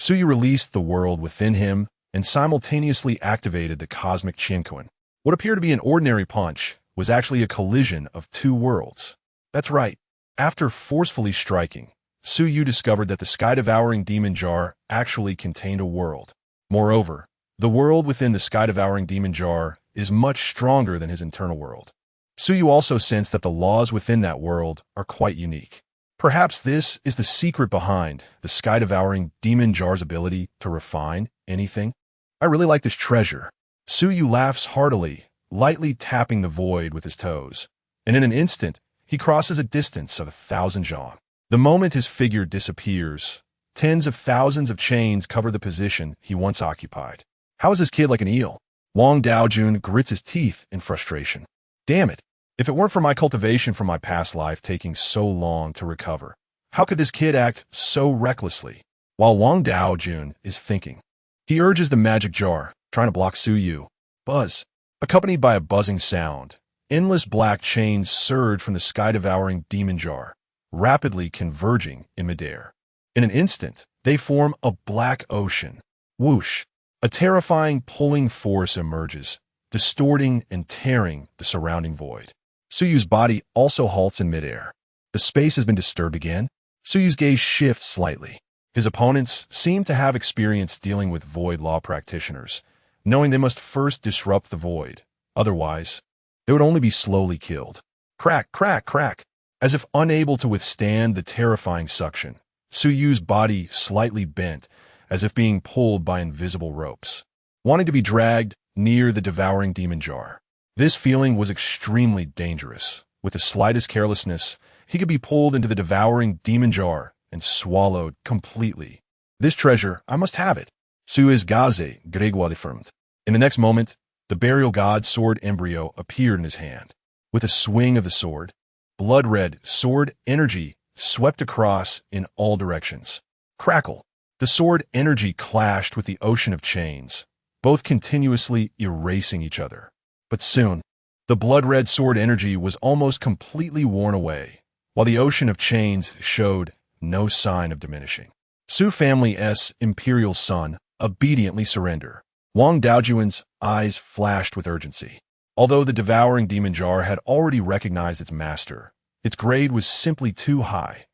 Suyu released the world within him and simultaneously activated the cosmic Qingcheng. What appeared to be an ordinary punch was actually a collision of two worlds. That's right. After forcefully striking, Suyu discovered that the sky-devouring demon jar actually contained a world. Moreover, the world within the sky-devouring demon jar is much stronger than his internal world. Suyu also sensed that the laws within that world are quite unique. Perhaps this is the secret behind the sky-devouring demon jar's ability to refine anything. I really like this treasure. Suyu laughs heartily, lightly tapping the void with his toes, and in an instant, he crosses a distance of 1,000 zhang. The moment his figure disappears, tens of thousands of chains cover the position he once occupied. How is this kid like an eel? Wang Daojun grits his teeth in frustration. Damn it. If it weren't for my cultivation from my past life taking so long to recover, how could this kid act so recklessly? While Wang Daojun is thinking, he urges the magic jar, trying to block Suyu. Buzz. Accompanied by a buzzing sound, endless black chains surge from the sky-devouring demon jar, rapidly converging in midair. In an instant, they form a black ocean. Whoosh! A terrifying pulling force emerges, distorting and tearing the surrounding void. Suyu's body also halts in midair. The space has been disturbed again. Suyu's gaze shifts slightly. His opponents seem to have experience dealing with void law practitioners, knowing they must first disrupt the void. Otherwise, they would only be slowly killed. Crack, crack, crack. As if unable to withstand the terrifying suction, Suyu's body slightly bent, as if being pulled by invisible ropes, wanting to be dragged near the devouring demon jar. This feeling was extremely dangerous. With the slightest carelessness, he could be pulled into the devouring demon jar and swallowed completely. This treasure, I must have it. Suez Gaze Grégoire affirmed. In the next moment, the burial god's sword embryo appeared in his hand. With a swing of the sword, blood-red sword energy swept across in all directions. Crackle! The sword energy clashed with the ocean of chains, both continuously erasing each other. But soon, the blood-red sword energy was almost completely worn away, while the ocean of chains showed no sign of diminishing. Su family's imperial son obediently surrendered. Wang Daojuan's eyes flashed with urgency. Although the devouring demon jar had already recognized its master, its grade was simply too high.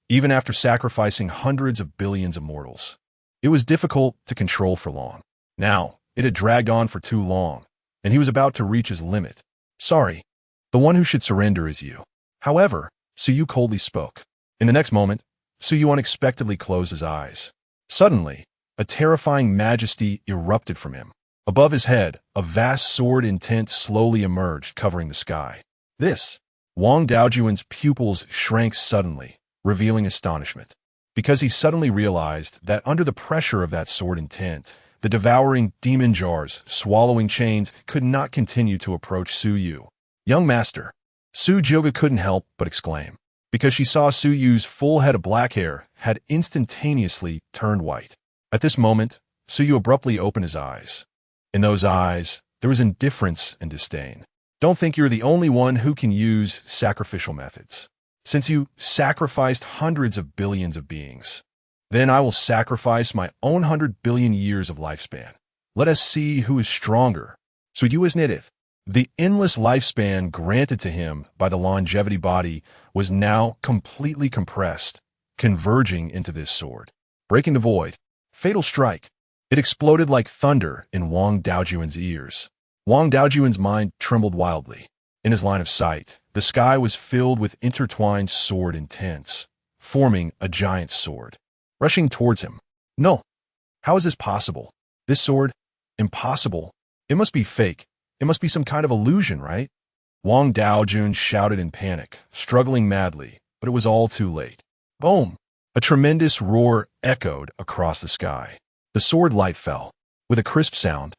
Even after sacrificing hundreds of billions of mortals, it was difficult to control for long. Now, it had dragged on for too long, and he was about to reach his limit. Sorry, the one who should surrender is you. However, Suyu coldly spoke. In the next moment, Suyu unexpectedly closed his eyes. Suddenly, a terrifying majesty erupted from him. Above his head, a vast sword intent slowly emerged, covering the sky. This, Wang Daojuan's pupils shrank suddenly, revealing astonishment, because he suddenly realized that under the pressure of that sword intent, the devouring demon jars, swallowing chains, could not continue to approach Suyu. Young master, Su Jioga couldn't help but exclaim, because she saw Suyu's full head of black hair had instantaneously turned white. At this moment, Suyu abruptly opened his eyes. In those eyes, there was indifference and disdain. Don't think you're the only one who can use sacrificial methods. Since you sacrificed hundreds of billions of beings, then I will sacrifice my own 100 billion years of lifespan. Let us see who is stronger. Suyu is native. The endless lifespan granted to him by the longevity body was now completely compressed, converging into this sword. Breaking the void. Fatal strike. It exploded like thunder in Wang Daojuan's ears. Wang Daojuan's mind trembled wildly. In his line of sight, the sky was filled with intertwined sword intents, forming a giant sword, rushing towards him. No! How is this possible? This sword? Impossible. It must be fake. It must be some kind of illusion, right? Wang Daojun shouted in panic, struggling madly, but it was all too late. Boom! A tremendous roar echoed across the sky. The sword light fell. With a crisp sound,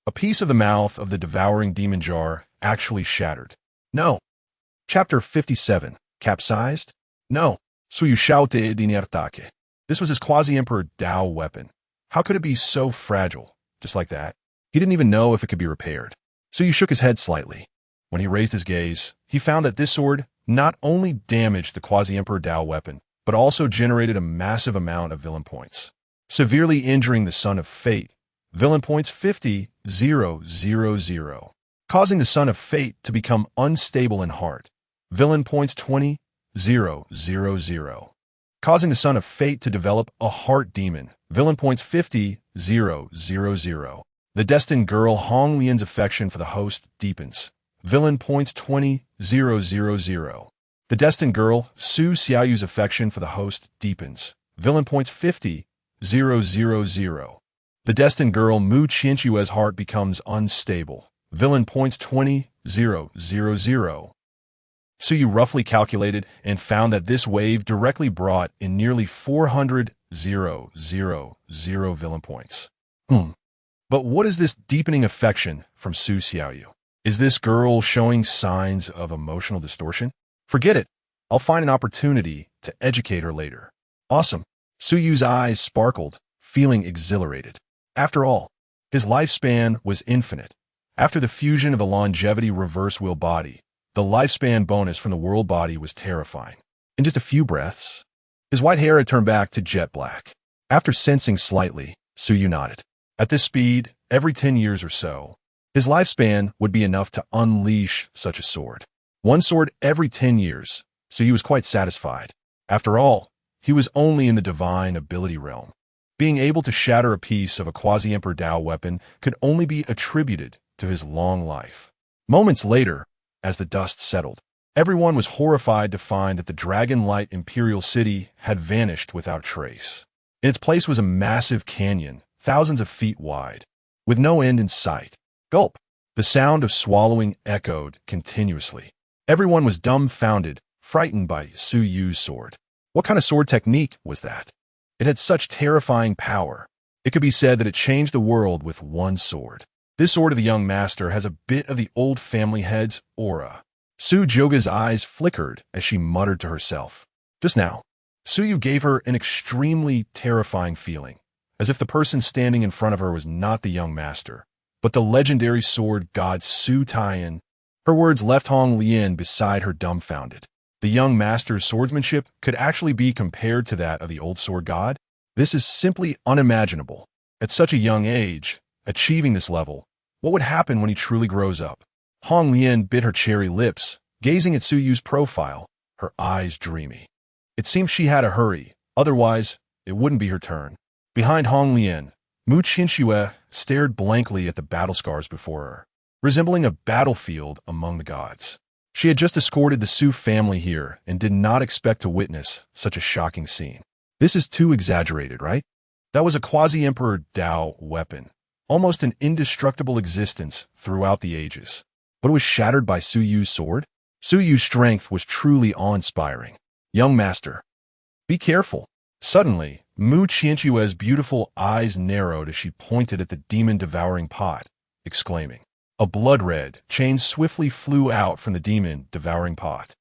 a piece of the mouth of the devouring demon jar actually shattered. No. Chapter 57. Capsized? No. Suyu shaute diniertake. This was his quasi-emperor Dao weapon. How could it be so fragile? Just like that. He didn't even know if it could be repaired. Suyu shook his head slightly. When he raised his gaze, he found that this sword not only damaged the quasi-emperor Dao weapon, but also generated a massive amount of villain points. severely injuring the Son of Fate. Villain points 50,000, causing the Son of Fate to become unstable in heart. Villain points 20,000, causing the Son of Fate to develop a heart demon. Villain points 50,000. The destined girl Hong Lian's affection for the host deepens. Villain points 20,000. The destined girl Su Xiaoyu's affection for the host deepens. Villain points 50,000. The destined girl Mu Qianchue's heart becomes unstable. Villain points 20,000. So you roughly calculated and found that this wave directly brought in nearly 400,000 villain points. But what is this deepening affection from Su Xiaoyu? Is this girl showing signs of emotional distortion? Forget it. I'll find an opportunity to educate her later. Awesome. Su Yu's eyes sparkled, feeling exhilarated. After all, his lifespan was infinite. After the fusion of the longevity reverse wheel body, the lifespan bonus from the world body was terrifying. In just a few breaths, his white hair had turned back to jet black. After sensing slightly, Su Yu nodded. At this speed, every 10 years or so, his lifespan would be enough to unleash such a sword. One sword every 10 years, so he was quite satisfied. After all, he was only in the divine ability realm. Being able to shatter a piece of a quasi-emperor Dao weapon could only be attributed to his long life. Moments later, as the dust settled, everyone was horrified to find that the Dragon Light Imperial City had vanished without trace. In its place was a massive canyon, thousands of feet wide, with no end in sight. Gulp! The sound of swallowing echoed continuously. Everyone was dumbfounded, frightened by Su Yu's sword. What kind of sword technique was that? It had such terrifying power. It could be said that it changed the world with one sword. This sword of the young master has a bit of the old family head's aura. Su Joga's eyes flickered as she muttered to herself. Just now, Su Yu gave her an extremely terrifying feeling, as if the person standing in front of her was not the young master, but the legendary sword god Su Taiyan. Her words left Hong Lian beside her dumbfounded. The young master's swordsmanship could actually be compared to that of the old sword god? This is simply unimaginable. At such a young age, achieving this level, what would happen when he truly grows up? Hong Lian bit her cherry lips, gazing at Su Yu's profile, her eyes dreamy. It seemed she had to hurry, otherwise it wouldn't be her turn. Behind Hong Lian, Mu Qianchue stared blankly at the battle scars before her, resembling a battlefield among the gods. She had just escorted the Su family here and did not expect to witness such a shocking scene. This is too exaggerated, right? That was a quasi-emperor Dao weapon, almost an indestructible existence throughout the ages. But it was shattered by Su Yu's sword? Su Yu's strength was truly awe-inspiring. Young master, be careful. Suddenly, Mu Qianchue's beautiful eyes narrowed as she pointed at the demon-devouring pot, exclaiming. A blood-red chain swiftly flew out from the demon-devouring pot,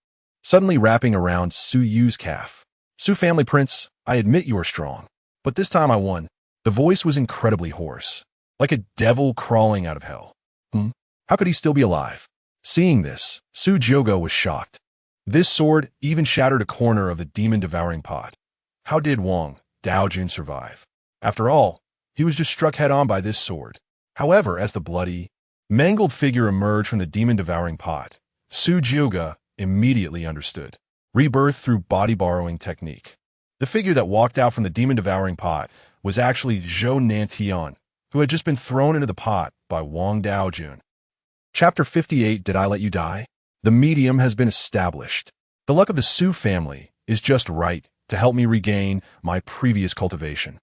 suddenly wrapping around Su Yu's calf. Su family prince, I admit you are strong, but this time I won. The voice was incredibly hoarse, like a devil crawling out of hell. How could he still be alive? Seeing this, Su Jogo was shocked. This sword even shattered a corner of the demon-devouring pot. How did Wang Daojun survive? After all, he was just struck head-on by this sword. However, as the bloody, mangled figure emerged from the demon-devouring pot, Su Joga immediately understood. Rebirth through body-borrowing technique. The figure that walked out from the demon-devouring pot was actually Zhou Nantian, who had just been thrown into the pot by Wang Daojun. Chapter 58, Did I Let You Die? The medium has been established. The luck of the Su family is just right to help me regain my previous cultivation.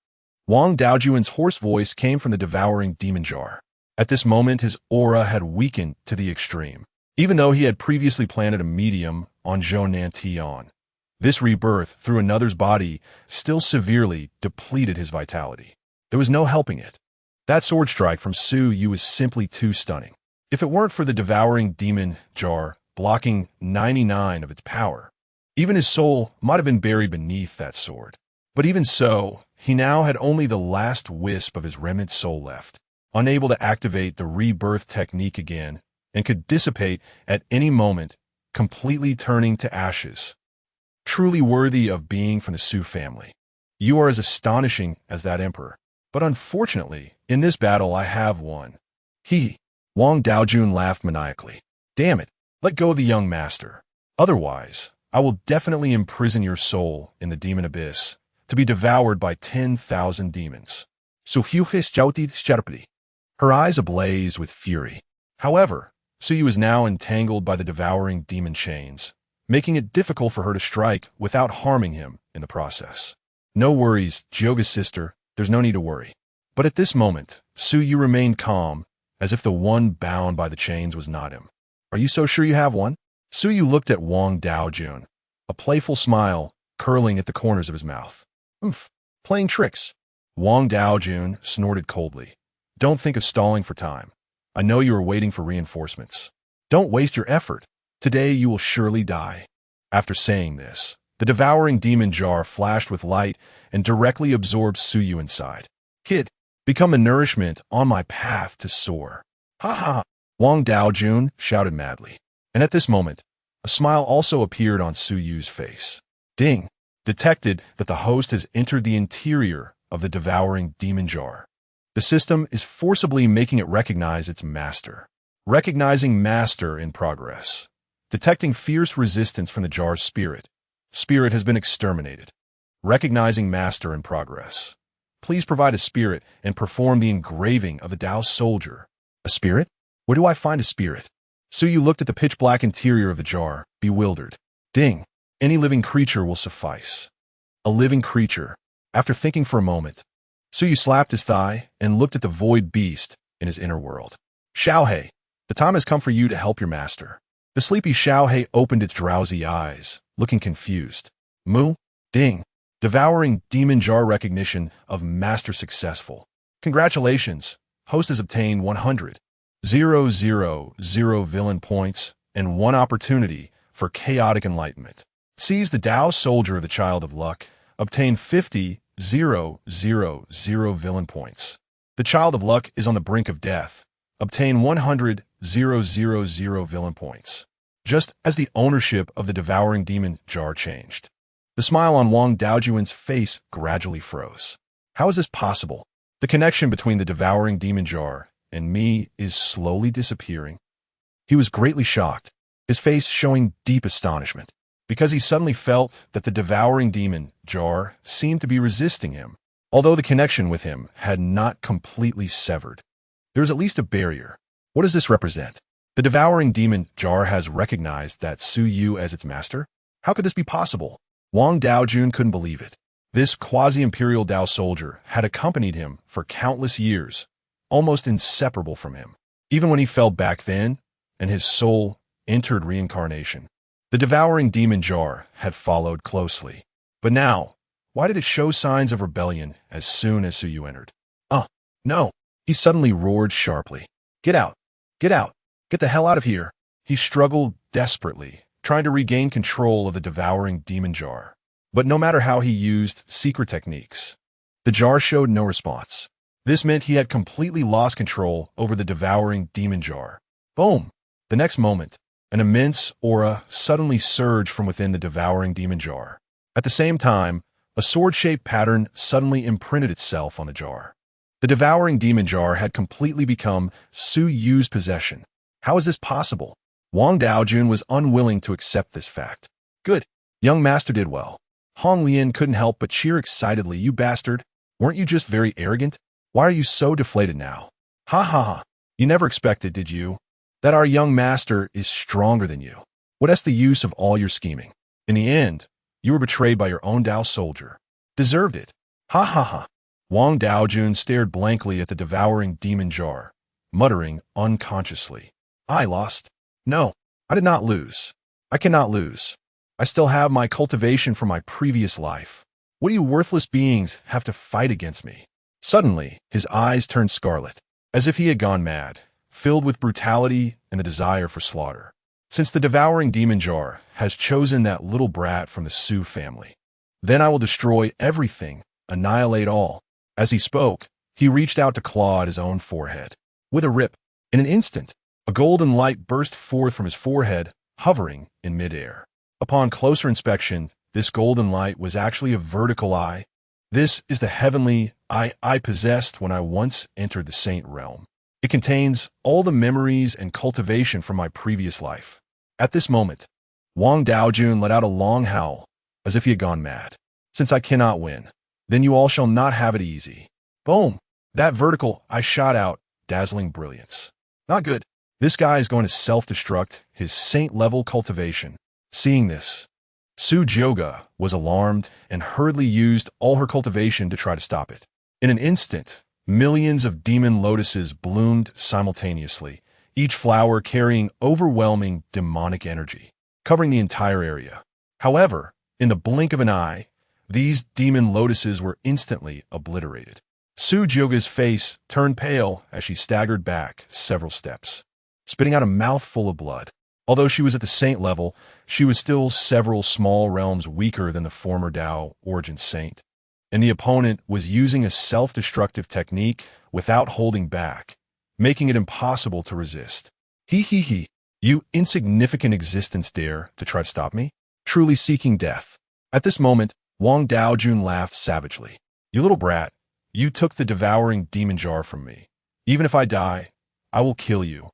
Wang Daojun's hoarse voice came from the devouring demon jar. At this moment, his aura had weakened to the extreme, even though he had previously planted a medium on Zhou Nantian. This rebirth through another's body still severely depleted his vitality. There was no helping it. That sword strike from Su Yu was simply too stunning. If it weren't for the devouring demon jar blocking 99 of its power, even his soul might have been buried beneath that sword. But even so, he now had only the last wisp of his remnant soul left, unable to activate the rebirth technique again, and could dissipate at any moment, completely turning to ashes. Truly worthy of being from the Su family. You are as astonishing as that emperor. But unfortunately, in this battle I have won. He. Wang Daojun laughed maniacally. Damn it, let go of the young master. Otherwise, I will definitely imprison your soul in the demon abyss, to be devoured by 10,000 demons. Her eyes ablaze with fury. However, Suyu is now entangled by the devouring demon chains, making it difficult for her to strike without harming him in the process. No worries, Jyoga's sister, there's no need to worry. But at this moment, Suyu remained calm, as if the one bound by the chains was not him. Are you so sure you have one? Suyu looked at Wang Daojun, a playful smile curling at the corners of his mouth. Playing tricks. Wang Daojun snorted coldly. Don't think of stalling for time. I know you are waiting for reinforcements. Don't waste your effort. Today you will surely die. After saying this, the devouring demon jar flashed with light and directly absorbed Suyu inside. Kid, become the nourishment on my path to soar. Ha ha! Wang Daojun shouted madly. And at this moment, a smile also appeared on Suyu's face. Ding! Detected that the host has entered the interior of the devouring demon jar. The system is forcibly making it recognize its master. Recognizing master in progress. Detecting fierce resistance from the jar's spirit. Spirit has been exterminated. Recognizing master in progress. Please provide a spirit and perform the engraving of the Tao soldier. A spirit? Where do I find a spirit? Suyu looked at the pitch-black interior of the jar, bewildered. Ding! Any living creature will suffice. A living creature. After thinking for a moment, Suyu slapped his thigh and looked at the void beast in his inner world. Xiaohei, the time has come for you to help your master. The sleepy Xiaohei opened its drowsy eyes, looking confused. Mu? Ding! Devouring demon jar recognition of master successful. Congratulations! Host has obtained 100,000 villain points and 1 opportunity for chaotic enlightenment. Seize the Tao soldier of the Child of Luck. Obtain 50,000 villain points. The Child of Luck is on the brink of death. Obtain 100,000 villain points. Just as the ownership of the devouring demon jar changed. The smile on Wang Daojun's face gradually froze. How is this possible? The connection between the devouring demon jar and me is slowly disappearing. He was greatly shocked, his face showing deep astonishment, because he suddenly felt that the devouring demon jar seemed to be resisting him, although the connection with him had not completely severed. There is at least a barrier. What does this represent? The devouring demon jar has recognized that Suyu as its master? How could this be possible? Wang Daojun couldn't believe it. This quasi-imperial Tao soldier had accompanied him for countless years, almost inseparable from him. Even when he fell back then, and his soul entered reincarnation, the devouring demon jar had followed closely. But now, why did it show signs of rebellion as soon as Suyu entered? No! He suddenly roared sharply. Get out! Get out! Get the hell out of here! He struggled desperately, trying to regain control of the devouring demon jar. But no matter how he used secret techniques, the jar showed no response. This meant he had completely lost control over the devouring demon jar. Boom! The next moment, an immense aura suddenly surged from within the devouring demon jar. At the same time, a sword-shaped pattern suddenly imprinted itself on the jar. The devouring demon jar had completely become Suyu's possession. How is this possible? Wang Daojun was unwilling to accept this fact. Good. Young master did well. Hong Lian couldn't help but cheer excitedly. You bastard. Weren't you just very arrogant? Why are you so deflated now? Ha ha ha. You never expected, did you, that our young master is stronger than you? What's the use of all your scheming? In the end, you were betrayed by your own Tao soldier. Deserved it. Ha ha ha. Wang Daojun stared blankly at the devouring demon jar, muttering unconsciously. I lost. No, I did not lose. I cannot lose. I still have my cultivation from my previous life. What do you worthless beings have to fight against me? Suddenly, his eyes turned scarlet, as if he had gone mad, filled with brutality and the desire for slaughter. Since the devouring demon jar has chosen that little brat from the Su family, then I will destroy everything, annihilate all. As he spoke, he reached out to claw at his own forehead. With a rip, in an instant, a golden light burst forth from his forehead, hovering in midair. Upon closer inspection, this golden light was actually a vertical eye. This is the heavenly I possessed when I once entered the saint realm. It contains all the memories and cultivation from my previous life. At this moment, Wang Daojun let out a long howl, as if he had gone mad. Since I cannot win, then you all shall not have it easy. Boom! That vertical I shot out, dazzling brilliance. Not good. This guy is going to self-destruct his saint-level cultivation. Seeing this, Su Jioga was alarmed and hurriedly used all her cultivation to try to stop it. In an instant, millions of demon lotuses bloomed simultaneously, each flower carrying overwhelming demonic energy, covering the entire area. However, in the blink of an eye, these demon lotuses were instantly obliterated. Su Jioga's face turned pale as she staggered back several steps, spitting out a mouthful of blood. Although she was at the saint level, she was still several small realms weaker than the former Dao origin saint, and the opponent was using a self-destructive technique without holding back, making it impossible to resist. He, you insignificant existence dare to try to stop me? Truly seeking death. At this moment, Wang Daojun laughed savagely. You little brat, you took the devouring demon jar from me. Even if I die, I will kill you.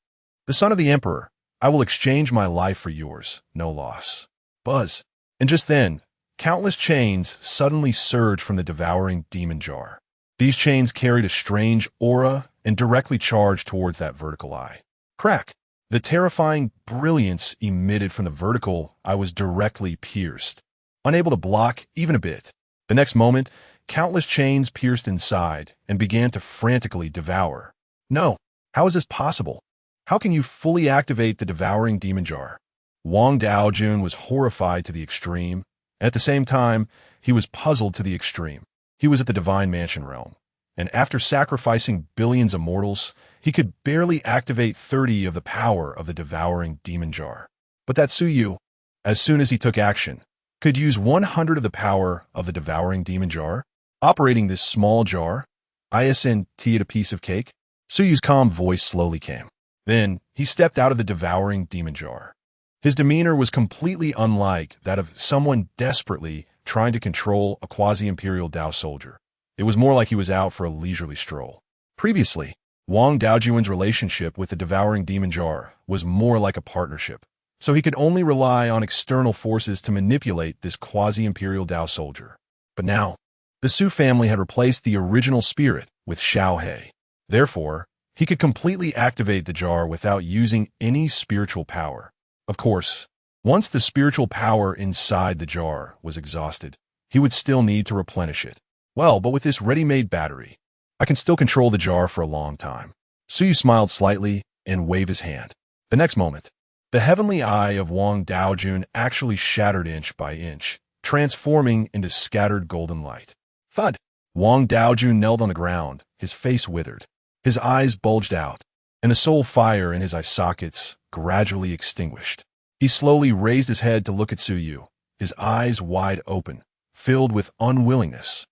The son of the emperor, I will exchange my life for yours, no loss. Buzz. And just then, countless chains suddenly surged from the devouring demon jar. These chains carried a strange aura and directly charged towards that vertical eye. Crack! The terrifying brilliance emitted from the vertical eye was directly pierced, unable to block even a bit. The next moment, countless chains pierced inside and began to frantically devour. No, how is this possible? How can you fully activate the devouring demon jar? Wang Daojun was horrified to the extreme, and at the same time, he was puzzled to the extreme. He was at the divine mansion realm, and after sacrificing billions of mortals, he could barely activate 30 of the power of the devouring demon jar. But that Su Yu, as soon as he took action, could use 100 of the power of the devouring demon jar. Operating this small jar, isn't it a piece of cake? Su Yu's calm voice slowly came. Then, he stepped out of the devouring demon jar. His demeanor was completely unlike that of someone desperately trying to control a quasi-imperial Dao soldier. It was more like he was out for a leisurely stroll. Previously, Wang Daojun's relationship with the devouring demon jar was more like a partnership, so he could only rely on external forces to manipulate this quasi-imperial Dao soldier. But now, the Su family had replaced the original spirit with Xiaohei. Therefore, he could completely activate the jar without using any spiritual power. Of course, once the spiritual power inside the jar was exhausted, he would still need to replenish it. Well, but with this ready-made battery, I can still control the jar for a long time. Su Yu smiled slightly and waved his hand. The next moment, the heavenly eye of Wang Daojun actually shattered inch by inch, transforming into scattered golden light. Thud! Wang Daojun knelt on the ground, his face withered. His eyes bulged out, and the soul fire in his eye sockets gradually extinguished. He slowly raised his head to look at Su Yu, his eyes wide open, filled with unwillingness.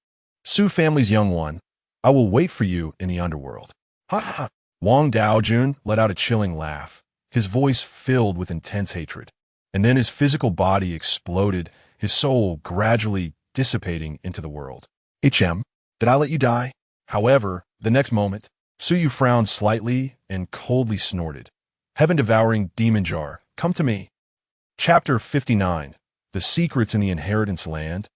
Su family's young one, I will wait for you in the underworld. Ha ha! Wang Daojun let out a chilling laugh, his voice filled with intense hatred. And then his physical body exploded, his soul gradually dissipating into the world. Did I let you die? However, the next moment, Su Yu frowned slightly and coldly snorted. Heaven-devouring demon jar, come to me. Chapter 59. The Secrets in the Inheritance Land.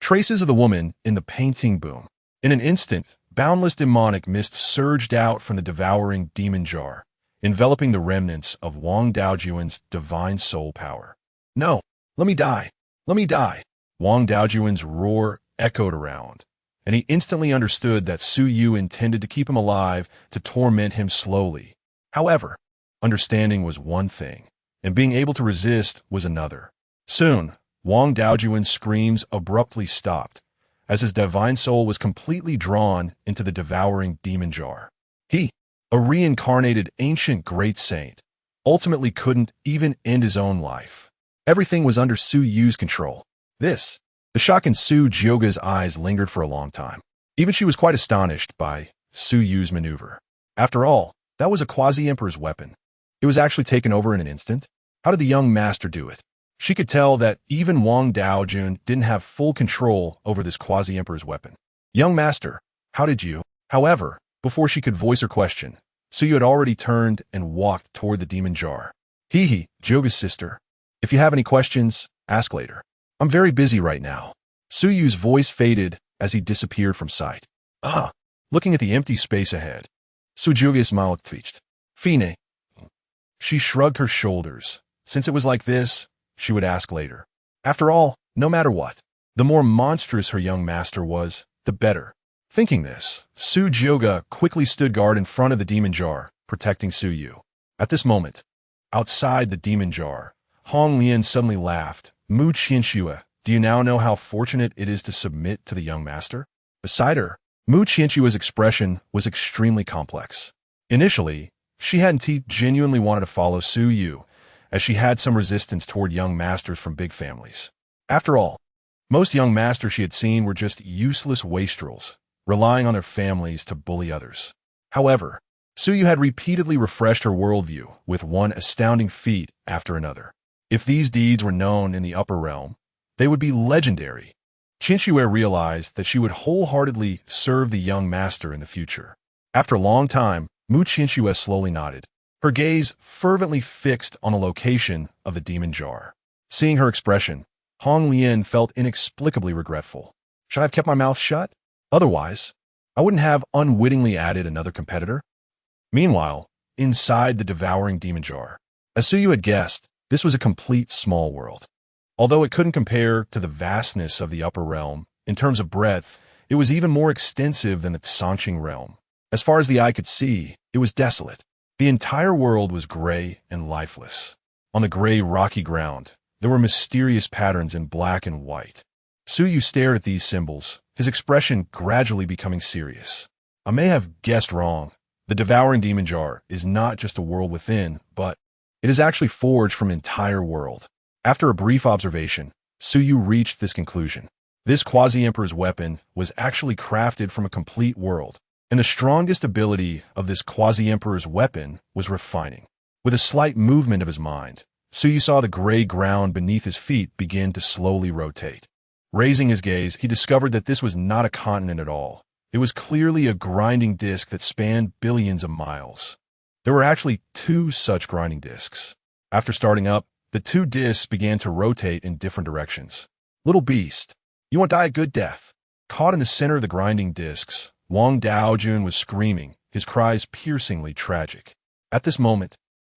Traces of the woman in the painting boom. In an instant, boundless demonic mist surged out from the devouring demon jar, enveloping the remnants of Wang Daojun's divine soul power. No, let me die. Let me die. Wang Daojun's roar echoed around, and he instantly understood that Su Yu intended to keep him alive to torment him slowly. However, understanding was one thing, and being able to resist was another. Soon, Wang Daojun's screams abruptly stopped, as his divine soul was completely drawn into the devouring demon jar. He, a reincarnated ancient great saint, ultimately couldn't even end his own life. Everything was under Su Yu's control. The shock in Su Jioga's eyes lingered for a long time. Even she was quite astonished by Su Yu's maneuver. After all, that was a quasi-emperor's weapon. It was actually taken over in an instant. How did the young master do it? She could tell that even Wang Daojun didn't have full control over this quasi-emperor's weapon. Young master, how did you? However, before she could voice her question, Suyu had already turned and walked toward the demon jar. Hee, Joga's sister. If you have any questions, ask later. I'm very busy right now. Suyu's voice faded as he disappeared from sight. Looking at the empty space ahead. Sujuga's mouth twitched. Fine. She shrugged her shoulders. Since it was like this, she would ask later. After all, no matter what, the more monstrous her young master was, the better. Thinking this, Sujuga quickly stood guard in front of the demon jar, protecting Suyu. At this moment, outside the demon jar, Hong Lian suddenly laughed. Mu Qianxue, do you now know how fortunate it is to submit to the young master? Beside her, Mu Qianxue's expression was extremely complex. Initially, she hadn't genuinely wanted to follow Suyu, as she had some resistance toward young masters from big families. After all, most young masters she had seen were just useless wastrels, relying on their families to bully others. However, Suyu had repeatedly refreshed her worldview with one astounding feat after another. If these deeds were known in the upper realm, they would be legendary. Qingcheng realized that she would wholeheartedly serve the young master in the future. After a long time, Mu Qingcheng slowly nodded, her gaze fervently fixed on the location of the demon jar. Seeing her expression, Hong Lian felt inexplicably regretful. Should I have kept my mouth shut? Otherwise, I wouldn't have unwittingly added another competitor. Meanwhile, inside the devouring demon jar, as Suyu had guessed, this was a complete small world. Although it couldn't compare to the vastness of the upper realm, in terms of breadth, it was even more extensive than the Qingcheng realm. As far as the eye could see, it was desolate. The entire world was gray and lifeless. On the gray, rocky ground, there were mysterious patterns in black and white. Suyu stared at these symbols, his expression gradually becoming serious. I may have guessed wrong. The devouring demon jar is not just a world within, but it is actually forged from an entire world. After a brief observation, Suyu reached this conclusion. This quasi-emperor's weapon was actually crafted from a complete world, and the strongest ability of this quasi-emperor's weapon was refining. With a slight movement of his mind, Suyu saw the gray ground beneath his feet begin to slowly rotate. Raising his gaze, he discovered that this was not a continent at all. It was clearly a grinding disk that spanned billions of miles. There were actually 2 such grinding disks. After starting up, the 2 disks began to rotate in different directions. Little beast, you won't die a good death. Caught in the center of the grinding disks, Wang Daojun was screaming, his cries piercingly tragic. At this moment,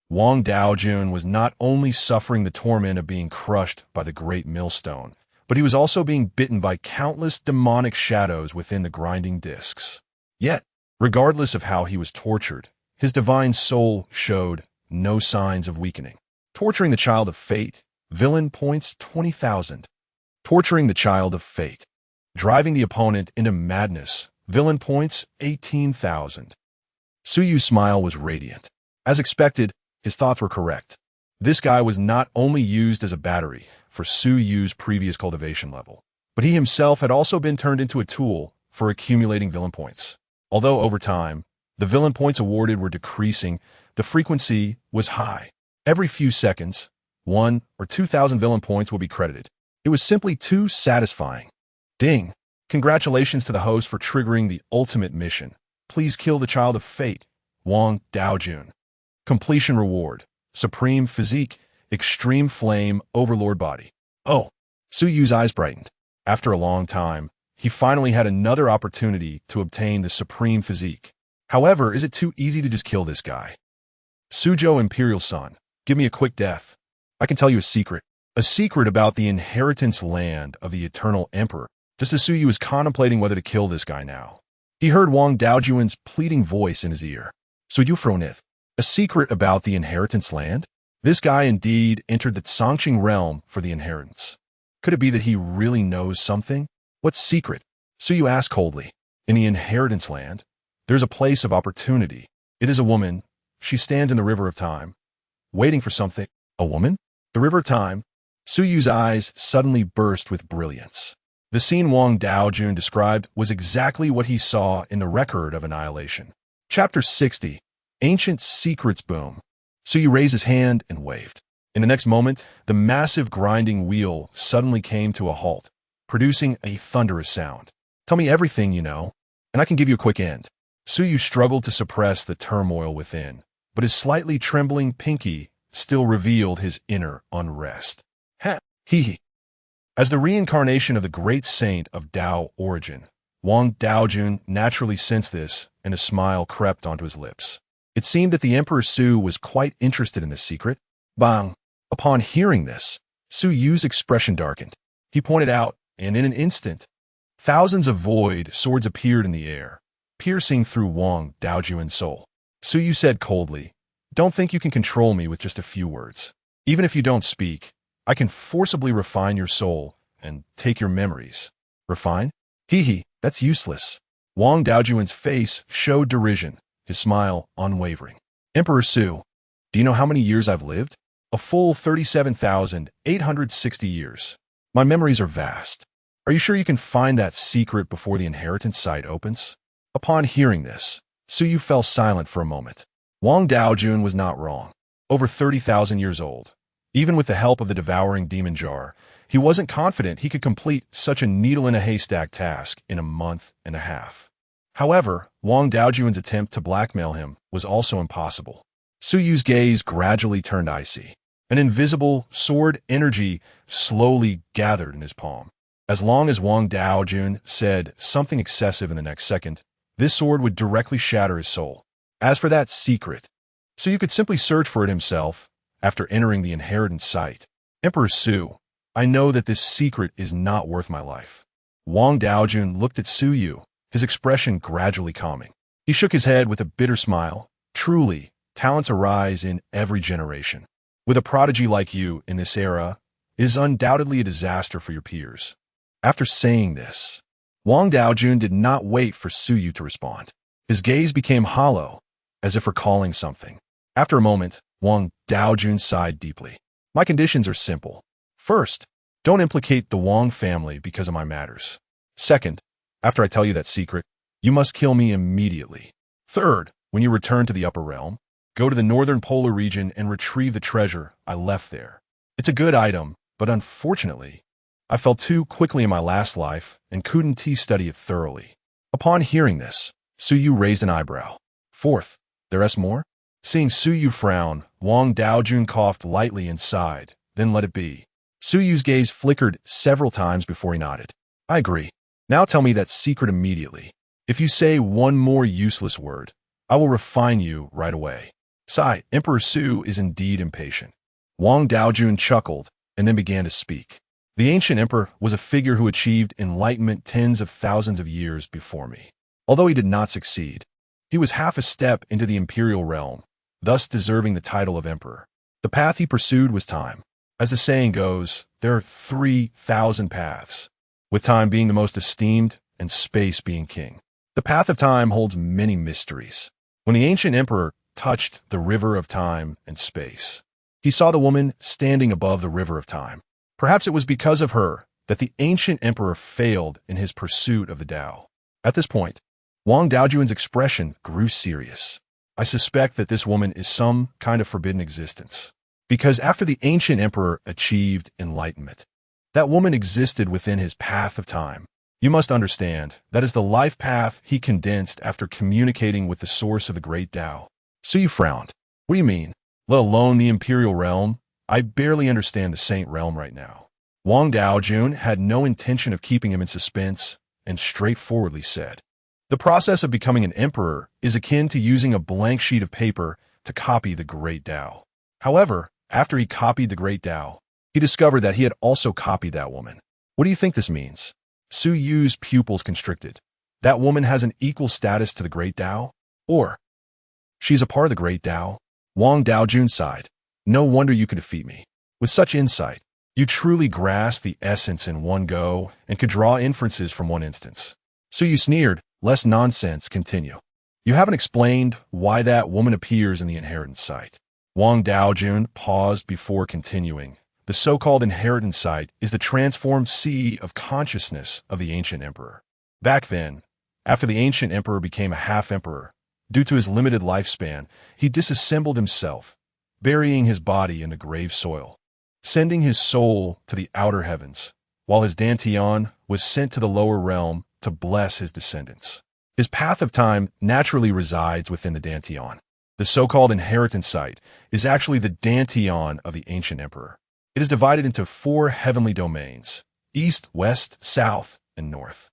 Wang Daojun was not only suffering the torment of being crushed by the great millstone, but he was also being bitten by countless demonic shadows within the grinding disks. Yet, regardless of how he was tortured, his divine soul showed no signs of weakening. Torturing the child of fate, villain points 20,000. Torturing the child of fate. Driving the opponent into madness, villain points 18,000. Suyu's smile was radiant. As expected, his thoughts were correct. This guy was not only used as a battery for Suyu's previous cultivation level, but he himself had also been turned into a tool for accumulating villain points. Although over time, the villain points awarded were decreasing, the frequency was high. Every few seconds, 1 or 2,000 villain points would be credited. It was simply too satisfying. Ding! Congratulations to the host for triggering the ultimate mission. Please kill the child of fate, Wang Daojun. Completion reward, supreme physique, extreme flame, overlord body. Oh! Suyu's eyes brightened. After a long time, he finally had another opportunity to obtain the supreme physique. However, is it too easy to just kill this guy? Suzhou Imperial Son, give me a quick death. I can tell you a secret. A secret about the inheritance land of the Eternal Emperor, just as Suyu was contemplating whether to kill this guy now. He heard Wang Daojun's pleading voice in his ear. Suyu Fronith, a secret about the inheritance land? This guy indeed entered the Qingcheng realm for the inheritance. Could it be that he really knows something? What secret? Suyu asked coldly. In the inheritance land, there's a place of opportunity. It is a woman. She stands in the river of time, waiting for something. A woman? The river of time? Suyu's eyes suddenly burst with brilliance. The scene Wang Daojun described was exactly what he saw in the Record of Annihilation. Chapter 60, Ancient Secrets Boom. Suyu raised his hand and waved. In the next moment, the massive grinding wheel suddenly came to a halt, producing a thunderous sound. Tell me everything you know, and I can give you a quick end. Suyu struggled to suppress the turmoil within, but his slightly trembling pinky still revealed his inner unrest. Ha! Hee. As the reincarnation of the great saint of Tao origin, Wang Daojun naturally sensed this, and a smile crept onto his lips. It seemed that the Emperor Su was quite interested in this secret. Bang! Upon hearing this, Su Yu's expression darkened. He pointed out, and in an instant, thousands of void swords appeared in the air, piercing through Wang Daojun's soul. Su Yu said coldly, "Don't think you can control me with just a few words. Even if you don't speak, I can forcibly refine your soul and take your memories." Refine? Hee, that's useless. Wang Daojun's face showed derision, his smile unwavering. Emperor Su, do you know how many years I've lived? A full 37,860 years. My memories are vast. Are you sure you can find that secret before the inheritance site opens? Upon hearing this, Su Yu fell silent for a moment. Wang Daojun was not wrong. Over 30,000 years old. Even with the help of the devouring demon jar, he wasn't confident he could complete such a needle-in-a-haystack task in a month and a half. However, Wang Daojun's attempt to blackmail him was also impossible. Su Yu's gaze gradually turned icy. An invisible sword energy slowly gathered in his palm. As long as Wang Daojun said something excessive in the next second, this sword would directly shatter his soul. As for that secret, Su Yu could simply search for it himself after entering the inheritance site. Emperor Su, I know that this secret is not worth my life. Wang Daojun looked at Su Yu, his expression gradually calming. He shook his head with a bitter smile. Truly, talents arise in every generation. With a prodigy like you in this era, it is undoubtedly a disaster for your peers. After saying this, Wang Daojun did not wait for Su Yu to respond. His gaze became hollow, as if recalling something. After a moment, Wang Daojun sighed deeply. My conditions are simple. First, don't implicate the Wang family because of my matters. Second, after I tell you that secret, you must kill me immediately. Third, when you return to the upper realm, go to the northern polar region and retrieve the treasure I left there. It's a good item, but unfortunately, I fell too quickly in my last life and couldn't study it thoroughly. Upon hearing this, Su Yu raised an eyebrow. Fourth, there's more? Seeing Su Yu frown, Wang Daojun coughed lightly and sighed, then let it be. Su Yu's gaze flickered several times before he nodded. I agree. Now tell me that secret immediately. If you say one more useless word, I will refine you right away. Sigh, Emperor Su is indeed impatient. Wang Daojun chuckled and then began to speak. The ancient emperor was a figure who achieved enlightenment tens of thousands of years before me. Although he did not succeed, he was half a step into the imperial realm, thus deserving the title of emperor. The path he pursued was time. As the saying goes, there are 3,000 paths, with time being the most esteemed and space being king. The path of time holds many mysteries. When the ancient emperor touched the river of time and space, he saw the woman standing above the river of time. Perhaps it was because of her that the ancient emperor failed in his pursuit of the Tao. At this point, Wang Daojun's expression grew serious. I suspect that this woman is some kind of forbidden existence. Because after the ancient emperor achieved enlightenment, that woman existed within his path of time. You must understand, that is the life path he condensed after communicating with the source of the great Tao. So you frowned. What do you mean? Let alone the imperial realm? I barely understand the saint realm right now. Wang Daojun had no intention of keeping him in suspense and straightforwardly said, the process of becoming an emperor is akin to using a blank sheet of paper to copy the great Tao. However, after he copied the great Tao, he discovered that he had also copied that woman. What do you think this means? Su Yu's pupils constricted. That woman has an equal status to the great Tao? Or, she's a part of the great Tao? Wang Daojun sighed. No wonder you could defeat me. With such insight, you truly grasp the essence in one go and could draw inferences from one instance. Su Yu sneered. Less nonsense, continue. You haven't explained why that woman appears in the inheritance site. Wang Daojun paused before continuing. The so-called inheritance site is the transformed sea of consciousness of the ancient emperor. Back then, after the ancient emperor became a half-emperor, due to his limited lifespan, he disassembled himself, burying his body in the grave soil, sending his soul to the outer heavens, while his dantian was sent to the lower realm to bless his descendants. His path of time naturally resides within the Dantian. The so-called inheritance site is actually the Dantian of the ancient emperor. It is divided into 4 heavenly domains: east, west, south, and north.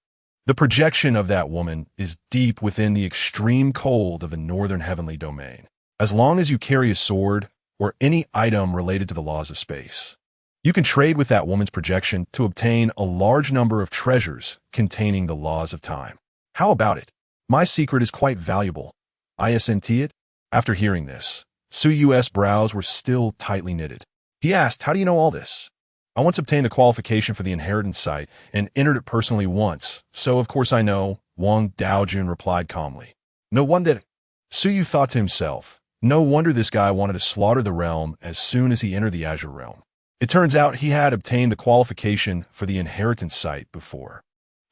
The projection of that woman is deep within the extreme cold of the northern heavenly domain. As long as you carry a sword or any item related to the laws of space, you can trade with that woman's projection to obtain a large number of treasures containing the laws of time. How about it? My secret is quite valuable. Isn't it? After hearing this, Su Yu's brows were still tightly knitted. He asked, "How do you know all this?" "I once obtained the qualification for the inheritance site and entered it personally once, so of course I know," Wang Daojun replied calmly. No wonder. Su Yu thought to himself, no wonder this guy wanted to slaughter the realm as soon as he entered the Azure Realm. It turns out he had obtained the qualification for the inheritance site before.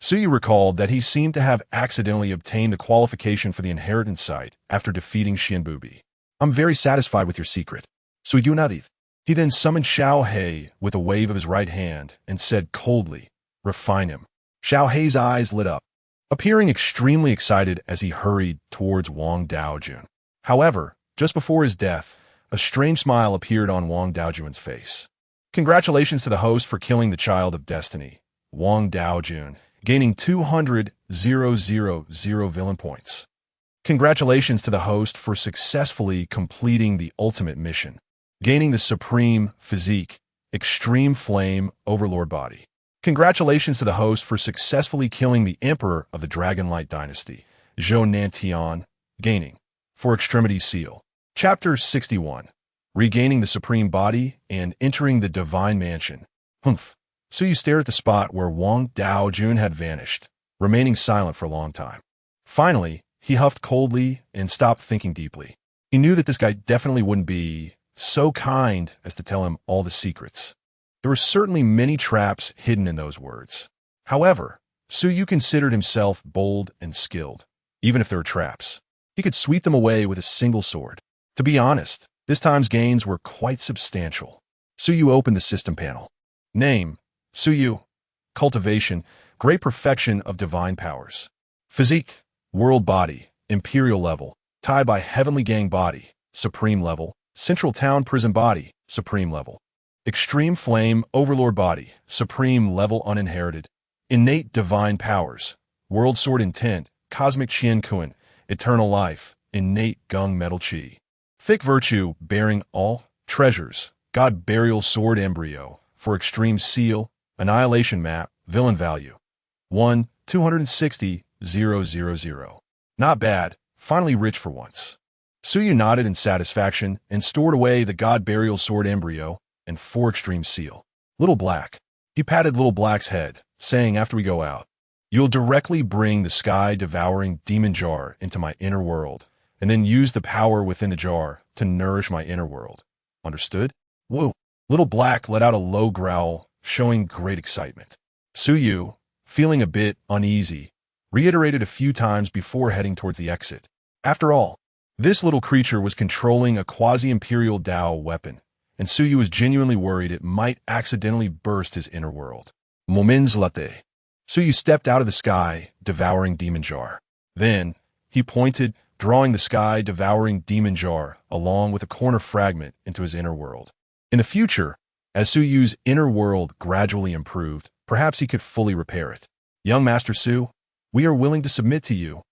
Su Yu recalled that he seemed to have accidentally obtained the qualification for the inheritance site after defeating Xianbubi. "I'm very satisfied with your secret, Su Yu Nadith." He then summoned Xiao Hei with a wave of his right hand and said coldly, "Refine him." Xiao Hei's eyes lit up, appearing extremely excited as he hurried towards Wang Daojun. However, just before his death, a strange smile appeared on Wang Daojun's face. "Congratulations to the host for killing the child of destiny, Wang Daojun, gaining 200,000 villain points. Congratulations to the host for successfully completing the ultimate mission, gaining the supreme physique, extreme flame overlord body. Congratulations to the host for successfully killing the emperor of the Dragonlight dynasty, Zhou Nantian, gaining for extremity seal." Chapter 61. Regaining the supreme body and entering the divine mansion. Humph. Su Yu stared at the spot where Wang Daojun had vanished, remaining silent for a long time. Finally, he huffed coldly and stopped thinking deeply. He knew that this guy definitely wouldn't be so kind as to tell him all the secrets. There were certainly many traps hidden in those words. However, Su Yu considered himself bold and skilled. Even if there were traps, he could sweep them away with a single sword. To be honest, this time's gains were quite substantial. Su Yu opened the system panel. Name: Su Yu. Cultivation: great perfection of divine powers. Physique: world body, imperial level, tied by heavenly gang body, supreme level, central town prison body, supreme level. Extreme flame overlord body, supreme level uninherited. Innate divine powers, world sword intent, cosmic Qian Kun, eternal life, innate gung metal chi. Thick virtue bearing all treasures, god burial sword embryo, for extreme seal, annihilation map, villain value. 1,260,000. Not bad, finally rich for once. Su Yu nodded in satisfaction and stored away the god burial sword embryo and 4 extreme seal. Little Black. He patted Little Black's head, saying after we go out, "You'll directly bring the sky-devouring demon jar into my inner world, and then use the power within the jar to nourish my inner world. Understood?" Whoa. Little Black let out a low growl, showing great excitement. Su Yu, feeling a bit uneasy, reiterated a few times before heading towards the exit. After all, this little creature was controlling a quasi-imperial Dao weapon, and Su Yu was genuinely worried it might accidentally burst his inner world. Moments latte. Su Yu stepped out of the sky-devouring demon jar. Then, he pointed, drawing the sky-devouring demon jar along with a corner fragment into his inner world. In the future, as Su Yu's inner world gradually improved, perhaps he could fully repair it. "Young Master Su, we are willing to submit to you."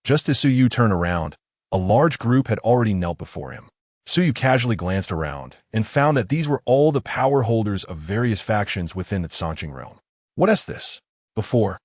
Just as Su Yu turned around, a large group had already knelt before him. Su Yu casually glanced around and found that these were all the power holders of various factions within the Qingcheng realm. "What is this? Before,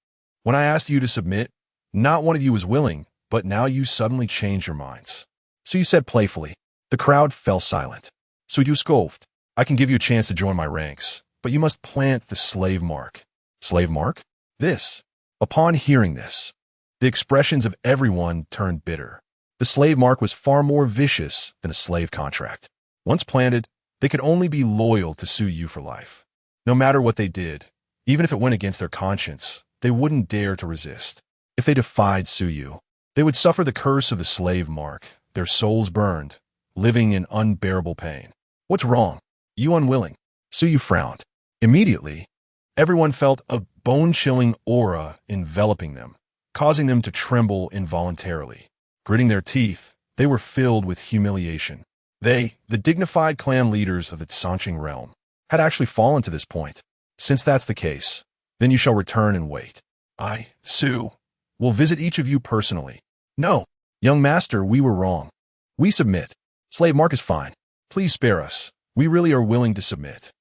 when I asked you to submit, not one of you was willing, but now you suddenly changed your minds." Su Yu said playfully. The crowd fell silent. Su Yu scoffed. "I can give you a chance to join my ranks, but you must plant the slave mark." Slave mark? This. Upon hearing this, the expressions of everyone turned bitter. The slave mark was far more vicious than a slave contract. Once planted, they could only be loyal to Su Yu for life. No matter what they did, even if it went against their conscience, they wouldn't dare to resist. If they defied Su Yu, they would suffer the curse of the slave mark, their souls burned, living in unbearable pain. "What's wrong? You unwilling?" Su Yu frowned. Immediately, everyone felt a bone-chilling aura enveloping them, causing them to tremble involuntarily. Gritting their teeth, they were filled with humiliation. They, the dignified clan leaders of the Qingcheng realm, had actually fallen to this point. Since that's the case, then you shall return and wait. I, Su, will visit each of you personally. No, young master, we were wrong. We submit. Slave Mark is fine. Please spare us. We really are willing to submit.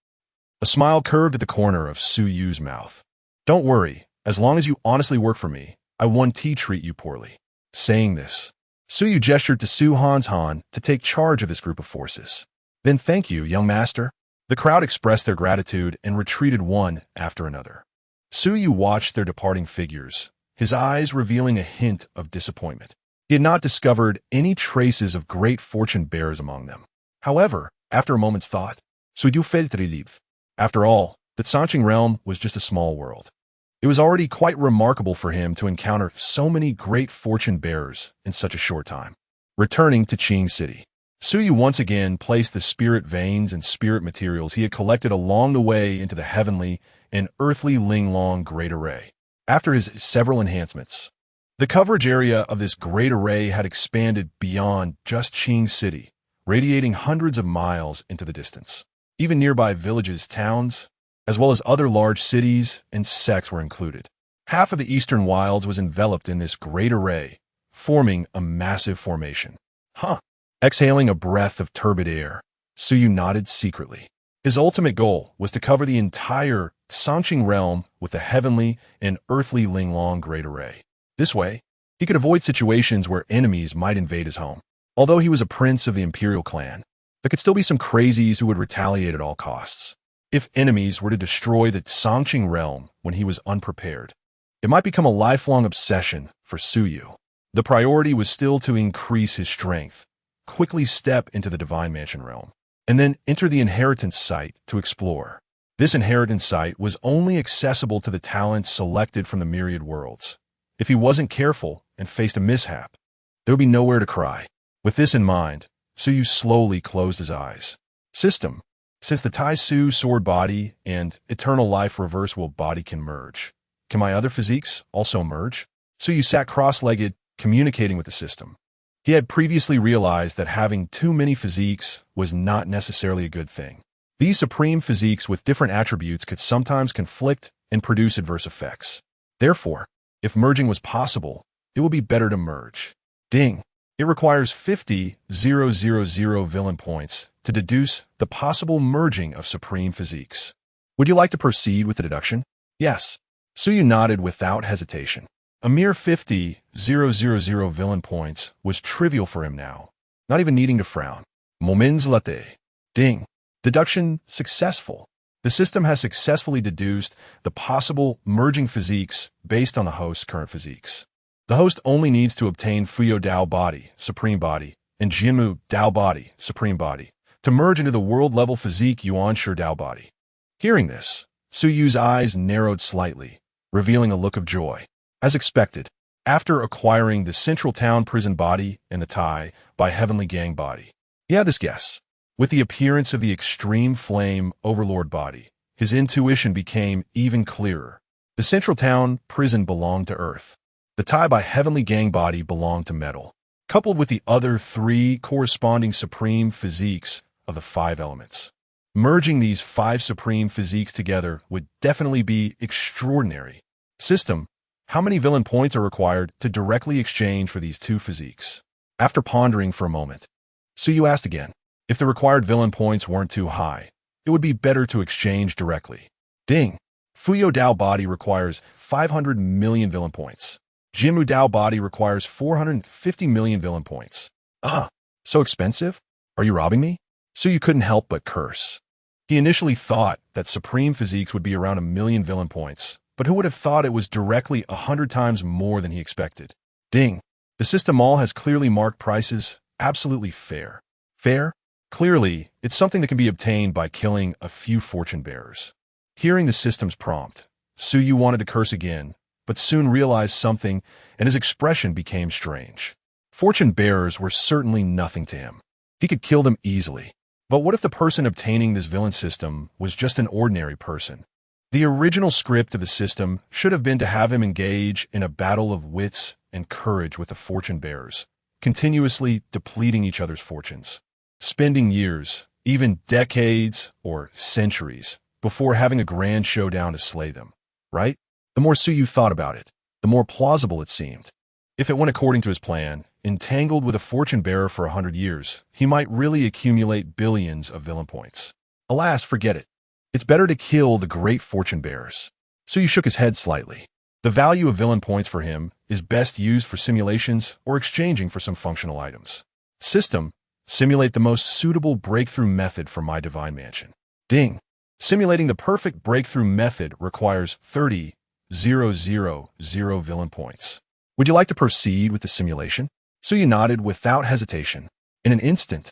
A smile curved at the corner of Su Yu's mouth. Don't worry, as long as you honestly work for me, I won't treat you poorly. Saying this, Su Yu gestured to Su Han to take charge of this group of forces. Then thank you, young master. The crowd expressed their gratitude and retreated one after another. Su Yu watched their departing figures, his eyes revealing a hint of disappointment. He had not discovered any traces of great fortune bearers among them. However, after a moment's thought, Su Yu felt relief. After all, the Qingcheng realm was just a small world. It was already quite remarkable for him to encounter so many great fortune bearers in such a short time. Returning to Qing City, Su Yu once again placed the spirit veins and spirit materials he had collected along the way into the heavenly and earthly Linglong Great Array. After his several enhancements, the coverage area of this great array had expanded beyond just Qing City, radiating hundreds of miles into the distance. Even nearby villages, towns, as well as other large cities and sects were included. Half of the eastern wilds was enveloped in this great array, forming a massive formation. Exhaling a breath of turbid air, Su Yu nodded secretly. His ultimate goal was to cover the entire Qingcheng realm with the heavenly and earthly Linglong Great Array. This way, he could avoid situations where enemies might invade his home. Although he was a prince of the imperial clan, there could still be some crazies who would retaliate at all costs. If enemies were to destroy the Qingcheng realm when he was unprepared, it might become a lifelong obsession for Su Yu. The priority was still to increase his strength, quickly step into the Divine Mansion realm, and then enter the inheritance site to explore. This inheritance site was only accessible to the talents selected from the myriad worlds. If he wasn't careful and faced a mishap, there would be nowhere to cry. With this in mind, Su Yu slowly closed his eyes. System. Since the Taixu Sword Body and Eternal Life Reversible Body can merge, can my other physiques also merge? Su Yu sat cross-legged, communicating with the system. He had previously realized that having too many physiques was not necessarily a good thing. These supreme physiques with different attributes could sometimes conflict and produce adverse effects. Therefore, if merging was possible, it would be better to merge. Ding. It requires 50,000 villain points to deduce the possible merging of supreme physiques. Would you like to proceed with the deduction? Yes. Su Yu nodded without hesitation. A mere 50,000 villain points was trivial for him now, not even needing to frown. Moments latte. Ding. Deduction successful. The system has successfully deduced the possible merging physiques based on the host's current physiques. The host only needs to obtain Fuyo Dao Body, Supreme Body, and Jinmu Dao Body, Supreme Body, to merge into the world-level physique Yuan Shi Dao Body. Hearing this, Su Yu's eyes narrowed slightly, revealing a look of joy. As expected, after acquiring the Central Town Prison Body and the Tai by Heavenly Gang Body, he had this guess. With the appearance of the Extreme Flame Overlord Body, his intuition became even clearer. The Central Town Prison belonged to Earth. The Tai by Heavenly Gang Body belonged to Metal, coupled with the other three corresponding supreme physiques of the 5 elements. Merging these 5 supreme physiques together would definitely be extraordinary. System. How many villain points are required to directly exchange for these 2 physiques? After pondering for a moment, Su Yu asked again. If the required villain points weren't too high, it would be better to exchange directly. Ding. Fuyo Dao Body requires 500 million villain points. Jinmu Dao Body requires 450 million villain points. So expensive? Are you robbing me? Su Yu couldn't help but curse. He initially thought that supreme physiques would be around 1 million villain points, but who would have thought it was directly 100 times more than he expected? Ding. The system all has clearly marked prices absolutely fair. Fair? Clearly, it's something that can be obtained by killing a few fortune bearers. Hearing the system's prompt, Su Yu wanted to curse again, but soon realized something, and his expression became strange. Fortune bearers were certainly nothing to him. He could kill them easily. But what if the person obtaining this villain system was just an ordinary person? The original script of the system should have been to have him engage in a battle of wits and courage with the fortune bearers, continuously depleting each other's fortunes, spending years, even decades or centuries, before having a grand showdown to slay them, right? The more Suyu thought about it, the more plausible it seemed. If it went according to his plan, entangled with a fortune bearer for 100 years, he might really accumulate billions of villain points. Alas, forget it. It's better to kill the great fortune bearers. Suyu shook his head slightly. The value of villain points for him is best used for simulations or exchanging for some functional items. System, simulate the most suitable breakthrough method for my divine mansion. Ding. Simulating the perfect breakthrough method requires 30,000 villain points. Would you like to proceed with the simulation? Suyu nodded without hesitation. In an instant,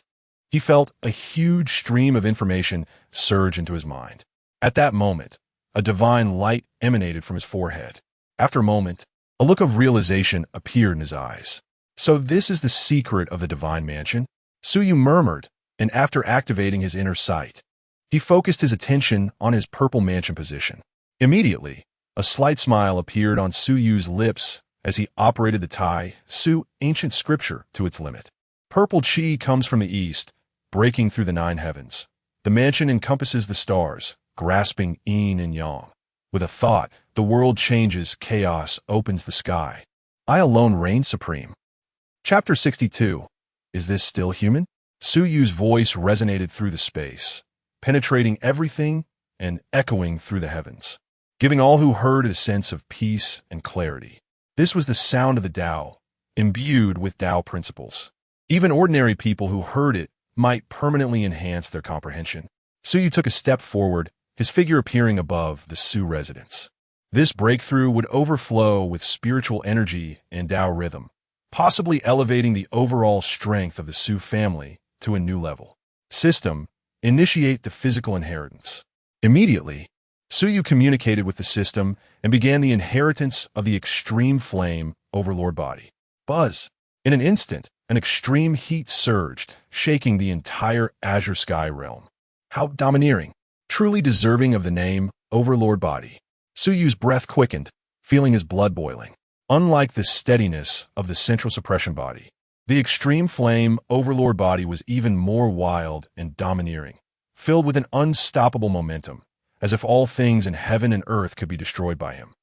he felt a huge stream of information surge into his mind. At that moment, a divine light emanated from his forehead. After a moment, a look of realization appeared in his eyes. So this is the secret of the divine mansion? Suyu murmured, and after activating his inner sight, he focused his attention on his purple mansion position. Immediately, a slight smile appeared on Suyu's lips as he operated the Taixu ancient scripture to its limit. Purple chi comes from the east, breaking through the 9 heavens. The mansion encompasses the stars, grasping yin and yang. With a thought, the world changes, chaos opens the sky. I alone reign supreme. Chapter 62. Is this still human? Suyu's voice resonated through the space, penetrating everything and echoing through the heavens, giving all who heard it a sense of peace and clarity. This was the sound of the Tao, imbued with Tao principles. Even ordinary people who heard it might permanently enhance their comprehension. Suyu took a step forward, his figure appearing above the Su residence. This breakthrough would overflow with spiritual energy and Tao rhythm, possibly elevating the overall strength of the Su family to a new level. System, initiate the physical inheritance. Immediately, Suyu communicated with the system and began the inheritance of the extreme flame overlord body. Buzz. In an instant, an extreme heat surged, shaking the entire azure sky realm. How domineering, truly deserving of the name overlord body. Suyu's breath quickened, feeling his blood boiling. Unlike the steadiness of the central suppression body, the extreme flame overlord body was even more wild and domineering, filled with an unstoppable momentum, as if all things in heaven and earth could be destroyed by him.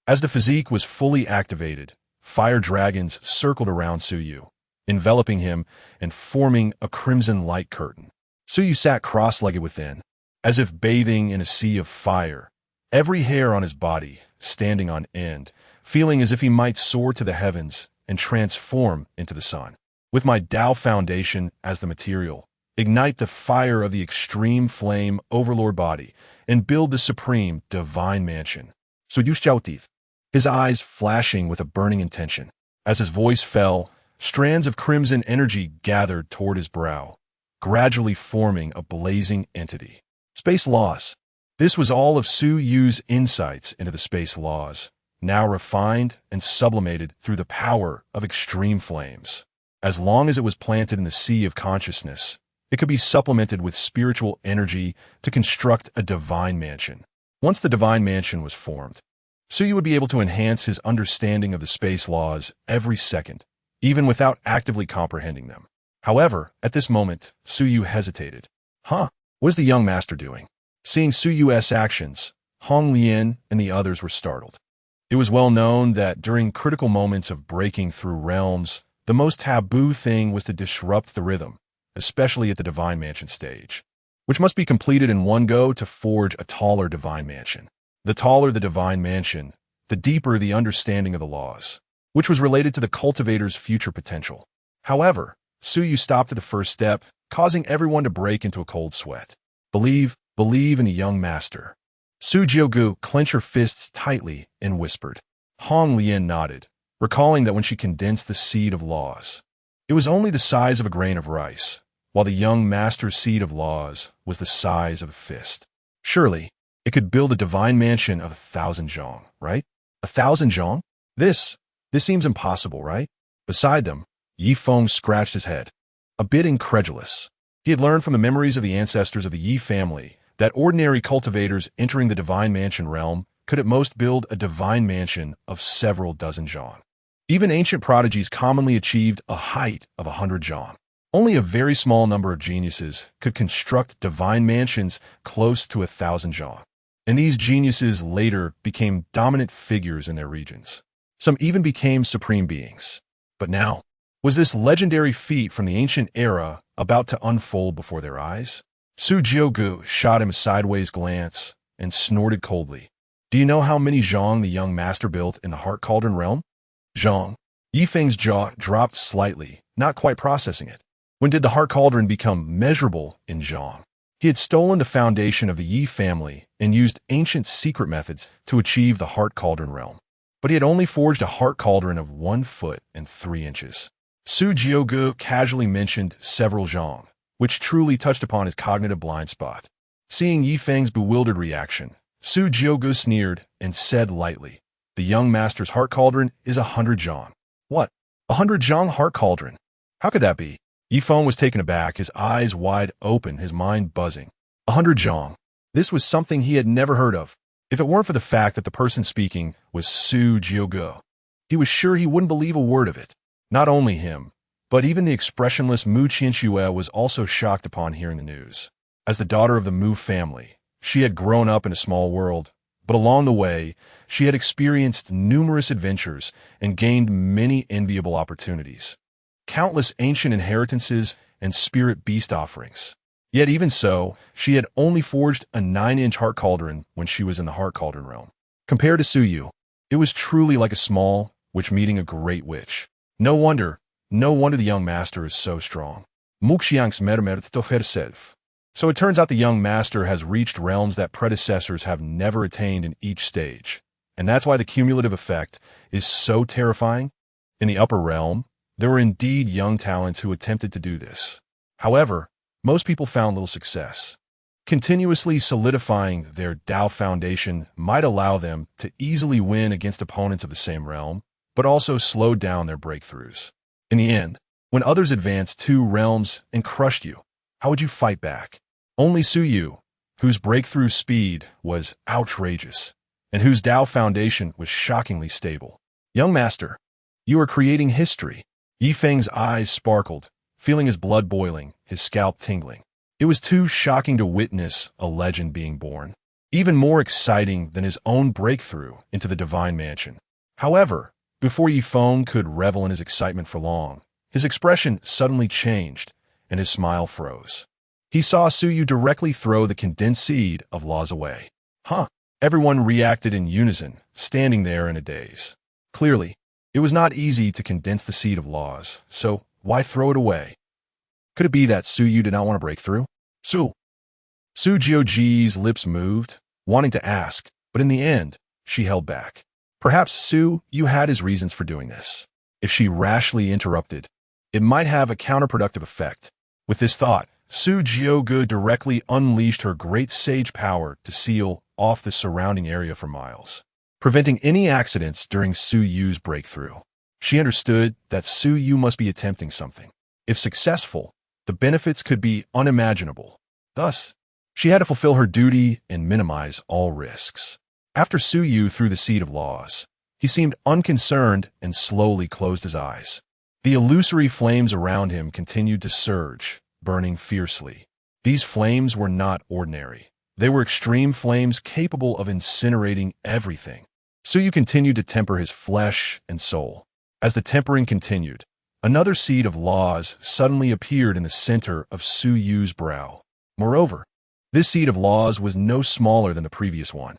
As the physique was fully activated, fire dragons circled around Suyu, enveloping him and forming a crimson light curtain. Suyu sat cross-legged within, as if bathing in a sea of fire, every hair on his body standing on end, feeling as if he might soar to the heavens and transform into the sun. With my Tao foundation as the material, ignite the fire of the extreme flame overlord body and build the supreme divine mansion. Suyu's his eyes flashing with a burning intention. As his voice fell, strands of crimson energy gathered toward his brow, gradually forming a blazing entity. Space laws. This was all of Suyu's insights into the space laws, now refined and sublimated through the power of extreme flames. As long as it was planted in the sea of consciousness, it could be supplemented with spiritual energy to construct a divine mansion. Once the divine mansion was formed, Suyu would be able to enhance his understanding of the space laws every second, even without actively comprehending them. However, at this moment, Suyu hesitated. What is the young master doing? Seeing Suyu's actions, Hong Lian and the others were startled. It was well known that during critical moments of breaking through realms, the most taboo thing was to disrupt the rhythm, especially at the divine mansion stage, which must be completed in one go to forge a taller divine mansion. The taller the divine mansion, the deeper the understanding of the laws, which was related to the cultivator's future potential. However, Suyu stopped at the first step, causing everyone to break into a cold sweat. Believe in the young master. Su Jiugu clenched her fists tightly and whispered. Hong Lian nodded, recalling that when she condensed the seed of laws, it was only the size of a grain of rice, while the young master's seed of laws was the size of a fist. Surely, it could build a divine mansion of 1,000 zhong, right? 1,000 zhong? This seems impossible, right? Beside them, Yi Feng scratched his head, a bit incredulous. He had learned from the memories of the ancestors of the Yi family that ordinary cultivators entering the divine mansion realm could at most build a divine mansion of several dozen zhang. Even ancient prodigies commonly achieved a height of 100 zhang. Only a very small number of geniuses could construct divine mansions close to 1,000 zhang. And these geniuses later became dominant figures in their regions. Some even became supreme beings. But now, was this legendary feat from the ancient era about to unfold before their eyes? Su Jiugu shot him a sideways glance and snorted coldly. Do you know how many zhang the young master built in the Heart Cauldron realm? Zhang. Yifeng's jaw dropped slightly, not quite processing it. When did the Heart Cauldron become measurable in zhang? He had stolen the foundation of the Yi family and used ancient secret methods to achieve the Heart Cauldron realm. But he had only forged a Heart Cauldron of 1 foot and 3 inches. Su Jiugu casually mentioned several zhang, which truly touched upon his cognitive blind spot. Seeing Yifeng's bewildered reaction, Su Jiugu sneered and said lightly, "The young master's Heart Cauldron is 100 zhang." What? 100 zhang Heart Cauldron? How could that be? Yifeng was taken aback, his eyes wide open, his mind buzzing. 100 zhang. This was something he had never heard of. If it weren't for the fact that the person speaking was Su Jiugu, he was sure he wouldn't believe a word of it. Not only him, but even the expressionless Mu Qianxue was also shocked upon hearing the news. As the daughter of the Mu family, she had grown up in a small world, but along the way, she had experienced numerous adventures and gained many enviable opportunities. Countless ancient inheritances and spirit beast offerings. Yet even so, she had only forged a 9-inch Heart Cauldron when she was in the Heart Cauldron realm. Compared to Su Yu, it was truly like a small witch meeting a great witch. No wonder the young master is so strong. Muxiang's mermerto herself. So it turns out the young master has reached realms that predecessors have never attained in each stage. And that's why the cumulative effect is so terrifying. In the upper realm, there were indeed young talents who attempted to do this. However, most people found little success. Continuously solidifying their Dao foundation might allow them to easily win against opponents of the same realm, but also slowed down their breakthroughs. In the end, when others advanced 2 realms and crushed you, how would you fight back? Only Su Yu, whose breakthrough speed was outrageous, and whose Dao foundation was shockingly stable. Young master, you are creating history. Yifeng's eyes sparkled, feeling his blood boiling, his scalp tingling. It was too shocking to witness a legend being born, even more exciting than his own breakthrough into the divine mansion. However, before Yifeng could revel in his excitement for long, his expression suddenly changed, and his smile froze. He saw Su Yu directly throw the condensed seed of laws away. Huh! Everyone reacted in unison, standing there in a daze. Clearly, it was not easy to condense the seed of laws, so why throw it away? Could it be that Su Yu did not want to break through? Su Jiuji's lips moved, wanting to ask, but in the end, she held back. Perhaps Su Yu had his reasons for doing this. If she rashly interrupted, it might have a counterproductive effect. With this thought, Su Jiugu directly unleashed her great sage power to seal off the surrounding area for miles, preventing any accidents during Su Yu's breakthrough. She understood that Su Yu must be attempting something. If successful, the benefits could be unimaginable. Thus, she had to fulfill her duty and minimize all risks. After Su Yu threw the seed of laws, he seemed unconcerned and slowly closed his eyes. The illusory flames around him continued to surge, burning fiercely. These flames were not ordinary. They were extreme flames capable of incinerating everything. Su Yu continued to temper his flesh and soul. As the tempering continued, another seed of laws suddenly appeared in the center of Su Yu's brow. Moreover, this seed of laws was no smaller than the previous one.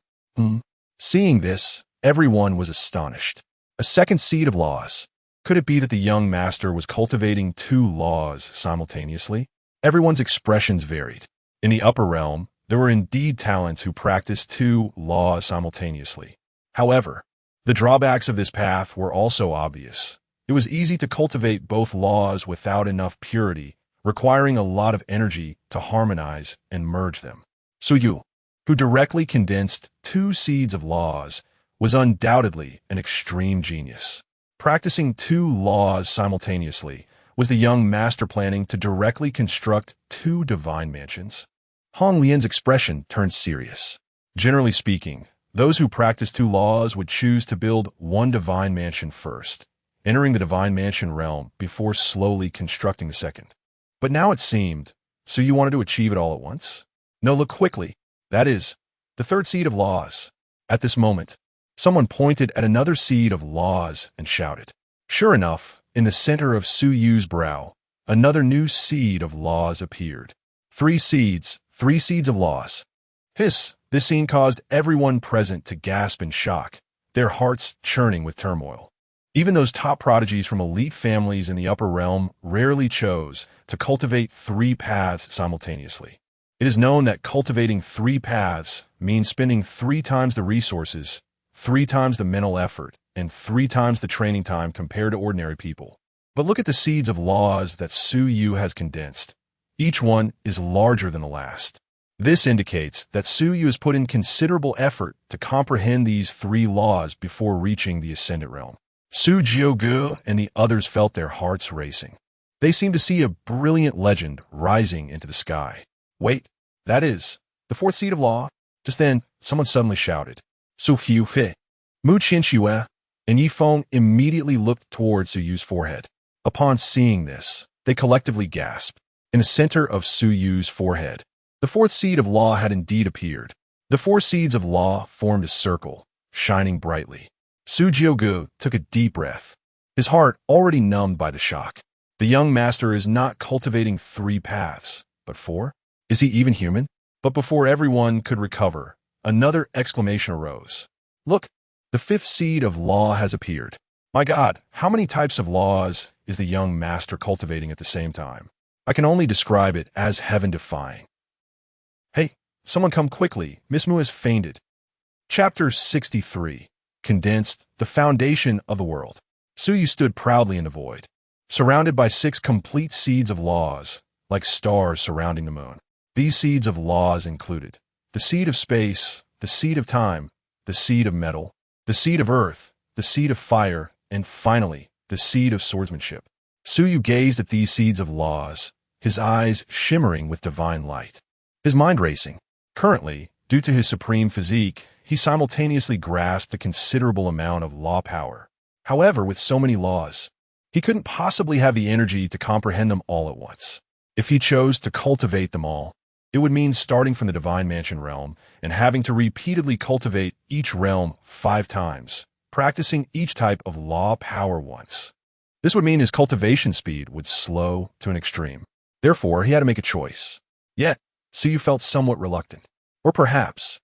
Seeing this, everyone was astonished. A second seed of laws. Could it be that the young master was cultivating 2 laws simultaneously? Everyone's expressions varied. In the upper realm, there were indeed talents who practiced 2 laws simultaneously. However, the drawbacks of this path were also obvious. It was easy to cultivate both laws without enough purity, requiring a lot of energy to harmonize and merge them. Su Yu, who directly condensed 2 seeds of laws, was undoubtedly an extreme genius. Practicing 2 laws simultaneously was the young master planning to directly construct 2 divine mansions. Hong Lian's expression turned serious. Generally speaking, those who practice two laws would choose to build one divine mansion first, entering the divine mansion realm before slowly constructing the second. But now it seemed, so you wanted to achieve it all at once? No, look quickly. That is, the third seed of laws. At this moment, someone pointed at another seed of laws and shouted. Sure enough, in the center of Su Yu's brow, another new seed of laws appeared. Three seeds of laws. Hiss! This scene caused everyone present to gasp in shock, their hearts churning with turmoil. Even those top prodigies from elite families in the upper realm rarely chose to cultivate three paths simultaneously. It is known that cultivating three paths means spending 3 times the resources, 3 times the mental effort, and 3 times the training time compared to ordinary people. But look at the seeds of laws that Su Yu has condensed. Each one is larger than the last. This indicates that Su Yu has put in considerable effort to comprehend these 3 laws before reaching the Ascendant Realm. Su Jiugu and the others felt their hearts racing. They seemed to see a brilliant legend rising into the sky. Wait, that is, the 4th seed of law? Just then, someone suddenly shouted, Su Fiu He. Mu Qinchue and Yifeng immediately looked toward Su Yu's forehead. Upon seeing this, they collectively gasped. In the center of Su Yu's forehead, the 4th seed of law had indeed appeared. The 4 seeds of law formed a circle, shining brightly. Su Jiugu took a deep breath, his heart already numbed by the shock. The young master is not cultivating 3 paths, but 4? Is he even human? But before everyone could recover, another exclamation arose. Look, the 5th seed of law has appeared. My God, how many types of laws is the young master cultivating at the same time? I can only describe it as heaven-defying. Hey, someone come quickly, Miss Mu has fainted. Chapter 63. Condensed, the foundation of the world. Su Yu stood proudly in the void, surrounded by 6 complete seeds of laws, like stars surrounding the moon. These seeds of laws included the seed of space, the seed of time, the seed of metal, the seed of earth, the seed of fire, and finally, the seed of swordsmanship. Su Yu gazed at these seeds of laws, his eyes shimmering with divine light. His mind racing. Currently, due to his supreme physique, he simultaneously grasped a considerable amount of law power. However, with so many laws, he couldn't possibly have the energy to comprehend them all at once. If he chose to cultivate them all, it would mean starting from the Divine Mansion realm and having to repeatedly cultivate each realm 5 times, practicing each type of law power once. This would mean his cultivation speed would slow to an extreme. Therefore, he had to make a choice. Yet, Su Yu felt somewhat reluctant. Or perhaps,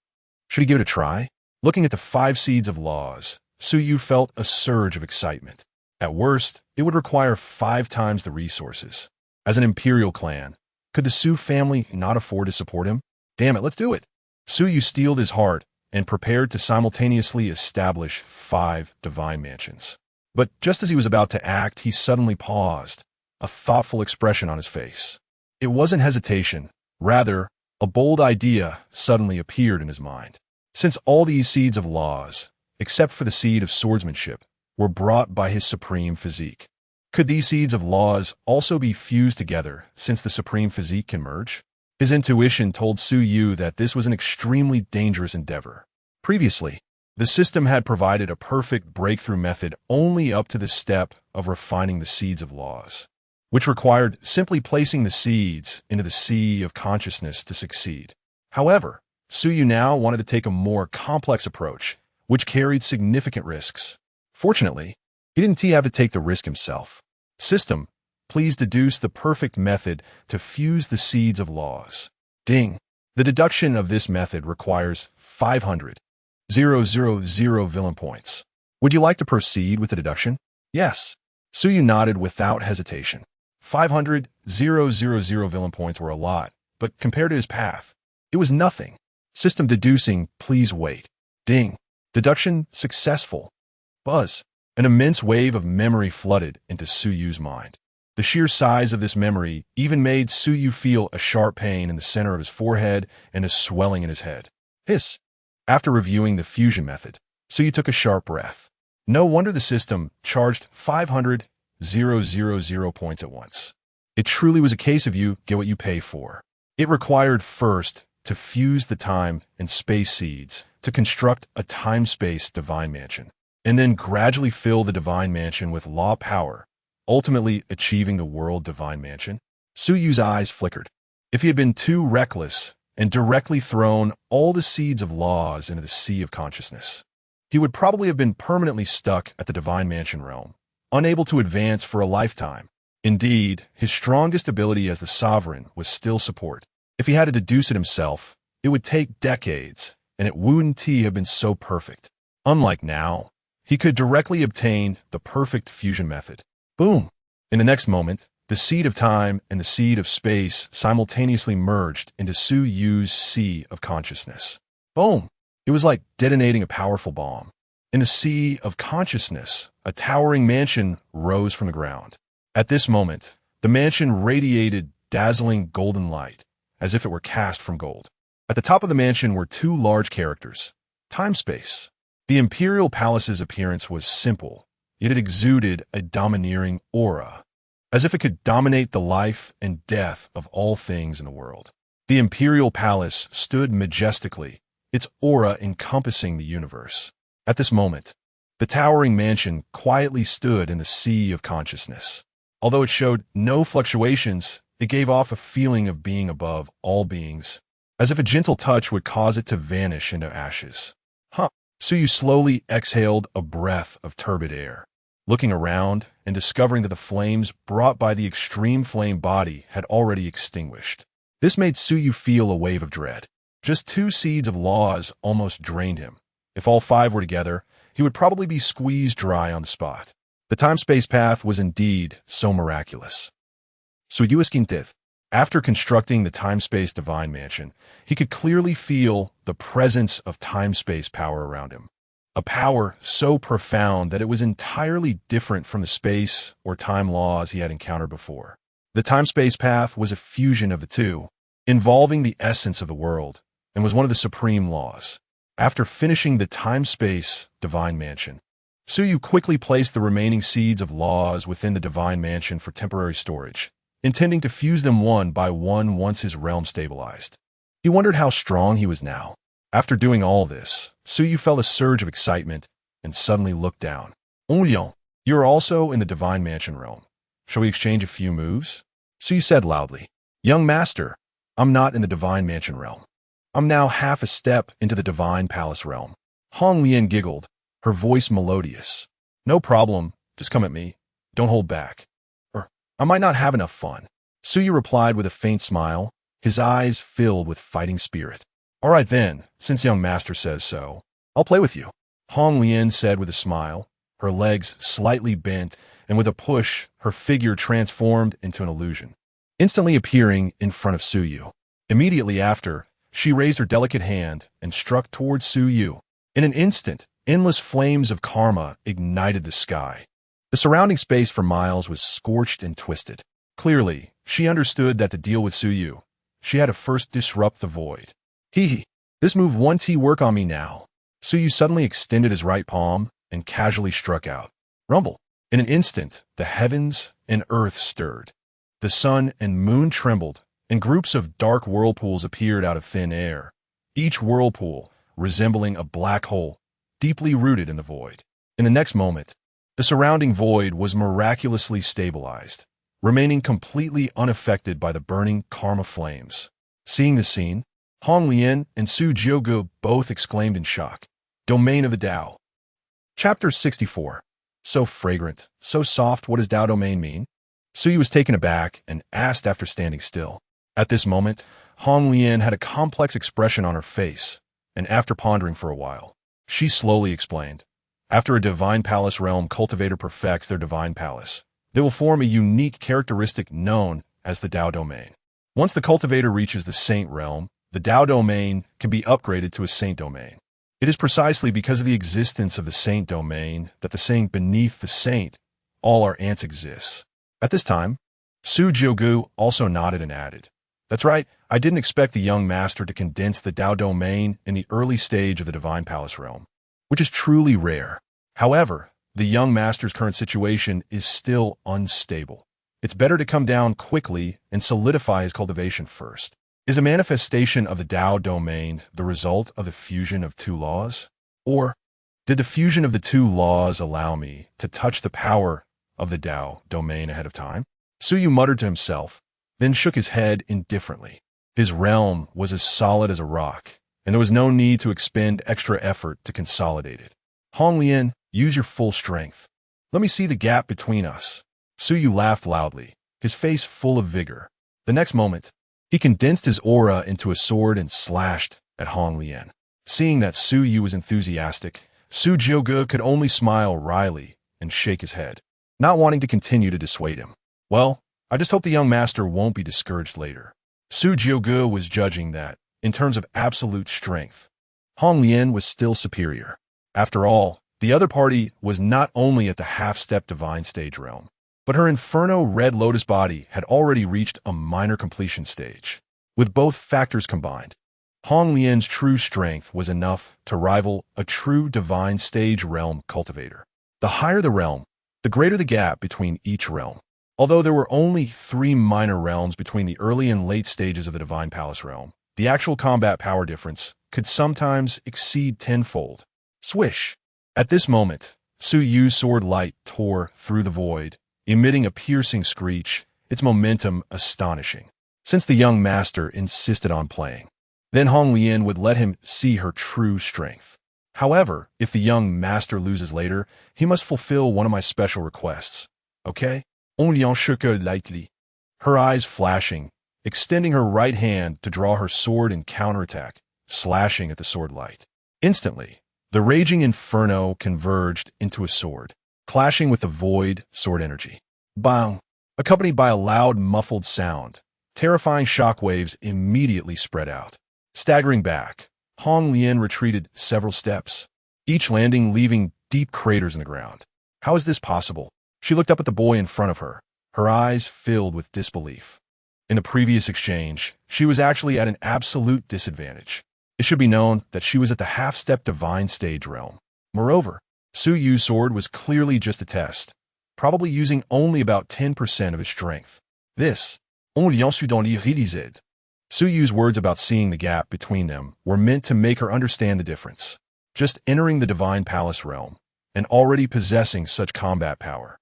should he give it a try? Looking at the 5 seeds of laws, Su Yu felt a surge of excitement. At worst, it would require 5 times the resources. As an imperial clan, could the Su family not afford to support him? Damn it, let's do it. Su Yu steeled his heart and prepared to simultaneously establish 5 divine mansions. But just as he was about to act, he suddenly paused, a thoughtful expression on his face. It wasn't hesitation. Rather, a bold idea suddenly appeared in his mind. Since all these seeds of laws, except for the seed of swordsmanship, were brought by his supreme physique, could these seeds of laws also be fused together since the supreme physique can merge? His intuition told Su Yu that this was an extremely dangerous endeavor. Previously, the system had provided a perfect breakthrough method only up to the step of refining the seeds of laws, which required simply placing the seeds into the sea of consciousness to succeed. However, Su Yu now wanted to take a more complex approach, which carried significant risks. Fortunately, he didn't have to take the risk himself. System, please deduce the perfect method to fuse the seeds of laws. Ding. The deduction of this method requires 500,000 villain points. Would you like to proceed with the deduction? Yes. Su Yu nodded without hesitation. 500,000 villain points were a lot, but compared to his path, it was nothing. System deducing, please wait. Ding. Deduction successful. Buzz. An immense wave of memory flooded into Su Yu's mind. The sheer size of this memory even made Su Yu feel a sharp pain in the center of his forehead and a swelling in his head. Hiss. After reviewing the fusion method, Su Yu took a sharp breath. No wonder the system charged 500,000 points at once. It truly was a case of you get what you pay for. It required first to fuse the time and space seeds to construct a time-space divine mansion, and then gradually fill the divine mansion with law power, ultimately achieving the world divine mansion. Su Yu's eyes flickered. If he had been too reckless and directly thrown all the seeds of laws into the sea of consciousness, he would probably have been permanently stuck at the divine mansion realm, unable to advance for a lifetime. Indeed, his strongest ability as the sovereign was still support. If he had to deduce it himself, it would take decades, and it wouldn't have been so perfect. Unlike now, he could directly obtain the perfect fusion method. Boom! In the next moment, the seed of time and the seed of space simultaneously merged into Su Yu's sea of consciousness. Boom! It was like detonating a powerful bomb. In the sea of consciousness, a towering mansion rose from the ground. At this moment, the mansion radiated dazzling golden light, as if it were cast from gold. At the top of the mansion were two large characters, time-space. The imperial palace's appearance was simple, yet it exuded a domineering aura, as if it could dominate the life and death of all things in the world. The imperial palace stood majestically, its aura encompassing the universe. At this moment, the towering mansion quietly stood in the sea of consciousness. Although it showed no fluctuations, it gave off a feeling of being above all beings, as if a gentle touch would cause it to vanish into ashes. Su Yu slowly exhaled a breath of turbid air, looking around and discovering that the flames brought by the extreme flame body had already extinguished. This made Su Yu feel a wave of dread. Just 2 seeds of laws almost drained him. If all 5 were together, he would probably be squeezed dry on the spot. The time-space path was indeed so miraculous. Su Yu Qingcheng.At. After constructing the time-space divine mansion, he could clearly feel the presence of time-space power around him. A power so profound that it was entirely different from the space or time laws he had encountered before. The time-space path was a fusion of the two, involving the essence of the world, and was one of the supreme laws. After finishing the time-space divine mansion, Su Yu quickly placed the remaining seeds of laws within the divine mansion for temporary storage, intending to fuse them one by one once his realm stabilized. He wondered how strong he was now. After doing all this, Su Yu felt a surge of excitement and suddenly looked down. "Onlyong, you are also in the divine mansion realm. Shall we exchange a few moves?" Su Yu said loudly. "Young master, I'm not in the divine mansion realm. I'm now half a step into the divine palace realm." Hong Lian giggled, her voice melodious. "No problem, just come at me. Don't hold back. Or I might not have enough fun." Su Yu replied with a faint smile, his eyes filled with fighting spirit. "All right then, since young master says so, I'll play with you," Hong Lian said with a smile, her legs slightly bent, and with a push, her figure transformed into an illusion, instantly appearing in front of Su Yu. Immediately after, she raised her delicate hand and struck towards Su Yu. In an instant, endless flames of karma ignited the sky. The surrounding space for miles was scorched and twisted. Clearly, she understood that to deal with Su Yu, she had to first disrupt the void. This move won't work on me now." Su Yu suddenly extended his right palm and casually struck out. Rumble. In an instant, the heavens and earth stirred. The sun and moon trembled, and groups of dark whirlpools appeared out of thin air, each whirlpool resembling a black hole, deeply rooted in the void. In the next moment, the surrounding void was miraculously stabilized, remaining completely unaffected by the burning karma flames. Seeing the scene, Hong Lian and Su Jiugu both exclaimed in shock. Domain of the Tao. Chapter 64. So fragrant, so soft, what does Tao domain mean? Su Yu was taken aback and asked after standing still. At this moment, Hong Lian had a complex expression on her face, and after pondering for a while, she slowly explained. After a divine palace realm cultivator perfects their divine palace, they will form a unique characteristic known as the Tao domain. Once the cultivator reaches the saint realm, the Tao domain can be upgraded to a saint domain. It is precisely because of the existence of the saint domain that the saying beneath the saint, all our ants exists. At this time, Su Jiugu also nodded and added, "That's right, I didn't expect the young master to condense the Tao domain in the early stage of the divine palace realm, which is truly rare. However, the young master's current situation is still unstable. It's better to come down quickly and solidify his cultivation first." Is a manifestation of the Tao domain the result of the fusion of two laws? Or did the fusion of the two laws allow me to touch the power of the Tao domain ahead of time? Su Yu muttered to himself, then shook his head indifferently. His realm was as solid as a rock, and there was no need to expend extra effort to consolidate it. Hong Lian, use your full strength. Let me see the gap between us. Su Yu laughed loudly, his face full of vigor. The next moment, he condensed his aura into a sword and slashed at Hong Lian. Seeing that Su Yu was enthusiastic, Su Jiuge could only smile wryly and shake his head, not wanting to continue to dissuade him. Well, I just hope the young master won't be discouraged later. Su Jiuge was judging that, in terms of absolute strength, Hong Lian was still superior. After all, the other party was not only at the half-step divine stage realm, but her Inferno Red Lotus body had already reached a minor completion stage. With both factors combined, Hong Lian's true strength was enough to rival a true divine stage realm cultivator. The higher the realm, the greater the gap between each realm. Although there were only 3 minor realms between the early and late stages of the Divine Palace realm, the actual combat power difference could sometimes exceed tenfold. Swish! At this moment, Su Yu's sword light tore through the void, emitting a piercing screech, its momentum astonishing. Since the young master insisted on playing, then Hong Lian would let him see her true strength. However, if the young master loses later, he must fulfill one of my special requests. Okay? Hong Lian shook her lightly, her eyes flashing, extending her right hand to draw her sword in counterattack, slashing at the sword light. Instantly, the raging inferno converged into a sword, clashing with the void sword energy. Bang! Accompanied by a loud, muffled sound, terrifying shockwaves immediately spread out. Staggering back, Hong Lian retreated several steps, each landing leaving deep craters in the ground. How is this possible? She looked up at the boy in front of her, her eyes filled with disbelief. In the previous exchange, she was actually at an absolute disadvantage. It should be known that she was at the half-step divine stage realm. Moreover, Su Yu's sword was clearly just a test, probably using only about 10% of its strength. This, on lui ensuite dans l'irréalisé. Su Yu's words about seeing the gap between them were meant to make her understand the difference. Just entering the Divine Palace realm, and already possessing such combat power.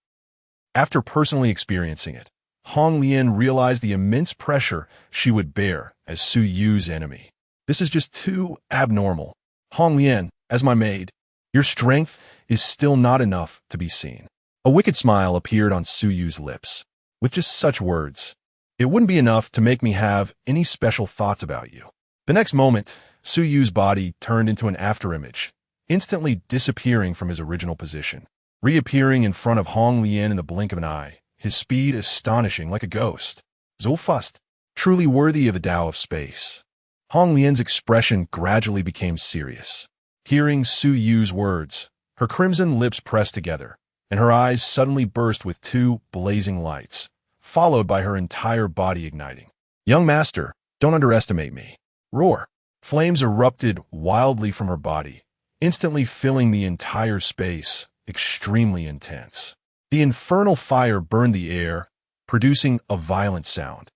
After personally experiencing it, Hong Lian realized the immense pressure she would bear as Su Yu's enemy. This is just too abnormal. Hong Lian, as my maid, your strength is still not enough to be seen. A wicked smile appeared on Su Yu's lips. With just such words, it wouldn't be enough to make me have any special thoughts about you. The next moment, Su Yu's body turned into an afterimage, instantly disappearing from his original position, reappearing in front of Hong Lian in the blink of an eye, his speed astonishing like a ghost. So fast, truly worthy of the Tao of space. Hong Lian's expression gradually became serious. Hearing Su Yu's words, her crimson lips pressed together, and her eyes suddenly burst with 2 blazing lights, followed by her entire body igniting. Young master, don't underestimate me. Roar. Flames erupted wildly from her body, instantly filling the entire space, extremely intense. The infernal fire burned the air, producing a violent sound.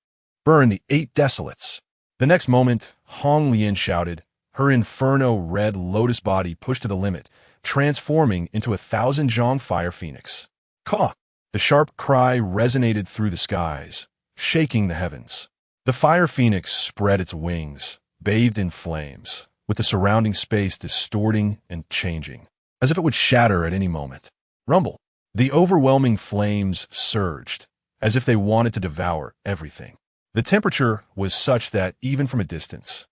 Burn the 8 desolates. The next moment, Hong Lian shouted, her Inferno Red Lotus body pushed to the limit, transforming into 1,000 Zhong Fire Phoenix. Caw! The sharp cry resonated through the skies, shaking the heavens. The Fire Phoenix spread its wings, bathed in flames, with the surrounding space distorting and changing, as if it would shatter at any moment. Rumble. The overwhelming flames surged, as if they wanted to devour everything. The temperature was such that, even from a distance,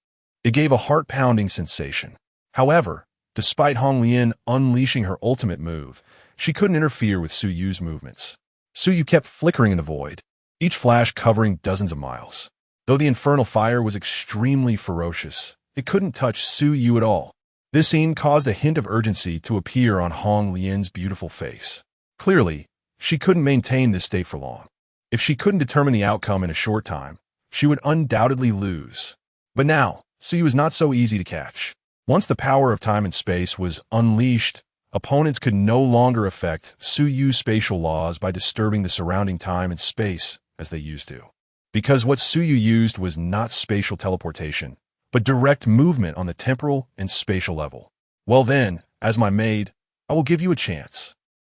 it gave a heart-pounding sensation. However, despite Hong Lian unleashing her ultimate move, she couldn't interfere with Su Yu's movements. Su Yu kept flickering in the void, each flash covering dozens of miles. Though the infernal fire was extremely ferocious, it couldn't touch Su Yu at all. This scene caused a hint of urgency to appear on Hong Lian's beautiful face. Clearly, she couldn't maintain this state for long. If she couldn't determine the outcome in a short time, she would undoubtedly lose. But now, Su Yu was not so easy to catch. Once the power of time and space was unleashed, opponents could no longer affect Su Yu's spatial laws by disturbing the surrounding time and space as they used to. because what Suyu used was not spatial teleportation, but direct movement on the temporal and spatial level. Well then, as my maid, I will give you a chance.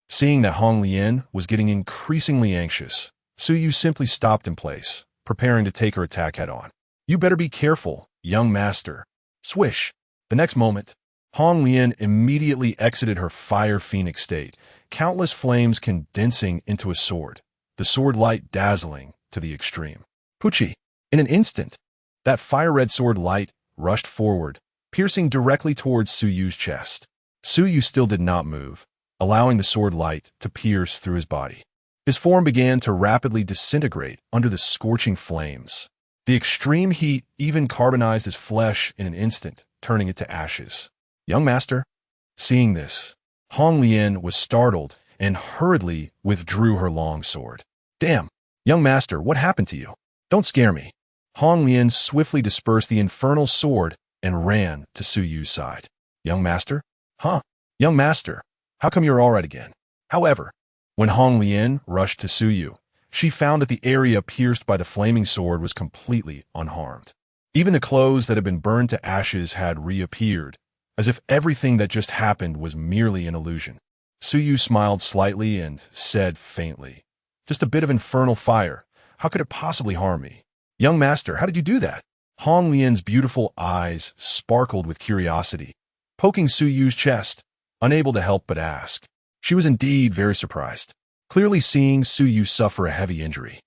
Seeing that Hong Lian was getting increasingly anxious, Suyu simply stopped in place, preparing to take her attack head-on. You better be careful, young master. Swish. The next moment, Hong Lian immediately exited her fire phoenix state, countless flames condensing into a sword, the sword light dazzling to the extreme. Puchi. In an instant, that fire-red sword light rushed forward, piercing directly towards Suyu's chest. Suyu still did not move, allowing the sword light to pierce through his body. His form began to rapidly disintegrate under the scorching flames. The extreme heat even carbonized his flesh in an instant, turning it to ashes. Young master? Seeing this, Hong Lian was startled and hurriedly withdrew her long sword. Damn! Young master, what happened to you? Don't scare me. Hong Lian swiftly dispersed the infernal sword and ran to Suyu's side. Young master? Huh? Young master, how come you're all right again? However, when Hong Lian rushed to Suyu, she found that the area pierced by the flaming sword was completely unharmed. Even the clothes that had been burned to ashes had reappeared, as if everything that just happened was merely an illusion. Suyu smiled slightly and said faintly, "Just a bit of infernal fire. How could it possibly harm me?" Young master, how did you do that? Hong Lian's beautiful eyes sparkled with curiosity, poking Suyu's chest, unable to help but ask. She was indeed very surprised, clearly seeing Suyu suffer a heavy injury.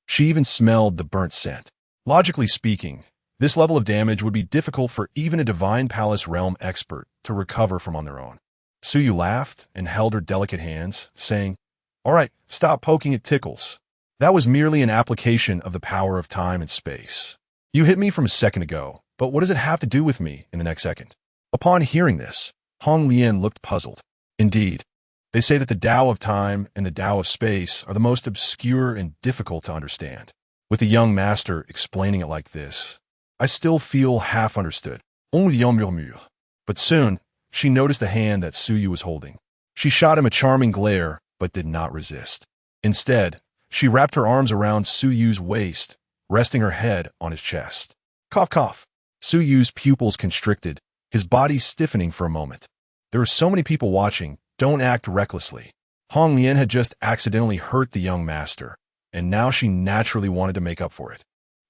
She even smelled the burnt scent. Logically speaking, this level of damage would be difficult for even a Divine Palace realm expert to recover from on their own. Suyu laughed and held her delicate hands, saying, "All right, stop poking, it tickles. That was merely an application of the power of time and space. You hit me from a second ago, but what does it have to do with me in the next second?" Upon hearing this, Hong Lian looked puzzled. Indeed, they say that the Tao of time and the Tao of space are the most obscure and difficult to understand. With the young master explaining it like this, I still feel half understood. But soon, she noticed the hand that Suyu was holding. She shot him a charming glare, but did not resist. Instead, she wrapped her arms around Suyu's waist, resting her head on his chest. Cough, cough. Suyu's pupils constricted, his body stiffening for a moment. There are so many people watching. Don't act recklessly. Hong Lian had just accidentally hurt the young master, and now she naturally wanted to make up for it.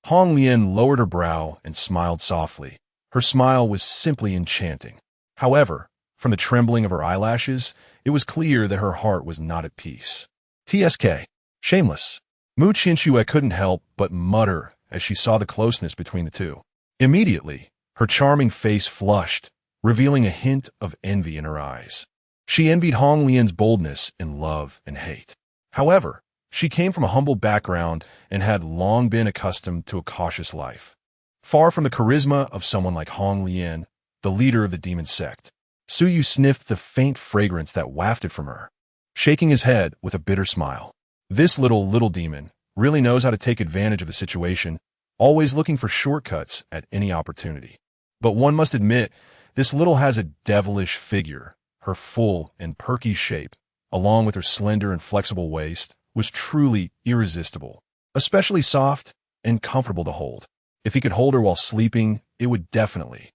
Hong Lian lowered her brow and smiled softly. Her smile was simply enchanting. However, from the trembling of her eyelashes, it was clear that her heart was not at peace. TSK. Shameless. Qingcheng.At couldn't help but mutter as she saw the closeness between the two. Immediately, her charming face flushed, revealing a hint of envy in her eyes. She envied Hong Lian's boldness in love and hate. However, she came from a humble background and had long been accustomed to a cautious life. Far from the charisma of someone like Hong Lian, the leader of the demon sect, Suyu sniffed the faint fragrance that wafted from her, shaking his head with a bitter smile. This little demon really knows how to take advantage of the situation, always looking for shortcuts at any opportunity. But one must admit, this little has a devilish figure. Her full and perky shape, along with her slender and flexible waist, was truly irresistible, especially soft and comfortable to hold. If he could hold her while sleeping, it would definitely.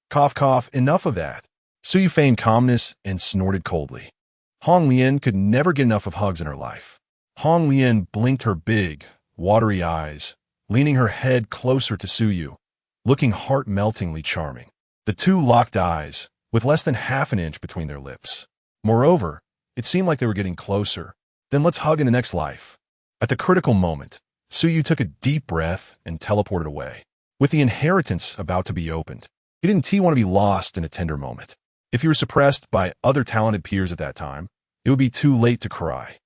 Cough, cough, enough of that. Suyu feigned calmness and snorted coldly. Hong Lian could never get enough of hugs in her life. Hong Lian blinked her big, watery eyes, leaning her head closer to Suyu, looking heart-meltingly charming. The two locked eyes, with less than half an inch between their lips. Moreover, it seemed like they were getting closer. Then let's hug in the next life. At the critical moment, Suyu took a deep breath and teleported away. With the inheritance about to be opened, he didn't want to be lost in a tender moment. If he were suppressed by other talented peers at that time, it would be too late to cry.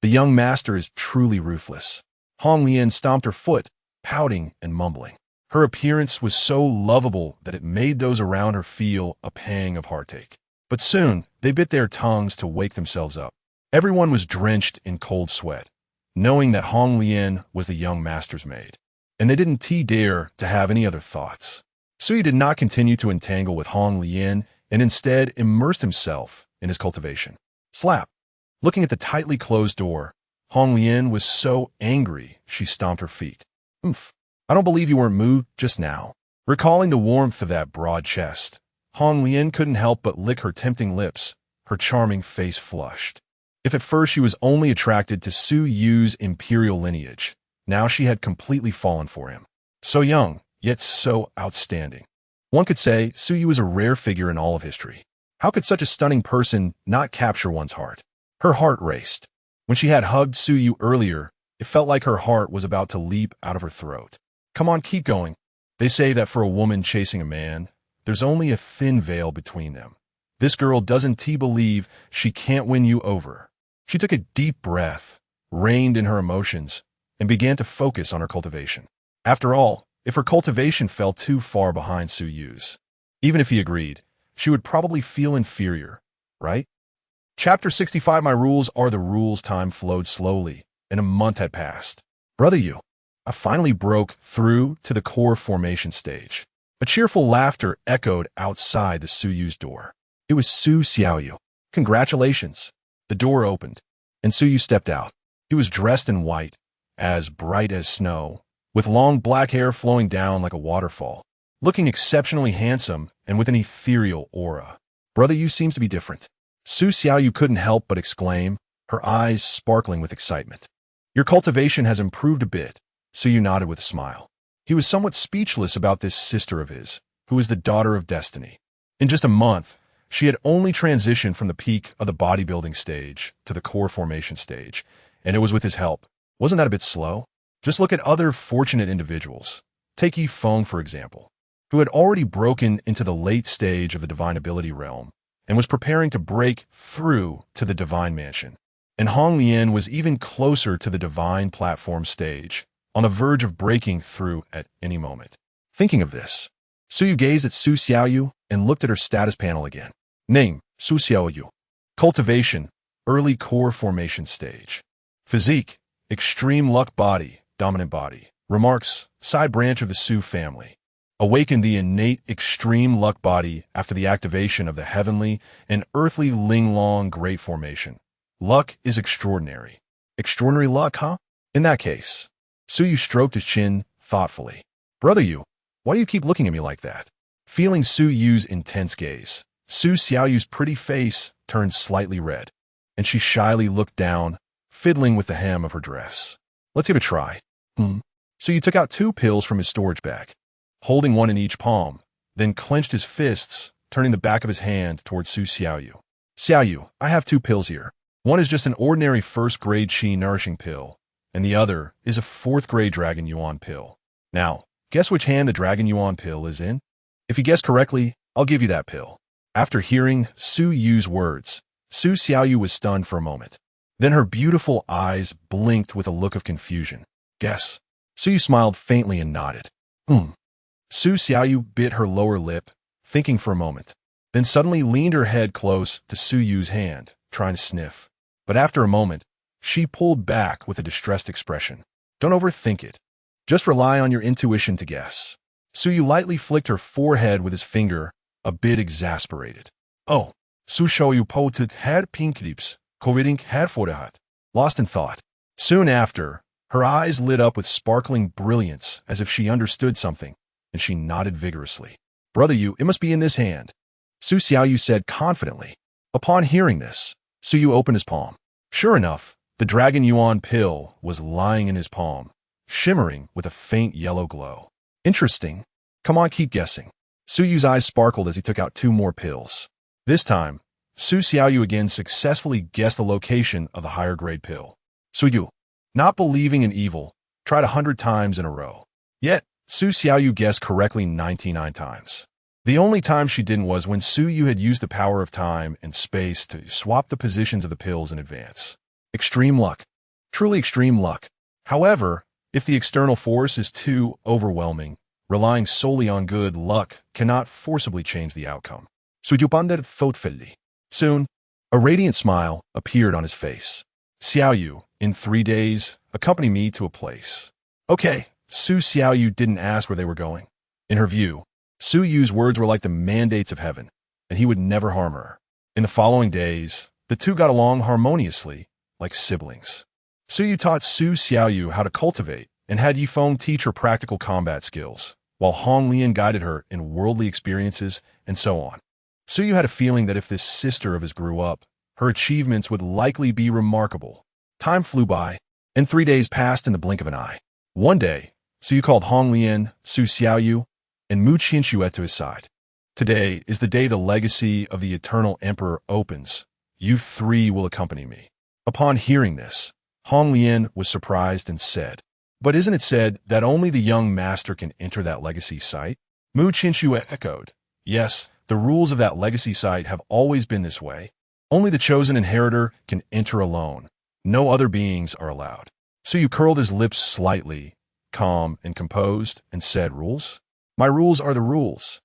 The young master is truly ruthless. Hong Lian stomped her foot, pouting and mumbling. Her appearance was so lovable that it made those around her feel a pang of heartache. But soon, they bit their tongues to wake themselves up. Everyone was drenched in cold sweat, knowing that Hong Lian was the young master's maid, and they didn't dare to have any other thoughts. Suyu did not continue to entangle with Hong Lian and instead immersed himself in his cultivation. Slap! Looking at the tightly closed door, Hong Lian was so angry she stomped her feet. Oomph. I don't believe you weren't moved just now. Recalling the warmth of that broad chest, Hong Lian couldn't help but lick her tempting lips, her charming face flushed. If at first she was only attracted to Su Yu's imperial lineage, now she had completely fallen for him. So young, yet so outstanding. One could say Su Yu is a rare figure in all of history. How could such a stunning person not capture one's heart? Her heart raced. When she had hugged Su Yu earlier, it felt like her heart was about to leap out of her throat. Come on, keep going. They say that for a woman chasing a man, there's only a thin veil between them. This girl doesn't believe she can't win you over. She took a deep breath, reined in her emotions, and began to focus on her cultivation. After all, if her cultivation fell too far behind Su Yu's, even if he agreed, she would probably feel inferior, right? Chapter 65. My rules are the rules. Time flowed slowly, and a month had passed. Brother Yu, I finally broke through to the core formation stage. A cheerful laughter echoed outside the Su Yu's door. It was Su Xiaoyu. Congratulations. The door opened, and Su Yu stepped out. He was dressed in white, as bright as snow, with long black hair flowing down like a waterfall, looking exceptionally handsome and with an ethereal aura. Brother Yu seems to be different. Su Xiaoyu couldn't help but exclaim, her eyes sparkling with excitement. Your cultivation has improved a bit, Su Yu nodded with a smile. He was somewhat speechless about this sister of his, who was the daughter of destiny. In just a month, she had only transitioned from the peak of the bodybuilding stage to the core formation stage, and it was with his help. Wasn't that a bit slow? Just look at other fortunate individuals. Take Yi Feng, for example, who had already broken into the late stage of the divine ability realm and was preparing to break through to the divine mansion. And Hong Lian was even closer to the divine platform stage, on the verge of breaking through at any moment. Thinking of this, Su Yu gazed at Su Xiaoyu and looked at her status panel again. Name, Su Xiaoyu. Cultivation, early core formation stage. Physique, extreme luck body, dominant body. Remarks, side branch of the Su family. Awaken the innate extreme luck body after the activation of the heavenly and earthly Linglong Great Formation. Luck is extraordinary. Extraordinary luck, huh? In that case, Su Yu stroked his chin thoughtfully. Brother Yu, why do you keep looking at me like that? Feeling Su Yu's intense gaze, Su Xiaoyu's pretty face turned slightly red, and she shyly looked down, fiddling with the hem of her dress. Let's give it a try. Su Yu took out 2 pills from his storage bag, holding one in each palm, then clenched his fists, turning the back of his hand towards Su Xiaoyu. Xiaoyu, I have 2 pills here. One is just an ordinary first-grade Qi nourishing pill, and the other is a 4th-grade Dragon Yuan pill. Now, guess which hand the Dragon Yuan pill is in? If you guess correctly, I'll give you that pill. After hearing Su Yu's words, Su Xiaoyu was stunned for a moment. Then her beautiful eyes blinked with a look of confusion. Guess. Su Yu smiled faintly and nodded. Su Xiaoyu bit her lower lip, thinking for a moment, then suddenly leaned her head close to Su Yu's hand, trying to sniff. But after a moment, she pulled back with a distressed expression. Don't overthink it. Just rely on your intuition to guess. Su Yu lightly flicked her forehead with his finger, a bit exasperated. Oh, Su Xiaoyu potet had pink lips, coviding had forehead. Lost in thought. Soon after, her eyes lit up with sparkling brilliance as if she understood something, and she nodded vigorously. Brother Yu, it must be in this hand, Su Xiaoyu said confidently. Upon hearing this, Su Yu opened his palm. Sure enough, the Dragon Yuan pill was lying in his palm, shimmering with a faint yellow glow. Interesting. Come on, keep guessing. Su Yu's eyes sparkled as he took out 2 more pills. This time, Su Xiaoyu again successfully guessed the location of the higher grade pill. Su Yu, not believing in evil, tried 100 times in a row. Yet, Su Xiaoyu guessed correctly 99 times. The only time she didn't was when Su Yu had used the power of time and space to swap the positions of the pills in advance. Extreme luck. Truly extreme luck. However, if the external force is too overwhelming, relying solely on good luck cannot forcibly change the outcome. Soon, a radiant smile appeared on his face. Xiaoyu, in 3 days, accompany me to a place. Okay, Su Xiaoyu didn't ask where they were going. In her view, Su Yu's words were like the mandates of heaven, and he would never harm her. In the following days, the two got along harmoniously, like siblings. Su Yu taught Su Xiaoyu how to cultivate and had Yifeng teach her practical combat skills, while Hong Lian guided her in worldly experiences and so on. Suyu had a feeling that if this sister of his grew up, her achievements would likely be remarkable. Time flew by, and 3 days passed in the blink of an eye. One day, Suyu called Hong Lian, Su Xiaoyu, and Mu Qingcheng.At to his side. Today is the day the legacy of the eternal emperor opens. You three will accompany me. Upon hearing this, Hong Lian was surprised and said, "But isn't it said that only the young master can enter that legacy site?" Mu Qingcheng echoed, "Yes, the rules of that legacy site have always been this way. Only the chosen inheritor can enter alone. No other beings are allowed." Suyu curled his lips slightly, calm and composed, and said, "Rules? My rules are the rules."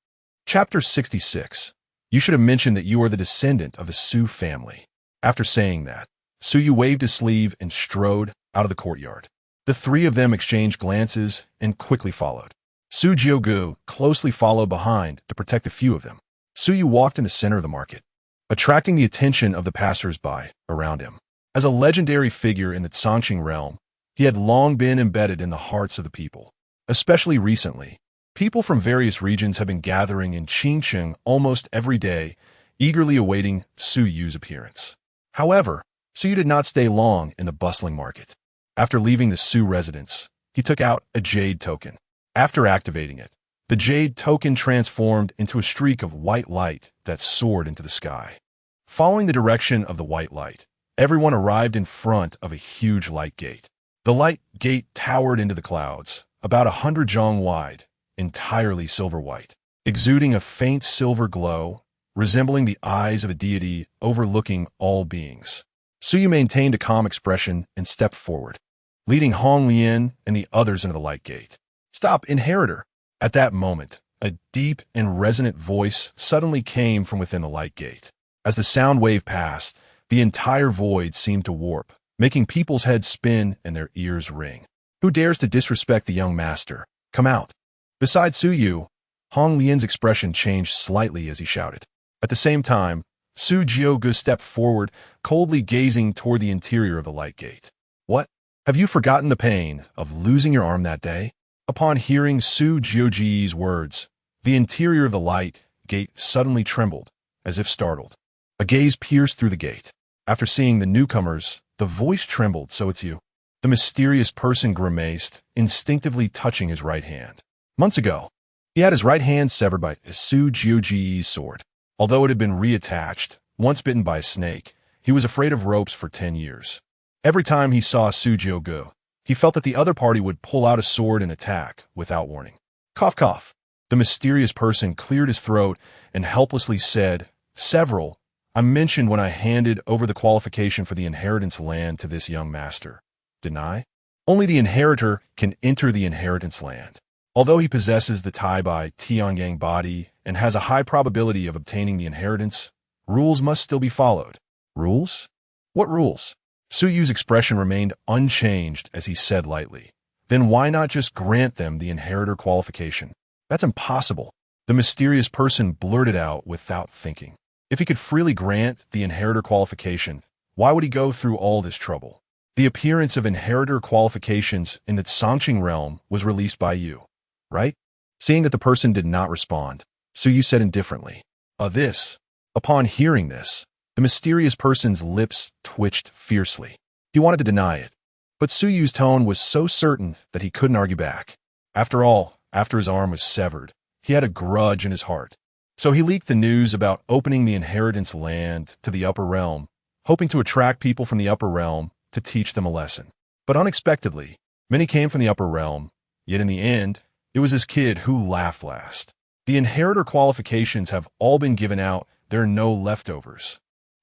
Chapter 66. You should have mentioned that you are the descendant of the Su family. After saying that, Suyu waved his sleeve and strode out of the courtyard. The three of them exchanged glances and quickly followed. Su Jiugu closely followed behind to protect the few of them. Suyu walked in the center of the market, attracting the attention of the passers-by around him. As a legendary figure in the Qingcheng realm, he had long been embedded in the hearts of the people. Especially recently, people from various regions have been gathering in Qingcheng almost every day, eagerly awaiting Suyu's appearance. However, Suyu did not stay long in the bustling market. After leaving the Su residence, he took out a jade token. After activating it, the jade token transformed into a streak of white light that soared into the sky. Following the direction of the white light, everyone arrived in front of a huge light gate. The light gate towered into the clouds, about 100 zhang wide, entirely silver white, exuding a faint silver glow, resembling the eyes of a deity overlooking all beings. Suyu maintained a calm expression and stepped forward, leading Hong Lian and the others into the light gate. "Stop, inheritor!" At that moment, a deep and resonant voice suddenly came from within the light gate. As the sound wave passed, the entire void seemed to warp, making people's heads spin and their ears ring. "Who dares to disrespect the young master? Come out!" Beside Suyu, Hong Lian's expression changed slightly as he shouted. At the same time, Su Jiugu stepped forward, coldly gazing toward the interior of the light gate. "What? Have you forgotten the pain of losing your arm that day?" Upon hearing Su Jiugu's words, the interior of the light gate suddenly trembled, as if startled. A gaze pierced through the gate. After seeing the newcomers, the voice trembled. "So it's you." The mysterious person grimaced, instinctively touching his right hand. Months ago, he had his right hand severed by Su Jiugu's sword. Although it had been reattached, once bitten by a snake, he was afraid of ropes for 10 years. Every time he saw Su Jiugu, he felt that the other party would pull out a sword and attack without warning. Cough, cough. The mysterious person cleared his throat and helplessly said, "Several. I mentioned when I handed over the qualification for the inheritance land to this young master. Didn't I? Only the inheritor can enter the inheritance land. Although he possesses the Tai by Tianyang body and has a high probability of obtaining the inheritance, rules must still be followed." "Rules? What rules?" Suyu's expression remained unchanged as he said lightly, "Then why not just grant them the inheritor qualification?" "That's impossible," the mysterious person blurted out without thinking. If he could freely grant the inheritor qualification, why would he go through all this trouble? The appearance of inheritor qualifications in the Qingcheng realm was released by you, right? Seeing that the person did not respond, Suyu said indifferently, This." Upon hearing this, the mysterious person's lips twitched fiercely. He wanted to deny it, but Suyu's tone was so certain that he couldn't argue back. After all, after his arm was severed, he had a grudge in his heart. So he leaked the news about opening the inheritance land to the upper realm, hoping to attract people from the upper realm to teach them a lesson. But unexpectedly, many came from the upper realm, yet in the end, it was his kid who laughed last. The inheritor qualifications have all been given out. There are no leftovers.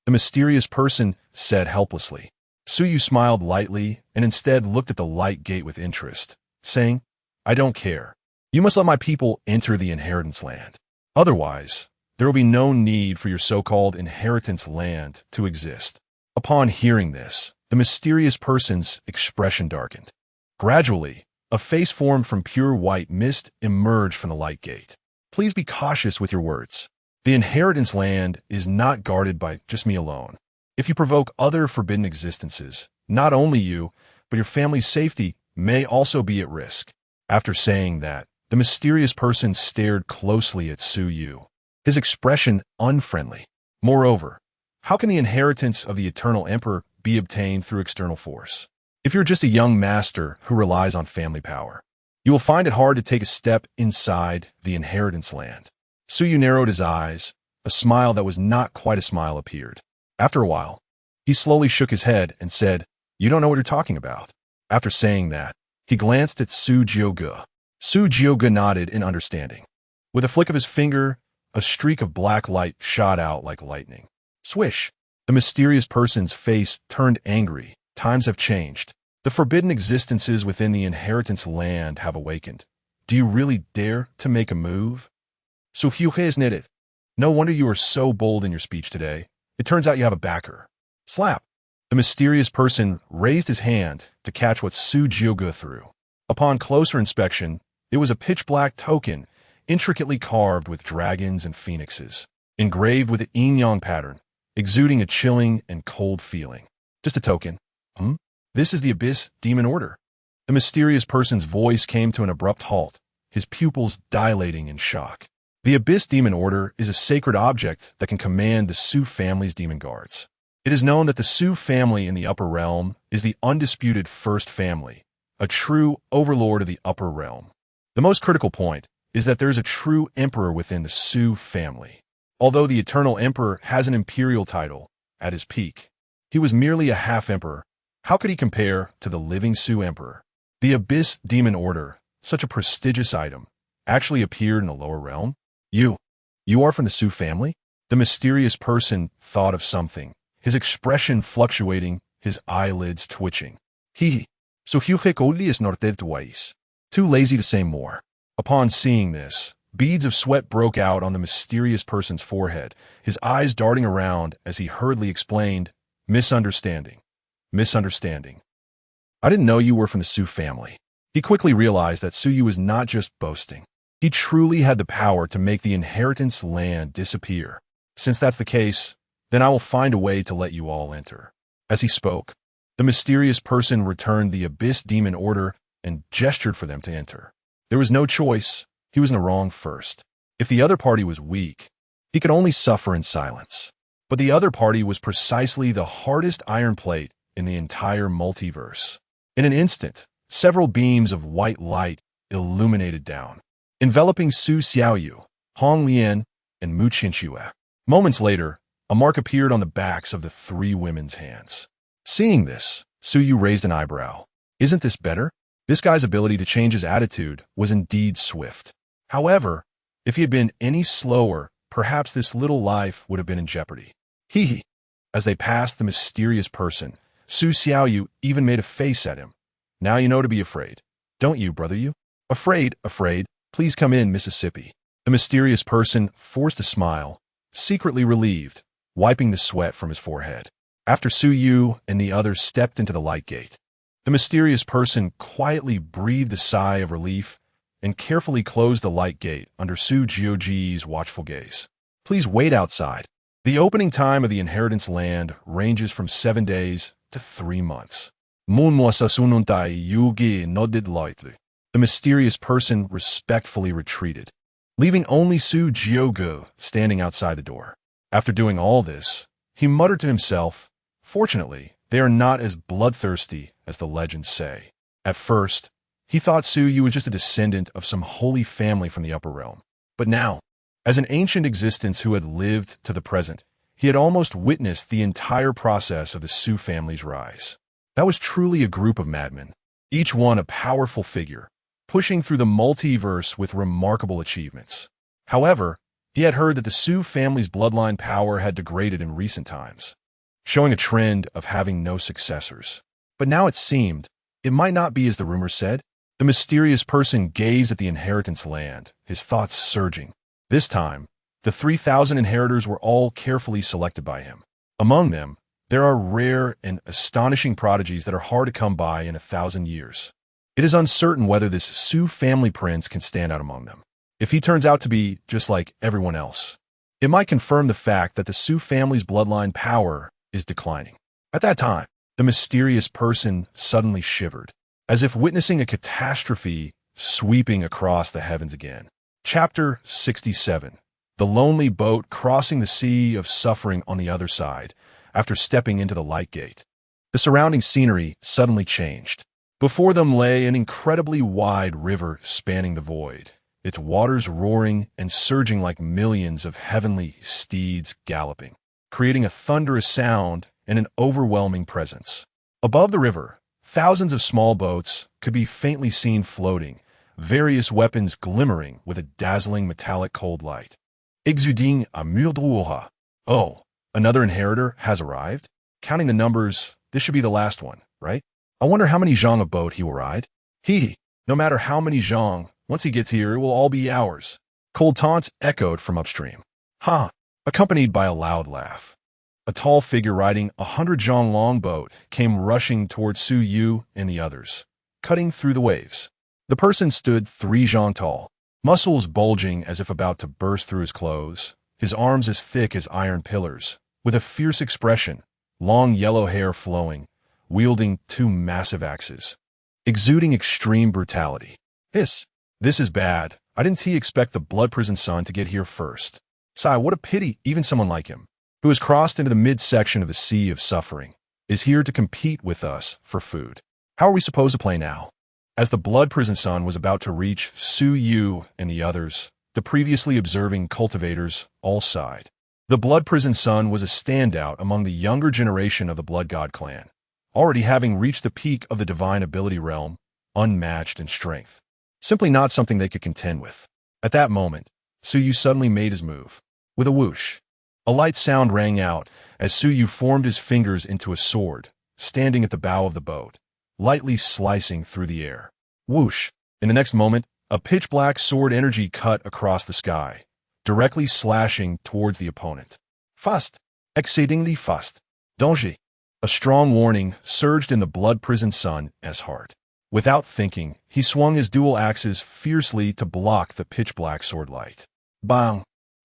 The mysterious person said helplessly. Suyu smiled lightly and instead looked at the light gate with interest, saying, "I don't care. You must let my people enter the inheritance land. Otherwise, there will be no need for your so-called inheritance land to exist." Upon hearing this, the mysterious person's expression darkened. Gradually, a face formed from pure white mist emerged from the light gate. "Please be cautious with your words. The inheritance land is not guarded by just me alone. If you provoke other forbidden existences, not only you, but your family's safety may also be at risk. After saying that, the mysterious person stared closely at Su Yu, his expression unfriendly. Moreover, how can the inheritance of the Eternal Emperor be obtained through external force? If you're just a young master who relies on family power, you will find it hard to take a step inside the inheritance land. Su Yu narrowed his eyes. A smile that was not quite a smile appeared. After a while, he slowly shook his head and said, "You don't know what you're talking about." After saying that, he glanced at Su Jiuge. Su Jiuge nodded in understanding. With a flick of his finger, a streak of black light shot out like lightning. Swish! The mysterious person's face turned angry. Times have changed. The forbidden existences within the inheritance land have awakened. Do you really dare to make a move? Su Hyuhe is knitted. No wonder you are so bold in your speech today. It turns out you have a backer. Slap! The mysterious person raised his hand to catch what Su Jiuge threw. Upon closer inspection, it was a pitch-black token, intricately carved with dragons and phoenixes, engraved with the yin-yang pattern, exuding a chilling and cold feeling. Just a token. This is the Abyss Demon Order. The mysterious person's voice came to an abrupt halt, his pupils dilating in shock. The Abyss Demon Order is a sacred object that can command the Su family's demon guards. It is known that the Su family in the upper realm is the undisputed first family, a true overlord of the upper realm. The most critical point is that there is a true emperor within the Su family. Although the Eternal Emperor has an imperial title, at his peak, he was merely a half-emperor. How could he compare to the living Su emperor? The Abyss Demon Order, such a prestigious item, actually appeared in the lower realm? You are from the Su family? The mysterious person thought of something, his expression fluctuating, his eyelids twitching. So Hyuhek only is norted twice. Too lazy to say more. Upon seeing this, beads of sweat broke out on the mysterious person's forehead, his eyes darting around as he hurriedly explained, Misunderstanding. I didn't know you were from the Su family. He quickly realized that Su Yu was not just boasting. He truly had the power to make the inheritance land disappear. Since that's the case, then I will find a way to let you all enter. As he spoke, the mysterious person returned the Abyss Demon Order and gestured for them to enter. There was no choice. He was in the wrong first. If the other party was weak, he could only suffer in silence. But the other party was precisely the hardest iron plate in the entire multiverse. In an instant, several beams of white light illuminated down, enveloping Su Xiaoyu, Hong Lian, and Mu Qinchue. Moments later, a mark appeared on the backs of the three women's hands. Seeing this, Su Yu raised an eyebrow. Isn't this better? This guy's ability to change his attitude was indeed swift. However, if he had been any slower, perhaps this little life would have been in jeopardy. As they passed the mysterious person, Su Xiaoyu even made a face at him. Now you know to be afraid. Don't you, brother you? Afraid. Please come in, Mississippi. The mysterious person forced a smile, secretly relieved, wiping the sweat from his forehead. After Su Yu and the others stepped into the light gate, the mysterious person quietly breathed a sigh of relief and carefully closed the light gate under Su Jiuji's watchful gaze. Please wait outside. The opening time of the inheritance land ranges from 7 days to 3 months. The mysterious person respectfully retreated, leaving only Su Jiuge standing outside the door. After doing all this, he muttered to himself, fortunately, they are not as bloodthirsty as the legends say. At first, he thought Su Yu was just a descendant of some holy family from the upper realm. But now, as an ancient existence who had lived to the present, he had almost witnessed the entire process of the Su family's rise. That was truly a group of madmen, each one a powerful figure, pushing through the multiverse with remarkable achievements. However, he had heard that the Su family's bloodline power had degraded in recent times, showing a trend of having no successors. But now it seemed, it might not be as the rumors said. The mysterious person gazed at the inheritance land, his thoughts surging. This time, the 3,000 inheritors were all carefully selected by him. Among them, there are rare and astonishing prodigies that are hard to come by in 1,000 years. It is uncertain whether this Su family prince can stand out among them. If he turns out to be just like everyone else, it might confirm the fact that the Su family's bloodline power is declining. At that time, the mysterious person suddenly shivered. as if witnessing a catastrophe sweeping across the heavens again. Chapter 67. The lonely boat crossing the sea of suffering on the other side after stepping into the light gate. The surrounding scenery suddenly changed. Before them lay an incredibly wide river spanning the void, its waters roaring and surging like millions of heavenly steeds galloping, creating a thunderous sound and an overwhelming presence. Above the river, thousands of small boats could be faintly seen floating, various weapons glimmering with a dazzling metallic cold light. Exuding a murdruha. Oh, another inheritor has arrived? Counting the numbers, this should be the last one, right? I wonder how many zhang of boat he will ride. No matter how many zhang, once he gets here, it will all be ours. Cold taunts echoed from upstream. Ha! Accompanied by a loud laugh. A tall figure riding 100 zhang long boat came rushing towards Su Yu and the others, cutting through the waves. The person stood 3 zhang tall, muscles bulging as if about to burst through his clothes, his arms as thick as iron pillars, with a fierce expression, long yellow hair flowing, wielding 2 massive axes, exuding extreme brutality. This is bad. I didn't expect the blood prison son to get here first. Sigh, what a pity even someone like him, who has crossed into the midsection of the sea of suffering, is here to compete with us for food. How are we supposed to play now? As the blood prison son was about to reach Su Yu and the others, the previously observing cultivators all sighed. The blood prison son was a standout among the younger generation of the blood god clan, already having reached the peak of the divine ability realm, unmatched in strength. Simply not something they could contend with. At that moment, Su Yu suddenly made his move. With a whoosh, a light sound rang out as Su Yu formed his fingers into a sword, standing at the bow of the boat, lightly slicing through the air. Whoosh! In the next moment, a pitch-black sword energy cut across the sky, directly slashing towards the opponent. Fast! Exceedingly fast! Danger! A strong warning surged in the blood prison son's heart. Without thinking, he swung his dual axes fiercely to block the pitch-black sword light. Bang!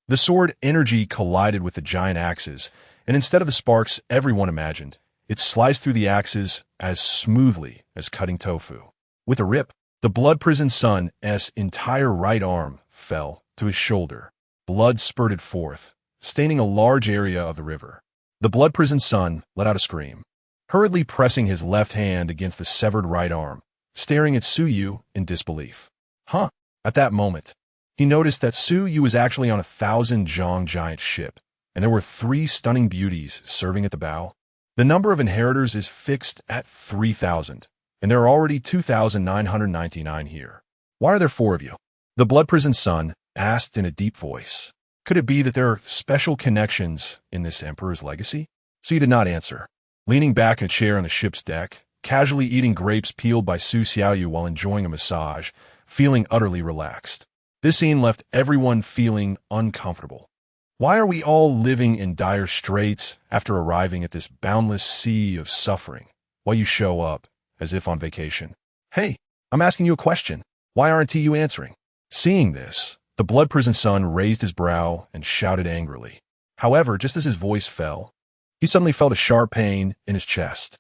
The sword energy collided with the giant axes, and instead of the sparks everyone imagined, it sliced through the axes as smoothly as cutting tofu. With a rip, the blood prison son's entire right arm fell to his shoulder. Blood spurted forth, staining a large area of the river. The blood prison son let out a scream, hurriedly pressing his left hand against the severed right arm, staring at Su Yu in disbelief. Huh! At that moment, he noticed that Su Yu was actually on a 1,000 zhang giant ship, and there were 3 stunning beauties serving at the bow. The number of inheritors is fixed at 3,000, and there are already 2,999 here. Why are there 4 of you? The blood prison son asked in a deep voice. Could it be that there are special connections in this emperor's legacy? Su did not answer. Leaning back in a chair on the ship's deck, casually eating grapes peeled by Su Xiaoyu while enjoying a massage, feeling utterly relaxed. This scene left everyone feeling uncomfortable. Why are we all living in dire straits after arriving at this boundless sea of suffering, while you show up, as if on vacation? Hey, I'm asking you a question. Why aren't you answering? Seeing this, the blood prison son raised his brow and shouted angrily. However, just as his voice fell, he suddenly felt a sharp pain in his chest.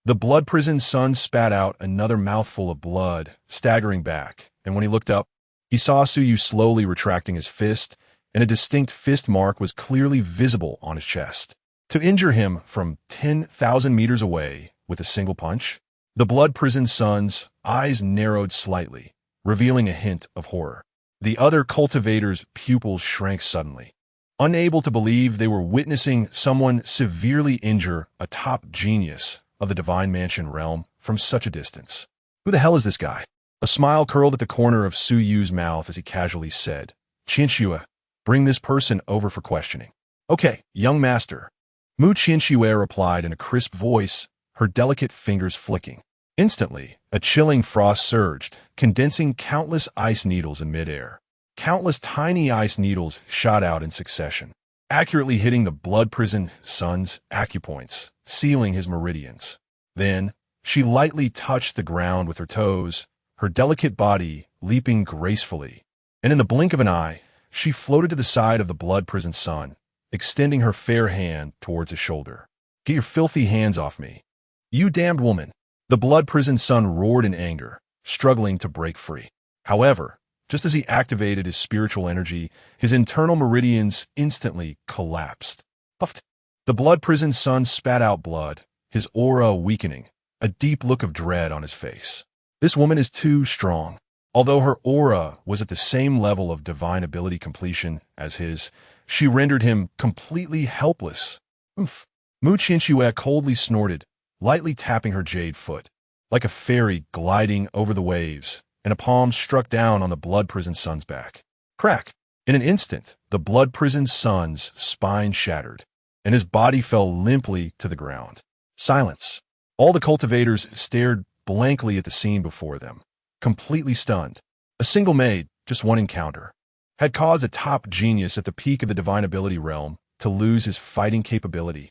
The blood prison son spat out another mouthful of blood, staggering back, and when he looked up, he saw Su Yu slowly retracting his fist, and a distinct fist mark was clearly visible on his chest. To injure him from 10,000 meters away with a single punch, the blood prison son's eyes narrowed slightly, revealing a hint of horror. The other cultivators' pupils shrank suddenly, unable to believe they were witnessing someone severely injure a top genius of the Divine Mansion realm from such a distance. Who the hell is this guy? A smile curled at the corner of Su Yu's mouth as he casually said, Qingcheng.At, bring this person over for questioning. Okay, young master. Mu Qingcheng.At replied in a crisp voice, her delicate fingers flicking. Instantly, a chilling frost surged, condensing countless ice needles in midair. Countless tiny ice needles shot out in succession, accurately hitting the blood prison son's acupoints, sealing his meridians. Then, she lightly touched the ground with her toes, her delicate body leaping gracefully, and in the blink of an eye, she floated to the side of the blood prison son, extending her fair hand towards his shoulder. Get your filthy hands off me. You damned woman. The blood-prisoned son roared in anger, struggling to break free. However, just as he activated his spiritual energy, his internal meridians instantly collapsed. Puffed. The blood-prisoned son spat out blood, his aura weakening, a deep look of dread on his face. This woman is too strong. Although her aura was at the same level of divine ability completion as his, she rendered him completely helpless. Oof. Qingcheng.At coldly snorted, lightly tapping her jade foot. Like a fairy gliding over the waves, and a palm struck down on the blood-prisoned son's back. Crack! In an instant, the blood-prisoned son's spine shattered, and his body fell limply to the ground. Silence. All the cultivators stared blankly at the scene before them, completely stunned. A single maid, just one encounter, had caused a top genius at the peak of the divine ability realm to lose his fighting capability.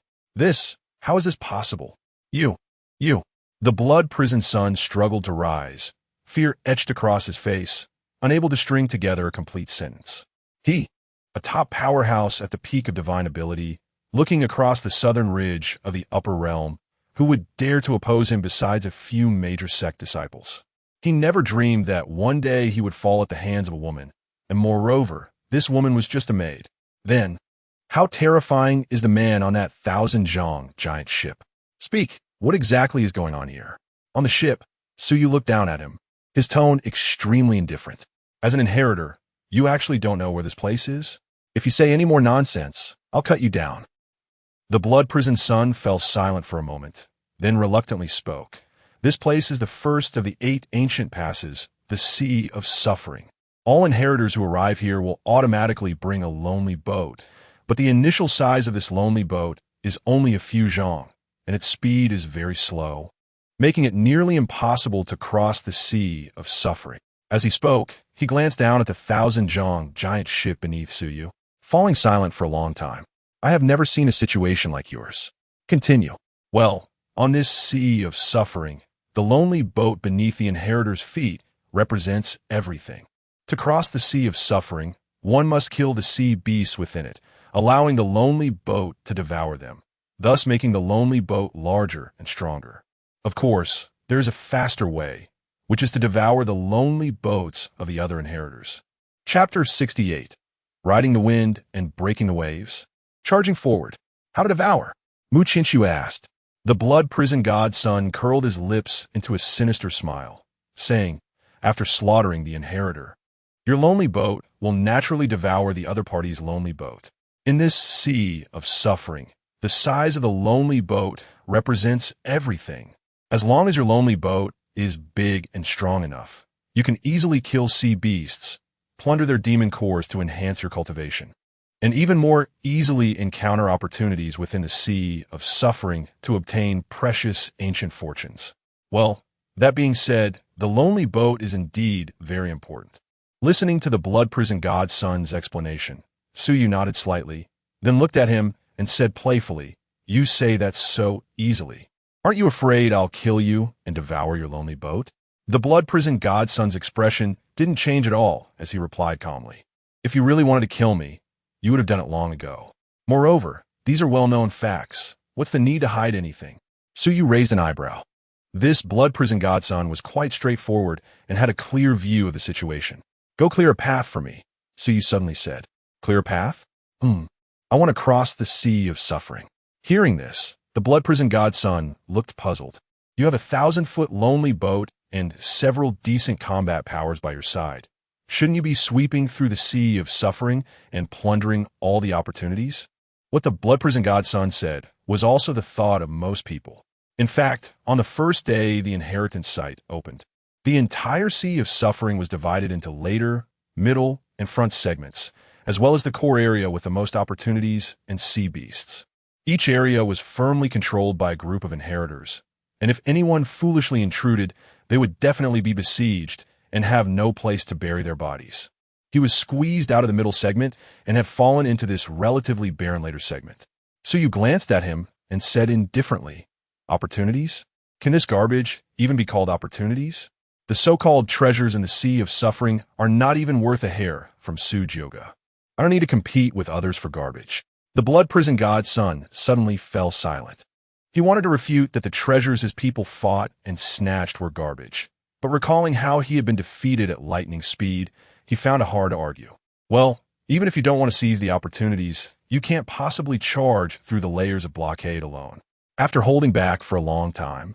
How is this possible? You. The blood-prisoned son struggled to rise, fear etched across his face, unable to string together a complete sentence. He, a top powerhouse at the peak of divine ability, looking across the southern ridge of the upper realm, who would dare to oppose him besides a few major sect disciples? He never dreamed that one day he would fall at the hands of a woman, and moreover, this woman was just a maid. Then, how terrifying is the man on that 1,000-zhang giant ship? Speak, what exactly is going on here? On the ship, Suyu looked down at him, his tone extremely indifferent. As an inheritor, you actually don't know where this place is? If you say any more nonsense, I'll cut you down. The blood-prisoned son fell silent for a moment, then reluctantly spoke. This place is the first of the 8 ancient passes, the Sea of Suffering. All inheritors who arrive here will automatically bring a lonely boat, but the initial size of this lonely boat is only a few zhang, and its speed is very slow, making it nearly impossible to cross the Sea of Suffering. As he spoke, he glanced down at the 1,000-zhang giant ship beneath Suyu, falling silent for a long time. I have never seen a situation like yours. Continue. Well, on this Sea of Suffering, the lonely boat beneath the inheritor's feet represents everything. To cross the Sea of Suffering, one must kill the sea beasts within it, allowing the lonely boat to devour them, thus making the lonely boat larger and stronger. Of course, there is a faster way, which is to devour the lonely boats of the other inheritors. Chapter 68. Riding the wind and breaking the waves. Charging forward. How to devour? Qingcheng asked. The blood-prisoned godson curled his lips into a sinister smile, saying, after slaughtering the inheritor, your lonely boat will naturally devour the other party's lonely boat. In this Sea of Suffering, the size of the lonely boat represents everything. As long as your lonely boat is big and strong enough, you can easily kill sea beasts, plunder their demon cores to enhance your cultivation, and even more easily encounter opportunities within the Sea of Suffering to obtain precious ancient fortunes. Well, that being said, the lonely boat is indeed very important. Listening to the blood-prisoned godson's explanation, Suyu nodded slightly, then looked at him and said playfully, you say that so easily. Aren't you afraid I'll kill you and devour your lonely boat? The blood-prisoned godson's expression didn't change at all as he replied calmly. If you really wanted to kill me, you would have done it long ago. Moreover, these are well-known facts. What's the need to hide anything? Suyu raised an eyebrow. This blood-prisoned godson was quite straightforward and had a clear view of the situation. Go clear a path for me, Suyu suddenly said. Clear a path? I want to cross the Sea of Suffering. Hearing this, the blood-prisoned godson looked puzzled. You have a 1,000-foot lonely boat and several decent combat powers by your side. Shouldn't you be sweeping through the Sea of Suffering and plundering all the opportunities? What the blood-prisoned godson said was also the thought of most people. In fact, on the first day the inheritance site opened, the entire Sea of Suffering was divided into later, middle, and front segments, as well as the core area with the most opportunities and sea beasts. Each area was firmly controlled by a group of inheritors, and if anyone foolishly intruded, they would definitely be besieged and have no place to bury their bodies. He was squeezed out of the middle segment and had fallen into this relatively barren later segment. So you glanced at him and said indifferently, opportunities? Can this garbage even be called opportunities? The so-called treasures in the Sea of Suffering are not even worth a hair from Sujyoga. I don't need to compete with others for garbage. The blood-prisoned godson suddenly fell silent. He wanted to refute that the treasures his people fought and snatched were garbage. But recalling how he had been defeated at lightning speed, he found it hard to argue. Well, even if you don't want to seize the opportunities, you can't possibly charge through the layers of blockade alone. After holding back for a long time,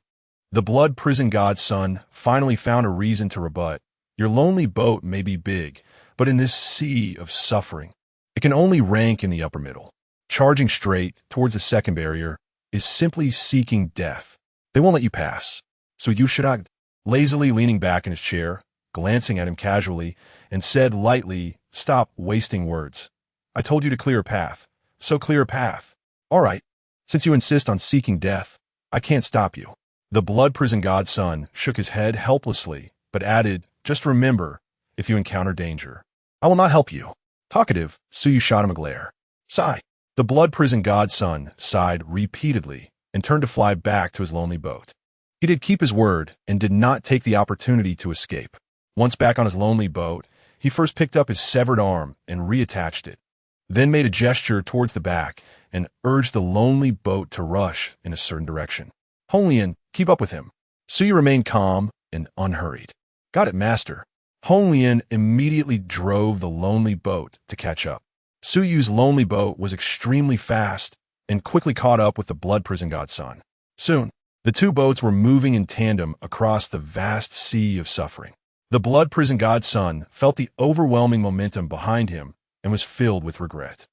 the blood prison god's son finally found a reason to rebut. Your lonely boat may be big, but in this sea of suffering, it can only rank in the upper middle. Charging straight towards the second barrier is simply seeking death. They won't let you pass. So you should act. Lazily leaning back in his chair, glancing at him casually, and said lightly, "Stop wasting words. I told you to clear a path, so clear a path. All right, since you insist on seeking death, I can't stop you." The blood prison god's son shook his head helplessly, but added, "Just remember, if you encounter danger, I will not help you." Talkative, Suyu shot him a glare. Sigh. The blood prison god's son sighed repeatedly and turned to fly back to his lonely boat. He did keep his word and did not take the opportunity to escape. Once back on his lonely boat, he first picked up his severed arm and reattached it, then made a gesture towards the back and urged the lonely boat to rush in a certain direction. Honglian, keep up with him. Suyu remained calm and unhurried. Got it, master. Honglian immediately drove the lonely boat to catch up. Suyu's lonely boat was extremely fast and quickly caught up with the blood prison god's son. Soon, the two boats were moving in tandem across the vast sea of suffering. The blood prison god's son felt the overwhelming momentum behind him and was filled with regret.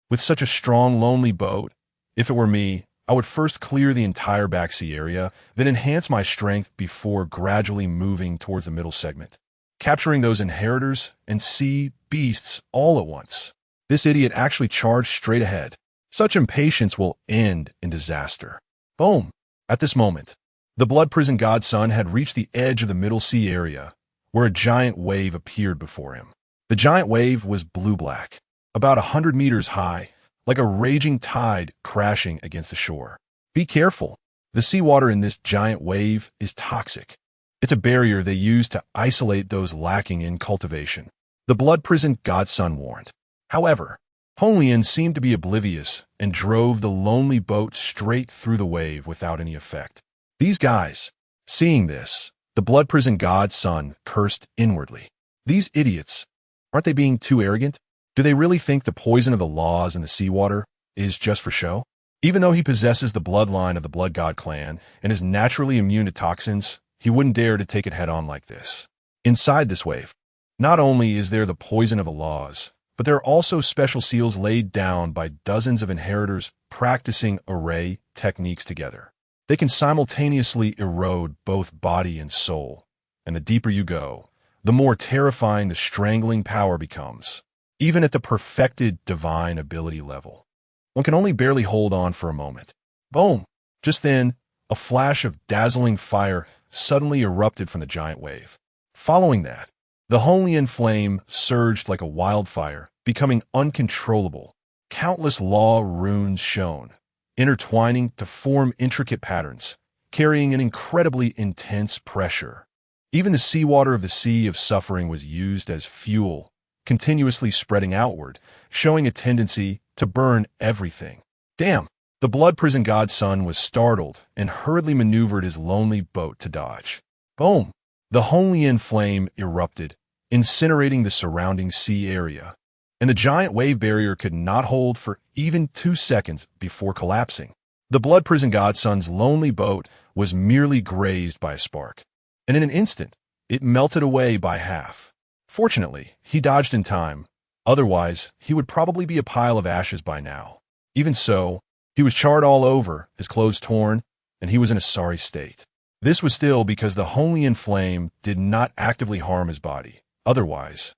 With such a strong, lonely boat, if it were me, I would first clear the entire backsea area, then enhance my strength before gradually moving towards the middle segment, capturing those inheritors and sea beasts all at once. This idiot actually charged straight ahead. Such impatience will end in disaster. Boom! At this moment, the blood prison god's son had reached the edge of the middle sea area, where a giant wave appeared before him. The giant wave was blue-black, about 100 meters high, like a raging tide crashing against the shore. Be careful. The seawater in this giant wave is toxic. It's a barrier they use to isolate those lacking in cultivation. The blood prison god's son warned. However, Honglian seemed to be oblivious and drove the lonely boat straight through the wave without any effect. These guys, seeing this, the blood prison god's son cursed inwardly. These idiots, aren't they being too arrogant? Do they really think the poison of the laws in the seawater is just for show? Even though he possesses the bloodline of the Blood God clan and is naturally immune to toxins, he wouldn't dare to take it head-on like this. Inside this wave, not only is there the poison of the laws, but there are also special seals laid down by dozens of inheritors practicing array techniques together. They can simultaneously erode both body and soul, and the deeper you go, the more terrifying the strangling power becomes, even at the perfected divine ability level. One can only barely hold on for a moment. Boom! Just then, a flash of dazzling fire suddenly erupted from the giant wave. Following that, the Honglian flame surged like a wildfire, becoming uncontrollable. Countless law runes shone, intertwining to form intricate patterns, carrying an incredibly intense pressure. Even the seawater of the Sea of Suffering was used as fuel, continuously spreading outward, showing a tendency to burn everything. Damn! The blood prison god's son was startled and hurriedly maneuvered his lonely boat to dodge. Boom! The Honglian flame erupted, incinerating the surrounding sea area, and the giant wave barrier could not hold for even 2 seconds before collapsing. The blood prison god's son's lonely boat was merely grazed by a spark, and in an instant, it melted away by half. Fortunately, he dodged in time. Otherwise, he would probably be a pile of ashes by now. Even so, he was charred all over, his clothes torn, and he was in a sorry state. This was still because the Honglian flame did not actively harm his body. Otherwise,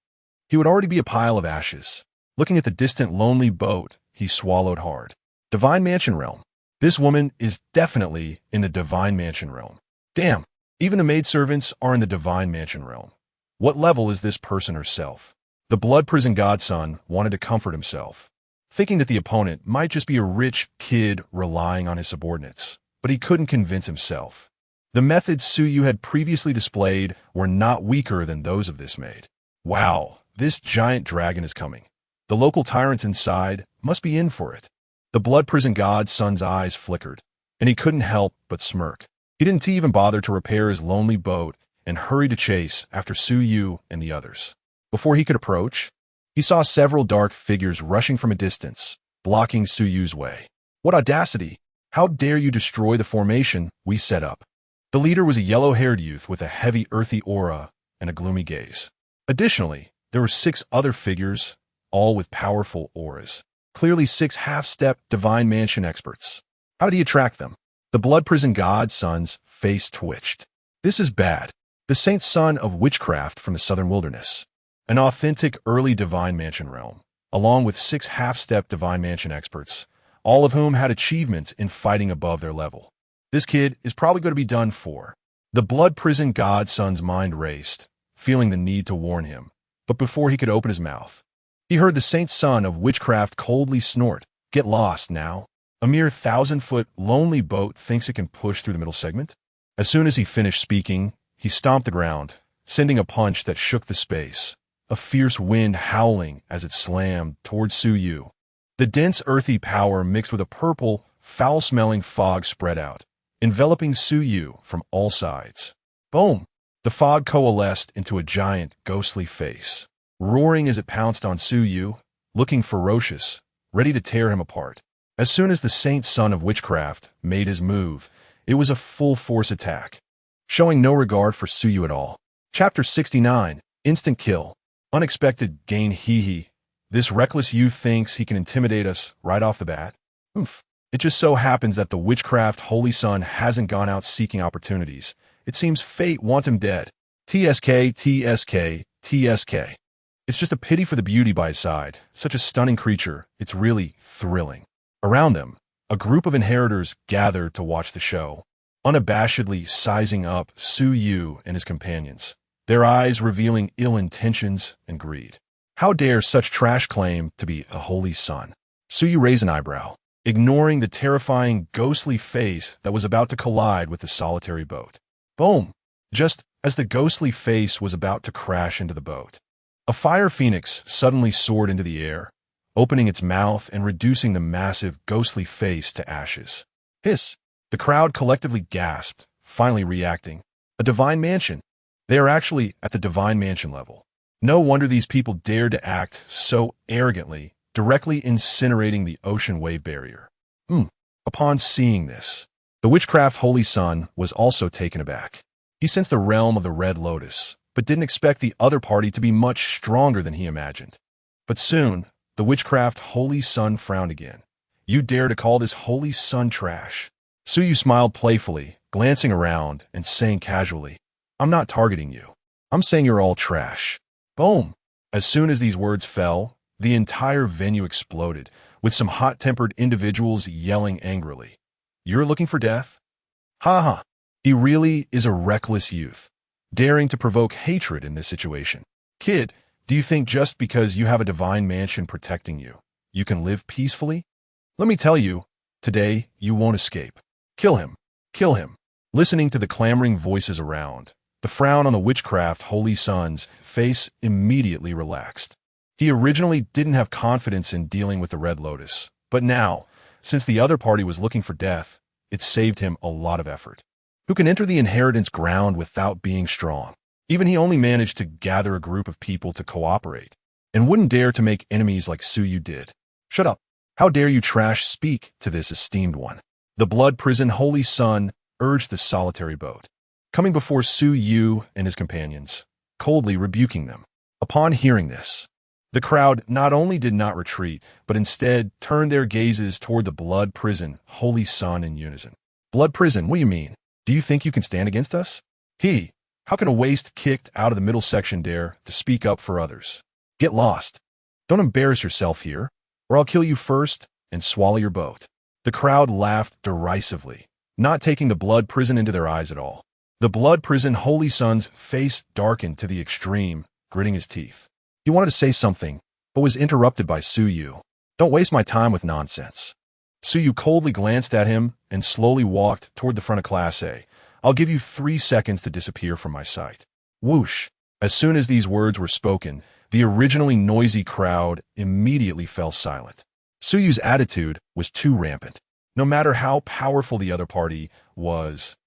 he would already be a pile of ashes. Looking at the distant lonely boat, he swallowed hard. Divine Mansion Realm. This woman is definitely in the Divine Mansion Realm. Damn, even the maidservants are in the Divine Mansion Realm. What level is this person herself? The blood prison god's son wanted to comfort himself, thinking that the opponent might just be a rich kid relying on his subordinates, but he couldn't convince himself. The methods Suyu had previously displayed were not weaker than those of this maid. Wow, this giant dragon is coming. The local tyrants inside must be in for it. The blood prison god's son's eyes flickered, and he couldn't help but smirk. He didn't even bother to repair his lonely boat and hurried to chase after Su Yu and the others. Before he could approach, he saw several dark figures rushing from a distance, blocking Su Yu's way. What audacity! How dare you destroy the formation we set up? The leader was a yellow-haired youth with a heavy earthy aura and a gloomy gaze. Additionally, there were 6 other figures, all with powerful auras. Clearly 6 half-step divine mansion experts. How did he attract them? The blood prison god's son's face twitched. This is bad. The saint's son of witchcraft from the southern wilderness. An authentic early divine mansion realm, along with 6 half-step divine mansion experts, all of whom had achievements in fighting above their level. This kid is probably going to be done for. The blood prison god's son's mind raced, feeling the need to warn him. But before he could open his mouth, he heard the saint's son of witchcraft coldly snort, "Get lost now. A mere 1,000-foot lonely boat thinks it can push through the middle segment?" As soon as he finished speaking, he stomped the ground, sending a punch that shook the space, a fierce wind howling as it slammed towards Su Yu. The dense earthy power mixed with a purple, foul-smelling fog spread out, enveloping Su Yu from all sides. Boom! The fog coalesced into a giant, ghostly face, roaring as it pounced on Su Yu, looking ferocious, ready to tear him apart. As soon as the saint's son of witchcraft made his move, it was a full-force attack, showing no regard for Su Yu at all. Chapter 69, Instant Kill. Unexpected gain. Hee. This reckless youth thinks he can intimidate us right off the bat. Oof. It just so happens that the witchcraft holy son hasn't gone out seeking opportunities. It seems fate wants him dead. TSK. It's just a pity for the beauty by his side. Such a stunning creature, it's really thrilling. Around them, a group of inheritors gathered to watch the show, unabashedly sizing up Su Yu and his companions, their eyes revealing ill intentions and greed. How dare such trash claim to be a holy son? Su Yu raised an eyebrow, ignoring the terrifying, ghostly face that was about to collide with the solitary boat. Boom! Just as the ghostly face was about to crash into the boat, a fire phoenix suddenly soared into the air, opening its mouth and reducing the massive, ghostly face to ashes. Hiss! The crowd collectively gasped, finally reacting. A divine mansion. They are actually at the divine mansion level. No wonder these people dared to act so arrogantly, directly incinerating the ocean wave barrier. Upon seeing this, the witchcraft holy son was also taken aback. He sensed the realm of the Red Lotus, but didn't expect the other party to be much stronger than he imagined. But soon, the witchcraft holy son frowned again. You dare to call this holy son trash? Su Yu smiled playfully, glancing around and saying casually, "I'm not targeting you. I'm saying you're all trash." Boom! As soon as these words fell, the entire venue exploded, with some hot-tempered individuals yelling angrily. "You're looking for death? Ha ha! He really is a reckless youth, daring to provoke hatred in this situation. Kid, do you think just because you have a divine mansion protecting you, you can live peacefully? Let me tell you, today you won't escape. Kill him! Kill him!" Listening to the clamoring voices around, the frown on the witchcraft holy son's face immediately relaxed. He originally didn't have confidence in dealing with the Red Lotus, but now, since the other party was looking for death, it saved him a lot of effort. Who can enter the inheritance ground without being strong? Even he only managed to gather a group of people to cooperate, and wouldn't dare to make enemies like Su Yu did. Shut up. How dare you trash speak to this esteemed one? The blood prison holy son urged the solitary boat, coming before Su Yu and his companions, coldly rebuking them. Upon hearing this, the crowd not only did not retreat, but instead turned their gazes toward the blood prison holy son in unison. Blood prison, what do you mean? Do you think you can stand against us? How can a waste kicked out of the middle section dare to speak up for others? Get lost. Don't embarrass yourself here, or I'll kill you first and swallow your boat. The crowd laughed derisively, not taking the blood prison into their eyes at all. The blood prison holy son's face darkened to the extreme, gritting his teeth. He wanted to say something, but was interrupted by Su Yu. "Don't waste my time with nonsense." Su Yu coldly glanced at him and slowly walked toward the front of Class A. "I'll give you 3 seconds to disappear from my sight." Whoosh! As soon as these words were spoken, the originally noisy crowd immediately fell silent. Su Yu's attitude was too rampant. no matter how powerful the other party was.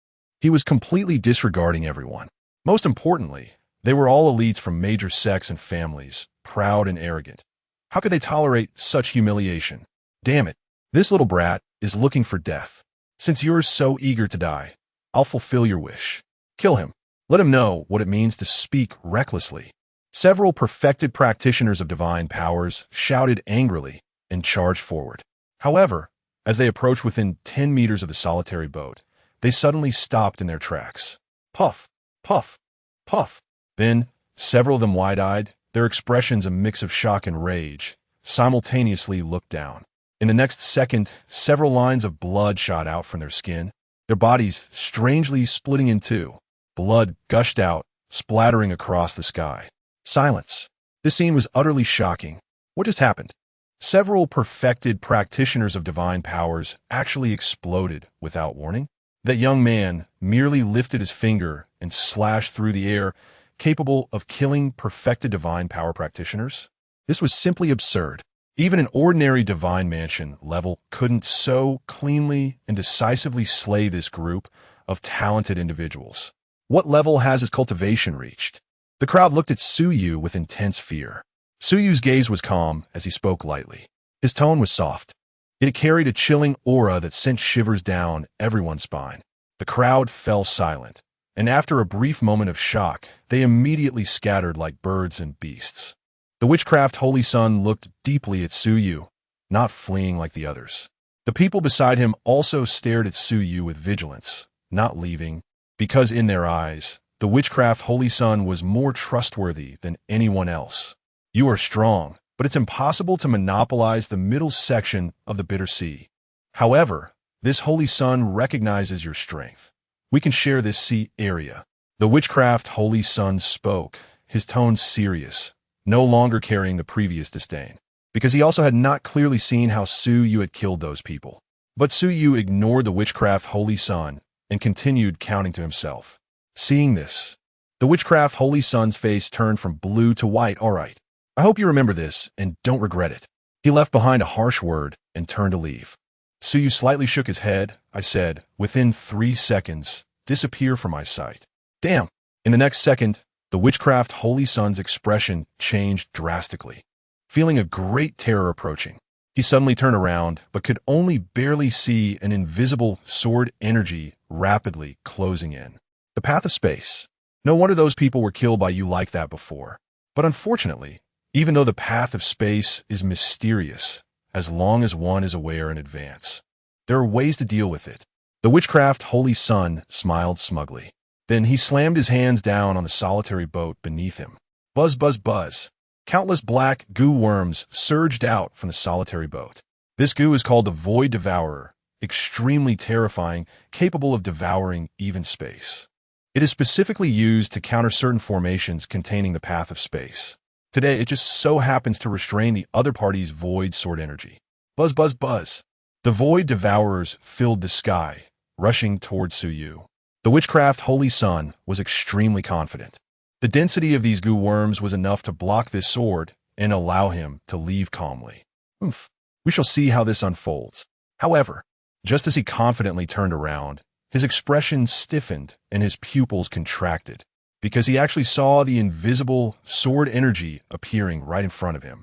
He was completely disregarding everyone. Most importantly, they were all elites from major sects and families, proud and arrogant. How could they tolerate such humiliation? Damn it, this little brat is looking for death. Since you're so eager to die, I'll fulfill your wish. Kill him. Let him know what it means to speak recklessly. Several perfected practitioners of divine powers shouted angrily and charged forward. However, as they approached within 10 meters of the solitary boat, they suddenly stopped in their tracks. Puff, puff, puff. Then, several of them wide-eyed, their expressions a mix of shock and rage, simultaneously looked down. In the next second, several lines of blood shot out from their skin, their bodies strangely splitting in two. Blood gushed out, splattering across the sky. Silence. This scene was utterly shocking. What just happened? Several perfected practitioners of divine powers actually exploded without warning. That young man merely lifted his finger and slashed through the air, capable of killing perfected divine power practitioners. This was simply absurd. Even an ordinary divine mansion level couldn't so cleanly and decisively slay this group of talented individuals. What level has his cultivation reached? The crowd looked at Su Yu with intense fear. Su Yu's gaze was calm as he spoke lightly. His tone was soft. It carried a chilling aura that sent shivers down everyone's spine. The crowd fell silent, and after a brief moment of shock, they immediately scattered like birds and beasts. The witchcraft Holy Sun looked deeply at Su Yu, not fleeing like the others. The people beside him also stared at Su Yu with vigilance, not leaving, because in their eyes, the witchcraft Holy Sun was more trustworthy than anyone else. You are strong, but it's impossible to monopolize the middle section of the Bitter Sea. However, this Holy Sun recognizes your strength. We can share this sea area. The witchcraft Holy Sun spoke, his tone serious, no longer carrying the previous disdain, because he also had not clearly seen how Su Yu had killed those people. But Su Yu ignored the witchcraft Holy Sun and continued counting to himself. Seeing this, the witchcraft Holy Sun's face turned from blue to white. All right, I hope you remember this and don't regret it. He left behind a harsh word and turned to leave. Su Yu slightly shook his head. I said, within 3 seconds, disappear from my sight. Damn. In the next second, the witchcraft Holy Sun's expression changed drastically. Feeling a great terror approaching, he suddenly turned around, but could only barely see an invisible sword energy rapidly closing in. The path of space. No wonder those people were killed by you like that before. But unfortunately, even though the path of space is mysterious, as long as one is aware in advance, there are ways to deal with it. The witchcraft Holy Sun smiled smugly. Then he slammed his hands down on the solitary boat beneath him. Buzz, buzz, buzz. Countless black goo worms surged out from the solitary boat. This goo is called the Void Devourer, extremely terrifying, capable of devouring even space. It is specifically used to counter certain formations containing the path of space. Today, it just so happens to restrain the other party's void sword energy. Buzz, buzz, buzz. The Void Devourers filled the sky, rushing towards Su Yu. The witchcraft Holy Sun was extremely confident. The density of these goo worms was enough to block this sword and allow him to leave calmly. We shall see how this unfolds. However, just as he confidently turned around, his expression stiffened and his pupils contracted, because he actually saw the invisible sword energy appearing right in front of him.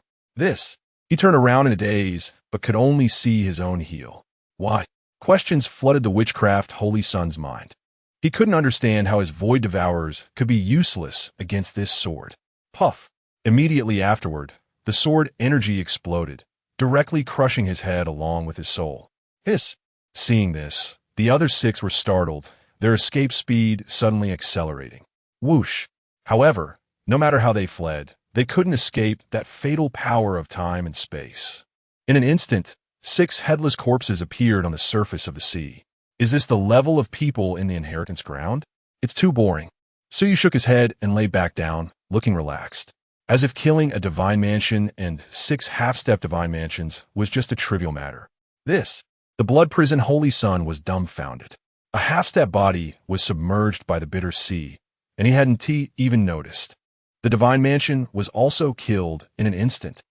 He turned around in a daze, but could only see his own heel. Why? Questions flooded the witchcraft Holy Sun's mind. He couldn't understand how his Void Devourers could be useless against this sword. Puff! Immediately afterward, the sword energy exploded, directly crushing his head along with his soul. Hiss! Seeing this, the other 6 were startled, their escape speed suddenly accelerating. Whoosh! However, no matter how they fled, they couldn't escape that fatal power of time and space. In an instant, 6 headless corpses appeared on the surface of the sea. Is this the level of people in the inheritance ground? It's too boring. Su Yu shook his head and lay back down, looking relaxed, as if killing a divine mansion and 6 half-step divine mansions was just a trivial matter. The blood prison Holy Sun was dumbfounded. A half-step body was submerged by the bitter sea, and he hadn't even noticed. The divine mansion was also killed in an instant.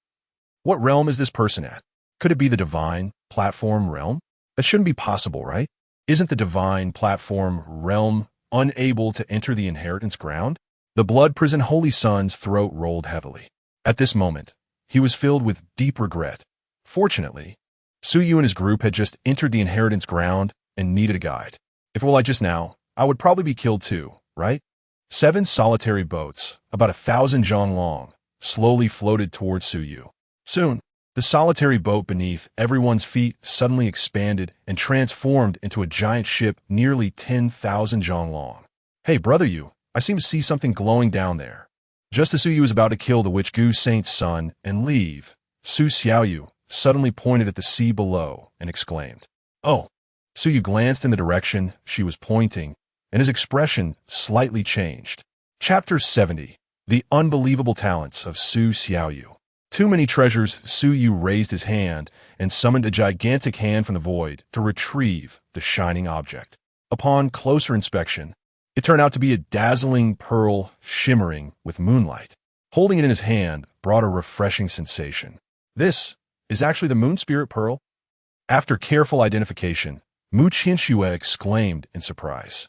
What realm is this person at? Could it be the divine platform realm? That shouldn't be possible, right? Isn't the divine platform realm unable to enter the inheritance ground? The blood prison Holy Son's throat rolled heavily. At this moment, he was filled with deep regret. Fortunately, Su Yu and his group had just entered the inheritance ground and needed a guide. If it were like just now, I would probably be killed too, right? 7 solitary boats, about 1,000 zhang long, slowly floated towards Su Yu. Soon, the solitary boat beneath everyone's feet suddenly expanded and transformed into a giant ship nearly 10,000 zhang long. Hey, brother Yu, I seem to see something glowing down there. Just as Su Yu was about to kill the witch Gu Saint's son and leave, Su Xiaoyu suddenly pointed at the sea below and exclaimed, "Oh!" Su Yu glanced in the direction she was pointing, and his expression slightly changed. Chapter 70. The Unbelievable Talents of Su Xiaoyu. Too many treasures. Su Yu raised his hand and summoned a gigantic hand from the void to retrieve the shining object. Upon closer inspection, it turned out to be a dazzling pearl shimmering with moonlight. Holding it in his hand brought a refreshing sensation. This is actually the Moon Spirit Pearl? After careful identification, Mu Qianxue exclaimed in surprise.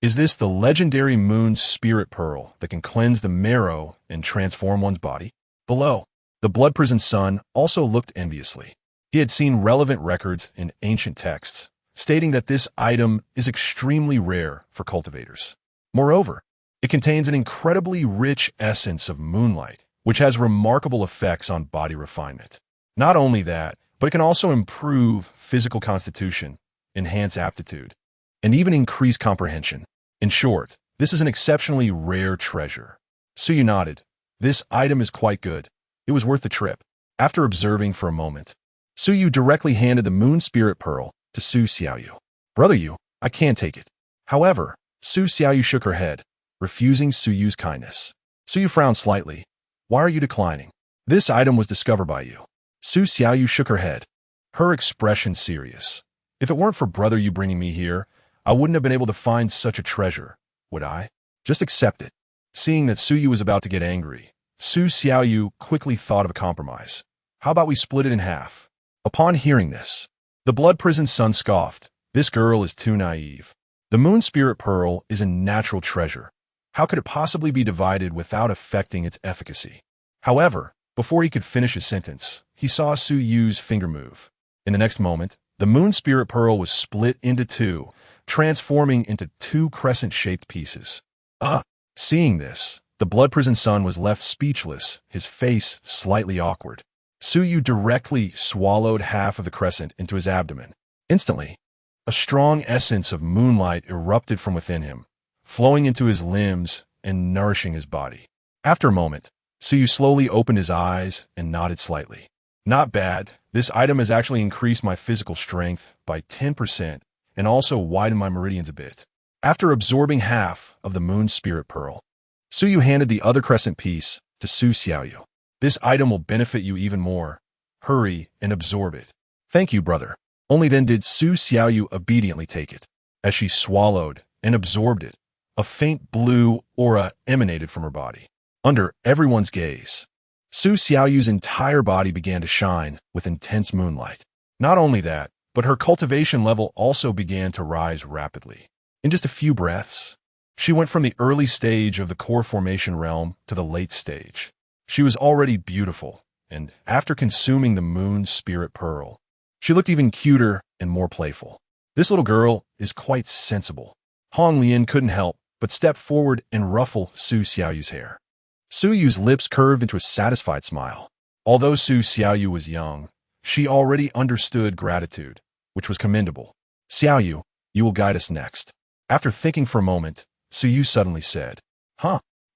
Is this the legendary Moon Spirit Pearl that can cleanse the marrow and transform one's body? Below, the blood prison son also looked enviously. He had seen relevant records in ancient texts, stating that this item is extremely rare for cultivators. Moreover, it contains an incredibly rich essence of moonlight, which has remarkable effects on body refinement. Not only that, but it can also improve physical constitution, enhance aptitude, and even increase comprehension. In short, this is an exceptionally rare treasure. Su Yu nodded. This item is quite good. It was worth the trip. After observing for a moment, Su Yu directly handed the Moon Spirit Pearl to Su Xiaoyu. Brother Yu, I can't take it. However, Su Xiaoyu shook her head, refusing Su Yu's kindness. Su Yu frowned slightly. Why are you declining? This item was discovered by you. Su Xiaoyu shook her head, her expression serious. If it weren't for brother Yu bringing me here, I wouldn't have been able to find such a treasure, would I? Just accept it. Seeing that Su Yu was about to get angry, Su Xiaoyu quickly thought of a compromise. How about we split it in half? Upon hearing this, the blood prison son scoffed. This girl is too naive. The Moon Spirit Pearl is a natural treasure. How could it possibly be divided without affecting its efficacy? However, before he could finish his sentence, he saw Su Yu's finger move. In the next moment, the Moon Spirit Pearl was split into 2, transforming into 2 crescent-shaped pieces. Seeing this, the blood prison son was left speechless, his face slightly awkward. Su Yu directly swallowed half of the crescent into his abdomen. Instantly, a strong essence of moonlight erupted from within him, flowing into his limbs and nourishing his body. After a moment, Su Yu slowly opened his eyes and nodded slightly. Not bad. This item has actually increased my physical strength by 10% and also widened my meridians a bit. After absorbing half of the Moon Spirit Pearl, Su Yu handed the other crescent piece to Su Xiaoyu. This item will benefit you even more. Hurry and absorb it. Thank you, brother. Only then did Su Xiaoyu obediently take it. As she swallowed and absorbed it, a faint blue aura emanated from her body. Under everyone's gaze, Su Xiaoyu's entire body began to shine with intense moonlight. Not only that, but her cultivation level also began to rise rapidly. In just a few breaths, she went from the early stage of the core formation realm to the late stage. She was already beautiful, and after consuming the Moon Spirit Pearl, she looked even cuter and more playful. This little girl is quite sensible. Hong Lian couldn't help but step forward and ruffle Su Xiaoyu's hair. Su Yu's lips curved into a satisfied smile. Although Su Xiaoyu was young, she already understood gratitude, which was commendable. Xiaoyu, you will guide us next. After thinking for a moment, Su Yu suddenly said,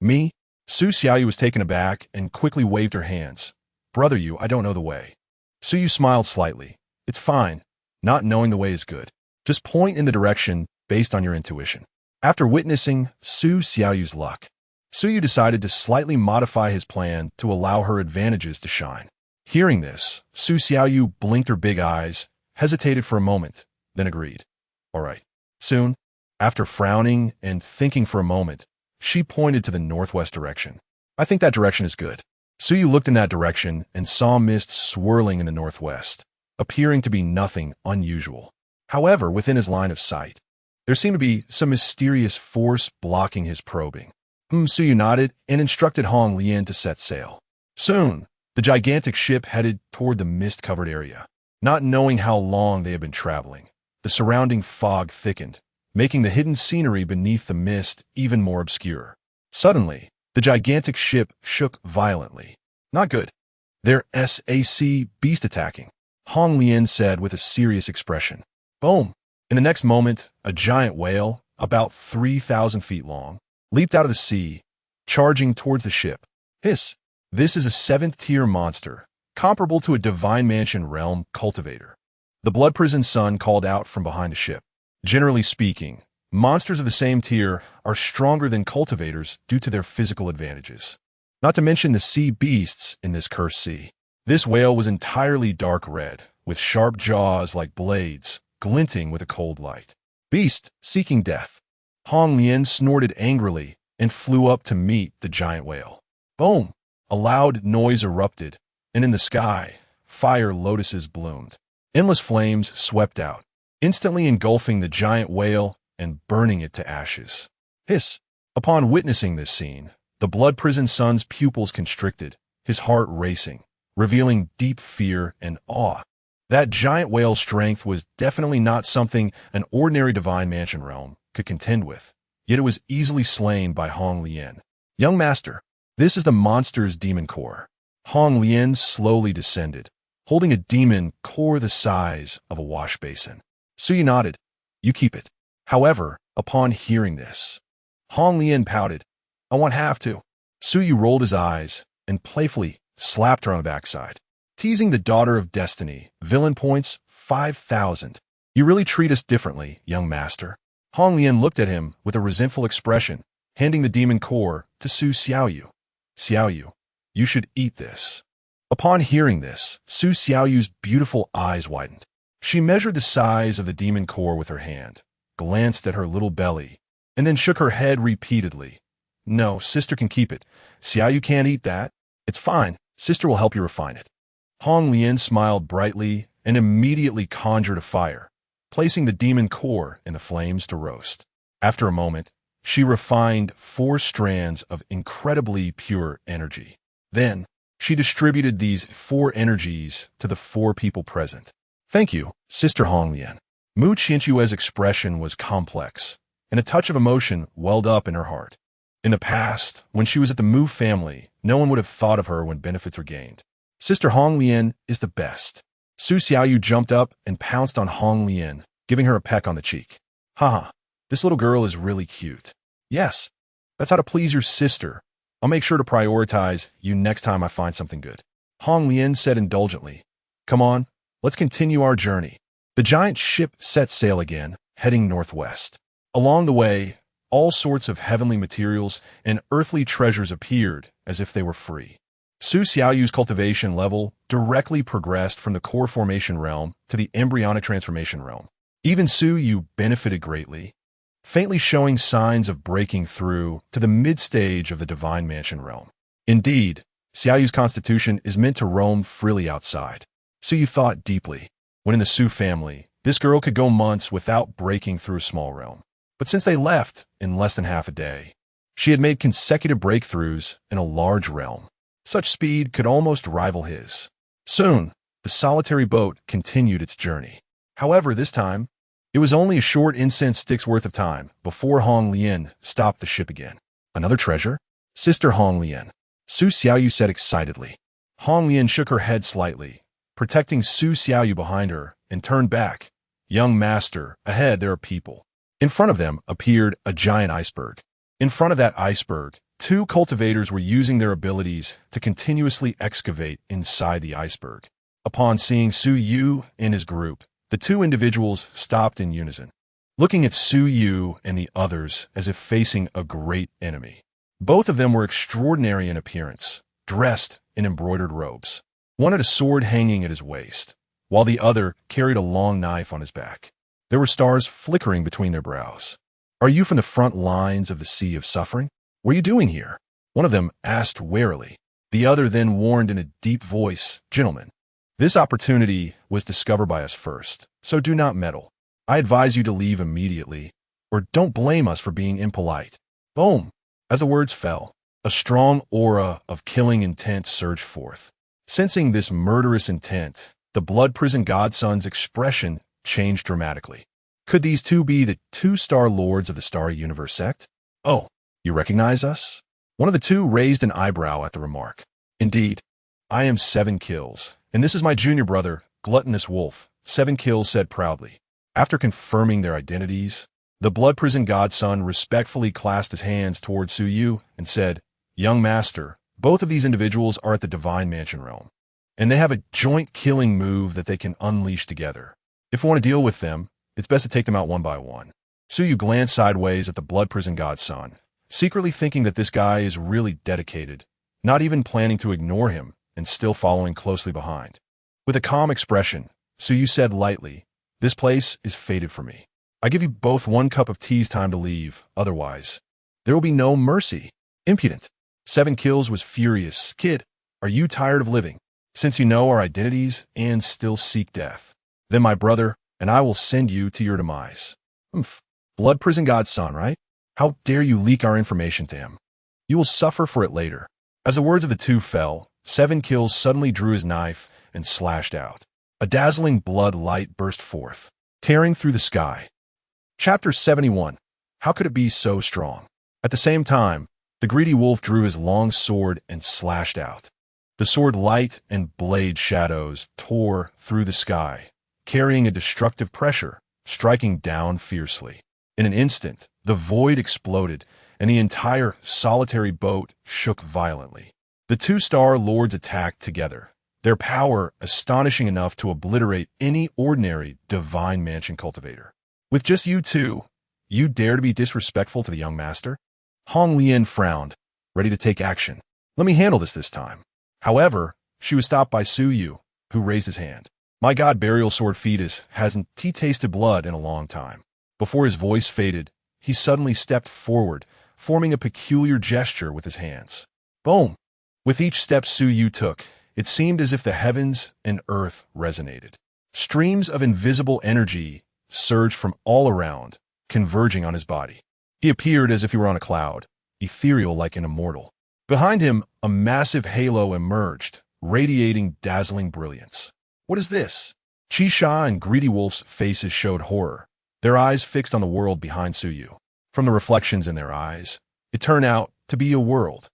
Me? Su Xiaoyu was taken aback and quickly waved her hands. Brother Yu, I don't know the way. Su Yu smiled slightly. It's fine. Not knowing the way is good. Just point in the direction based on your intuition. After witnessing Su Xiaoyu's luck, Su Yu decided to slightly modify his plan to allow her advantages to shine. Hearing this, Su Xiaoyu blinked her big eyes, hesitated for a moment, then agreed. All right. Soon, after frowning and thinking for a moment, she pointed to the northwest direction. I think that direction is good. Su Yu looked in that direction and saw mist swirling in the northwest. appearing to be nothing unusual. However, within his line of sight, there seemed to be some mysterious force blocking his probing. Suyu nodded and instructed Hong Lian to set sail. Soon, the gigantic ship headed toward the mist-covered area. Not knowing how long they had been traveling, the surrounding fog thickened, making the hidden scenery beneath the mist even more obscure. Suddenly, the gigantic ship shook violently. Not good. Their SAC beast attacking, Hong Lian said with a serious expression. Boom! In the next moment, a giant whale, about 3,000 feet long, leaped out of the sea, charging towards the ship. Hiss! This is a 7th-tier monster, comparable to a Divine Mansion realm cultivator. The Blood Prison Sun called out from behind the ship. Generally speaking, monsters of the same tier are stronger than cultivators due to their physical advantages. Not to mention the sea beasts in this cursed sea. This whale was entirely dark red, with sharp jaws like blades, glinting with a cold light. Beast, seeking death. Hong Lian snorted angrily and flew up to meet the giant whale. Boom! A loud noise erupted, and in the sky, fire lotuses bloomed. Endless flames swept out, instantly engulfing the giant whale and burning it to ashes. Hiss! Upon witnessing this scene, the Blood Prison Sun's pupils constricted, his heart racing, revealing deep fear and awe. That giant whale's strength was definitely not something an ordinary Divine Mansion realm could contend with, yet it was easily slain by Hong Lian. Young master, this is the monster's demon core. Hong Lian slowly descended, holding a demon core the size of a wash basin. Suyu nodded. You keep it. However, upon hearing this, Hong Lian pouted. I want half to. Suyu rolled his eyes and playfully slapped her on the backside. Teasing the daughter of destiny, villain points 5,000. You really treat us differently, young master. Hong Lian looked at him with a resentful expression, handing the demon core to Su Xiaoyu. Xiaoyu, you should eat this. Upon hearing this, Su Xiaoyu's beautiful eyes widened. She measured the size of the demon core with her hand, glanced at her little belly, and then shook her head repeatedly. No, sister can keep it. Xiaoyu can't eat that. It's fine. Sister will help you refine it. Hong Lian smiled brightly and immediately conjured a fire, placing the demon core in the flames to roast. After a moment, she refined 4 strands of incredibly pure energy. Then, she distributed these 4 energies to the 4 people present. Thank you, Sister Hong Lian. Mu Qianchue's expression was complex, and a touch of emotion welled up in her heart. In the past, when she was at the Mu family, no one would have thought of her when benefits were gained. Sister Hong Lian is the best. Su Xiaoyu jumped up and pounced on Hong Lian, giving her a peck on the cheek. Haha, this little girl is really cute. Yes, that's how to please your sister. I'll make sure to prioritize you next time I find something good. Hong Lian said indulgently. Come on, let's continue our journey. The giant ship set sail again, heading northwest. Along the way, all sorts of heavenly materials and earthly treasures appeared as if they were free. Su Xiaoyu's cultivation level directly progressed from the core formation realm to the embryonic transformation realm. Even Su Yu benefited greatly, faintly showing signs of breaking through to the mid-stage of the Divine Mansion realm. Indeed, Xiaoyu's constitution is meant to roam freely outside. Su Yu thought deeply. When in the Su family, this girl could go months without breaking through a small realm. But since they left in less than half a day, she had made consecutive breakthroughs in a large realm. Such speed could almost rival his. Soon, the solitary boat continued its journey. However, this time, it was only a short incense stick's worth of time before Hong Lian stopped the ship again. Another treasure? Sister Hong Lian. Su Xiaoyu said excitedly. Hong Lian shook her head slightly, protecting Su Xiaoyu behind her, and turned back. Young master, ahead there are people. In front of them appeared a giant iceberg. In front of that iceberg, 2 cultivators were using their abilities to continuously excavate inside the iceberg. Upon seeing Su Yu and his group, the 2 individuals stopped in unison, looking at Su Yu and the others as if facing a great enemy. Both of them were extraordinary in appearance, dressed in embroidered robes. One had a sword hanging at his waist, while the other carried a long knife on his back. There were stars flickering between their brows. Are you from the front lines of the Sea of Suffering? What are you doing here? One of them asked warily. The other then warned in a deep voice, Gentlemen, This opportunity was discovered by us first, so do not meddle. I advise you to leave immediately, or don't blame us for being impolite. Boom! As the words fell, a strong aura of killing intent surged forth. Sensing this murderous intent, the blood prison godson's expression changed dramatically. Could these two be the two-star lords of the Starry Universe sect? Oh, you recognize us? One of the two raised an eyebrow at the remark. Indeed, I am 7 kills, and this is my junior brother, Gluttonous Wolf, 7 kills said proudly. After confirming their identities, the blood prison godson respectfully clasped his hands toward Su Yu and said, Young master, both of these individuals are at the Divine Mansion realm, and they have a joint killing move that they can unleash together. If we want to deal with them, it's best to take them out one by one. Su Yu glanced sideways at the blood prison godson, secretly thinking that this guy is really dedicated, not even planning to ignore him and still following closely behind. With a calm expression, Su Yu said lightly, This place is fated for me. I give you both 1 cup of tea's time to leave, otherwise, there will be no mercy. Impudent. 7 kills was furious. Kid, are you tired of living? Since you know our identities and still seek death, then my brother and I will send you to your demise. Blood prison godson, right? How dare you leak our information to him? You will suffer for it later. As the words of the two fell, 7 kills suddenly drew his knife and slashed out. A dazzling blood light burst forth, tearing through the sky. Chapter 71. How could it be so strong? At the same time, the greedy wolf drew his long sword and slashed out. The sword light and blade shadows tore through the sky, carrying a destructive pressure, striking down fiercely. In an instant, the void exploded, and the entire solitary boat shook violently. The two-star lords attacked together, their power astonishing enough to obliterate any ordinary Divine Mansion cultivator. With just you two, you dare to be disrespectful to the young master? Hong Lian frowned, ready to take action. Let me handle this time. However, she was stopped by Su Yu, who raised his hand. My god, burial sword fetus hasn't tasted blood in a long time. Before his voice faded, he suddenly stepped forward, forming a peculiar gesture with his hands. Boom! With each step Su Yu took, it seemed as if the heavens and earth resonated. Streams of invisible energy surged from all around, converging on his body. He appeared as if he were on a cloud, ethereal like an immortal. Behind him, a massive halo emerged, radiating dazzling brilliance. What is this? Qisha and Greedy Wolf's faces showed horror, their eyes fixed on the world behind Su Yu. From the reflections in their eyes, it turned out to be a world.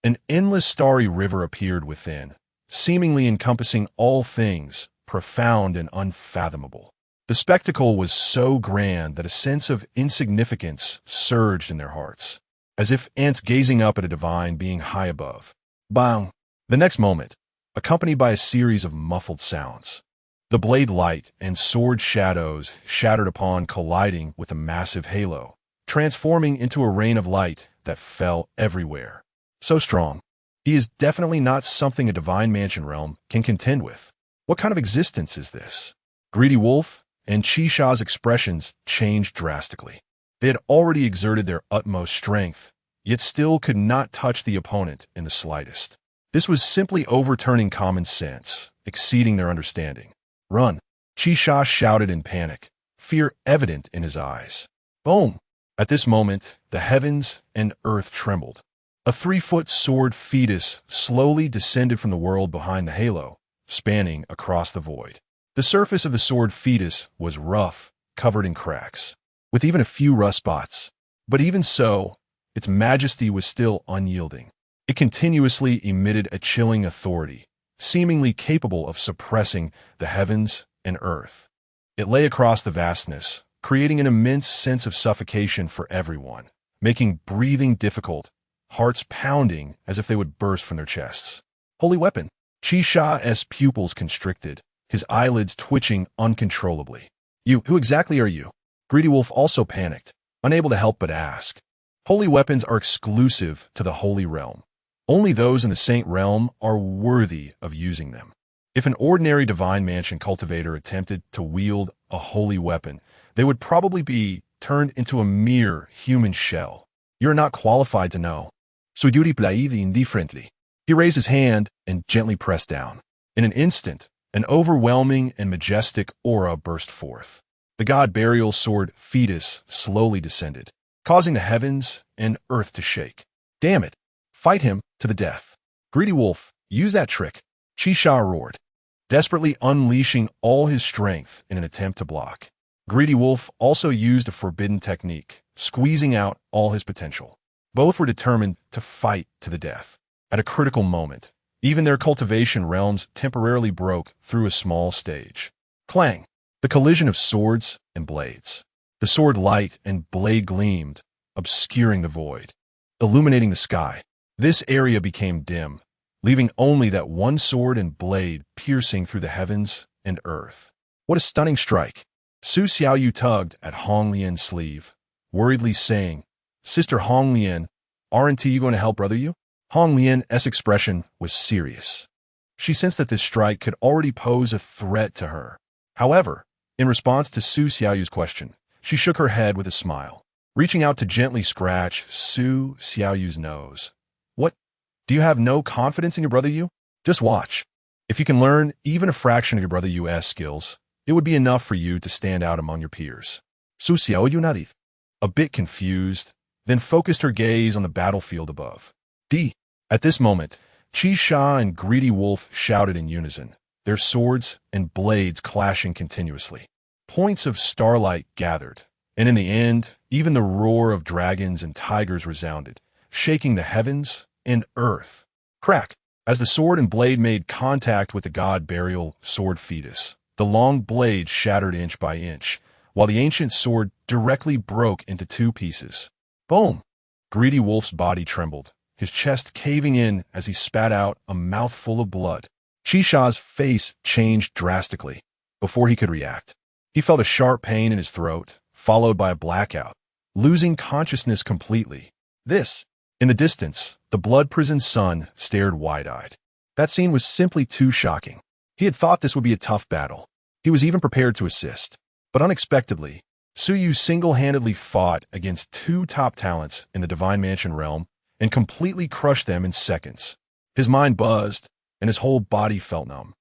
An endless starry river appeared within, seemingly encompassing all things profound and unfathomable. The spectacle was so grand that a sense of insignificance surged in their hearts, as if ants gazing up at a divine being high above. Bang! The next moment, accompanied by a series of muffled sounds, the blade light and sword shadows shattered upon colliding with a massive halo, transforming into a rain of light that fell everywhere. So strong. He is definitely not something a Divine Mansion realm can contend with. What kind of existence is this? Greedy Wolf and Qisha's expressions changed drastically. They had already exerted their utmost strength, yet still could not touch the opponent in the slightest. This was simply overturning common sense, exceeding their understanding. Run! Qisha shouted in panic, fear evident in his eyes. Boom! At this moment, the heavens and earth trembled. A 3-foot sword fetus slowly descended from the world behind the halo, spanning across the void. The surface of the sword fetus was rough, covered in cracks, with even a few rust spots. But even so, its majesty was still unyielding. It continuously emitted a chilling authority, seemingly capable of suppressing the heavens and earth. It lay across the vastness, creating an immense sense of suffocation for everyone, making breathing difficult, hearts pounding as if they would burst from their chests. Holy weapon! Qisha's pupils constricted, his eyelids twitching uncontrollably. Who exactly are you? Greedy Wolf also panicked, unable to help but ask. Holy weapons are exclusive to the Holy Realm. Only those in the Saint Realm are worthy of using them. If an ordinary Divine Mansion cultivator attempted to wield a holy weapon, they would probably be turned into a mere human shell. You're not qualified to know. Suduri plaid indifferently. He raised his hand and gently pressed down. In an instant, An overwhelming and majestic aura burst forth. The god burial sword fetus slowly descended, causing the heavens and earth to shake. Damn it! Fight him to the death. Greedy wolf, use that trick. Qingcheng roared, desperately unleashing all his strength in an attempt to block. Greedy wolf also used a forbidden technique, squeezing out all his potential. Both were determined to fight to the death. At a critical moment, even their cultivation realms temporarily broke through a small stage. Clang! The collision of swords and blades. The sword light and blade gleamed, obscuring the void, illuminating the sky. This area became dim, leaving only that one sword and blade piercing through the heavens and earth. What a stunning strike! Su Xiaoyu tugged at Hong Lian's sleeve, worriedly saying, "Sister Hong Lian, aren't you going to help brother you?" Hong Lian's expression was serious. She sensed that this strike could already pose a threat to her. However, in response to Su Xiaoyu's question, she shook her head with a smile, reaching out to gently scratch Su Xiaoyu's nose. "What? Do you have no confidence in your brother Yu? Just watch. If you can learn even a fraction of your brother Yu's skills, it would be enough for you to stand out among your peers." Su Xiaoyu nodded, a bit confused, then focused her gaze on the battlefield above. At this moment, Qingcheng and Greedy Wolf shouted in unison, their swords and blades clashing continuously. Points of starlight gathered, and in the end, even the roar of dragons and tigers resounded, shaking the heavens and earth. Crack! As the sword and blade made contact with the god burial sword fetus, the long blade shattered inch by inch, while the ancient sword directly broke into two pieces. Boom! Greedy Wolf's body trembled, his chest caving in as he spat out a mouthful of blood. Qingcheng's face changed drastically before he could react. He felt a sharp pain in his throat, followed by a blackout, losing consciousness completely. In the distance, the blood-prisoned sun stared wide-eyed. That scene was simply too shocking. He had thought this would be a tough battle. He was even prepared to assist. But unexpectedly, Su Yu single-handedly fought against two top talents in the Divine Mansion realm and completely crushed them in seconds. His mind buzzed, and his whole body felt numb.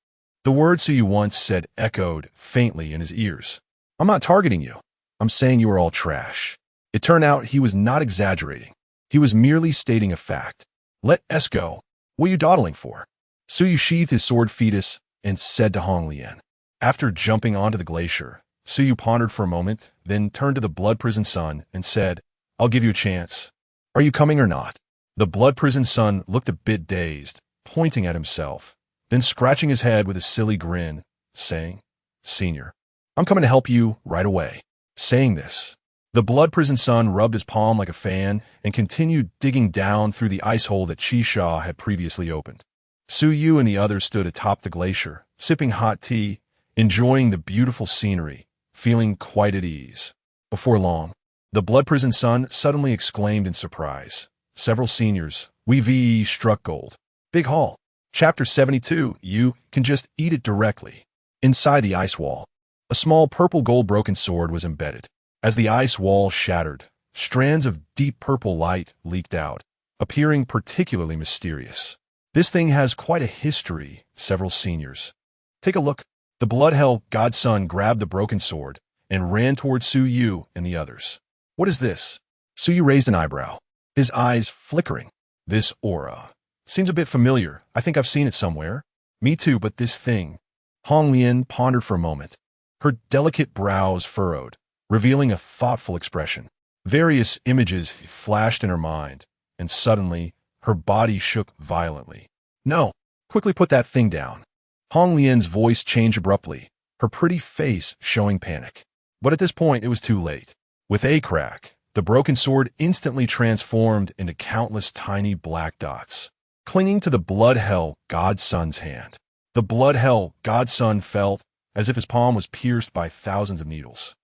The words Su Yu once said echoed faintly in his ears. "I'm not targeting you. I'm saying you are all trash." It turned out he was not exaggerating. He was merely stating a fact. "Let us go. What are you dawdling for?" Su Yu sheathed his sword fetus and said to Hong Lian. After jumping onto the glacier, Su Yu pondered for a moment, then turned to the blood-prisoned sun and said, "I'll give you a chance. Are you coming or not?" The blood-prisoned sun looked a bit dazed, pointing at himself, then scratching his head with a silly grin, saying, "Senior, I'm coming to help you right away." Saying this, the blood-prisoned sun rubbed his palm like a fan and continued digging down through the ice hole that Qingcheng had previously opened. Su Yu and the others stood atop the glacier, sipping hot tea, enjoying the beautiful scenery, feeling quite at ease. Before long, the blood-prisoned sun suddenly exclaimed in surprise. Several seniors, we struck gold. Big haul. Chapter 72, you can just eat it directly. Inside the ice wall, a small purple gold broken sword was embedded. As the ice wall shattered, strands of deep purple light leaked out, appearing particularly mysterious. "This thing has quite a history," several seniors. "Take a look." The blood-hell godson grabbed the broken sword and ran toward Su Yu and the others. "What is this?" Su Yu raised an eyebrow, his eyes flickering. "This aura seems a bit familiar. I think I've seen it somewhere." "Me too, but this thing." Hong Lian pondered for a moment. Her delicate brows furrowed, revealing a thoughtful expression. Various images flashed in her mind, and suddenly her body shook violently. "No, quickly put that thing down." Hong Lian's voice changed abruptly, her pretty face showing panic. But at this point it was too late. With a crack, the broken sword instantly transformed into countless tiny black dots, clinging to the blood-hell godson's hand. The blood-hell godson felt as if his palm was pierced by thousands of needles.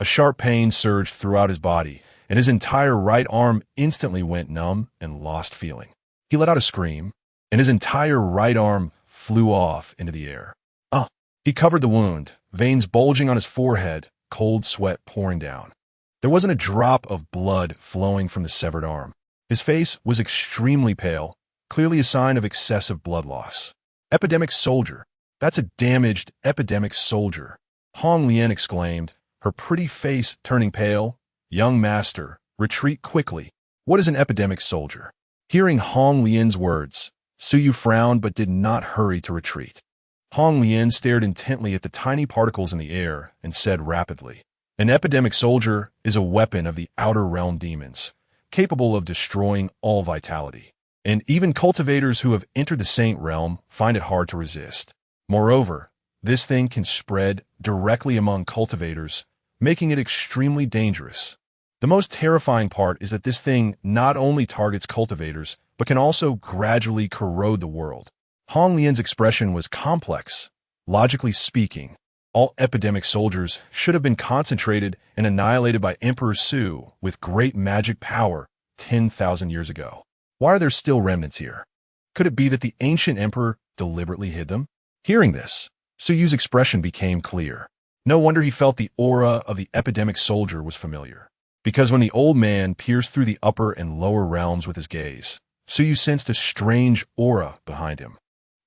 A sharp pain surged throughout his body, and his entire right arm instantly went numb and lost feeling. He let out a scream, and his entire right arm flew off into the air. He covered the wound, veins bulging on his forehead, cold sweat pouring down. There wasn't a drop of blood flowing from the severed arm. His face was extremely pale, clearly a sign of excessive blood loss. "Epidemic soldier, That's a damaged, epidemic soldier. Hong Lian exclaimed, her pretty face turning pale. Young master, retreat quickly. What is an epidemic soldier? Hearing Hong Lian's words, Su Yu frowned but did not hurry to retreat. Hong Lian stared intently at the tiny particles in the air and said rapidly, an epidemic soldier is a weapon of the outer realm demons, capable of destroying all vitality. And even cultivators who have entered the saint realm find it hard to resist. Moreover, this thing can spread directly among cultivators, making it extremely dangerous. The most terrifying part is that this thing not only targets cultivators, but can also gradually corrode the world. Hong Lian's expression was complex. Logically speaking, all epidemic soldiers should have been concentrated and annihilated by Emperor Su with great magic power 10,000 years ago. Why are there still remnants here? Could it be that the ancient emperor deliberately hid them? Hearing this, Su Yu's expression became clear. No wonder he felt the aura of the epidemic soldier was familiar. Because when the old man pierced through the upper and lower realms with his gaze, Su Yu sensed a strange aura behind him.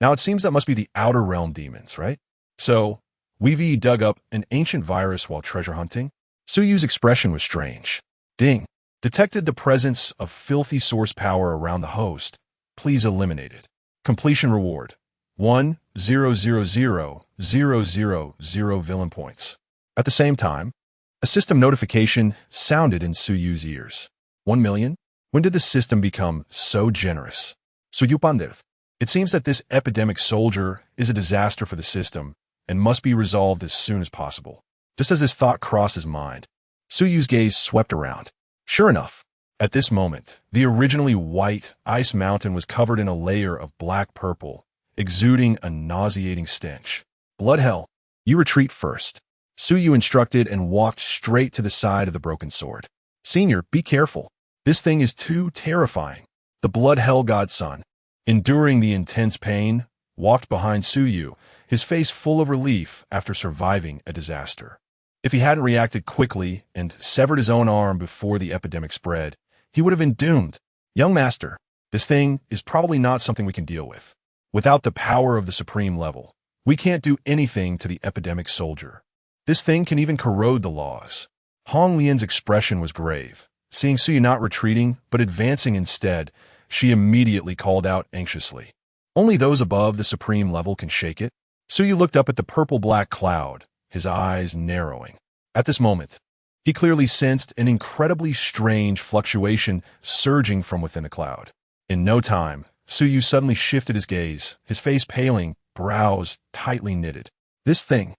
Now it seems that must be the outer realm demons, right? So, we've dug up an ancient virus while treasure hunting? Su Yu's expression was strange. Ding. Detected the presence of filthy source power around the host. Please eliminate it. Completion reward. 1,000,000 villain points. At the same time, a system notification sounded in Su Yu's ears. 1 million? When did the system become so generous? Su Yu pondered. It seems that this epidemic soldier is a disaster for the system and must be resolved as soon as possible. Just as this thought crossed his mind, Su Yu's gaze swept around. Sure enough, at this moment, the originally white ice mountain was covered in a layer of black-purple, exuding a nauseating stench. Blood hell, you retreat first. Su Yu instructed and walked straight to the side of the broken sword. Senior, be careful. This thing is too terrifying. The blood hell godson, enduring the intense pain, walked behind Su Yu, his face full of relief after surviving a disaster. If he hadn't reacted quickly and severed his own arm before the epidemic spread, he would have been doomed. Young master, this thing is probably not something we can deal with. Without the power of the supreme level, we can't do anything to the epidemic soldier. This thing can even corrode the laws. Hong Lian's expression was grave. Seeing Su Yu not retreating, but advancing instead, she immediately called out anxiously. Only those above the supreme level can shake it. Su Yu looked up at the purple-black cloud, his eyes narrowing. At this moment, he clearly sensed an incredibly strange fluctuation surging from within the cloud. In no time, Su Yu suddenly shifted his gaze, his face paling, brows tightly knitted. This thing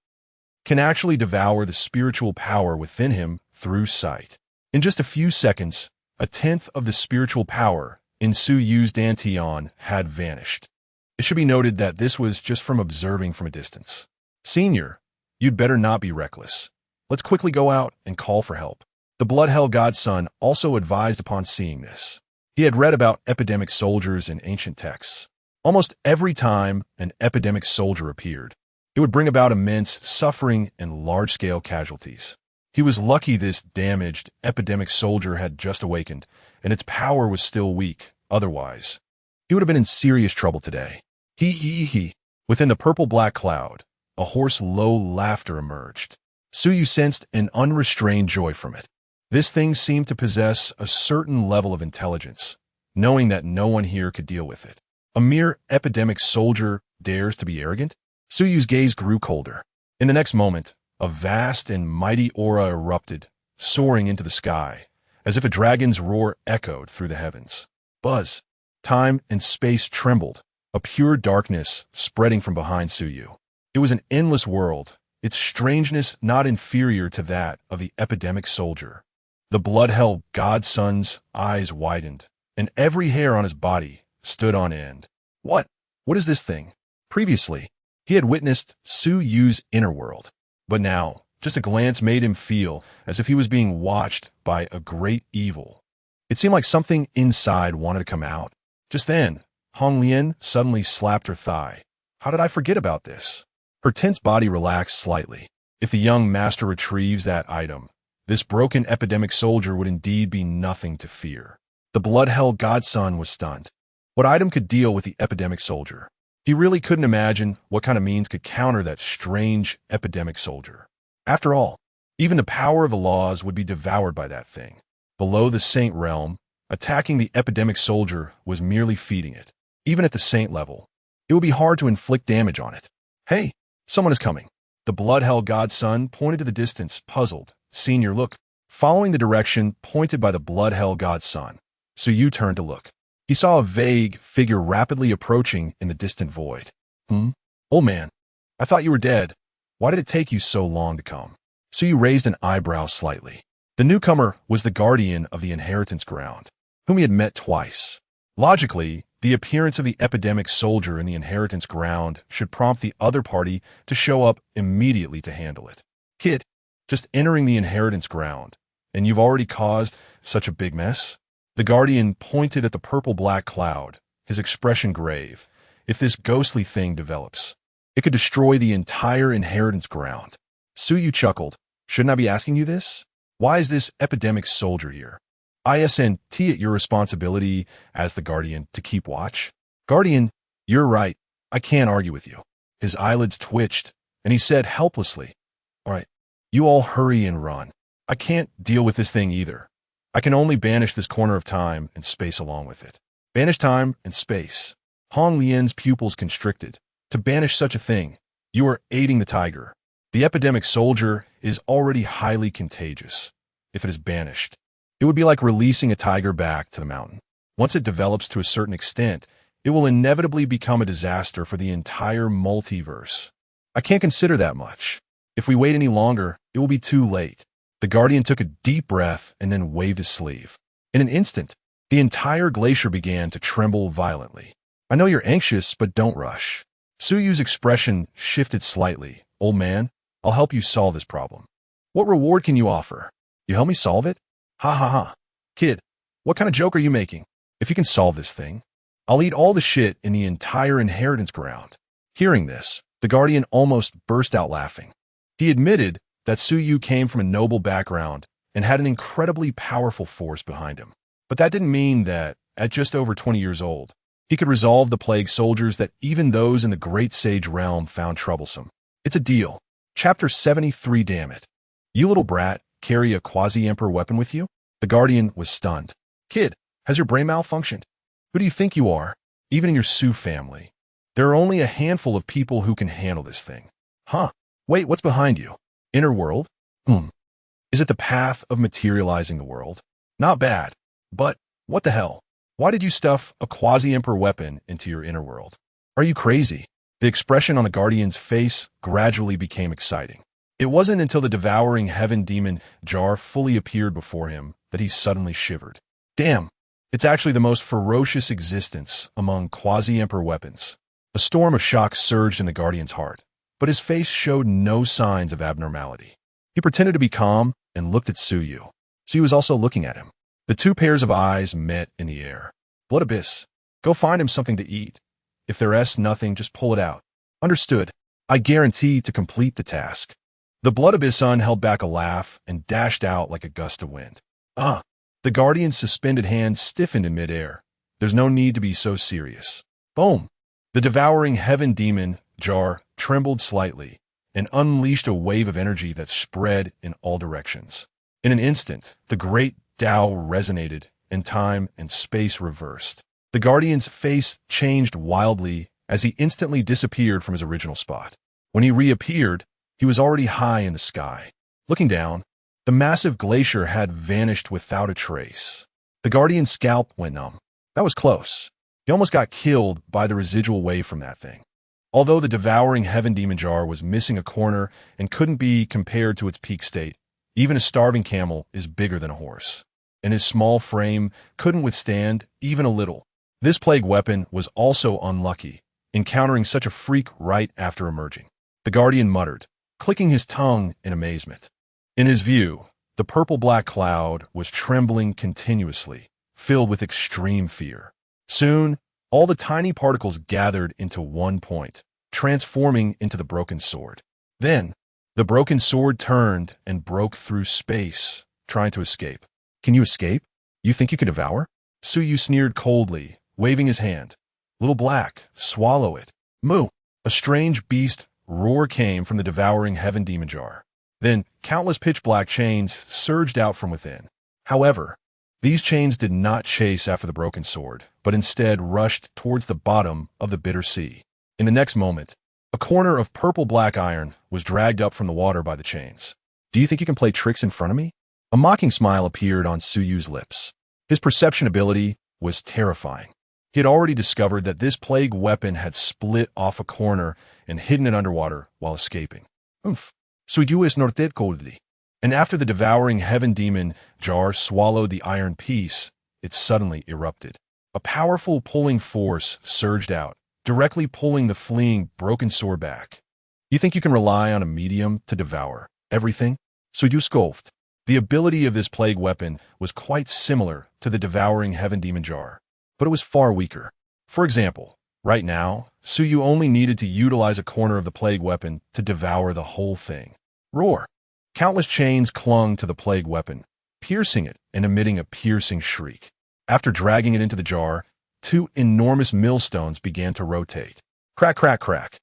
can actually devour the spiritual power within him through sight. In just a few seconds, a tenth of the spiritual power in Su Yu's Dantian had vanished. It should be noted that this was just from observing from a distance. Senior, you'd better not be reckless. Let's quickly go out and call for help. The Blood Hell Godson also advised upon seeing this. He had read about epidemic soldiers in ancient texts. Almost every time an epidemic soldier appeared, it would bring about immense suffering and large-scale casualties. He was lucky this damaged, epidemic soldier had just awakened, and its power was still weak. Otherwise, he would have been in serious trouble today. He. Within the purple-black cloud, a hoarse, low laughter emerged. Su Yu sensed an unrestrained joy from it. This thing seemed to possess a certain level of intelligence, knowing that no one here could deal with it. A mere epidemic soldier dares to be arrogant? Su Yu's gaze grew colder. In the next moment, a vast and mighty aura erupted, soaring into the sky, as if a dragon's roar echoed through the heavens. Buzz. Time and space trembled, a pure darkness spreading from behind Su Yu. It was an endless world, its strangeness not inferior to that of the epidemic soldier. The Blood Hell Godson's eyes widened, and every hair on his body stood on end. What is this thing? Previously, he had witnessed Su Yu's inner world, but now, just a glance made him feel as if he was being watched by a great evil. It seemed like something inside wanted to come out. Just then, Hong Lian suddenly slapped her thigh. How did I forget about this? Her tense body relaxed slightly. If the young master retrieves that item, this broken epidemic soldier would indeed be nothing to fear. The Blood Hell Godson was stunned. What item could deal with the epidemic soldier? He really couldn't imagine what kind of means could counter that strange, epidemic soldier. After all, even the power of the laws would be devoured by that thing. Below the saint realm, attacking the epidemic soldier was merely feeding it. Even at the saint level, it would be hard to inflict damage on it. Hey, someone is coming. The blood-hell god's son pointed to the distance, puzzled. Seeing your look, following the direction pointed by the blood-hell god's son, Su Yu turned to look. He saw a vague figure rapidly approaching in the distant void. Old man, I thought you were dead. Why did it take you so long to come? Su Yu raised an eyebrow slightly. The newcomer was the guardian of the inheritance ground, whom he had met twice. Logically, the appearance of the epidemic soldier in the inheritance ground should prompt the other party to show up immediately to handle it. Kid, just entering the inheritance ground, and you've already caused such a big mess? The guardian pointed at the purple-black cloud, his expression grave. If this ghostly thing develops, it could destroy the entire inheritance ground. Su Yu chuckled. Shouldn't I be asking you this? Why is this epidemic soldier here? Isn't it your responsibility as the guardian to keep watch? Guardian, you're right. I can't argue with you. His eyelids twitched, and he said helplessly, all right, you all hurry and run. I can't deal with this thing either. I can only banish this corner of time and space along with it. Banish time and space. Hong Lian's pupils constricted. To banish such a thing, you are aiding the tiger. The epidemic soldier is already highly contagious. If it is banished, it would be like releasing a tiger back to the mountain. Once it develops to a certain extent, it will inevitably become a disaster for the entire multiverse. I can't consider that much. If we wait any longer, it will be too late. The guardian took a deep breath and then waved his sleeve. In an instant, the entire glacier began to tremble violently. I know you're anxious, but don't rush. Su Yu's expression shifted slightly. Old man, I'll help you solve this problem. What reward can you offer? You help me solve it? Ha ha ha. Kid, what kind of joke are you making? If you can solve this thing, I'll eat all the shit in the entire inheritance ground. Hearing this, the guardian almost burst out laughing. He admitted that Su Yu came from a noble background and had an incredibly powerful force behind him. But that didn't mean that, at just over 20 years old, he could resolve the plague soldiers that even those in the great sage realm found troublesome. It's a deal. Chapter 73. Damn it. You little brat, carry a quasi-emperor weapon with you? The guardian was stunned. Kid, has your brain malfunctioned? Who do you think you are? Even in your Su family, there are only a handful of people who can handle this thing. Huh. Wait, what's behind you? Inner world? Is it the path of materializing the world? Not bad. But, what the hell? Why did you stuff a quasi-emperor weapon into your inner world? Are you crazy? The expression on the guardian's face gradually became exciting. It wasn't until the devouring heaven demon jar fully appeared before him that he suddenly shivered. Damn, it's actually the most ferocious existence among quasi-emperor weapons. A storm of shock surged in the guardian's heart, but his face showed no signs of abnormality. He pretended to be calm and looked at Su Yu. Su Yu was also looking at him. The two pairs of eyes met in the air. Blood Abyss, go find him something to eat. If there's nothing, just pull it out. Understood. I guarantee to complete the task. The Blood Abyss son held back a laugh and dashed out like a gust of wind. The guardian's suspended hand stiffened in midair. There's no need to be so serious. Boom! The devouring heaven demon jar trembled slightly and unleashed a wave of energy that spread in all directions. In an instant, the great Tao resonated, and time and space reversed. The guardian's face changed wildly as he instantly disappeared from his original spot. When he reappeared, he was already high in the sky. Looking down, the massive glacier had vanished without a trace. The guardian's scalp went numb. That was close. He almost got killed by the residual wave from that thing. Although the devouring heaven demon jar was missing a corner and couldn't be compared to its peak state, even a starving camel is bigger than a horse, and his small frame couldn't withstand even a little. This plague weapon was also unlucky, encountering such a freak right after emerging. The guardian muttered, clicking his tongue in amazement. In his view, the purple-black cloud was trembling continuously, filled with extreme fear. Soon, all the tiny particles gathered into one point, transforming into the broken sword. Then, the broken sword turned and broke through space, trying to escape. Can you escape? You think you can devour? Su Yu sneered coldly, waving his hand. Little black, swallow it. Moo! A strange beast roar came from the devouring heaven demon jar. Then, countless pitch-black chains surged out from within. However, these chains did not chase after the broken sword, but instead rushed towards the bottom of the bitter sea. In the next moment, a corner of purple-black iron was dragged up from the water by the chains. Do you think you can play tricks in front of me? A mocking smile appeared on Suyu's lips. His perception ability was terrifying. He had already discovered that this plague weapon had split off a corner and hidden it underwater while escaping. Oomph. Suyu is nortet coldly. And after the devouring heaven demon jar swallowed the iron piece, it suddenly erupted. A powerful pulling force surged out, directly pulling the fleeing broken sword back. You think you can rely on a medium to devour everything? Suyu scoffed. The ability of this plague weapon was quite similar to the devouring heaven demon jar, but it was far weaker. For example, right now, Suyu only needed to utilize a corner of the plague weapon to devour the whole thing. Roar! Countless chains clung to the plague weapon, piercing it and emitting a piercing shriek. After dragging it into the jar, two enormous millstones began to rotate. Crack, crack, crack.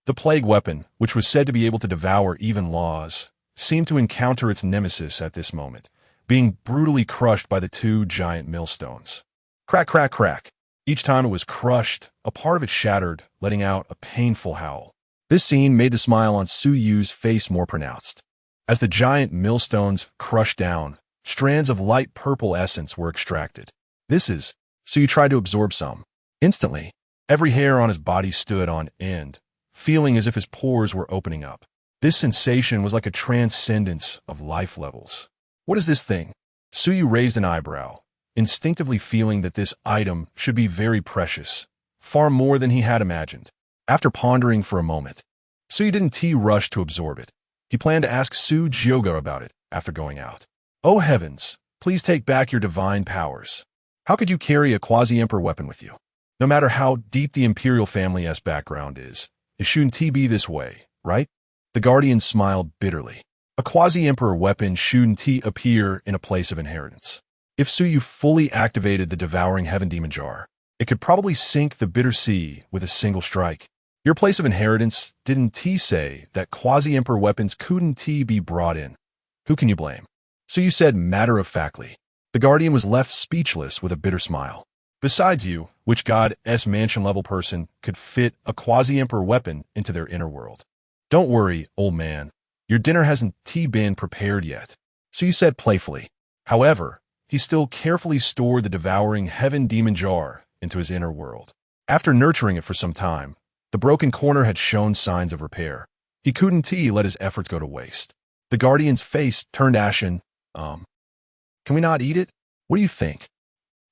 The plague weapon, which was said to be able to devour even laws, seemed to encounter its nemesis at this moment, being brutally crushed by the two giant millstones. Crack, crack, crack. Each time it was crushed, a part of it shattered, letting out a painful howl. This scene made the smile on Suyu's face more pronounced. As the giant millstones crushed down, strands of light purple essence were extracted. Suyu tried to absorb some. Instantly, every hair on his body stood on end, feeling as if his pores were opening up. This sensation was like a transcendence of life levels. What is this thing? Suyu raised an eyebrow, instinctively feeling that this item should be very precious, far more than he had imagined. After pondering for a moment, Suyu didn't rush to absorb it. He planned to ask Su Jioga about it after going out. Oh heavens, please take back your divine powers. How could you carry a quasi-emperor weapon with you? No matter how deep the imperial family's background is, it shouldn't be this way, right? The guardian smiled bitterly. A quasi-emperor weapon shouldn't appear in a place of inheritance. If Suyu fully activated the devouring heaven demon jar, it could probably sink the bitter sea with a single strike. Your place of inheritance didn't say that quasi-emperor weapons couldn't be brought in. Who can you blame? Suyu said matter-of-factly. The guardian was left speechless with a bitter smile. Besides you, which god's mansion-level person could fit a quasi-emperor weapon into their inner world? Don't worry, old man. Your dinner hasn't been prepared yet. Suyu said playfully. However, he still carefully stored the devouring heaven demon jar into his inner world. After nurturing it for some time, the broken corner had shown signs of repair. He couldn't let his efforts go to waste. The guardian's face turned ashen. Can we not eat it? What do you think?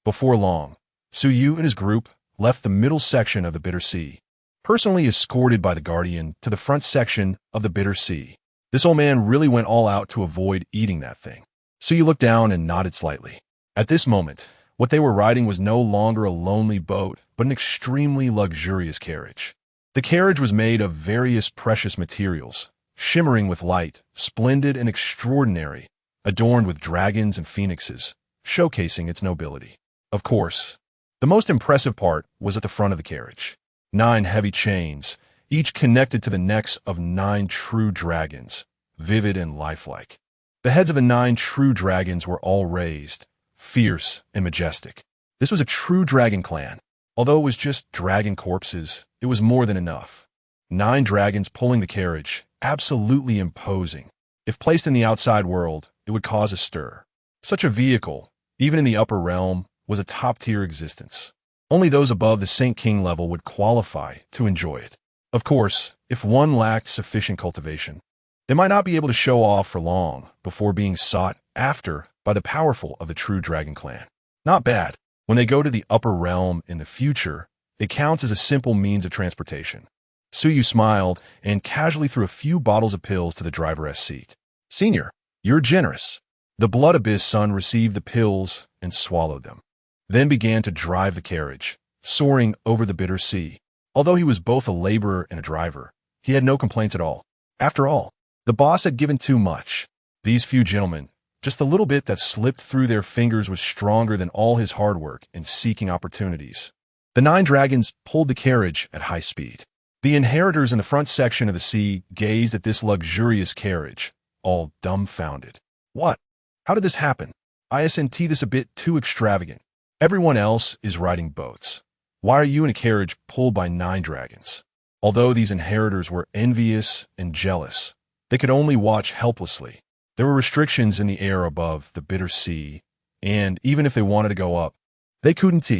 Before long, Suyu and his group left the middle section of the bitter sea, personally escorted by the guardian to the front section of the bitter sea. This old man really went all out to avoid eating that thing. Suyu looked down and nodded slightly. At this moment, what they were riding was no longer a lonely boat, but an extremely luxurious carriage. The carriage was made of various precious materials, shimmering with light, splendid and extraordinary, adorned with dragons and phoenixes, showcasing its nobility. Of course, the most impressive part was at the front of the carriage. 9 heavy chains, each connected to the necks of 9 true dragons, vivid and lifelike. The heads of the 9 true dragons were all raised, fierce and majestic. This was a true dragon clan. Although it was just dragon corpses, it was more than enough. 9 dragons pulling the carriage, absolutely imposing. If placed in the outside world, it would cause a stir. Such a vehicle, even in the upper realm, was a top-tier existence. Only those above the Saint King level would qualify to enjoy it. Of course, if one lacked sufficient cultivation, they might not be able to show off for long before being sought after by the powerful of the true dragon clan. Not bad. When they go to the upper realm in the future, it counts as a simple means of transportation. Suyu smiled and casually threw a few bottles of pills to the driver's seat. Senior, you're generous. The Blood Abyss son received the pills and swallowed them, then began to drive the carriage, soaring over the bitter sea. Although he was both a laborer and a driver, he had no complaints at all. After all, the boss had given too much. These few gentlemen, just the little bit that slipped through their fingers was stronger than all his hard work in seeking opportunities. The 9 dragons pulled the carriage at high speed. The inheritors in the front section of the sea gazed at this luxurious carriage, all dumbfounded. What? How did this happen? Isn't this a bit too extravagant? Everyone else is riding boats. Why are you in a carriage pulled by 9 dragons? Although these inheritors were envious and jealous, they could only watch helplessly. There were restrictions in the air above the bitter sea, and even if they wanted to go up, they couldn't.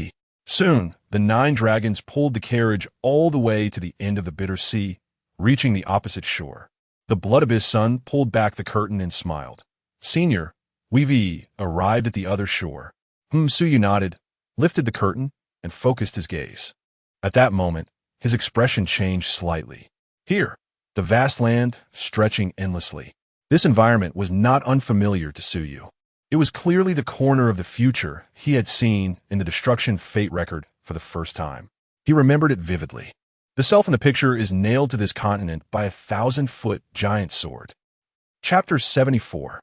Soon, the 9 dragons pulled the carriage all the way to the end of the bitter sea, reaching the opposite shore. The Blood Abyss son pulled back the curtain and smiled. Senior, we've arrived at the other shore. Suyu nodded, lifted the curtain, and focused his gaze. At that moment, his expression changed slightly. Here, the vast land stretching endlessly. This environment was not unfamiliar to Suyu. It was clearly the corner of the future he had seen in the Destruction Fate record for the first time. He remembered it vividly. The self in the picture is nailed to this continent by a 1,000-foot giant sword. Chapter 74.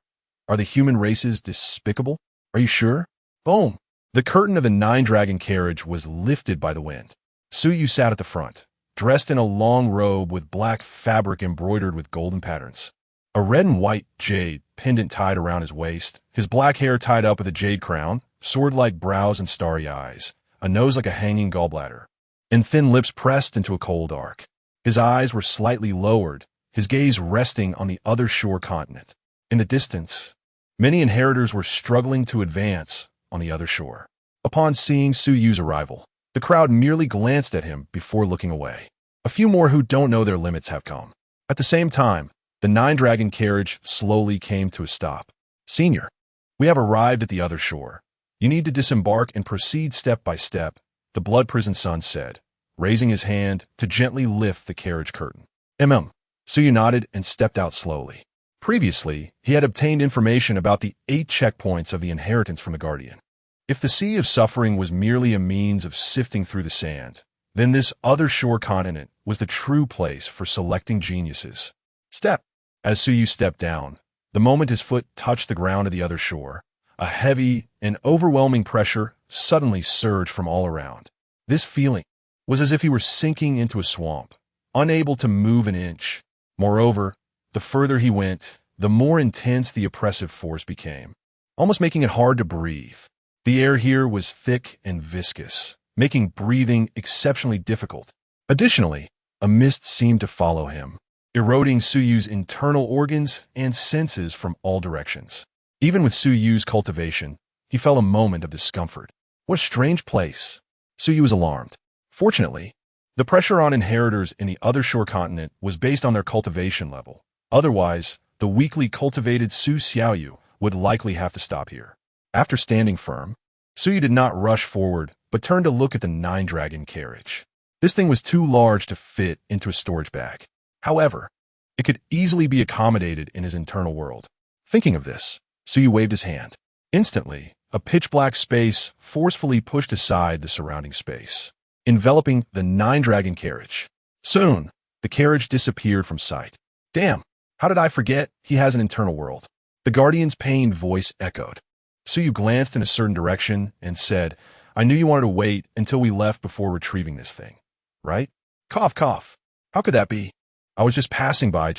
Are the human races despicable? Are you sure? Boom! The curtain of the 9-dragon carriage was lifted by the wind. Suyu sat at the front, dressed in a long robe with black fabric embroidered with golden patterns. A red and white jade pendant tied around his waist, his black hair tied up with a jade crown, sword-like brows and starry eyes, a nose like a hanging gallbladder, and thin lips pressed into a cold arc. His eyes were slightly lowered, his gaze resting on the other shore continent. In the distance, many inheritors were struggling to advance on the other shore. Upon seeing Suyu's arrival, the crowd merely glanced at him before looking away. A few more who don't know their limits have come. At the same time, the 9-dragon carriage slowly came to a stop. Senior, we have arrived at the other shore. You need to disembark and proceed step by step, the Blood Prison son said, raising his hand to gently lift the carriage curtain. Suyu nodded and stepped out slowly. Previously, he had obtained information about the 8 checkpoints of the inheritance from the Guardian. If the Sea of Suffering was merely a means of sifting through the sand, then this other shore continent was the true place for selecting geniuses. Step. As Suyu stepped down, the moment his foot touched the ground of the other shore, a heavy and overwhelming pressure suddenly surged from all around. This feeling was as if he were sinking into a swamp, unable to move an inch. Moreover, the further he went, the more intense the oppressive force became, almost making it hard to breathe. The air here was thick and viscous, making breathing exceptionally difficult. Additionally, a mist seemed to follow him, eroding Suyu's internal organs and senses from all directions. Even with Suyu's cultivation, he felt a moment of discomfort. What a strange place. Suyu was alarmed. Fortunately, the pressure on inheritors in the other shore continent was based on their cultivation level. Otherwise, the weakly cultivated Su Xiaoyu would likely have to stop here. After standing firm, Suyu did not rush forward, but turned to look at the 9-dragon carriage. This thing was too large to fit into a storage bag. However, it could easily be accommodated in his internal world. Thinking of this, Suyu waved his hand. Instantly, a pitch-black space forcefully pushed aside the surrounding space, enveloping the 9-dragon carriage. Soon, the carriage disappeared from sight. Damn, how did I forget he has an internal world? The Guardian's pained voice echoed. Suyu glanced in a certain direction and said, I knew you wanted to wait until we left before retrieving this thing, right? Cough, cough. How could that be? I was just passing by.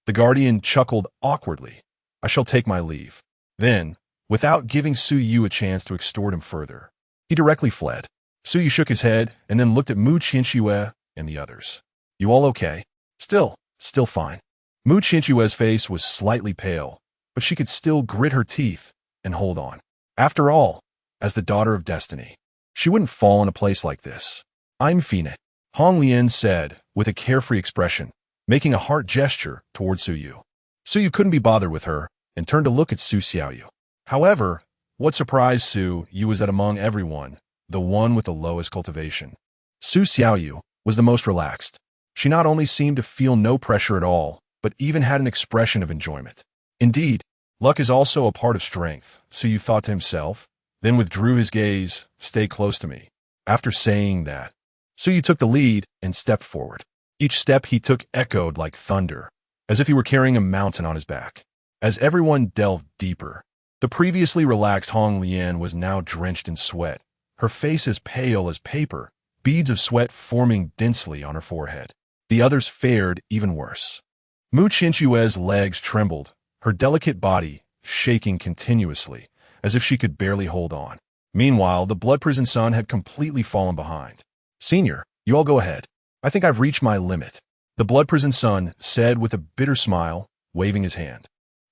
The Guardian chuckled awkwardly. I shall take my leave. Then, without giving Suyu a chance to extort him further, he directly fled. Suyu shook his head and then looked at Mu Qingcheng and the others. You all okay? Still fine. Mu Qingcheng's face was slightly pale, but she could still grit her teeth and hold on. After all, as the daughter of destiny, she wouldn't fall in a place like this. I'm Fina, Hong Lian said with a carefree expression, making a heart gesture toward Suyu. Suyu couldn't be bothered with her and turned to look at Su Xiaoyu. However, what surprised Suyu was that among everyone, the one with the lowest cultivation, Su Xiaoyu was the most relaxed. She not only seemed to feel no pressure at all, but even had an expression of enjoyment. Indeed, luck is also a part of strength, Suyu thought to himself, then withdrew his gaze. Stay close to me. After saying that, Suyu took the lead and stepped forward. Each step he took echoed like thunder, as if he were carrying a mountain on his back. As everyone delved deeper, the previously relaxed Hong Lian was now drenched in sweat, her face as pale as paper beads of sweat forming densely on her forehead. The others fared even worse. Mu Qinshue's legs trembled, her delicate body shaking continuously, as if she could barely hold on. Meanwhile, the blood-prisoned son had completely fallen behind. "Senior, you all go ahead. I think I've reached my limit," the blood-prisoned son said with a bitter smile, waving his hand.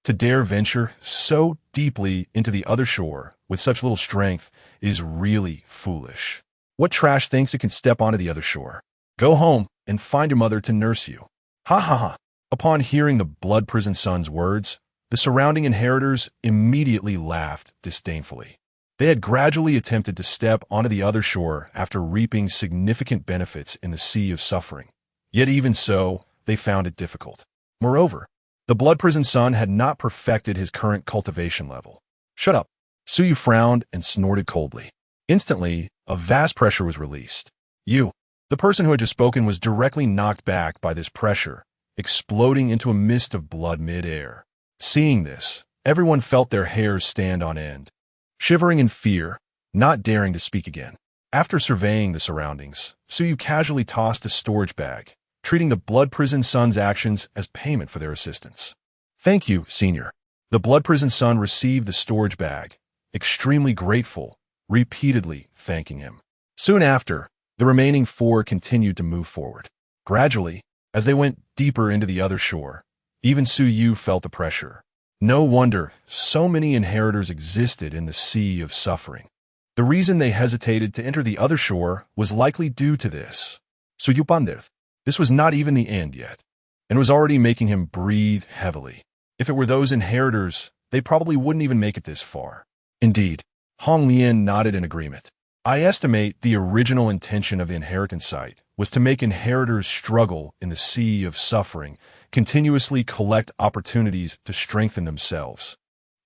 To dare venture so deeply into the other shore with such little strength is really foolish. What trash thinks it can step onto the other shore? Go home and find your mother to nurse you. Ha ha ha. Upon hearing the blood-prisoned son's words, the surrounding inheritors immediately laughed disdainfully. They had gradually attempted to step onto the other shore after reaping significant benefits in the sea of suffering. Yet even so, they found it difficult. Moreover, the blood-prisoned son had not perfected his current cultivation level. "Shut up." Suyu frowned and snorted coldly. Instantly, a vast pressure was released. The person who had just spoken was directly knocked back by this pressure, exploding into a mist of blood mid-air. Seeing this, everyone felt their hairs stand on end. Shivering in fear, not daring to speak again. After surveying the surroundings, Suyu casually tossed a storage bag, treating the blood-prisoned son's actions as payment for their assistance. "Thank you, Senior." The blood-prisoned son received the storage bag, extremely grateful, repeatedly thanking him. Soon after, the remaining four continued to move forward. Gradually, as they went deeper into the other shore, even Suyu felt the pressure. No wonder so many inheritors existed in the sea of suffering. The reason they hesitated to enter the other shore was likely due to this. Suyu Pandith. This was not even the end yet, and was already making him breathe heavily. If it were those inheritors, they probably wouldn't even make it this far. Indeed, Hong Lian nodded in agreement. "I estimate the original intention of the inheritance site was to make inheritors struggle in the sea of suffering, continuously collect opportunities to strengthen themselves.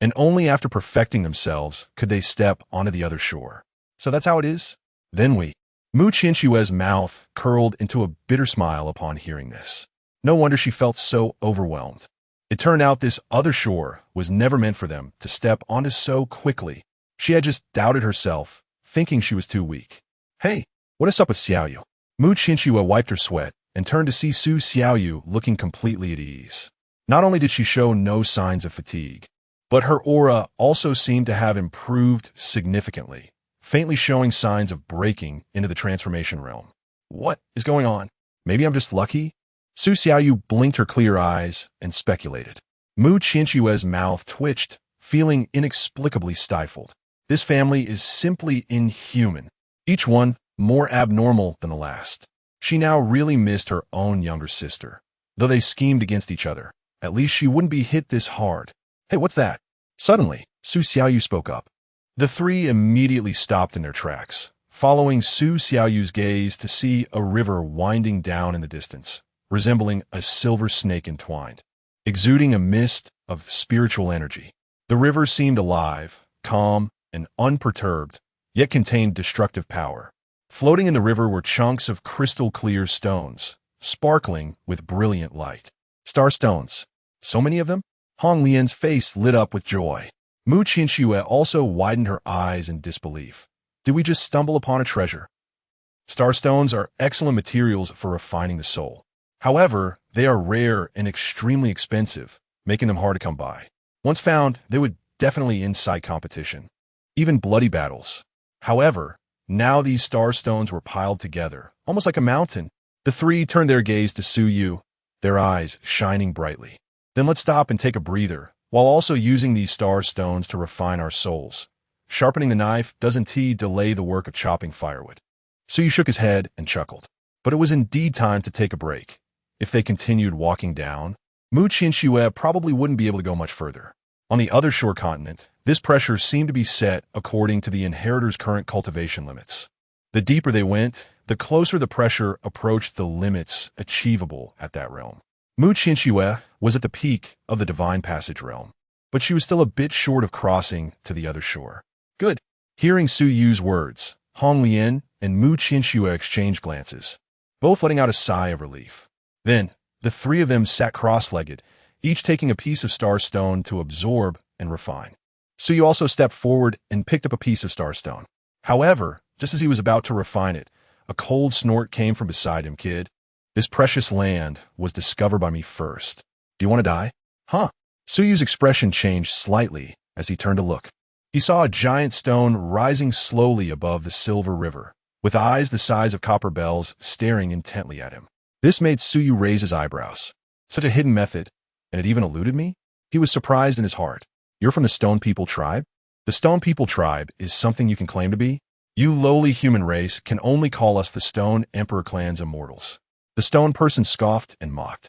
And only after perfecting themselves could they step onto the other shore. So that's how it is? Then Mu Qinshue's mouth curled into a bitter smile upon hearing this. No wonder she felt so overwhelmed. It turned out this other shore was never meant for them to step onto so quickly. She had just doubted herself, thinking she was too weak. "Hey, what is up with Xiaoyu?" Mu Qinshu wiped her sweat and turned to see Su Xiaoyu looking completely at ease. Not only did she show no signs of fatigue, but her aura also seemed to have improved significantly, faintly showing signs of breaking into the transformation realm. "What is going on? Maybe I'm just lucky?" Su Xiaoyu blinked her clear eyes and speculated. Mu Qinshue's mouth twitched, feeling inexplicably stifled. This family is simply inhuman, each one more abnormal than the last. She now really missed her own younger sister. Though they schemed against each other, at least she wouldn't be hit this hard. "Hey, what's that?" Suddenly, Su Xiaoyu spoke up. The three immediately stopped in their tracks, following Su Xiaoyu's gaze to see a river winding down in the distance, resembling a silver snake entwined, exuding a mist of spiritual energy. The river seemed alive, calm, and unperturbed, yet contained destructive power. Floating in the river were chunks of crystal-clear stones, sparkling with brilliant light. Star stones. So many of them? Hong Lian's face lit up with joy. Mu Qinshu also widened her eyes in disbelief. Did we just stumble upon a treasure? Star stones are excellent materials for refining the soul. However, they are rare and extremely expensive, making them hard to come by. Once found, they would definitely incite competition, even bloody battles. However, now these star stones were piled together, almost like a mountain. The three turned their gaze to Suyu, their eyes shining brightly. "Then let's stop and take a breather, while also using these star stones to refine our souls. Sharpening the knife doesn't delay the work of chopping firewood." Suyu shook his head and chuckled. But it was indeed time to take a break. If they continued walking down, Mu Qinshu probably wouldn't be able to go much further. On the other shore continent, this pressure seemed to be set according to the inheritors' current cultivation limits. The deeper they went, the closer the pressure approached the limits achievable at that realm. Mu Qinshu was at the peak of the Divine Passage realm, but she was still a bit short of crossing to the other shore. "Good." Hearing Su Yu's words, Hong Lian and Mu Qinshu exchanged glances, both letting out a sigh of relief. Then, the three of them sat cross-legged, each taking a piece of star stone to absorb and refine. Suyu also stepped forward and picked up a piece of star stone. However, just as he was about to refine it, A cold snort came from beside him. Kid, this precious land was discovered by me first. Do you want to die? Huh? Suyu's expression changed slightly as he turned to look. He saw a giant stone rising slowly above the silver river, with eyes the size of copper bells staring intently at him. This made Suyu raise his eyebrows. Such a hidden method, and it even eluded me? He was surprised in his heart. You're from the Stone People tribe? The Stone People tribe is something you can claim to be? You lowly human race can only call us the Stone Emperor clan's immortals. The stone person scoffed and mocked.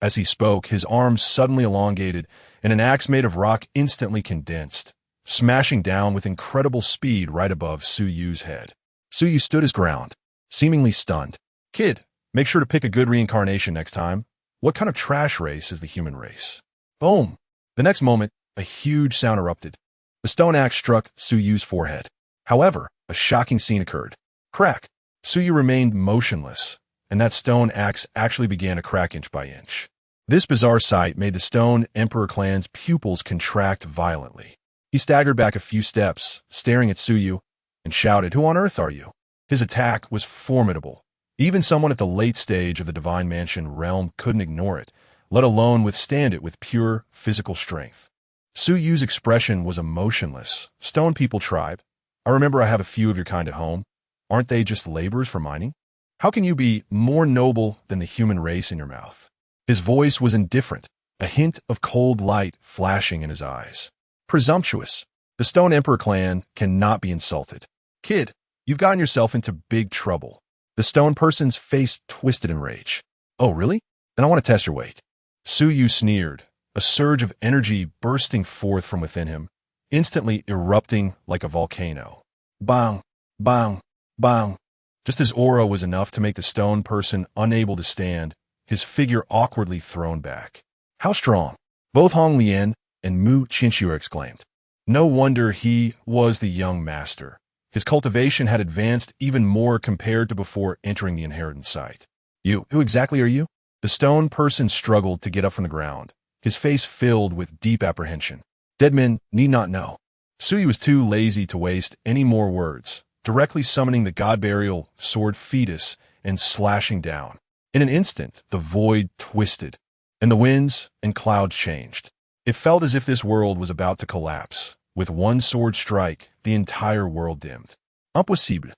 As he spoke, his arms suddenly elongated, and an axe made of rock instantly condensed, smashing down with incredible speed right above Suyu's head. Suyu stood his ground, seemingly stunned. Kid, make sure to pick a good reincarnation next time. What kind of trash race is the human race? Boom! The next moment, a huge sound erupted. The stone axe struck Suyu's forehead. However, a shocking scene occurred. Crack! Suyu remained motionless, and that stone axe actually began to crack inch by inch. This bizarre sight made the Stone Emperor clan's pupils contract violently. He staggered back a few steps, staring at Suyu, and shouted, "Who on earth are you?" His attack was formidable. Even someone at the late stage of the Divine Mansion realm couldn't ignore it, let alone withstand it with pure physical strength. Suyu's expression was emotionless. Stone People tribe, I remember I have a few of your kind at home. Aren't they just laborers for mining? How can you be more noble than the human race in your mouth? His voice was indifferent, a hint of cold light flashing in his eyes. Presumptuous. The Stone Emperor clan cannot be insulted. Kid, you've gotten yourself into big trouble. The stone person's face twisted in rage. Oh, really? Then I want to test your weight. Suyu sneered, a surge of energy bursting forth from within him, instantly erupting like a volcano. Bang, bang, bang. Just his aura was enough to make the stone person unable to stand, his figure awkwardly thrown back. How strong! Both Hong Lian and Mu Qingcheng exclaimed. No wonder he was the young master. His cultivation had advanced even more compared to before entering the inheritance site. You, who exactly are you? The stone person struggled to get up from the ground, his face filled with deep apprehension. Dead men need not know. Suyu was too lazy to waste any more words, directly summoning the god-burial sword fetus and slashing down. In an instant, the void twisted, and the winds and clouds changed. It felt as if this world was about to collapse. With one sword strike, the entire world dimmed. Impossible.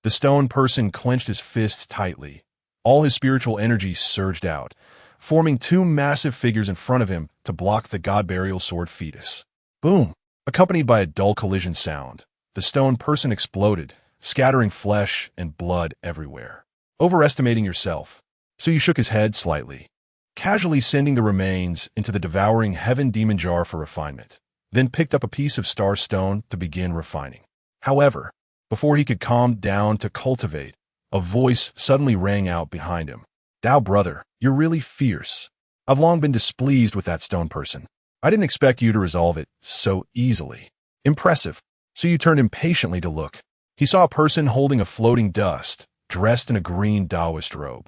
The stone person clenched his fists tightly. All his spiritual energy surged out, forming two massive figures in front of him to block the god-burial sword fetus. Boom! Accompanied by a dull collision sound, the stone person exploded, scattering flesh and blood everywhere. Overestimating yourself. So you shook his head slightly, casually sending the remains into the devouring heaven demon jar for refinement, then picked up a piece of star stone to begin refining. However, before he could calm down to cultivate, a voice suddenly rang out behind him. Dao brother, you're really fierce. I've long been displeased with that stone person. I didn't expect you to resolve it so easily. Impressive. So you turned impatiently to look. He saw a person holding a floating dust, dressed in a green Taoist robe.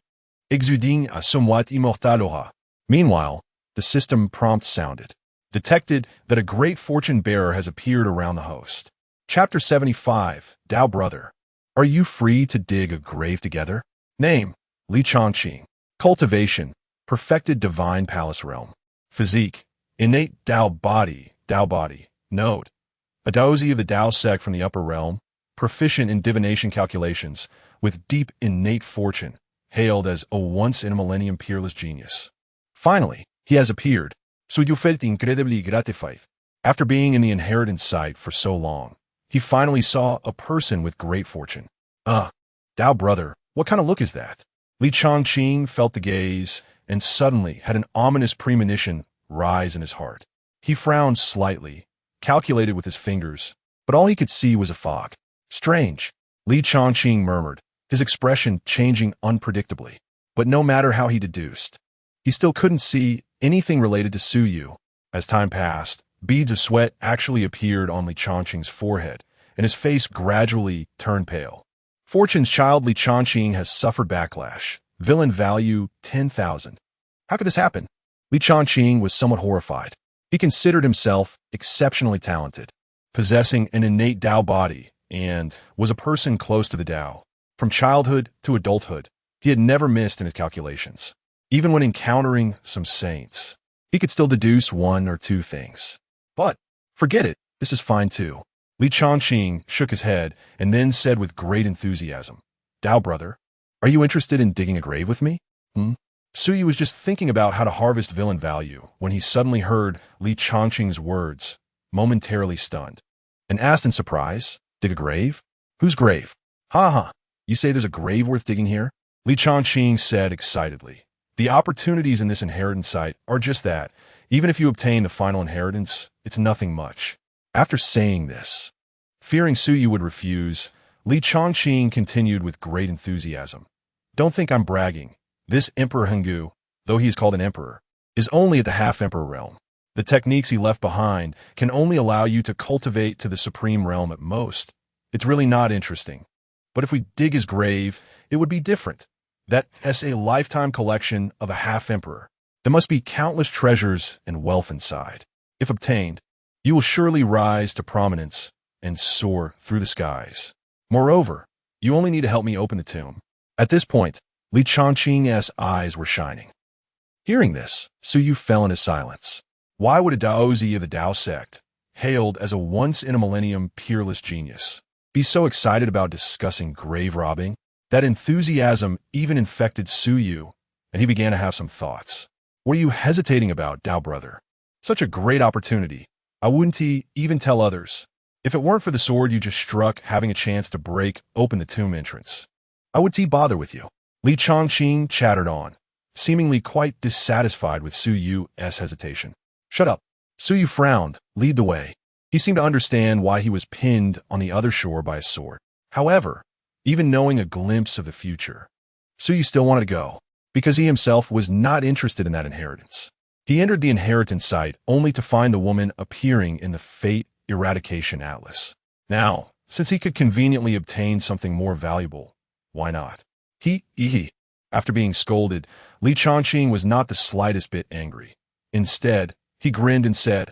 Exuding a somewhat immortaloha. Meanwhile, the system prompt sounded. Detected that a great fortune bearer has appeared around the host. Chapter 75, Dao Brother. Are you free to dig a grave together? Name, Li Chongqing. Cultivation, perfected divine palace realm. Physique, innate Dao body. Node, a Daozi of the Dao sect from the upper realm, proficient in divination calculations, with deep innate fortune, hailed as a once-in-a-millennium peerless genius. Finally, he has appeared. Suyu felt incredibly gratified. After being in the inheritance site for so long, he finally saw a person with great fortune. Dao brother, what kind of look is that? Li Chongqing felt the gaze and suddenly had an ominous premonition rise in his heart. He frowned slightly, calculated with his fingers, but all he could see was a fog. Strange, Li Chongqing murmured, his expression changing unpredictably. But no matter how he deduced, he still couldn't see anything related to Suyu. As time passed, beads of sweat actually appeared on Li Chongqing's forehead, and his face gradually turned pale. Fortune's child Li Chongqing has suffered backlash. Villain value 10,000. How could this happen? Li Chongqing was somewhat horrified. He considered himself exceptionally talented, possessing an innate Dao body, and was a person close to the Dao. From childhood to adulthood, he had never missed in his calculations. Even when encountering some saints, he could still deduce one or two things. But, forget it, this is fine too. Li Chongqing shook his head and then said with great enthusiasm, "Dao brother, are you interested in digging a grave with me?" Suyu was just thinking about how to harvest villain value when he suddenly heard Li Chongqing's words, momentarily stunned, and asked in surprise, "Dig a grave? Whose grave?" "Ha ha, you say there's a grave worth digging here?" Li Chongqing said excitedly. "The opportunities in this inheritance site are just that. Even if you obtain the final inheritance, it's nothing much." After saying this, fearing Suyu would refuse, Li Chongqing continued with great enthusiasm. "Don't think I'm bragging. This Emperor Henggu, though he is called an emperor, is only at the half-emperor realm. The techniques he left behind can only allow you to cultivate to the supreme realm at most. It's really not interesting. But if we dig his grave, it would be different. That's a lifetime collection of a half-emperor. There must be countless treasures and wealth inside. If obtained, you will surely rise to prominence and soar through the skies. Moreover, you only need to help me open the tomb." At this point, Li Chongqing's eyes were shining. Hearing this, Suyu fell into silence. Why would a Daozi of the Dao sect, hailed as a once-in-a-millennium peerless genius, be so excited about discussing grave robbing? That enthusiasm even infected Suyu, and he began to have some thoughts. "What are you hesitating about, Dao brother? Such a great opportunity. I wouldn't even tell others. If it weren't for the sword you just struck having a chance to break open the tomb entrance, I would bother with you." Li Chongqing chattered on, seemingly quite dissatisfied with Suyu's hesitation. "Shut up." Suyu frowned. "Lead the way." He seemed to understand why he was pinned on the other shore by a sword. However, even knowing a glimpse of the future, Suyu still wanted to go, because he himself was not interested in that inheritance. He entered the inheritance site only to find the woman appearing in the Fate Eradication Atlas. Now, since he could conveniently obtain something more valuable, why not? After being scolded, Li Chongqing was not the slightest bit angry. Instead, he grinned and said,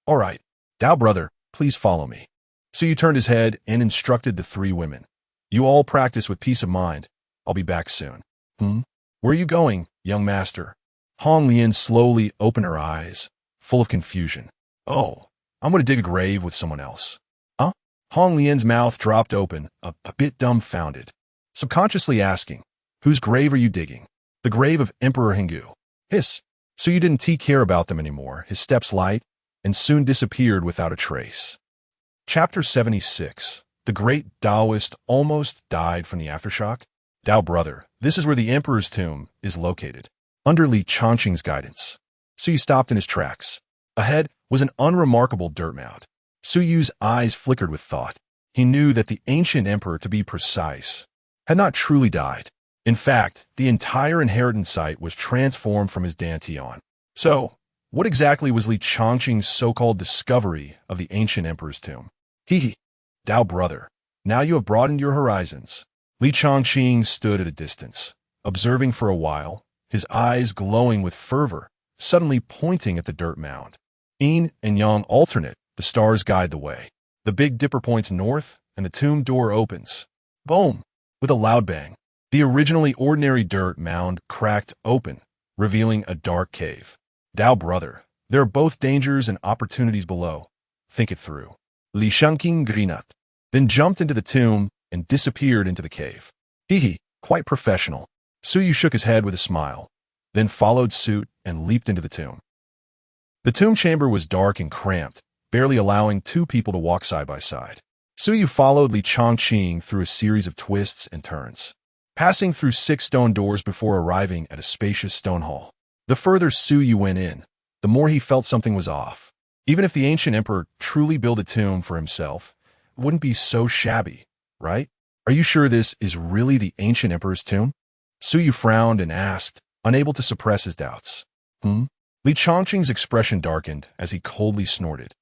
"All right, Dao brother, please follow me." So you turned his head and instructed the three women. "You all practice with peace of mind. I'll be back soon." "Where are you going, young master?" Hong Lian slowly opened her eyes, full of confusion. "Oh, I'm going to dig a grave with someone else." "Huh?" Hong Lian's mouth dropped open, a bit dumbfounded, subconsciously asking, "Whose grave are you digging?" "The grave of Emperor Henggu." Hiss. So you didn't care about them anymore. His steps light, and soon disappeared without a trace. Chapter 76. The great Taoist almost died from the aftershock. "Dao brother, this is where the Emperor's tomb is located." Under Li Chongqing's guidance, Suyu stopped in his tracks. Ahead was an unremarkable dirt mound. Suyu's eyes flickered with thought. He knew that the ancient emperor, to be precise, had not truly died. In fact, the entire inheritance site was transformed from his dantian. So, what exactly was Li Chongqing's so-called discovery of the ancient emperor's tomb? Dao brother, now you have broadened your horizons. Li Chongqing stood at a distance, observing for a while, his eyes glowing with fervor, suddenly pointing at the dirt mound. Yin and Yang alternate, the stars guide the way. The Big Dipper points north, and the tomb door opens. Boom! With a loud bang, the originally ordinary dirt mound cracked open, revealing a dark cave. "Dao brother, there are both dangers and opportunities below. Think it through." Li Chongqing grinned, then jumped into the tomb and disappeared into the cave. Quite professional. Suyu shook his head with a smile, then followed suit and leaped into the tomb. The tomb chamber was dark and cramped, barely allowing two people to walk side by side. Suyu followed Li Chongqing through a series of twists and turns, passing through 6 stone doors before arriving at a spacious stone hall. The further Suyu went in, the more he felt something was off. Even if the ancient emperor truly built a tomb for himself, it wouldn't be so shabby, right? "Are you sure this is really the ancient emperor's tomb?" Suyu frowned and asked, unable to suppress his doubts. Li Chongqing's expression darkened as he coldly snorted.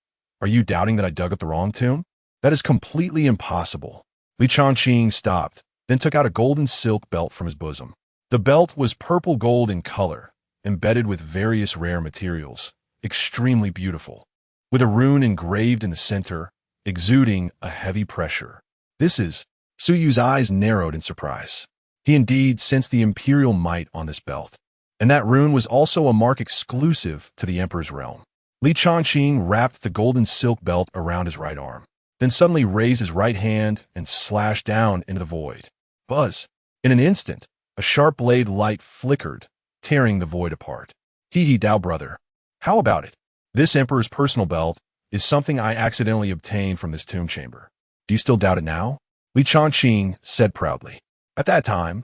"Are you doubting that I dug up the wrong tomb? That is completely impossible." Li Chongqing stopped, then took out a golden silk belt from his bosom. The belt was purple gold in color, embedded with various rare materials, extremely beautiful, with a rune engraved in the center, exuding a heavy pressure. "This is..." Su Yu's eyes narrowed in surprise. He indeed sensed the imperial might on this belt. And that rune was also a mark exclusive to the emperor's realm. Li Changqing wrapped the golden silk belt around his right arm, then suddenly raised his right hand and slashed down into the void. Buzz! In an instant, a sharp blade light flickered, tearing the void apart. Hee Dao brother. How about it? This emperor's personal belt is something I accidentally obtained from this tomb chamber. Do you still doubt it now? Li Changqing said proudly. At that time,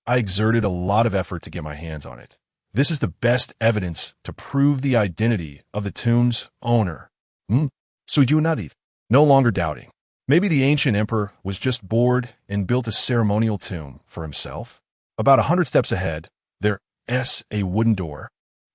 I exerted a lot of effort to get my hands on it. This is the best evidence to prove the identity of the tomb's owner. Su Yu no longer doubting. Maybe the ancient emperor was just bored and built a ceremonial tomb for himself. About 100 steps ahead, there's a wooden door,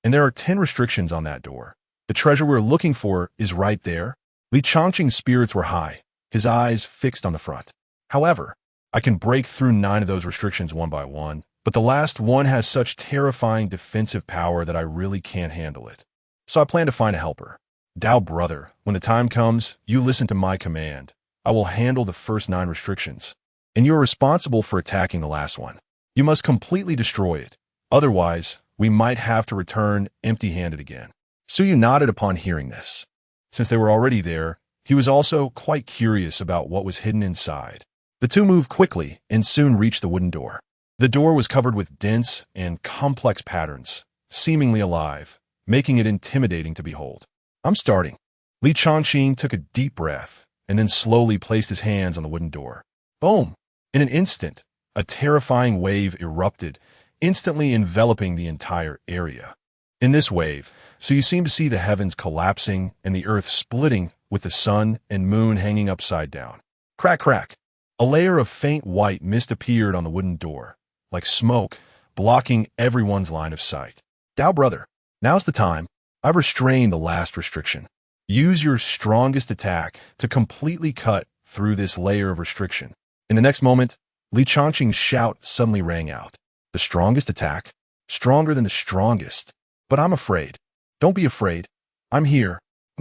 and there are 10 restrictions on that door. The treasure we're looking for is right there. Li Changqing's spirits were high, his eyes fixed on the front. However, I can break through 9 of those restrictions one by one, but the last one has such terrifying defensive power that I really can't handle it. So I plan to find a helper. Dao brother, when the time comes, you listen to my command. I will handle the first 9 restrictions, and you are responsible for attacking the last one. You must completely destroy it. Otherwise, we might have to return empty-handed again. Su Yu nodded upon hearing this. Since they were already there, he was also quite curious about what was hidden inside. The two moved quickly and soon reached the wooden door. The door was covered with dense and complex patterns, seemingly alive, making it intimidating to behold. I'm starting. Li Changqing took a deep breath and then slowly placed his hands on the wooden door. Boom! In an instant, a terrifying wave erupted, instantly enveloping the entire area. In this wave, so you seem to see the heavens collapsing and the earth splitting with the sun and moon hanging upside down. Crack, crack. A layer of faint white mist appeared on the wooden door, like smoke, blocking everyone's line of sight. Dao brother, now's the time. I've restrained the last restriction. Use your strongest attack to completely cut through this layer of restriction. In the next moment, Li Changqing's shout suddenly rang out. The strongest attack? Stronger than the strongest. But I'm afraid. Don't be afraid. I'm here.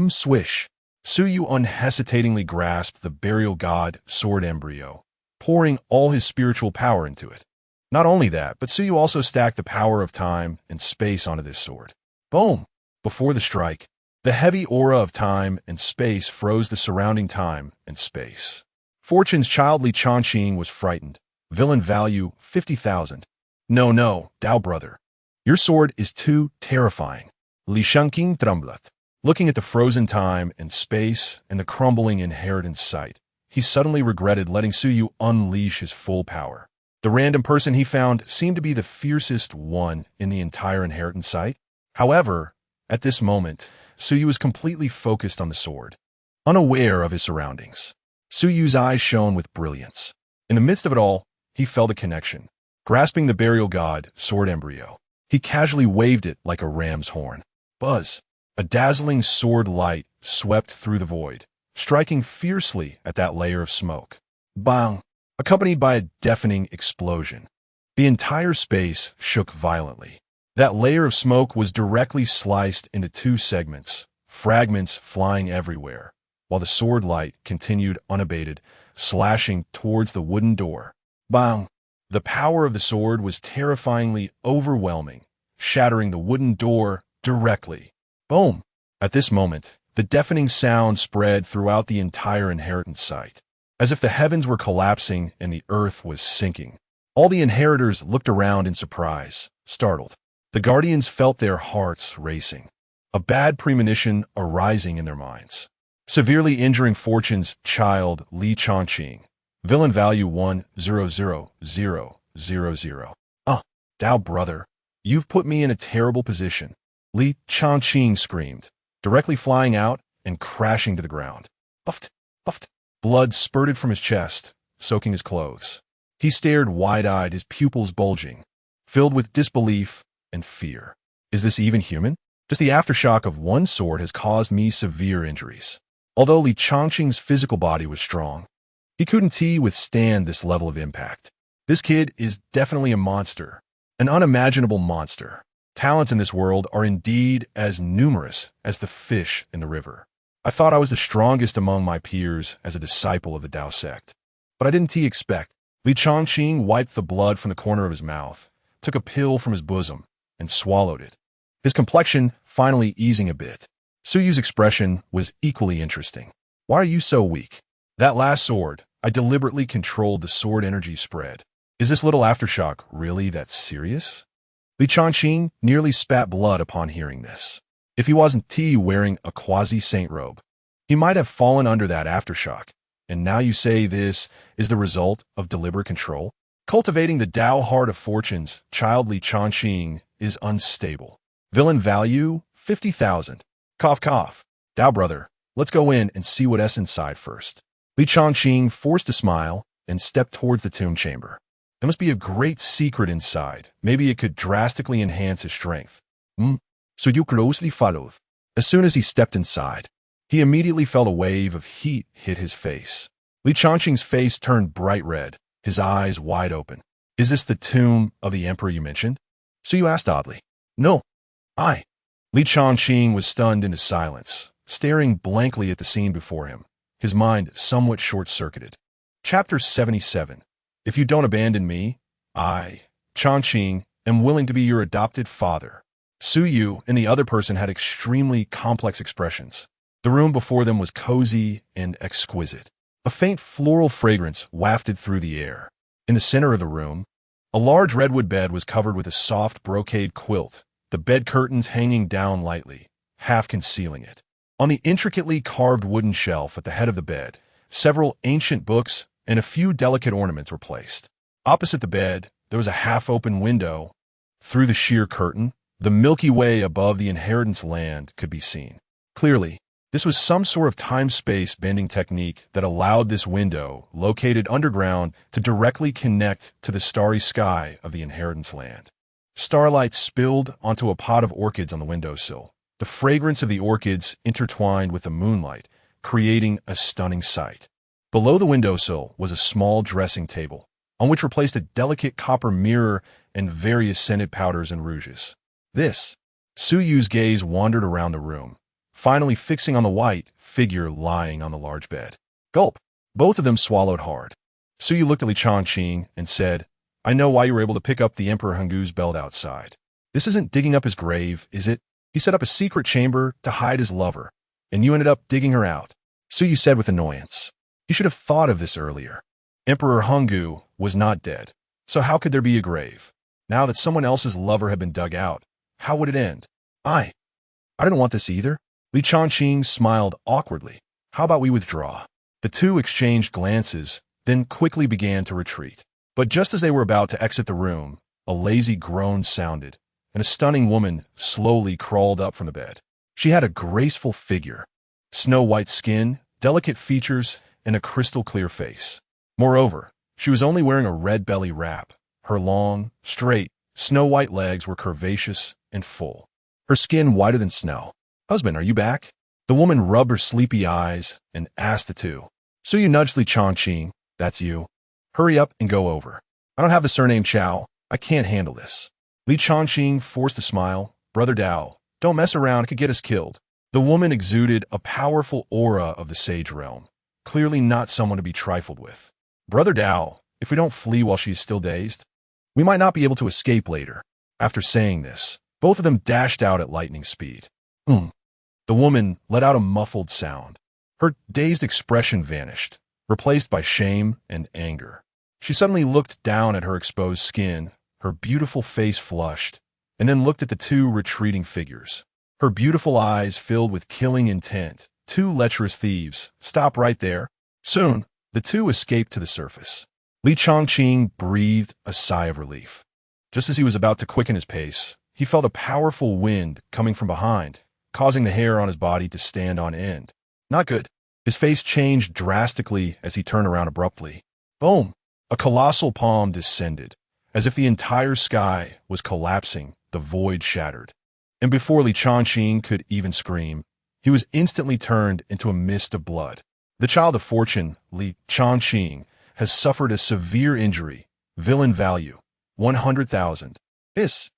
Swish. Su Yu unhesitatingly grasped the burial god sword embryo, pouring all his spiritual power into it. Not only that, but Su Yu also stacked the power of time and space onto this sword. Boom! Before the strike, the heavy aura of time and space froze the surrounding time and space. Fortune's child Li Changqing was frightened. Villain value 50,000. No, Dao brother. Your sword is too terrifying. Li Changqing trembled. Looking at the frozen time and space and the crumbling inheritance sight, he suddenly regretted letting Su Yu unleash his full power. The random person he found seemed to be the fiercest one in the entire inheritance site. However, at this moment, Su Yu was completely focused on the sword, unaware of his surroundings. Su Yu's eyes shone with brilliance. In the midst of it all, he felt a connection. Grasping the burial god sword embryo, he casually waved it like a ram's horn. Buzz! A dazzling sword light swept through the void, striking fiercely at that layer of smoke. Bang! Accompanied by a deafening explosion. The entire space shook violently. That layer of smoke was directly sliced into 2 segments, fragments flying everywhere, while the sword light continued unabated, slashing towards the wooden door. Bang! The power of the sword was terrifyingly overwhelming, shattering the wooden door directly. Boom! At this moment, the deafening sound spread throughout the entire inheritance site, as if the heavens were collapsing and the earth was sinking. All the inheritors looked around in surprise, startled. The guardians felt their hearts racing, a bad premonition arising in their minds. Severely injuring Fortune's child Li Changqing. Villain value 100,000. Dao brother, you've put me in a terrible position. Li Changqing screamed, directly flying out and crashing to the ground. Puffed. Blood spurted from his chest, soaking his clothes. He stared wide-eyed, his pupils bulging, filled with disbelief and fear. Is this even human? Just the aftershock of one sword has caused me severe injuries. Although Li Changqing's physical body was strong, he couldn't withstand this level of impact. This kid is definitely a monster, an unimaginable monster. Talents in this world are indeed as numerous as the fish in the river. I thought I was the strongest among my peers as a disciple of the Tao sect. But I didn't expect. Li Chongqing wiped the blood from the corner of his mouth, took a pill from his bosom, and swallowed it. His complexion finally easing a bit. Su Yu's expression was equally interesting. Why are you so weak? That last sword, I deliberately controlled the sword energy spread. Is this little aftershock really that serious? Li Chongqing nearly spat blood upon hearing this. If he wasn't wearing a quasi-saint robe, he might have fallen under that aftershock. And now you say this is the result of deliberate control? Cultivating the Tao heart of fortunes, child Li Chongqing is unstable. Villain value, 50,000. Cough cough. Tao brother, let's go in and see what's inside first. Li Chongqing forced a smile and stepped towards the tomb chamber. There must be a great secret inside. Maybe it could drastically enhance his strength. So you closely followed. As soon as he stepped inside, he immediately felt a wave of heat hit his face. Li Chongqing's face turned bright red, his eyes wide open. Is this the tomb of the emperor you mentioned? So you asked oddly. No. Li Chongqing was stunned into silence, staring blankly at the scene before him, his mind somewhat short-circuited. Chapter 77. If you don't abandon me, I, Chongqing, am willing to be your adopted father. Su Yu and the other person had extremely complex expressions. The room before them was cozy and exquisite. A faint floral fragrance wafted through the air. In the center of the room, a large redwood bed was covered with a soft brocade quilt, the bed curtains hanging down lightly, half concealing it. On the intricately carved wooden shelf at the head of the bed, several ancient books and a few delicate ornaments were placed. Opposite the bed, there was a half-open window. Through the sheer curtain, the Milky Way above the inheritance land could be seen. Clearly, this was some sort of time-space bending technique that allowed this window, located underground, to directly connect to the starry sky of the inheritance land. Starlight spilled onto a pot of orchids on the windowsill. The fragrance of the orchids intertwined with the moonlight, creating a stunning sight. Below the windowsill was a small dressing table, on which were placed a delicate copper mirror and various scented powders and rouges. Su Yu's gaze wandered around the room, finally fixing on the white figure lying on the large bed. Gulp! Both of them swallowed hard. Su Yu looked at Li Chongqing and said, I know why you were able to pick up the Emperor Henggu's belt outside. This isn't digging up his grave, is it? He set up a secret chamber to hide his lover, and you ended up digging her out. Su Yu said with annoyance. You should have thought of this earlier. Emperor Henggu was not dead, so how could there be a grave? Now that someone else's lover had been dug out, how would it end? I didn't want this either. Li Chongqing smiled awkwardly. How about we withdraw? The two exchanged glances, then quickly began to retreat. But just as they were about to exit the room, a lazy groan sounded, and a stunning woman slowly crawled up from the bed. She had a graceful figure, snow-white skin, delicate features, and a crystal-clear face. Moreover, she was only wearing a red belly wrap. Her long, straight, snow-white legs were curvaceous and full. Her skin whiter than snow. Husband, are you back? The woman rubbed her sleepy eyes and asked the two. So you nudged Li Chongqing. That's you. Hurry up and go over. I don't have the surname Chow. I can't handle this. Li Chongqing forced a smile. Brother Dao, don't mess around. It could get us killed. The woman exuded a powerful aura of the sage realm. Clearly not someone to be trifled with. Brother Dao, if we don't flee while she is still dazed, we might not be able to escape later. After saying this, both of them dashed out at lightning speed. The woman let out a muffled sound. Her dazed expression vanished, replaced by shame and anger. She suddenly looked down at her exposed skin, her beautiful face flushed, and then looked at the two retreating figures. Her beautiful eyes filled with killing intent. Two lecherous thieves. Stop right there. Soon, the two escaped to the surface. Li Chongqing breathed a sigh of relief. Just as he was about to quicken his pace, he felt a powerful wind coming from behind, causing the hair on his body to stand on end. Not good. His face changed drastically as he turned around abruptly. Boom! A colossal palm descended. As if the entire sky was collapsing, the void shattered. And before Li Chongqing could even scream, he was instantly turned into a mist of blood. The child of fortune, Li Chongqing, has suffered a severe injury. Villain value, 100,000. This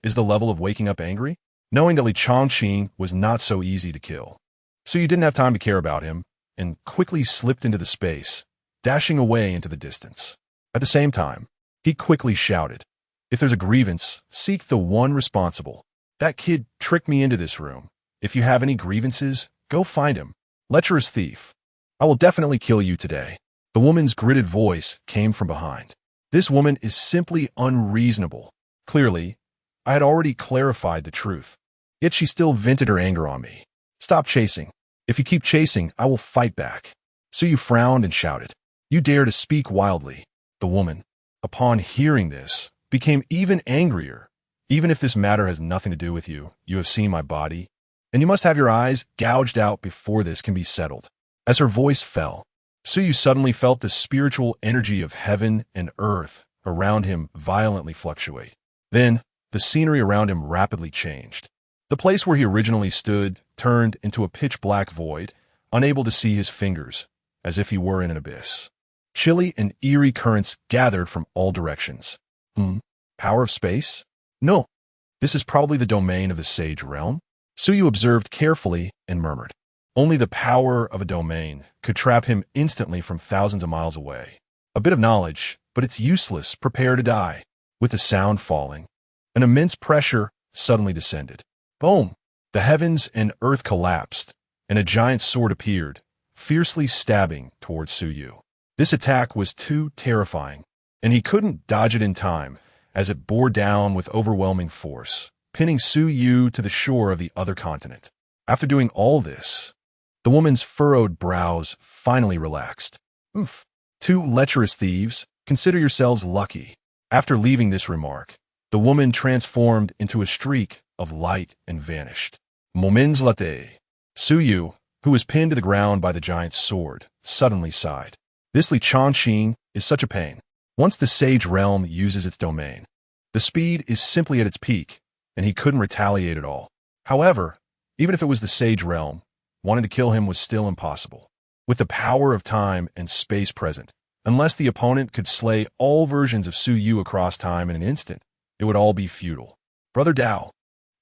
is the level of waking up angry? Knowing that Li Chongqing was not so easy to kill. So you didn't have time to care about him. and quickly slipped into the space, dashing away into the distance. At the same time, he quickly shouted, "If there's a grievance, seek the one responsible. That kid tricked me into this room. If you have any grievances, go find him. Lecherous thief. I will definitely kill you today." The woman's gritted voice came from behind. This woman is simply unreasonable. Clearly, I had already clarified the truth. Yet she still vented her anger on me. "Stop chasing. If you keep chasing, I will fight back." Suyu frowned and shouted, "You dare to speak wildly." The woman, upon hearing this, became even angrier. "Even if this matter has nothing to do with you, you have seen my body, and you must have your eyes gouged out before this can be settled." As her voice fell, Suyu suddenly felt the spiritual energy of heaven and earth around him violently fluctuate. Then, the scenery around him rapidly changed. The place where he originally stood turned into a pitch-black void, unable to see his fingers, as if he were in an abyss. Chilly and eerie currents gathered from all directions. Power of space? No. This is probably the domain of the Sage Realm. Suyu observed carefully and murmured. Only the power of a domain could trap him instantly from thousands of miles away. A bit of knowledge, but it's useless. Prepare to die. With the sound falling, an immense pressure suddenly descended. Boom! The heavens and earth collapsed, and a giant sword appeared, fiercely stabbing towards Suyu. This attack was too terrifying, and he couldn't dodge it in time, as it bore down with overwhelming force, pinning Suyu to the shore of the other continent. After doing all this, the woman's furrowed brows finally relaxed. "Oof. Two lecherous thieves, consider yourselves lucky." After leaving this remark, the woman transformed into a streak of light and vanished. Moments later, Suyu, who was pinned to the ground by the giant's sword, suddenly sighed. This Qingcheng is such a pain. Once the Sage Realm uses its domain, the speed is simply at its peak, and he couldn't retaliate at all. However, even if it was the Sage Realm, wanting to kill him was still impossible. With the power of time and space present, unless the opponent could slay all versions of Suyu across time in an instant, it would all be futile. "Brother Dao,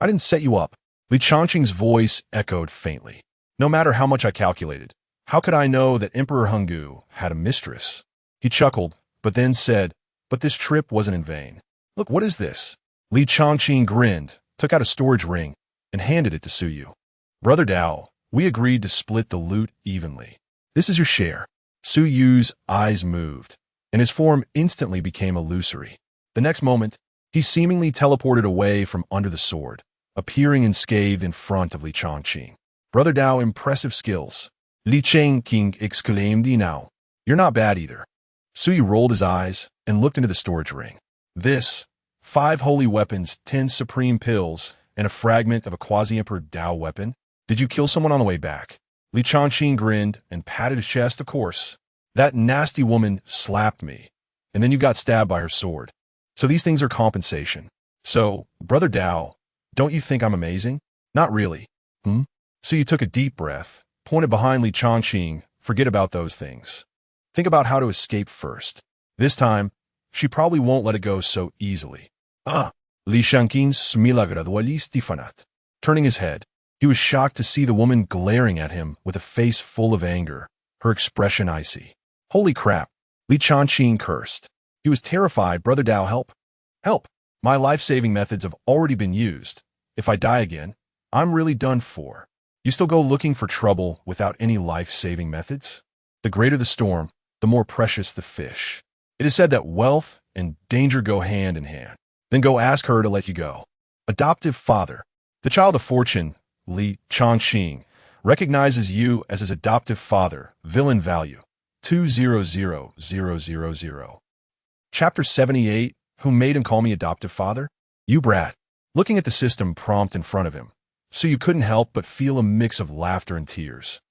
I didn't set you up." Qingcheng's voice echoed faintly. "No matter how much I calculated, how could I know that Emperor Henggu had a mistress?" He chuckled, but then said, "But this trip wasn't in vain. Look, what is this?" Qingcheng grinned, took out a storage ring, and handed it to Suyu. "Brother Dao, we agreed to split the loot evenly. This is your share." Suyu's eyes moved, and his form instantly became illusory. The next moment, he seemingly teleported away from under the sword, appearing unscathed in front of Qingcheng. "Brother Dao, impressive skills." Qingcheng exclaimed, "Now, you're not bad either." Suyu rolled his eyes and looked into the storage ring. This, 5 holy weapons, 10 supreme pills, and a fragment of a quasi-emperor Dao weapon. "Did you kill someone on the way back?" Qingcheng grinned and patted his chest. "Of course. That nasty woman slapped me, and then you got stabbed by her sword. So these things are compensation. So, Brother Dao, don't you think I'm amazing?" "Not really." So you took a deep breath, pointed behind Qingcheng. "Forget about those things. Think about how to escape first. This time, she probably won't let it go so easily." Qingcheng smila gradualisti fanat. Turning his head, he was shocked to see the woman glaring at him with a face full of anger, her expression icy. "Holy crap!" Qingcheng cursed. He was terrified. "Brother Dao, help! Help! My life-saving methods have already been used. If I die again, I'm really done for." "You still go looking for trouble without any life-saving methods? The greater the storm, the more precious the fish. It is said that wealth and danger go hand in hand. Then go ask her to let you go." Adoptive father. The child of fortune, Qingcheng, recognizes you as his adoptive father. Villain value, 200000. Chapter 78, Who Made Him Call Me Adoptive Father? "You brat." Looking at the system prompt in front of him, so you couldn't help but feel a mix of laughter and tears.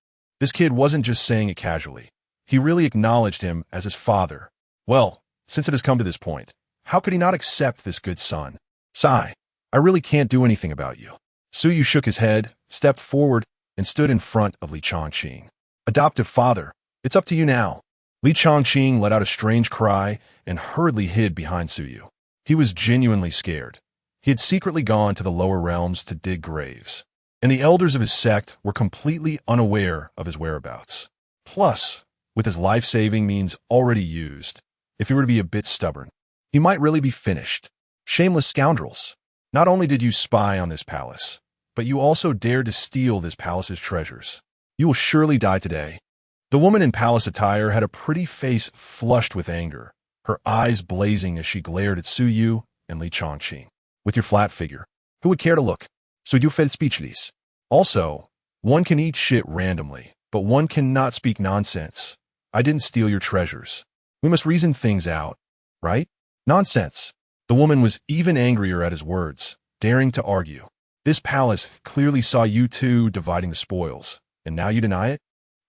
This kid wasn't just saying it casually. He really acknowledged him as his father. Well, since it has come to this point, how could he not accept this good son? "Sigh, I really can't do anything about you." Suyu shook his head, stepped forward, and stood in front of Qingcheng. "Adoptive father, it's up to you now." Qingcheng let out a strange cry and hurriedly hid behind Suyu. He was genuinely scared. He had secretly gone to the lower realms to dig graves, and the elders of his sect were completely unaware of his whereabouts. Plus, with his life-saving means already used, if he were to be a bit stubborn, he might really be finished. Shameless scoundrels. Not only did you spy on this palace, but you also dared to steal this palace's treasures. You will surely die today. The woman in palace attire had a pretty face flushed with anger, her eyes blazing as she glared at Su Yu and Li Chongqing. With your flat figure, who would care to look? So you fed speechless. Also, one can eat shit randomly, but one cannot speak nonsense. I didn't steal your treasures. We must reason things out, right? Nonsense. The woman was even angrier at his words, daring to argue. This palace clearly saw you two dividing the spoils, and now you deny it?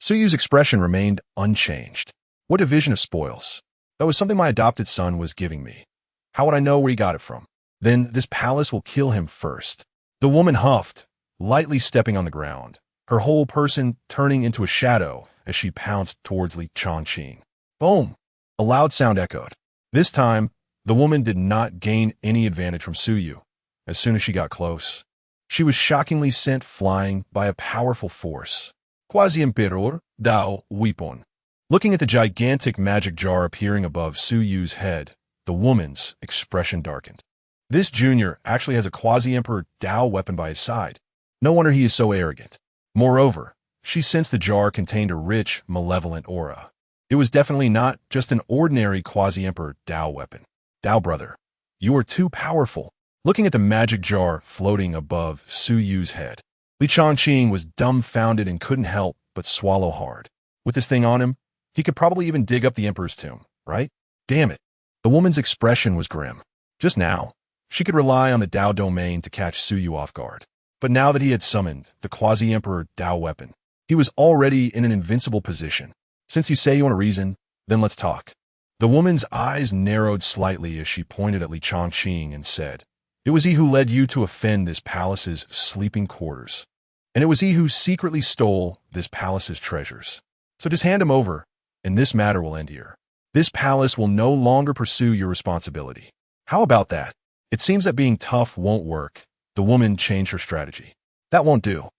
Su Yu's expression remained unchanged. What division of spoils? That was something my adopted son was giving me. How would I know where he got it from? Then this palace will kill him first. The woman huffed, lightly stepping on the ground, her whole person turning into a shadow as she pounced towards Li Chongqing. Boom! A loud sound echoed. This time, the woman did not gain any advantage from Su Yu. As soon as she got close, she was shockingly sent flying by a powerful force. Quasi-imperial Dao Weapon. Looking at the gigantic magic jar appearing above Su Yu's head, the woman's expression darkened. This junior actually has a quasi-emperor Dao weapon by his side. No wonder he is so arrogant. Moreover, she sensed the jar contained a rich, malevolent aura. It was definitely not just an ordinary quasi-emperor Dao weapon. Dao brother, you are too powerful. Looking at the magic jar floating above Su Yu's head, Li Chongqing was dumbfounded and couldn't help but swallow hard. With this thing on him, he could probably even dig up the emperor's tomb, right? Damn it. The woman's expression was grim. Just now, she could rely on the Dao domain to catch Su Yu off guard. But now that he had summoned the quasi-emperor Dao weapon, he was already in an invincible position. Since you say you want to reason, then let's talk. The woman's eyes narrowed slightly as she pointed at Li Chongqing and said, it was he who led you to offend this palace's sleeping quarters. And it was he who secretly stole this palace's treasures. So just hand him over, and this matter will end here. This palace will no longer pursue your responsibility. How about that? It seems that being tough won't work. The woman changed her strategy. That won't do.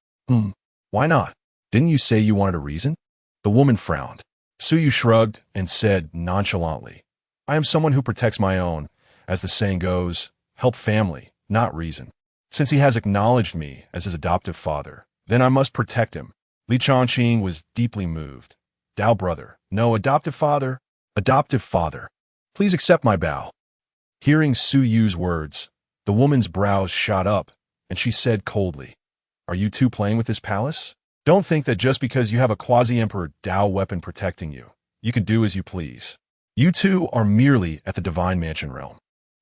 Why not? Didn't you say you wanted a reason? The woman frowned. Su Yu shrugged and said nonchalantly, I am someone who protects my own. As the saying goes, help family, not reason. Since he has acknowledged me as his adoptive father, then I must protect him. Li Chongqing was deeply moved. Dao brother, no, adoptive father. Adoptive father. Please accept my bow. Hearing Su Yu's words, the woman's brows shot up, and she said coldly, are you two playing with this palace? Don't think that just because you have a quasi-emperor Dao weapon protecting you, you can do as you please. You two are merely at the divine mansion realm.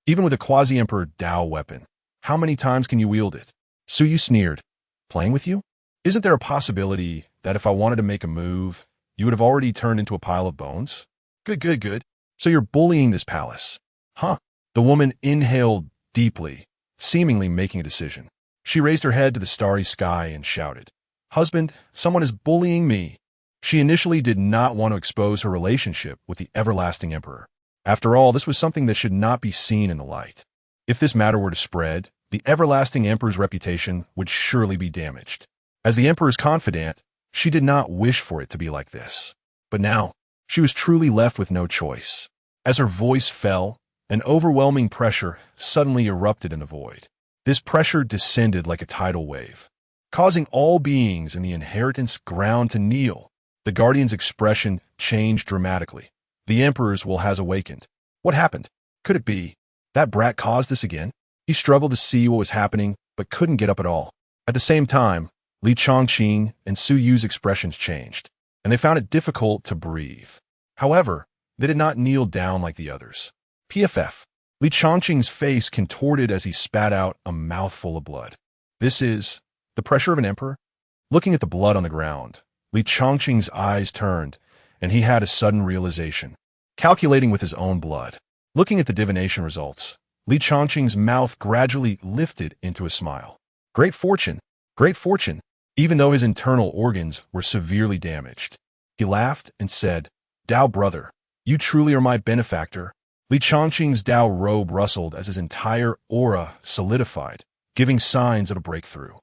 Even with a quasi-emperor Dao weapon, how many times can you wield it? Su Yu sneered. Playing with you? Isn't there a possibility that if I wanted to make a move, you would have already turned into a pile of bones? Good. So you're bullying this palace. Huh? The woman inhaled deeply, seemingly making a decision. She raised her head to the starry sky and shouted, Husband, someone is bullying me. She initially did not want to expose her relationship with the everlasting emperor. After all, this was something that should not be seen in the light. If this matter were to spread, the everlasting emperor's reputation would surely be damaged. As the emperor's confidant, she did not wish for it to be like this. But now, she was truly left with no choice. As her voice fell, an overwhelming pressure suddenly erupted in the void. This pressure descended like a tidal wave, causing all beings in the inheritance ground to kneel. The guardian's expression changed dramatically. The emperor's will has awakened. What happened? Could it be that brat caused this again? He struggled to see what was happening, but couldn't get up at all. At the same time, Li Chongqing and Su Yu's expressions changed, and they found it difficult to breathe. However, they did not kneel down like the others. PFF. Li Chongqing's face contorted as he spat out a mouthful of blood. This is the pressure of an emperor? Looking at the blood on the ground, Li Chongqing's eyes turned, and he had a sudden realization. Calculating with his own blood, looking at the divination results, Li Chongqing's mouth gradually lifted into a smile. Great fortune, even though his internal organs were severely damaged. He laughed and said, Dao brother, you truly are my benefactor. Li Chongqing's Dao robe rustled as his entire aura solidified, giving signs of a breakthrough.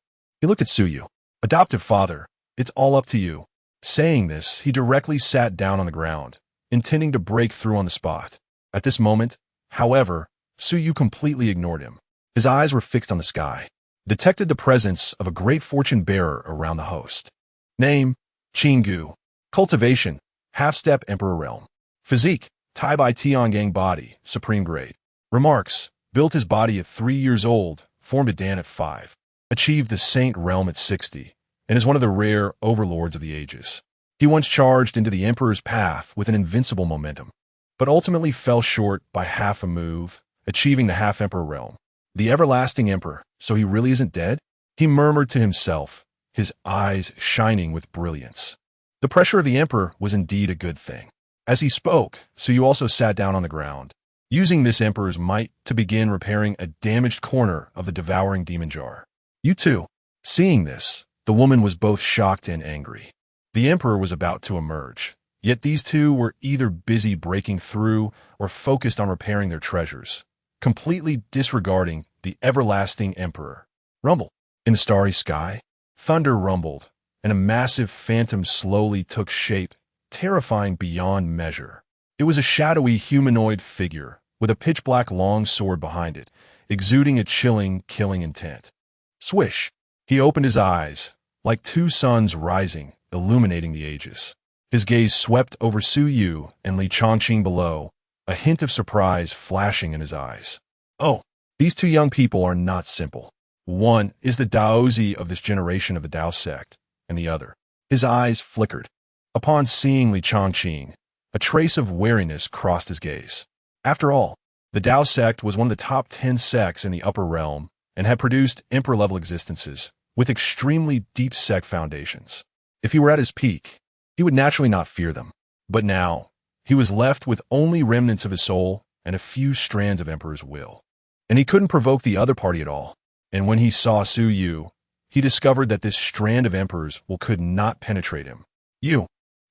He looked at Su Yu. Adoptive father, it's all up to you. Saying this, he directly sat down on the ground, intending to break through on the spot. At this moment, however, Su Yu completely ignored him. His eyes were fixed on the sky. Detected the presence of a great fortune-bearer around the host. Name, Qinggu. Cultivation, half-step emperor realm. Physique, Tai Bai Tiangang body, supreme grade. Remarks, built his body at 3 years old, formed a Dan at 5. Achieved the saint realm at 60, and is one of the rare overlords of the ages. He once charged into the emperor's path with an invincible momentum, but ultimately fell short by half a move, achieving the half-emperor realm. The everlasting emperor, so he really isn't dead? He murmured to himself, his eyes shining with brilliance. The pressure of the emperor was indeed a good thing. As he spoke, Su Yu also sat down on the ground, using this emperor's might to begin repairing a damaged corner of the devouring demon jar. You too. Seeing this, the woman was both shocked and angry. The emperor was about to emerge, yet these two were either busy breaking through or focused on repairing their treasures, completely disregarding the everlasting emperor. Rumble. In the starry sky, thunder rumbled, and a massive phantom slowly took shape, terrifying beyond measure. It was a shadowy humanoid figure, with a pitch-black long sword behind it, exuding a chilling, killing intent. Swish! He opened his eyes, like two suns rising, illuminating the ages. His gaze swept over Su Yu and Li Chongqing below, a hint of surprise flashing in his eyes. Oh, these two young people are not simple. One is the Daozi of this generation of the Dao sect, and the other. His eyes flickered. Upon seeing Li Chongqing, a trace of wariness crossed his gaze. After all, the Dao sect was one of the top 10 sects in the upper realm and had produced emperor-level existences with extremely deep sect foundations. If he were at his peak, he would naturally not fear them. But now, he was left with only remnants of his soul and a few strands of emperor's will. And he couldn't provoke the other party at all. And when he saw Su Yu, he discovered that this strand of emperor's will could not penetrate him. You.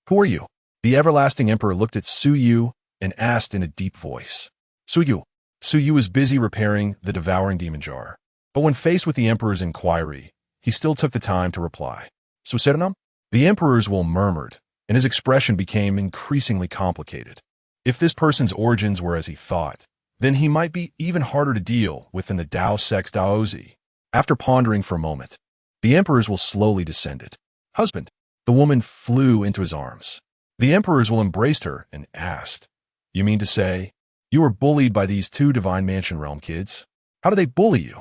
Who are you? The everlasting emperor looked at Su Yu and asked in a deep voice. Su Yu. Su Yu was busy repairing the devouring demon jar. But when faced with the emperor's inquiry, he still took the time to reply. Suserenam? The emperor's will murmured, and his expression became increasingly complicated. If this person's origins were as he thought, then he might be even harder to deal with than the Dao sect's Daozi. After pondering for a moment, the emperor's will slowly descended. Husband. The woman flew into his arms. The emperor's will embraced her and asked, You mean to say, you were bullied by these two Divine Mansion Realm kids? How do they bully you?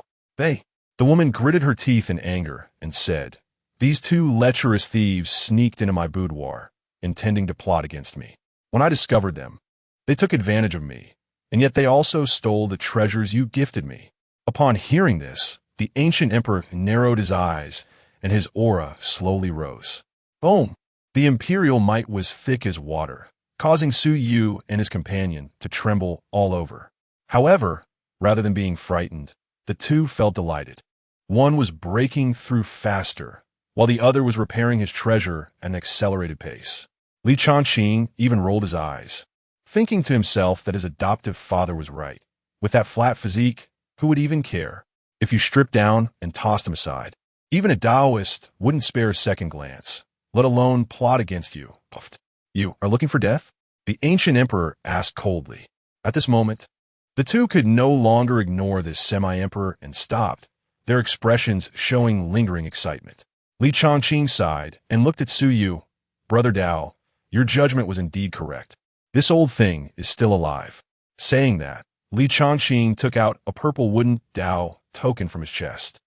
The woman gritted her teeth in anger and said, These two lecherous thieves sneaked into my boudoir, intending to plot against me. When I discovered them, they took advantage of me, and yet they also stole the treasures you gifted me. Upon hearing this, the ancient emperor narrowed his eyes, and his aura slowly rose. Boom! The imperial might was thick as water, causing Su Yu and his companion to tremble all over. However, rather than being frightened, the two felt delighted. One was breaking through faster, while the other was repairing his treasure at an accelerated pace. Li Chongqing even rolled his eyes, thinking to himself that his adoptive father was right. With that flat physique, who would even care? If you stripped down and tossed him aside, even a Taoist wouldn't spare a second glance, let alone plot against you. Puffed. You are looking for death? The ancient emperor asked coldly. At this moment, the two could no longer ignore this semi-emperor and stopped, their expressions showing lingering excitement. Li Chongqing sighed and looked at Su Yu. Brother Dao, your judgment was indeed correct. This old thing is still alive. Saying that, Li Chongqing took out a purple wooden Dao token from his chest.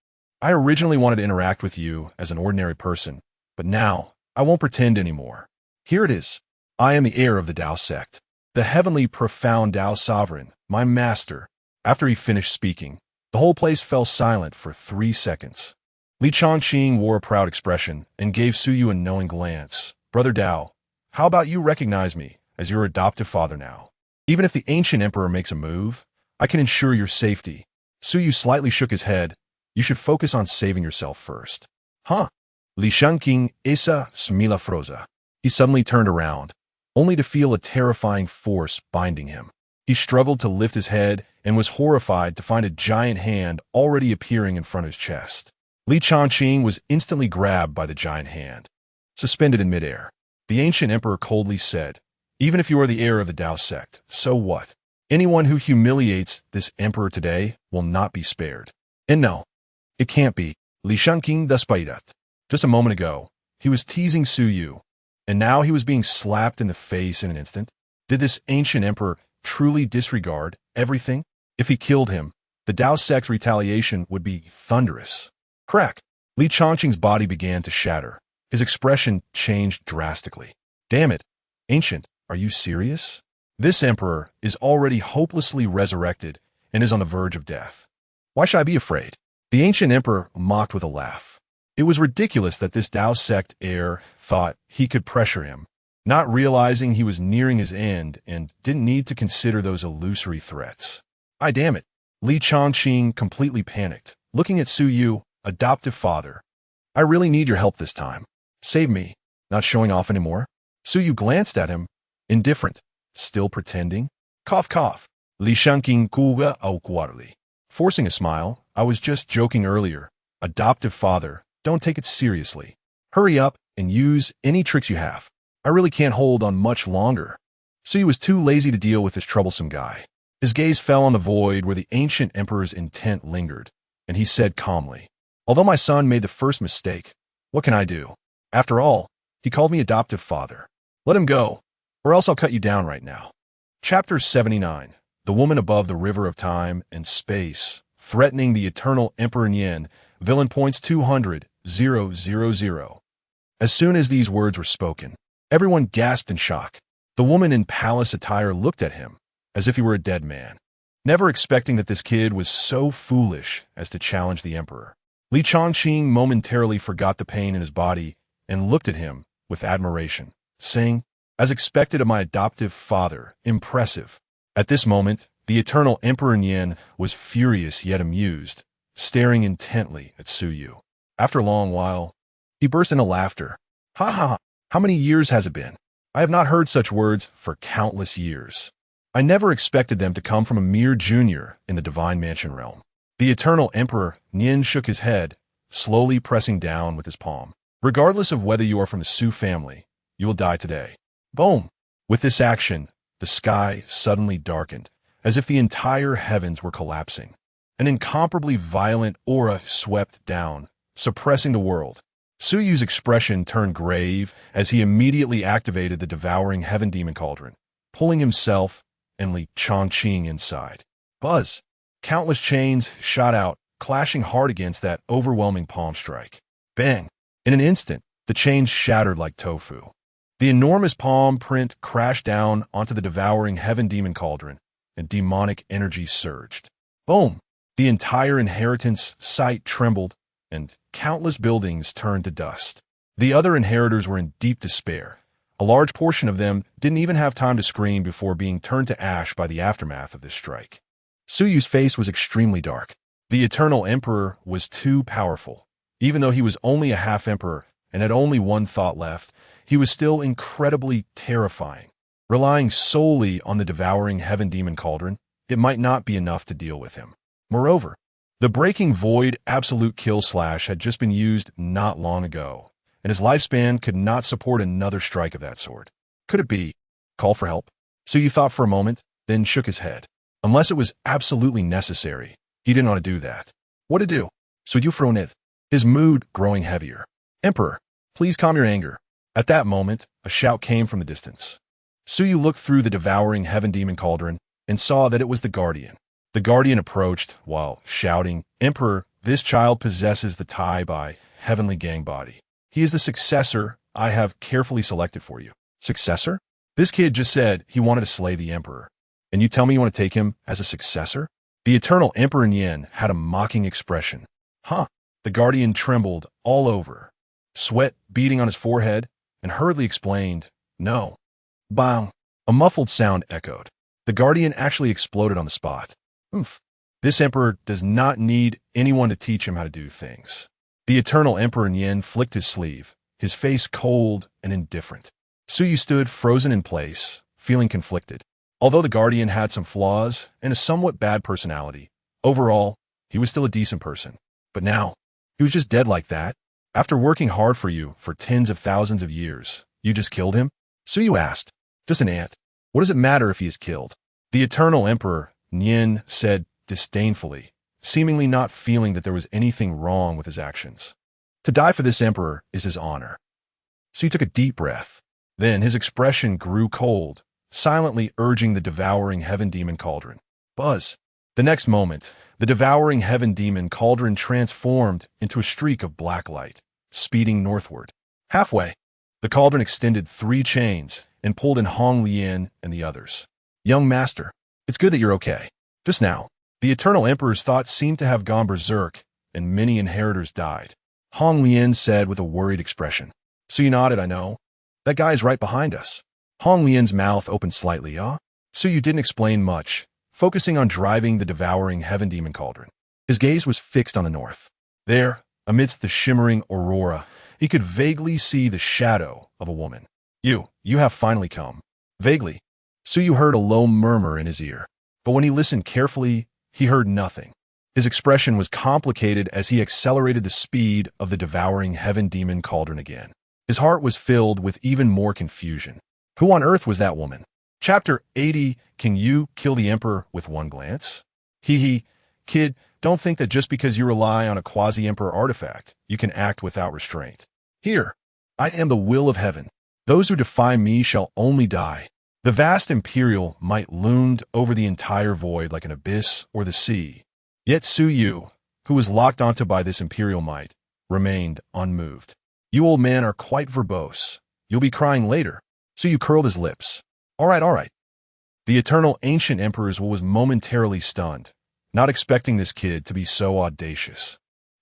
I originally wanted to interact with you as an ordinary person, but now I won't pretend anymore. Here it is. I am the heir of the Dao sect, the heavenly profound Dao sovereign, my master. After he finished speaking, the whole place fell silent for 3 seconds. Li Chongqing wore a proud expression and gave Su Yu a knowing glance. Brother Dao, how about you recognize me as your adoptive father now? Even if the ancient emperor makes a move, I can ensure your safety. Su Yu slightly shook his head. You should focus on saving yourself first. Huh? Li Chongqing esa smila froza. He suddenly turned around, only to feel a terrifying force binding him. He struggled to lift his head and was horrified to find a giant hand already appearing in front of his chest. Li Chongqing was instantly grabbed by the giant hand, suspended in midair. The ancient emperor coldly said, even if you are the heir of the Tao sect, so what? Anyone who humiliates this emperor today will not be spared. And no, it can't be. Qingcheng.At. Just a moment ago, he was teasing Su Yu, and now he was being slapped in the face in an instant. Did this ancient emperor truly disregard everything? If he killed him, the Tao sect's retaliation would be thunderous. Crack! Li Chongqing's body began to shatter. His expression changed drastically. Damn it, Ancient, are you serious? This emperor is already hopelessly resurrected and is on the verge of death. Why should I be afraid? The ancient emperor mocked with a laugh. It was ridiculous that this Tao sect heir thought he could pressure him, not realizing he was nearing his end and didn't need to consider those illusory threats. Damn it. Li Chongqing completely panicked, looking at Su Yu, adoptive father. I really need your help this time. Save me. Not showing off anymore? Su Yu glanced at him, indifferent, still pretending. Cough, cough. Li Chongqing kuga au quarterly. Forcing a smile, I was just joking earlier. Adoptive father, don't take it seriously. Hurry up and use any tricks you have. I really can't hold on much longer. Su Yu was too lazy to deal with this troublesome guy. His gaze fell on the void where the ancient emperor's intent lingered, and he said calmly, although my son made the first mistake, what can I do? After all, he called me adoptive father. Let him go, or else I'll cut you down right now. Chapter 79. The Woman Above the River of Time and Space, Threatening the Eternal Emperor Nian, Villain Points 200,000. As soon as these words were spoken, everyone gasped in shock. The woman in palace attire looked at him, as if he were a dead man, never expecting that this kid was so foolish as to challenge the emperor. Li Chongqing momentarily forgot the pain in his body and looked at him with admiration, saying, as expected of my adoptive father, impressive. At this moment, the eternal Emperor Nian was furious yet amused, staring intently at Su Yu. After a long while, he burst into laughter. Ha ha ha, how many years has it been? I have not heard such words for countless years. I never expected them to come from a mere junior in the Divine Mansion realm. The eternal Emperor Nian shook his head, slowly pressing down with his palm. Regardless of whether you are from the Su family, you will die today. Boom! With this action, the sky suddenly darkened, as if the entire heavens were collapsing. An incomparably violent aura swept down, suppressing the world. Su Yu's expression turned grave as he immediately activated the devouring heaven demon cauldron, pulling himself and Li Chongqing inside. Buzz! Countless chains shot out, clashing hard against that overwhelming palm strike. Bang! In an instant, the chains shattered like tofu. The enormous palm print crashed down onto the devouring heaven demon cauldron, and demonic energy surged. Boom! The entire inheritance site trembled, and countless buildings turned to dust. The other inheritors were in deep despair. A large portion of them didn't even have time to scream before being turned to ash by the aftermath of this strike. Su Yu's face was extremely dark. The Eternal Emperor was too powerful. Even though he was only a half-emperor and had only one thought left, he was still incredibly terrifying. Relying solely on the devouring heaven demon cauldron, it might not be enough to deal with him. Moreover, the Breaking Void Absolute Kill Slash had just been used not long ago, and his lifespan could not support another strike of that sort. Could it be? Call for help? Su Yu thought for a moment, then shook his head. Unless it was absolutely necessary, he didn't want to do that. What to do? Su Yu froned, his mood growing heavier. Emperor, please calm your anger. At that moment, a shout came from the distance. Su Yu looked through the devouring heaven demon cauldron and saw that it was the Guardian. The Guardian approached while shouting, Emperor, this child possesses the Tai by heavenly gang body. He is the successor I have carefully selected for you. Successor? This kid just said he wanted to slay the Emperor. And you tell me you want to take him as a successor? The Eternal Emperor Nian had a mocking expression. Huh. The Guardian trembled all over, sweat beading on his forehead, and hurriedly explained, no. Bang! A muffled sound echoed. The Guardian actually exploded on the spot. Oof. This Emperor does not need anyone to teach him how to do things. The Eternal Emperor Nian flicked his sleeve, his face cold and indifferent. Su Yu stood frozen in place, feeling conflicted. Although the Guardian had some flaws and a somewhat bad personality, overall, he was still a decent person. But now, he was just dead like that. After working hard for you for tens of thousands of years, You just killed him? Suyu asked. Just an ant. What does it matter if he is killed? The eternal emperor, Nian, said disdainfully, seemingly not feeling that there was anything wrong with his actions. To die for this emperor is his honor. So he took a deep breath. Then his expression grew cold, silently urging the devouring heaven demon cauldron. Buzz. The next moment, the devouring heaven demon cauldron transformed into a streak of black light, speeding northward. Halfway, the cauldron extended 3 chains and pulled in Hong Lian and the others. Young master, it's good that you're okay. Just now, the eternal emperor's thoughts seemed to have gone berserk, and many inheritors died. Hong Lian said with a worried expression. So you nodded, I know. That guy is right behind us. Hong Lian's mouth opened slightly, So you didn't explain much, focusing on driving the devouring heaven demon cauldron. His gaze was fixed on the north. There, amidst the shimmering aurora, he could vaguely see the shadow of a woman. You have finally come. Vaguely, Suyu heard a low murmur in his ear, but when he listened carefully, he heard nothing. His expression was complicated as he accelerated the speed of the devouring heaven demon cauldron again. His heart was filled with even more confusion. Who on earth was that woman? Chapter 80, Can you kill the emperor with one glance? Kid, don't think that just because you rely on a quasi-emperor artifact, you can act without restraint. Here, I am the will of heaven. Those who defy me shall only die. The vast imperial might loomed over the entire void like an abyss or the sea. Yet Suyu, who was locked onto by this imperial might, remained unmoved. You old men are quite verbose. You'll be crying later. Suyu curled his lips. All right. The eternal ancient emperor's will was momentarily stunned, not expecting this kid to be so audacious.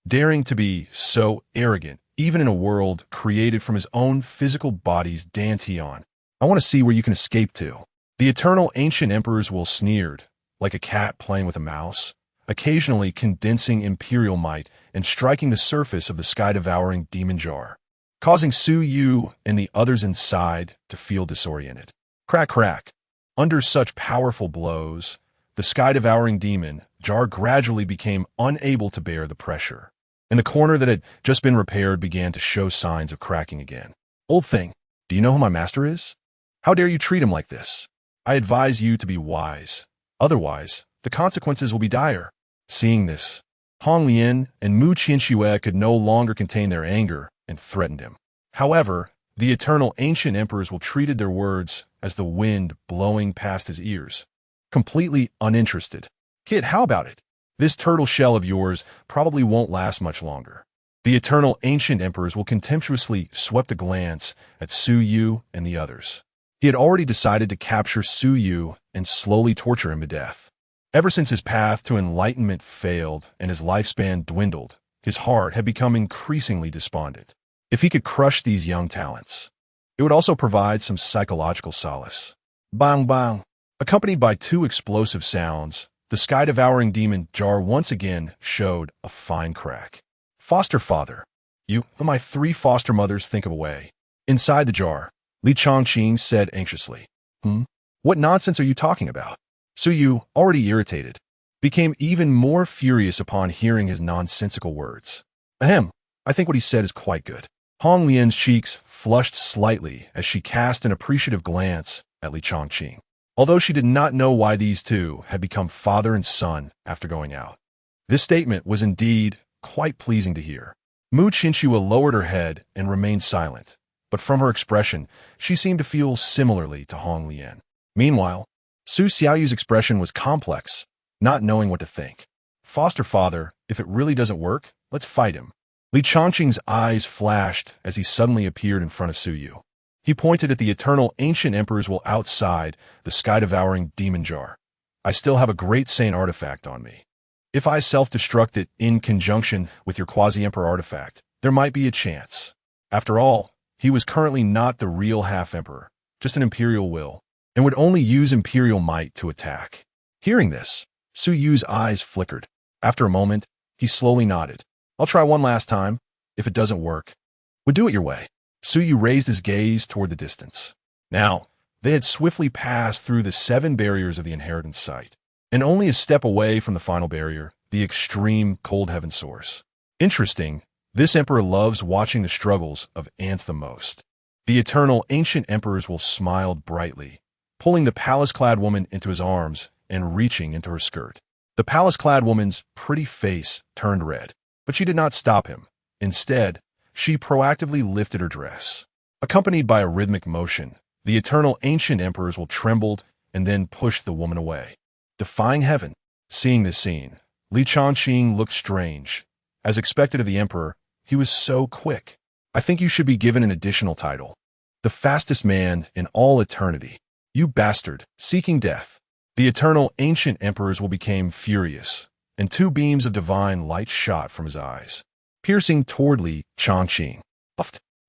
Daring to be so arrogant, even in a world created from his own physical body's dantian. I want to see where you can escape to. The eternal ancient emperor's will sneered, like a cat playing with a mouse, occasionally condensing imperial might and striking the surface of the sky-devouring demon jar, causing Suyu and the others inside to feel disoriented. Crack, crack. Under such powerful blows, the sky-devouring demon jar gradually became unable to bear the pressure, and the corner that had just been repaired began to show signs of cracking again. Old thing, do you know who my master is? How dare you treat him like this? I advise you to be wise. Otherwise, the consequences will be dire. Seeing this, Hong Lian and Mu Qingcheng could no longer contain their anger and threatened him. However, the eternal ancient emperors will treated their words as the wind blowing past his ears, completely uninterested. Kid, how about it? This turtle shell of yours probably won't last much longer. The eternal ancient emperors will contemptuously swept a glance at Suyu and the others. He had already decided to capture Suyu and slowly torture him to death. Ever since his path to enlightenment failed and his lifespan dwindled, his heart had become increasingly despondent. If he could crush these young talents, it would also provide some psychological solace. Bang bang. Accompanied by 2 explosive sounds, the sky-devouring demon jar once again showed a fine crack. Foster father. You, my 3 foster mothers think of a way. Inside the jar, Li Chongqing said anxiously. What nonsense are you talking about? Suyu, already irritated, became even more furious upon hearing his nonsensical words. Ahem, I think what he said is quite good. Hong Lian's cheeks flushed slightly as she cast an appreciative glance at Li Chongqing, although she did not know why these two had become father and son after going out. This statement was indeed quite pleasing to hear. Mu Qingcheng lowered her head and remained silent, but from her expression, she seemed to feel similarly to Hong Lian. Meanwhile, Su Xiaoyu's expression was complex, not knowing what to think. Foster father, if it really doesn't work, let's fight him. Li Chongqing's eyes flashed as he suddenly appeared in front of Suyu. He pointed at the eternal ancient emperor's will outside the sky-devouring demon jar. I still have a great saint artifact on me. If I self-destruct it in conjunction with your quasi-emperor artifact, there might be a chance. After all, he was currently not the real half-emperor, just an imperial will, and would only use imperial might to attack. Hearing this, Suyu's eyes flickered. After a moment, he slowly nodded. I'll try one last time. If it doesn't work, we'll do it your way. Suyu raised his gaze toward the distance. Now, they had swiftly passed through the 7 barriers of the inheritance site, and only a step away from the final barrier, the extreme cold heaven source. Interesting, this emperor loves watching the struggles of ants the most. The eternal ancient emperor's will smiled brightly, pulling the palace-clad woman into his arms and reaching into her skirt. The palace-clad woman's pretty face turned red, but she did not stop him. Instead, she proactively lifted her dress. Accompanied by a rhythmic motion, the eternal ancient emperor's will trembled and then pushed the woman away. Defying heaven. Seeing this scene, Li Qingcheng looked strange. As expected of the emperor, he was so quick. I think you should be given an additional title. The fastest man in all eternity. You bastard, seeking death. The eternal ancient emperor's will became furious, and two beams of divine light shot from his eyes, piercing toward Li Qingcheng.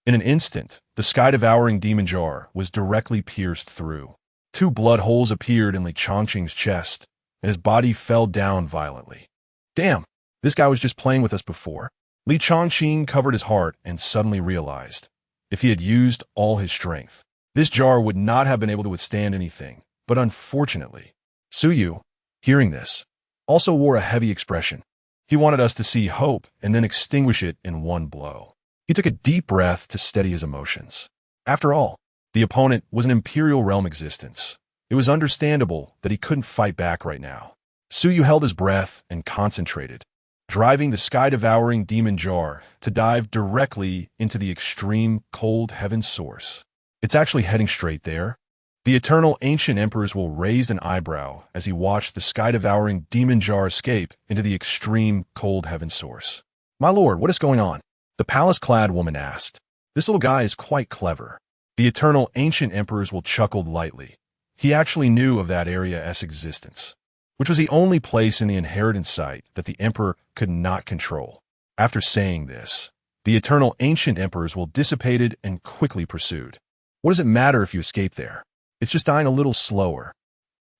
In an instant, the sky-devouring demon jar was directly pierced through. Two blood holes appeared in Li Qingcheng's chest, and his body fell down violently. Damn, this guy was just playing with us before. Li Qingcheng covered his heart and suddenly realized, if he had used all his strength, this jar would not have been able to withstand anything. But unfortunately, Su Yu, hearing this, also wore a heavy expression. He wanted us to see hope and then extinguish it in one blow. He took a deep breath to steady his emotions. After all, the opponent was an imperial realm existence. It was understandable that he couldn't fight back right now. Su Yu held his breath and concentrated, driving the sky-devouring demon jar to dive directly into the extreme cold heaven source. It's actually heading straight there. The eternal ancient emperor's will raised an eyebrow as he watched the sky-devouring demon jar escape into the extreme cold heaven source. My lord, what is going on? The palace-clad woman asked. This little guy is quite clever. The eternal ancient emperor's will chuckled lightly. He actually knew of that area's existence, which was the only place in the inheritance site that the emperor could not control. After saying this, the eternal ancient emperor's will dissipated and quickly pursued. What does it matter if you escape there? It's just dying a little slower.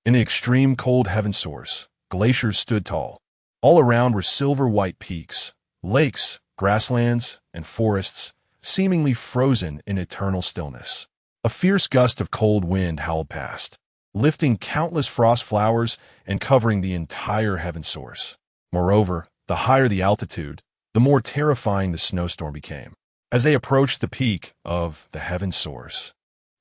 In the extreme cold heaven source, glaciers stood tall. All around were silver-white peaks, lakes, grasslands, and forests, seemingly frozen in eternal stillness. A fierce gust of cold wind howled past, lifting countless frost flowers and covering the entire heaven source. Moreover, the higher the altitude, the more terrifying the snowstorm became. As they approached the peak of the heaven source,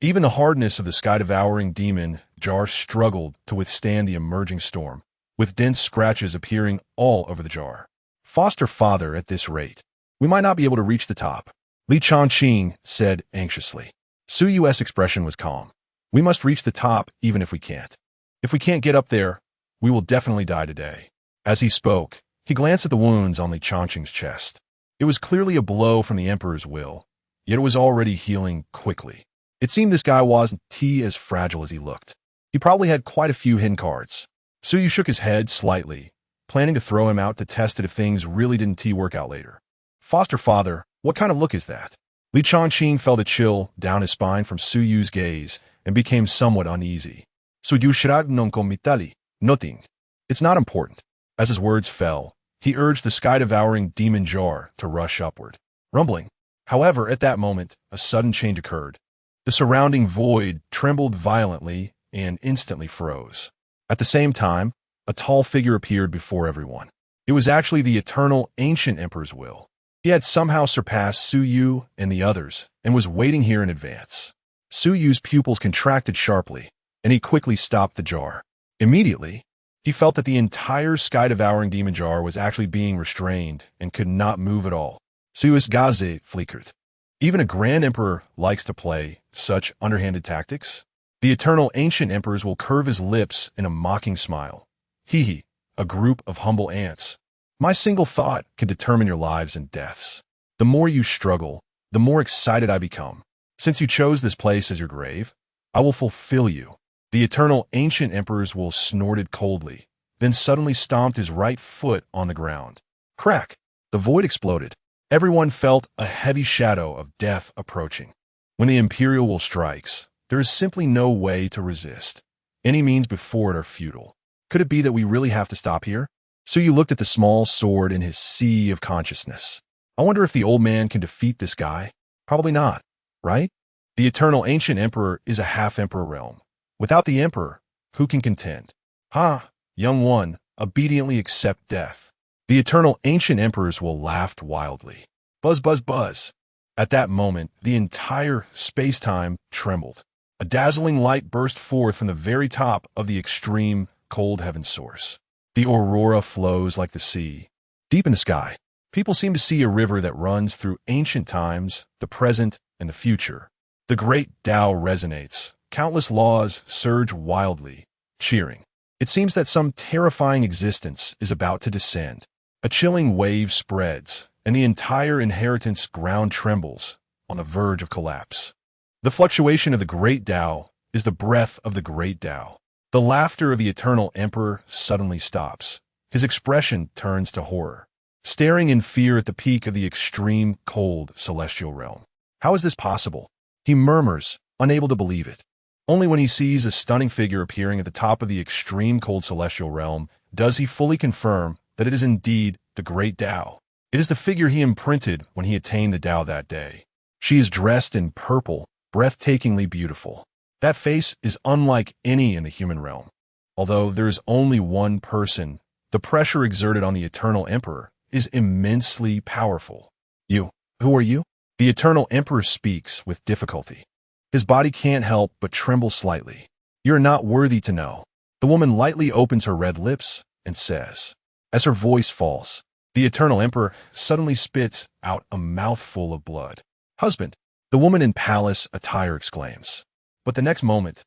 even the hardness of the sky-devouring demon jar struggled to withstand the emerging storm, with dense scratches appearing all over the jar. Foster father, at this rate, we might not be able to reach the top, Li Qingcheng said anxiously. Su Yu's expression was calm. We must reach the top even if we can't. If we can't get up there, we will definitely die today. As he spoke, he glanced at the wounds on Li Qingcheng's chest. It was clearly a blow from the emperor's will, yet it was already healing quickly. It seemed this guy wasn't as fragile as he looked. He probably had quite a few hidden cards. Su Yu shook his head slightly, planning to throw him out to test it if things really didn't work out later. Foster father, what kind of look is that? Li Qingcheng felt a chill down his spine from Su Yu's gaze and became somewhat uneasy. Su Yu shirag non komitali, nothing. It's not important. As his words fell, he urged the sky-devouring demon jar to rush upward, rumbling. However, at that moment, a sudden change occurred. The surrounding void trembled violently and instantly froze. At the same time, a tall figure appeared before everyone. It was actually the eternal ancient emperor's will. He had somehow surpassed Su Yu and the others and was waiting here in advance. Su Yu's pupils contracted sharply, and he quickly stopped the jar. Immediately, he felt that the entire sky-devouring demon jar was actually being restrained and could not move at all. Su Yu's gaze flickered. Even a grand emperor likes to play such underhanded tactics. The eternal ancient emperors will curve his lips in a mocking smile. Hee, a group of humble ants. My single thought can determine your lives and deaths. The more you struggle, the more excited I become. Since you chose this place as your grave, I will fulfill you. The eternal ancient emperors will snorted coldly, then suddenly stomped his right foot on the ground. Crack! The void exploded. Everyone felt a heavy shadow of death approaching. When the imperial will strikes, there is simply no way to resist. Any means before it are futile. Could it be that we really have to stop here? Su Yu looked at the small sword in his sea of consciousness. I wonder if the old man can defeat this guy. Probably not, right? The eternal ancient emperor is a half-emperor realm. Without the emperor, who can contend? Ha, young one, obediently accept death. The eternal ancient emperors will laugh wildly. Buzz, buzz, buzz. At that moment, the entire space-time trembled. A dazzling light burst forth from the very top of the extreme cold heaven source. The aurora flows like the sea. Deep in the sky, people seem to see a river that runs through ancient times, the present, and the future. The great Tao resonates. Countless laws surge wildly, cheering. It seems that some terrifying existence is about to descend. A chilling wave spreads, and the entire inheritance ground trembles, on the verge of collapse. The fluctuation of the great Tao is the breath of the great Tao. The laughter of the eternal emperor suddenly stops. His expression turns to horror, staring in fear at the peak of the extreme cold celestial realm. How is this possible? He murmurs, unable to believe it. Only when he sees a stunning figure appearing at the top of the extreme cold celestial realm does he fully confirm that it is indeed the great Tao. It is the figure he imprinted when he attained the Tao that day. She is dressed in purple, breathtakingly beautiful. That face is unlike any in the human realm. Although there is only one person, the pressure exerted on the eternal emperor is immensely powerful. You, who are you? The eternal emperor speaks with difficulty. His body can't help but tremble slightly. You're not worthy to know. The woman lightly opens her red lips and says. As her voice falls, the eternal emperor suddenly spits out a mouthful of blood. Husband, the woman in palace attire exclaims. But the next moment,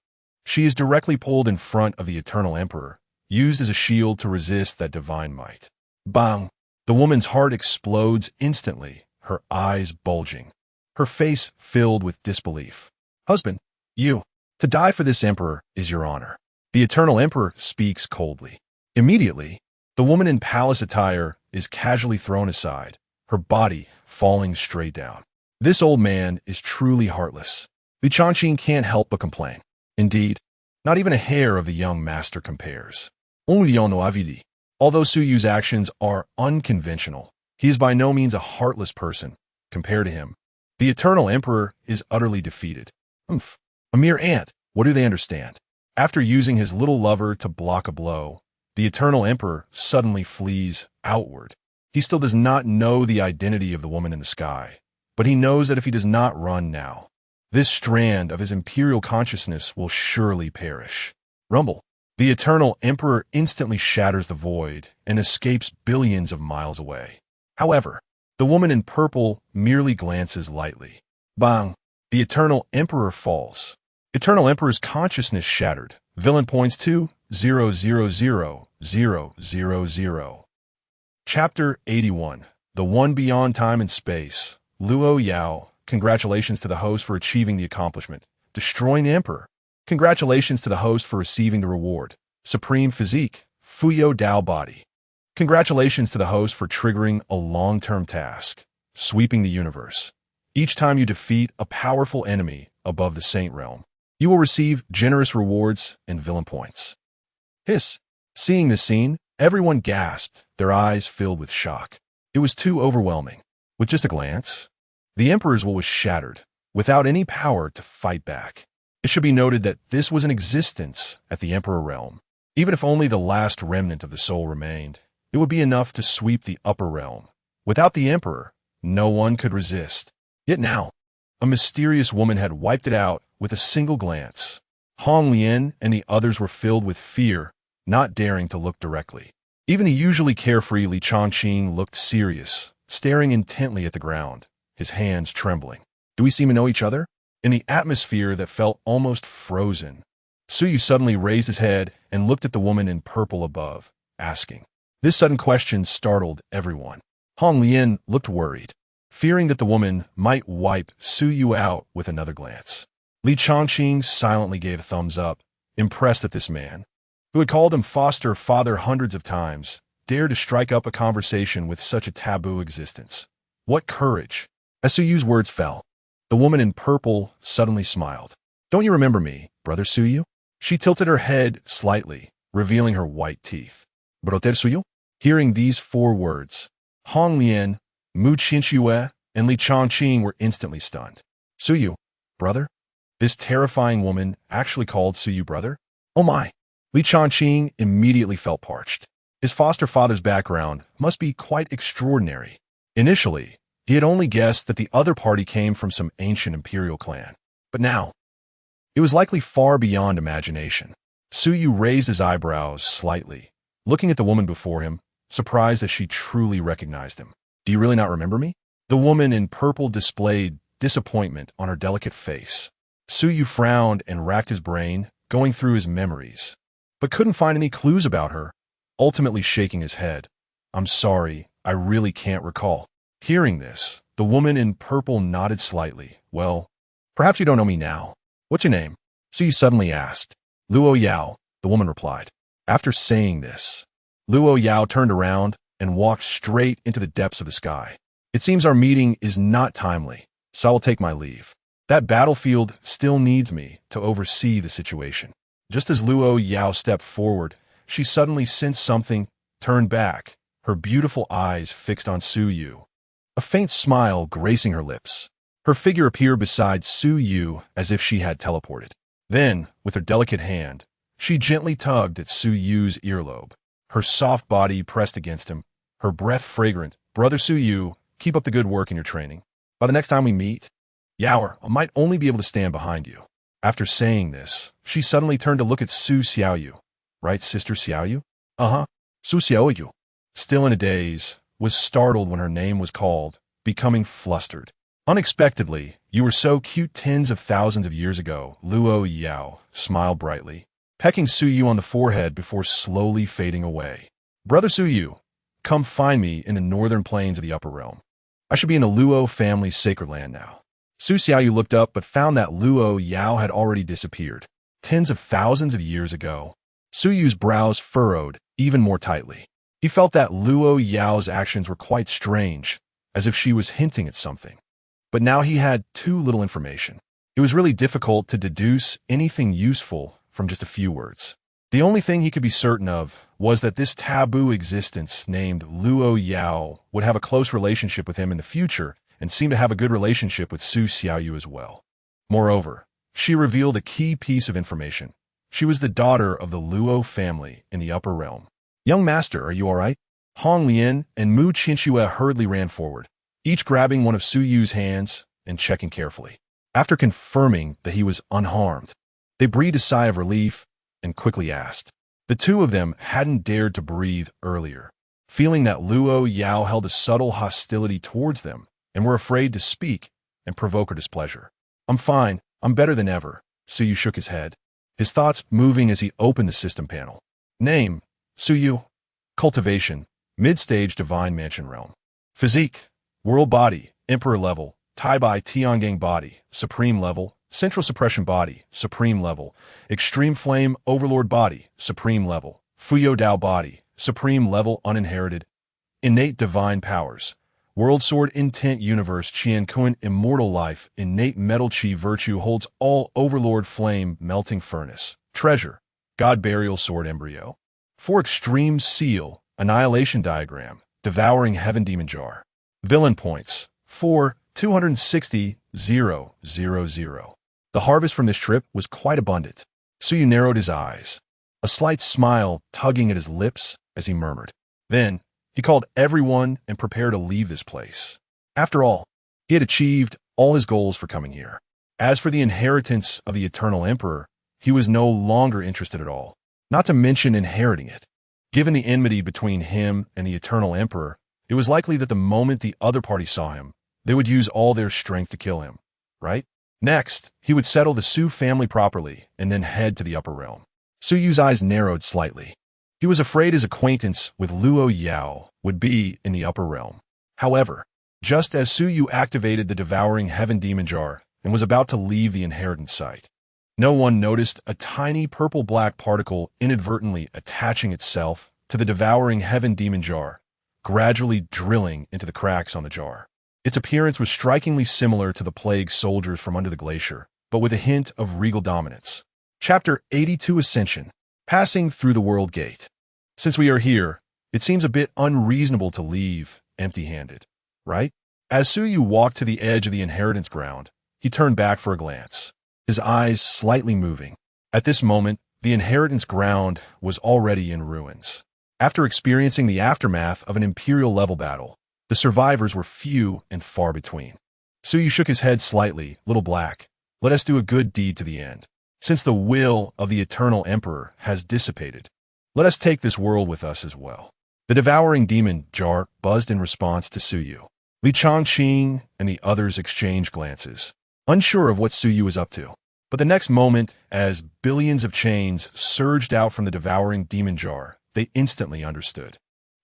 she is directly pulled in front of the eternal emperor, used as a shield to resist that divine might. Bang! The woman's heart explodes instantly, her eyes bulging, her face filled with disbelief. Husband, you, to die for this emperor is your honor. The eternal emperor speaks coldly. Immediately, the woman in palace attire is casually thrown aside, her body falling straight down. This old man is truly heartless. Li Changqing can't help but complain. Indeed, not even a hair of the young master compares. Although Su Yu's actions are unconventional, he is by no means a heartless person. Compared to him, the eternal emperor is utterly defeated. A mere ant, what do they understand? After using his little lover to block a blow, the eternal emperor suddenly flees outward. He still does not know the identity of the woman in the sky, but he knows that if he does not run now, this strand of his imperial consciousness will surely perish. Rumble. The eternal emperor instantly shatters the void and escapes billions of miles away. However, the woman in purple merely glances lightly. Bang! The eternal emperor falls. Eternal emperor's consciousness shattered. Villain points to 0000000. Chapter 81. The One Beyond Time and Space. Luo Yao. Congratulations to the host for achieving the accomplishment. Destroying the emperor. Congratulations to the host for receiving the reward. Supreme Physique. Fuyo Dao Body. Congratulations to the host for triggering a long-term task. Sweeping the universe. Each time you defeat a powerful enemy above the Saint Realm, you will receive generous rewards and villain points. Hiss. Seeing this scene, everyone gasped, their eyes filled with shock. It was too overwhelming. With just a glance, the Emperor's will was shattered, without any power to fight back. It should be noted that this was in existence at the Emperor Realm. Even if only the last remnant of the soul remained, it would be enough to sweep the upper realm. Without the Emperor, no one could resist. Yet now, a mysterious woman had wiped it out with a single glance. Hong Lian and the others were filled with fear, not daring to look directly. Even the usually carefree Li Changqing looked serious, staring intently at the ground, his hands trembling. Do we seem to know each other? In the atmosphere that felt almost frozen, Su Yu suddenly raised his head and looked at the woman in purple above, asking. This sudden question startled everyone. Hong Lian looked worried, fearing that the woman might wipe Su Yu out with another glance. Li Changqing silently gave a thumbs up, impressed that this man, who had called him foster father hundreds of times, dared to strike up a conversation with such a taboo existence. What courage! As Su Yu's words fell, the woman in purple suddenly smiled. Don't you remember me, brother Su Yu? She tilted her head slightly, revealing her white teeth. Brother Su Yu? Hearing these four words, Hong Lian, Mu Qinchue, and Li Changqing were instantly stunned. Su Yu, brother? This terrifying woman actually called Su Yu brother? Oh my! Li Changqing immediately felt parched. His foster father's background must be quite extraordinary. Initially, He had only guessed that the other party came from some ancient imperial clan. But now, it was likely far beyond imagination. Su Yu raised his eyebrows slightly, looking at the woman before him, surprised that she truly recognized him. "Do you really not remember me?" The woman in purple displayed disappointment on her delicate face. Su Yu frowned and racked his brain, going through his memories, but couldn't find any clues about her, ultimately shaking his head. "I'm sorry, I really can't recall." Hearing this, the woman in purple nodded slightly. "Well, perhaps you don't know me now. What's your name?" Su Yu suddenly asked. "Luo Yao," the woman replied. After saying this, Luo Yao turned around and walked straight into the depths of the sky. "It seems our meeting is not timely, so I will take my leave. That battlefield still needs me to oversee the situation." Just as Luo Yao stepped forward, she suddenly sensed something, turned back, her beautiful eyes fixed on Su Yu, a faint smile gracing her lips. Her figure appeared beside Su Yu as if she had teleported. Then, with her delicate hand, she gently tugged at Su Yu's earlobe, her soft body pressed against him, her breath fragrant. "Brother Su Yu, keep up the good work in your training. By the next time we meet, Yaoer, I might only be able to stand behind you." After saying this, she suddenly turned to look at Su Xiaoyu. "Right, Sister Xiaoyu?" "Uh-huh, Su Xiaoyu." Still in a daze, was startled when her name was called, becoming flustered. "Unexpectedly, you were so cute tens of thousands of years ago," Luo Yao smiled brightly, pecking Su Yu on the forehead before slowly fading away. "Brother Su Yu, come find me in the northern plains of the Upper Realm. I should be in the Luo family's sacred land now." Su Xiaoyu looked up but found that Luo Yao had already disappeared. Tens of thousands of years ago. Su Yu's brows furrowed even more tightly. He felt that Luo Yao's actions were quite strange, as if she was hinting at something. But now he had too little information. It was really difficult to deduce anything useful from just a few words. The only thing he could be certain of was that this taboo existence named Luo Yao would have a close relationship with him in the future and seemed to have a good relationship with Su Xiaoyu as well. Moreover, she revealed a key piece of information. She was the daughter of the Luo family in the Upper Realm. "Young master, are you all right?" Hong Lian and Mu Qingcheng hurriedly ran forward, each grabbing one of Su Yu's hands and checking carefully. After confirming that he was unharmed, they breathed a sigh of relief and quickly asked. The two of them hadn't dared to breathe earlier, feeling that Luo Yao held a subtle hostility towards them and were afraid to speak and provoke her displeasure. "I'm fine. I'm better than ever." Su Yu shook his head, his thoughts moving as he opened the system panel. "Name, Su Yu. Cultivation, mid-stage divine mansion realm. Physique, world body, emperor level. Tai-Bai Tiangang body, supreme level. Central suppression body, supreme level. Extreme flame overlord body, supreme level. Fuyo Dao body, supreme level uninherited. Innate divine powers. World sword intent universe Qian Kun immortal life. Innate metal chi virtue holds all overlord flame melting furnace. Treasure, god burial sword embryo. For extreme seal, annihilation diagram. Devouring heaven demon jar. Villain points, 4, 260, 0, 0, 0. The harvest from this trip was quite abundant. Su Yu narrowed his eyes, a slight smile tugging at his lips as he murmured. Then, he called everyone and prepared to leave this place. After all, he had achieved all his goals for coming here. As for the inheritance of the Eternal Emperor, he was no longer interested at all, not to mention inheriting it. Given the enmity between him and the Eternal Emperor, it was likely that the moment the other party saw him, they would use all their strength to kill him, right? Next, he would settle the Su family properly and then head to the Upper Realm. Su Yu's eyes narrowed slightly. He was afraid his acquaintance with Luo Yao would be in the Upper Realm. However, just as Su Yu activated the Devouring Heaven Demon Jar and was about to leave the inheritance site, no one noticed a tiny purple-black particle inadvertently attaching itself to the Devouring Heaven Demon Jar, gradually drilling into the cracks on the jar. Its appearance was strikingly similar to the plague soldiers from under the glacier, but with a hint of regal dominance. Chapter 82 Ascension, Passing Through the World Gate. Since we are here, it seems a bit unreasonable to leave empty-handed, right? As Su Yu walked to the edge of the inheritance ground, he turned back for a glance, his eyes slightly moving. At this moment, the inheritance ground was already in ruins. After experiencing the aftermath of an imperial level battle, The survivors were few and far between. Suyu shook his head slightly. Little Black, let us do a good deed to the end. Since the will of the eternal emperor has dissipated, let us take this world with us as well. The devouring demon jar buzzed in response to Suyu. Li Changqing and the others exchanged glances, unsure of what Suyu was up to. But the next moment, as billions of chains surged out from the devouring demon jar, they instantly understood.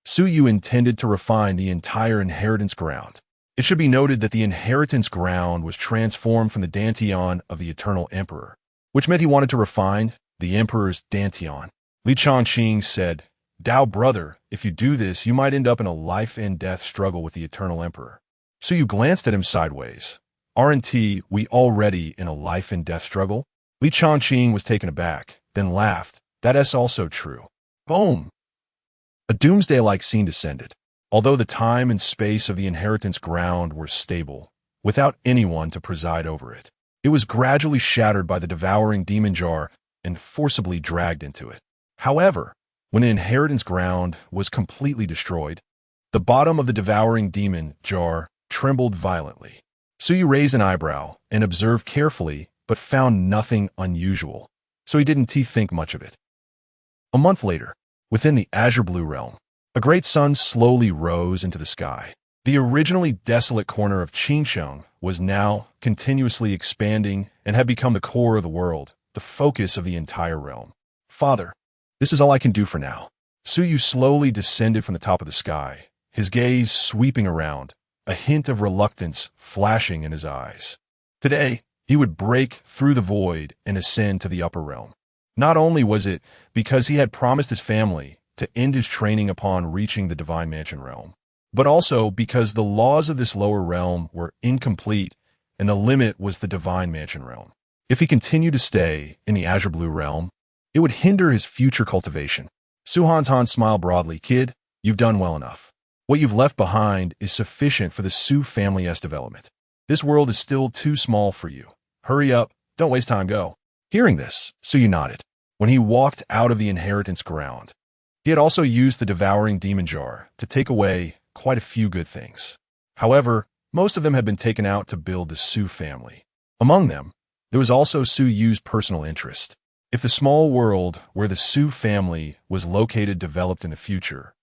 Suyu intended to refine the entire inheritance ground. It should be noted that the inheritance ground was transformed from the dantian of the eternal emperor, which meant he wanted to refine the emperor's dantian. Li Changqing said, Dao brother, if you do this, you might end up in a life-and-death struggle with the eternal emperor. Suyu glanced at him sideways. Aren't we already in a life-and-death struggle? Li Changqing was taken aback, then laughed. That's also true. Boom! A doomsday-like scene descended. Although the time and space of the inheritance ground were stable, without anyone to preside over it, it was gradually shattered by the devouring demon jar and forcibly dragged into it. However, when the inheritance ground was completely destroyed, the bottom of the devouring demon jar trembled violently. Suyu raised an eyebrow and observed carefully, but found nothing unusual, so he didn't think much of it. A month later, within the azure blue realm, a great sun slowly rose into the sky. The originally desolate corner of Qingcheng was now continuously expanding and had become the core of the world, the focus of the entire realm. Father, this is all I can do for now. Suyu slowly descended from the top of the sky, his gaze sweeping around, a hint of reluctance flashing in his eyes. Today, he would break through the void and ascend to the upper realm. Not only was it because he had promised his family to end his training upon reaching the Divine Mansion realm, but also because the laws of this lower realm were incomplete and the limit was the Divine Mansion realm. If he continued to stay in the azure blue realm, it would hinder his future cultivation. Su Hantan smiled broadly. Kid, you've done well enough. What you've left behind is sufficient for the Su family's development. This world is still too small for you. Hurry up, don't waste time, go. Hearing this, Suyu nodded. When he walked out of the inheritance ground, he had also used the devouring demon jar to take away quite a few good things. However, most of them had been taken out to build the Su family. Among them, there was also Suyu's personal interest. If the small world where the Su family was located developed in the future,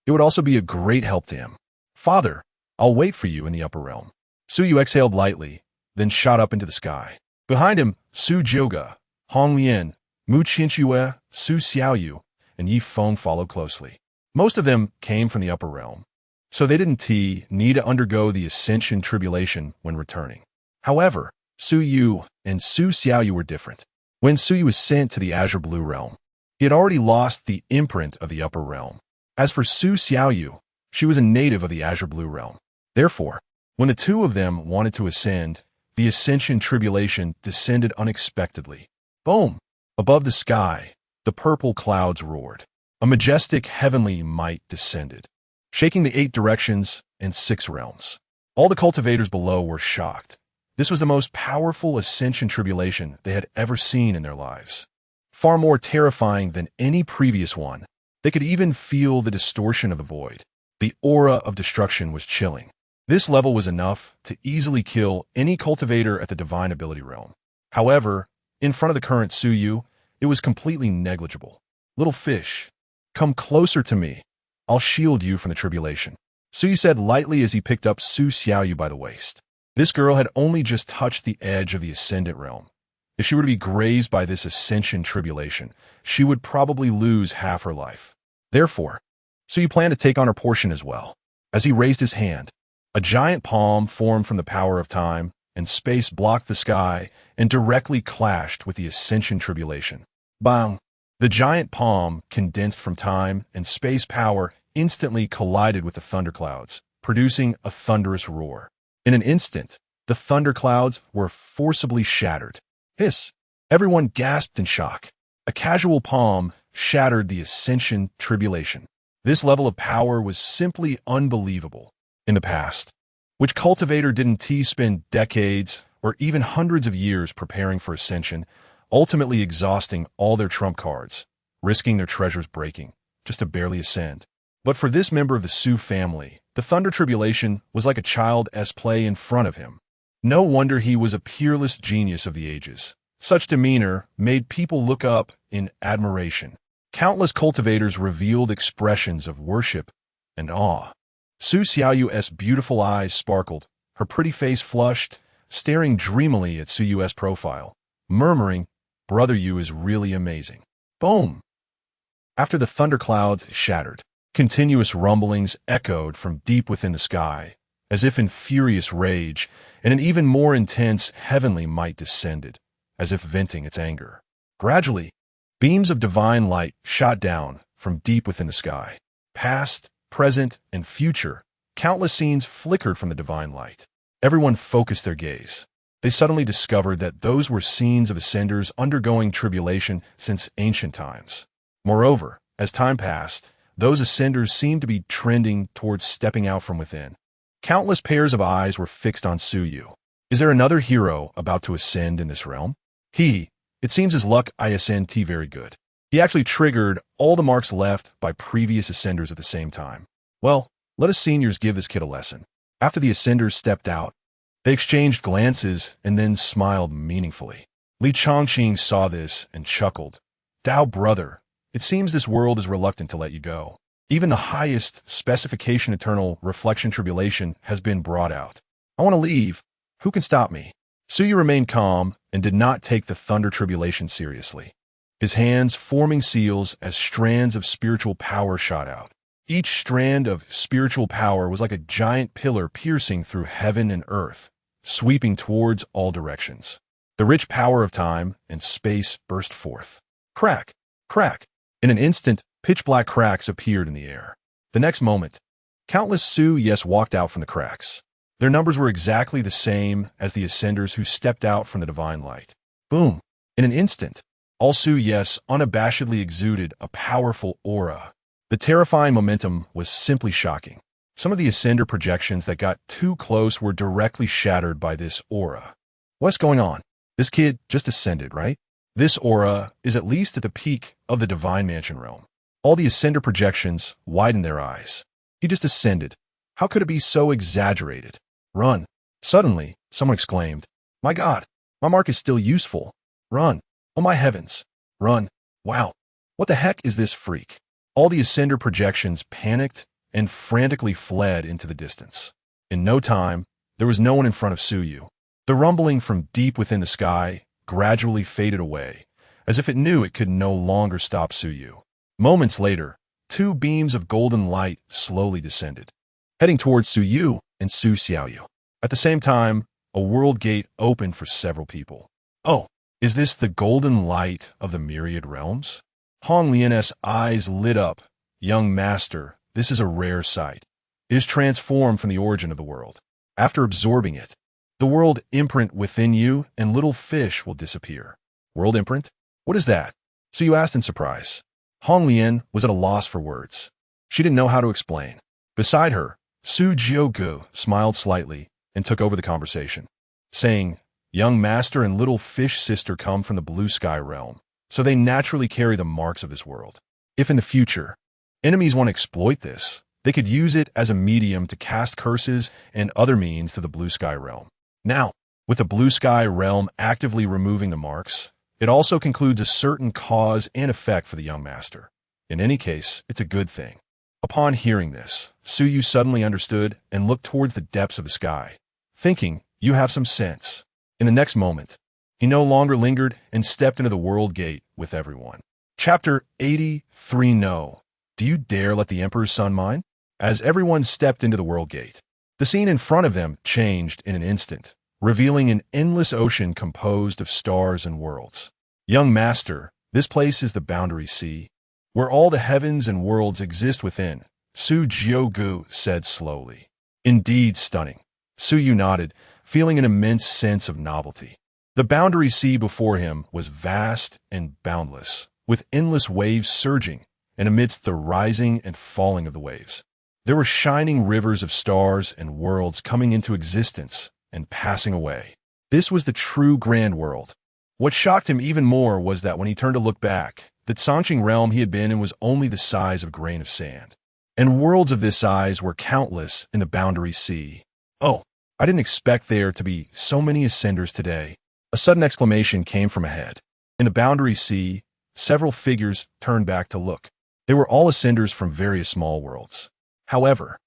it would also be a great help to him. Father, I'll wait for you in the upper realm. Suyu exhaled lightly, then shot up into the sky. Behind him, Su Jioga, Hong Lian, Mu Qinchue, Su Xiaoyu, and Yi Feng followed closely. Most of them came from the upper realm, so they didn't need to undergo the ascension tribulation when returning. However, Su Yu and Su Xiaoyu were different. When Suyu was sent to the azure blue realm, he had already lost the imprint of the upper realm. As for Su Xiaoyu, she was a native of the azure blue realm. Therefore, when the two of them wanted to ascend, the ascension tribulation descended unexpectedly. Boom! Above the sky, the purple clouds roared. A majestic heavenly might descended, shaking the 8 directions and 6 realms. All the cultivators below were shocked. This was the most powerful ascension tribulation they had ever seen in their lives. Far more terrifying than any previous one. They could even feel the distortion of the void. The aura of destruction was chilling. This level was enough to easily kill any cultivator at the divine ability realm. However, in front of the current Suyu, it was completely negligible. Little fish, come closer to me. I'll shield you from the tribulation. Suyu said lightly as he picked up Su Xiaoyu by the waist. This girl had only just touched the edge of the ascendant realm. If she were to be grazed by this ascension tribulation, she would probably lose half her life. Therefore, Suyu planned to take on her portion as well. As he raised his hand, a giant palm formed from the power of time and space blocked the sky and directly clashed with the ascension tribulation. Bang! The giant palm, condensed from time and space power, instantly collided with the thunderclouds, producing a thunderous roar. In an instant, the thunderclouds were forcibly shattered. Hiss! Everyone gasped in shock. A casual palm shattered the ascension tribulation. This level of power was simply unbelievable. In the past, which cultivator didn't spend decades or even hundreds of years preparing for ascension, ultimately exhausting all their trump cards, risking their treasures breaking, just to barely ascend. But for this member of the Su family, the Thunder Tribulation was like a child's play in front of him. No wonder he was a peerless genius of the ages. Such demeanor made people look up in admiration. Countless cultivators revealed expressions of worship and awe. Su Xiaoyu's beautiful eyes sparkled, her pretty face flushed, staring dreamily at Su Yu's profile, murmuring, "Brother Yu is really amazing." Boom! After the thunderclouds shattered, continuous rumblings echoed from deep within the sky, as if in furious rage, and an even more intense heavenly might descended, as if venting its anger. Gradually, beams of divine light shot down from deep within the sky. Past, present, and future, countless scenes flickered from the divine light. Everyone focused their gaze. They suddenly discovered that those were scenes of ascenders undergoing tribulation since ancient times. Moreover, as time passed, those ascenders seemed to be trending towards stepping out from within. Countless pairs of eyes were fixed on Su Yu. Is there another hero about to ascend in this realm? It seems his luck isn't very good. He actually triggered all the marks left by previous ascenders at the same time. Well, let us seniors give this kid a lesson. After the ascenders stepped out, they exchanged glances and then smiled meaningfully. Li Chongqing saw this and chuckled. "Dao brother, it seems this world is reluctant to let you go. Even the highest specification eternal reflection tribulation has been brought out. I want to leave. Who can stop me?" Su Yu remained calm and did not take the thunder tribulation seriously. His hands forming seals as strands of spiritual power shot out. Each strand of spiritual power was like a giant pillar piercing through heaven and earth, sweeping towards all directions. The rich power of time and space burst forth. Crack! Crack! In an instant, pitch-black cracks appeared in the air. The next moment, countless Su Yes walked out from the cracks. Their numbers were exactly the same as the ascenders who stepped out from the divine light. Boom! In an instant, all Su Yes unabashedly exuded a powerful aura. The terrifying momentum was simply shocking. Some of the ascender projections that got too close were directly shattered by this aura. What's going on? This kid just ascended, right? This aura is at least at the peak of the Divine Mansion realm. All the ascender projections widened their eyes. He just ascended. How could it be so exaggerated? Run. Suddenly, someone exclaimed, "My God, my mark is still useful. Run. Oh my heavens. Run. Wow. What the heck is this freak?" All the ascender projections panicked and frantically fled into the distance. In no time, there was no one in front of Su Yu. The rumbling from deep within the sky gradually faded away, as if it knew it could no longer stop Su Yu. Moments later, two beams of golden light slowly descended, heading towards Su Yu and Su Xiaoyu. At the same time, a world gate opened for several people. Oh, is this the golden light of the myriad realms? Hong Lian's eyes lit up. "Young master, this is a rare sight. It is transformed from the origin of the world. After absorbing it, the world imprint within you and little fish will disappear." World imprint? What is that? Su Yu asked in surprise. Hong Lian was at a loss for words. She didn't know how to explain. Beside her, Su Jiugu smiled slightly and took over the conversation, saying, "Young master and little fish sister come from the blue sky realm, so they naturally carry the marks of this world. If in the future, enemies want to exploit this, they could use it as a medium to cast curses and other means to the blue sky realm. Now, with the blue sky realm actively removing the marks, it also concludes a certain cause and effect for the young master. In any case, it's a good thing." Upon hearing this, Su Yu suddenly understood and looked towards the depths of the sky, thinking, "You have some sense." In the next moment, he no longer lingered and stepped into the world gate with everyone. Chapter 83. No. Do you dare let the Emperor's son mine? As everyone stepped into the world gate, the scene in front of them changed in an instant, revealing an endless ocean composed of stars and worlds. "Young master, this place is the boundary sea, where all the heavens and worlds exist within," Su Jiugu said slowly. "Indeed stunning." Su Yu nodded, feeling an immense sense of novelty. The boundary sea before him was vast and boundless, with endless waves surging, and amidst the rising and falling of the waves, there were shining rivers of stars and worlds coming into existence and passing away. This was the true grand world. What shocked him even more was that when he turned to look back, the Qingcheng realm he had been in was only the size of a grain of sand. and worlds of this size were countless in the Boundary Sea. Oh, I didn't expect there to be so many ascenders today. A sudden exclamation came from ahead. In the Boundary Sea, several figures turned back to look. They were all ascenders from various small worlds. However,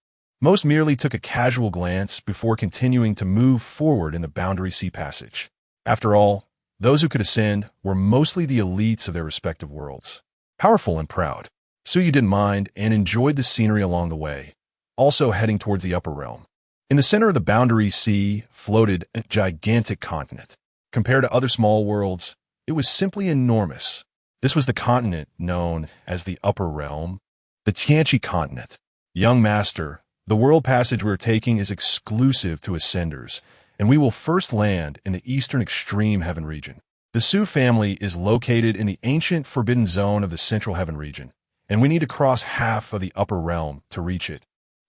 most merely took a casual glance before continuing to move forward in the Boundary Sea passage. After all, those who could ascend were mostly the elites of their respective worlds. Powerful and proud, Suyu didn't mind and enjoyed the scenery along the way, also heading towards the upper realm. In the center of the Boundary Sea floated a gigantic continent. Compared to other small worlds, it was simply enormous. This was the continent known as the Upper Realm, the Qingcheng.At. Young Master, the world passage we're taking is exclusive to ascenders, and we will first land in the eastern extreme heaven region. The Su family is located in the ancient forbidden zone of the central heaven region, and we need to cross half of the upper realm to reach it.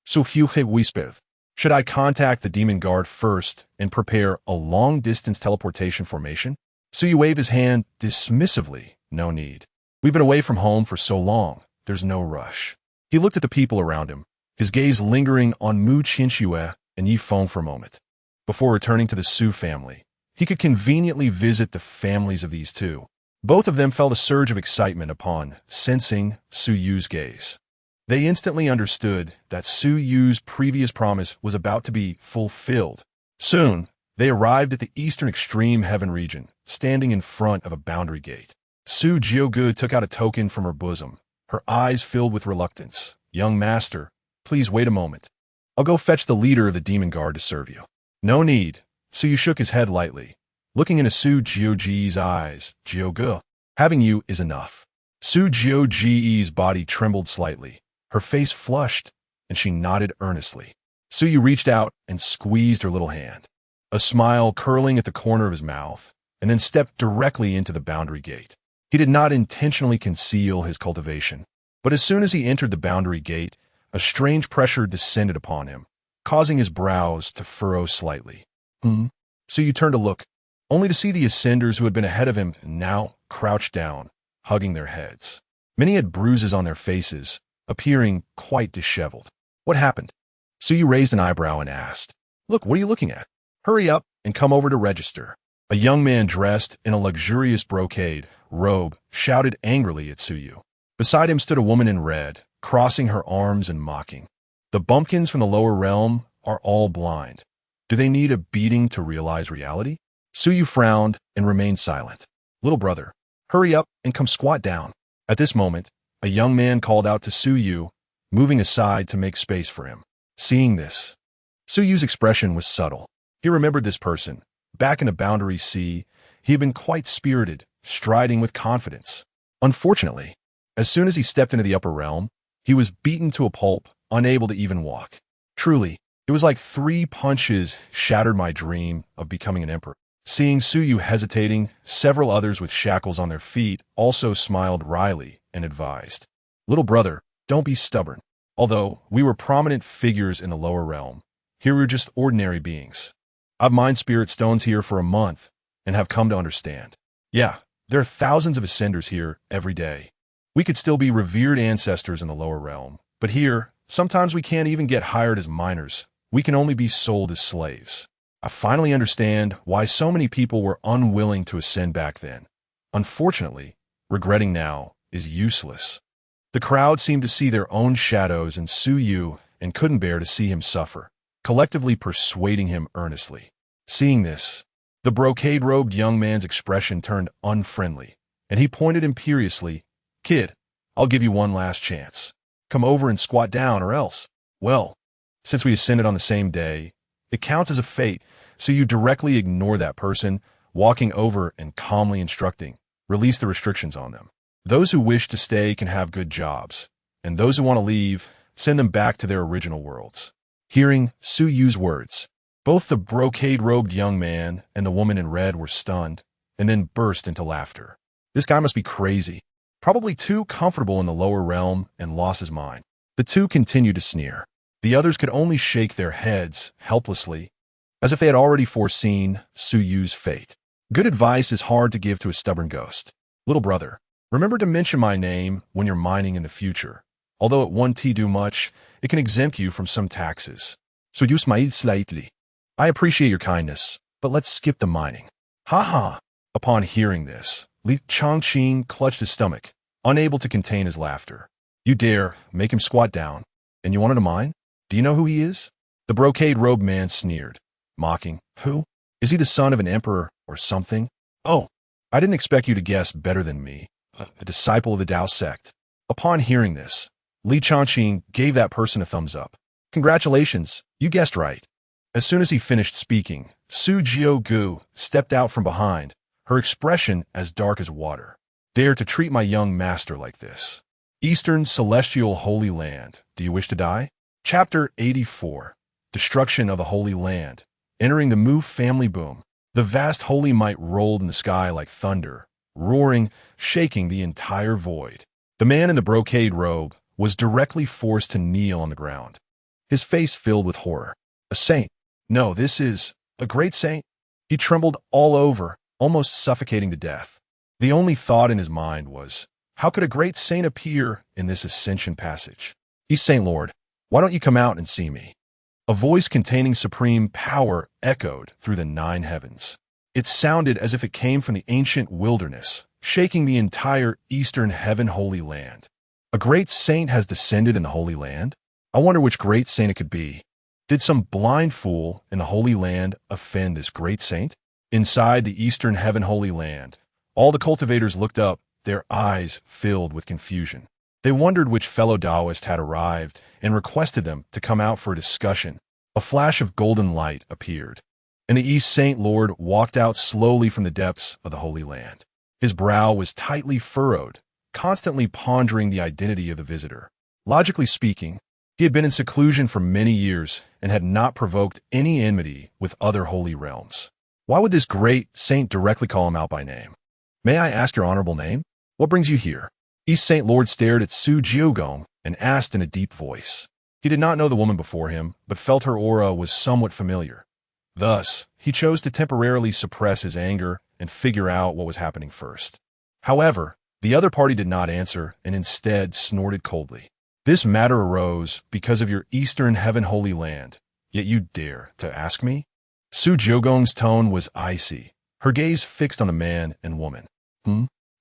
So whispered, should I contact the demon guard first and prepare a long-distance teleportation formation? Suyu waved his hand dismissively. No need. We've been away from home for so long, there's no rush. He looked at the people around him, his gaze lingering on Mu Qinchue and Yi Feng for a moment. Before returning to the Su family, he could conveniently visit the families of these two. Both of them felt a surge of excitement upon sensing Su Yu's gaze. They instantly understood that Su Yu's previous promise was about to be fulfilled. Soon, they arrived at the eastern extreme heaven region, standing in front of a boundary gate. Su Jiugu took out a token from her bosom, her eyes filled with reluctance. Young Master, please wait a moment. I'll go fetch the leader of the demon guard to serve you. No need. Suyu shook his head lightly, looking into Su Jiuji's eyes. Jiugu, having you is enough. Su Jiuji's body trembled slightly. Her face flushed, and she nodded earnestly. Suyu reached out and squeezed her little hand, a smile curling at the corner of his mouth, and then stepped directly into the boundary gate. He did not intentionally conceal his cultivation, but as soon as he entered the boundary gate, a strange pressure descended upon him, causing his brows to furrow slightly. Suyu turned to look, only to see the ascenders who had been ahead of him now crouched down, hugging their heads. Many had bruises on their faces, appearing quite disheveled. What happened? Suyu raised an eyebrow and asked, Look, what are you looking at? Hurry up and come over to register. A young man dressed in a luxurious brocade robe shouted angrily at Suyu. Beside him stood a woman in red, crossing her arms and mocking. The bumpkins from the lower realm are all blind. Do they need a beating to realize reality? Suyu frowned and remained silent. Little brother, hurry up and come squat down. At this moment, a young man called out to Suyu, moving aside to make space for him. Seeing this, Suyu's expression was subtle. He remembered this person. Back in the Boundary Sea, he had been quite spirited, striding with confidence. Unfortunately, as soon as he stepped into the upper realm, he was beaten to a pulp, unable to even walk. Truly, it was like 3 punches shattered my dream of becoming an emperor. Seeing Suyu hesitating, several others with shackles on their feet also smiled wryly and advised, Little brother, don't be stubborn. Although we were prominent figures in the lower realm, here we were just ordinary beings. I've mined spirit stones here for a month and have come to understand. Yeah, there are thousands of ascenders here every day. We could still be revered ancestors in the lower realm, but here, sometimes we can't even get hired as miners. We can only be sold as slaves. I finally understand why so many people were unwilling to ascend back then. Unfortunately, regretting now is useless. The crowd seemed to see their own shadows in Suyu and couldn't bear to see him suffer, collectively persuading him earnestly. Seeing this, the brocade-robed young man's expression turned unfriendly, and he pointed imperiously, Kid, I'll give you one last chance. Come over and squat down or else. Well, since we ascended on the same day, it counts as a fate, so you directly ignore that person, walking over and calmly instructing, release the restrictions on them. Those who wish to stay can have good jobs, and those who want to leave, send them back to their original worlds. Hearing Suyu's words, both the brocade-robed young man and the woman in red were stunned, and then burst into laughter. This guy must be crazy, probably too comfortable in the lower realm and lost his mind. The two continued to sneer. The others could only shake their heads helplessly, as if they had already foreseen Suyu's fate. Good advice is hard to give to a stubborn ghost. Little brother, remember to mention my name when you're mining in the future. Although it won't do much, it can exempt you from some taxes. So you smiled slightly. I appreciate your kindness, but let's skip the mining. Ha ha! Upon hearing this, Li Chongqing clutched his stomach, unable to contain his laughter. You dare make him squat down, and you wanted to mine? Do you know who he is? The brocade-robed man sneered, mocking. Who? Is he the son of an emperor or something? Oh, I didn't expect you to guess better than me, a disciple of the Tao sect. Upon hearing this, Li Chongqing gave that person a thumbs up. Congratulations, you guessed right. As soon as he finished speaking, Su Jiaogu stepped out from behind, her expression as dark as water. Dare to treat my young master like this. Eastern Celestial Holy Land, do you wish to die? Chapter 84. Destruction of the Holy Land. Entering the Mu family boom. The vast holy might rolled in the sky like thunder, roaring, shaking the entire void. The man in the brocade robe was directly forced to kneel on the ground, his face filled with horror. A saint? No, this is a great saint. He trembled all over, almost suffocating to death. The only thought in his mind was, how could a great saint appear in this ascension passage? Saint Lord, why don't you come out and see me? A voice containing supreme power echoed through the 9 heavens. It sounded as if it came from the ancient wilderness, shaking the entire eastern heaven holy land. A great saint has descended in the Holy Land? I wonder which great saint it could be. Did some blind fool in the Holy Land offend this great saint? Inside the eastern heaven holy land, all the cultivators looked up, their eyes filled with confusion. They wondered which fellow Taoist had arrived and requested them to come out for a discussion. A flash of golden light appeared, and the East Saint Lord walked out slowly from the depths of the Holy Land. His brow was tightly furrowed, constantly pondering the identity of the visitor. Logically speaking, he had been in seclusion for many years and had not provoked any enmity with other holy realms. Why would this great saint directly call him out by name? May I ask your honorable name? What brings you here? East Saint Lord stared at Su Jiaogong and asked in a deep voice. He did not know the woman before him, but felt her aura was somewhat familiar. Thus, he chose to temporarily suppress his anger and figure out what was happening first. However, the other party did not answer and instead snorted coldly. This matter arose because of your Eastern Heaven Holy Land, yet you dare to ask me? Su Jiaogong's tone was icy, her gaze fixed on the man and woman.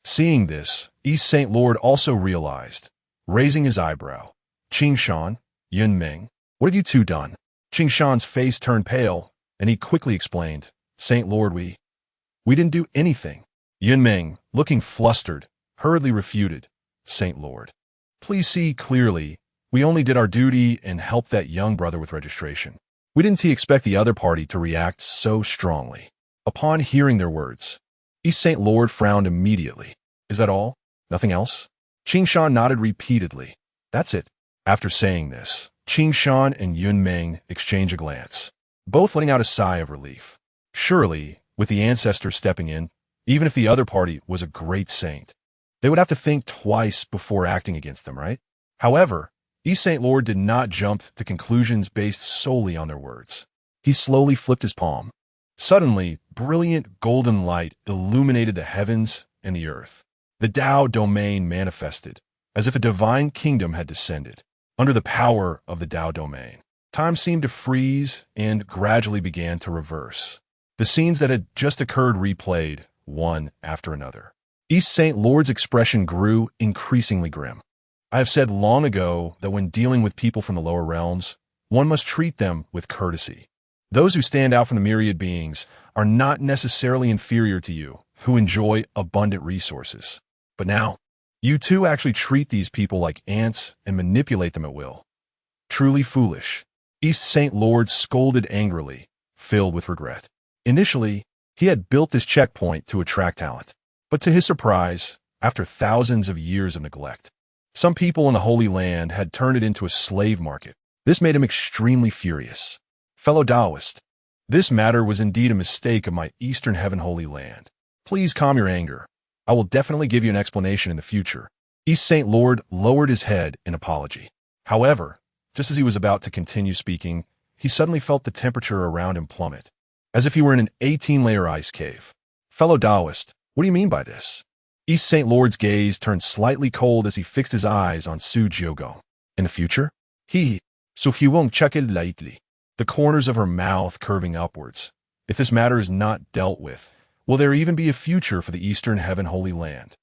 Seeing this, East Saint Lord also realized, raising his eyebrow. Qingshan, Yunmeng, what have you two done? Qingshan's face turned pale, and he quickly explained, Saint Lord, we didn't do anything. Yunmeng, looking flustered, hurriedly refuted, Saint Lord, please see clearly, we only did our duty and helped that young brother with registration. We didn't expect the other party to react so strongly. Upon hearing their words, East Saint Lord frowned immediately. Is that all? Nothing else? Qingshan nodded repeatedly. That's it. After saying this, Qingshan and Yunmeng exchanged a glance, both letting out a sigh of relief. Surely, with the ancestor stepping in, even if the other party was a great saint, they would have to think twice before acting against them, right? However, East Saint Lord did not jump to conclusions based solely on their words. He slowly flipped his palm. Suddenly, brilliant golden light illuminated the heavens and the earth. The Tao domain manifested, as if a divine kingdom had descended. Under the power of the Tao domain, time seemed to freeze and gradually began to reverse. The scenes that had just occurred replayed, one after another. East Saint Lord's expression grew increasingly grim. I have said long ago that when dealing with people from the lower realms, one must treat them with courtesy. Those who stand out from the myriad beings are not necessarily inferior to you, who enjoy abundant resources. But now, you too actually treat these people like ants and manipulate them at will. Truly foolish. East Saint Lord scolded angrily, filled with regret. Initially, he had built this checkpoint to attract talent. But to his surprise, after thousands of years of neglect, some people in the Holy Land had turned it into a slave market. This made him extremely furious. Fellow Taoist, this matter was indeed a mistake of my Eastern Heaven Holy Land. Please calm your anger. I will definitely give you an explanation in the future. East Saint Lord lowered his head in apology. However, just as he was about to continue speaking, he suddenly felt the temperature around him plummet, as if he were in an 18-layer ice cave. Fellow Taoist, what do you mean by this? East Saint Lord's gaze turned slightly cold as he fixed his eyes on Su Jiaogong. In the future? So he won't check it lightly, the corners of her mouth curving upwards. If this matter is not dealt with, will there even be a future for the Eastern Heaven Holy Land?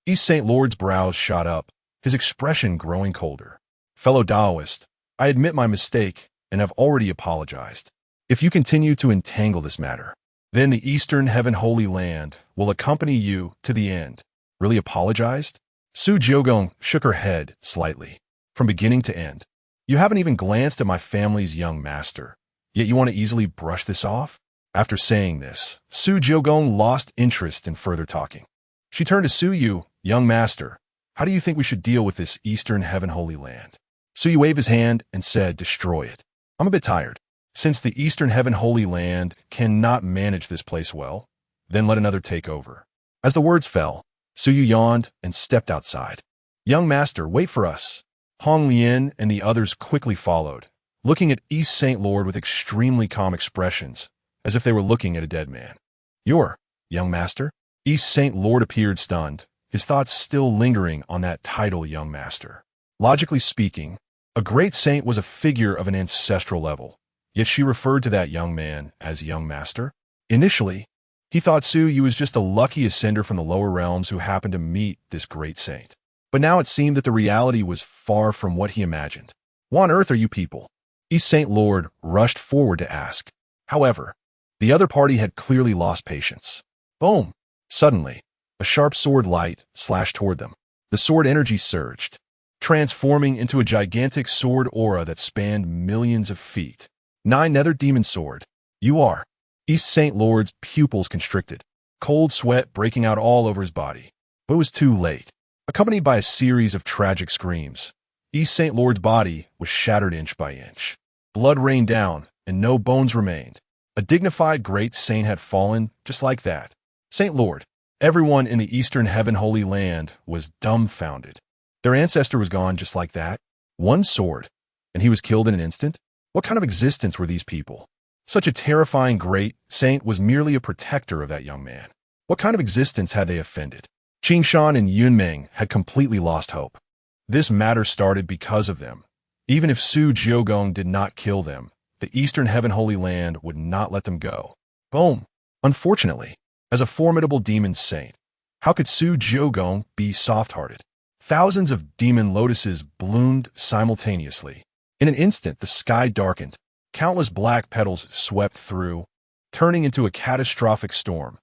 East St. Lord's brows shot up, his expression growing colder. Fellow Taoist, I admit my mistake and have already apologized. If you continue to entangle this matter, then the Eastern Heaven Holy Land will accompany you to the end. Really apologized? Su Jiogong shook her head slightly. From beginning to end. You haven't even glanced at my family's young master, yet you want to easily brush this off? After saying this, Su Jiogong lost interest in further talking. She turned to Su Yu, young master. How do you think we should deal with this Eastern Heaven Holy Land? Su Yu waved his hand and said, destroy it. I'm a bit tired. Since the Eastern Heaven Holy Land cannot manage this place well, then let another take over. As the words fell, Su Yu yawned and stepped outside. Young master, wait for us. Hong Lian and the others quickly followed, looking at East St. Lord with extremely calm expressions, as if they were looking at a dead man. You're, young master? East St. Lord appeared stunned, his thoughts still lingering on that title, young master. Logically speaking, a great saint was a figure of an ancestral level, yet she referred to that young man as young master. Initially, he thought Su Yu was just a lucky ascender from the lower realms who happened to meet this great saint. But now it seemed that the reality was far from what he imagined. What on earth are you people? East St. Lord rushed forward to ask. However, the other party had clearly lost patience. Boom! Suddenly, a sharp sword light slashed toward them. The sword energy surged, transforming into a gigantic sword aura that spanned millions of feet. 9 Nether Demon Sword. You are. East St. Lord's pupils constricted, cold sweat breaking out all over his body. But it was too late. Accompanied by a series of tragic screams, East St. Lord's body was shattered inch by inch. Blood rained down, and no bones remained. A dignified great saint had fallen just like that. St. Lord, everyone in the Eastern Heaven Holy Land was dumbfounded. Their ancestor was gone just like that. One sword, and he was killed in an instant? What kind of existence were these people? Such a terrifying great saint was merely a protector of that young man. What kind of existence had they offended? Qingcheng and Yunmeng had completely lost hope. This matter started because of them. Even if Su Jiogong did not kill them, the Eastern Heaven Holy Land would not let them go. Boom! Unfortunately, as a formidable demon saint, how could Su Jiogong be soft-hearted? Thousands of demon lotuses bloomed simultaneously. In an instant, the sky darkened. Countless black petals swept through, turning into a catastrophic storm.